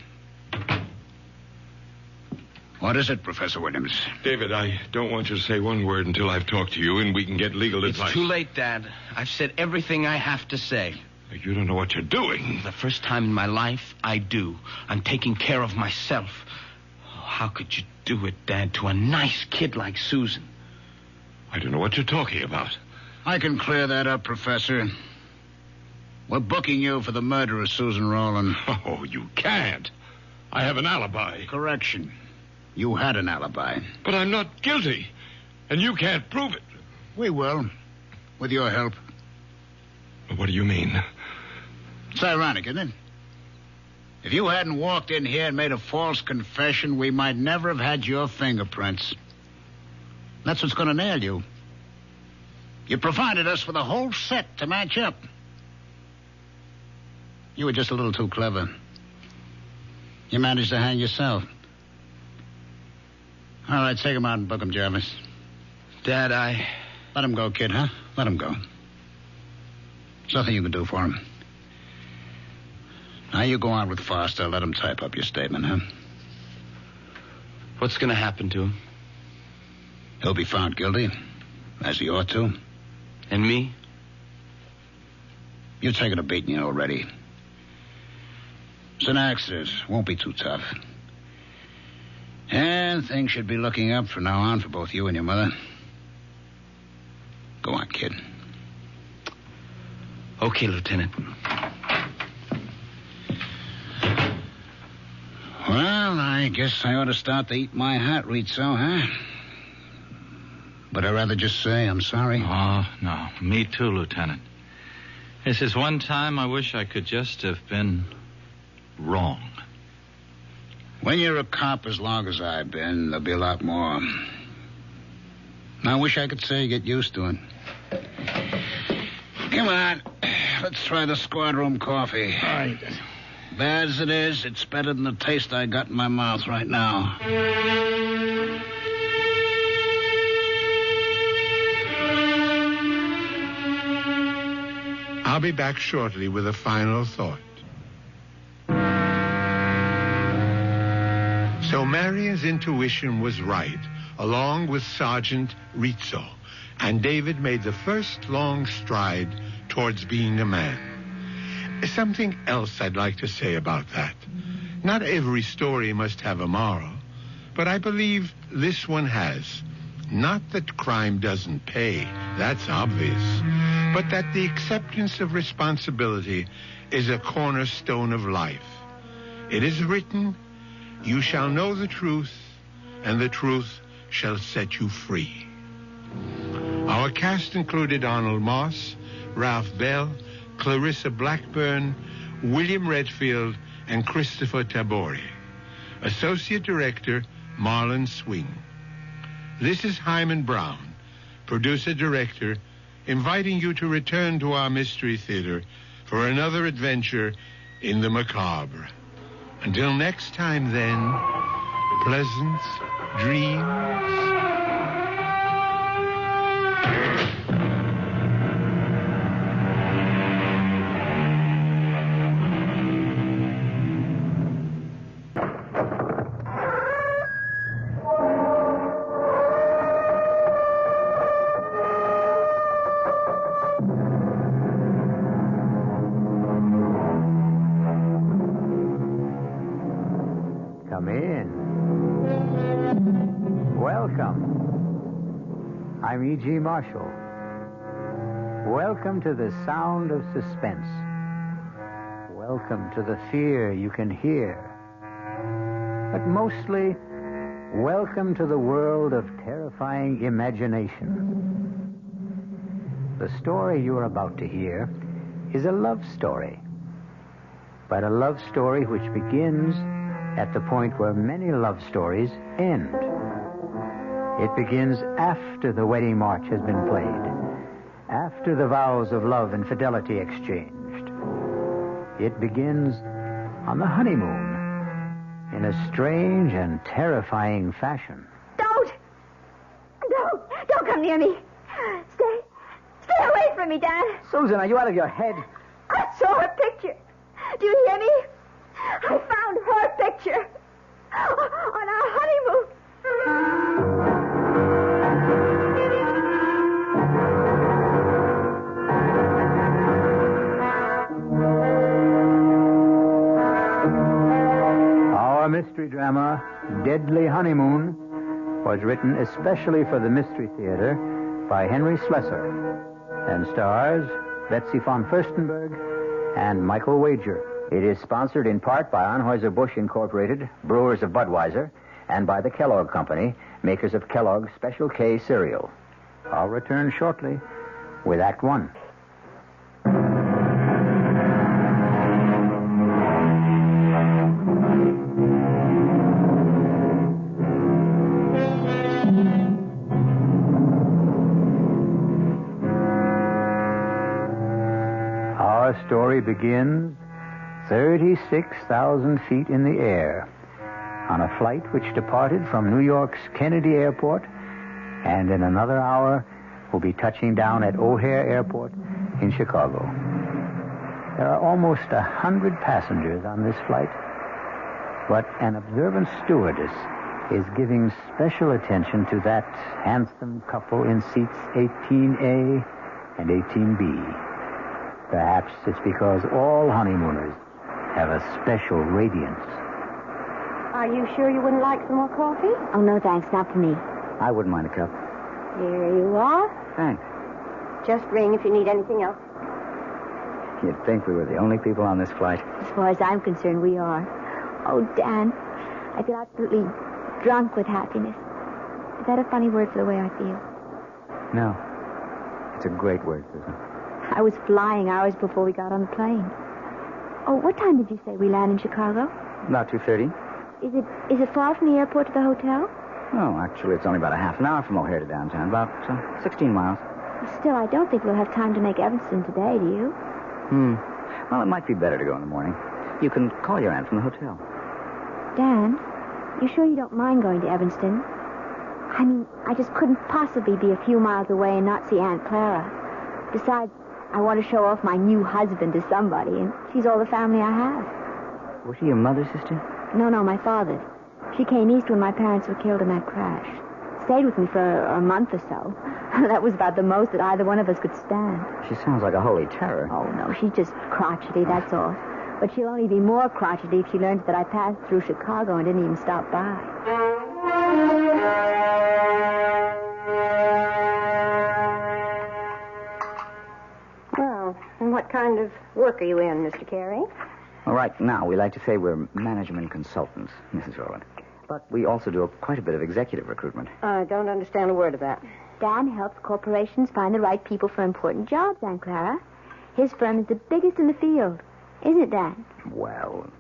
What is it, Professor Williams? David, I don't want you to say one word until I've talked to you and we can get legal advice. It's too late, Dad. I've said everything I have to say. You don't know what you're doing. For the first time in my life, I do. I'm taking care of myself. Oh, how could you do it, Dad, to a nice kid like Susan? I don't know what you're talking about. I can clear that up, Professor. We're booking you for the murder of Susan Rowland. Oh, you can't. I have an alibi. Correction. You had an alibi. But I'm not guilty. And you can't prove it. We will. With your help. What do you mean? It's ironic, isn't it? If you hadn't walked in here and made a false confession, we might never have had your fingerprints. That's what's going to nail you. You provided us with a whole set to match up. You were just a little too clever. You managed to hang yourself. All right, take him out and book him, Jarvis. Dad, Let him go, kid, huh? Let him go. There's nothing you can do for him. Now you go on with Foster. Let him type up your statement, huh? What's going to happen to him? He'll be found guilty, as he ought to. And me? You're taking a beating already. It's an accident. Won't be too tough. And things should be looking up from now on for both you and your mother. Go on, kid. Okay, Lieutenant. Well, I guess I ought to start to eat my heart, Rizzo, huh? But I'd rather just say I'm sorry. Oh, no. Me too, Lieutenant. This is one time I wish I could just have been wrong. When you're a cop as long as I've been, there'll be a lot more. I wish I could say get used to it. Come on. Let's try the squad room coffee. All right. Bad as it is, it's better than the taste I got in my mouth right now. I'll be back shortly with a final thought. So Marion's intuition was right, along with Sergeant Rizzo, and David made the first long stride towards being a man. Something else I'd like to say about that. Not every story must have a moral, but I believe this one has. Not that crime doesn't pay, that's obvious, but that the acceptance of responsibility is a cornerstone of life. It is written, "You shall know the truth, and the truth shall set you free." Our cast included Arnold Moss, Ralph Bell, Clarissa Blackburn, William Redfield, and Christopher Tabori. Associate Director, Marlon Swing. This is Hyman Brown, Producer-Director, inviting you to return to our Mystery Theater for another adventure in the macabre. Until next time, then, pleasant dreams. Come in. Welcome. I'm E.G. Marshall. Welcome to the sound of suspense. Welcome to the fear you can hear. But mostly, welcome to the world of terrifying imagination. The story you're about to hear is a love story. But a love story which begins at the point where many love stories end. It begins after the wedding march has been played, after the vows of love and fidelity exchanged. It begins on the honeymoon in a strange and terrifying fashion. Don't come near me. Stay away from me, Dad. Susan, are you out of your head? I saw her picture. Do you hear me? I found her picture on our honeymoon. Our mystery drama, Deadly Honeymoon, was written especially for the Mystery Theater by Henry Slessor and stars Betsy von Furstenberg and Michael Wager. It is sponsored in part by Anheuser-Busch Incorporated, brewers of Budweiser, and by the Kellogg Company, makers of Kellogg's Special K cereal. I'll return shortly with Act One. Our story begins 36,000 feet in the air on a flight which departed from New York's Kennedy Airport and in another hour will be touching down at O'Hare Airport in Chicago. There are almost 100 passengers on this flight, but an observant stewardess is giving special attention to that handsome couple in seats 18A and 18B. Perhaps it's because all honeymooners have a special radiance. Are you sure you wouldn't like some more coffee? Oh, no, thanks. Not for me. I wouldn't mind a cup. Here you are. Thanks. Just ring if you need anything else. You'd think we were the only people on this flight. As far as I'm concerned, we are. Oh, Dan, I feel absolutely drunk with happiness. Is that a funny word for the way I feel? No. It's a great word, Susan. I was flying hours before we got on the plane. Oh, what time did you say we land in Chicago? About 2:30. Is it far from the airport to the hotel? No, actually, it's only about a half an hour from O'Hare to downtown. About 16 miles. Still, I don't think we'll have time to make Evanston today, do you? Well, it might be better to go in the morning. You can call your aunt from the hotel. Dan, you sure you don't mind going to Evanston? I mean, I just couldn't possibly be a few miles away and not see Aunt Clara. Besides, I want to show off my new husband to somebody, and she's all the family I have. Was she your mother's sister? No, my father's. She came east when my parents were killed in that crash. Stayed with me for a month or so. That was about the most that either one of us could stand. She sounds like a holy terror. Oh, no, she's just crotchety, that's all. But she'll only be more crotchety if she learns that I passed through Chicago and didn't even stop by. Well, and what kind of work are you in, Mr. Carey? All right, now, we like to say we're management consultants, Mrs. Rowland. But we also do quite a bit of executive recruitment. I don't understand a word of that. Dan helps corporations find the right people for important jobs, Aunt Clara. His firm is the biggest in the field. Isn't it, Dan? Well,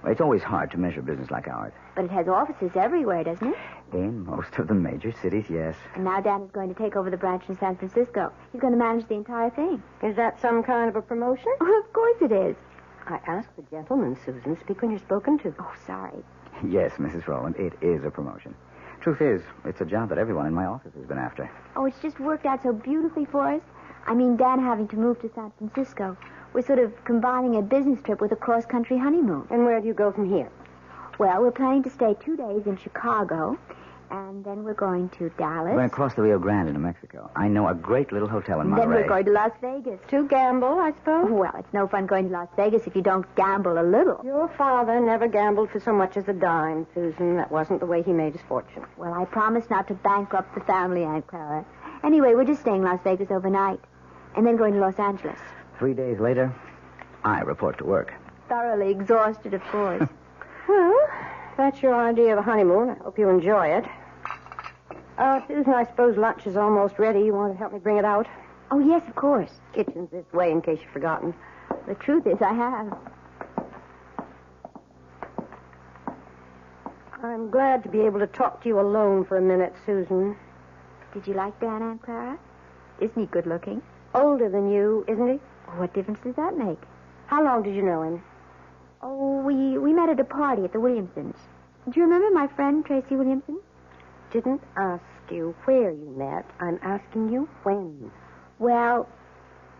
it's always hard to measure business like ours. But it has offices everywhere, doesn't it? In most of the major cities, yes. And now Dan is going to take over the branch in San Francisco. He's going to manage the entire thing. Is that some kind of a promotion? Oh, of course it is. I asked the gentleman, Susan. Speak when you're spoken to. Oh, sorry. Yes, Mrs. Rowland, it is a promotion. Truth is, it's a job that everyone in my office has been after. Oh, it's just worked out so beautifully for us. I mean, Dan having to move to San Francisco. We're sort of combining a business trip with a cross-country honeymoon. And where do you go from here? Well, we're planning to stay 2 days in Chicago, and then we're going to Dallas. We're going to cross the Rio Grande into Mexico. I know a great little hotel in Monterey. Then we're going to Las Vegas. To gamble, I suppose? Well, it's no fun going to Las Vegas if you don't gamble a little. Your father never gambled for so much as a dime, Susan. That wasn't the way he made his fortune. Well, I promised not to bankrupt the family, Aunt Clara. Anyway, we're just staying in Las Vegas overnight, and then going to Los Angeles. 3 days later, I report to work. Thoroughly exhausted, of course. Well, that's your idea of a honeymoon. I hope you enjoy it. Susan, I suppose lunch is almost ready. You want to help me bring it out? Oh, yes, of course. Kitchen's this way in case you've forgotten. The truth is, I have. I'm glad to be able to talk to you alone for a minute, Susan. Did you like Dan, Aunt Clara? Isn't he good looking? Older than you, isn't he? What difference does that make? How long did you know him? Oh, we met at a party at the Williamsons. Do you remember my friend, Tracy Williamson? Didn't ask you where you met. I'm asking you when. Well,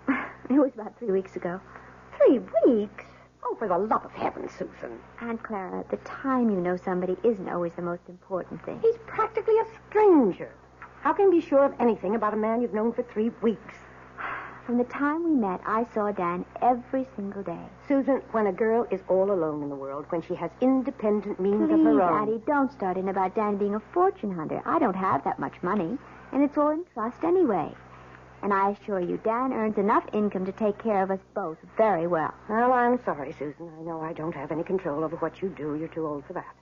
it was about 3 weeks ago. 3 weeks? Oh, for the love of heaven, Susan. Aunt Clara, the time you know somebody isn't always the most important thing. He's practically a stranger. How can you be sure of anything about a man you've known for 3 weeks? From the time we met, I saw Dan every single day. Susan, when a girl is all alone in the world, when she has independent means Please, of her own... Addie, don't start in about Dan being a fortune hunter. I don't have that much money, and it's all in trust anyway. And I assure you, Dan earns enough income to take care of us both very well. Well, I'm sorry, Susan. I know I don't have any control over what you do. You're too old for that.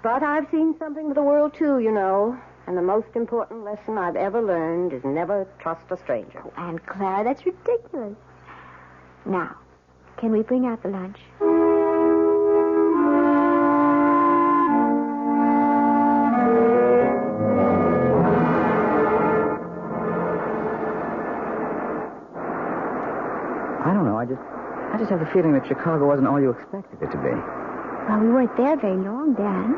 But I've seen something of the world, too, you know. And the most important lesson I've ever learned is never trust a stranger. Oh, Aunt Clara, that's ridiculous. Now, can we bring out the lunch? I don't know. I just have the feeling that Chicago wasn't all you expected it to be. Well, we weren't there very long, Dan.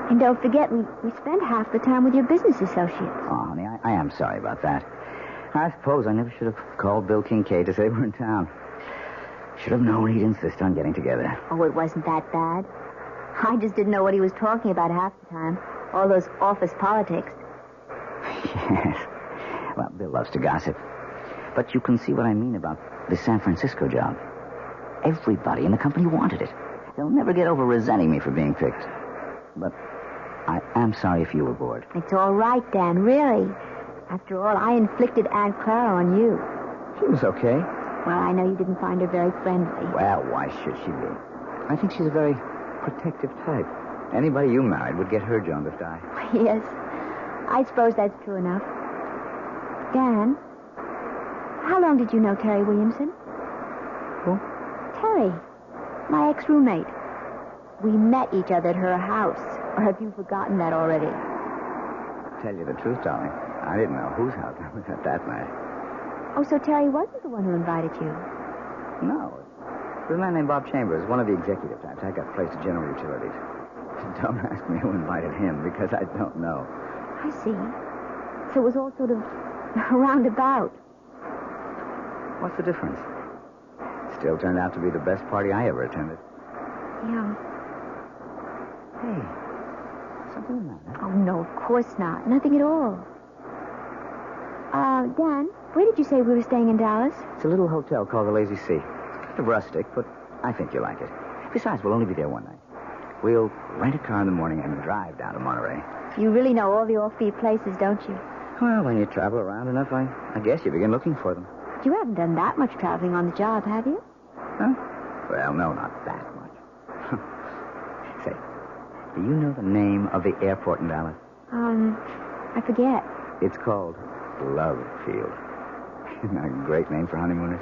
And don't forget, we spent half the time with your business associates. Oh, honey, I am sorry about that. I suppose I never should have called Bill Kincaid to say we're in town. Should have known he'd insist on getting together. Oh, it wasn't that bad. I just didn't know what he was talking about half the time. All those office politics. Yes. Well, Bill loves to gossip. But you can see what I mean about the San Francisco job. Everybody in the company wanted it. They'll never get over resenting me for being picked. But I am sorry if you were bored. It's all right, Dan, really. After all, I inflicted Aunt Clara on you. She was okay. Well, I know you didn't find her very friendly. Well, why should she be? I think she's a very protective type. Anybody you married would get her jaundiced eye. Yes, I suppose that's true enough. Dan, how long did you know Terry Williamson? Who? Terry, my ex-roommate. We met each other at her house. Or have you forgotten that already? Tell you the truth, darling, I didn't know whose house I was at that night. Oh, so Terry wasn't the one who invited you? No. It was a man named Bob Chambers, one of the executive types. I got placed at General Utilities. Don't ask me who invited him, because I don't know. I see. So it was all sort of roundabout. What's the difference? Still turned out to be the best party I ever attended. Yeah. Hey, something the matter? Oh, no, of course not. Nothing at all. Dan, where did you say we were staying in Dallas? It's a little hotel called the Lazy Sea. It's kind of rustic, but I think you'll like it. Besides, we'll only be there one night. We'll rent a car in the morning and drive down to Monterey. You really know all the offbeat places, don't you? Well, when you travel around enough, I guess you begin looking for them. You haven't done that much traveling on the job, have you? Huh? Well, no, not that much. Say, do you know the name of the airport in Dallas? I forget. It's called Love Field. Isn't that a great name for honeymooners?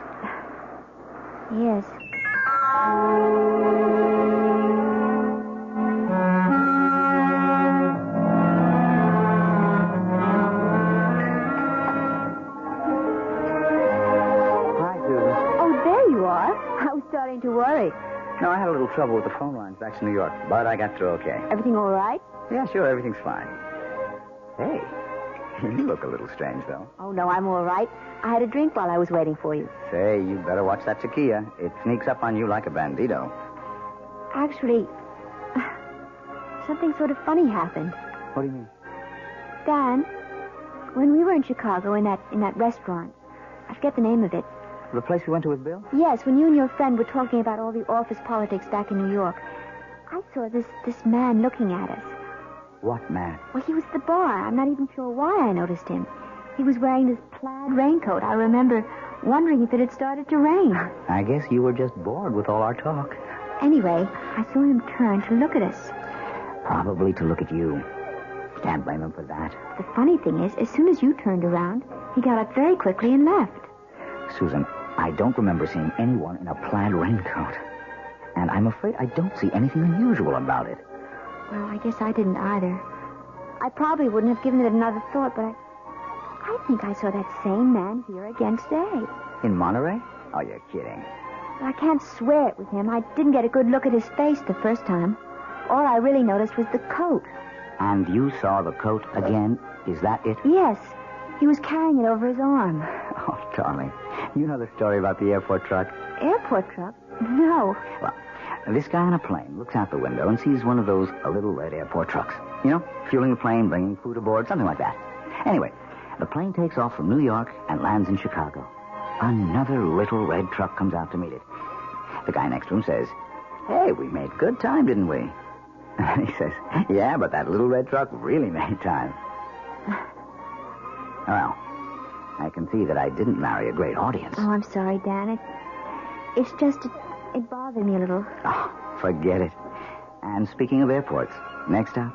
Yes. Hi, Susan. Oh, there you are. I was starting to worry. No, I had a little trouble with the phone lines back to New York, but I got through okay. Everything all right? Yeah, sure, everything's fine. Hey, you look a little strange, though. Oh, no, I'm all right. I had a drink while I was waiting for you. Say, you better watch that tequila. It sneaks up on you like a bandito. Actually, something sort of funny happened. What do you mean? Dan, when we were in Chicago in that restaurant, I forget the name of it. The place we went to with Bill? Yes, when you and your friend were talking about all the office politics back in New York, I saw this man looking at us. What man? Well, he was at the bar. I'm not even sure why I noticed him. He was wearing this plaid raincoat. I remember wondering if it had started to rain. I guess you were just bored with all our talk. Anyway, I saw him turn to look at us. Probably to look at you. Can't blame him for that. The funny thing is, as soon as you turned around, he got up very quickly and left. Susan, I don't remember seeing anyone in a plaid raincoat. And I'm afraid I don't see anything unusual about it. Well, I guess I didn't either. I probably wouldn't have given it another thought, but I think I saw that same man here again today. In Monterey? Oh, you're kidding. Well, I can't swear it was him. I didn't get a good look at his face the first time. All I really noticed was the coat. And you saw the coat again? Is that it? Yes. He was carrying it over his arm. Oh, darling. You know the story about the airport truck? Airport truck? No. Well, this guy on a plane looks out the window and sees one of those little red airport trucks. You know, fueling the plane, bringing food aboard, something like that. Anyway, the plane takes off from New York and lands in Chicago. Another little red truck comes out to meet it. The guy next to him says, "Hey, we made good time, didn't we?" And he says, "Yeah, but that little red truck really made time." Well, I can see that I didn't marry a great audience. Oh, I'm sorry, Dan. It's just, it bothered me a little. Oh, forget it. And speaking of airports, next up,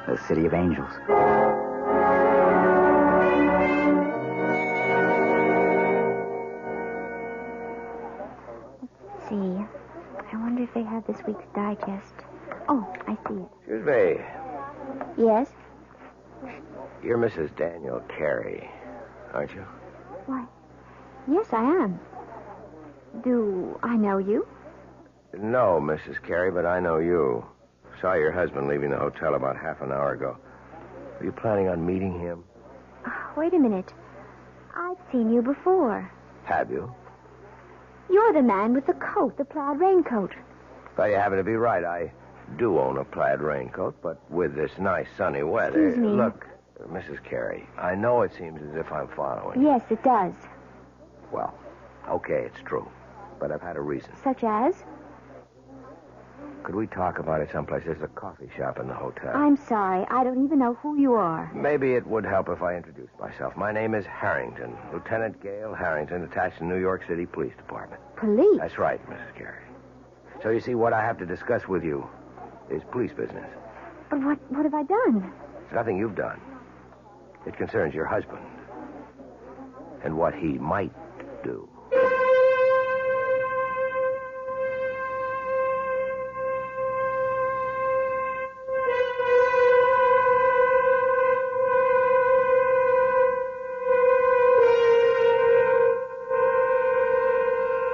the City of Angels. Let's see. I wonder if they have this week's digest. Oh, I see it. Excuse me. Yes? You're Mrs. Daniel Carey, aren't you? Why, yes, I am. Do I know you? No, Mrs. Carey, but I know you. Saw your husband leaving the hotel about half an hour ago. Were you planning on meeting him? Wait a minute. I've seen you before. Have you? You're the man with the coat, the plaid raincoat. Well, you happen to be right. I do own a plaid raincoat, but with this nice sunny weather... Excuse me. Look, Mrs. Carey, I know it seems as if I'm following. Yes, it does. Well, okay, it's true. But I've had a reason. Such as? Could we talk about it someplace? There's a coffee shop in the hotel. I'm sorry. I don't even know who you are. Maybe it would help if I introduced myself. My name is Harrington, Lieutenant Gale Harrington, attached to New York City Police Department. Police? That's right, Mrs. Carey. So you see, what I have to discuss with you is police business. But what have I done? It's nothing you've done. It concerns your husband and what he might do.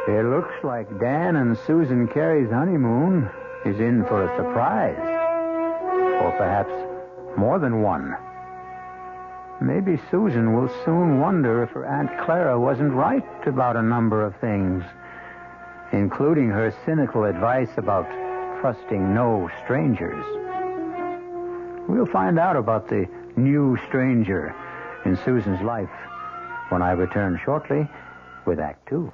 It looks like Dan and Susan Carey's honeymoon is in for a surprise. Or perhaps more than one. Maybe Susan will soon wonder if her Aunt Clara wasn't right about a number of things, including her cynical advice about trusting no strangers. We'll find out about the new stranger in Susan's life when I return shortly with Act Two.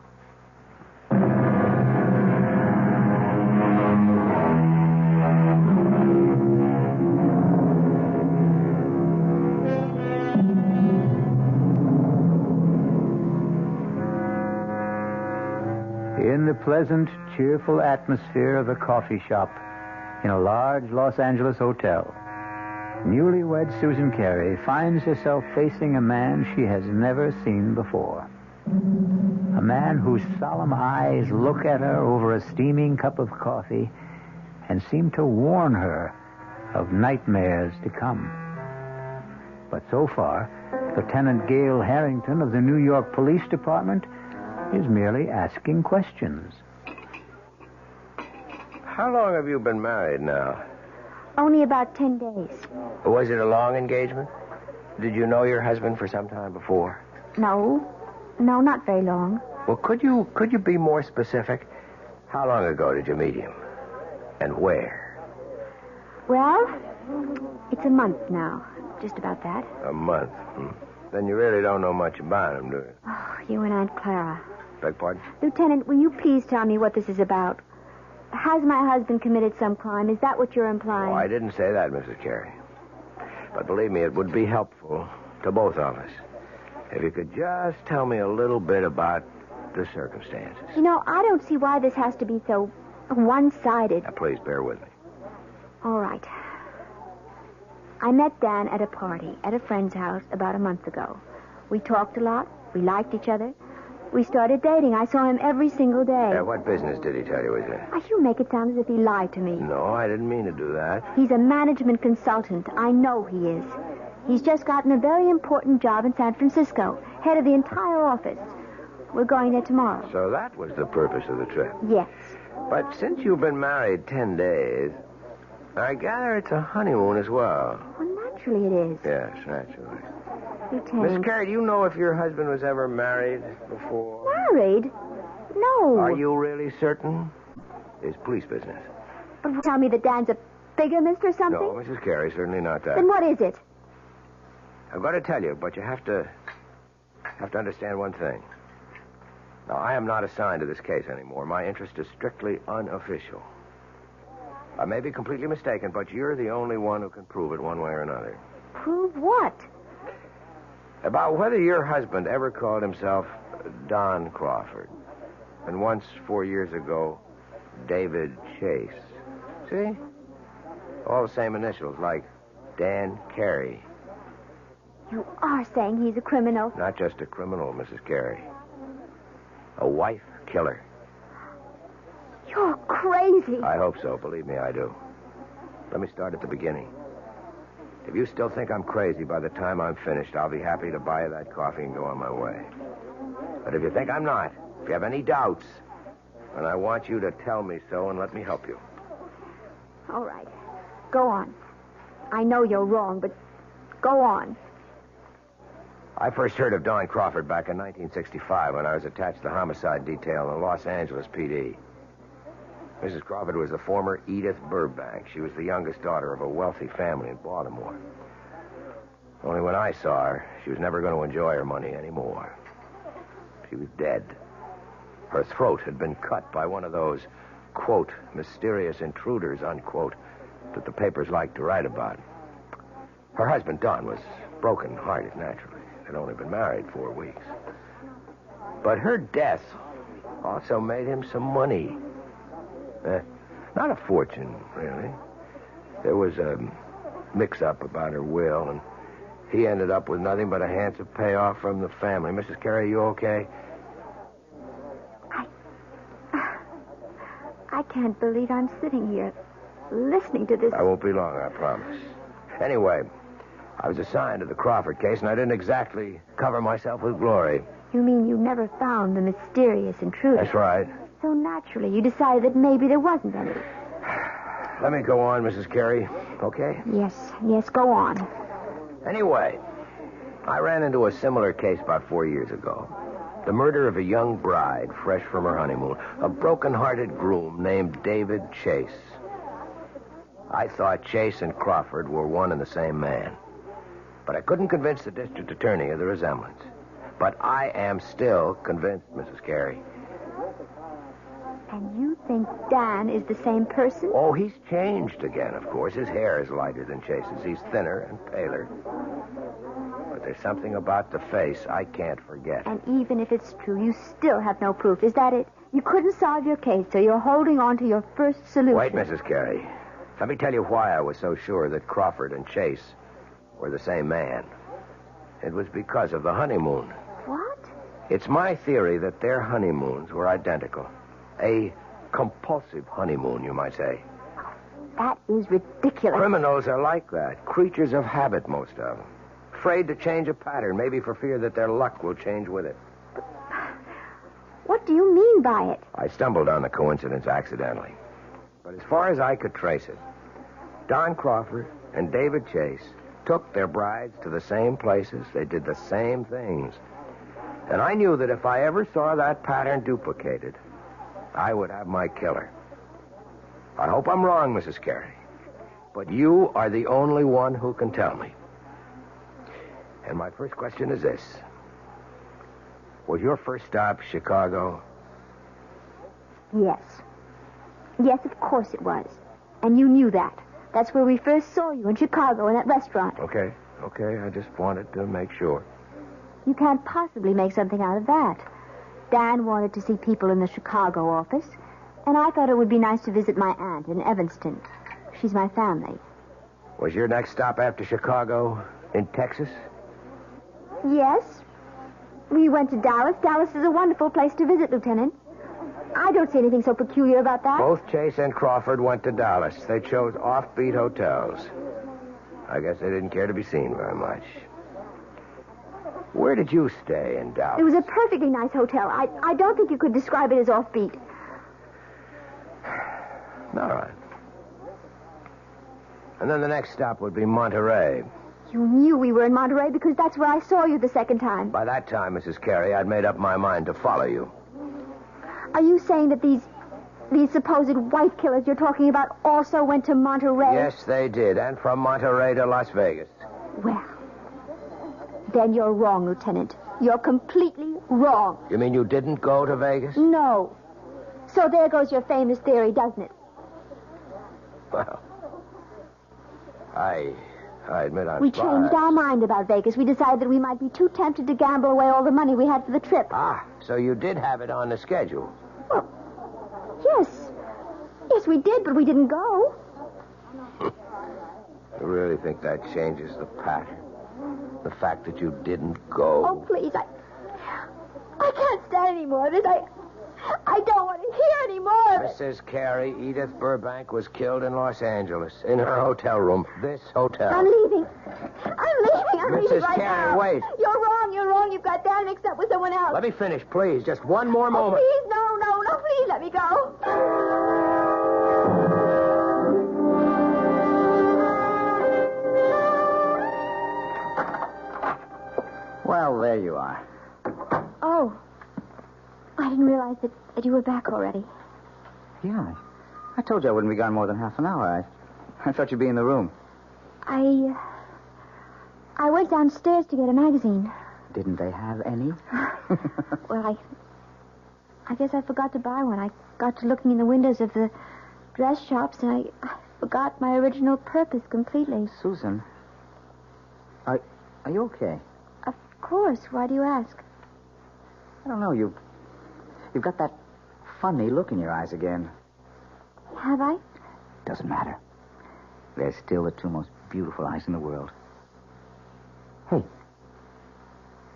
In the pleasant, cheerful atmosphere of a coffee shop in a large Los Angeles hotel, newlywed Susan Carey finds herself facing a man she has never seen before. A man whose solemn eyes look at her over a steaming cup of coffee and seem to warn her of nightmares to come. But so far, Lieutenant Gale Harrington of the New York Police Department is merely asking questions. How long have you been married now? Only about 10 days. Was it a long engagement? Did you know your husband for some time before? No, not very long. Well, could you be more specific? How long ago did you meet him? And where? Well, it's a month now. Just about that. A month? Then you really don't know much about him, do you? Oh, you and Aunt Clara. Beg pardon? Lieutenant, will you please tell me what this is about? Has my husband committed some crime? Is that what you're implying? Oh, I didn't say that, Mrs. Carey. But believe me, it would be helpful to both of us if you could just tell me a little bit about the circumstances. You know, I don't see why this has to be so one-sided. Now, please bear with me. All right. I met Dan at a party at a friend's house about a month ago. We talked a lot. We liked each other. We started dating. I saw him every single day. What business did he tell you he's in? You make it sound as if he lied to me. No, I didn't mean to do that. He's a management consultant. I know he is. He's just gotten a very important job in San Francisco, head of the entire office. We're going there tomorrow. So that was the purpose of the trip? Yes. But since you've been married 10 days, I gather it's a honeymoon as well. Well, naturally it is. Yes, naturally. Lieutenant. Miss Carey, do you know if your husband was ever married before? Married? No. Are you really certain? It's police business. But tell me that Dan's a bigamist or something? No, Mrs. Carey, certainly not that. Then what is it? I'm going to tell you, but you have to understand one thing. Now, I am not assigned to this case anymore. My interest is strictly unofficial. I may be completely mistaken, but you're the only one who can prove it one way or another. Prove what? About whether your husband ever called himself Don Crawford. And once, 4 years ago, David Chase. See? All the same initials, like Dan Carey. You are saying he's a criminal? Not just a criminal, Mrs. Carey. A wife killer. You're crazy. I hope so. Believe me, I do. Let me start at the beginning. If you still think I'm crazy by the time I'm finished, I'll be happy to buy you that coffee and go on my way. But if you think I'm not, if you have any doubts, then I want you to tell me so and let me help you. All right. Go on. I know you're wrong, but go on. I first heard of Don Crawford back in 1965 when I was attached to the homicide detail in the Los Angeles PD. Mrs. Crawford was the former Edith Burbank. She was the youngest daughter of a wealthy family in Baltimore. Only when I saw her, she was never going to enjoy her money anymore. She was dead. Her throat had been cut by one of those, quote, mysterious intruders, unquote, that the papers like to write about. Her husband, Don, was broken-hearted, naturally. They'd only been married 4 weeks. But her death also made him some money. Not a fortune, really. There was a mix-up about her will, and he ended up with nothing but a handsome payoff from the family. Mrs. Carey, you okay? I can't believe I'm sitting here listening to this. I won't be long, I promise. Anyway, I was assigned to the Crawford case, and I didn't exactly cover myself with glory. You mean you never found the mysterious intruder? That's right. So naturally, you decided that maybe there wasn't any. Let me go on, Mrs. Carey, okay? Yes, go on. Anyway, I ran into a similar case about 4 years ago. The murder of a young bride, fresh from her honeymoon. A broken-hearted groom named David Chase. I thought Chase and Crawford were one and the same man. But I couldn't convince the district attorney of the resemblance. But I am still convinced, Mrs. Carey. And you think Dan is the same person? Oh, he's changed again, of course. His hair is lighter than Chase's. He's thinner and paler. But there's something about the face I can't forget. And even if it's true, you still have no proof. Is that it? You couldn't solve your case, so you're holding on to your first solution. Wait, Mrs. Carey. Let me tell you why I was so sure that Crawford and Chase were the same man. It was because of the honeymoon. What? It's my theory that their honeymoons were identical. A compulsive honeymoon, you might say. That is ridiculous. Criminals are like that. Creatures of habit, most of them. Afraid to change a pattern, maybe for fear that their luck will change with it. What do you mean by it? I stumbled on the coincidence accidentally. But as far as I could trace it, Don Crawford and David Chase took their brides to the same places. They did the same things. And I knew that if I ever saw that pattern duplicated, I would have my killer. I hope I'm wrong, Mrs. Carey. But you are the only one who can tell me. And my first question is this. Was your first stop Chicago? Yes. Yes, of course it was. And you knew that. That's where we first saw you, in Chicago, in that restaurant. Okay. I just wanted to make sure. You can't possibly make something out of that. Dan wanted to see people in the Chicago office, and I thought it would be nice to visit my aunt in Evanston. She's my family. Was your next stop after Chicago in Texas? Yes. We went to Dallas. Dallas is a wonderful place to visit, Lieutenant. I don't see anything so peculiar about that. Both Chase and Crawford went to Dallas. They chose offbeat hotels. I guess they didn't care to be seen very much. Where did you stay in Dallas? It was a perfectly nice hotel. I don't think you could describe it as offbeat. All right. And then the next stop would be Monterey. You knew we were in Monterey because that's where I saw you the second time. By that time, Mrs. Carey, I'd made up my mind to follow you. Are you saying that these supposed wife killers you're talking about also went to Monterey? Yes, they did, and from Monterey to Las Vegas. Well, then you're wrong, Lieutenant. You're completely wrong. You mean you didn't go to Vegas? No. So there goes your famous theory, doesn't it? Well, I admit I'm We surprised. changed our mind about Vegas. We decided that we might be too tempted to gamble away all the money we had for the trip. Ah, so you did have it on the schedule. Well, yes. Yes, we did, but we didn't go. You really think that changes the pattern? The fact that you didn't go? Oh, please, I can't stand any more of this. I don't want to hear any more of it. Mrs. Carey, Edith Burbank was killed in Los Angeles, in her hotel room, this hotel. I'm leaving. I'm leaving Mrs. right Carey, now. wait. You're wrong. You've got Dan mixed up with someone else. Let me finish, please. Just one more moment. Please, no, please let me go. Well, there you are. Oh. I didn't realize that you were back already. Yeah. I told you I wouldn't be gone more than half an hour. I thought you'd be in the room. I went downstairs to get a magazine. didn't they have any? Well, I guess I forgot to buy one. I got to looking in the windows of the dress shops, and I forgot my original purpose completely. Susan, are you okay? Of course. Why do you ask? I don't know. You've got that funny look in your eyes again. Have I? Doesn't matter. They're still the two most beautiful eyes in the world. Hey,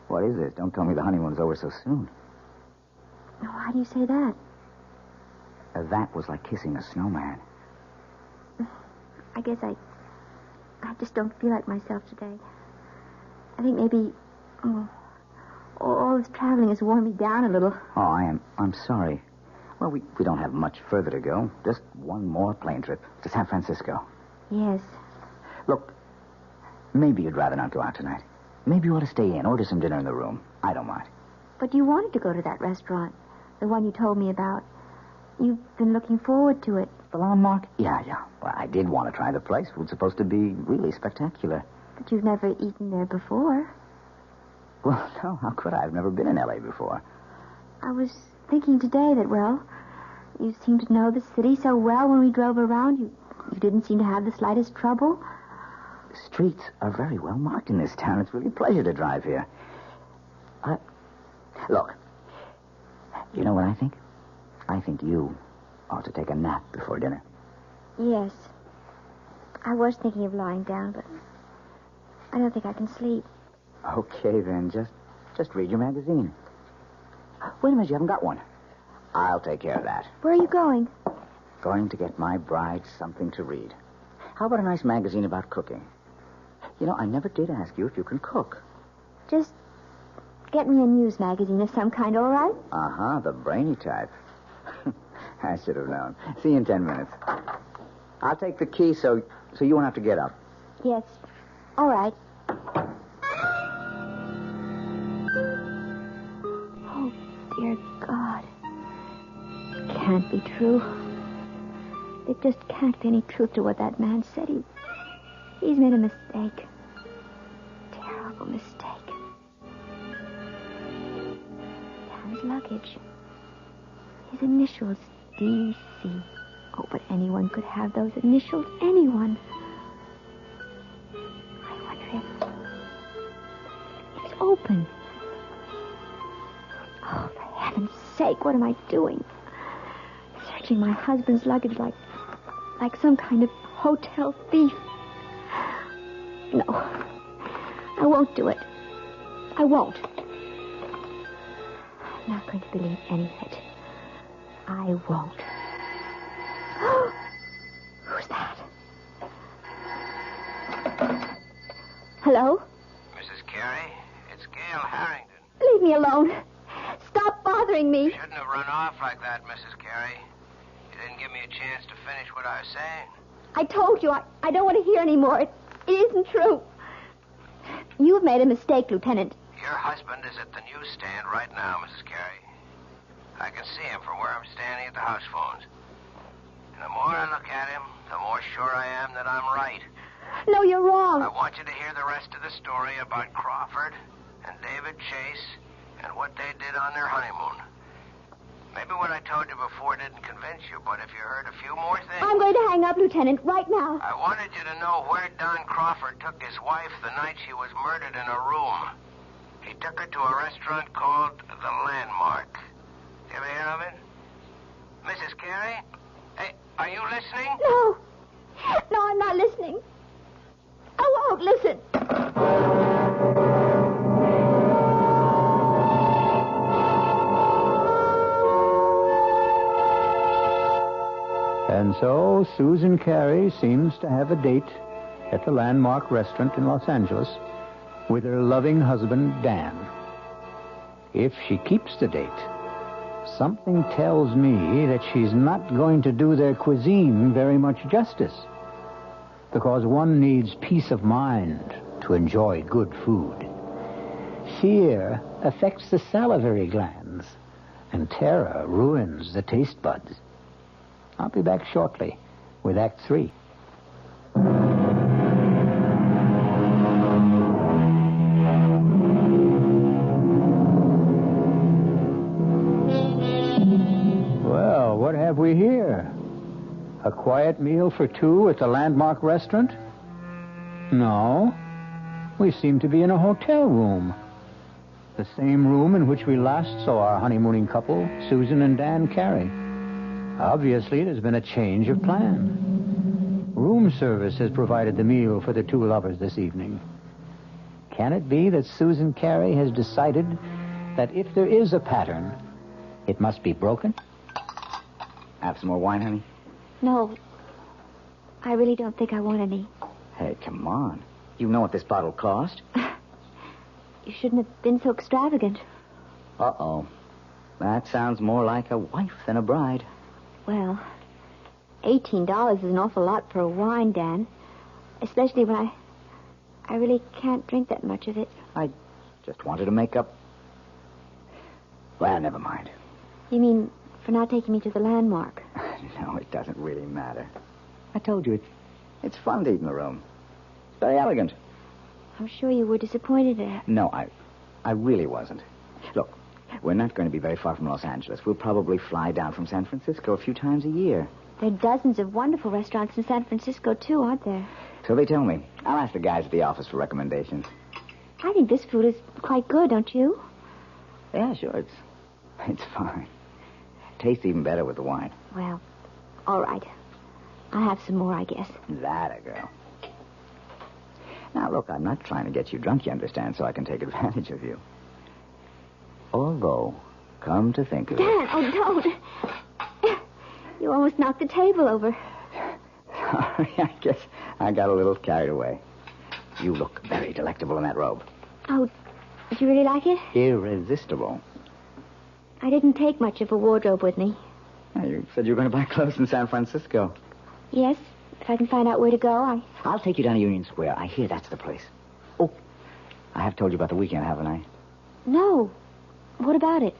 what is this? Don't tell me the honeymoon's over so soon. Why do you say that? That was like kissing a snowman. I guess I just don't feel like myself today. I think maybe, all this traveling has worn me down a little. Oh, I'm sorry. Well, we don't have much further to go. Just one more plane trip to San Francisco. Yes. Look, maybe you'd rather not go out tonight. Maybe you ought to stay in, order some dinner in the room. I don't mind. But you wanted to go to that restaurant, the one you told me about. You've been looking forward to it. The landmark? Yeah. Well, I did want to try the place. Food's supposed to be really spectacular. But you've never eaten there before. Well, no, how could I? I've never been in L.A. before. I was thinking today that, well, you seemed to know the city so well when we drove around. You didn't seem to have the slightest trouble. The streets are very well marked in this town. It's really a pleasure to drive here. Look, you know what I think? I think you ought to take a nap before dinner. Yes. I was thinking of lying down, but I don't think I can sleep. Okay, then. Just read your magazine. Wait a minute, you haven't got one. I'll take care of that. Where are you going? Going to get my bride something to read. How about a nice magazine about cooking? You know, I never did ask you if you can cook. Just get me a news magazine of some kind, all right? Uh-huh, the brainy type. I should have known. See you in 10 minutes. I'll take the key so you won't have to get up. Yes. All right. Oh, dear God. It can't be true. There just can't be any truth to what that man said. He's made a mistake. Terrible mistake. Dan's luggage. His initials, D.C. Oh, but anyone could have those initials. Anyone. I wonder if it's open. Oh, for heaven's sake, what am I doing? Searching my husband's luggage like some kind of hotel thief. No, I won't do it. I won't. I'm not going to believe any of it. I won't. Who's that? Hello? Mrs. Carey, it's Gail Harrington. Leave me alone. Stop bothering me. You shouldn't have run off like that, Mrs. Carey. You didn't give me a chance to finish what I was saying. I told you, I don't want to hear any more. It isn't true. You've made a mistake, Lieutenant. Your husband is at the newsstand right now, Mrs. Carey. I can see him from where I'm standing at the house phones. And the more I look at him, the more sure I am that I'm right. No, you're wrong. I want you to hear the rest of the story about Crawford and David Chase and what they did on their honeymoon. Maybe what I told you before didn't convince you, but if you heard a few more things... I'm going to hang up, Lieutenant, right now. I wanted you to know where Don Crawford took his wife the night she was murdered in a room. He took her to a restaurant called The Landmark. You ever hear of it? Mrs. Carey? Hey, are you listening? No. No, I'm not listening. I won't listen. And so Susan Carey seems to have a date at the Landmark restaurant in Los Angeles with her loving husband, Dan. If she keeps the date, something tells me that she's not going to do their cuisine very much justice, because one needs peace of mind to enjoy good food. Fear affects the salivary glands, and terror ruins the taste buds. I'll be back shortly with Act 3. A quiet meal for two at the landmark restaurant? No. We seem to be in a hotel room. The same room in which we last saw our honeymooning couple, Susan and Dan Carey. Obviously, there's been a change of plan. Room service has provided the meal for the two lovers this evening. Can it be that Susan Carey has decided that if there is a pattern, it must be broken? Have some more wine, honey? No. I really don't think I want any. Hey, come on. You know what this bottle cost? You shouldn't have been so extravagant. Uh-oh. That sounds more like a wife than a bride. Well, $18 is an awful lot for a wine, Dan. Especially when I really can't drink that much of it. I just wanted to make up. Well, never mind. You mean for not taking me to the landmark? No, it doesn't really matter. I told you, it's fun to eat in the room. It's very elegant. I'm sure you were disappointed at it. No, I really wasn't. Look, we're not going to be very far from Los Angeles. We'll probably fly down from San Francisco a few times a year. There are dozens of wonderful restaurants in San Francisco, too, aren't there? So they tell me. I'll ask the guys at the office for recommendations. I think this food is quite good, don't you? Yeah, sure. It's fine. Tastes even better with the wine. Well, all right. I'll have some more, I guess. That a girl. Now, look, I'm not trying to get you drunk, you understand, so I can take advantage of you. Although, come to think of it... Dan, oh, don't. You almost knocked the table over. Sorry, I guess I got a little carried away. You look very delectable in that robe. Oh, did you really like it? Irresistible. I didn't take much of a wardrobe with me. You said you were going to buy clothes in San Francisco. Yes, if I can find out where to go, I'll take you down to Union Square. I hear that's the place. Oh, I have told you about the weekend, haven't I? No. What about it?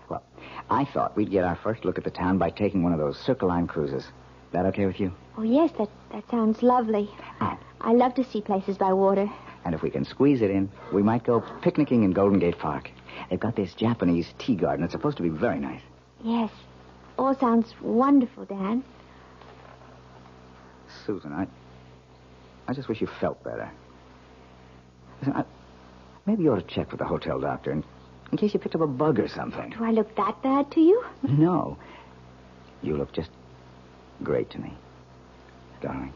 Well, I thought we'd get our first look at the town by taking one of those Circle Line cruises. Is that okay with you? Oh, yes, that sounds lovely. I love to see places by water. And if we can squeeze it in, we might go picnicking in Golden Gate Park. They've got this Japanese tea garden. It's supposed to be very nice. Yes. All sounds wonderful, Dan. Susan, I just wish you felt better. Listen, maybe you ought to check with the hotel doctor in case you picked up a bug or something. Do I look that bad to you? No. You look just great to me, darling.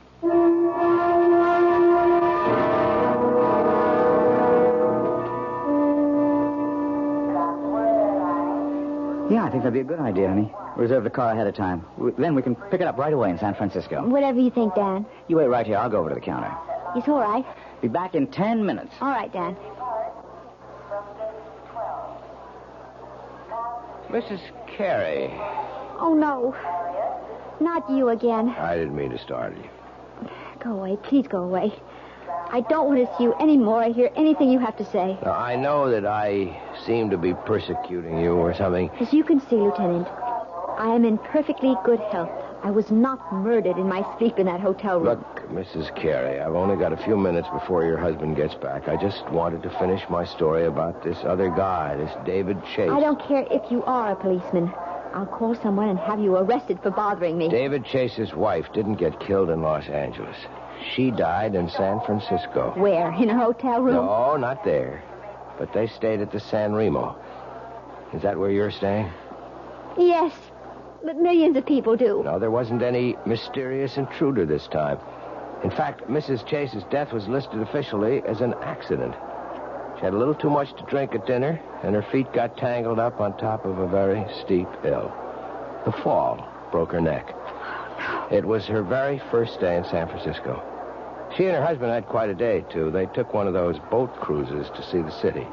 Yeah, I think that'd be a good idea, honey. Reserve the car ahead of time. Then we can pick it up right away in San Francisco. Whatever you think, Dan. You wait right here. I'll go over to the counter. It's all right. Be back in 10 minutes. All right, Dan. Mrs. Carey. Oh, no. Not you again. I didn't mean to startle you. Go away. Please go away. I don't want to see you anymore or hear anything you have to say. Now, I know that I seem to be persecuting you or something. As you can see, Lieutenant, I am in perfectly good health. I was not murdered in my sleep in that hotel room. Look, Mrs. Carey, I've only got a few minutes before your husband gets back. I just wanted to finish my story about this other guy, this David Chase. I don't care if you are a policeman. I'll call someone and have you arrested for bothering me. David Chase's wife didn't get killed in Los Angeles. She died in San Francisco. Where? In a hotel room? No, not there. But they stayed at the San Remo. Is that where you're staying? Yes, but millions of people do. No, there wasn't any mysterious intruder this time. In fact, Mrs. Chase's death was listed officially as an accident. She had a little too much to drink at dinner, and her feet got tangled up on top of a very steep hill. The fall broke her neck. It was her very first day in San Francisco. She and her husband had quite a day, too. They took one of those boat cruises to see the city.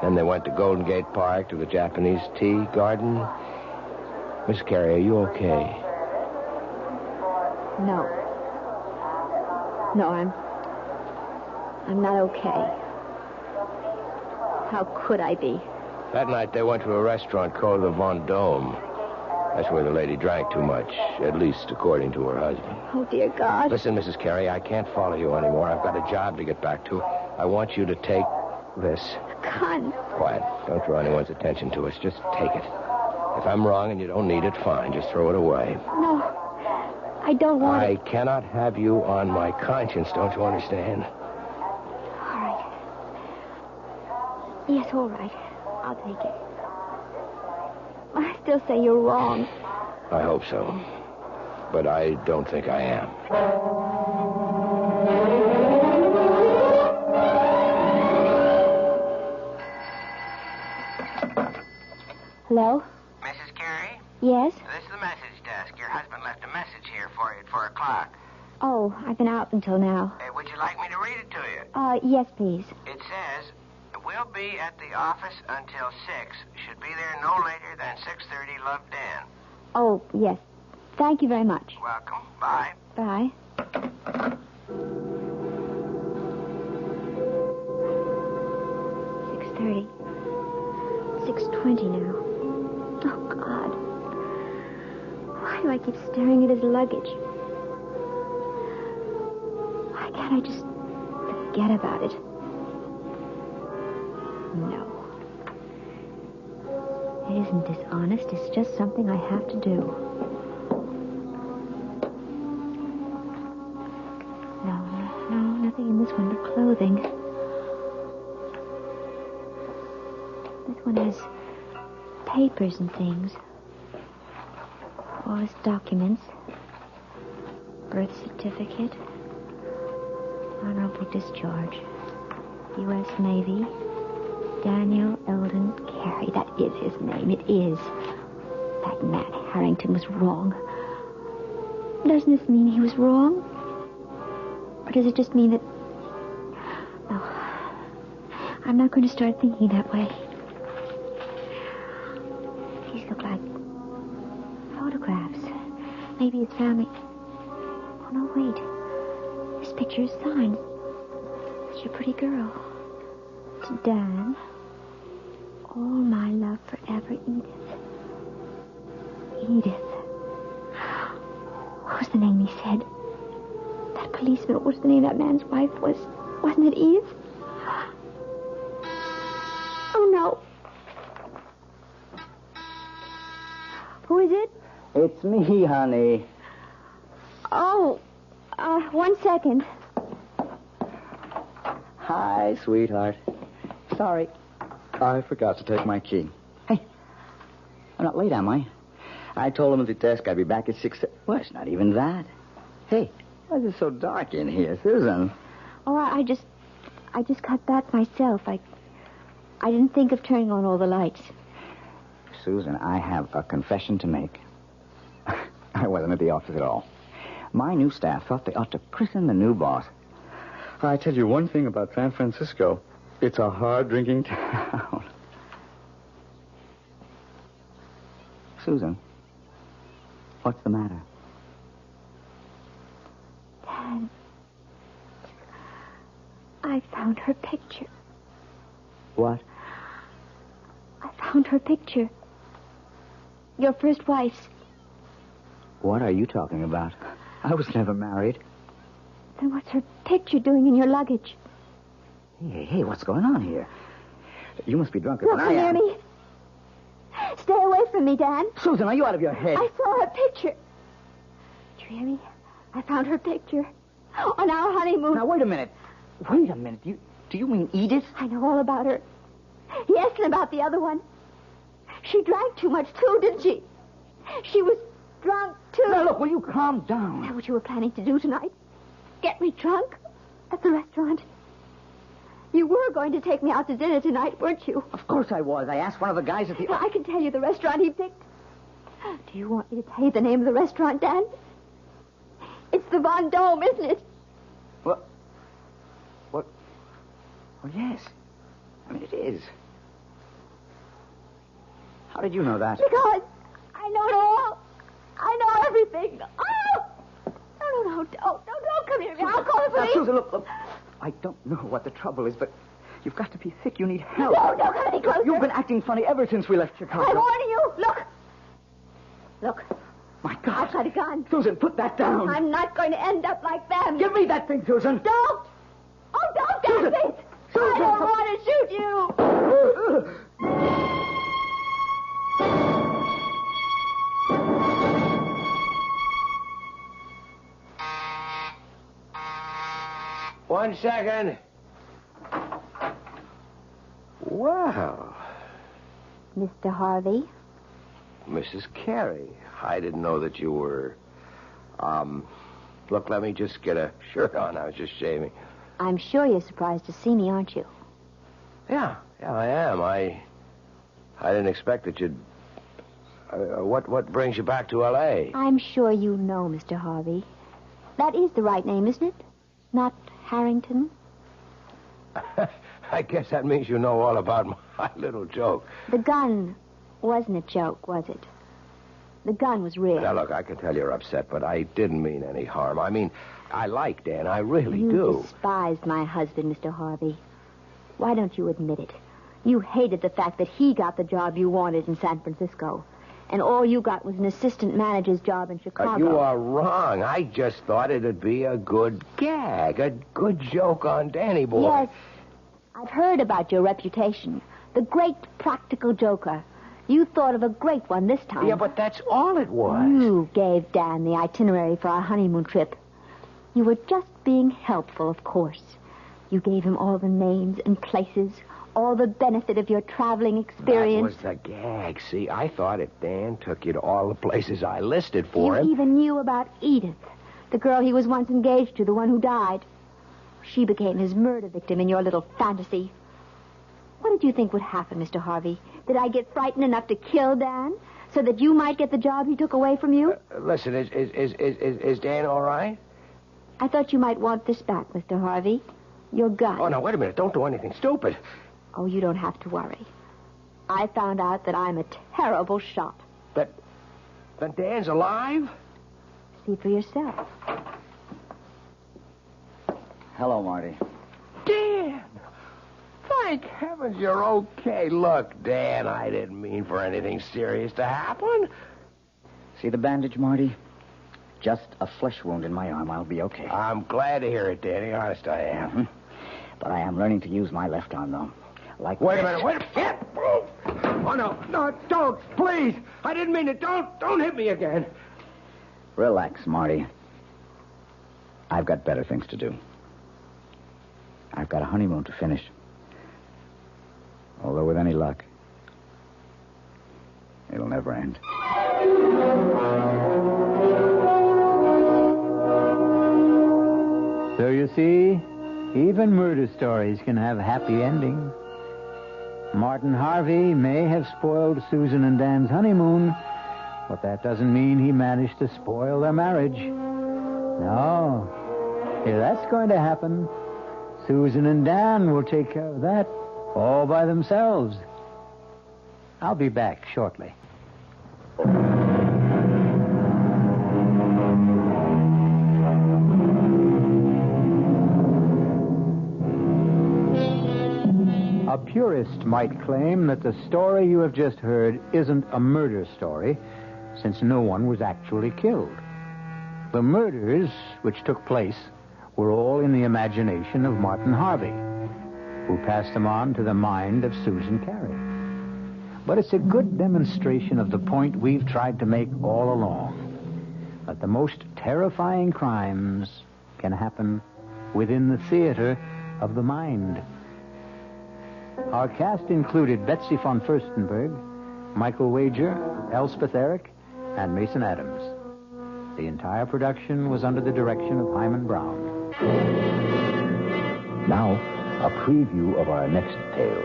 Then they went to Golden Gate Park, to the Japanese tea garden. Miss Carey, are you okay? No. No, I'm not okay. How could I be? That night they went to a restaurant called the Vendome. That's where the lady drank too much, at least according to her husband. Oh, dear God. Listen, Mrs. Carey, I can't follow you anymore. I've got a job to get back to. I want you to take this. Gun. Quiet. Don't draw anyone's attention to us. Just take it. If I'm wrong and you don't need it, fine. Just throw it away. No. I don't want I it. cannot have you on my conscience, don't you understand? All right. Yes, all right. I'll take it. I still say you're wrong. I hope so. But I don't think I am. Hello? Mrs. Carey? Yes? This is the message desk. Your husband left a message here for you at 4 o'clock. Oh, I've been out until now. Would you like me to read it to you? Yes, please. It says, we'll be at the office until 6. Should be there no later than 6:30. Love, Dan. Oh, yes. Thank you very much. Welcome. Bye. Bye. $6:30. 6:20 now. Oh, God. Why do I keep staring at his luggage? Why can't I just forget about it? No. It isn't dishonest. It's just something I have to do. No, nothing in this one but clothing. This one has papers and things. All his documents. Birth certificate. Honorable discharge. U.S. Navy. Daniel Eldon Carey. That is his name. It is. That man Harrington was wrong. Doesn't this mean he was wrong? Or does it just mean that... No. I'm not going to start thinking that way. These look like photographs. Maybe his family... Oh, no, wait. This picture is signed. Such a pretty girl. To Dan. All my love forever, Edith. Edith. What was the name he said? That policeman, what was the name that man's wife was? Wasn't it Edith? Oh, no. Who is it? It's me, honey. Oh, 1 second. Hi, sweetheart. Sorry. I forgot to take my key. Hey, I'm not late, am I? I told him at the desk I'd be back at 6. Well, it's not even that. Hey, why is it so dark in here, Susan? Oh, I just got back myself. I didn't think of turning on all the lights. Susan, I have a confession to make. I wasn't at the office at all. My new staff thought they ought to christen the new boss. I tell you one thing about San Francisco. It's a hard-drinking town. Susan, what's the matter? Dad, I found her picture. What? I found her picture. Your first wife's. What are you talking about? I was never married. Then what's her picture doing in your luggage? Hey, what's going on here? You must be drunker Look than I am. near me. Stay away from me, Dan. Susan, are you out of your head? I saw her picture. Did you hear me? I found her picture. On our honeymoon. Now, wait a minute. Wait a minute. Do you mean Edith? I know all about her. Yes, and about the other one. She drank too much, too, didn't she? She was drunk, too. Now, look, will you calm down? Is that what you were planning to do tonight? Get me drunk? At the restaurant? You were going to take me out to dinner tonight, weren't you? Of course I was. I asked one of the guys at the... Well, I can tell you the restaurant he picked. Do you want me to tell you the name of the restaurant, Dan? It's the Von Dome, isn't it? What? Well, yes. I mean, it is. How did you know that? Because I know it all. I know everything. Oh! No, don't come here. I'll call the police. Now, Susan, look. I don't know what the trouble is, but you've got to be sick. You need help. No, don't come any closer. You've been acting funny ever since we left Chicago. I'm warning you. Look. My God. I've got a gun. Susan, put that down. I'm not going to end up like them. Give me that thing, Susan. Don't. Oh, don't, Susan. Daphne. Susan. I don't want to shoot you. 1 second. Wow. Mr. Harvey? Mrs. Carey, I didn't know that you were... Look, let me just get a shirt on. I was just shaving. I'm sure you're surprised to see me, aren't you? Yeah, I am. I didn't expect that you'd... what brings you back to L.A.? I'm sure you know, Mr. Harvey. That is the right name, isn't it? Not Harrington? I guess that means you know all about my little joke. The gun wasn't a joke, was it? The gun was real. Now, look, I can tell you're upset, but I didn't mean any harm. I mean, I like Dan. I really You do. despised my husband, Mr. Harvey. Why don't you admit it? You hated the fact that he got the job you wanted in San Francisco. And all you got was an assistant manager's job in Chicago. You are wrong. I just thought it'd be a good gag, a good joke on Danny boy. Yes. I've heard about your reputation. The great practical joker. You thought of a great one this time. Yeah, but that's all it was. You gave Dan the itinerary for our honeymoon trip. You were just being helpful, of course. You gave him all the names and places, all the benefit of your traveling experience. That was the gag. See, I thought if Dan took you to all the places I listed for him... You even knew about Edith, the girl he was once engaged to, the one who died. She became his murder victim in your little fantasy. What did you think would happen, Mr. Harvey? Did I get frightened enough to kill Dan so that you might get the job he took away from you? Listen, is Dan all right? I thought you might want this back, Mr. Harvey. Your gun. Oh, now, wait a minute. Don't do anything stupid. Oh, you don't have to worry. I found out that I'm a terrible shot. That Dan's alive? See for yourself. Hello, Marty. Dan! Thank heavens you're okay. Look, Dan, I didn't mean for anything serious to happen. See the bandage, Marty? Just a flesh wound in my arm. I'll be okay. I'm glad to hear it, Danny. Honest, I am. Mm-hmm. But I am learning to use my left arm, though. Wait a minute. Yeah. Oh, no, don't, please. I didn't mean it. Don't hit me again. Relax, Marty. I've got better things to do. I've got a honeymoon to finish. Although with any luck, it'll never end. So you see, even murder stories can have happy endings. Martin Harvey may have spoiled Susan and Dan's honeymoon, but that doesn't mean he managed to spoil their marriage. No. If that's going to happen, Susan and Dan will take care of that all by themselves. I'll be back shortly. A purist might claim that the story you have just heard isn't a murder story, since no one was actually killed. The murders which took place were all in the imagination of Martin Harvey, who passed them on to the mind of Susan Carey. But it's a good demonstration of the point we've tried to make all along, that the most terrifying crimes can happen within the theater of the mind. Our cast included Betsy von Furstenberg, Michael Wager, Elspeth Eric, and Mason Adams. The entire production was under the direction of Hyman Brown. Now, a preview of our next tale.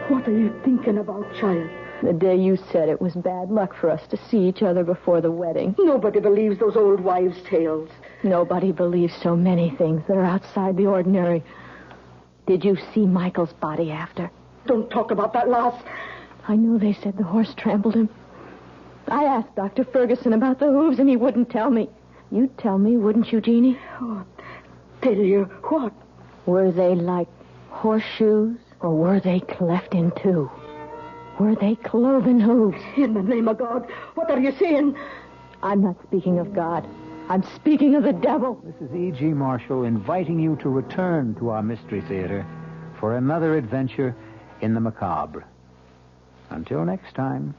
What are you thinking about, child? The day you said it was bad luck for us to see each other before the wedding. Nobody believes those old wives' tales. Nobody believes so many things that are outside the ordinary. Did you see Michael's body after? Don't talk about that, lass. I knew they said the horse trampled him. I asked Dr. Ferguson about the hooves, and he wouldn't tell me. You'd tell me, wouldn't you, Jeannie? Oh, tell you what? Were they like horseshoes, or were they cleft in two? Were they cloven hooves? In the name of God, what are you saying? I'm not speaking of God. I'm speaking of the devil. This is E.G. Marshall inviting you to return to our Mystery Theater for another adventure in the macabre. Until next time,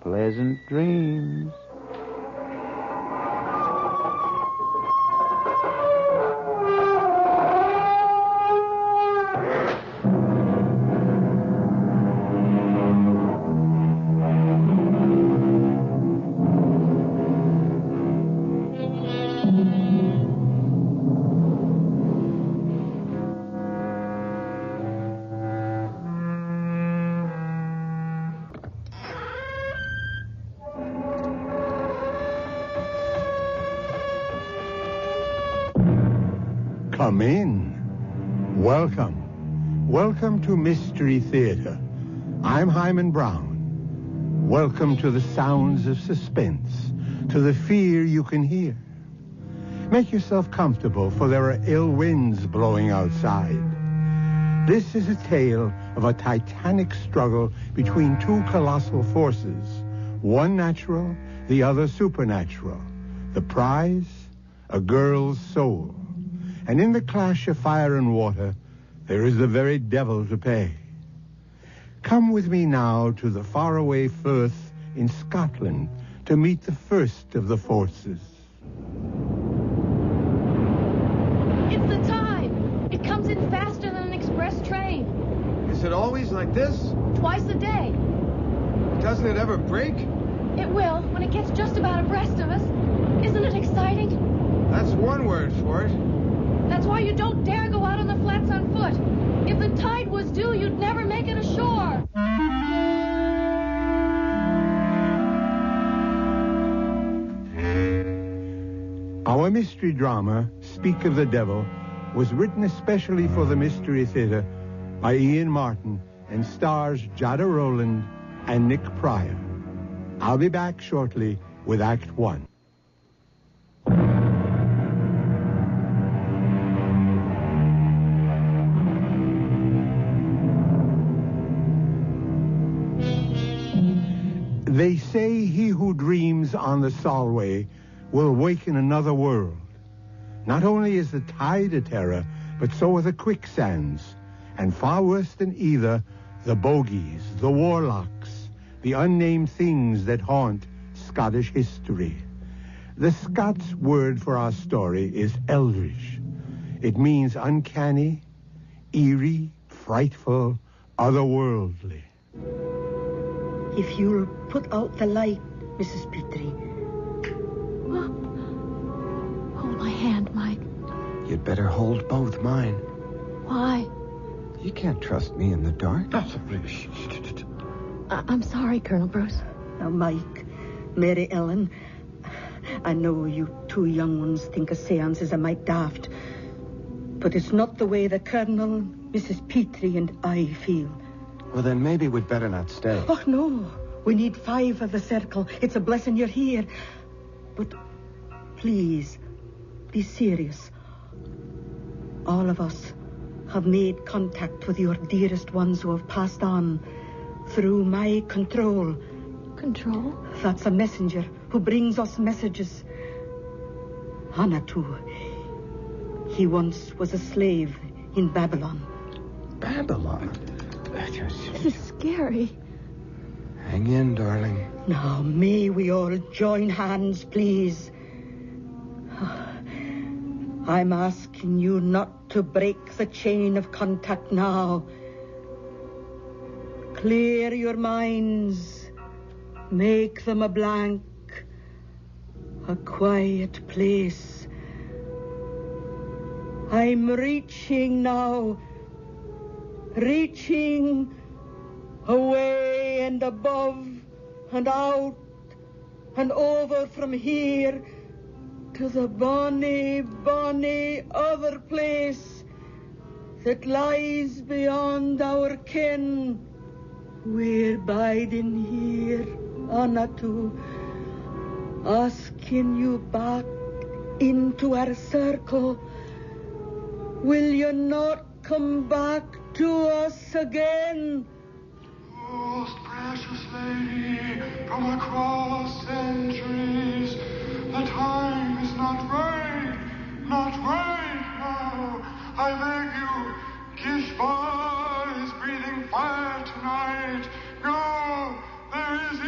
pleasant dreams. Come in. Welcome. Welcome to Mystery Theater. I'm Hyman Brown. Welcome to the sounds of suspense, to the fear you can hear. Make yourself comfortable, for there are ill winds blowing outside. This is a tale of a titanic struggle between two colossal forces, one natural, the other supernatural. The prize, a girl's soul. And in the clash of fire and water, there is the very devil to pay. Come with me now to the faraway Firth in Scotland to meet the first of the forces. It's the tide. It comes in faster than an express train. Is it always like this? Twice a day. Doesn't it ever break? It will when it gets just about abreast of us. Isn't it exciting? That's one word for it. That's why you don't dare go out on the flats on foot. If the tide was due, you'd never make it ashore. Our mystery drama, Speak of the Devil, was written especially for the Mystery Theater by Ian Martin and stars Jada Rowland and Nick Pryor. I'll be back shortly with Act 1. They say he who dreams on the Solway will wake in another world. Not only is the tide a terror, but so are the quicksands, and far worse than either, the bogies, the warlocks, the unnamed things that haunt Scottish history. The Scots word for our story is eldritch. It means uncanny, eerie, frightful, otherworldly. If you'll put out the light, Mrs. Petrie. Hold my hand, Mike. You'd better hold both mine. Why? You can't trust me in the dark. I'm sorry, Colonel Bruce. Now, Mike, Mary Ellen, I know you two young ones think a seance is a mite daft, but it's not the way the Colonel, Mrs. Petrie, and I feel. Well, then maybe we'd better not stay. Oh, no. We need 5 of the circle. It's a blessing you're here. But please, be serious. All of us have made contact with your dearest ones who have passed on through my control. Control? That's a messenger who brings us messages. Hanatu. He once was a slave in Babylon. Babylon? This is scary. Hang in, darling. Now, may we all join hands, please? I'm asking you not to break the chain of contact now. Clear your minds. Make them a blank. A quiet place. I'm reaching now. Reaching away and above and out and over from here to the bonny, bonny other place that lies beyond our ken. We're biding here, Anatu, asking you back into our circle. Will you not come back to us again? Most precious lady, from across centuries, the time is not right now. I beg you, Kishbar is breathing fire tonight. Go, there is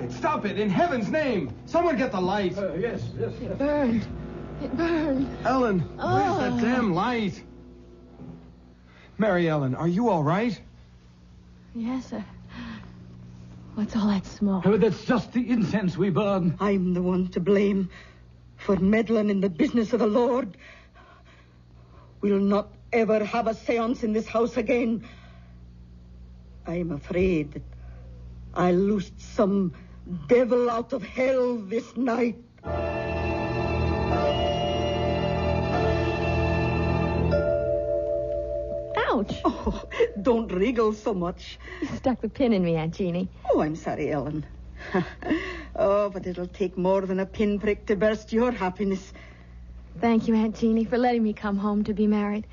Stop it, in heaven's name. Someone get the light. Yes. It burned. Ellen, where's that damn light? Mary Ellen, are you all right? Yes, sir. What's all that smoke? Oh, that's just the incense we burn. I'm the one to blame for meddling in the business of the Lord. We'll not ever have a seance in this house again. I'm afraid that I loosed some devil out of hell this night. Ouch. Oh, don't wriggle so much. You stuck the pin in me, Aunt Jeannie. Oh, I'm sorry, Ellen. Oh, but it'll take more than a pinprick to burst your happiness. Thank you, Aunt Jeannie, for letting me come home to be married.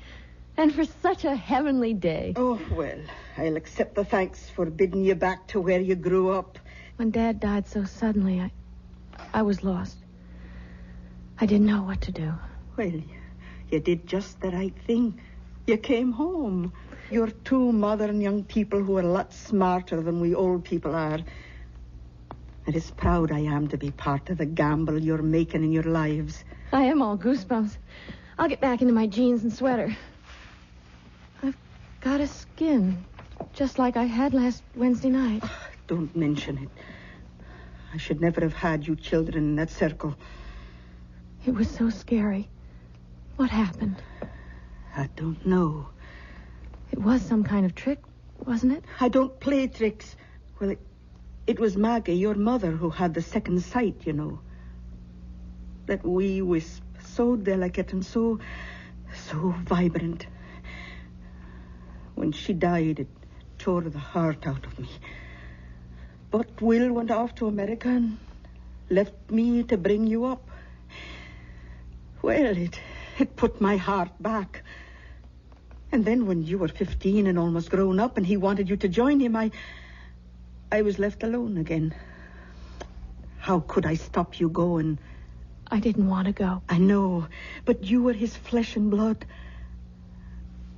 And for such a heavenly day. Oh, well, I'll accept the thanks for bidding you back to where you grew up. When Dad died so suddenly, I was lost. I didn't know what to do. Well, you did just the right thing. You came home. You're two modern young people who are a lot smarter than we old people are. And as proud I am to be part of the gamble you're making in your lives. I am all goosebumps. I'll get back into my jeans and sweater. I've got a skin, just like I had last Wednesday night. Oh, don't mention it. I should never have had you children in that circle. It was so scary. What happened? I don't know. It was some kind of trick, wasn't it? I don't play tricks. Well, it was Maggie, your mother, who had the second sight, you know. That wee wisp, so delicate and so vibrant. When she died, it tore the heart out of me. But Will went off to America and left me to bring you up. Well, it put my heart back. And then when you were 15 and almost grown up and he wanted you to join him, I was left alone again. How could I stop you going? I didn't want to go. I know, but you were his flesh and blood.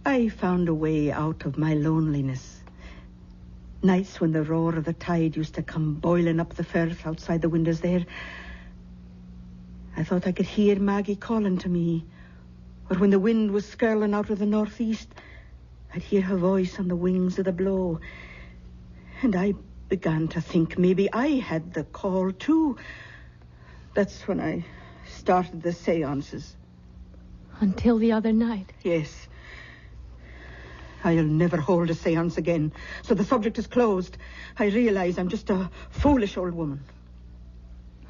I found a way out of my loneliness. Nights when the roar of the tide used to come boiling up the firth outside the windows there, I thought I could hear Maggie calling to me. Or when the wind was skirling out of the northeast, I'd hear her voice on the wings of the blow. And I began to think maybe I had the call too. That's when I started the seances. Until the other night? Yes. I'll never hold a seance again. So the subject is closed. I realize I'm just a foolish old woman.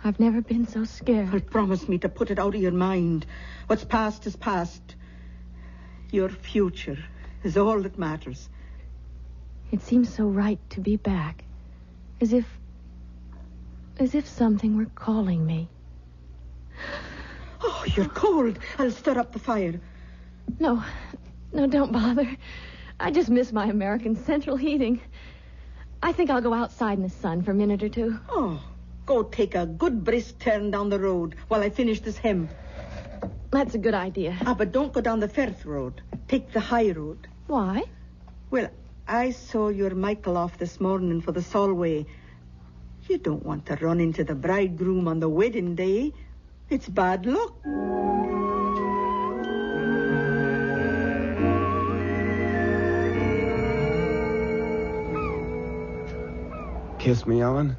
I've never been so scared. Well, promise me to put it out of your mind. What's past is past. Your future is all that matters. It seems so right to be back. As if something were calling me. Oh, you're cold. I'll stir up the fire. No, don't bother. I just miss my American central heating. I think I'll go outside in the sun for a minute or two. Oh, go take a good brisk turn down the road while I finish this hem. That's a good idea. But don't go down the Firth road. Take the high road. Why? Well, I saw your Michael off this morning for the Solway. You don't want to run into the bridegroom on the wedding day. It's bad luck. Kiss me, Ellen.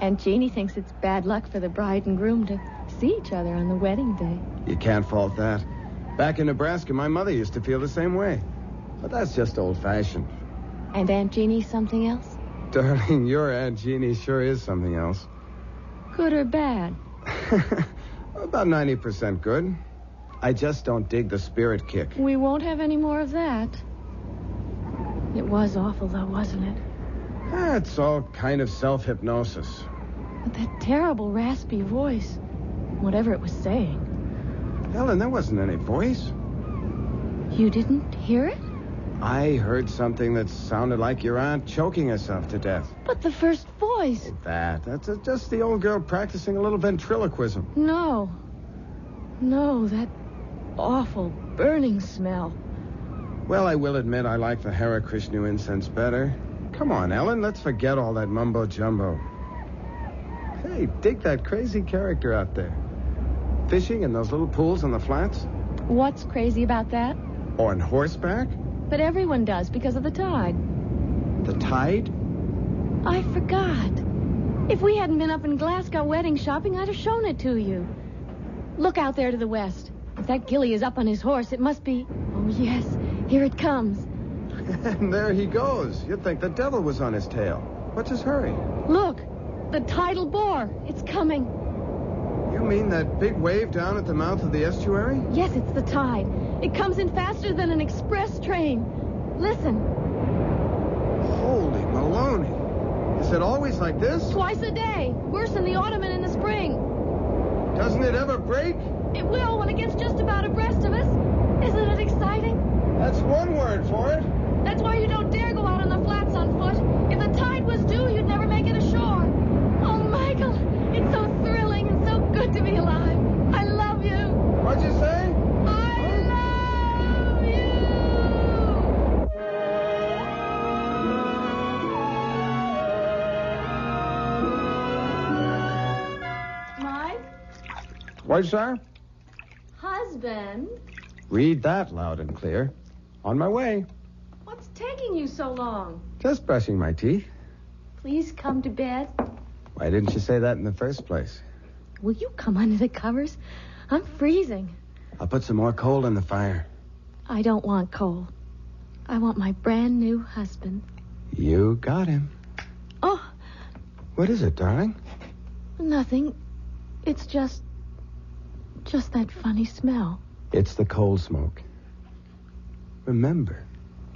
Aunt Jeannie thinks it's bad luck for the bride and groom to see each other on the wedding day. You can't fault that. Back in Nebraska, my mother used to feel the same way. But that's just old-fashioned. And Aunt Jeannie something else? Darling, your Aunt Jeannie sure is something else. Good or bad? About 90% good. I just don't dig the spirit kick. We won't have any more of that. It was awful, though, wasn't it? It's all kind of self-hypnosis. But that terrible raspy voice, whatever it was saying. Ellen, there wasn't any voice. You didn't hear it? I heard something that sounded like your aunt choking herself to death. But the first voice. That's just the old girl practicing a little ventriloquism. No, that awful burning smell. Well, I will admit I like the Hare Krishna incense better. Come on, Ellen, let's forget all that mumbo-jumbo. Hey, dig that crazy character out there. Fishing in those little pools on the flats. What's crazy about that? On horseback? But everyone does because of the tide. The tide? I forgot. If we hadn't been up in Glasgow wedding shopping, I'd have shown it to you. Look out there to the west. If that Gilly is up on his horse, it must be... Oh, yes. Here it comes. And there he goes. You'd think the devil was on his tail. What's his hurry? Look, the tidal bore. It's coming. You mean that big wave down at the mouth of the estuary? Yes, it's the tide. It comes in faster than an express train. Listen. Holy Maloney. Is it always like this? Twice a day. Worse in the autumn and in the spring. Doesn't it ever break? It will when it gets just about abreast of us. Isn't it exciting? That's one word for it. That's why you don't dare go out on the flats on foot. If the tide was due, you'd never make it ashore. Oh, Michael, it's so thrilling and so good to be alive. I love you. What'd you say? I love you. Mike? What, sir? Husband? Read that loud and clear. On my way. What's taking you so long? Just brushing my teeth. Please come to bed. Why didn't you say that in the first place? Will you come under the covers? I'm freezing. I'll put some more coal in the fire. I don't want coal. I want my brand new husband. You got him. Oh. What is it, darling? Nothing. It's just that funny smell. It's the coal smoke. Remember,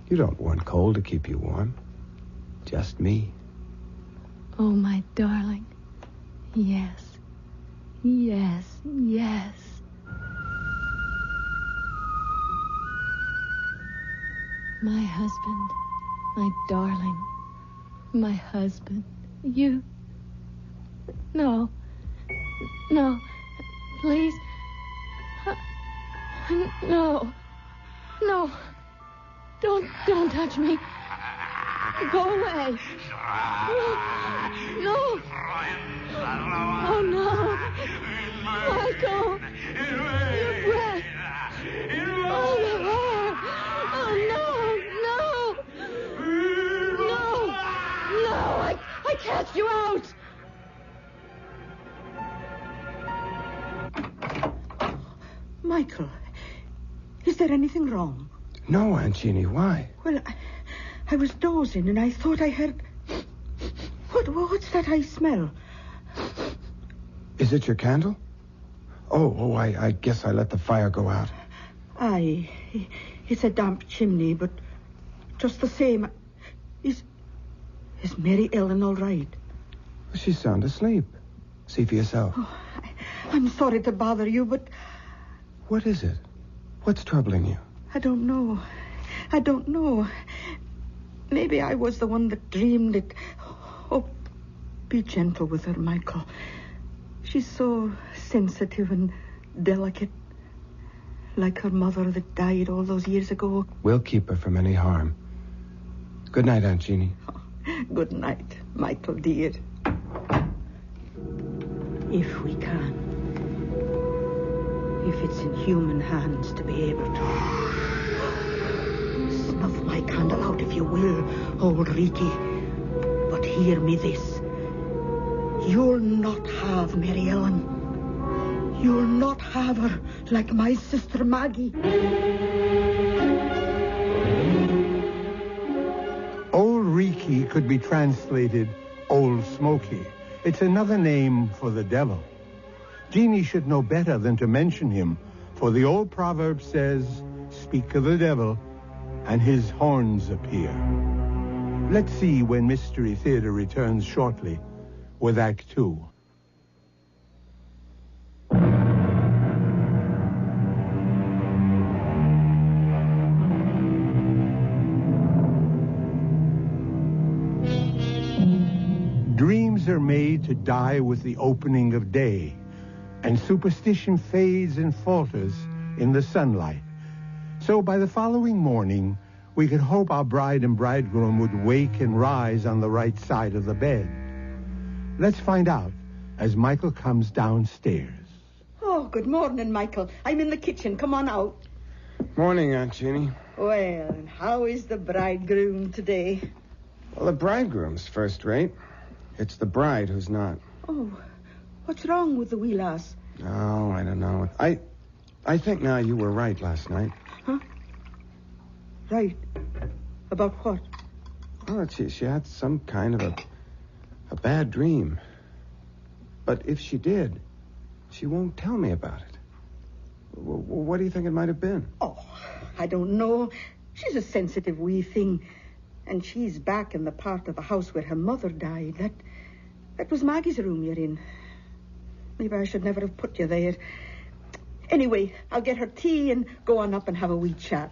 you don't want coal to keep you warm. Just me. Oh, my darling. Yes. Yes. Yes. My husband. My darling. My husband. You. No. No. Please. No. No. Don't touch me. Go away. No. Oh, no. Michael. Your breath. Oh, the hair. Oh, no. I cast you out. Michael, is there anything wrong? No, Aunt Jeannie, why? Well, I was dozing and I thought I heard... What's that I smell? Is it your candle? I guess I let the fire go out. Aye, it's a damp chimney, but just the same... Is Mary Ellen all right? She's sound asleep. See for yourself. Oh, I'm sorry to bother you, but... What is it? What's troubling you? I don't know. Maybe I was the one that dreamed it. Oh, be gentle with her, Michael. She's so sensitive and delicate. Like her mother that died all those years ago. We'll keep her from any harm. Good night, Aunt Jeannie. Oh, good night, Michael, dear. If we can. If it's in human hands to be able to. Snuff my candle out if you will, old Ricky. But hear me this. You'll not have Mary Ellen. You'll not have her like my sister Maggie. Old Ricky could be translated Old Smoky. It's another name for the devil. Jeannie should know better than to mention him, for the old proverb says, speak of the devil, and his horns appear. Let's see when Mystery Theater returns shortly with Act 2. Dreams are made to die with the opening of day, and superstition fades and falters in the sunlight. So by the following morning, we could hope our bride and bridegroom would wake and rise on the right side of the bed. Let's find out as Michael comes downstairs. Oh, good morning, Michael. I'm in the kitchen. Come on out. Morning, Aunt Jeannie. Well, and how is the bridegroom today? Well, the bridegroom's first rate. It's the bride who's not. Oh, what's wrong with the wee lass? Oh, I don't know. I I think now you were right last night. Huh? Right. About what? Oh, she had some kind of a bad dream. But if she did, she won't tell me about it. What do you think it might have been? Oh, I don't know. She's a sensitive wee thing. And she's back in the part of the house where her mother died. That was Maggie's room you're in. Maybe I should never have put you there. Anyway, I'll get her tea and go on up and have a wee chat.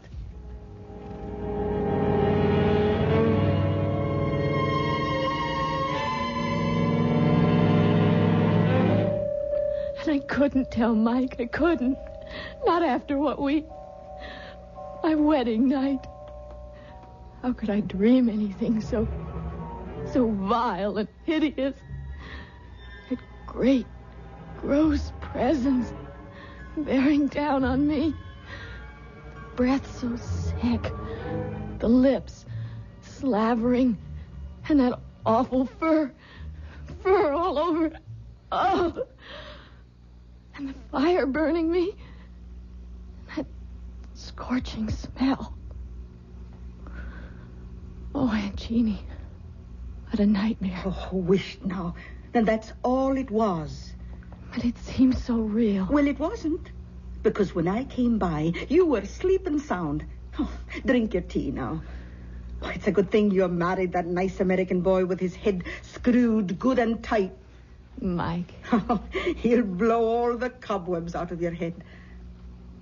And I couldn't tell Mike. I couldn't. Not after my wedding night. How could I dream anything so vile and hideous? That great, gross presence bearing down on me. Breath so sick. The lips slavering. And that awful fur all over. Oh! And the fire burning me. That scorching smell. Oh, Aunt Jeannie. What a nightmare. Oh, wished now. Then that's all it was. But it seems so real. Well, it wasn't. Because when I came by, you were sleeping sound. Oh, drink your tea now. Oh, it's a good thing you married that nice American boy with his head screwed good and tight. Mike. He'll blow all the cobwebs out of your head.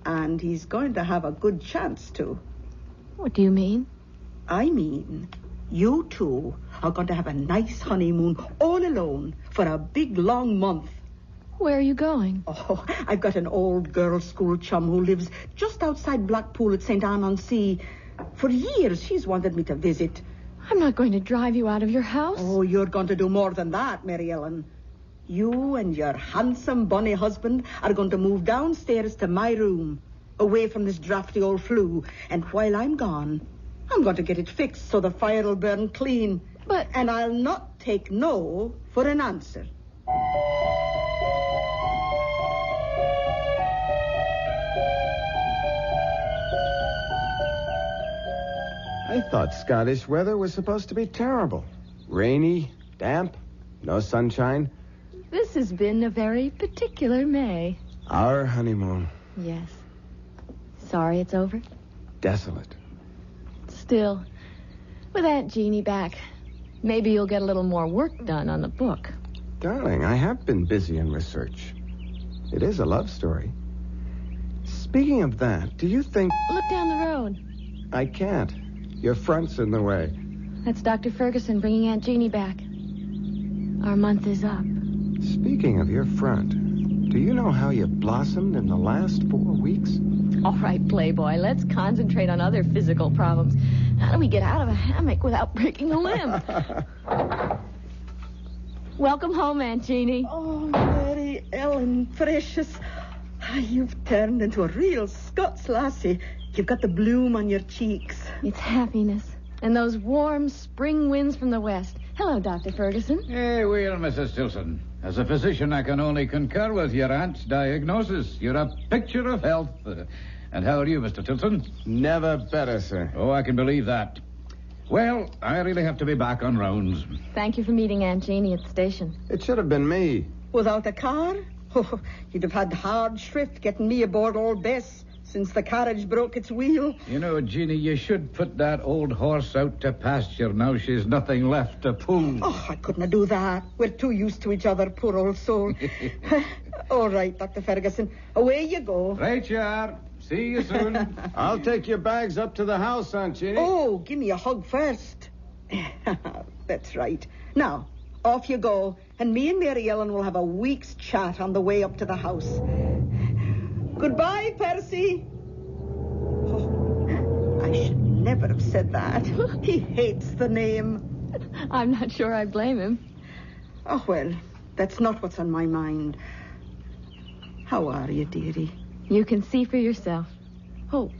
And he's going to have a good chance, too. What do you mean? I mean, you two are going to have a nice honeymoon all alone for a big, long month. Where are you going? Oh, I've got an old girls' school chum who lives just outside Blackpool at St. Anne-on-Sea. For years, she's wanted me to visit. I'm not going to drive you out of your house. Oh, you're going to do more than that, Mary Ellen. You and your handsome, bonny husband are going to move downstairs to my room, away from this drafty old flue. And while I'm gone, I'm going to get it fixed so the fire will burn clean. And I'll not take no for an answer. I thought Scottish weather was supposed to be terrible. Rainy, damp, no sunshine. This has been a very particular May. Our honeymoon. Yes. Sorry it's over? Desolate. Still, with Aunt Jeannie back, maybe you'll get a little more work done on the book. Darling, I have been busy in research. It is a love story. Speaking of that, do you think... Look down the road. I can't. Your front's in the way. That's Dr. Ferguson bringing Aunt Jeannie back. Our month is up. Speaking of your front, do you know how you blossomed in the last 4 weeks? All right, Playboy, let's concentrate on other physical problems. How do we get out of a hammock without breaking a limb? Welcome home, Aunt Jeannie. Oh, Mary Ellen, precious. You've turned into a real Scots lassie. You've got the bloom on your cheeks. It's happiness. And those warm spring winds from the west. Hello, Dr. Ferguson. Hey, well, Mrs. Tilson. As a physician, I can only concur with your aunt's diagnosis. You're a picture of health. And how are you, Mr. Tilson? Never better, sir. Oh, I can believe that. Well, I really have to be back on rounds. Thank you for meeting Aunt Jeannie at the station. It should have been me. Without a car? Oh, you'd have had hard shrift getting me aboard Old Bess since the carriage broke its wheel. You know, Jeannie, you should put that old horse out to pasture now she's nothing left to pull. Oh, I couldn't do that. We're too used to each other, poor old soul. All right, Dr. Ferguson. Away you go. Right you are. See you soon. I'll take your bags up to the house, Aunt Jeannie. Oh, give me a hug first. That's right. Now, off you go. And me and Mary Ellen will have a week's chat on the way up to the house. Goodbye, Percy. Oh, I should never have said that. He hates the name. I'm not sure I blame him. Oh, well, that's not what's on my mind. How are you, dearie? You can see for yourself. Oh,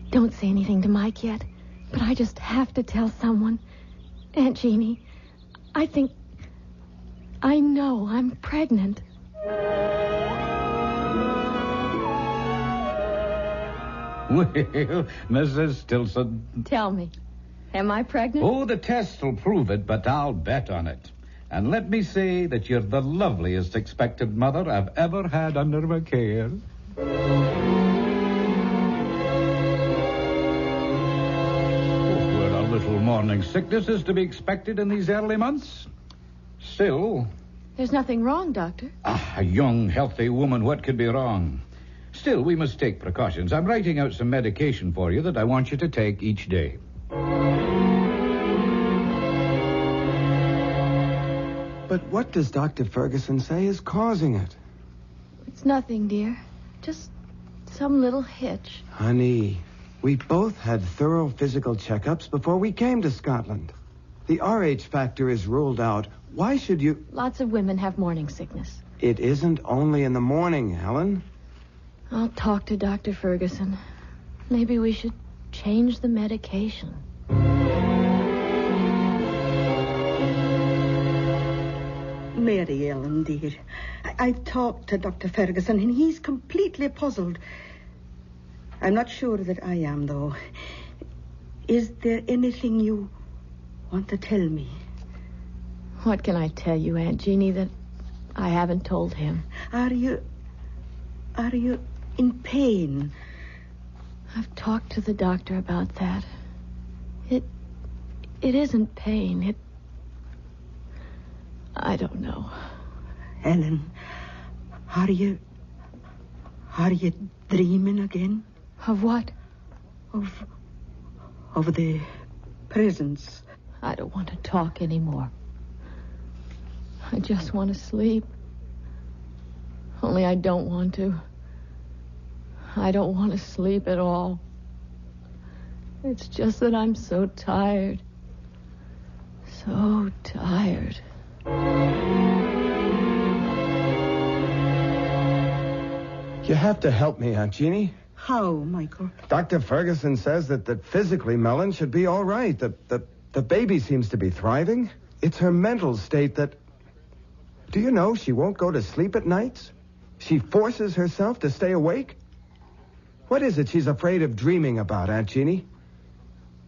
don't say anything to Mike yet. But I just have to tell someone. Aunt Jeannie, I know I'm pregnant. Well, Mrs. Stilson. Tell me, am I pregnant? Oh, the tests will prove it, but I'll bet on it. And let me say that you're the loveliest expectant mother I've ever had under my care. Well, a little morning sickness is to be expected in these early months. Still... There's nothing wrong, Doctor. A young, healthy woman, what could be wrong? Still, we must take precautions. I'm writing out some medication for you that I want you to take each day. But what does Dr. Ferguson say is causing it? It's nothing, dear. Just some little hitch. Honey, we both had thorough physical checkups before we came to Scotland. The RH factor is ruled out. Why should you... Lots of women have morning sickness. It isn't only in the morning, Helen. I'll talk to Dr. Ferguson. Maybe we should change the medication. Mary Ellen, dear, I've talked to Dr. Ferguson, and he's completely puzzled. I'm not sure that I am, though. Is there anything you want to tell me? What can I tell you, Aunt Jeannie, that I haven't told him? Are you in pain? I've talked to the doctor about that. It isn't pain. I don't know. Ellen, are you dreaming again? Of what? Of the presents. I don't want to talk anymore. I just want to sleep. Only I don't want to. I don't want to sleep at all. It's just that I'm so tired. So tired. You have to help me, Aunt Jeannie. How, Michael? Dr. Ferguson says that physically Mellon should be all right. The baby seems to be thriving. It's her mental state that... Do you know she won't go to sleep at nights? She forces herself to stay awake? What is it she's afraid of dreaming about, Aunt Jeannie?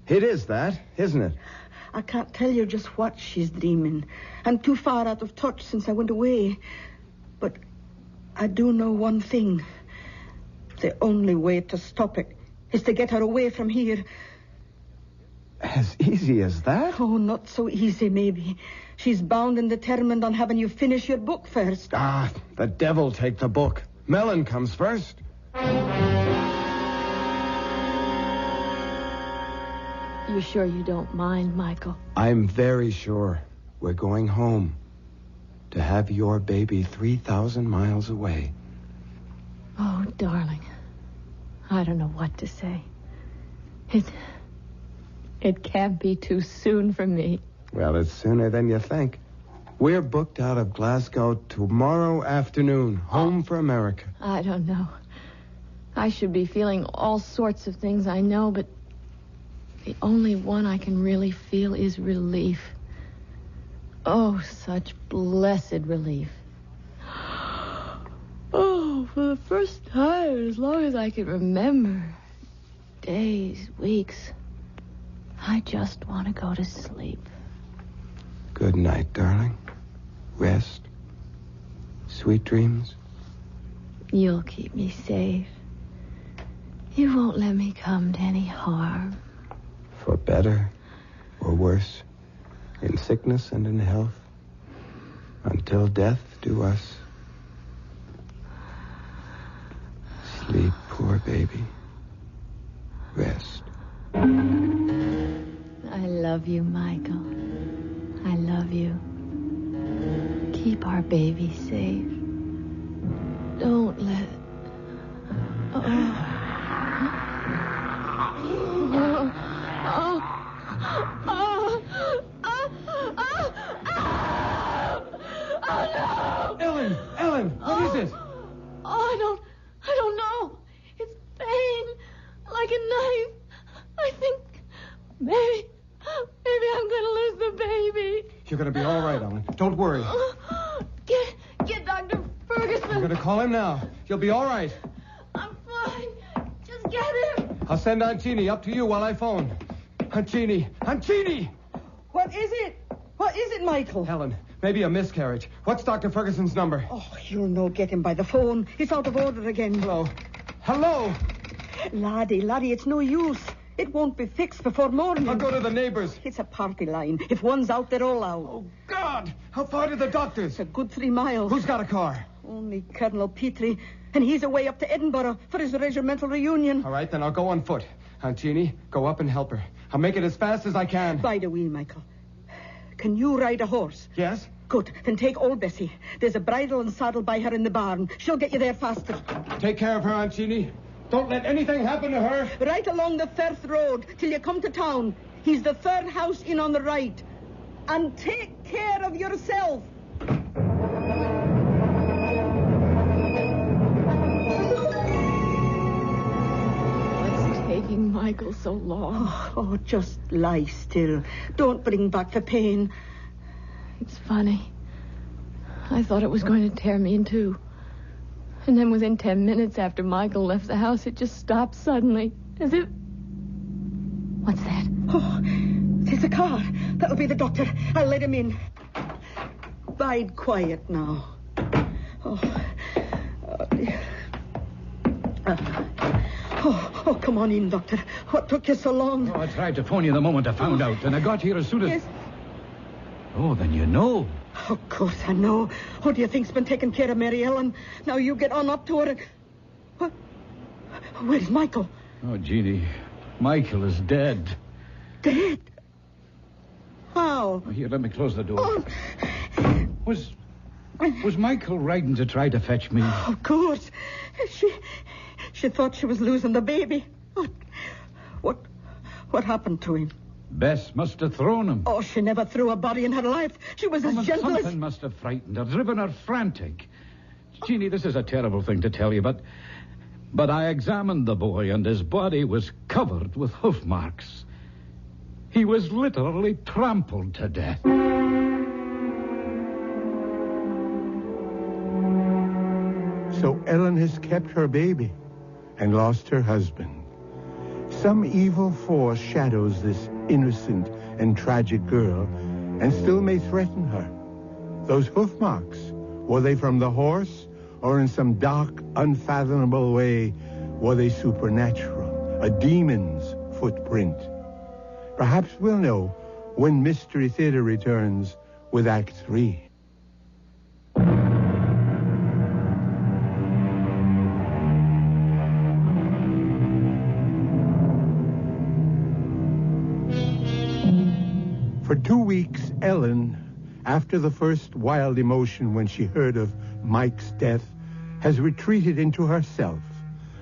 It is that, isn't it? I can't tell you just what she's dreaming. I'm too far out of touch since I went away. But I do know one thing. The only way to stop it is to get her away from here. As easy as that? Oh, not so easy, maybe. She's bound and determined on having you finish your book first. Ah, the devil take the book. Mellon comes first. You sure you don't mind, Michael? I'm very sure. We're going home. To have your baby 3,000 miles away. Oh, darling. I don't know what to say. It can't be too soon for me. Well, it's sooner than you think. We're booked out of Glasgow tomorrow afternoon, home for America. I don't know. I should be feeling all sorts of things, I know, but the only one I can really feel is relief. Oh, such blessed relief. Oh, for the first time, as long as I can remember, days, weeks, I just want to go to sleep. Good night, darling. Rest. Sweet dreams. You'll keep me safe. You won't let me come to any harm. For better or worse, in sickness and in health, until death do us. Sleep, poor baby. Rest. I love you, Michael. I love you. Keep our baby safe. Don't let... Ellen, what is it? Oh, I don't know. It's pain, like a knife. I think maybe I'm going to lose the baby. You're going to be all right, Ellen. Don't worry. Get Dr. Ferguson. I'm going to call him now. You'll be all right. I'm fine. Just get him. I'll send Aunt Jeannie up to you while I phone. Aunt Jeannie! Aunt Jeannie! What is it? What is it, Michael? Helen, maybe a miscarriage. What's Dr. Ferguson's number? Oh, you'll no get him by the phone. It's out of order again. Hello? Hello? Laddie, it's no use. It won't be fixed before morning. I'll go to the neighbors. It's a party line. If one's out, they're all out. Oh, God! How far to the doctors? It's a good 3 miles. Who's got a car? Only Colonel Petrie, and he's away up to Edinburgh for his regimental reunion. All right, then I'll go on foot. Aunt Jeannie, go up and help her. I'll make it as fast as I can. By the way, Michael, can you ride a horse? Yes? Good. Then take old Bessie. There's a bridle and saddle by her in the barn. She'll get you there faster. Take care of her, Aunt Jeannie. Don't let anything happen to her. Right along the Firth Road till you come to town. He's the 3rd house in on the right. And take care of yourself. What's taking Michael so long? Oh, just lie still. Don't bring back the pain. It's funny. I thought it was going to tear me in two. And then within 10 minutes after Michael left the house, it just stopped suddenly. As if... What's that? Oh, there's a car. That'll be the doctor. I'll let him in. Bide quiet now. Oh dear. Oh, come on in, doctor. What took you so long? Oh, I tried to phone you the moment I found out, and I got here as soon as... Yes. Oh, then you know. Of course I know. Who do you think's been taking care of Mary Ellen? Now you get on up to her and... What? Where's Michael? Oh, Jeannie, Michael is dead. Dead? How? Oh, here, let me close the door. Oh. Was Michael riding to try to fetch me? Of course. She thought she was losing the baby. What happened to him? Bess must have thrown him. Oh, she never threw a body in her life. She was as gentle as... Something must have frightened her, driven her frantic. Jeannie, this is a terrible thing to tell you, but I examined the boy, and his body was covered with hoof marks. He was literally trampled to death. So Ellen has kept her baby and lost her husband. Some evil force shadows this innocent and tragic girl and still may threaten her. Those hoof marks, were they from the horse or in some dark, unfathomable way, were they supernatural, a demon's footprint? Perhaps we'll know when Mystery Theater returns with Act 3. For 2 weeks, Ellen, after the first wild emotion when she heard of Mike's death, has retreated into herself,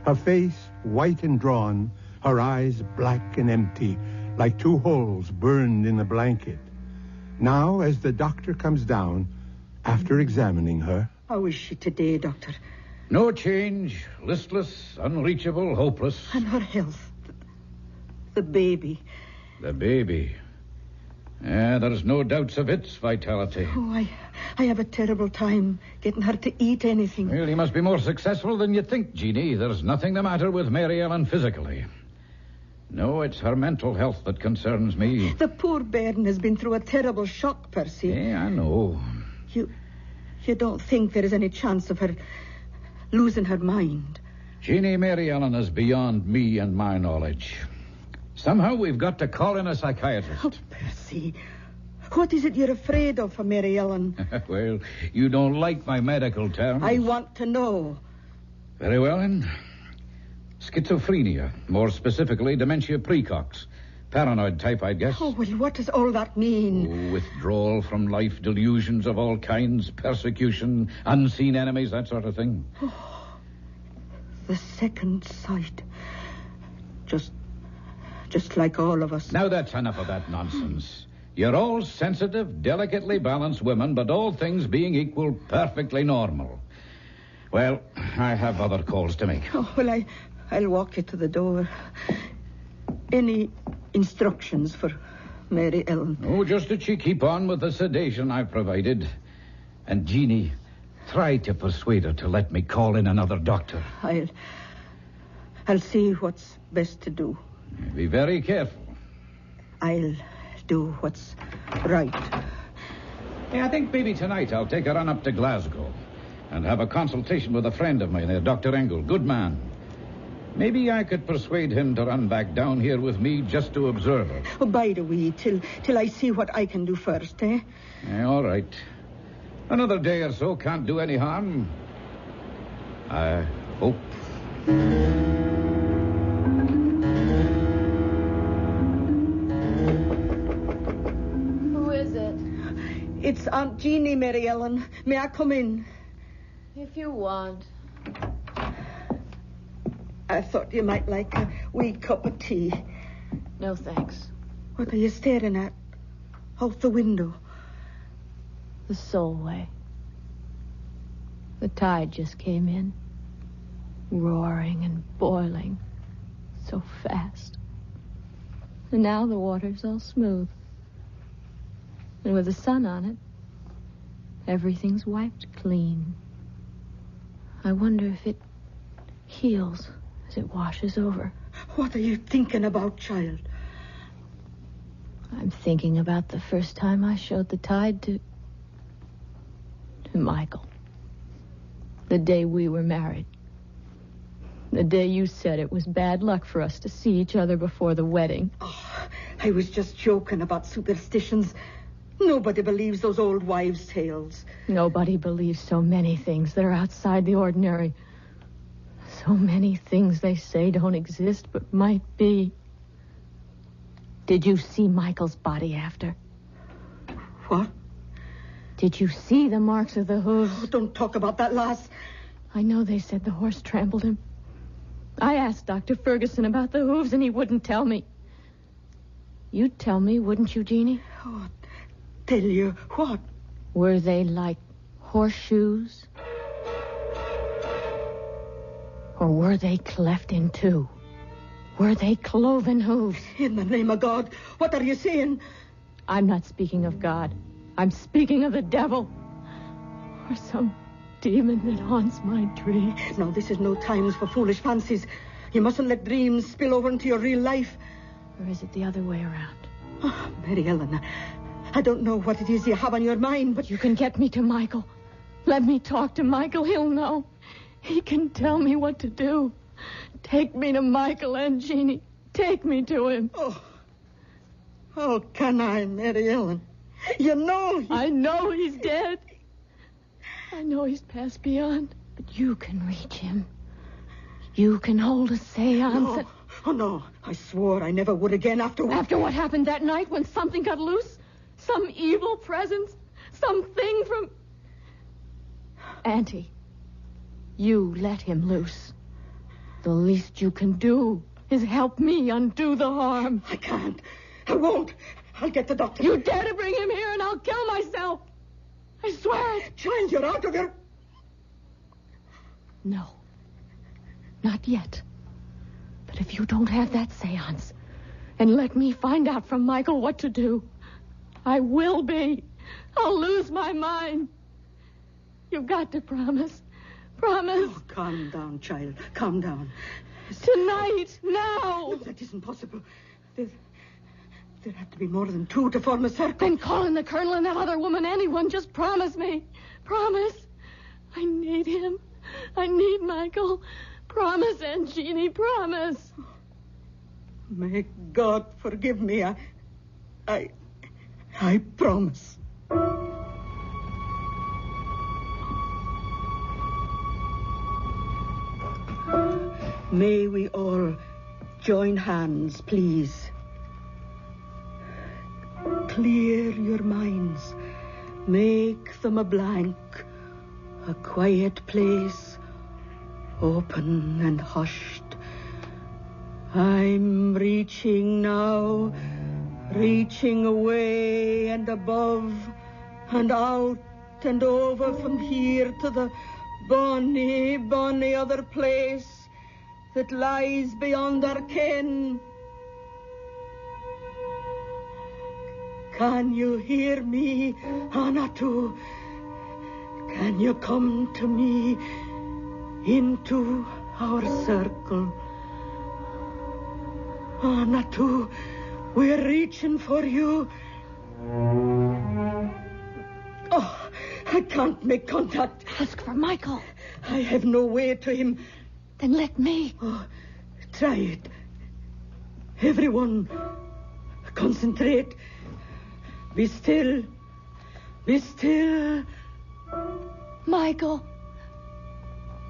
her face white and drawn, her eyes black and empty, like 2 holes burned in a blanket. Now, as the doctor comes down, after examining her... How is she today, doctor? No change. Listless, unreachable, hopeless. And her health. The baby. The baby. There's no doubts of its vitality. Oh, I have a terrible time getting her to eat anything. Well, you must be more successful than you think, Jeannie. There's nothing the matter with Mary Ellen physically. No, it's her mental health that concerns me. The poor bairn has been through a terrible shock, Percy. Yeah, I know. You don't think there is any chance of her losing her mind? Jeannie, Mary Ellen is beyond me and my knowledge. Somehow we've got to call in a psychiatrist. Oh, Percy, what is it you're afraid of for Mary Ellen? Well, you don't like my medical terms. I want to know. Very well, then. Schizophrenia, more specifically dementia precox. Paranoid type, I'd guess. Oh, well, what does all that mean? Withdrawal from life, delusions of all kinds, persecution, unseen enemies, that sort of thing. Oh, the second sight. Just like all of us. Now that's enough of that nonsense. You're all sensitive, delicately balanced women, but all things being equal, perfectly normal. Well, I have other calls to make. Oh, well, I'll walk you to the door. Any instructions for Mary Ellen? Oh, just that she keep on with the sedation I've provided. And Jeannie, try to persuade her to let me call in another doctor. I'll see what's best to do. Be very careful. I'll do what's right. Hey, I think maybe tonight I'll take a run up to Glasgow and have a consultation with a friend of mine there, Dr. Engel. Good man. Maybe I could persuade him to run back down here with me just to observe her. Oh, bide a wee till I see what I can do first, eh? All right. Another day or so can't do any harm. I hope. Who is it? It's Aunt Jeannie, Mary Ellen. May I come in? If you want. I thought you might like a wee cup of tea. No, thanks. What are you staring at? Out the window. The Solway. The tide just came in. Roaring and boiling. So fast. And now the water's all smooth. And with the sun on it, everything's wiped clean. I wonder if it heals as it washes over. What are you thinking about, child? I'm thinking about the first time I showed the tide to Michael. The day we were married. The day you said it was bad luck for us to see each other before the wedding. Oh, I was just joking about superstitions. Nobody believes those old wives' tales. Nobody believes so many things that are outside the ordinary. So many things they say don't exist but might be. Did you see Michael's body after? What? Did you see the marks of the hooves? Oh, don't talk about that, lass. I know they said the horse trampled him. I asked Dr. Ferguson about the hooves, and he wouldn't tell me. You'd tell me, wouldn't you, Jeannie? Oh, tell you what? Were they like horseshoes? Or were they cleft in two? Were they cloven hooves? In the name of God, what are you saying? I'm not speaking of God. I'm speaking of the devil. Or some demon that haunts my dreams. Now, this is no time for foolish fancies. You mustn't let dreams spill over into your real life. Or is it the other way around? Oh, Mary Ellen, I don't know what it is you have on your mind, but... You can get me to Michael. Let me talk to Michael. He'll know. He can tell me what to do. Take me to Michael and Jeannie. Take me to him. Oh, how can I, Mary Ellen? You know I know he's dead. I know he's passed beyond. But you can reach him. You can hold a seance. No. Oh, no. I swore I never would again after... After what happened that night when something got loose? Some evil presence? Something from... Auntie, you let him loose. The least you can do is help me undo the harm. I can't. I won't. I'll get the doctor. You dare to bring him here and I'll kill myself. I swear it. Child, you're out of your... No. Not yet. But if you don't have that seance and let me find out from Michael what to do, I will be. I'll lose my mind. You've got to promise. Promise. Oh, calm down, child. Calm down. Tonight. Now. No, that isn't possible. There have to be more than two to form a circle. Then call in the colonel and that other woman, anyone. Just promise me. Promise. I need him. I need Michael. Promise, Aunt Jeannie, promise. May God forgive me. I promise. May we all join hands, please. Clear your minds. Make them a blank, a quiet place, open and hushed. I'm reaching now, reaching away and above and out and over from here to the bonny, bonny other place that lies beyond our ken. Can you hear me, Anatu? Can you come to me into our circle? Oh, Natu, we're reaching for you. Oh, I can't make contact. Ask for Michael. I have no way to him. Then let me. Oh, try it. Everyone, concentrate. Be still. Be still. Michael.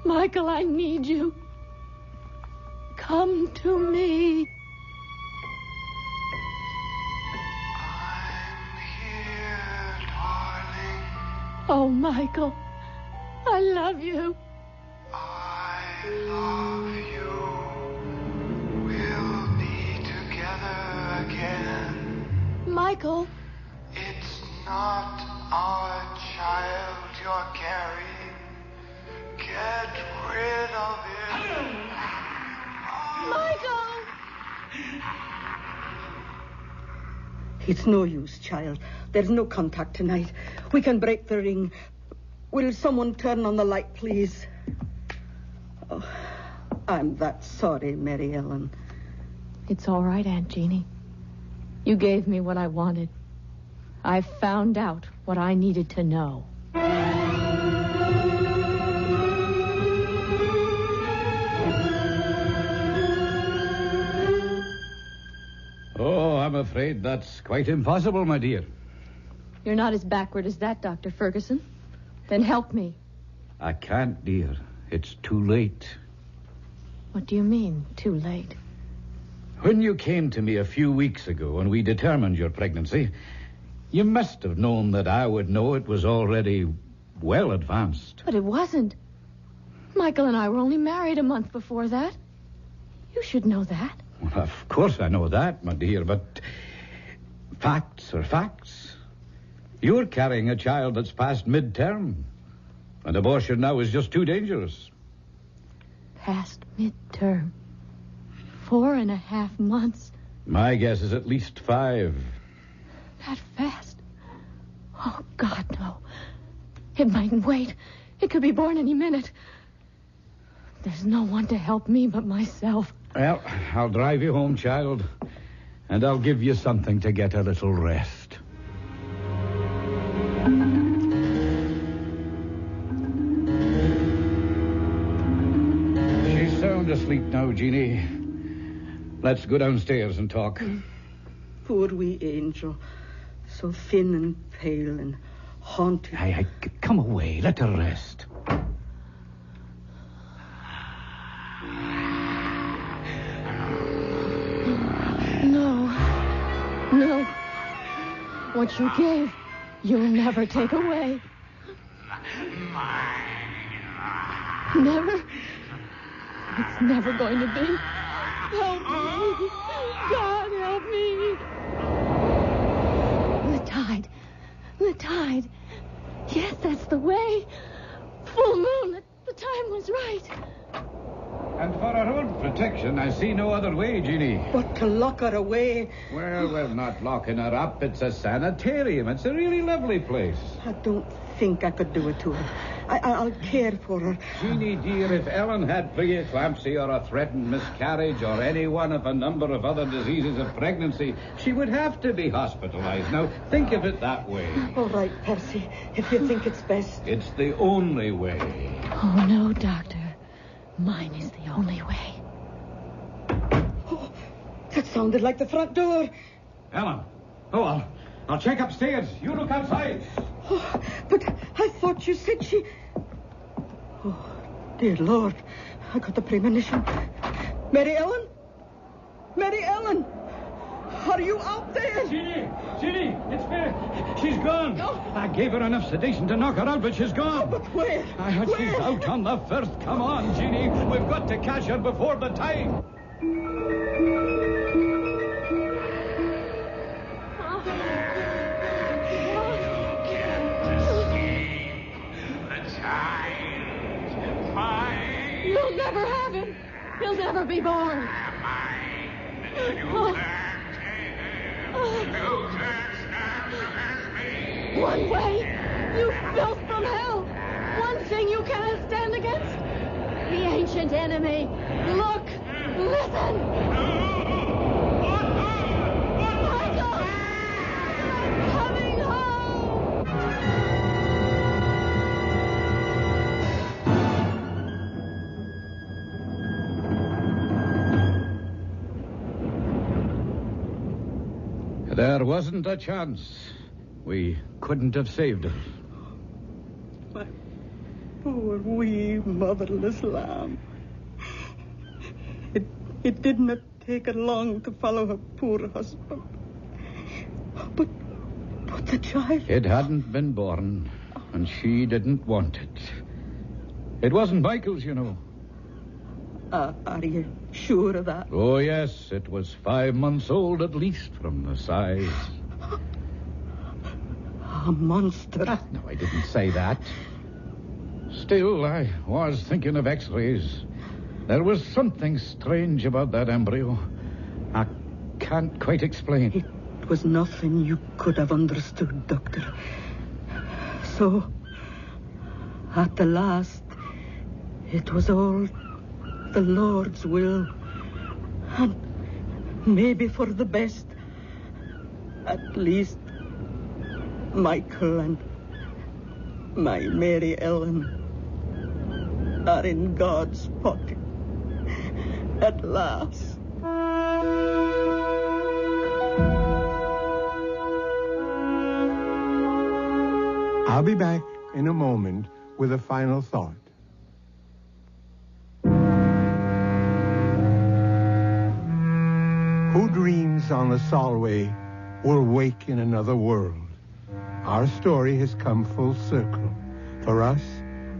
Michael, I need you. Come to me. Oh, Michael, I love you. I love you. We'll be together again. Michael. It's not our child you're carrying. Get rid of it. Michael! It's no use, child. There's no contact tonight. We can break the ring. Will someone turn on the light, please? Oh, I'm that sorry, Mary Ellen. It's all right, Aunt Jeannie. You gave me what I wanted. I found out what I needed to know. Oh, I'm afraid that's quite impossible, my dear. You're not as backward as that, Dr. Ferguson. Then help me. I can't, dear. It's too late. What do you mean, too late? When you came to me a few weeks ago and we determined your pregnancy, you must have known that I would know it was already well advanced. But it wasn't. Michael and I were only married a month before that. You should know that. Well, of course I know that, my dear, but facts are facts. You're carrying a child that's past midterm, and abortion now is just too dangerous. Past midterm. 4.5 months. My guess is at least 5. That fast? Oh, God, no. It mightn't wait. It could be born any minute. There's no one to help me but myself. Well, I'll drive you home, child, and I'll give you something to get a little rest. She's sound asleep now, Jeannie. Let's go downstairs and talk. Poor wee angel. So thin and pale and haunted. Hey, come away. Let her rest. No. What you gave, you'll never take away. Never? It's never going to be. Help me. God, help me. The tide. Yes, that's the way. Full moon. The time was right. And for our own protection, I see no other way, Jeannie. But to lock her away... Well, we're not locking her up. It's a sanitarium. It's a really lovely place. I don't think I could do it to her. I'll care for her. Jeannie, dear, if Ellen had preeclampsia or a threatened miscarriage or any one of a number of other diseases of pregnancy, she would have to be hospitalized. Now, think of it that way. All right, Percy, if you think it's best. It's the only way. Oh, no, Doctor. Mine is the only way. Oh, that sounded like the front door. Ellen. Oh, I'll check upstairs. You look outside. Oh, but I thought you said she... Oh, dear Lord. I got the premonition. Mary Ellen? Mary Ellen! Are you out there? Jeannie, it's me. She's gone. No. I gave her enough sedation to knock her out, but she's gone. Oh, but where? She's out on the first. Come on, Jeannie. We've got to catch her before the time. You'll never have him. He'll never be born. One way, you filth from hell. One thing you cannot stand against. The ancient enemy. Look, listen. There wasn't a chance. We couldn't have saved her. My poor, wee, motherless lamb. It did not take her long to follow her poor husband. But the child... It hadn't been born, and she didn't want it. It wasn't Michael's, you know. Are you sure of that? Oh, yes. It was 5 months old at least from the size. A monster. No, I didn't say that. Still, I was thinking of x-rays. There was something strange about that embryo. I can't quite explain. It was nothing you could have understood, Doctor. So, at the last, it was all the Lord's will. And maybe for the best. At least, Michael and my Mary Ellen are in God's pocket. At last. I'll be back in a moment with a final thought. Who dreams on the Solway will wake in another world. Our story has come full circle. For us,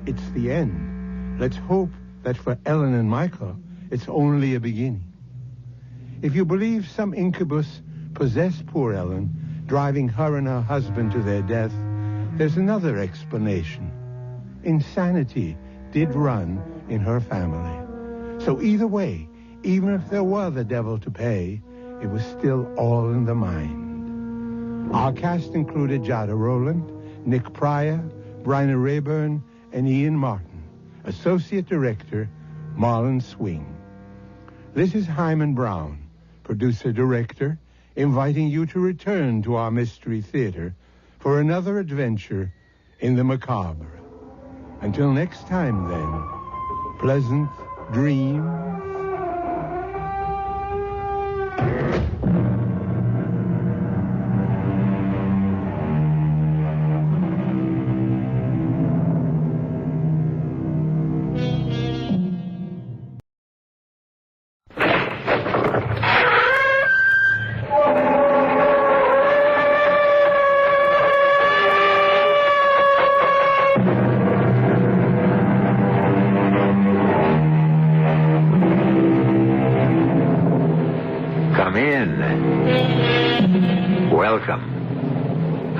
it's the end. Let's hope that for Ellen and Michael, it's only a beginning. If you believe some incubus possessed poor Ellen, driving her and her husband to their death, there's another explanation. Insanity did run in her family. So either way, even if there were the devil to pay, it was still all in the mind. Our cast included Jada Rowland, Nick Pryor, Bryna Rayburn, and Ian Martin. Associate Director, Marlon Swing. This is Hyman Brown, producer-director, inviting you to return to our Mystery Theater for another adventure in the macabre. Until next time, then, pleasant dreams.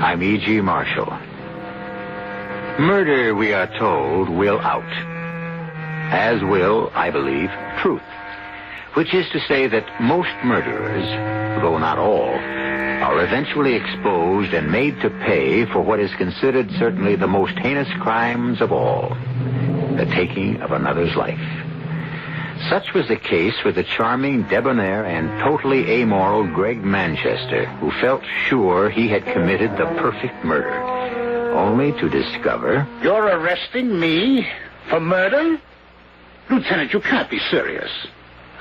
I'm E.G. Marshall. Murder, we are told, will out. As will, I believe, truth. Which is to say that most murderers, though not all, are eventually exposed and made to pay for what is considered certainly the most heinous crimes of all, the taking of another's life. Such was the case with the charming, debonair, and totally amoral Greg Manchester, who felt sure he had committed the perfect murder, only to discover... You're arresting me for murder? Lieutenant, you can't be serious.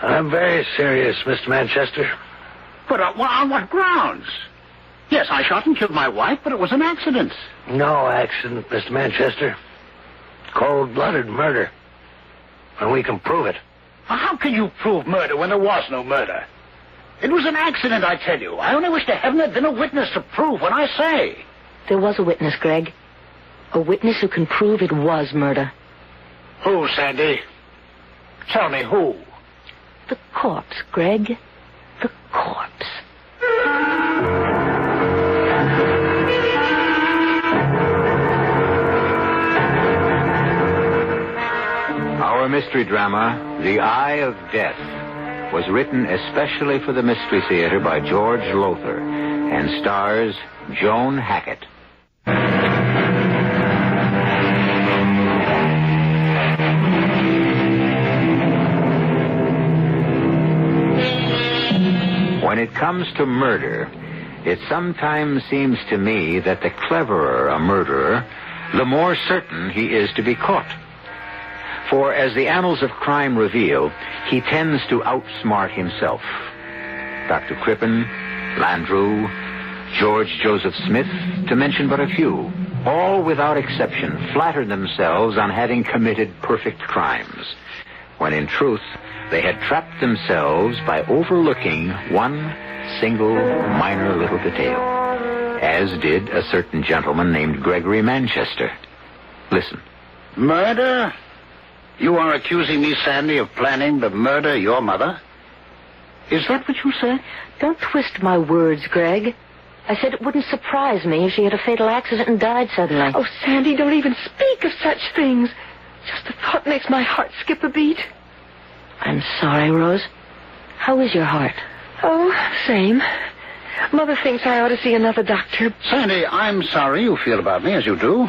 I'm very serious, Mr. Manchester. But on what grounds? Yes, I shot and killed my wife, but it was an accident. No accident, Mr. Manchester. Cold-blooded murder. And we can prove it. How can you prove murder when there was no murder? It was an accident, I tell you. I only wish to heaven there'd been a witness to prove what I say. There was a witness, Greg. A witness who can prove it was murder. Who, Sandy? Tell me who. The corpse, Greg. The corpse. Our mystery drama, The Eye of Death, was written especially for the Mystery Theater by George Lothar and stars Joan Hackett. When it comes to murder, it sometimes seems to me that the cleverer a murderer, the more certain he is to be caught. For, as the annals of crime reveal, he tends to outsmart himself. Dr. Crippen, Landru, George Joseph Smith, to mention but a few, all without exception flattered themselves on having committed perfect crimes, when in truth they had trapped themselves by overlooking one single minor little detail, as did a certain gentleman named Gregory Manchester. Listen. Murder? You are accusing me, Sandy, of planning to murder your mother? Is that what you said? Don't twist my words, Greg. I said it wouldn't surprise me if she had a fatal accident and died suddenly. Oh, Sandy, don't even speak of such things. Just the thought makes my heart skip a beat. I'm sorry, Rose. How is your heart? Oh, same. Mother thinks I ought to see another doctor. Sandy, I'm sorry you feel about me as you do.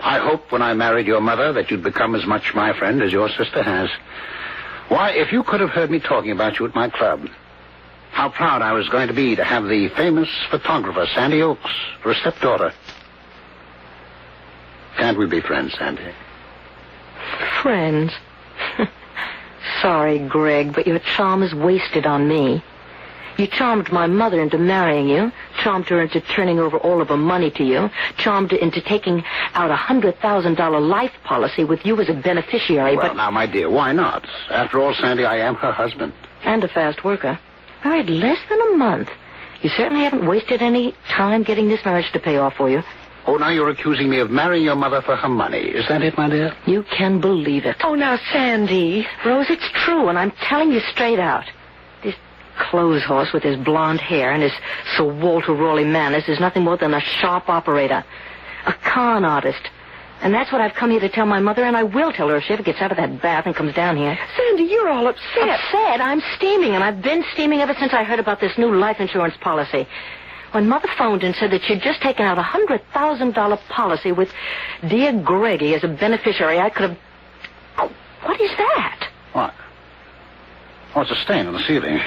I hoped when I married your mother that you'd become as much my friend as your sister has. Why, if you could have heard me talking about you at my club, how proud I was going to be to have the famous photographer, Sandy Oakes, for a stepdaughter. Can't we be friends, Sandy? Friends? Sorry, Greg, but your charm is wasted on me. You charmed my mother into marrying you, charmed her into turning over all of her money to you, charmed her into taking out a $100,000 life policy with you as a beneficiary, Well, but... now, my dear, why not? After all, Sandy, I am her husband. And a fast worker. Married less than a month. You certainly haven't wasted any time getting this marriage to pay off for you. Oh, now you're accusing me of marrying your mother for her money. Is that it, my dear? You can believe it. Oh, now, Sandy. Rose, it's true, and I'm telling you straight out. This clothes horse with his blonde hair and his Sir Walter Raleigh manners is nothing more than a sharp operator. A con artist. And that's what I've come here to tell my mother, and I will tell her if she ever gets out of that bath and comes down here. Sandy, you're all upset. Upset? I'm steaming, and I've been steaming ever since I heard about this new life insurance policy. When Mother phoned and said that she'd just taken out a $100,000 policy with dear Greggy as a beneficiary, I could have... Oh, what is that? What? Oh, it's a stain on the ceiling.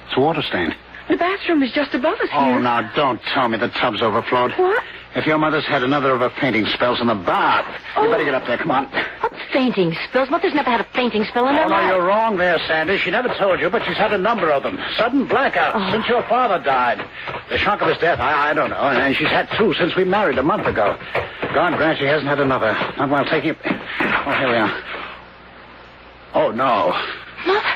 It's a water stain. The bathroom is just above us here. Oh, now, don't tell me the tub's overflowed. What? If your mother's had another of her fainting spells in the bath, you better get up there. Come on. What fainting spells? Mother's never had a fainting spell in her Oh, no, life. you're wrong there, Sandy. She never told you, but she's had a number of them. Sudden blackouts since your father died. The shock of his death, I don't know. And she's had two since we married a month ago. God grant she hasn't had another. Not while taking it. Oh, here we are. Oh, no. Mother!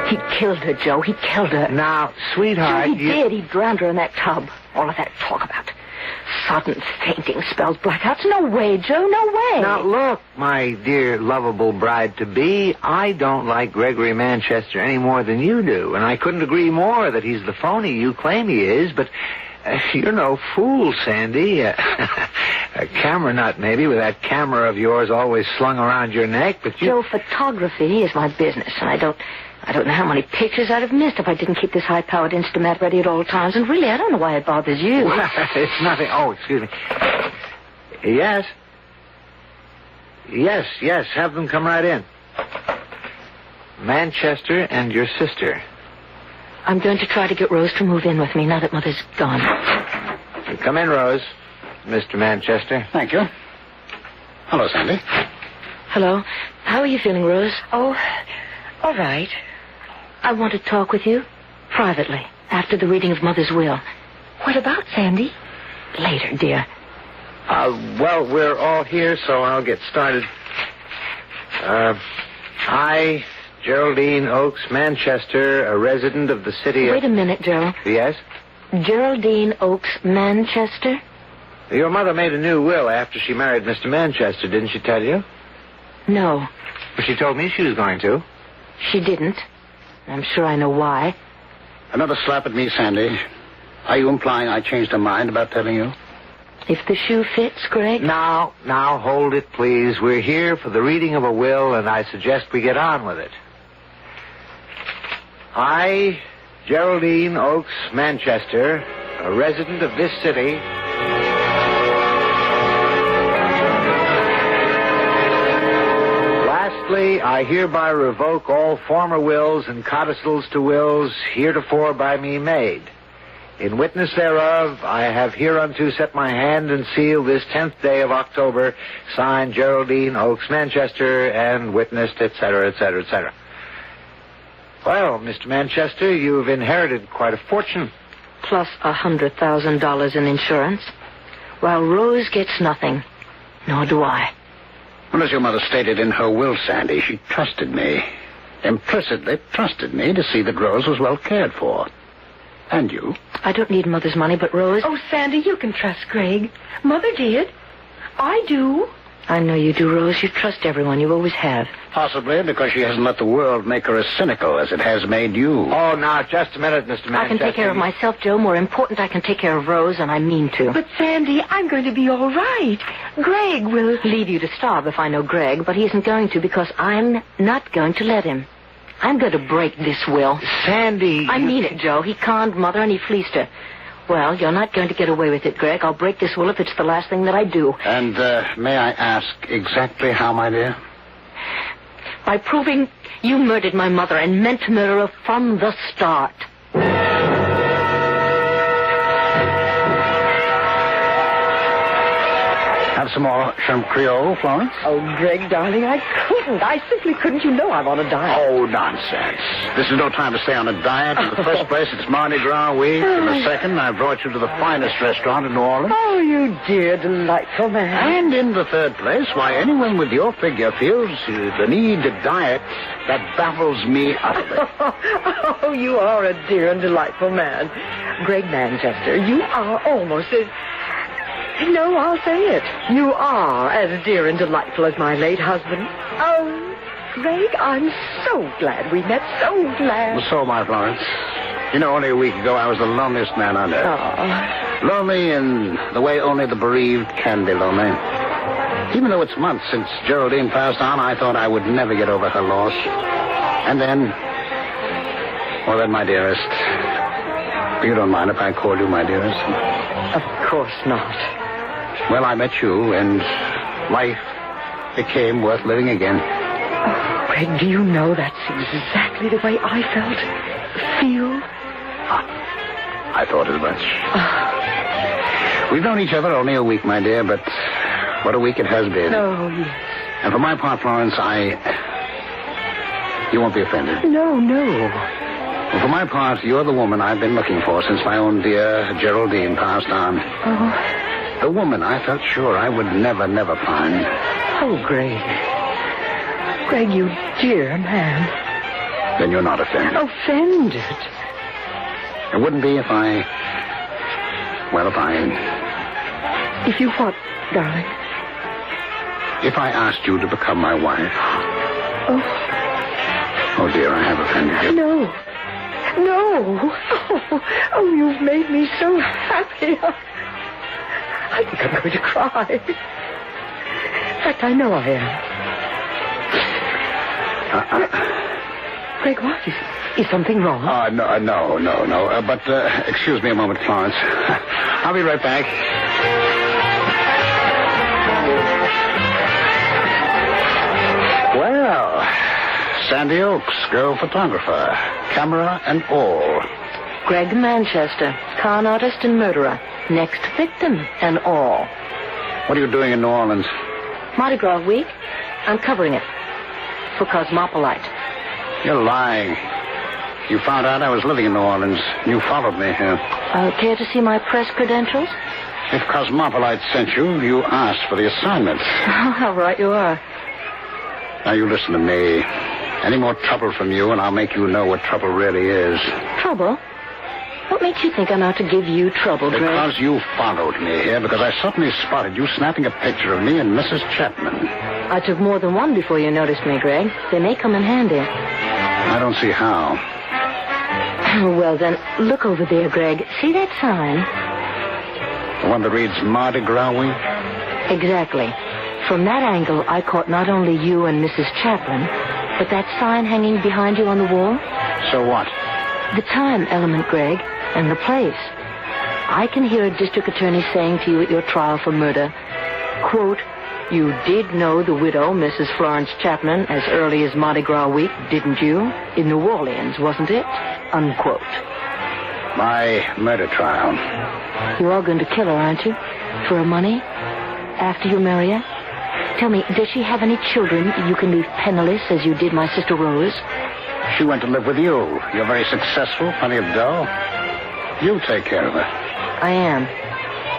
He killed her, Joe. He killed her. Now, sweetheart, Joe, he did. He drowned her in that tub. All of that talk about sudden fainting spells, blackouts. No way, Joe. No way. Now, look, my dear, lovable bride-to-be, I don't like Gregory Manchester any more than you do, and I couldn't agree more that he's the phony you claim he is, but you're no fool, Sandy. A camera nut, maybe, with that camera of yours always slung around your neck, but you... Joe, photography is my business, and I don't know how many pictures I'd have missed if I didn't keep this high-powered Instamat ready at all times. And really, I don't know why it bothers you. Well, it's nothing. Oh, excuse me. Yes. Yes. Have them come right in. Manchester and your sister. I'm going to try to get Rose to move in with me now that Mother's gone. Come in, Rose. Mr. Manchester. Thank you. Hello, Sandy. Hello. How are you feeling, Rose? Oh, all right. I want to talk with you privately after the reading of Mother's will. What about, Sandy? Later, dear. Well, we're all here, so I'll get started. I, Geraldine Oakes Manchester, a resident of the city of... Wait a minute, Gerald. Yes? Geraldine Oakes Manchester? Your mother made a new will after she married Mr. Manchester, didn't she tell you? No. But she told me she was going to. She didn't. I'm sure I know why. Another slap at me, Sandy. Are you implying I changed her mind about telling you? If the shoe fits, Greg? Now, hold it, please. We're here for the reading of a will, and I suggest we get on with it. I, Geraldine Oakes Manchester, a resident of this city... I hereby revoke all former wills and codicils to wills heretofore by me made. In witness thereof, I have hereunto set my hand and seal this 10th day of October, signed Geraldine Oakes Manchester, and witnessed, etc., etc., etc. Well, Mr. Manchester, you've inherited quite a fortune. Plus $100,000 in insurance. While Rose gets nothing. Nor do I. Well, as your mother stated in her will, Sandy, she trusted me. Implicitly trusted me to see that Rose was well cared for. And you? I don't need Mother's money, but Rose... Oh, Sandy, you can trust Greg. Mother did. I do. I know you do, Rose. You trust everyone. You always have. Possibly because she hasn't let the world make her as cynical as it has made you. Oh, now, just a minute, Mr. Manchester. I can take care of myself, Joe. More important, I can take care of Rose, and I mean to. But, Sandy, I'm going to be all right. Greg will... Leave you to starve if I know Greg, but he isn't going to because I'm not going to let him. I'm going to break this will. Sandy... I mean it, Joe. He conned Mother and he fleeced her. Well, you're not going to get away with it, Greg. I'll break this will if it's the last thing that I do. And, may I ask exactly how, my dear? By proving you murdered my mother and meant to murder her from the start. Have some more shrimp Creole, Florence? Oh, Greg, darling, I couldn't. I simply couldn't. You know I'm on a diet. Oh, nonsense. This is no time to stay on a diet. In the first place, it's Mardi Gras week. In the second, I brought you to the finest restaurant in New Orleans. Oh, you dear, delightful man. And in the third place, why anyone with your figure feels the need to diet, that baffles me utterly. Oh, you are a dear and delightful man. Greg Manchester, you are almost as... No, I'll say it. You are as dear and delightful as my late husband. Oh, Greg, I'm so glad we met. So glad. Well, so am I, Florence. You know, only a week ago, I was the loneliest man on earth. Oh. Lonely in the way only the bereaved can be lonely. Even though it's months since Geraldine passed on, I thought I would never get over her loss. And then, my dearest. You don't mind if I call you my dearest? Of course not. Well, I met you, and life became worth living again. Oh, Greg, do you know that's exactly the way I feel? I thought as much. We've known each other only a week, my dear, but what a week it has been. Oh, yes. And for my part, Florence, you won't be offended. No. Well, for my part, you're the woman I've been looking for since my own dear Geraldine passed on. Oh. The woman I felt sure I would never find. Oh, Greg. Greg, you dear man. Then you're not offended. Offended? It wouldn't be if If you what, darling? If I asked you to become my wife. Oh, dear, I have offended you. No. Oh, you've made me so happy. I think I'm going to cry. In fact, I know I am. Greg, what? Is something wrong? No. But excuse me a moment, Florence. I'll be right back. Well, Sandy Oaks, girl photographer, camera and all. Greg Manchester, con artist and murderer. Next victim and all. What are you doing in New Orleans? Mardi Gras week. I'm covering it. For Cosmopolite. You're lying. You found out I was living in New Orleans. You followed me here. Care to see my press credentials? If Cosmopolite sent you, you asked for the assignment. Oh, how right you are. Now you listen to me. Any more trouble from you, and I'll make you know what trouble really is. Trouble? What makes you think I'm out to give you trouble, Greg? Because you followed me here, because I suddenly spotted you snapping a picture of me and Mrs. Chapman. I took more than one before you noticed me, Greg. They may come in handy. I don't see how. Well, then, look over there, Greg. See that sign? The one that reads Mardi Gras week? Exactly. From that angle, I caught not only you and Mrs. Chapman, but that sign hanging behind you on the wall. So what? The time element, Greg, and the place. I can hear a district attorney saying to you at your trial for murder, quote, "You did know the widow, Mrs. Florence Chapman, as early as Mardi Gras week, didn't you? In New Orleans, wasn't it?" Unquote. My murder trial. You are going to kill her, aren't you? For her money? After you marry her? Tell me, does she have any children you can leave penniless as you did my sister Rose? She went to live with you. You're very successful, plenty of dough. You take care of her. I am.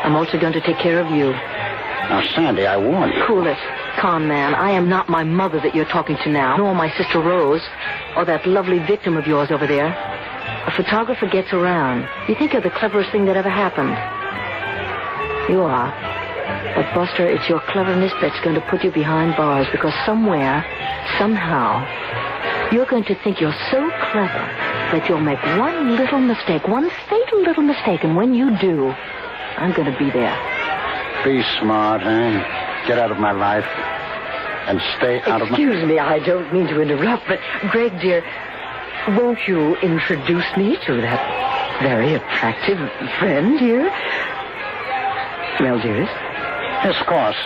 I'm also going to take care of you. Now, Sandy, I warn you. Cool it. Con man, I am not my mother that you're talking to now, nor my sister Rose, or that lovely victim of yours over there. A photographer gets around. You think you're the cleverest thing that ever happened. You are. But, Buster, it's your cleverness that's going to put you behind bars, because somewhere, somehow, you're going to think you're so clever that you'll make one little mistake, one fatal little mistake, and when you do, I'm going to be there. Be smart, eh? Get out of my life and stay out of my... Excuse me, I don't mean to interrupt, but, Greg, dear, won't you introduce me to that very attractive friend here? Well, dearest? Yes, of course.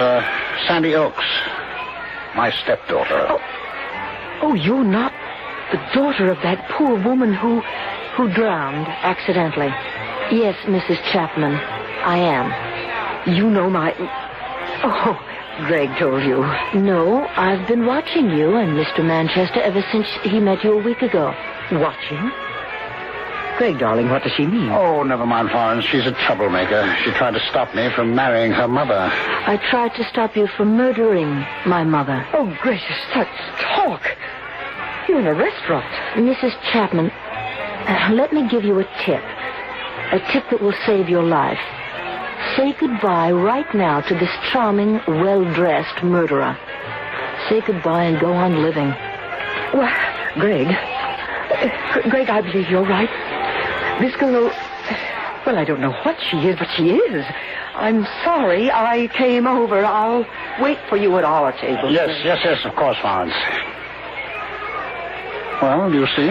Sandy Oaks, my stepdaughter. Oh, you're not the daughter of that poor woman who drowned accidentally. Yes, Mrs. Chapman, I am. You know my... Oh, Greg told you. No, I've been watching you and Mr. Manchester ever since he met you a week ago. Watching? Greg, darling, what does she mean? Oh, never mind, Florence. She's a troublemaker. She tried to stop me from marrying her mother. I tried to stop you from murdering my mother. Oh, gracious, such talk. You're in a restaurant. Mrs. Chapman, let me give you a tip. A tip that will save your life. Say goodbye right now to this charming, well-dressed murderer. Say goodbye and go on living. Well, Greg, I believe you're right. This girl, well, I don't know what she is, but she is. I'm sorry I came over. I'll wait for you at our table. Yes, of course, Florence. Well, do you see?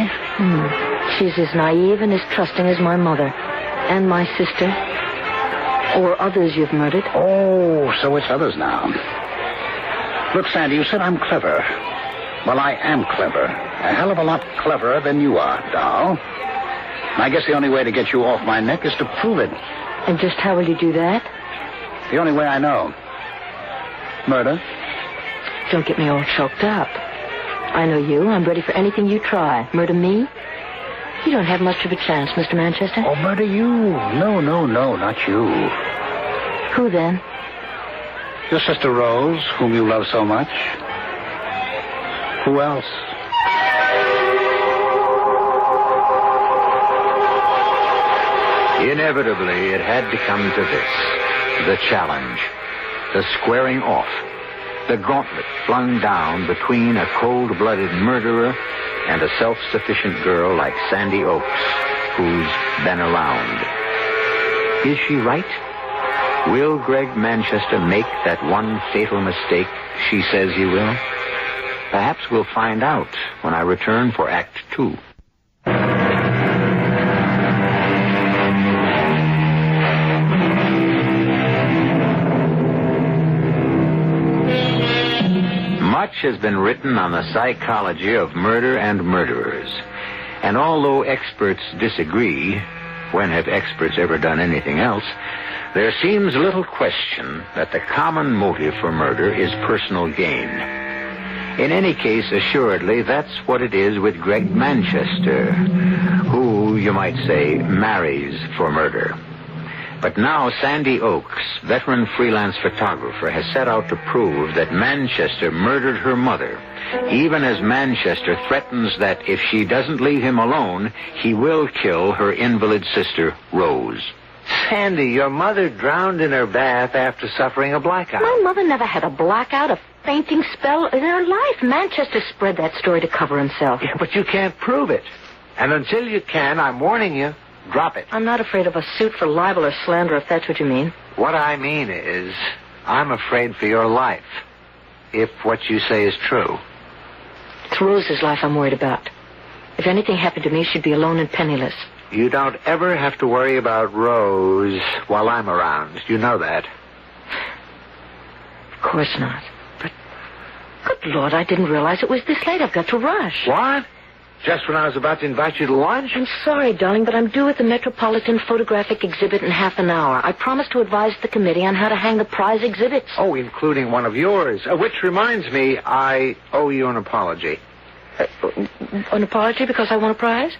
She's as naive and as trusting as my mother. And my sister. Or others you've murdered. Oh, so it's others now. Look, Sandy, you said I'm clever. Well, I am clever. A hell of a lot cleverer than you are, doll. And I guess the only way to get you off my neck is to prove it. And just how will you do that? The only way I know. Murder. Don't get me all choked up. I know you. I'm ready for anything you try. Murder me? You don't have much of a chance, Mr. Manchester. Oh, murder you. No, not you. Who then? Your sister Rose, whom you love so much. Who else? Inevitably, it had to come to this. The challenge. The squaring off. The gauntlet flung down between a cold-blooded murderer and a self-sufficient girl like Sandy Oaks, who's been around. Is she right? Will Greg Manchester make that one fatal mistake she says he will? Perhaps we'll find out when I return for Act 2. Much has been written on the psychology of murder and murderers. And although experts disagree, when have experts ever done anything else, there seems little question that the common motive for murder is personal gain. In any case, assuredly, that's what it is with Greg Manchester, who, you might say, marries for murder. But now Sandy Oaks, veteran freelance photographer, has set out to prove that Manchester murdered her mother, even as Manchester threatens that if she doesn't leave him alone, he will kill her invalid sister, Rose. Sandy, your mother drowned in her bath after suffering a blackout. My mother never had a blackout, a fainting spell in her life. Manchester spread that story to cover himself. Yeah, but you can't prove it. And until you can, I'm warning you, drop it. I'm not afraid of a suit for libel or slander, if that's what you mean. What I mean is, I'm afraid for your life, if what you say is true. It's Rose's life I'm worried about. If anything happened to me, she'd be alone and penniless. You don't ever have to worry about Rose while I'm around. You know that. Of course not. But, good Lord, I didn't realize it was this late. I've got to rush. What? Just when I was about to invite you to lunch? I'm sorry, darling, but I'm due at the Metropolitan Photographic exhibit in half an hour. I promised to advise the committee on how to hang the prize exhibits. Oh, including one of yours. Which reminds me, I owe you an apology. An apology because I won a prize?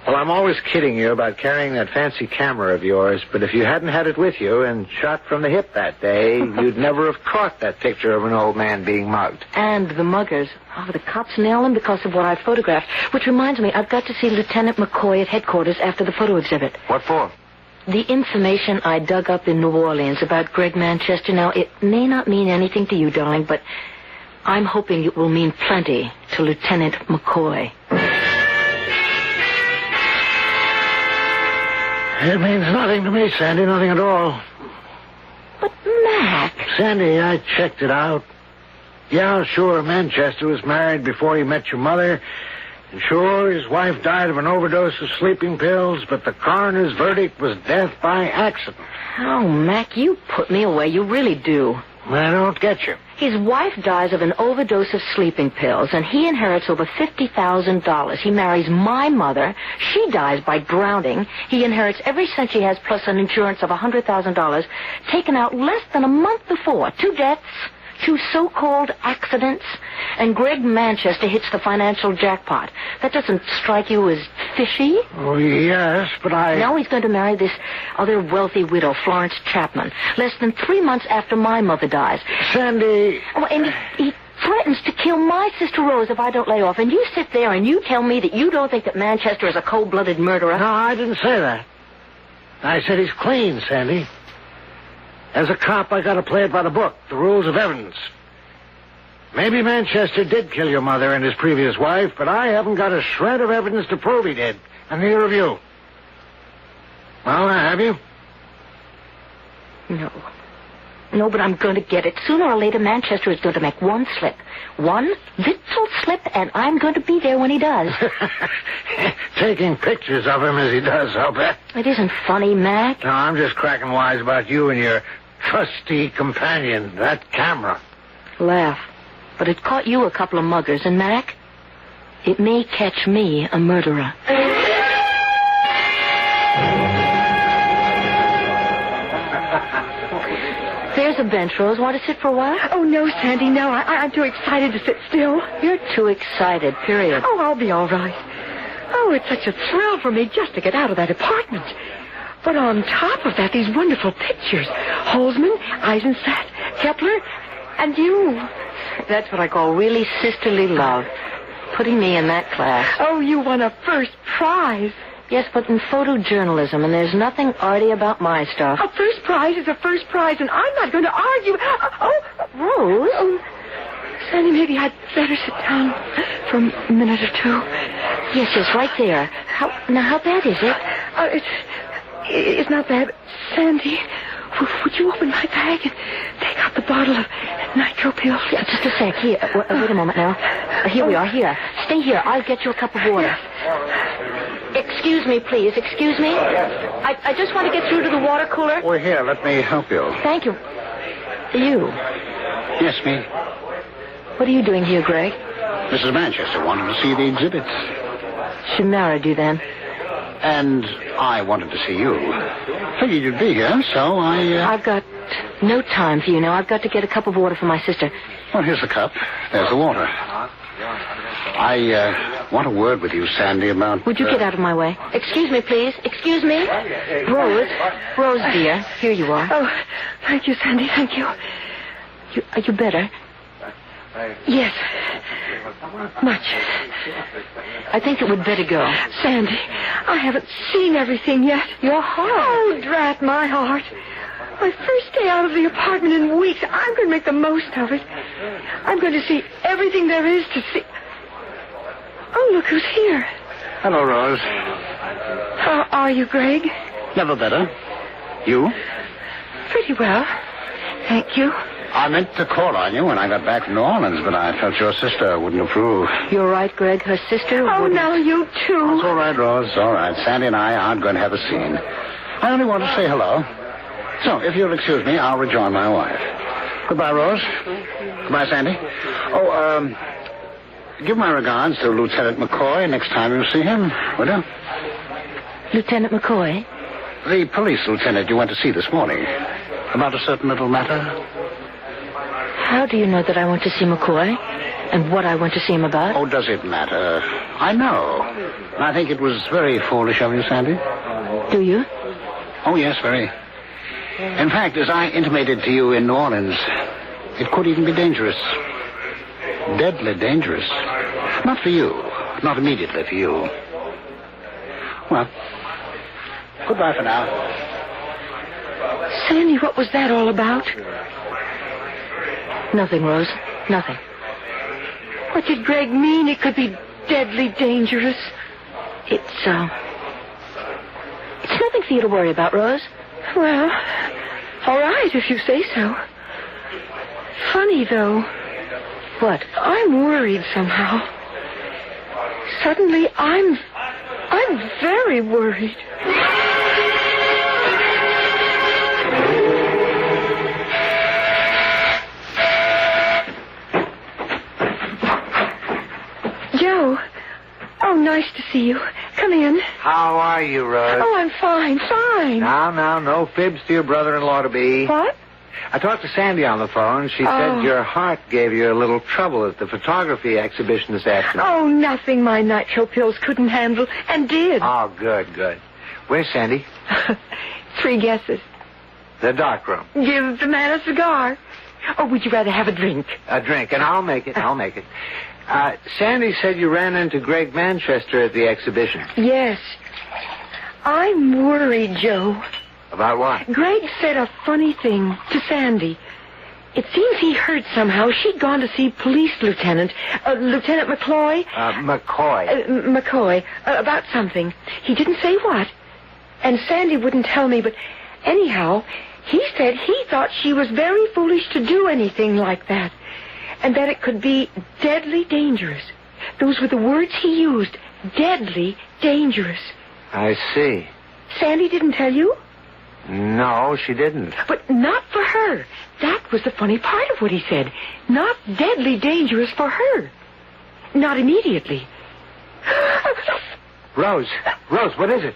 Well, I'm always kidding you about carrying that fancy camera of yours, but if you hadn't had it with you and shot from the hip that day, you'd never have caught that picture of an old man being mugged. And the muggers. Oh, the cops nailed him because of what I photographed. Which reminds me, I've got to see Lieutenant McCoy at headquarters after the photo exhibit. What for? The information I dug up in New Orleans about Greg Manchester, now, it may not mean anything to you, darling, but I'm hoping it will mean plenty to Lieutenant McCoy. It means nothing to me, Sandy, nothing at all. But, Mac... Sandy, I checked it out. Yeah, sure, Manchester was married before he met your mother. And sure, his wife died of an overdose of sleeping pills, but the coroner's verdict was death by accident. Oh, Mac, you put me away. You really do. I don't get you. His wife dies of an overdose of sleeping pills, and he inherits over $50,000. He marries my mother. She dies by drowning. He inherits every cent she has, plus an insurance of $100,000, taken out less than a month before. 2 deaths, 2 so-called accidents, and Greg Manchester hits the financial jackpot. That doesn't strike you as fishy? Oh, yes, but Now he's going to marry this other wealthy widow, Florence Chapman, less than 3 months after my mother dies. Sandy... Oh, and he threatens to kill my sister Rose if I don't lay off. And you sit there and you tell me that you don't think that Manchester is a cold-blooded murderer? No, I didn't say that. I said he's clean, Sandy. As a cop, I got to play it by the book, the rules of evidence. Maybe Manchester did kill your mother and his previous wife, but I haven't got a shred of evidence to prove he did, and neither of you. Well, have you? No, but I'm going to get it. Sooner or later, Manchester is going to make one slip. One little slip, and I'm going to be there when he does. Taking pictures of him as he does, I'll bet. It isn't funny, Mac. No, I'm just cracking wise about you and your trusty companion, that camera. Laugh. But it caught you a couple of muggers, and Mac, it may catch me a murderer. There's a bench, Rose. Want to sit for a while? Oh, no, Sandy, no. I'm too excited to sit still. You're too excited, period. Oh, I'll be all right. Oh, it's such a thrill for me just to get out of that apartment. But on top of that, these wonderful pictures. Holzman, Eisenstadt, Kepler, and you. That's what I call really sisterly love. Putting me in that class. Oh, you won a first prize. Yes, but in photojournalism, and there's nothing arty about my stuff. A first prize is a first prize, and I'm not going to argue. Rose? Oh, Sandy, maybe I'd better sit down for a minute or two. Yes, right there. How bad is it? It's not bad. Sandy, would you open my bag and take out the bottle of nitro pills? Yeah, just a sec. Here, wait a moment now. Here we are. Here. Stay here. I'll get you a cup of water. Excuse me, please. Excuse me. I just want to get through to the water cooler. Oh, here, let me help you. Thank you. You? Yes, me. What are you doing here, Greg? Mrs. Manchester wanted to see the exhibits. She married you then? And I wanted to see you. Figured you'd be here, so I've got no time for you now. I've got to get a cup of water for my sister. Well, here's the cup. There's the water. I want a word with you, Sandy, about... Would you get out of my way? Excuse me, please. Excuse me. Rose, dear. Here you are. Oh, thank you, Sandy. Thank you. Are you better? Yes. Much. I think it would better go. Sandy, I haven't seen everything yet. Your heart. Oh, drat my heart. My first day out of the apartment in weeks. I'm going to make the most of it. I'm going to see everything there is to see. Oh, look who's here. Hello, Rose. How are you, Greg? Never better. You? Pretty well. Thank you. I meant to call on you when I got back from New Orleans, but I felt your sister wouldn't approve. You're right, Greg. Her sister Oh, wouldn't... now you too. It's all right, Rose. It's all right. Sandy and I aren't going to have a scene. I only want to say hello. So, if you'll excuse me, I'll rejoin my wife. Goodbye, Rose. Goodbye, Sandy. Oh, give my regards to Lieutenant McCoy next time you see him, will you? Lieutenant McCoy? The police lieutenant you went to see this morning. About a certain little matter. How do you know that I want to see McCoy? And what I went to see him about? Oh, does it matter? I know. I think it was very foolish of you, Sandy. Do you? Oh, yes, very. In fact, as I intimated to you in New Orleans, it could even be dangerous. Deadly dangerous. Not for you. Not immediately for you. Well, goodbye for now. Sandy, what was that all about? Nothing, Rose. Nothing. What did Greg mean? It could be deadly dangerous. It's nothing for you to worry about, Rose. Well, all right, if you say so. Funny, though. What? I'm worried somehow. Suddenly, I'm very worried. Joe. Oh, nice to see you. Come in. How are you, Rose? Oh, I'm fine. Now, no fibs to your brother-in-law-to-be. What? I talked to Sandy on the phone. She said your heart gave you a little trouble at the photography exhibition this afternoon. Oh, nothing my nitro pills couldn't handle, and did. Oh, good. Where's Sandy? 3 guesses. The dark room. Give the man a cigar. Or would you rather have a drink? A drink, and I'll make it. Sandy said you ran into Greg Manchester at the exhibition. Yes. I'm worried, Joe. About what? Greg said a funny thing to Sandy. It seems he heard somehow she'd gone to see Police Lieutenant McCoy. McCoy, about something. He didn't say what. And Sandy wouldn't tell me, but anyhow, he said he thought she was very foolish to do anything like that. And that it could be deadly dangerous. Those were the words he used. Deadly dangerous. I see. Sandy didn't tell you? No, she didn't. But not for her. That was the funny part of what he said. Not deadly dangerous for her. Not immediately. Rose, what is it?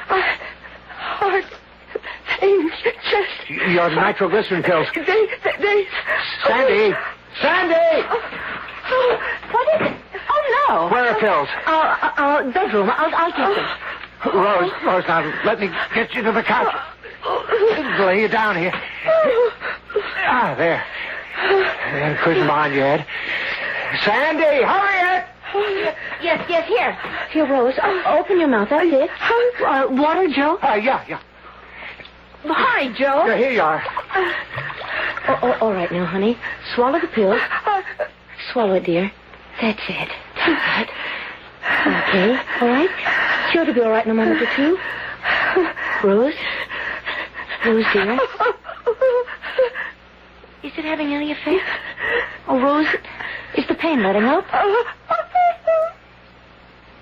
Heart pain, chest. Your nitroglycerin pills. They... Sandy! What is it? Oh, no. Where are pills? Bedroom. I'll get them. Rose, now, let me get you to the couch. Lay you down here. There. And cushion behind your head. Sandy, hurry it! Yes, here. Here, Rose. Open your mouth. That's it. Water, Joe? Yeah. Hi, Joe. Here you are. All right now, honey. Swallow the pills. Swallow it, dear. That's it. Okay, all right? Sure to be all right in a moment or two. Rose, dear. Is it having any effect? Oh, Rose, is the pain letting up?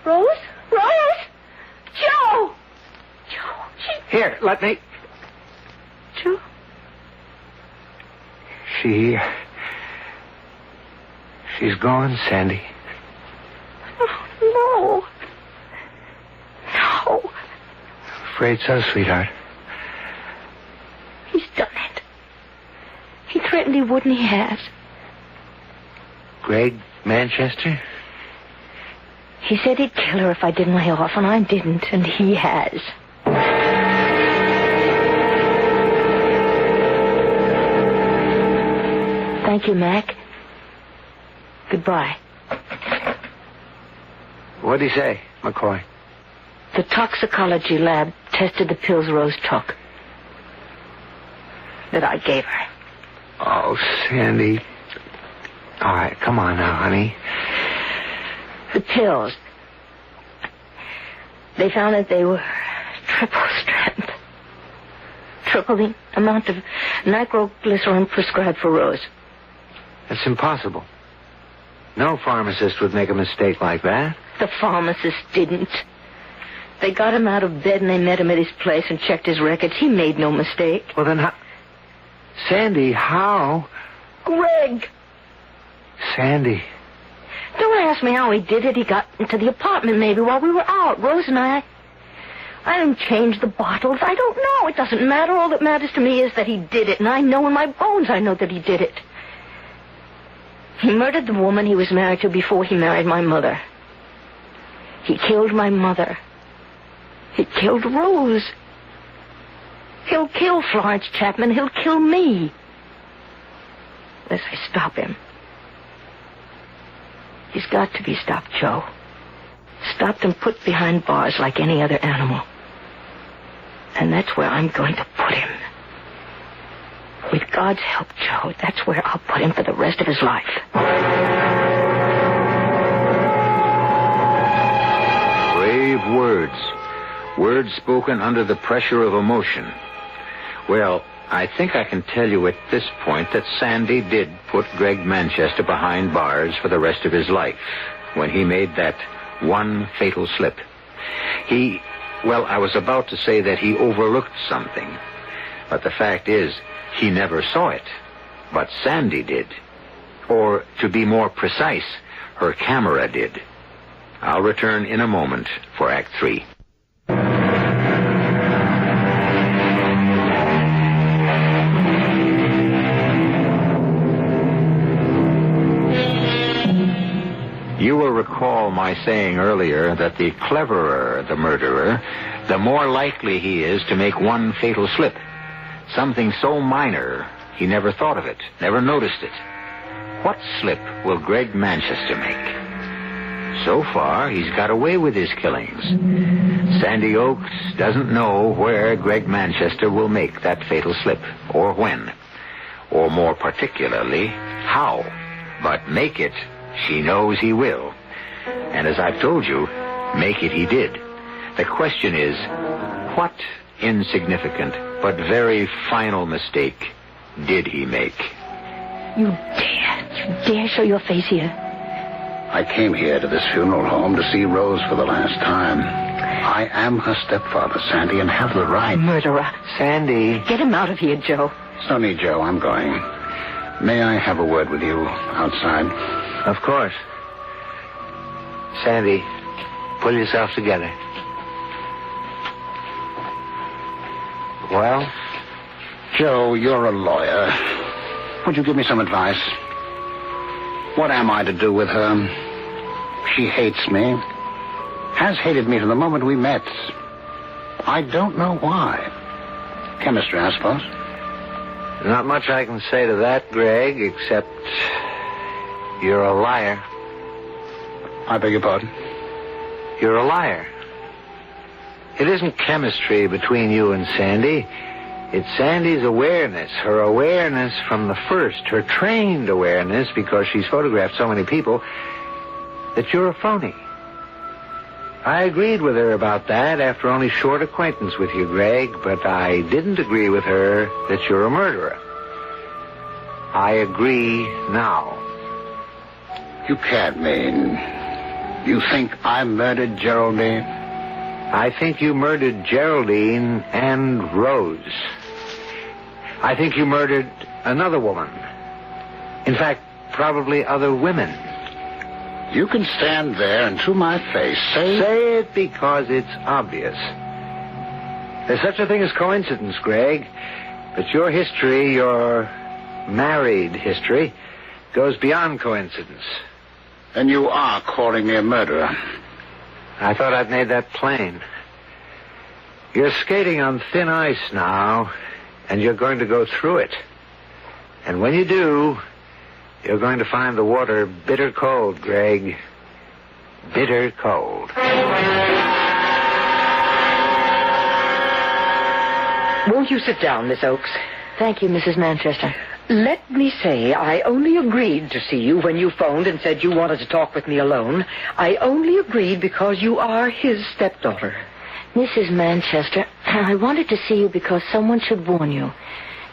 Rose? Joe! Here, let me... Joe? She's gone, Sandy. No. Afraid so, sweetheart. He's done it. He threatened he would, and he has. Greg Manchester? He said he'd kill her if I didn't lay off, and I didn't, and he has. Thank you, Mac. Goodbye. What'd he say, McCoy? The toxicology lab tested the pills Rose took. That I gave her. Oh, Sandy. All right, come on now, honey. The pills. They found that they were triple strength. Triple the amount of nitroglycerin prescribed for Rose. That's impossible. No pharmacist would make a mistake like that. The pharmacist didn't. They got him out of bed and they met him at his place and checked his records. He made no mistake. Well, then how... Sandy, how? Greg! Sandy. Don't ask me how he did it. He got into the apartment maybe while we were out. Rose and I didn't change the bottles. I don't know. It doesn't matter. All that matters to me is that he did it. And I know in my bones I know that he did it. He murdered the woman he was married to before he married my mother. He killed my mother. He killed Rose. He'll kill Florence Chapman. He'll kill me. Unless I stop him. He's got to be stopped, Joe. Stopped and put behind bars like any other animal. And that's where I'm going to put him. With God's help, Joe, that's where I'll put him for the rest of his life. Brave words. Words spoken under the pressure of emotion. Well, I think I can tell you at this point that Sandy did put Greg Manchester behind bars for the rest of his life when he made that one fatal slip. I was about to say that he overlooked something. But the fact is, he never saw it. But Sandy did. Or, to be more precise, her camera did. I'll return in a moment for Act 3. You will recall my saying earlier that the cleverer the murderer, the more likely he is to make one fatal slip. Something so minor, he never thought of it, never noticed it. What slip will Greg Manchester make? So far, he's got away with his killings. Sandy Oaks doesn't know where Greg Manchester will make that fatal slip, or when, or more particularly, how. But make it, she knows he will. And as I've told you, make it he did. The question is, what insignificant but very final mistake did he make? You dare show your face here? I came here to this funeral home to see Rose for the last time. I am her stepfather, Sandy, and have the right. Murderer. Sandy. Get him out of here, Joe. It's no need, Joe. I'm going. May I have a word with you outside? Of course. Sandy, pull yourself together. Well? Joe, you're a lawyer. Would you give me some advice? What am I to do with her? She hates me. Has hated me from the moment we met. I don't know why. Chemistry, I suppose. Not much I can say to that, Greg, except you're a liar. I beg your pardon? You're a liar. It isn't chemistry between you and Sandy. It's Sandy's awareness, her awareness from the first, her trained awareness, because she's photographed so many people, that you're a phony. I agreed with her about that after only short acquaintance with you, Greg, but I didn't agree with her that you're a murderer. I agree now. You can't mean... You think I murdered Geraldine? I think you murdered Geraldine and Rose. I think you murdered another woman. In fact, probably other women. You can stand there and to my face say... Say it because it's obvious. There's such a thing as coincidence, Greg. But your history, your married history, goes beyond coincidence. Then you are calling me a murderer. I thought I'd made that plain. You're skating on thin ice now, and you're going to go through it. And when you do, you're going to find the water bitter cold, Greg. Bitter cold. Won't you sit down, Miss Oakes? Thank you, Mrs. Manchester. Let me say, I only agreed to see you when you phoned and said you wanted to talk with me alone. I only agreed because you are his stepdaughter. Mrs. Manchester, I wanted to see you because someone should warn you.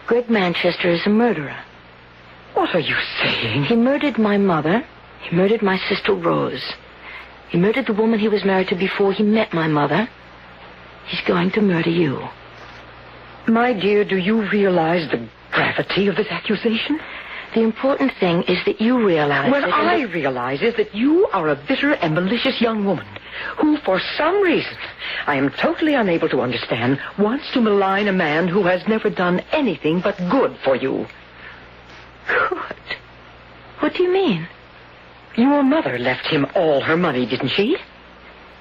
Greg Manchester is a murderer. What are you saying? He murdered my mother. He murdered my sister Rose. He murdered the woman he was married to before he met my mother. He's going to murder you. My dear, do you realize the gravity of this accusation? The important thing is that you realize What I realize is that you are a bitter and malicious young woman who, for some reason, I am totally unable to understand, wants to malign a man who has never done anything but good for you. Good? What do you mean? Your mother left him all her money, didn't she?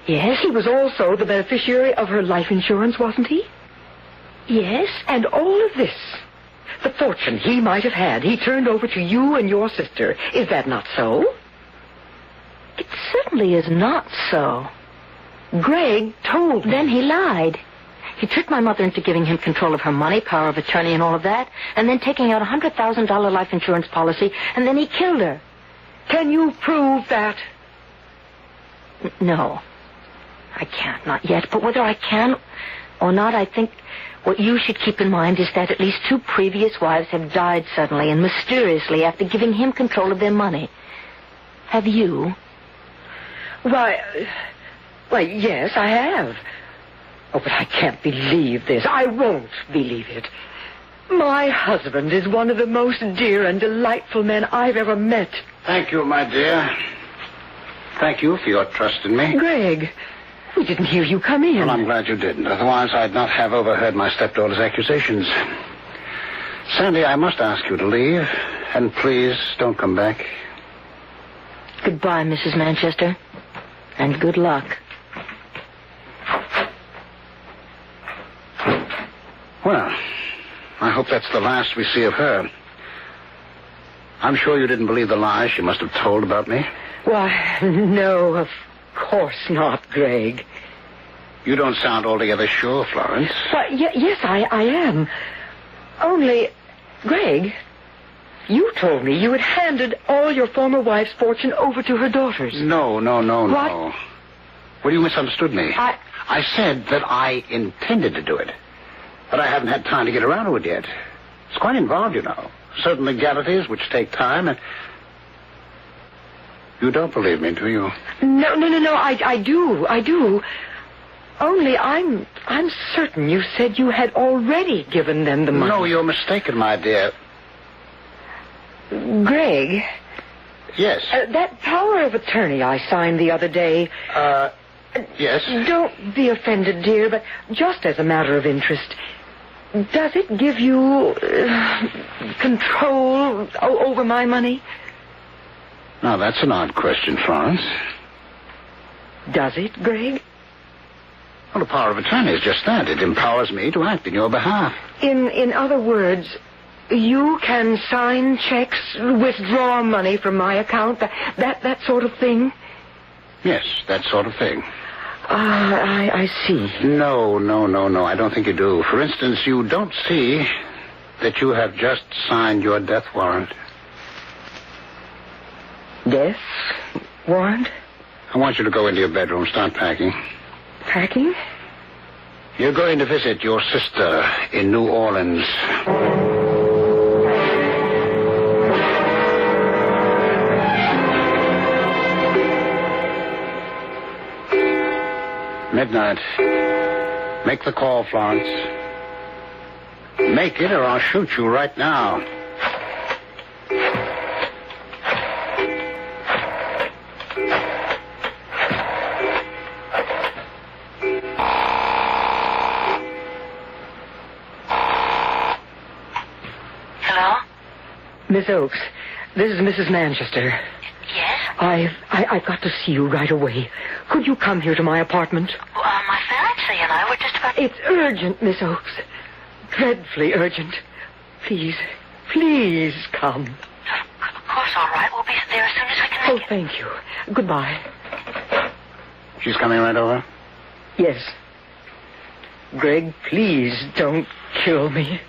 Yes. He was also the beneficiary of her life insurance, wasn't he? Yes. And all of this, the fortune he might have had, he turned over to you and your sister. Is that not so? It certainly is not so. Greg told me. Then he lied. He tricked my mother into giving him control of her money, power of attorney, and all of that, and then taking out a $100,000 life insurance policy, and then he killed her. Can you prove that? No. I can't, not yet. But whether I can or not, I think what you should keep in mind is that at least 2 previous wives have died suddenly and mysteriously after giving him control of their money. Have you? Why, yes, I have. Oh, but I can't believe this. I won't believe it. My husband is one of the most dear and delightful men I've ever met. Thank you, my dear. Thank you for your trust in me. Greg, we didn't hear you come in. Well, I'm glad you didn't. Otherwise, I'd not have overheard my stepdaughter's accusations. Sandy, I must ask you to leave. And please, don't come back. Goodbye, Mrs. Manchester. And good luck. Well, I hope that's the last we see of her. I'm sure you didn't believe the lies she must have told about me. Why, no, of course not, Greg. You don't sound altogether sure, Florence. Why, yes, I am. Only, Greg, you told me you had handed all your former wife's fortune over to her daughters. No. What? Well, you misunderstood me. I said that I intended to do it. But I haven't had time to get around to it yet. It's quite involved, you know. Certain legalities which take time, and... You don't believe me, do you? No, I do. Only I'm certain you said you had already given them the money. No, you're mistaken, my dear. Greg? Yes? That power of attorney I signed the other day... Yes? Don't be offended, dear, but just as a matter of interest... Does it give you control over my money? Now, that's an odd question, Florence. Does it, Greg? Well, the power of attorney is just that. It empowers me to act in your behalf. In other words, you can sign checks, withdraw money from my account, that sort of thing? Yes, that sort of thing. I see. No. I don't think you do. For instance, you don't see that you have just signed your death warrant. Death warrant? I want you to go into your bedroom. Start packing. Packing? You're going to visit your sister in New Orleans. Midnight. Make the call, Florence. Make it or I'll shoot you right now. Hello? Miss Oakes, this is Mrs. Manchester. Yes? I've got to see you right away. Could you come here to my apartment? My fiancé and I were just about... It's urgent, Miss Oakes. Dreadfully urgent. Please come. Of course, all right. We'll be there as soon as we can make it. Thank you. Goodbye. She's coming right over? Yes. Greg, please don't kill me.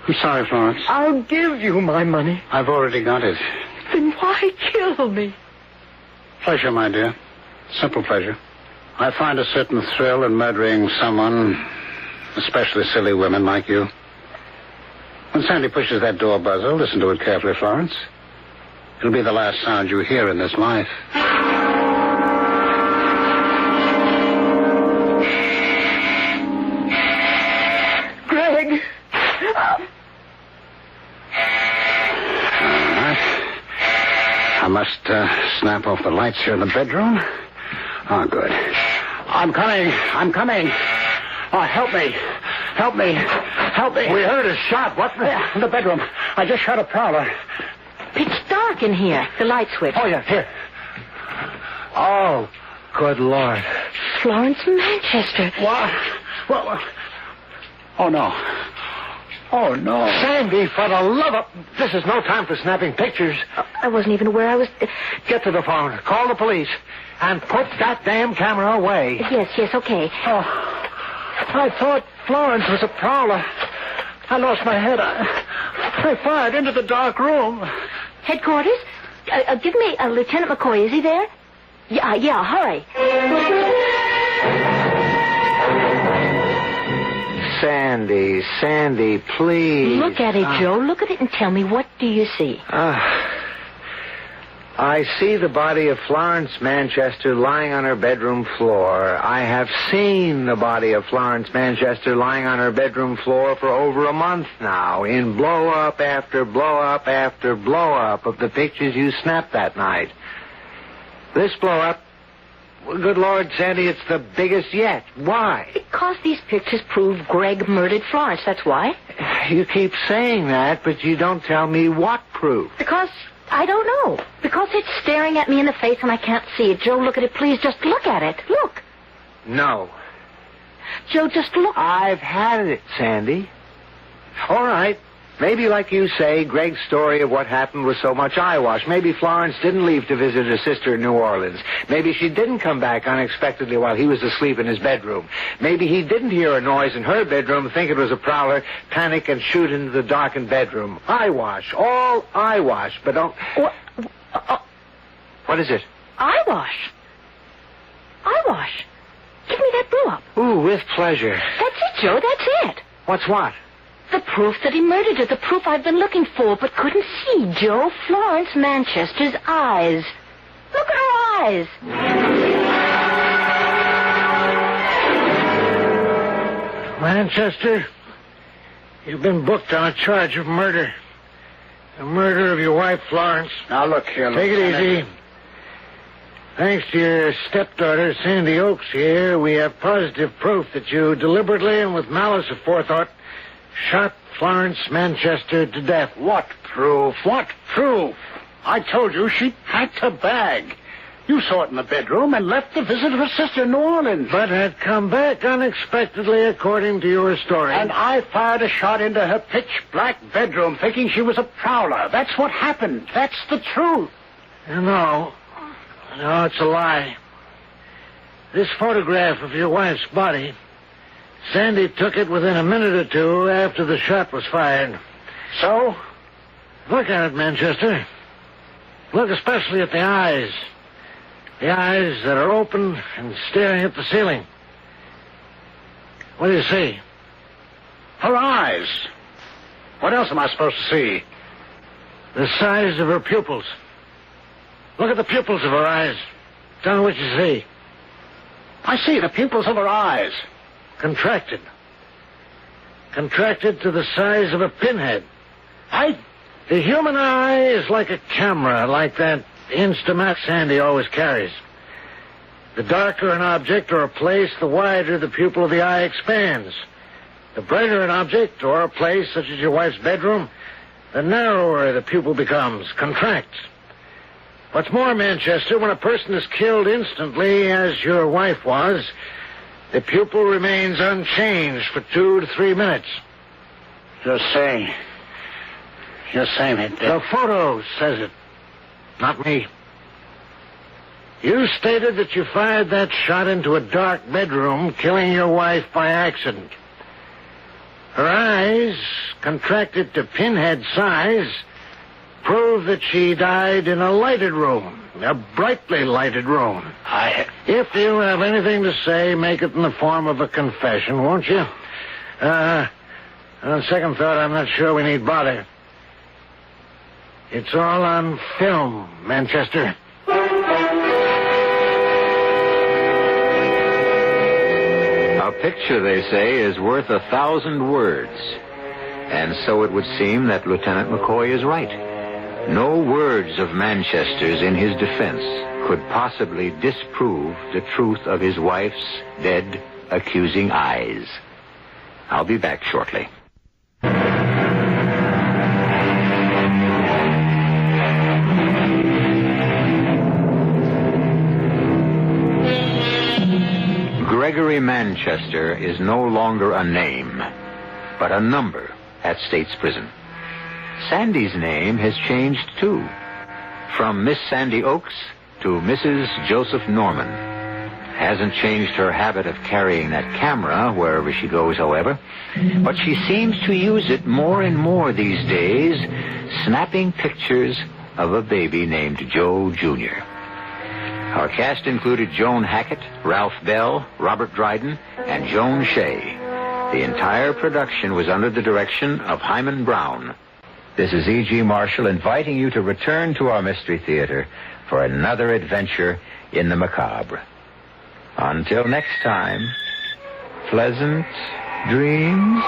I'm sorry, Florence. I'll give you my money. I've already got it. Then why kill me? Pleasure, my dear. Simple pleasure. I find a certain thrill in murdering someone, especially silly women like you. When Sandy pushes that door buzzer, listen to it carefully, Florence. It'll be the last sound you hear in this life. Greg! I must snap off the lights here in the bedroom. Oh, good. I'm coming. Oh, help me. We heard a shot. What? In the bedroom. I just shot a prowler. Pitch dark. dark in here. The light switch. Oh, yeah, here. Oh, good Lord. Florence Manchester. What? Oh, no. Oh, no. Sandy, for the love of... This is no time for snapping pictures. I wasn't even aware I was... Get to the phone. Call the police. And put that damn camera away. Yes, okay. Oh, I thought Florence was a prowler. I lost my head. I fired into the dark room. Headquarters? Give me Lieutenant McCoy. Is he there? Yeah, hurry. Sandy, please. Look at it, Joe. Look at it and tell me, what do you see? I see the body of Florence Manchester lying on her bedroom floor. I have seen the body of Florence Manchester lying on her bedroom floor for over a month now, in blow-up after blow-up after blow-up of the pictures you snapped that night. This blow-up, well, good Lord, Sandy, it's the biggest yet. Why? Because these pictures prove Greg murdered Florence, that's why. You keep saying that, but you don't tell me what proof. Because... I don't know. Because it's staring at me in the face and I can't see it. Joe, look at it, please. Just look at it. Look. No. Joe, just look. I've had it, Sandy. All right. Maybe, like you say, Greg's story of what happened was so much eyewash. Maybe Florence didn't leave to visit her sister in New Orleans. Maybe she didn't come back unexpectedly while he was asleep in his bedroom. Maybe he didn't hear a noise in her bedroom, think it was a prowler, panic, and shoot into the darkened bedroom. Eyewash. All eyewash. But don't... What is it? Eyewash. Give me that blow-up. Ooh, with pleasure. That's it, Joe. That's it. What's what? The proof that he murdered her. The proof I've been looking for but couldn't see, Joe. Florence Manchester's eyes. Look at her eyes. Manchester, you've been booked on a charge of murder. The murder of your wife, Florence. Now, look here, Take it easy. Thanks to your stepdaughter, Sandy Oakes, here, we have positive proof that you deliberately and with malice aforethought shot Florence Manchester to death. What proof? I told you she packed her bag. You saw it in the bedroom and left to visit her sister in New Orleans. But had come back unexpectedly, according to your story. And I fired a shot into her pitch-black bedroom, thinking she was a prowler. That's what happened. That's the truth. No, it's a lie. This photograph of your wife's body... Sandy took it within a minute or two after the shot was fired. So? Look at it, Manchester. Look especially at the eyes. The eyes that are open and staring at the ceiling. What do you see? Her eyes. What else am I supposed to see? The size of her pupils. Look at the pupils of her eyes. Tell me what you see. I see the pupils of her eyes. Contracted to the size of a pinhead. The human eye is like a camera, like that Instamat Sandy always carries. The darker an object or a place, the wider the pupil of the eye expands. The brighter an object or a place, such as your wife's bedroom, the narrower the pupil becomes, contracts. What's more, Manchester, when a person is killed instantly, as your wife was... the pupil remains unchanged for 2 to 3 minutes. You're saying it. The photo says it, not me. You stated that you fired that shot into a dark bedroom, killing your wife by accident. Her eyes, contracted to pinhead size, prove that she died in a lighted room, a brightly lighted room. If you have anything to say, make it in the form of a confession, won't you? On second thought, I'm not sure we need bother. It's all on film, Manchester. A picture, they say, is worth 1,000 words. And so it would seem that Lieutenant McCoy is right. No words of Manchester's in his defense could possibly disprove the truth of his wife's dead, accusing eyes. I'll be back shortly. Gregory Manchester is no longer a name, but a number at State's Prison. Sandy's name has changed, too, from Miss Sandy Oakes to Mrs. Joseph Norman. Hasn't changed her habit of carrying that camera wherever she goes, however, but she seems to use it more and more these days, snapping pictures of a baby named Joe Jr. Our cast included Joan Hackett, Ralph Bell, Robert Dryden, and Joan Shea. The entire production was under the direction of Hyman Brown. This is E.G. Marshall inviting you to return to our Mystery Theater for another adventure in the macabre. Until next time, pleasant dreams.